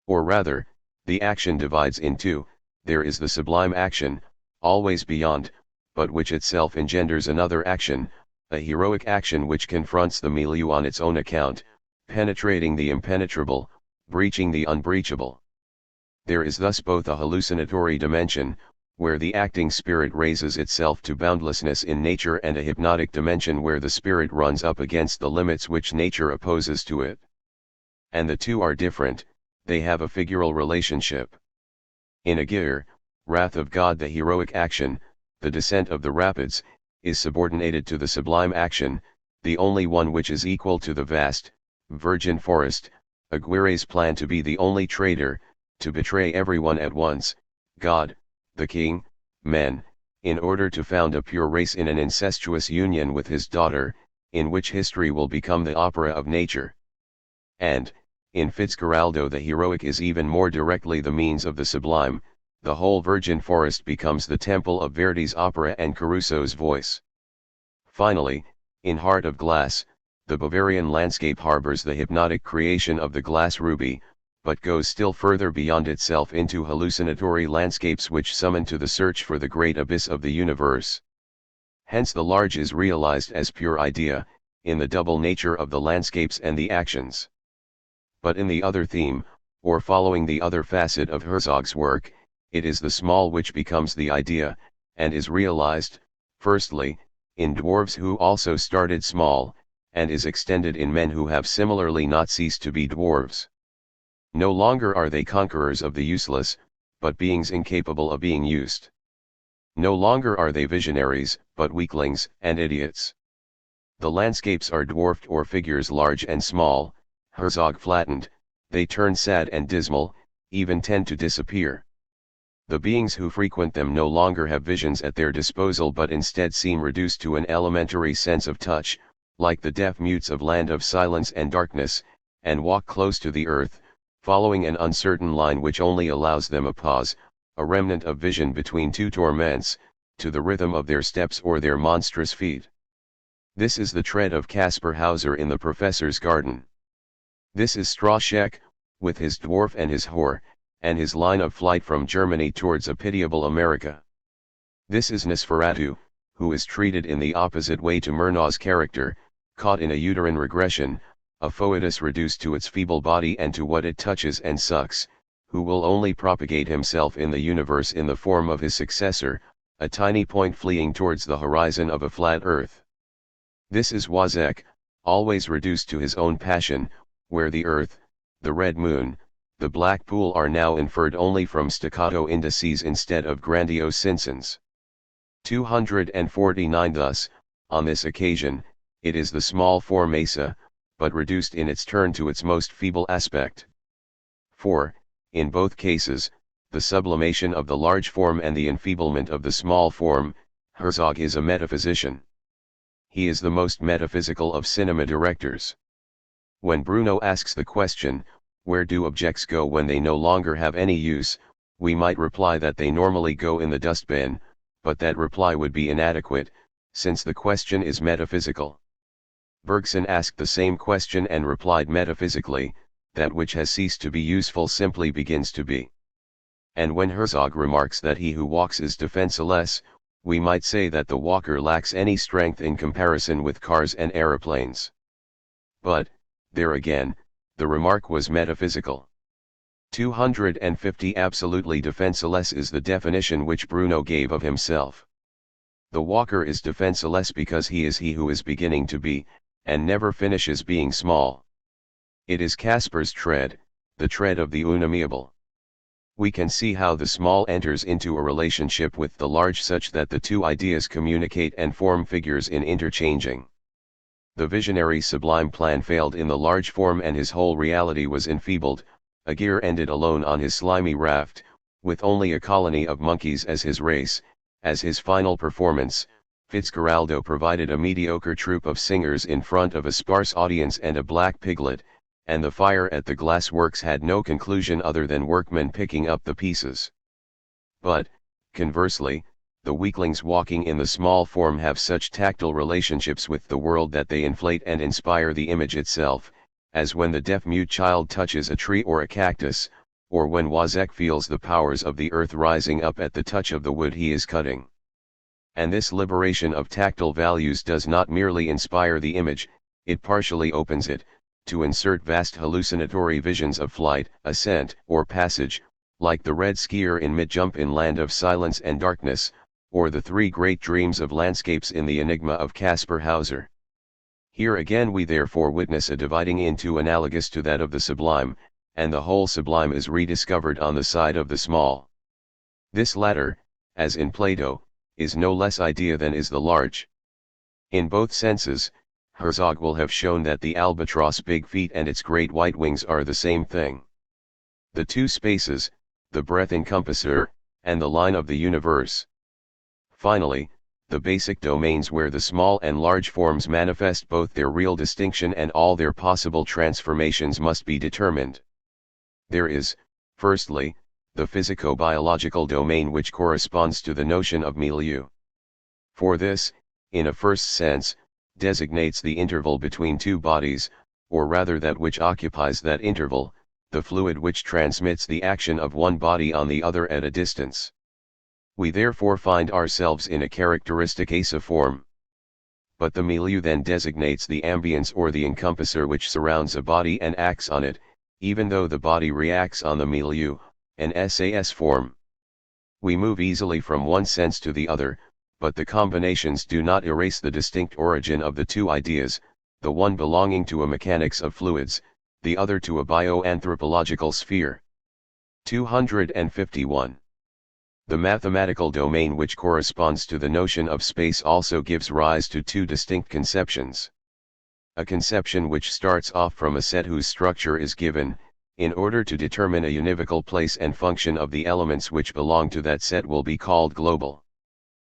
Speaker 1: Or rather, the action divides in two. There is the sublime action, always beyond, but which itself engenders another action, a heroic action which confronts the milieu on its own account, penetrating the impenetrable, breaching the unbreachable. There is thus both a hallucinatory dimension, where the acting spirit raises itself to boundlessness in nature, and a hypnotic dimension where the spirit runs up against the limits which nature opposes to it. And the two are different, they have a figural relationship. In Aguirre, Wrath of God, the heroic action, the descent of the rapids, is subordinated to the sublime action, the only one which is equal to the vast, virgin forest. Aguirre's plan to be the only traitor, to betray everyone at once, God, the king, men, in order to found a pure race in an incestuous union with his daughter, in which history will become the opera of nature. And, in Fitzcarraldo, the heroic is even more directly the means of the sublime. The whole virgin forest becomes the temple of Verdi's opera and Caruso's voice. Finally, in Heart of Glass, the Bavarian landscape harbors the hypnotic creation of the glass ruby, but goes still further beyond itself into hallucinatory landscapes which summon to the search for the great abyss of the universe. Hence the large is realized as pure idea, in the double nature of the landscapes and the actions. But in the other theme, or following the other facet of Herzog's work, it is the small which becomes the idea, and is realized, firstly, in dwarves who also started small, and is extended in men who have similarly not ceased to be dwarves. No longer are they conquerors of the useless, but beings incapable of being used. No longer are they visionaries, but weaklings and idiots. The landscapes are dwarfed or figures large and small, Herzog flattened, they turn sad and dismal, even tend to disappear. The beings who frequent them no longer have visions at their disposal but instead seem reduced to an elementary sense of touch, like the deaf mutes of land of silence and darkness, and walk close to the earth, following an uncertain line which only allows them a pause, a remnant of vision between two torments, to the rhythm of their steps or their monstrous feet. This is the tread of Caspar Hauser in the Professor's Garden. This is Strawscheck, with his dwarf and his whore, and his line of flight from Germany towards a pitiable America. This is Nosferatu, who is treated in the opposite way to Murnau's character, caught in a uterine regression, a foetus reduced to its feeble body and to what it touches and sucks, who will only propagate himself in the universe in the form of his successor, a tiny point fleeing towards the horizon of a flat earth. This is Wozzeck, always reduced to his own passion, where the earth, the red moon, the black pool are now inferred only from staccato indices instead of grandiose sinsons. 249 Thus, on this occasion, it is the small form Mesa, but reduced in its turn to its most feeble aspect. For, in both cases, the sublimation of the large form and the enfeeblement of the small form, Herzog is a metaphysician. He is the most metaphysical of cinema directors. When Bruno asks the question, where do objects go when they no longer have any use, we might reply that they normally go in the dustbin, but that reply would be inadequate, since the question is metaphysical. Bergson asked the same question and replied metaphysically, that which has ceased to be useful simply begins to be. And when Herzog remarks that he who walks is defenseless, we might say that the walker lacks any strength in comparison with cars and aeroplanes. But, there again, the remark was metaphysical. 250 Absolutely defenseless is the definition which Bruno gave of himself. The walker is defenseless because he is he who is beginning to be, and never finishes being small. It is Caspar's tread, the tread of the unamiable. We can see how the small enters into a relationship with the large such that the two ideas communicate and form figures in interchanging. The visionary sublime plan failed in the large form and his whole reality was enfeebled. Aguirre ended alone on his slimy raft, with only a colony of monkeys as his race. As his final performance, Fitzcarraldo provided a mediocre troupe of singers in front of a sparse audience and a black piglet, and the fire at the glass works had no conclusion other than workmen picking up the pieces. But, conversely, the weaklings walking in the small form have such tactile relationships with the world that they inflate and inspire the image itself, as when the deaf-mute child touches a tree or a cactus, or when Wozzeck feels the powers of the earth rising up at the touch of the wood he is cutting. And this liberation of tactile values does not merely inspire the image, it partially opens it, to insert vast hallucinatory visions of flight, ascent, or passage, like the red skier in mid-jump in Land of Silence and Darkness, or the three great dreams of landscapes in the Enigma of Caspar Hauser. Here again we therefore witness a dividing into analogous to that of the sublime, and the whole sublime is rediscovered on the side of the small. This latter, as in Plato, is no less idea than is the large. In both senses, Herzog will have shown that the albatross' big feet and its great white wings are the same thing. The two spaces, the breadth encompasser, and the line of the universe. Finally, the basic domains where the small and large forms manifest both their real distinction and all their possible transformations must be determined. There is, firstly, the physico-biological domain which corresponds to the notion of milieu. For this, in a first sense, designates the interval between two bodies, or rather that which occupies that interval, the fluid which transmits the action of one body on the other at a distance. We therefore find ourselves in a characteristic aciform. But the milieu then designates the ambience or the encompasser which surrounds a body and acts on it, even though the body reacts on the milieu, an SAS form. We move easily from one sense to the other, but the combinations do not erase the distinct origin of the two ideas, the one belonging to a mechanics of fluids, the other to a bioanthropological sphere. 251. The mathematical domain which corresponds to the notion of space also gives rise to two distinct conceptions. A conception which starts off from a set whose structure is given, in order to determine a univocal place and function of the elements which belong to that set will be called global.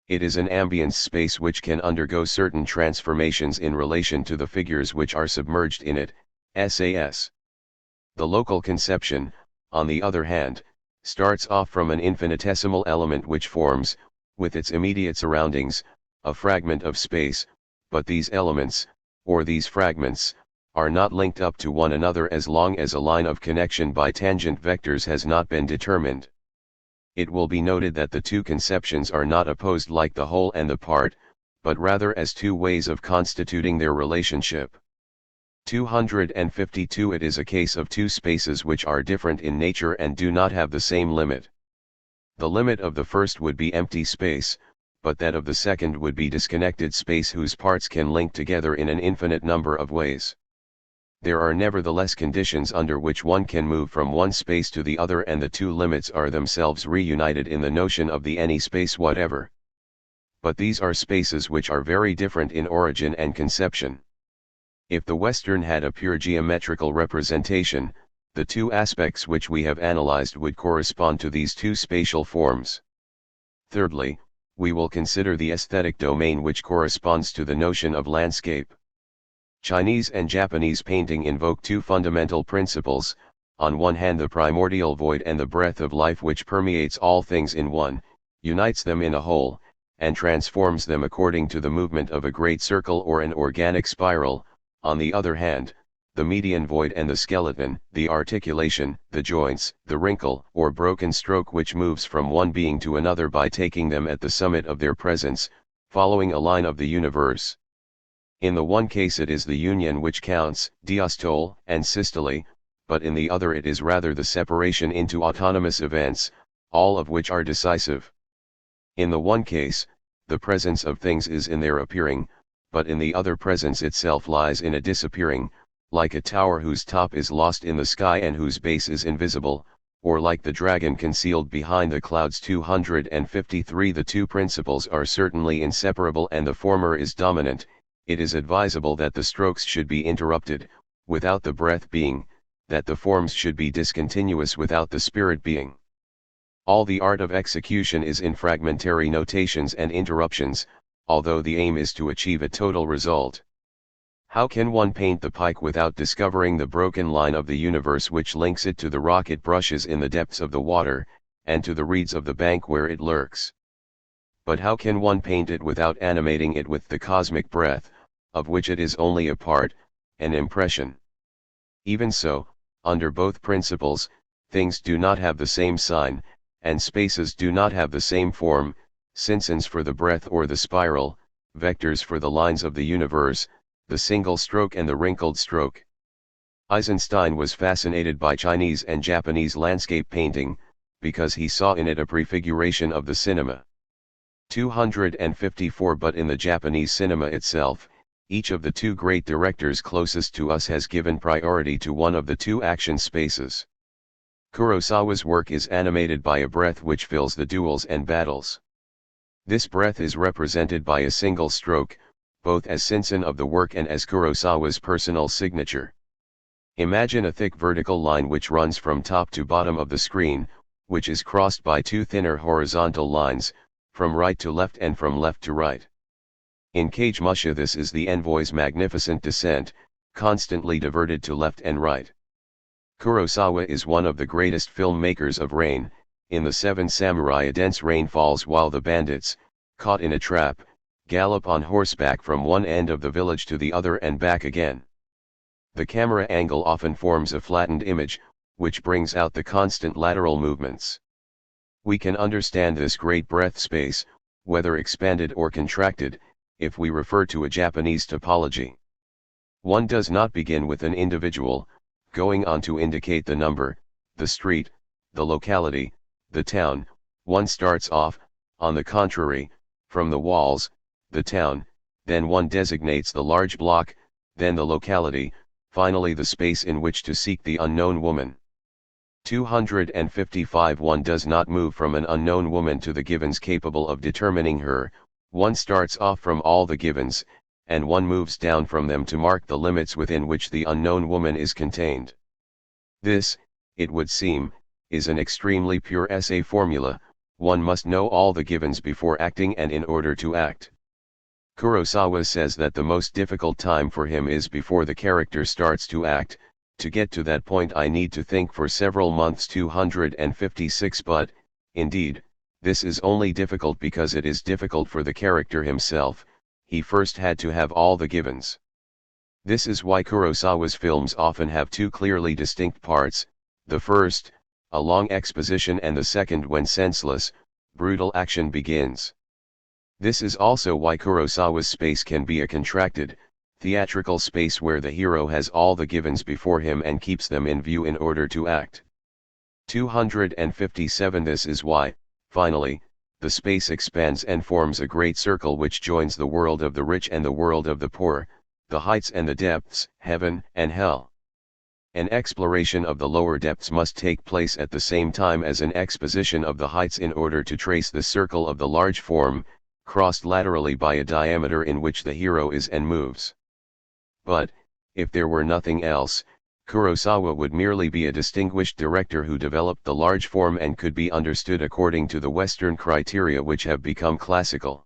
Speaker 1: It is an ambience space which can undergo certain transformations in relation to the figures which are submerged in it, SAS. The local conception, on the other hand, starts off from an infinitesimal element which forms, with its immediate surroundings, a fragment of space, but these elements, or these fragments, are not linked up to one another as long as a line of connection by tangent vectors has not been determined. It will be noted that the two conceptions are not opposed like the whole and the part, but rather as two ways of constituting their relationship. 252. It is a case of two spaces which are different in nature and do not have the same limit. The limit of the first would be empty space, but that of the second would be disconnected space whose parts can link together in an infinite number of ways. There are nevertheless conditions under which one can move from one space to the other, and the two limits are themselves reunited in the notion of the any space whatever. But these are spaces which are very different in origin and conception. If the Western had a pure geometrical representation, the two aspects which we have analyzed would correspond to these two spatial forms. Thirdly, we will consider the aesthetic domain which corresponds to the notion of landscape. Chinese and Japanese painting invoke two fundamental principles: on one hand the primordial void and the breath of life which permeates all things in one, unites them in a whole, and transforms them according to the movement of a great circle or an organic spiral; on the other hand, the median void and the skeleton, the articulation, the joints, the wrinkle or broken stroke which moves from one being to another by taking them at the summit of their presence, following a line of the universe. In the one case it is the union which counts, diastole and systole, but in the other it is rather the separation into autonomous events, all of which are decisive. In the one case, the presence of things is in their appearing, but in the other presence itself lies in a disappearing, like a tower whose top is lost in the sky and whose base is invisible, or like the dragon concealed behind the clouds. 253. The two principles are certainly inseparable and the former is dominant. It is advisable that the strokes should be interrupted, without the breath being, that the forms should be discontinuous without the spirit being. All the art of execution is in fragmentary notations and interruptions, although the aim is to achieve a total result. How can one paint the pike without discovering the broken line of the universe which links it to the rock it brushes in the depths of the water, and to the reeds of the bank where it lurks? But how can one paint it without animating it with the cosmic breath, of which it is only a part, an impression? Even so, under both principles, things do not have the same sign, and spaces do not have the same form, sinsons for the breath or the spiral, vectors for the lines of the universe, the single stroke and the wrinkled stroke. Eisenstein was fascinated by Chinese and Japanese landscape painting, because he saw in it a prefiguration of the cinema. 254. But in the Japanese cinema itself, each of the two great directors closest to us has given priority to one of the two action spaces. Kurosawa's work is animated by a breath which fills the duels and battles. This breath is represented by a single stroke, both as sinson of the work and as Kurosawa's personal signature. Imagine a thick vertical line which runs from top to bottom of the screen, which is crossed by two thinner horizontal lines, from right to left and from left to right. In Kagemusha this is the envoy's magnificent descent, constantly diverted to left and right. Kurosawa is one of the greatest filmmakers of rain. In The Seven Samurai a dense rain falls while the bandits, caught in a trap, gallop on horseback from one end of the village to the other and back again. The camera angle often forms a flattened image, which brings out the constant lateral movements. We can understand this great breadth space, whether expanded or contracted, if we refer to a Japanese topology. One does not begin with an individual, going on to indicate the number, the street, the locality, the town. One starts off, on the contrary, from the walls, the town, then one designates the large block, then the locality, finally the space in which to seek the unknown woman. 255 One does not move from an unknown woman to the givens capable of determining her, one starts off from all the givens, and one moves down from them to mark the limits within which the unknown woman is contained. This, it would seem, is an extremely pure essay formula. One must know all the givens before acting and in order to act. Kurosawa says that the most difficult time for him is before the character starts to act. To get to that point I need to think for several months. 256 But, indeed, this is only difficult because it is difficult for the character himself. He first had to have all the givens. This is why Kurosawa's films often have two clearly distinct parts, the first, a long exposition, and the second when senseless, brutal action begins. This is also why Kurosawa's space can be a contracted, theatrical space where the hero has all the givens before him and keeps them in view in order to act. 257 This is why, finally, the space expands and forms a great circle which joins the world of the rich and the world of the poor, the heights and the depths, heaven and hell. An exploration of the lower depths must take place at the same time as an exposition of the heights in order to trace the circle of the large form, crossed laterally by a diameter in which the hero is and moves. But, if there were nothing else, Kurosawa would merely be a distinguished director who developed the large form and could be understood according to the Western criteria which have become classical.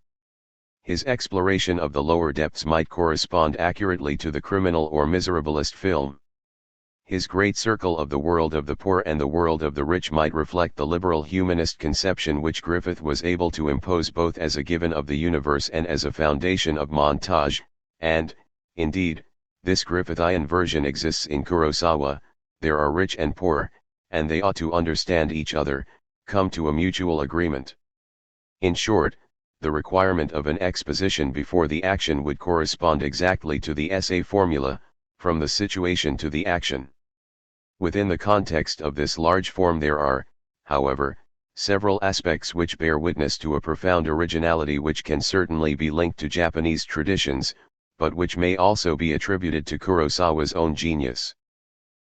Speaker 1: His exploration of the lower depths might correspond accurately to the criminal or miserablest film. His great circle of the world of the poor and the world of the rich might reflect the liberal humanist conception which Griffith was able to impose both as a given of the universe and as a foundation of montage, and, indeed, this Griffithian version exists in Kurosawa. There are rich and poor, and they ought to understand each other, come to a mutual agreement. In short, the requirement of an exposition before the action would correspond exactly to the essay formula, from the situation to the action. Within the context of this large form there are, however, several aspects which bear witness to a profound originality which can certainly be linked to Japanese traditions, but which may also be attributed to Kurosawa's own genius.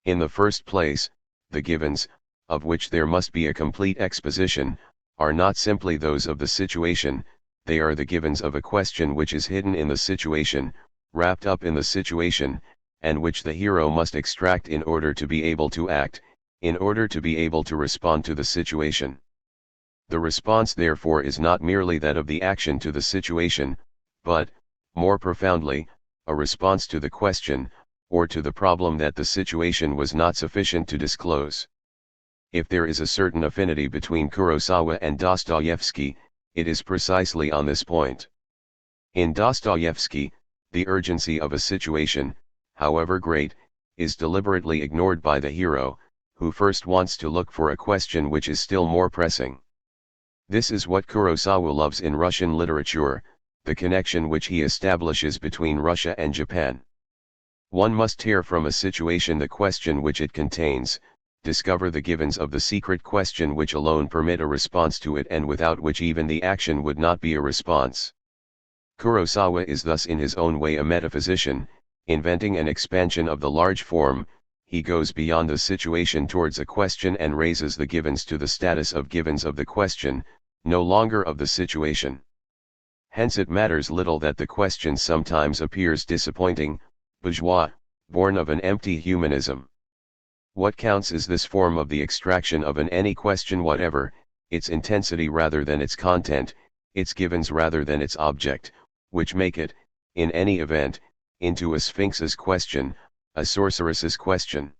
Speaker 1: In the first place, the givens, of which there must be a complete exposition, are not simply those of the situation, they are the givens of a question which is hidden in the situation, wrapped up in the situation, and which the hero must extract in order to be able to act, in order to be able to respond to the situation. The response therefore is not merely that of the action to the situation, but, more profoundly, a response to the question, or to the problem that the situation was not sufficient to disclose. If there is a certain affinity between Kurosawa and Dostoevsky, it is precisely on this point. In Dostoevsky, the urgency of a situation, however great, is deliberately ignored by the hero, who first wants to look for a question which is still more pressing. This is what Kurosawa loves in Russian literature, the connection which he establishes between Russia and Japan. One must tear from a situation the question which it contains, discover the givens of the secret question which alone permit a response to it and without which even the action would not be a response. Kurosawa is thus in his own way a metaphysician, inventing an expansion of the large form. He goes beyond the situation towards a question and raises the givens to the status of givens of the question, no longer of the situation. Hence it matters little that the question sometimes appears disappointing, bourgeois, born of an empty humanism. What counts is this form of the extraction of any question whatever, its intensity rather than its content, its givens rather than its object, which make it, in any event, into a sphinx's question, a sorceress's question.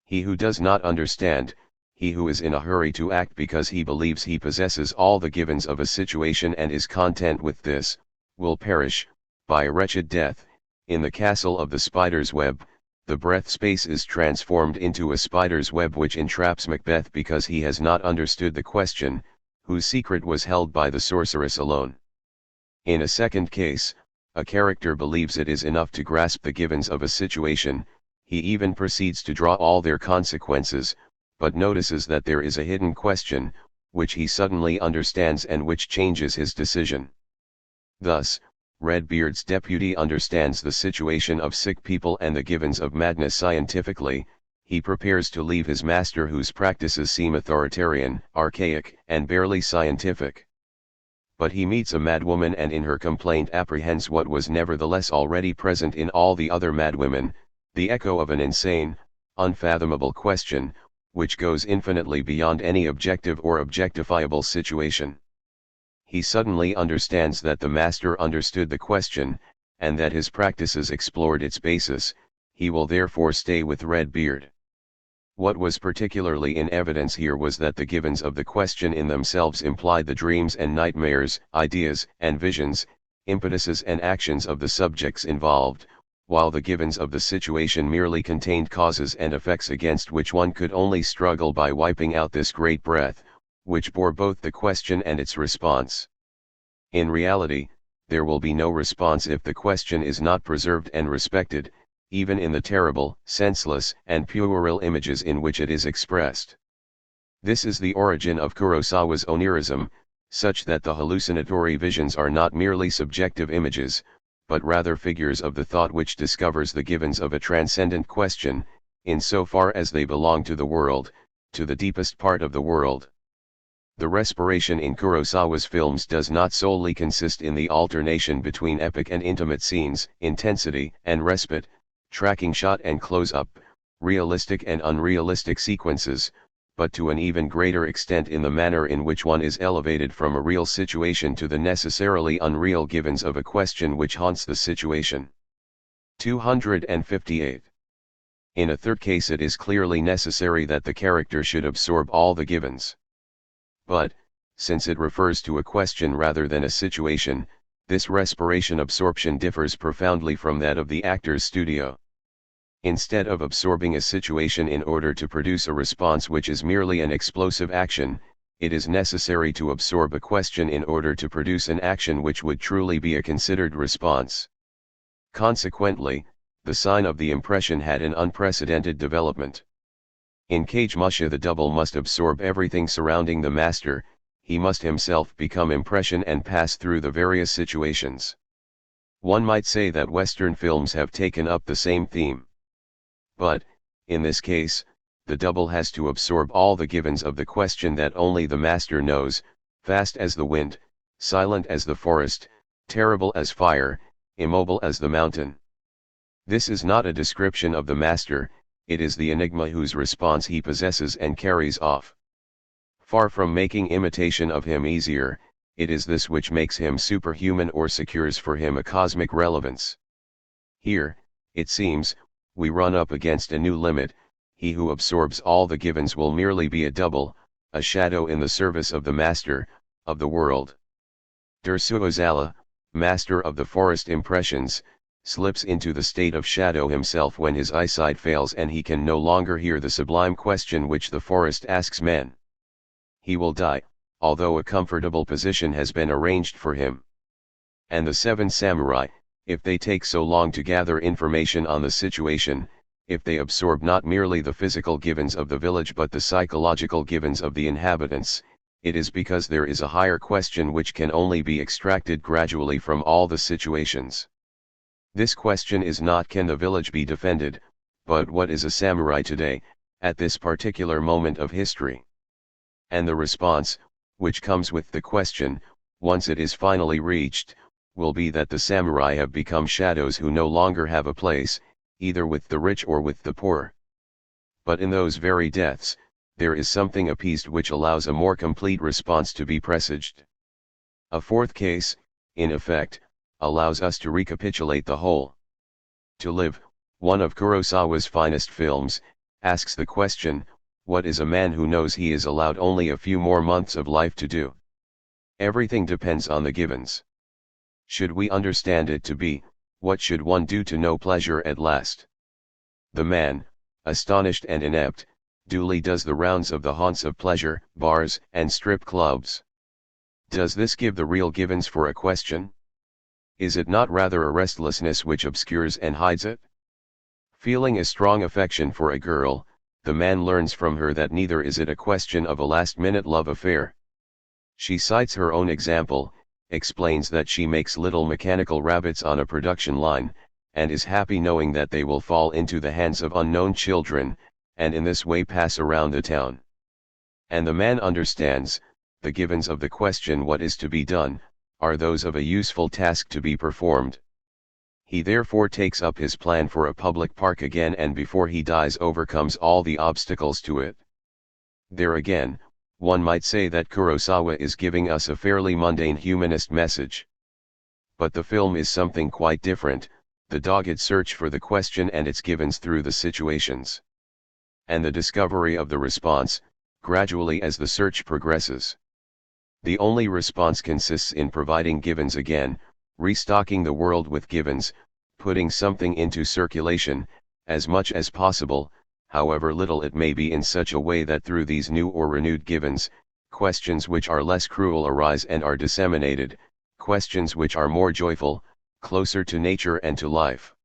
Speaker 1: He who does not understand, he who is in a hurry to act because he believes he possesses all the givens of a situation and is content with this, will perish, by a wretched death, in the castle of the spider's web, the breath space is transformed into a spider's web which entraps Macbeth because he has not understood the question, whose secret was held by the sorceress alone. In a second case, a character believes it is enough to grasp the givens of a situation, he even proceeds to draw all their consequences, but notices that there is a hidden question, which he suddenly understands and which changes his decision. Thus, Redbeard's deputy understands the situation of sick people and the givens of madness scientifically, he prepares to leave his master whose practices seem authoritarian, archaic, and barely scientific. But he meets a madwoman and in her complaint apprehends what was nevertheless already present in all the other madwomen, the echo of an insane, unfathomable question, which goes infinitely beyond any objective or objectifiable situation. He suddenly understands that the master understood the question, and that his practices explored its basis, he will therefore stay with Redbeard. What was particularly in evidence here was that the givens of the question in themselves implied the dreams and nightmares, ideas and visions, impetuses and actions of the subjects involved, while the givens of the situation merely contained causes and effects against which one could only struggle by wiping out this great breath, which bore both the question and its response. In reality, there will be no response if the question is not preserved and respected, even in the terrible, senseless, and puerile images in which it is expressed. This is the origin of Kurosawa's onirism, such that the hallucinatory visions are not merely subjective images, but rather figures of the thought which discovers the givens of a transcendent question, in so far as they belong to the world, to the deepest part of the world. The respiration in Kurosawa's films does not solely consist in the alternation between epic and intimate scenes, intensity and respite, tracking shot and close-up, realistic and unrealistic sequences, but to an even greater extent in the manner in which one is elevated from a real situation to the necessarily unreal givens of a question which haunts the situation. 258. In a third case it is clearly necessary that the character should absorb all the givens. But, since it refers to a question rather than a situation, this respiration absorption differs profoundly from that of the actor's studio. Instead of absorbing a situation in order to produce a response which is merely an explosive action, it is necessary to absorb a question in order to produce an action which would truly be a considered response. Consequently, the sign of the impression had an unprecedented development. In Cage Musha the double must absorb everything surrounding the master, he must himself become impression and pass through the various situations. One might say that Western films have taken up the same theme. But, in this case, the double has to absorb all the givens of the question that only the master knows, fast as the wind, silent as the forest, terrible as fire, immobile as the mountain. This is not a description of the master, it is the enigma whose response he possesses and carries off. Far from making imitation of him easier, it is this which makes him superhuman or secures for him a cosmic relevance. Here, it seems, we run up against a new limit, he who absorbs all the givens will merely be a double, a shadow in the service of the master, of the world. Der Suozala, master of the forest impressions, slips into the state of shadow himself when his eyesight fails and he can no longer hear the sublime question which the forest asks men. He will die, although a comfortable position has been arranged for him. And the seven samurai, if they take so long to gather information on the situation, if they absorb not merely the physical givens of the village but the psychological givens of the inhabitants, it is because there is a higher question which can only be extracted gradually from all the situations. This question is not can the village be defended, but what is a samurai today, at this particular moment of history? And the response, which comes with the question, once it is finally reached, will be that the samurai have become shadows who no longer have a place, either with the rich or with the poor. But in those very deaths, there is something appeased which allows a more complete response to be presaged. A fourth case, in effect, allows us to recapitulate the whole. To Live, one of Kurosawa's finest films, asks the question, what is a man who knows he is allowed only a few more months of life to do? Everything depends on the givens. Should we understand it to be, what should one do to know pleasure at last? The man, astonished and inept, duly does the rounds of the haunts of pleasure, bars, and strip clubs. Does this give the real givens for a question? Is it not rather a restlessness which obscures and hides it? Feeling a strong affection for a girl, the man learns from her that neither is it a question of a last-minute love affair. She cites her own example, explains that she makes little mechanical rabbits on a production line, and is happy knowing that they will fall into the hands of unknown children, and in this way pass around the town. And the man understands, the givens of the question what is to be done, are those of a useful task to be performed. He therefore takes up his plan for a public park again, and before he dies overcomes all the obstacles to it. There again, one might say that Kurosawa is giving us a fairly mundane humanist message. But the film is something quite different, the dogged search for the question and its givens through the situations. And the discovery of the response, gradually as the search progresses. The only response consists in providing givens again, restocking the world with givens, putting something into circulation, as much as possible, however little it may be, in such a way that through these new or renewed givens, questions which are less cruel arise and are disseminated, questions which are more joyful, closer to nature and to life.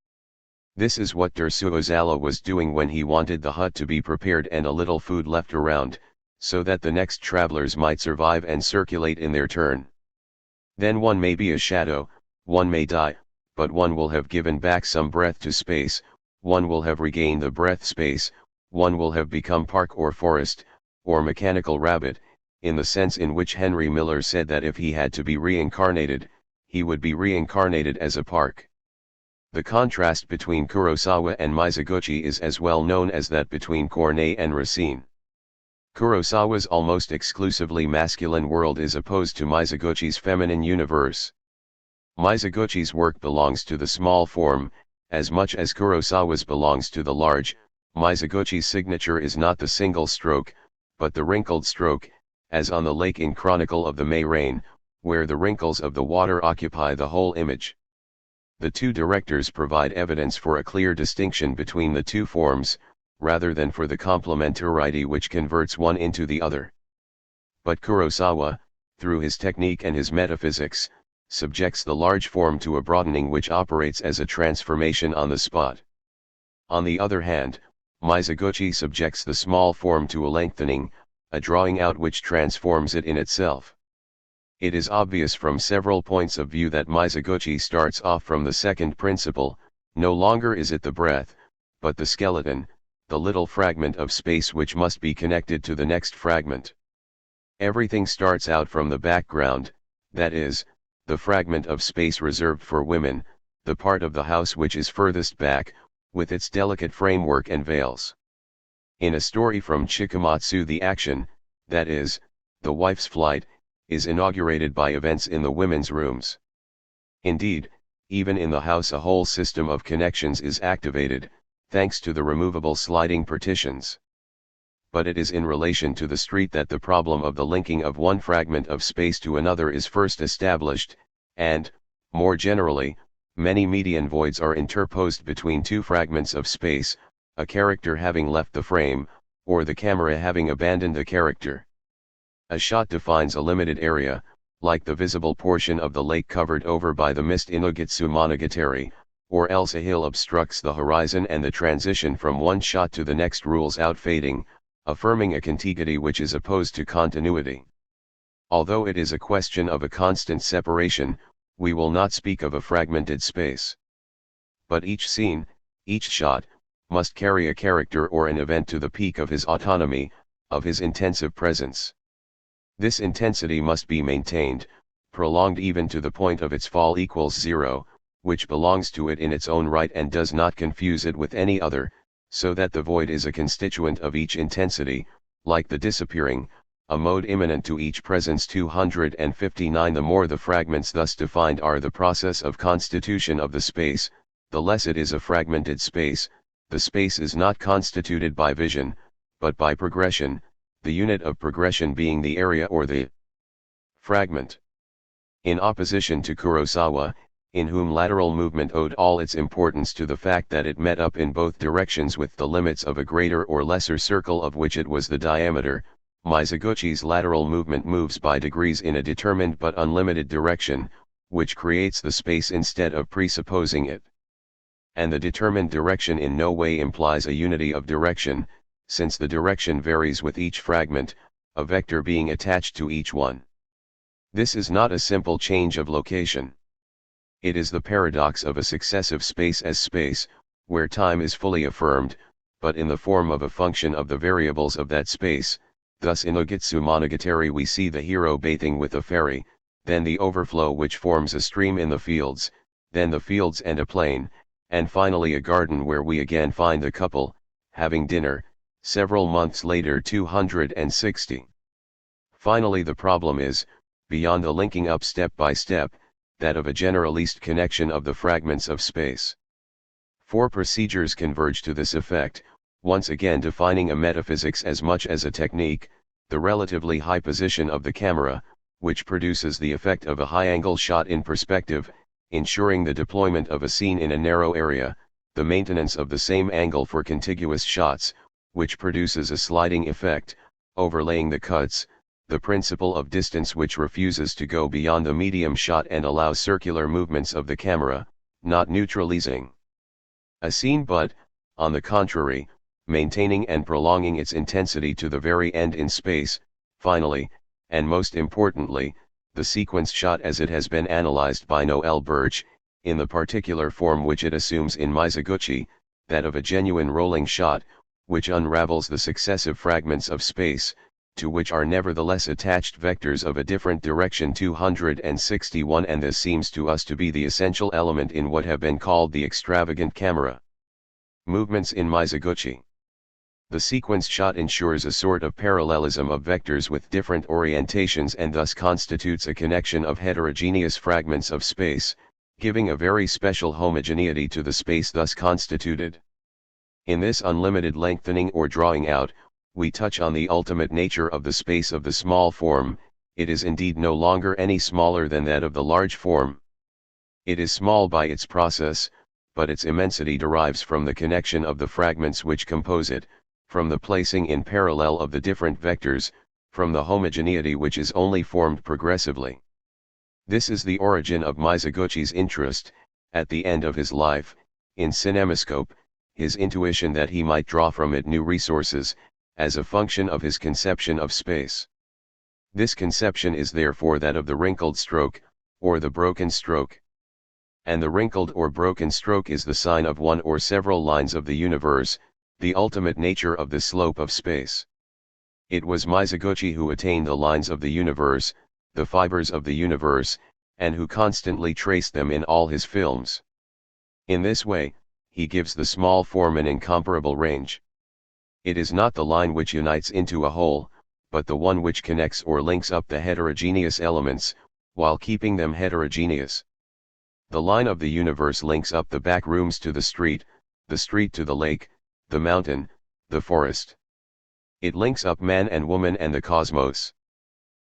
Speaker 1: This is what Dirceu Ozala was doing when he wanted the hut to be prepared and a little food left around, so that the next travelers might survive and circulate in their turn. Then one may be a shadow, one may die, but one will have given back some breath to space, one will have regained the breath space, one will have become park or forest, or mechanical rabbit, in the sense in which Henry Miller said that if he had to be reincarnated, he would be reincarnated as a park. The contrast between Kurosawa and Mizoguchi is as well known as that between Corneille and Racine. Kurosawa's almost exclusively masculine world is opposed to Mizoguchi's feminine universe. Mizoguchi's work belongs to the small form, as much as Kurosawa's belongs to the large. Mizoguchi's signature is not the single stroke, but the wrinkled stroke, as on the lake in Chronicle of the May Rain, where the wrinkles of the water occupy the whole image. The two directors provide evidence for a clear distinction between the two forms, rather than for the complementarity which converts one into the other. But Kurosawa, through his technique and his metaphysics, subjects the large form to a broadening which operates as a transformation on the spot. On the other hand, Mizoguchi subjects the small form to a lengthening, a drawing out which transforms it in itself. It is obvious from several points of view that Mizoguchi starts off from the second principle. No longer is it the breath, but the skeleton, the little fragment of space which must be connected to the next fragment. Everything starts out from the background, that is, the fragment of space reserved for women, the part of the house which is furthest back, with its delicate framework and veils. In a story from Chikamatsu, the action, that is, the wife's flight, is inaugurated by events in the women's rooms. Indeed, even in the house a whole system of connections is activated, thanks to the removable sliding partitions. But it is in relation to the street that the problem of the linking of one fragment of space to another is first established, and, more generally, many median voids are interposed between two fragments of space, a character having left the frame, or the camera having abandoned the character. A shot defines a limited area, like the visible portion of the lake covered over by the mist in Ugetsu Monogatari, or else a hill obstructs the horizon and the transition from one shot to the next rules out fading, affirming a contiguity which is opposed to continuity. Although it is a question of a constant separation, we will not speak of a fragmented space. But each scene, each shot, must carry a character or an event to the peak of his autonomy, of his intensive presence. This intensity must be maintained, prolonged even to the point of its fall equals zero, which belongs to it in its own right and does not confuse it with any other, so that the void is a constituent of each intensity, like the disappearing, a mode immanent to each presence. 259. The more the fragments thus defined are the process of constitution of the space, the less it is a fragmented space. The space is not constituted by vision, but by progression, the unit of progression being the area or the fragment. In opposition to Kurosawa, in whom lateral movement owed all its importance to the fact that it met up in both directions with the limits of a greater or lesser circle of which it was the diameter. Mizoguchi's lateral movement moves by degrees in a determined but unlimited direction, which creates the space instead of presupposing it. And the determined direction in no way implies a unity of direction, since the direction varies with each fragment, a vector being attached to each one. This is not a simple change of location. It is the paradox of a successive space as space, where time is fully affirmed, but in the form of a function of the variables of that space. Thus in Ogitsu Monogatari we see the hero bathing with a fairy, then the overflow which forms a stream in the fields, then the fields and a plain, and finally a garden where we again find the couple, having dinner, several months later 260. Finally the problem is, beyond the linking up step by step, that of a generalist connection of the fragments of space. 4 procedures converge to this effect, once again defining a metaphysics as much as a technique: the relatively high position of the camera, which produces the effect of a high-angle shot in perspective, ensuring the deployment of a scene in a narrow area; the maintenance of the same angle for contiguous shots, which produces a sliding effect, overlaying the cuts; the principle of distance which refuses to go beyond the medium shot and allows circular movements of the camera, not neutralizing a scene but, on the contrary, maintaining and prolonging its intensity to the very end in space. Finally, and most importantly, the sequence shot as it has been analyzed by Noel Birch, in the particular form which it assumes in Mizoguchi, that of a genuine rolling shot, which unravels the successive fragments of space, to which are nevertheless attached vectors of a different direction 261, and this seems to us to be the essential element in what have been called the extravagant camera movements in Mizoguchi. The sequence shot ensures a sort of parallelism of vectors with different orientations and thus constitutes a connection of heterogeneous fragments of space, giving a very special homogeneity to the space thus constituted. In this unlimited lengthening or drawing out, we touch on the ultimate nature of the space of the small form. It is indeed no longer any smaller than that of the large form. It is small by its process, but its immensity derives from the connection of the fragments which compose it, from the placing in parallel of the different vectors, from the homogeneity which is only formed progressively. This is the origin of Mizoguchi's interest, at the end of his life, in cinemascope, his intuition that he might draw from it new resources, as a function of his conception of space. This conception is therefore that of the wrinkled stroke, or the broken stroke. And the wrinkled or broken stroke is the sign of one or several lines of the universe, the ultimate nature of the slope of space. It was Mizoguchi who attained the lines of the universe, the fibers of the universe, and who constantly traced them in all his films. In this way, he gives the small form an incomparable range. It is not the line which unites into a whole, but the one which connects or links up the heterogeneous elements, while keeping them heterogeneous. The line of the universe links up the back rooms to the street to the lake, the mountain, the forest. It links up man and woman and the cosmos.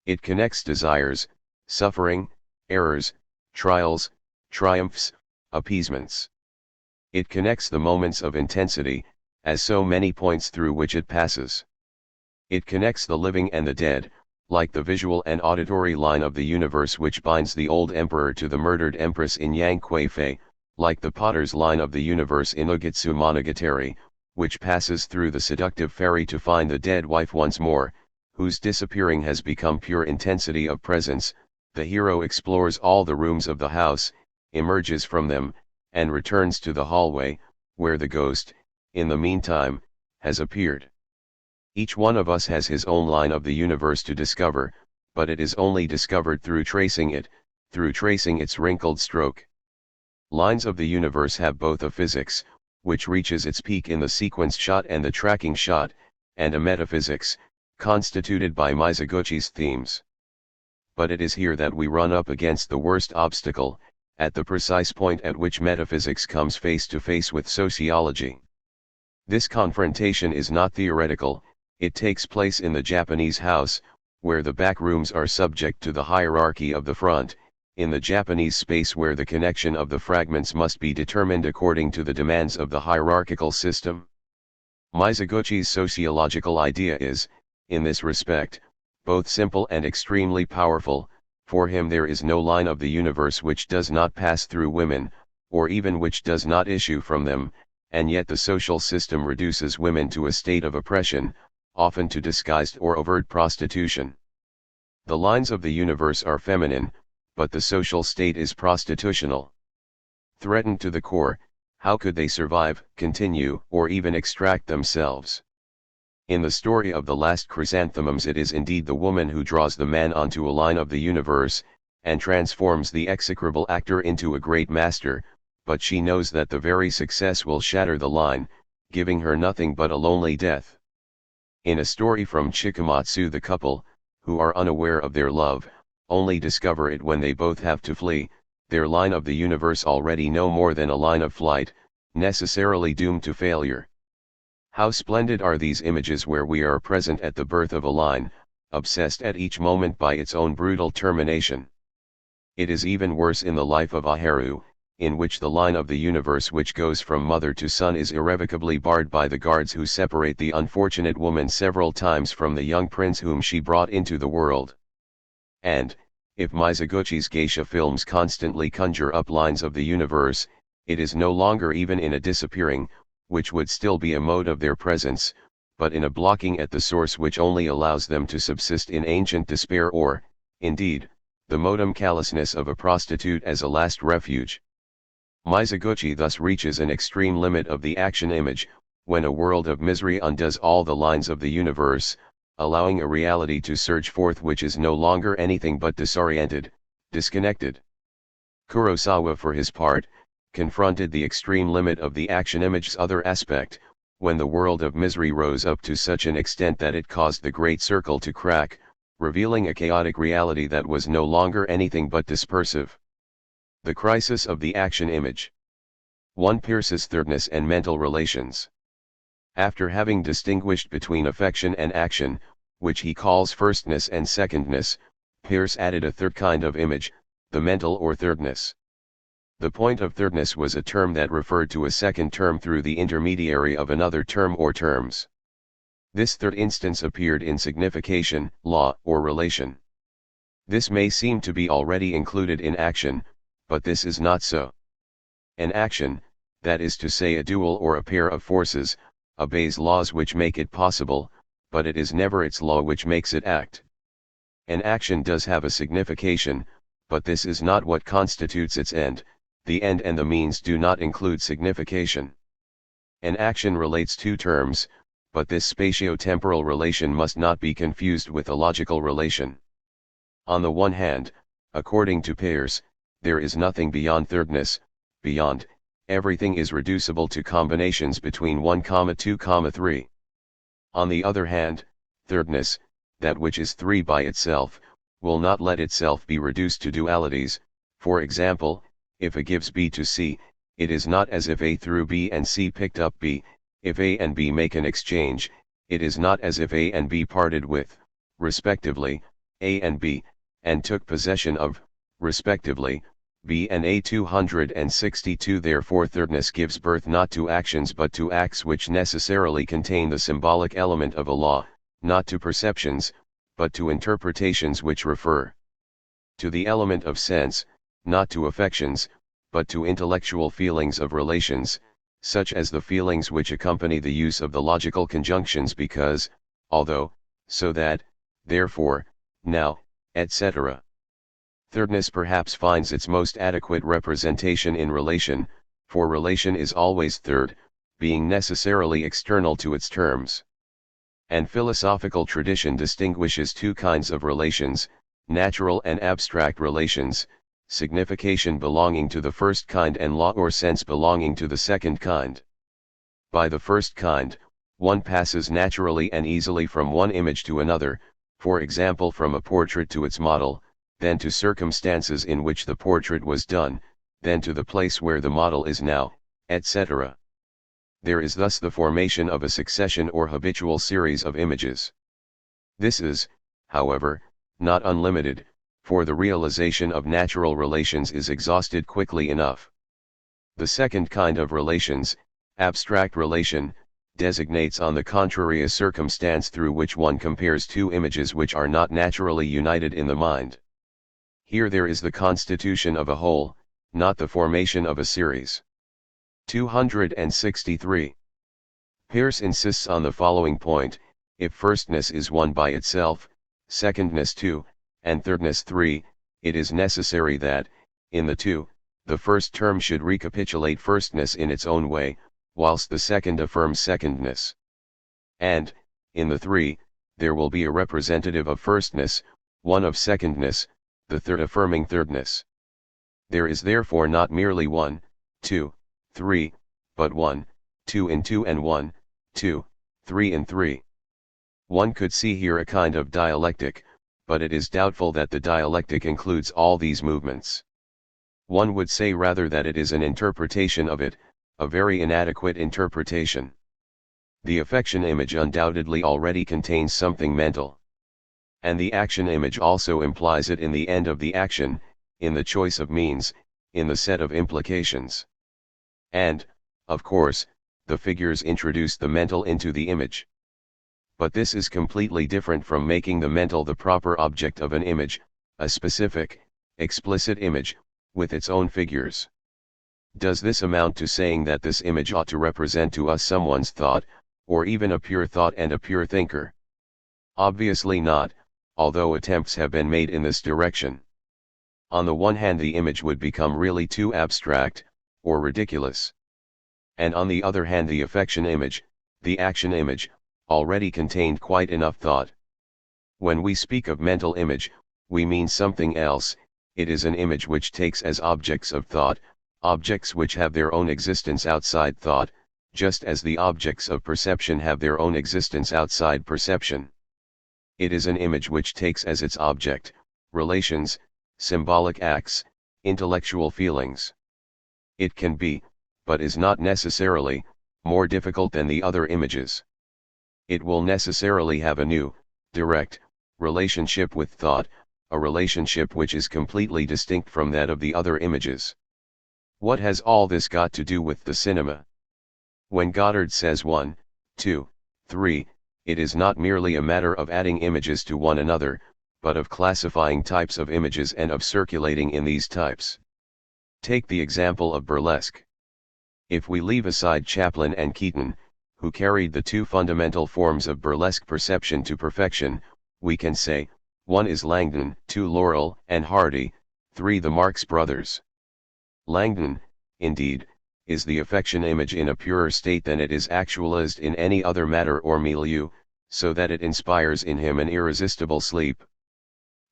Speaker 1: It connects desires, suffering, errors, trials, triumphs, appeasements. It connects the moments of intensity, as so many points through which it passes. It connects the living and the dead, like the visual and auditory line of the universe which binds the old emperor to the murdered empress in Yang Kuei-fei, like the potter's line of the universe in Ogitsu Monogatari, which passes through the seductive fairy to find the dead wife once more, whose disappearing has become pure intensity of presence. The hero explores all the rooms of the house, emerges from them, and returns to the hallway, where the ghost, in the meantime, has appeared. Each one of us has his own line of the universe to discover, but it is only discovered through tracing it, through tracing its wrinkled stroke. Lines of the universe have both a physics, which reaches its peak in the sequence shot and the tracking shot, and a metaphysics, constituted by Mizoguchi's themes. But it is here that we run up against the worst obstacle, at the precise point at which metaphysics comes face to face with sociology. This confrontation is not theoretical, it takes place in the Japanese house, where the back rooms are subject to the hierarchy of the front, in the Japanese space where the connection of the fragments must be determined according to the demands of the hierarchical system. Mizoguchi's sociological idea is, in this respect, both simple and extremely powerful. For him there is no line of the universe which does not pass through women, or even which does not issue from them, and yet the social system reduces women to a state of oppression, often to disguised or overt prostitution. The lines of the universe are feminine, but the social state is prostitutional. Threatened to the core, how could they survive, continue, or even extract themselves? In the story of the last chrysanthemums, it is indeed the woman who draws the man onto a line of the universe, and transforms the execrable actor into a great master, but she knows that the very success will shatter the line, giving her nothing but a lonely death. In a story from Chikamatsu, the couple, who are unaware of their love, only discover it when they both have to flee, their line of the universe already no more than a line of flight, necessarily doomed to failure. How splendid are these images where we are present at the birth of a line, obsessed at each moment by its own brutal termination. It is even worse in the life of Aharu, in which the line of the universe which goes from mother to son is irrevocably barred by the guards who separate the unfortunate woman several times from the young prince whom she brought into the world. And, if Mizoguchi's geisha films constantly conjure up lines of the universe, it is no longer even in a disappearing, which would still be a mode of their presence, but in a blocking at the source which only allows them to subsist in ancient despair or, indeed, the modem callousness of a prostitute as a last refuge. Mizoguchi thus reaches an extreme limit of the action image, when a world of misery undoes all the lines of the universe, allowing a reality to surge forth which is no longer anything but disoriented, disconnected. Kurosawa, for his part, confronted the extreme limit of the action image's other aspect, when the world of misery rose up to such an extent that it caused the great circle to crack, revealing a chaotic reality that was no longer anything but dispersive. The crisis of the action image. 1. Peirce's thirdness and mental relations. After having distinguished between affection and action, which he calls firstness and secondness, Peirce added a third kind of image, the mental or thirdness. The point of thirdness was a term that referred to a second term through the intermediary of another term or terms. This third instance appeared in signification, law, or relation. This may seem to be already included in action, but this is not so. An action, that is to say a dual or a pair of forces, obeys laws which make it possible, but it is never its law which makes it act. An action does have a signification, but this is not what constitutes its end. The end and the means do not include signification. An action relates two terms, but this spatio-temporal relation must not be confused with a logical relation. On the one hand, according to Peirce, there is nothing beyond thirdness. Beyond, everything is reducible to combinations between 1, 2, 3. On the other hand, thirdness, that which is 3 by itself, will not let itself be reduced to dualities. For example, if A gives B to C, it is not as if A threw B and C picked up B. If A and B make an exchange, it is not as if A and B parted with, respectively, A and B, and took possession of, respectively, B and A. 262. Therefore thirdness gives birth not to actions but to acts which necessarily contain the symbolic element of a law, not to perceptions, but to interpretations which refer to the element of sense, not to affections, but to intellectual feelings of relations, such as the feelings which accompany the use of the logical conjunctions because, although, so that, therefore, now, etc. Thirdness perhaps finds its most adequate representation in relation, for relation is always third, being necessarily external to its terms. And philosophical tradition distinguishes two kinds of relations, natural and abstract relations, signification belonging to the first kind and law or sense belonging to the second kind. By the first kind, one passes naturally and easily from one image to another, for example from a portrait to its model, then to circumstances in which the portrait was done, then to the place where the model is now, etc. There is thus the formation of a succession or habitual series of images. This is, however, not unlimited, for the realization of natural relations is exhausted quickly enough. The second kind of relations, abstract relation, designates on the contrary a circumstance through which one compares two images which are not naturally united in the mind. Here there is the constitution of a whole, not the formation of a series. 263. Peirce insists on the following point: if firstness is one by itself, secondness two, and thirdness three, it is necessary that, in the two, the first term should recapitulate firstness in its own way, whilst the second affirms secondness. And, in the three, there will be a representative of firstness, one of secondness, the third affirming thirdness. There is therefore not merely 1, 2, 3, but 1, 2 in 2 and 1, 2, 3 in 3. One could see here a kind of dialectic, but it is doubtful that the dialectic includes all these movements. One would say rather that it is an interpretation of it, a very inadequate interpretation. The affection image undoubtedly already contains something mental. And the action image also implies it in the end of the action, in the choice of means, in the set of implications. And, of course, the figures introduce the mental into the image. But this is completely different from making the mental the proper object of an image, a specific, explicit image, with its own figures. Does this amount to saying that this image ought to represent to us someone's thought, or even a pure thought and a pure thinker? Obviously not, although attempts have been made in this direction. On the one hand, the image would become really too abstract, or ridiculous. And on the other hand, the affection image, the action image, already contained quite enough thought. When we speak of mental image, we mean something else. It is an image which takes as objects of thought, objects which have their own existence outside thought, just as the objects of perception have their own existence outside perception. It is an image which takes as its object, relations, symbolic acts, intellectual feelings. It can be, but is not necessarily, more difficult than the other images. It will necessarily have a new, direct, relationship with thought, a relationship which is completely distinct from that of the other images. What has all this got to do with the cinema? When Goddard says 1, 2, 3, it is not merely a matter of adding images to one another, but of classifying types of images and of circulating in these types. Take the example of burlesque. If we leave aside Chaplin and Keaton, who carried the two fundamental forms of burlesque perception to perfection, we can say, 1 is Langdon, 2 Laurel and Hardy, 3 the Marx Brothers. Langdon, indeed, is the affection image in a purer state than it is actualized in any other matter or milieu, so that it inspires in him an irresistible sleep.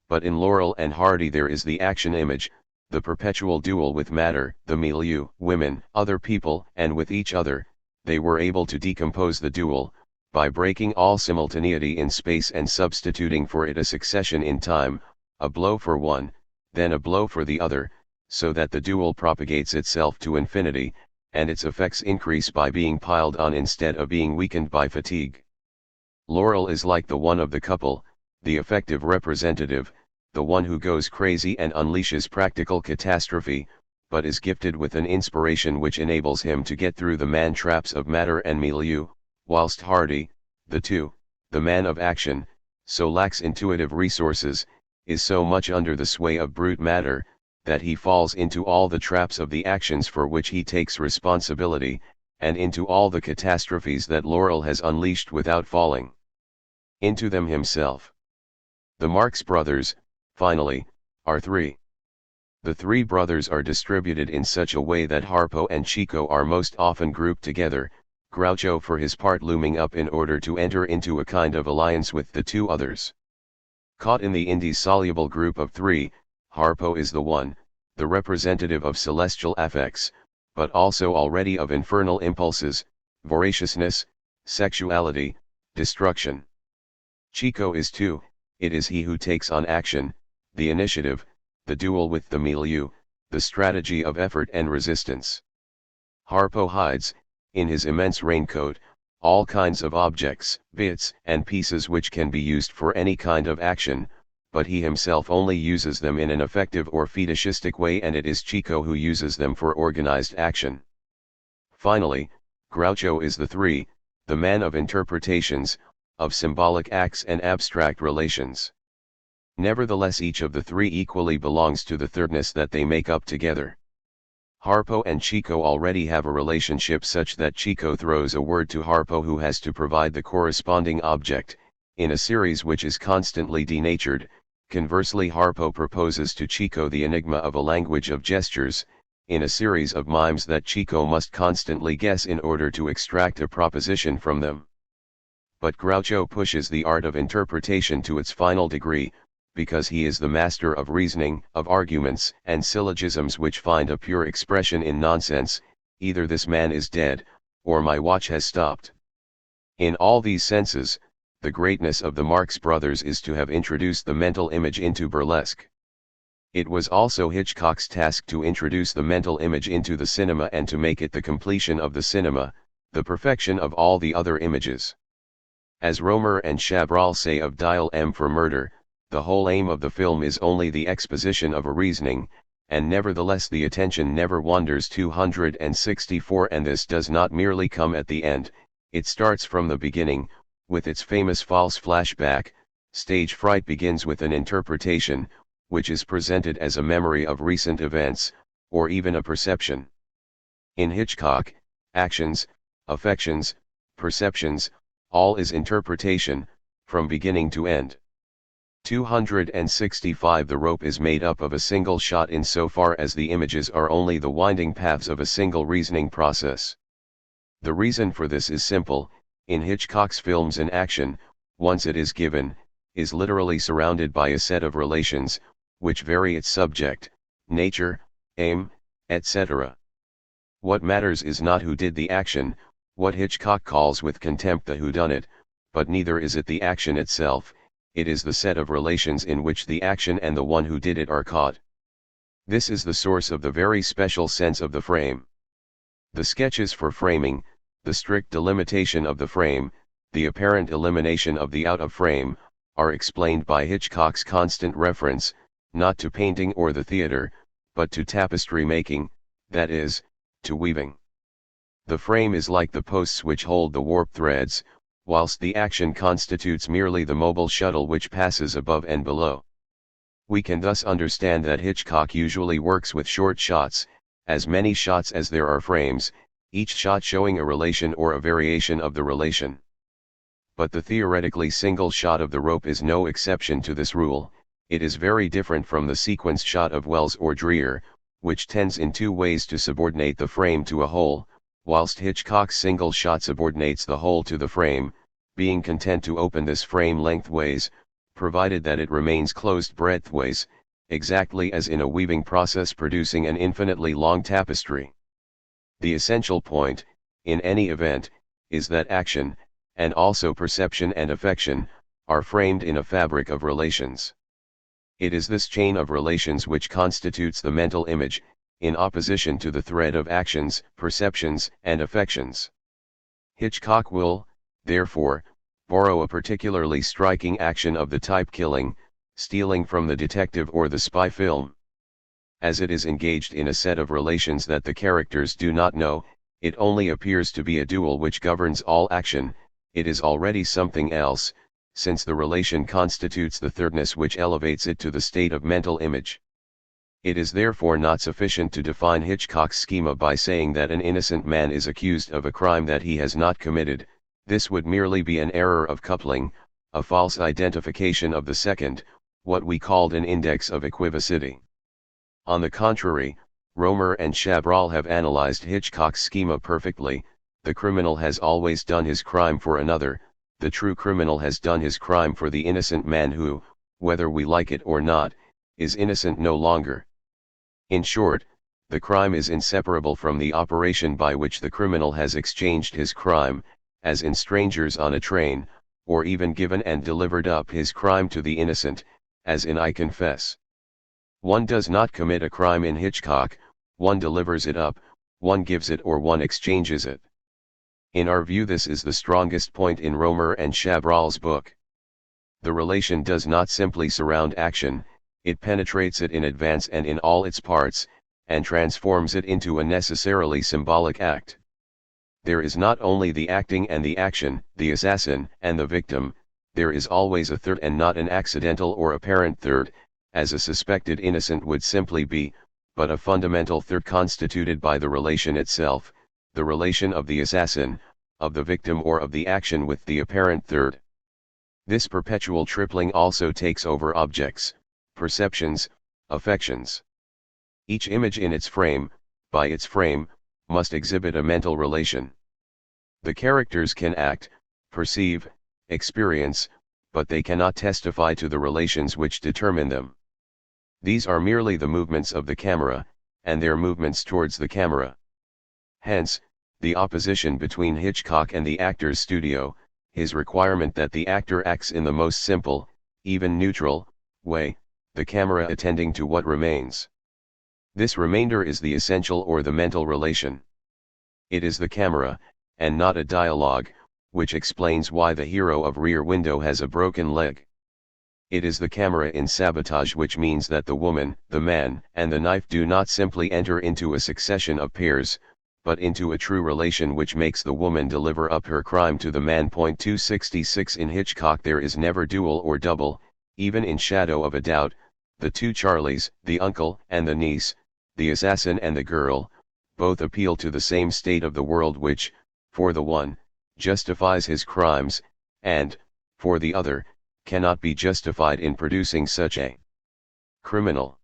Speaker 1: But in Laurel and Hardy there is the action image, the perpetual duel with matter, the milieu, women, other people, and with each other. They were able to decompose the duel, by breaking all simultaneity in space and substituting for it a succession in time, a blow for one, then a blow for the other, so that the duel propagates itself to infinity, and its effects increase by being piled on instead of being weakened by fatigue. Laurel is like the one of the couple, the effective representative, the one who goes crazy and unleashes practical catastrophe, but is gifted with an inspiration which enables him to get through the man-traps of matter and milieu, whilst Hardy, the man of action, so lacks intuitive resources, is so much under the sway of brute matter, that he falls into all the traps of the actions for which he takes responsibility, and into all the catastrophes that Laurel has unleashed without falling into them himself. The Marx Brothers, finally, are 3. The 3 brothers are distributed in such a way that Harpo and Chico are most often grouped together, Groucho for his part looming up in order to enter into a kind of alliance with the 2 others. Caught in the indissoluble group of 3, Harpo is the one, the representative of celestial affects, but also already of infernal impulses, voraciousness, sexuality, destruction. Chico is 2, it is he who takes on action, the initiative, the duel with the milieu, the strategy of effort and resistance. Harpo hides, in his immense raincoat, all kinds of objects, bits and pieces which can be used for any kind of action, but he himself only uses them in an effective or fetishistic way, and it is Chico who uses them for organized action. Finally, Groucho is the man of interpretations, of symbolic acts and abstract relations. Nevertheless, each of the three equally belongs to the thirdness that they make up together. Harpo and Chico already have a relationship such that Chico throws a word to Harpo, who has to provide the corresponding object, in a series which is constantly denatured. Conversely, Harpo proposes to Chico the enigma of a language of gestures, in a series of mimes that Chico must constantly guess in order to extract a proposition from them. But Groucho pushes the art of interpretation to its final degree, because he is the master of reasoning, of arguments and syllogisms which find a pure expression in nonsense: either this man is dead, or my watch has stopped. In all these senses, the greatness of the Marx Brothers is to have introduced the mental image into burlesque. It was also Hitchcock's task to introduce the mental image into the cinema and to make it the completion of the cinema, the perfection of all the other images. As Romer and Chabrol say of Dial M for Murder, the whole aim of the film is only the exposition of a reasoning, and nevertheless the attention never wanders. 264. And this does not merely come at the end, it starts from the beginning, with its famous false flashback. Stage fright begins with an interpretation, which is presented as a memory of recent events, or even a perception. In Hitchcock, actions, affections, perceptions, all is interpretation, from beginning to end. 265. The rope is made up of a single shot in so far as the images are only the winding paths of a single reasoning process. The reason for this is simple: in Hitchcock's films an action, once it is given, is literally surrounded by a set of relations, which vary its subject, nature, aim, etc. What matters is not who did the action, what Hitchcock calls with contempt the whodunit, but neither is it the action itself, it is the set of relations in which the action and the one who did it are caught. This is the source of the very special sense of the frame. The sketches for framing, the strict delimitation of the frame, the apparent elimination of the out of frame, are explained by Hitchcock's constant reference, not to painting or the theater, but to tapestry making, that is, to weaving. The frame is like the posts which hold the warp threads, whilst the action constitutes merely the mobile shuttle which passes above and below. We can thus understand that Hitchcock usually works with short shots, as many shots as there are frames, each shot showing a relation or a variation of the relation. But the theoretically single shot of the rope is no exception to this rule. It is very different from the sequenced shot of Wells or Dreer, which tends in two ways to subordinate the frame to a whole, whilst Hitchcock's single shot subordinates the whole to the frame, being content to open this frame lengthways, provided that it remains closed breadthways, exactly as in a weaving process producing an infinitely long tapestry. The essential point, in any event, is that action, and also perception and affection, are framed in a fabric of relations. It is this chain of relations which constitutes the mental image, in opposition to the thread of actions, perceptions, and affections. Hitchcock will, therefore, borrow a particularly striking action of the type killing, stealing from the detective or the spy film. As it is engaged in a set of relations that the characters do not know, it only appears to be a dual which governs all action. It is already something else, since the relation constitutes the thirdness which elevates it to the state of mental image. It is therefore not sufficient to define Hitchcock's schema by saying that an innocent man is accused of a crime that he has not committed. This would merely be an error of coupling, a false identification of the second, what we called an index of equivocity. On the contrary, Romer and Chabrol have analyzed Hitchcock's schema perfectly. The criminal has always done his crime for another, the true criminal has done his crime for the innocent man who, whether we like it or not, is innocent no longer. In short, the crime is inseparable from the operation by which the criminal has exchanged his crime, as in Strangers on a Train, or even given and delivered up his crime to the innocent, as in I Confess. One does not commit a crime in Hitchcock, one delivers it up, one gives it or one exchanges it. In our view this is the strongest point in Romer and Chabrol's book. The relation does not simply surround action, it penetrates it in advance and in all its parts, and transforms it into a necessarily symbolic act. There is not only the acting and the action, the assassin and the victim, there is always a third and not an accidental or apparent third, as a suspected innocent would simply be, but a fundamental third constituted by the relation itself, the relation of the assassin, of the victim or of the action with the apparent third. This perpetual tripling also takes over objects, perceptions, affections. Each image in its frame, by its frame, must exhibit a mental relation. The characters can act, perceive, experience, but they cannot testify to the relations which determine them. These are merely the movements of the camera, and their movements towards the camera. Hence, the opposition between Hitchcock and the actor's studio, his requirement that the actor acts in the most simple, even neutral, way, the camera attending to what remains. This remainder is the essential or the mental relation. It is the camera, and not a dialogue, which explains why the hero of Rear Window has a broken leg. It is the camera in Sabotage, which means that the woman, the man, and the knife do not simply enter into a succession of pairs, but into a true relation which makes the woman deliver up her crime to the man. 266 In Hitchcock there is never dual or double, even in Shadow of a Doubt, the two Charlies, the uncle and the niece, the assassin and the girl, both appeal to the same state of the world which, for the one, justifies his crimes, and, for the other, cannot be justified in producing such a criminal.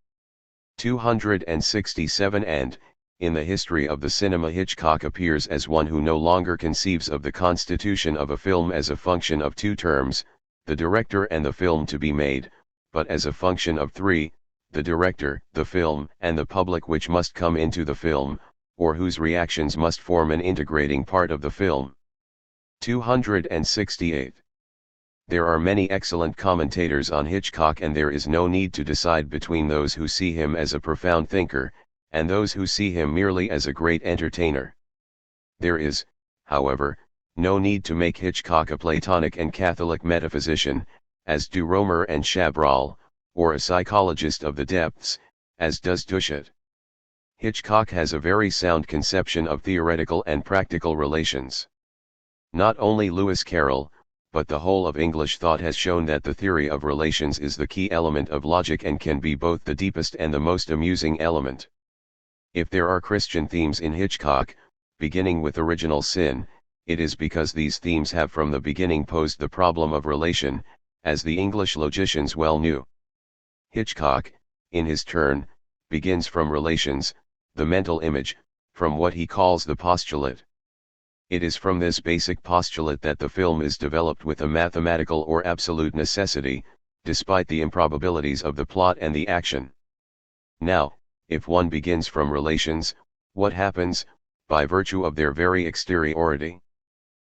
Speaker 1: 267 And, in the history of the cinema, Hitchcock appears as one who no longer conceives of the constitution of a film as a function of two terms, the director and the film to be made, but as a function of three, the director, the film, and the public which must come into the film, or whose reactions must form an integrating part of the film. 268. There are many excellent commentators on Hitchcock, and there is no need to decide between those who see him as a profound thinker, and those who see him merely as a great entertainer. There is, however, no need to make Hitchcock a Platonic and Catholic metaphysician, as do Romer and Chabrol, or a psychologist of the depths, as does Duchet. Hitchcock has a very sound conception of theoretical and practical relations. Not only Lewis Carroll, but the whole of English thought has shown that the theory of relations is the key element of logic and can be both the deepest and the most amusing element. If there are Christian themes in Hitchcock, beginning with original sin, it is because these themes have from the beginning posed the problem of relation, as the English logicians well knew. Hitchcock, in his turn, begins from relations, the mental image, from what he calls the postulate. It is from this basic postulate that the film is developed with a mathematical or absolute necessity, despite the improbabilities of the plot and the action. Now, if one begins from relations, what happens, by virtue of their very exteriority?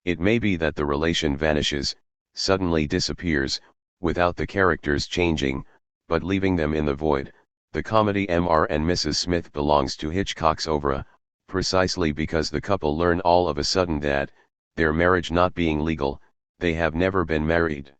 Speaker 1: It may be that the relation vanishes, suddenly disappears, without the characters changing, but leaving them in the void. The comedy Mr. and Mrs. Smith belongs to Hitchcock's oeuvre, precisely because the couple learn all of a sudden that, their marriage not being legal, they have never been married.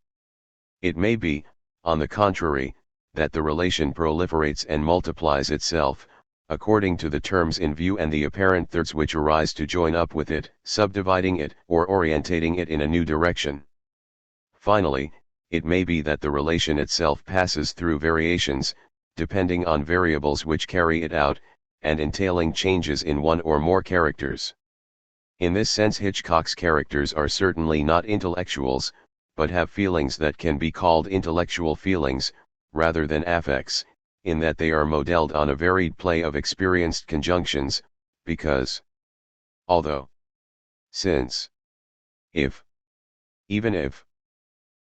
Speaker 1: It may be, on the contrary, that the relation proliferates and multiplies itself, according to the terms in view and the apparent thirds which arise to join up with it, subdividing it or orientating it in a new direction. Finally, it may be that the relation itself passes through variations, depending on variables which carry it out, and entailing changes in one or more characters. In this sense, Hitchcock's characters are certainly not intellectuals, but have feelings that can be called intellectual feelings, rather than affects, in that they are modeled on a varied play of experienced conjunctions, because, although, since, if, even if.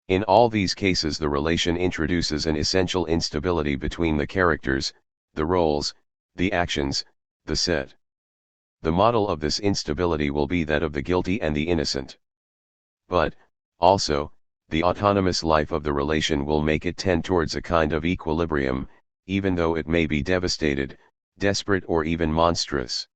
Speaker 1: In all these cases the relation introduces an essential instability between the characters, the roles, the actions, the set. The model of this instability will be that of the guilty and the innocent. But, also, the autonomous life of the relation will make it tend towards a kind of equilibrium, even though it may be devastated, desperate or even monstrous.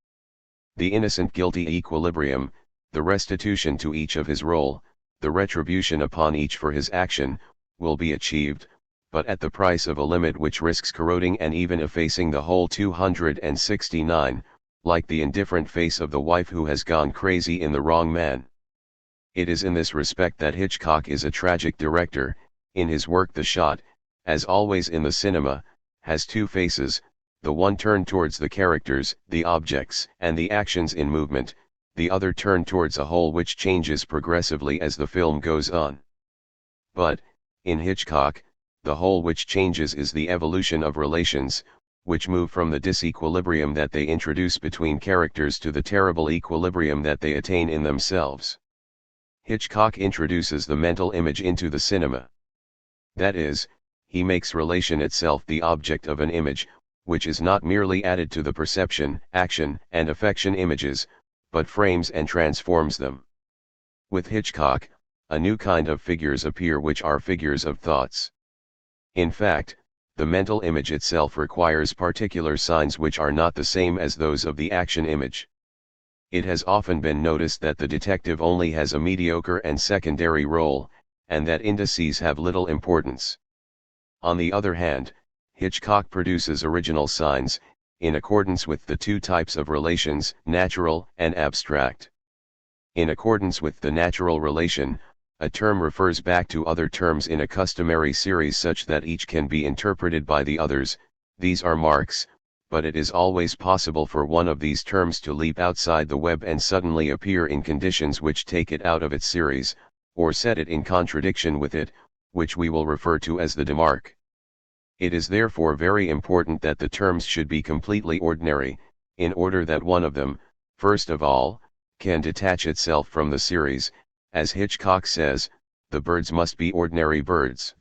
Speaker 1: The innocent-guilty equilibrium, the restitution to each of his role, the retribution upon each for his action, will be achieved, but at the price of a limit which risks corroding and even effacing the whole 269, like the indifferent face of the wife who has gone crazy in the wrong man. It is in this respect that Hitchcock is a tragic director. In his work the shot, as always in the cinema, has two faces, the one turned towards the characters, the objects, and the actions in movement, the other turned towards a whole which changes progressively as the film goes on. But, in Hitchcock, the whole which changes is the evolution of relations, which move from the disequilibrium that they introduce between characters to the terrible equilibrium that they attain in themselves. Hitchcock introduces the mental image into the cinema. That is, he makes relation itself the object of an image, which is not merely added to the perception, action, and affection images, but frames and transforms them. With Hitchcock, a new kind of figures appear which are figures of thoughts. In fact, the mental image itself requires particular signs which are not the same as those of the action image. It has often been noticed that the detective only has a mediocre and secondary role, and that indices have little importance. On the other hand, Hitchcock produces original signs, in accordance with the two types of relations, natural and abstract. In accordance with the natural relation, a term refers back to other terms in a customary series such that each can be interpreted by the others. These are marks, but it is always possible for one of these terms to leap outside the web and suddenly appear in conditions which take it out of its series, or set it in contradiction with it, which we will refer to as the demarque. It is therefore very important that the terms should be completely ordinary, in order that one of them, first of all, can detach itself from the series. As Hitchcock says, the birds must be ordinary birds.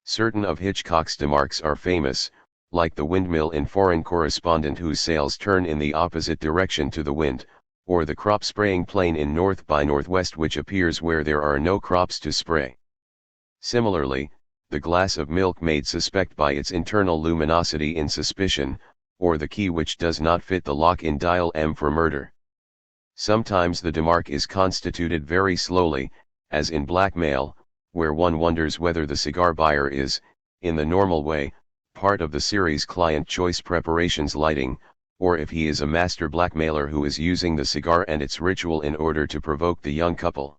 Speaker 1: Certain of Hitchcock's demarques are famous, like the windmill in Foreign Correspondent whose sails turn in the opposite direction to the wind, or the crop spraying plane in North by Northwest which appears where there are no crops to spray. Similarly, the glass of milk made suspect by its internal luminosity in suspicion, or the key which does not fit the lock in Dial M for murder. Sometimes the demarque is constituted very slowly, as in blackmail, where one wonders whether the cigar buyer is, in the normal way, part of the series client choice preparations lighting, or if he is a master blackmailer who is using the cigar and its ritual in order to provoke the young couple.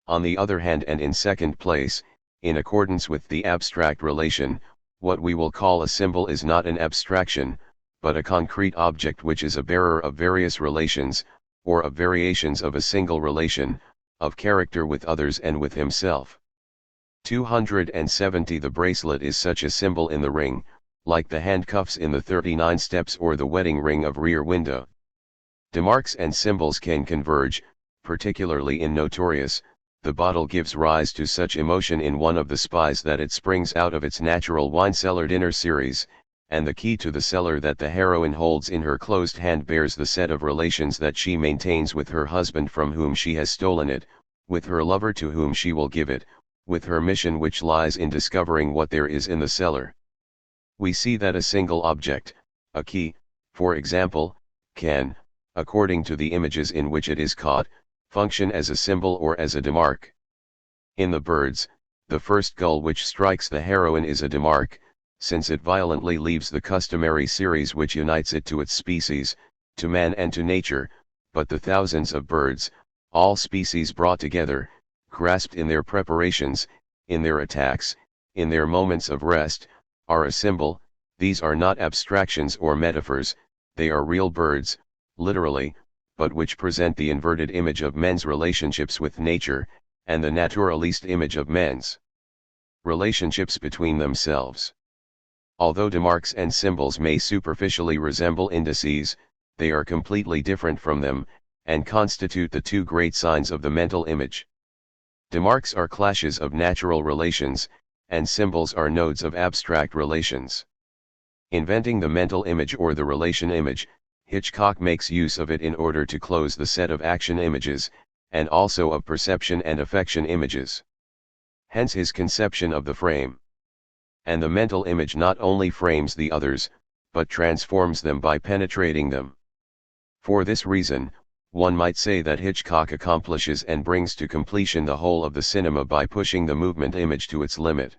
Speaker 1: On the other hand, and in second place, in accordance with the abstract relation, what we will call a symbol is not an abstraction, but a concrete object which is a bearer of various relations, or of variations of a single relation, of character with others and with himself. 270 The bracelet is such a symbol in the ring, like the handcuffs in the 39 Steps or the wedding ring of Rear Window. Demarques and symbols can converge, particularly in Notorious. The bottle gives rise to such emotion in one of the spies that it springs out of its natural wine-cellar dinner series, and the key to the cellar that the heroine holds in her closed hand bears the set of relations that she maintains with her husband from whom she has stolen it, with her lover to whom she will give it, with her mission which lies in discovering what there is in the cellar. We see that a single object, a key, for example, can, according to the images in which it is caught, function as a symbol or as a demarque. In the birds, the first gull which strikes the heroine is a demarque, since it violently leaves the customary series which unites it to its species, to man and to nature, but the thousands of birds, all species brought together, grasped in their preparations, in their attacks, in their moments of rest, are a symbol. These are not abstractions or metaphors, they are real birds, literally, but which present the inverted image of men's relationships with nature, and the naturalist image of men's relationships between themselves. Although demarques and symbols may superficially resemble indices, they are completely different from them, and constitute the two great signs of the mental image. Demarques are clashes of natural relations, and symbols are nodes of abstract relations. Inventing the mental image or the relation image, Hitchcock makes use of it in order to close the set of action images, and also of perception and affection images. Hence his conception of the frame. And the mental image not only frames the others, but transforms them by penetrating them. For this reason, One might say that Hitchcock accomplishes and brings to completion the whole of the cinema by pushing the movement image to its limit.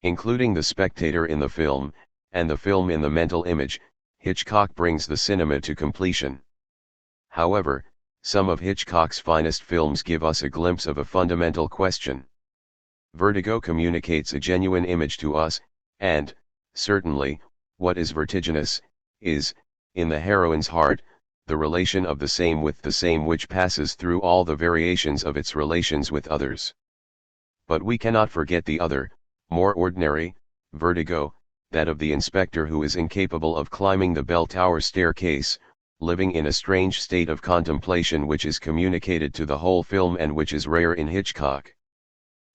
Speaker 1: Including the spectator in the film, and the film in the mental image, Hitchcock brings the cinema to completion. However, some of Hitchcock's finest films give us a glimpse of a fundamental question. Vertigo communicates a genuine image to us, and, certainly, what is vertiginous, is, in the heroine's heart, the relation of the same with the same which passes through all the variations of its relations with others. But we cannot forget the other, more ordinary, vertigo, that of the inspector who is incapable of climbing the bell tower staircase, living in a strange state of contemplation which is communicated to the whole film and which is rare in Hitchcock.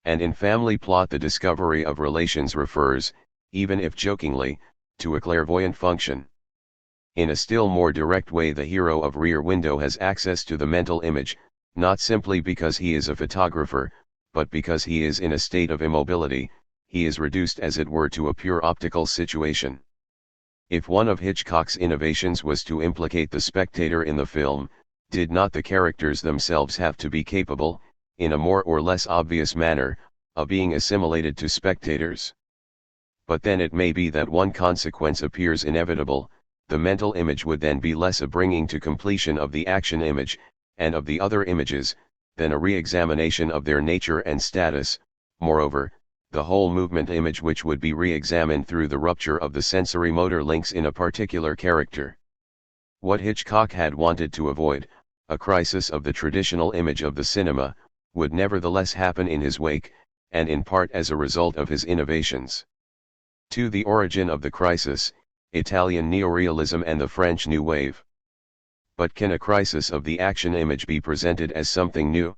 Speaker 1: And in Family Plot the discovery of relations refers, even if jokingly, to a clairvoyant function. In a still more direct way the hero of Rear Window has access to the mental image, not simply because he is a photographer, but because he is in a state of immobility, he is reduced as it were to a pure optical situation. If one of Hitchcock's innovations was to implicate the spectator in the film, did not the characters themselves have to be capable, in a more or less obvious manner, of being assimilated to spectators? But then it may be that one consequence appears inevitable: the mental image would then be less a bringing to completion of the action image, and of the other images, than a re-examination of their nature and status. Moreover, the whole movement image which would be re-examined through the rupture of the sensory motor links in a particular character. What Hitchcock had wanted to avoid, a crisis of the traditional image of the cinema, would nevertheless happen in his wake, and in part as a result of his innovations. To the origin of the crisis, Italian neorealism and the French New Wave. But can a crisis of the action image be presented as something new?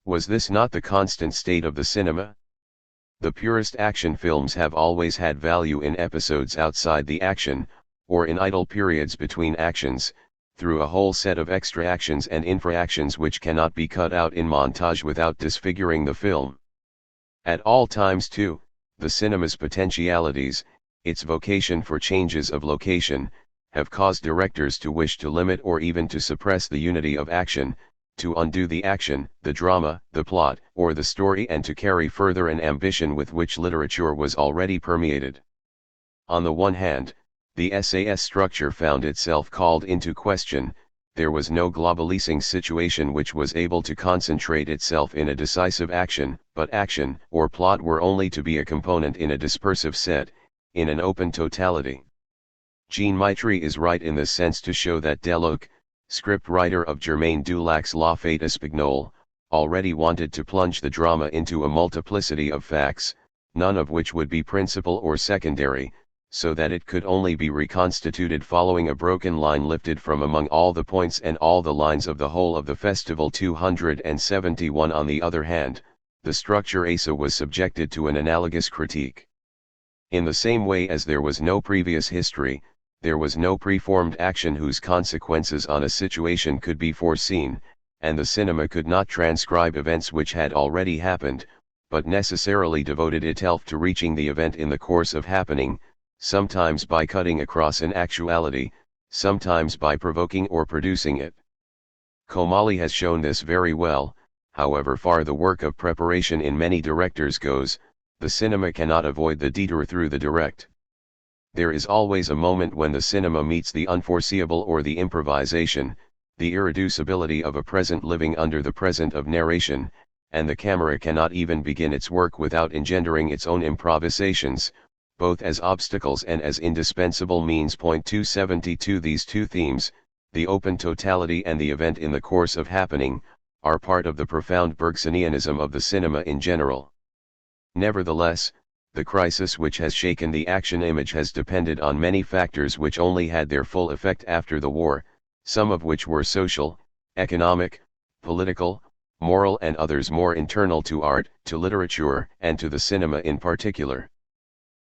Speaker 1: Was this not the constant state of the cinema? The purest action films have always had value in episodes outside the action, or in idle periods between actions, through a whole set of extra actions and infra-actions which cannot be cut out in montage without disfiguring the film. At all times too, the cinema's potentialities, its vocation for changes of location, have caused directors to wish to limit or even to suppress the unity of action, to undo the action, the drama, the plot, or the story, and to carry further an ambition with which literature was already permeated. On the one hand, the SAS structure found itself called into question. There was no globalizing situation which was able to concentrate itself in a decisive action, but action or plot were only to be a component in a dispersive set, in an open totality. Jean Maitri is right in this sense to show that Deleuze, script writer of Germain Dulac's La Fête Espagnole, already wanted to plunge the drama into a multiplicity of facts, none of which would be principal or secondary, so that it could only be reconstituted following a broken line lifted from among all the points and all the lines of the whole of the Festival 271. On the other hand, the structure ASA was subjected to an analogous critique. In the same way as there was no previous history, there was no preformed action whose consequences on a situation could be foreseen, and the cinema could not transcribe events which had already happened, but necessarily devoted itself to reaching the event in the course of happening, sometimes by cutting across an actuality, sometimes by provoking or producing it. Comali has shown this very well. However far the work of preparation in many directors goes, the cinema cannot avoid the detour through the direct. There is always a moment when the cinema meets the unforeseeable or the improvisation, the irreducibility of a present living under the present of narration, and the camera cannot even begin its work without engendering its own improvisations, both as obstacles and as indispensable means. 272 These two themes, the open totality and the event in the course of happening, are part of the profound Bergsonianism of the cinema in general. Nevertheless, the crisis which has shaken the action image has depended on many factors which only had their full effect after the war, some of which were social, economic, political, moral, and others more internal to art, to literature, and to the cinema in particular.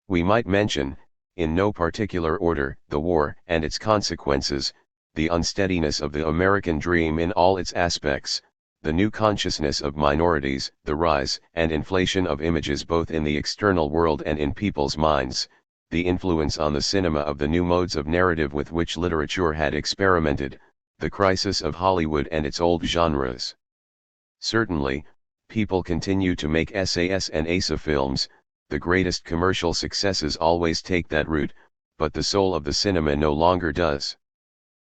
Speaker 1: We might mention, in no particular order, the war and its consequences, the unsteadiness of the American dream in all its aspects, the new consciousness of minorities, the rise and inflation of images both in the external world and in people's minds, the influence on the cinema of the new modes of narrative with which literature had experimented, the crisis of Hollywood and its old genres. Certainly, people continue to make SAS and ASA films, the greatest commercial successes always take that route, but the soul of the cinema no longer does.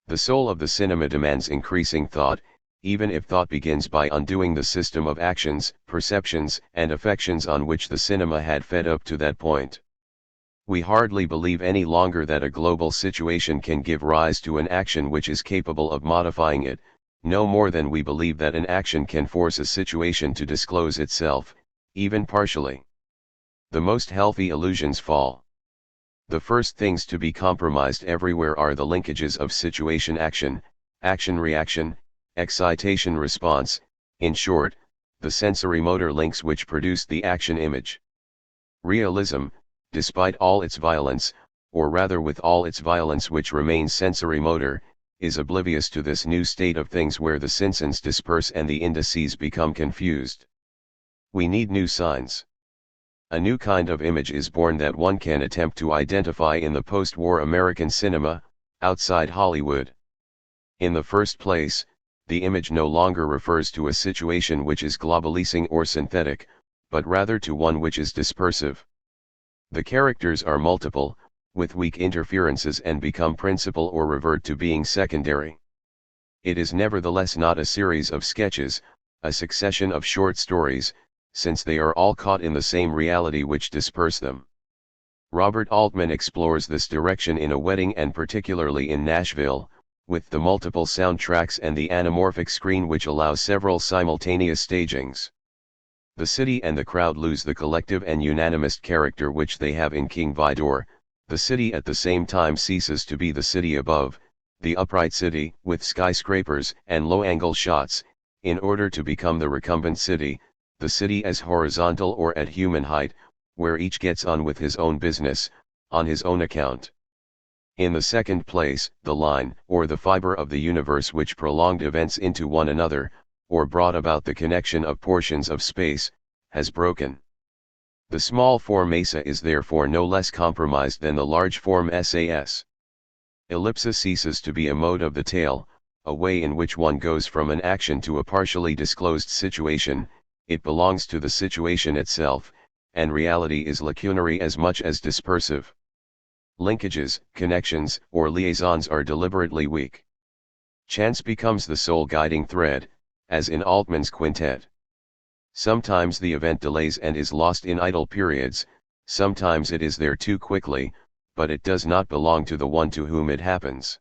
Speaker 1: The soul of the cinema demands increasing thought, even if thought begins by undoing the system of actions, perceptions, and affections on which the cinema had fed up to that point. We hardly believe any longer that a global situation can give rise to an action which is capable of modifying it, no more than we believe that an action can force a situation to disclose itself, even partially. The most healthy illusions fall. The first things to be compromised everywhere are the linkages of situation-action, action-reaction, excitation-response, in short, the sensory-motor links which produce the action image. Realism, despite all its violence, or rather with all its violence which remains sensory-motor, is oblivious to this new state of things where the senses disperse and the indices become confused. We need new signs. A new kind of image is born that one can attempt to identify in the post-war American cinema, outside Hollywood. In the first place, the image no longer refers to a situation which is globalizing or synthetic, but rather to one which is dispersive. The characters are multiple, with weak interferences and become principal or revert to being secondary. It is nevertheless not a series of sketches, a succession of short stories, since they are all caught in the same reality which disperse them. Robert Altman explores this direction in A Wedding and particularly in Nashville, with the multiple soundtracks and the anamorphic screen which allows several simultaneous stagings. The city and the crowd lose the collective and unanimous character which they have in King Vidor. The city at the same time ceases to be the city above, the upright city, with skyscrapers and low-angle shots, in order to become the recumbent city, the city as horizontal or at human height, where each gets on with his own business, on his own account. In the second place, the line, or the fiber of the universe which prolonged events into one another, or brought about the connection of portions of space, has broken. The small form ASA is therefore no less compromised than the large form SAS. Ellipsis ceases to be a mode of the tale, a way in which one goes from an action to a partially disclosed situation. It belongs to the situation itself, and reality is lacunary as much as dispersive. Linkages, connections, or liaisons are deliberately weak. Chance becomes the sole guiding thread, as in Altman's quintet. Sometimes the event delays and is lost in idle periods, sometimes it is there too quickly, but it does not belong to the one to whom it happens.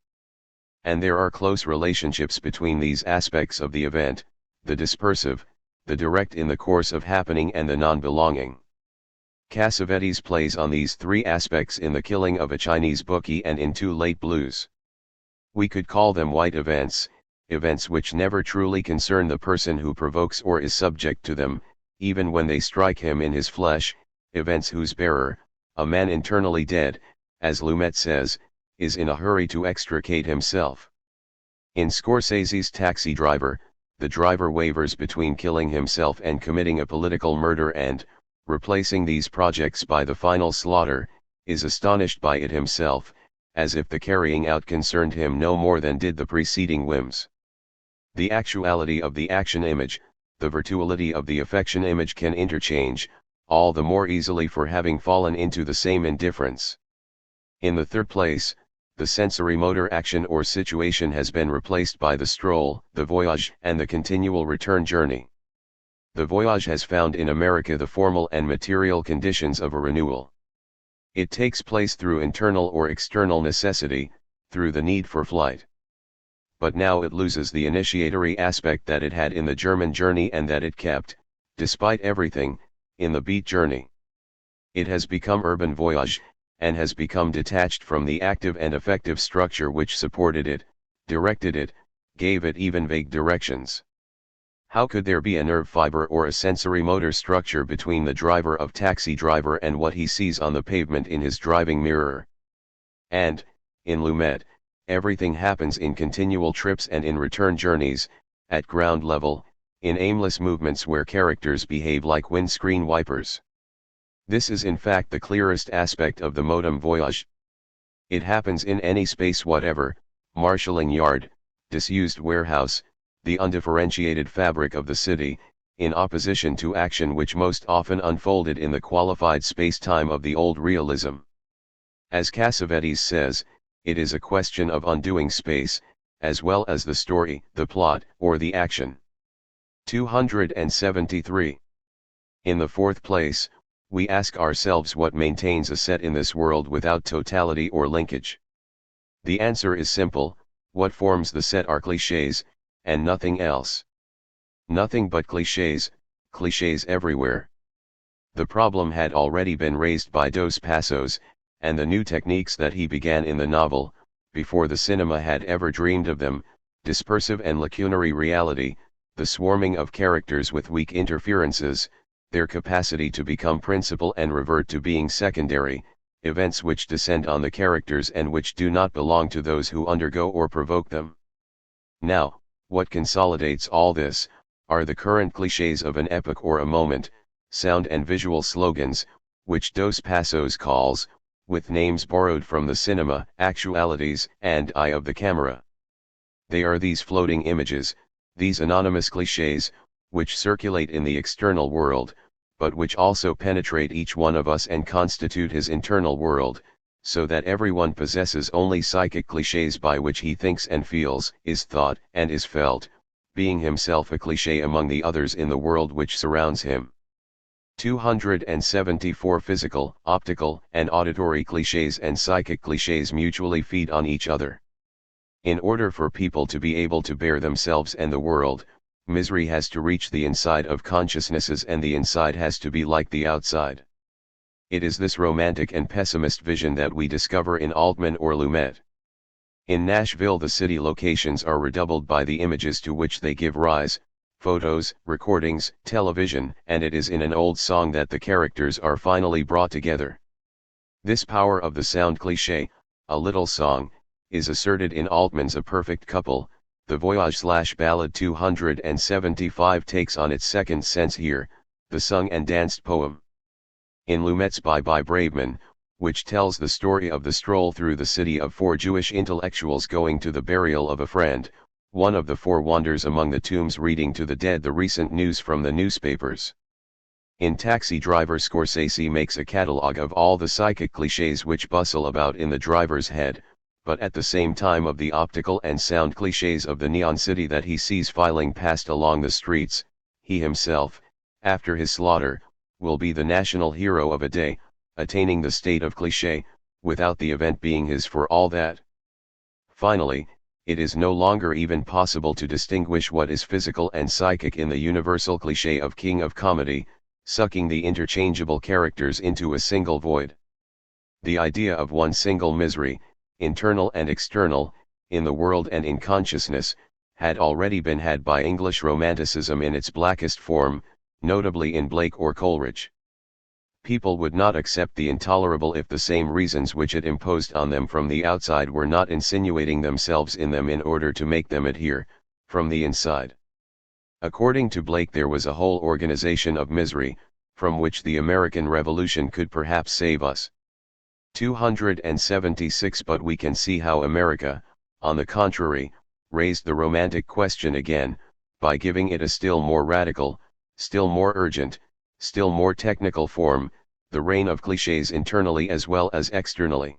Speaker 1: And there are close relationships between these aspects of the event, the dispersive, the direct in the course of happening and the non-belonging. Cassavetes plays on these three aspects in The Killing of a Chinese Bookie and in Too Late Blues. We could call them white events, events which never truly concern the person who provokes or is subject to them, even when they strike him in his flesh, events whose bearer, a man internally dead, as Lumet says, is in a hurry to extricate himself. In Scorsese's Taxi Driver, the driver wavers between killing himself and committing a political murder and, replacing these projects by the final slaughter, is astonished by it himself, as if the carrying out concerned him no more than did the preceding whims. The actuality of the action image, the virtuality of the affection image can interchange, all the more easily for having fallen into the same indifference. In the third place, the sensory-motor action or situation has been replaced by the stroll, the voyage, and the continual return journey. The voyage has found in America the formal and material conditions of a renewal. It takes place through internal or external necessity, through the need for flight. But now it loses the initiatory aspect that it had in the German journey and that it kept, despite everything, in the beat journey. It has become urban voyage, and has become detached from the active and effective structure which supported it, directed it, gave it even vague directions. How could there be a nerve fiber or a sensory motor structure between the driver of Taxi Driver and what he sees on the pavement in his driving mirror? And, in Lumet, everything happens in continual trips and in return journeys, at ground level, in aimless movements where characters behave like windscreen wipers. This is in fact the clearest aspect of the modem voyage. It happens in any space whatever, marshalling yard, disused warehouse, the undifferentiated fabric of the city, in opposition to action which most often unfolded in the qualified space-time of the old realism. As Cassavetes says, it is a question of undoing space, as well as the story, the plot, or the action. 273. In the fourth place, we ask ourselves what maintains a set in this world without totality or linkage. The answer is simple: what forms the set are clichés, and nothing else. Nothing but clichés, clichés everywhere. The problem had already been raised by Dos Passos, and the new techniques that he began in the novel, before the cinema had ever dreamed of them: dispersive and lacunary reality, the swarming of characters with weak interferences, their capacity to become principal and revert to being secondary, events which descend on the characters and which do not belong to those who undergo or provoke them. Now, what consolidates all this, are the current clichés of an epoch or a moment, sound and visual slogans, which Dos Passos calls, with names borrowed from the cinema, actualities and eye of the camera. They are these floating images, these anonymous clichés, which circulate in the external world, but which also penetrate each one of us and constitute his internal world, so that everyone possesses only psychic clichés by which he thinks and feels, is thought and is felt, being himself a cliché among the others in the world which surrounds him. 274. Physical, optical, and auditory clichés and psychic clichés mutually feed on each other. In order for people to be able to bear themselves and the world, misery has to reach the inside of consciousnesses, and the inside has to be like the outside. It is this romantic and pessimist vision that we discover in Altman or Lumet. In Nashville, the city locations are redoubled by the images to which they give rise: photos, recordings, television, and it is in an old song that the characters are finally brought together. This power of the sound cliché, a little song, is asserted in Altman's A Perfect Couple. The Voyage/Ballad 275 takes on its second sense here, the sung and danced poem. In Lumet's Bye Bye Braveman, which tells the story of the stroll through the city of four Jewish intellectuals going to the burial of a friend, one of the four wanders among the tombs reading to the dead the recent news from the newspapers. In Taxi Driver, Scorsese makes a catalogue of all the psychic clichés which bustle about in the driver's head, but at the same time of the optical and sound clichés of the neon city that he sees filing past along the streets. He himself, after his slaughter, will be the national hero of a day, attaining the state of cliché, without the event being his for all that. Finally, it is no longer even possible to distinguish what is physical and psychic in the universal cliché of King of Comedy, sucking the interchangeable characters into a single void. The idea of one single misery, internal and external, in the world and in consciousness, had already been had by English Romanticism in its blackest form, notably in Blake or Coleridge. People would not accept the intolerable if the same reasons which it imposed on them from the outside were not insinuating themselves in them in order to make them adhere, from the inside. According to Blake, there was a whole organization of misery, from which the American Revolution could perhaps save us. 276. But we can see how America, on the contrary, raised the romantic question again, by giving it a still more radical, still more urgent, still more technical form, the reign of clichés internally as well as externally.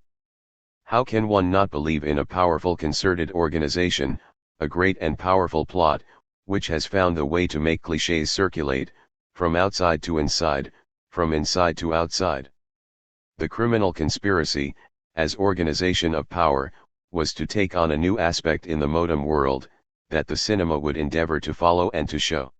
Speaker 1: How can one not believe in a powerful concerted organization, a great and powerful plot, which has found the way to make clichés circulate, from outside to inside, from inside to outside? The criminal conspiracy, as organization of power, was to take on a new aspect in the modem world, that the cinema would endeavor to follow and to show.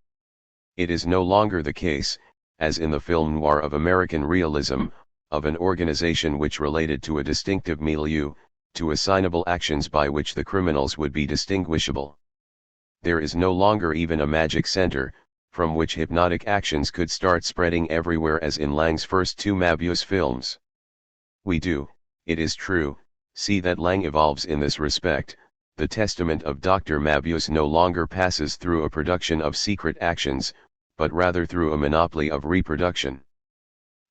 Speaker 1: It is no longer the case, as in the film noir of American realism, of an organization which related to a distinctive milieu, to assignable actions by which the criminals would be distinguishable. There is no longer even a magic center, from which hypnotic actions could start spreading everywhere as in Lang's first two Möbius films. We do, it is true, see that Lang evolves in this respect. The testament of Dr. Möbius no longer passes through a production of secret actions, but rather through a monopoly of reproduction.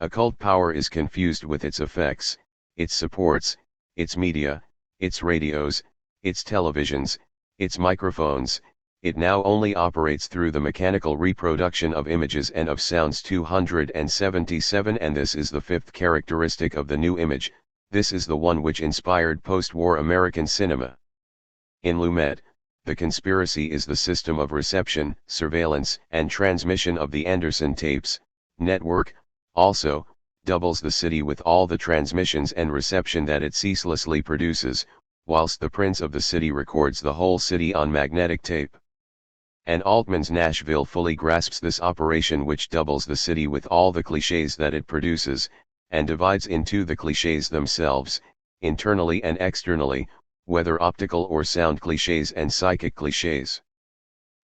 Speaker 1: Occult power is confused with its effects, its supports, its media, its radios, its televisions, its microphones, it now only operates through the mechanical reproduction of images and of sounds. 277. And this is the fifth characteristic of the new image. This is the one which inspired post-war American cinema. In Lumet, the conspiracy is the system of reception, surveillance, and transmission of the Anderson tapes network. Also, doubles the city with all the transmissions and reception that it ceaselessly produces, whilst the prince of the city records the whole city on magnetic tape. And Altman's Nashville fully grasps this operation, which doubles the city with all the clichés that it produces, and divides into the clichés themselves, internally and externally, whether optical or sound clichés and psychic clichés.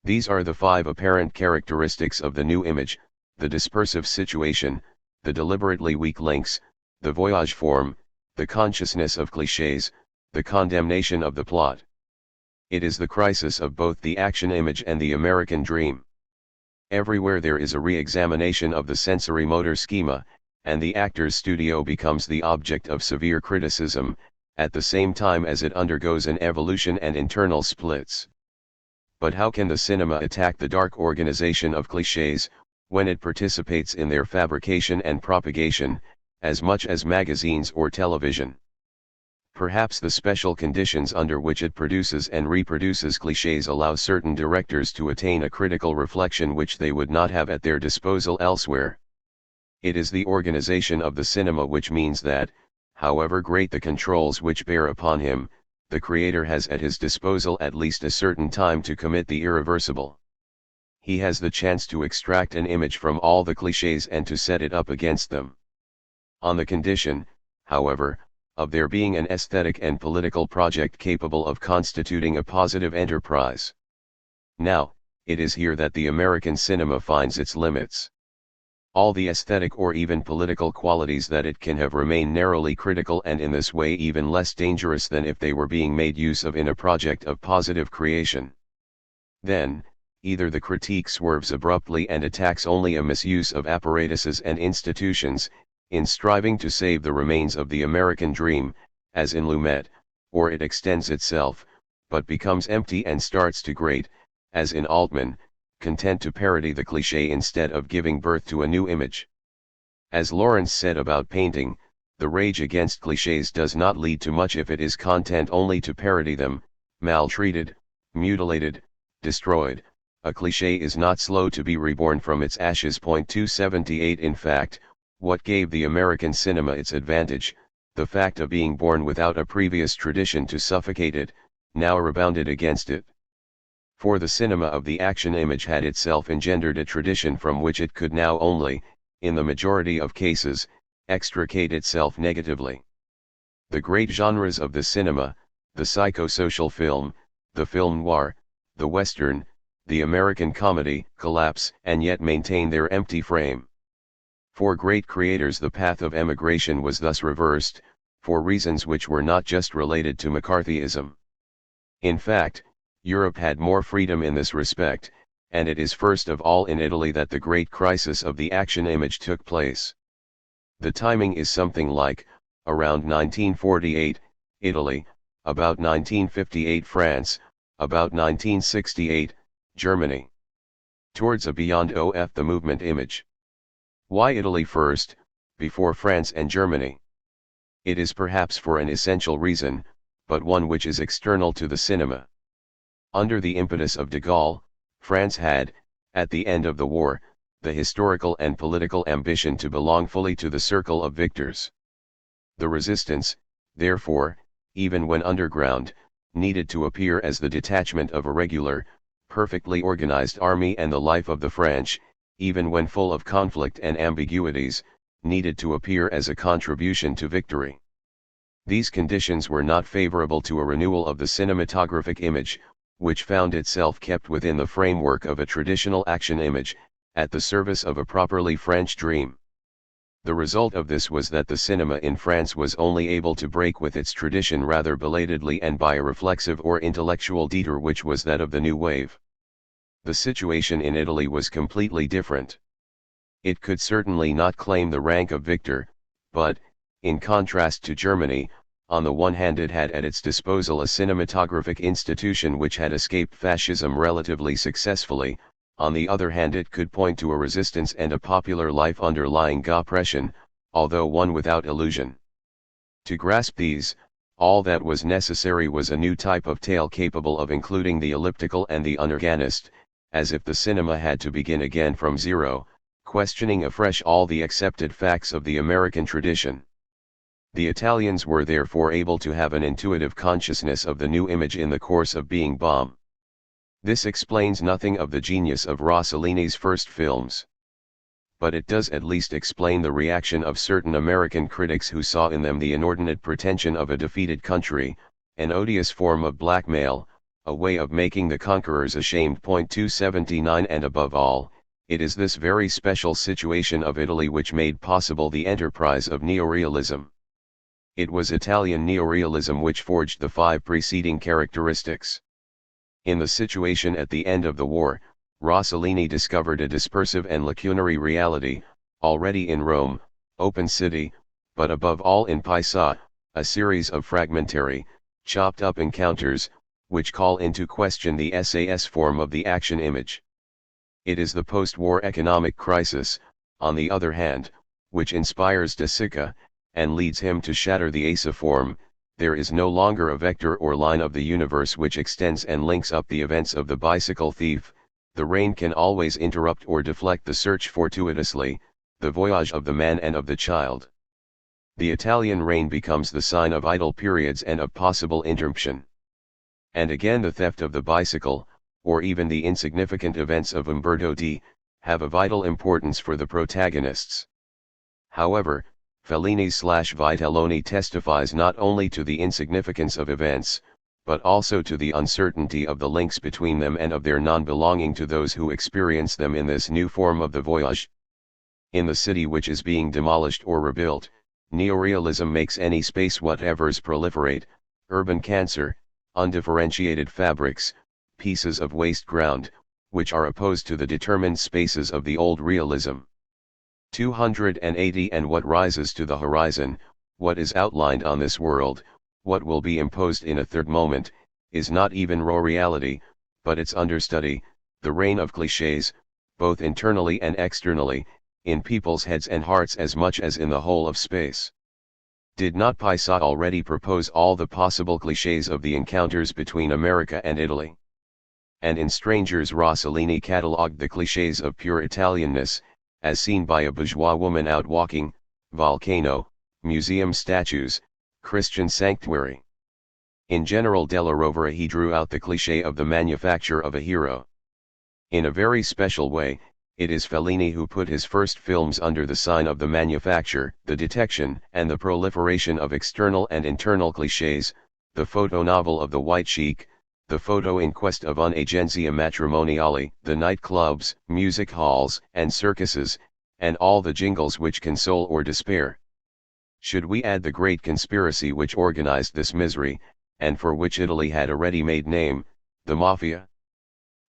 Speaker 1: These are the five apparent characteristics of the new image: the dispersive situation, the deliberately weak links, the voyage form, the consciousness of clichés, the condemnation of the plot. It is the crisis of both the action image and the American dream. Everywhere there is a re-examination of the sensory motor schema, and the actor's studio becomes the object of severe criticism, at the same time as it undergoes an evolution and internal splits. But how can the cinema attack the dark organization of clichés, when it participates in their fabrication and propagation, as much as magazines or television? Perhaps the special conditions under which it produces and reproduces clichés allow certain directors to attain a critical reflection which they would not have at their disposal elsewhere. It is the organization of the cinema which means that, however great the controls which bear upon him, the creator has at his disposal at least a certain time to commit the irreversible. He has the chance to extract an image from all the clichés and to set it up against them. On the condition, however, of there being an aesthetic and political project capable of constituting a positive enterprise. Now, it is here that the American cinema finds its limits. All the aesthetic or even political qualities that it can have remain narrowly critical, and in this way even less dangerous than if they were being made use of in a project of positive creation. Then, either the critique swerves abruptly and attacks only a misuse of apparatuses and institutions, in striving to save the remains of the American dream, as in Lumet, or it extends itself, but becomes empty and starts to grate, as in Altman, content to parody the cliché instead of giving birth to a new image. As Lawrence said about painting, the rage against clichés does not lead to much if it is content only to parody them, maltreated, mutilated, destroyed. A cliché is not slow to be reborn from its ashes. 278 In fact, what gave the American cinema its advantage, the fact of being born without a previous tradition to suffocate it, now rebounded against it. For the cinema of the action image had itself engendered a tradition from which it could now only, in the majority of cases, extricate itself negatively. The great genres of the cinema, the psychosocial film, the film noir, the western, the American comedy, collapse and yet maintain their empty frame. For great creators the path of emigration was thus reversed, for reasons which were not just related to McCarthyism. In fact, Europe had more freedom in this respect, and it is first of all in Italy that the great crisis of the action image took place. The timing is something like, around 1948, Italy, about 1958 France, about 1968, Germany. Towards a beyond of the movement image. Why Italy first, before France and Germany? It is perhaps for an essential reason, but one which is external to the cinema. Under the impetus of de Gaulle, France had, at the end of the war, the historical and political ambition to belong fully to the circle of victors. The resistance, therefore, even when underground, needed to appear as the detachment of a regular, perfectly organized army, and the life of the French, even when full of conflict and ambiguities, needed to appear as a contribution to victory. These conditions were not favorable to a renewal of the cinematographic image, which found itself kept within the framework of a traditional action image, at the service of a properly French dream. The result of this was that the cinema in France was only able to break with its tradition rather belatedly and by a reflexive or intellectual detour which was that of the new wave. The situation in Italy was completely different. It could certainly not claim the rank of victor, but, in contrast to Germany, On the one hand, it had at its disposal a cinematographic institution which had escaped fascism relatively successfully. On the other hand, it could point to a resistance and a popular life underlying oppression, although one without illusion. To grasp these, all that was necessary was a new type of tale capable of including the elliptical and the unorganist, as if the cinema had to begin again from zero, questioning afresh all the accepted facts of the American tradition. The Italians were therefore able to have an intuitive consciousness of the new image in the course of being bomb. This explains nothing of the genius of Rossellini's first films. But it does at least explain the reaction of certain American critics who saw in them the inordinate pretension of a defeated country, an odious form of blackmail, a way of making the conquerors ashamed. 279 And above all, it is this very special situation of Italy which made possible the enterprise of neorealism. It was Italian neorealism which forged the 5 preceding characteristics. In the situation at the end of the war, Rossellini discovered a dispersive and lacunary reality, already in Rome, open city, but above all in Pisa, a series of fragmentary, chopped-up encounters, which call into question the SAS form of the action image. It is the post-war economic crisis, on the other hand, which inspires De Sica, and leads him to shatter the ASA form. There is no longer a vector or line of the universe which extends and links up the events of the bicycle thief. The rain can always interrupt or deflect the search fortuitously, the voyage of the man and of the child. The Italian rain becomes the sign of idle periods and of possible interruption. And again the theft of the bicycle, or even the insignificant events of Umberto D., have a vital importance for the protagonists. However, Fellini/Vitelloni testifies not only to the insignificance of events, but also to the uncertainty of the links between them and of their non-belonging to those who experience them in this new form of the voyage. In the city which is being demolished or rebuilt, neorealism makes any space whatevers proliferate, urban cancer, undifferentiated fabrics, pieces of waste ground, which are opposed to the determined spaces of the old realism. 280 And what rises to the horizon, what is outlined on this world, what will be imposed in a third moment, is not even raw reality, but its understudy, the reign of clichés, both internally and externally, in people's heads and hearts as much as in the whole of space. Did not Pisa already propose all the possible clichés of the encounters between America and Italy? And in Strangers Rossellini catalogued the clichés of pure Italianness, as seen by a bourgeois woman out walking, volcano, museum statues, Christian sanctuary. In General della Rovere he drew out the cliché of the manufacture of a hero. In a very special way, it is Fellini who put his first films under the sign of the manufacture, the detection and the proliferation of external and internal clichés, the photo novel of the white chic, the photo in quest of un'agenzia matrimoniale, the nightclubs, music halls, and circuses, and all the jingles which console or despair. Should we add the great conspiracy which organized this misery, and for which Italy had a ready-made name, the Mafia?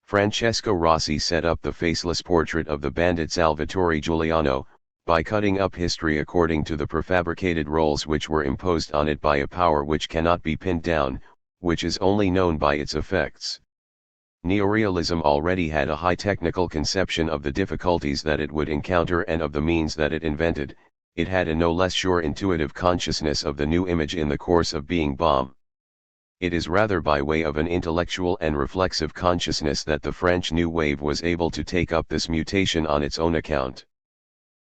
Speaker 1: Francesco Rossi set up the faceless portrait of the bandit Salvatore Giuliano, by cutting up history according to the prefabricated roles which were imposed on it by a power which cannot be pinned down, which is only known by its effects. Neorealism already had a high technical conception of the difficulties that it would encounter and of the means that it invented. It had a no less sure intuitive consciousness of the new image in the course of being bomb. It is rather by way of an intellectual and reflexive consciousness that the French New Wave was able to take up this mutation on its own account.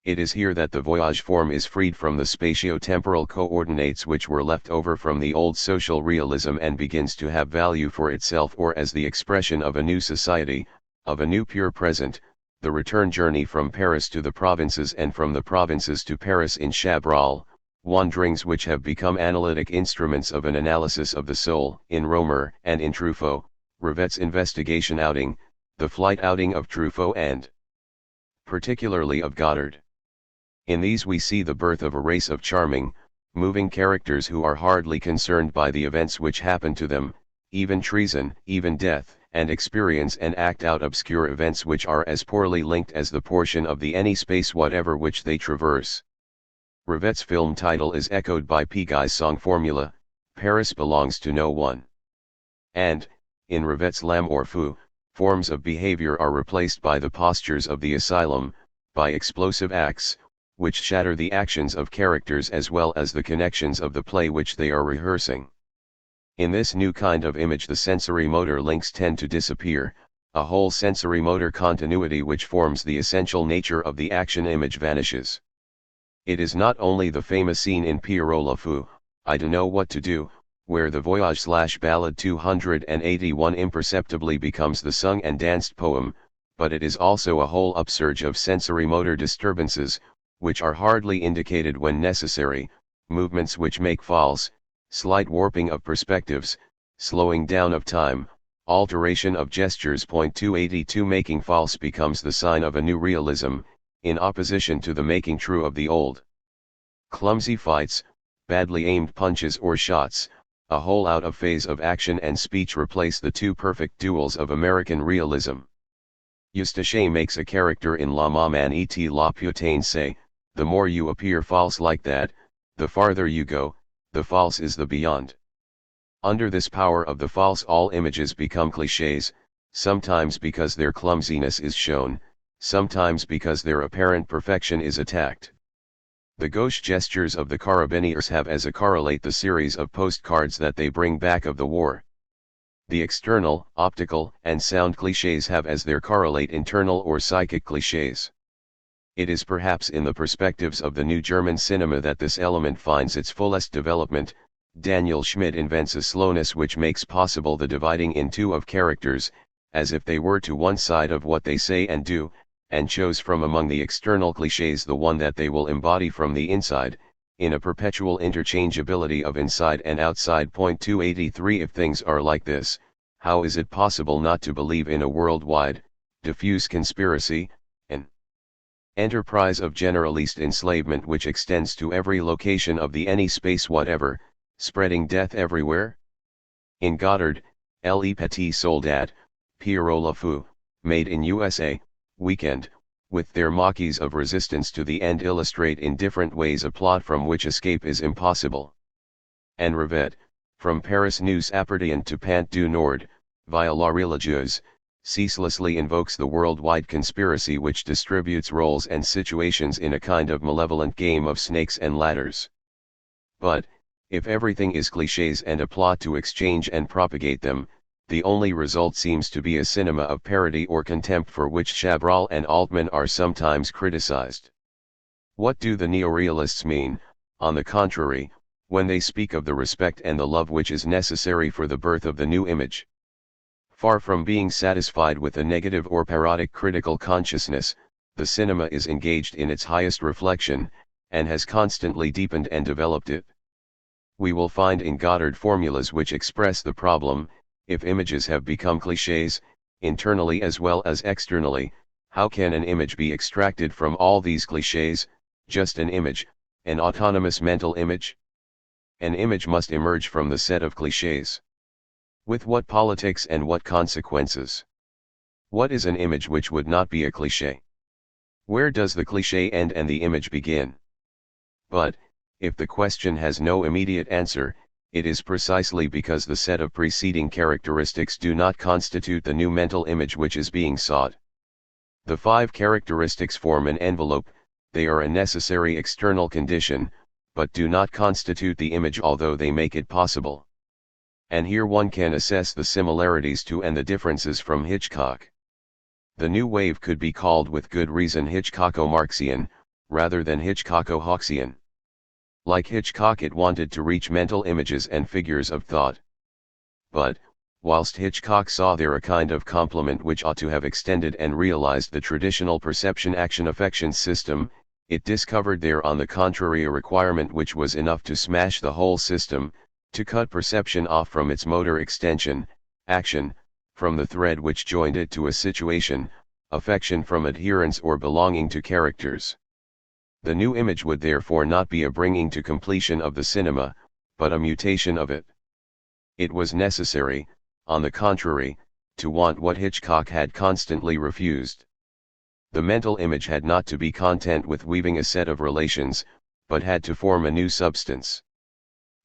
Speaker 1: It is here that the voyage form is freed from the spatio-temporal coordinates which were left over from the old social realism and begins to have value for itself or as the expression of a new society, of a new pure present, the return journey from Paris to the provinces and from the provinces to Paris in Chabrol, wanderings which have become analytic instruments of an analysis of the soul. In Romer and in Truffaut, Rivette's investigation outing, the flight outing of Truffaut and particularly of Goddard. In these we see the birth of a race of charming, moving characters who are hardly concerned by the events which happen to them, even treason, even death, and experience and act out obscure events which are as poorly linked as the portion of the any space whatever which they traverse. Rivette's film title is echoed by Pigui's song formula, Paris belongs to no one. And, in Revet's l'âme or fou, forms of behavior are replaced by the postures of the asylum, by explosive acts, which shatter the actions of characters as well as the connections of the play which they are rehearsing. In this new kind of image the sensory-motor links tend to disappear, a whole sensory-motor continuity which forms the essential nature of the action image vanishes. It is not only the famous scene in Pierrot le Fou, I Don't Know What to Do, where the Voyage/Ballade 281 imperceptibly becomes the sung and danced poem, but it is also a whole upsurge of sensory-motor disturbances, which are hardly indicated when necessary, movements which make false, slight warping of perspectives, slowing down of time, alteration of gestures. 282 Making false becomes the sign of a new realism, in opposition to the making true of the old. Clumsy fights, badly aimed punches or shots, a whole out of phase of action and speech replace the two perfect duels of American realism. Eustache makes a character in La Maman et la Putain say, the more you appear false like that, the farther you go, the false is the beyond. Under this power of the false all images become clichés, sometimes because their clumsiness is shown, sometimes because their apparent perfection is attacked. The gauche gestures of the Carabiniers have as a correlate the series of postcards that they bring back of the war. The external, optical, and sound clichés have as their correlate internal or psychic clichés. It is perhaps in the perspectives of the new German cinema that this element finds its fullest development. Daniel Schmidt invents a slowness which makes possible the dividing in two of characters, as if they were to one side of what they say and do, and chose from among the external clichés the one that they will embody from the inside, in a perpetual interchangeability of inside and outside. 283 If things are like this, how is it possible not to believe in a worldwide, diffuse conspiracy, an enterprise of generalist enslavement which extends to every location of the any space whatever, spreading death everywhere? In Goddard, Les Petits Soldats, Pierrot le Fou, made in USA, Weekend, with their maquis of resistance to the end illustrate in different ways a plot from which escape is impossible. And Revet, from Paris nous appartient to Pant du Nord, via la religieuse, ceaselessly invokes the worldwide conspiracy which distributes roles and situations in a kind of malevolent game of snakes and ladders. But, if everything is clichés and a plot to exchange and propagate them, the only result seems to be a cinema of parody or contempt for which Chabrol and Altman are sometimes criticized. What do the neorealists mean, on the contrary, when they speak of the respect and the love which is necessary for the birth of the new image? Far from being satisfied with a negative or parodic critical consciousness, the cinema is engaged in its highest reflection, and has constantly deepened and developed it. We will find in Goddard formulas which express the problem: if images have become clichés, internally as well as externally, how can an image be extracted from all these clichés, just an image, an autonomous mental image? An image must emerge from the set of clichés. With what politics and what consequences? What is an image which would not be a cliché? Where does the cliché end and the image begin? But, if the question has no immediate answer, it is precisely because the set of preceding characteristics do not constitute the new mental image which is being sought. The 5 characteristics form an envelope, they are a necessary external condition, but do not constitute the image although they make it possible. And here one can assess the similarities to and the differences from Hitchcock. The new wave could be called with good reason Hitchcocko-Marxian, rather than Hitchcocko-Hawksian. Like Hitchcock, it wanted to reach mental images and figures of thought. But, whilst Hitchcock saw there a kind of complement which ought to have extended and realized the traditional perception-action-affection system, it discovered there on the contrary a requirement which was enough to smash the whole system, to cut perception off from its motor extension, action, from the thread which joined it to a situation, affection from adherence or belonging to characters. The new image would therefore not be a bringing to completion of the cinema, but a mutation of it. It was necessary, on the contrary, to want what Hitchcock had constantly refused. The mental image had not to be content with weaving a set of relations, but had to form a new substance.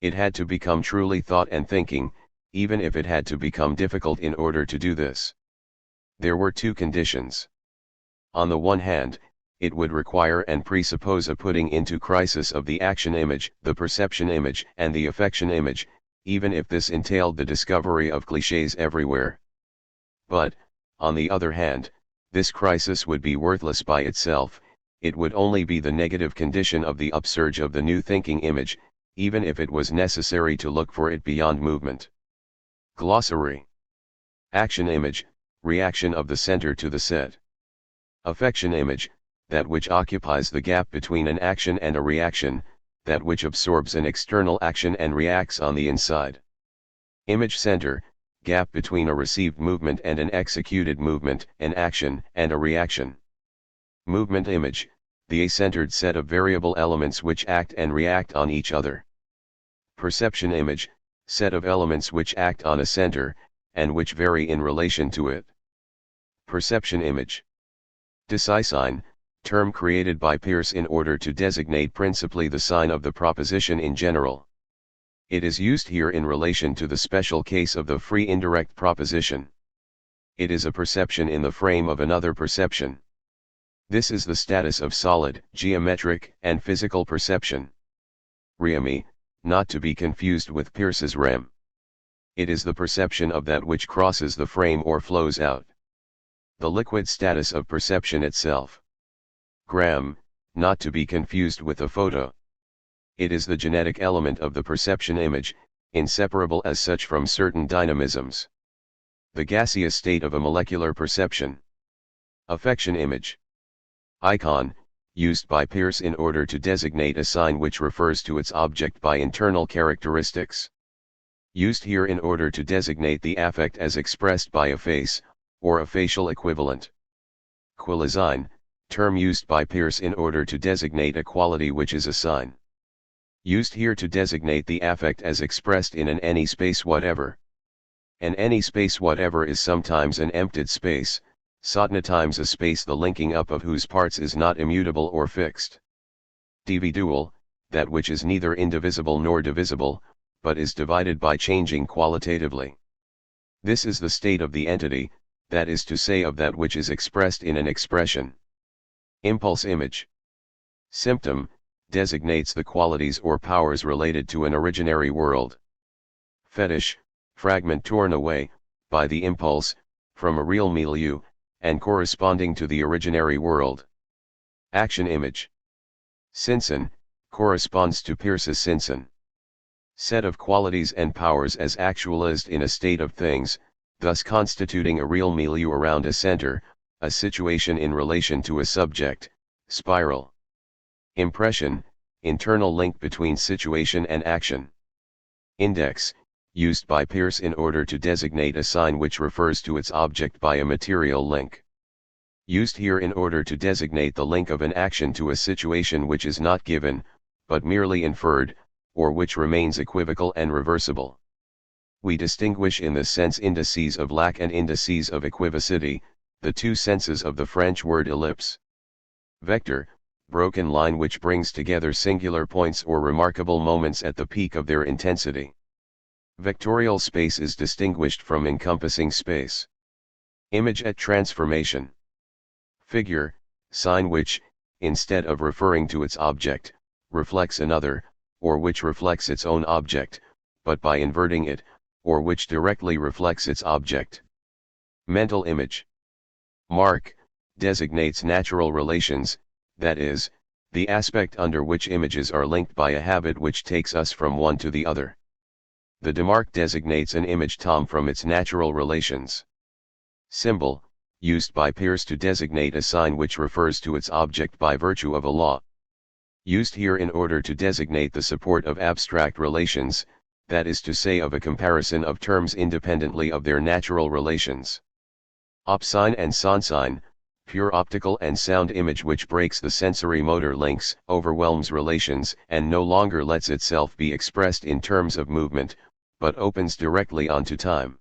Speaker 1: It had to become truly thought and thinking, even if it had to become difficult in order to do this. There were two conditions. On the one hand, it would require and presuppose a putting into crisis of the action image, the perception image, and the affection image, even if this entailed the discovery of clichés everywhere. But, on the other hand, this crisis would be worthless by itself. It would only be the negative condition of the upsurge of the new thinking image, even if it was necessary to look for it beyond movement. Glossary. Action image, reaction of the center to the set. Affection image, that which occupies the gap between an action and a reaction, that which absorbs an external action and reacts on the inside. Image center, gap between a received movement and an executed movement, an action and a reaction. Movement image, the a-centered set of variable elements which act and react on each other. Perception image, set of elements which act on a center, and which vary in relation to it. Perception image. Design, term created by Peirce in order to designate principally the sign of the proposition in general. It is used here in relation to the special case of the free indirect proposition. It is a perception in the frame of another perception. This is the status of solid, geometric, and physical perception. REAMI, not to be confused with Peirce's REM. It is the perception of that which crosses the frame or flows out. The liquid status of perception itself. GRAM, not to be confused with a photo. It is the genetic element of the perception image, inseparable as such from certain dynamisms. The gaseous state of a molecular perception. Affection image. Icon, used by Peirce in order to designate a sign which refers to its object by internal characteristics. Used here in order to designate the affect as expressed by a face, or a facial equivalent. Qualisign, term used by Peirce in order to designate a quality which is a sign. Used here to designate the affect as expressed in an any space whatever. An any space whatever is sometimes an emptied space, sometimes a space the linking up of whose parts is not immutable or fixed. Dividual, that which is neither indivisible nor divisible, but is divided by changing qualitatively. This is the state of the entity, that is to say of that which is expressed in an expression. Impulse image. Symptom, designates the qualities or powers related to an originary world. Fetish, fragment torn away, by the impulse, from a real milieu, and corresponding to the originary world. Action image. Sinsen, corresponds to Peirce's Sinsen. Set of qualities and powers as actualized in a state of things, thus constituting a real milieu around a center, a situation in relation to a subject, spiral. Impression, internal link between situation and action. Index, used by Peirce in order to designate a sign which refers to its object by a material link. Used here in order to designate the link of an action to a situation which is not given, but merely inferred, or which remains equivocal and reversible. We distinguish in this sense indices of lack and indices of equivocity, the two senses of the French word ellipse. Vector, broken line which brings together singular points or remarkable moments at the peak of their intensity. Vectorial space is distinguished from encompassing space. Image at transformation. Figure, sign which, instead of referring to its object, reflects another, or which reflects its own object, but by inverting it, or which directly reflects its object. Mental image. Mark, designates natural relations, that is, the aspect under which images are linked by a habit which takes us from one to the other. The demark designates an image tom from its natural relations. Symbol, used by Peirce to designate a sign which refers to its object by virtue of a law. Used here in order to designate the support of abstract relations, that is to say of a comparison of terms independently of their natural relations. Opsign and sonsign, pure optical and sound image which breaks the sensory motor links, overwhelms relations, and no longer lets itself be expressed in terms of movement, but opens directly onto time.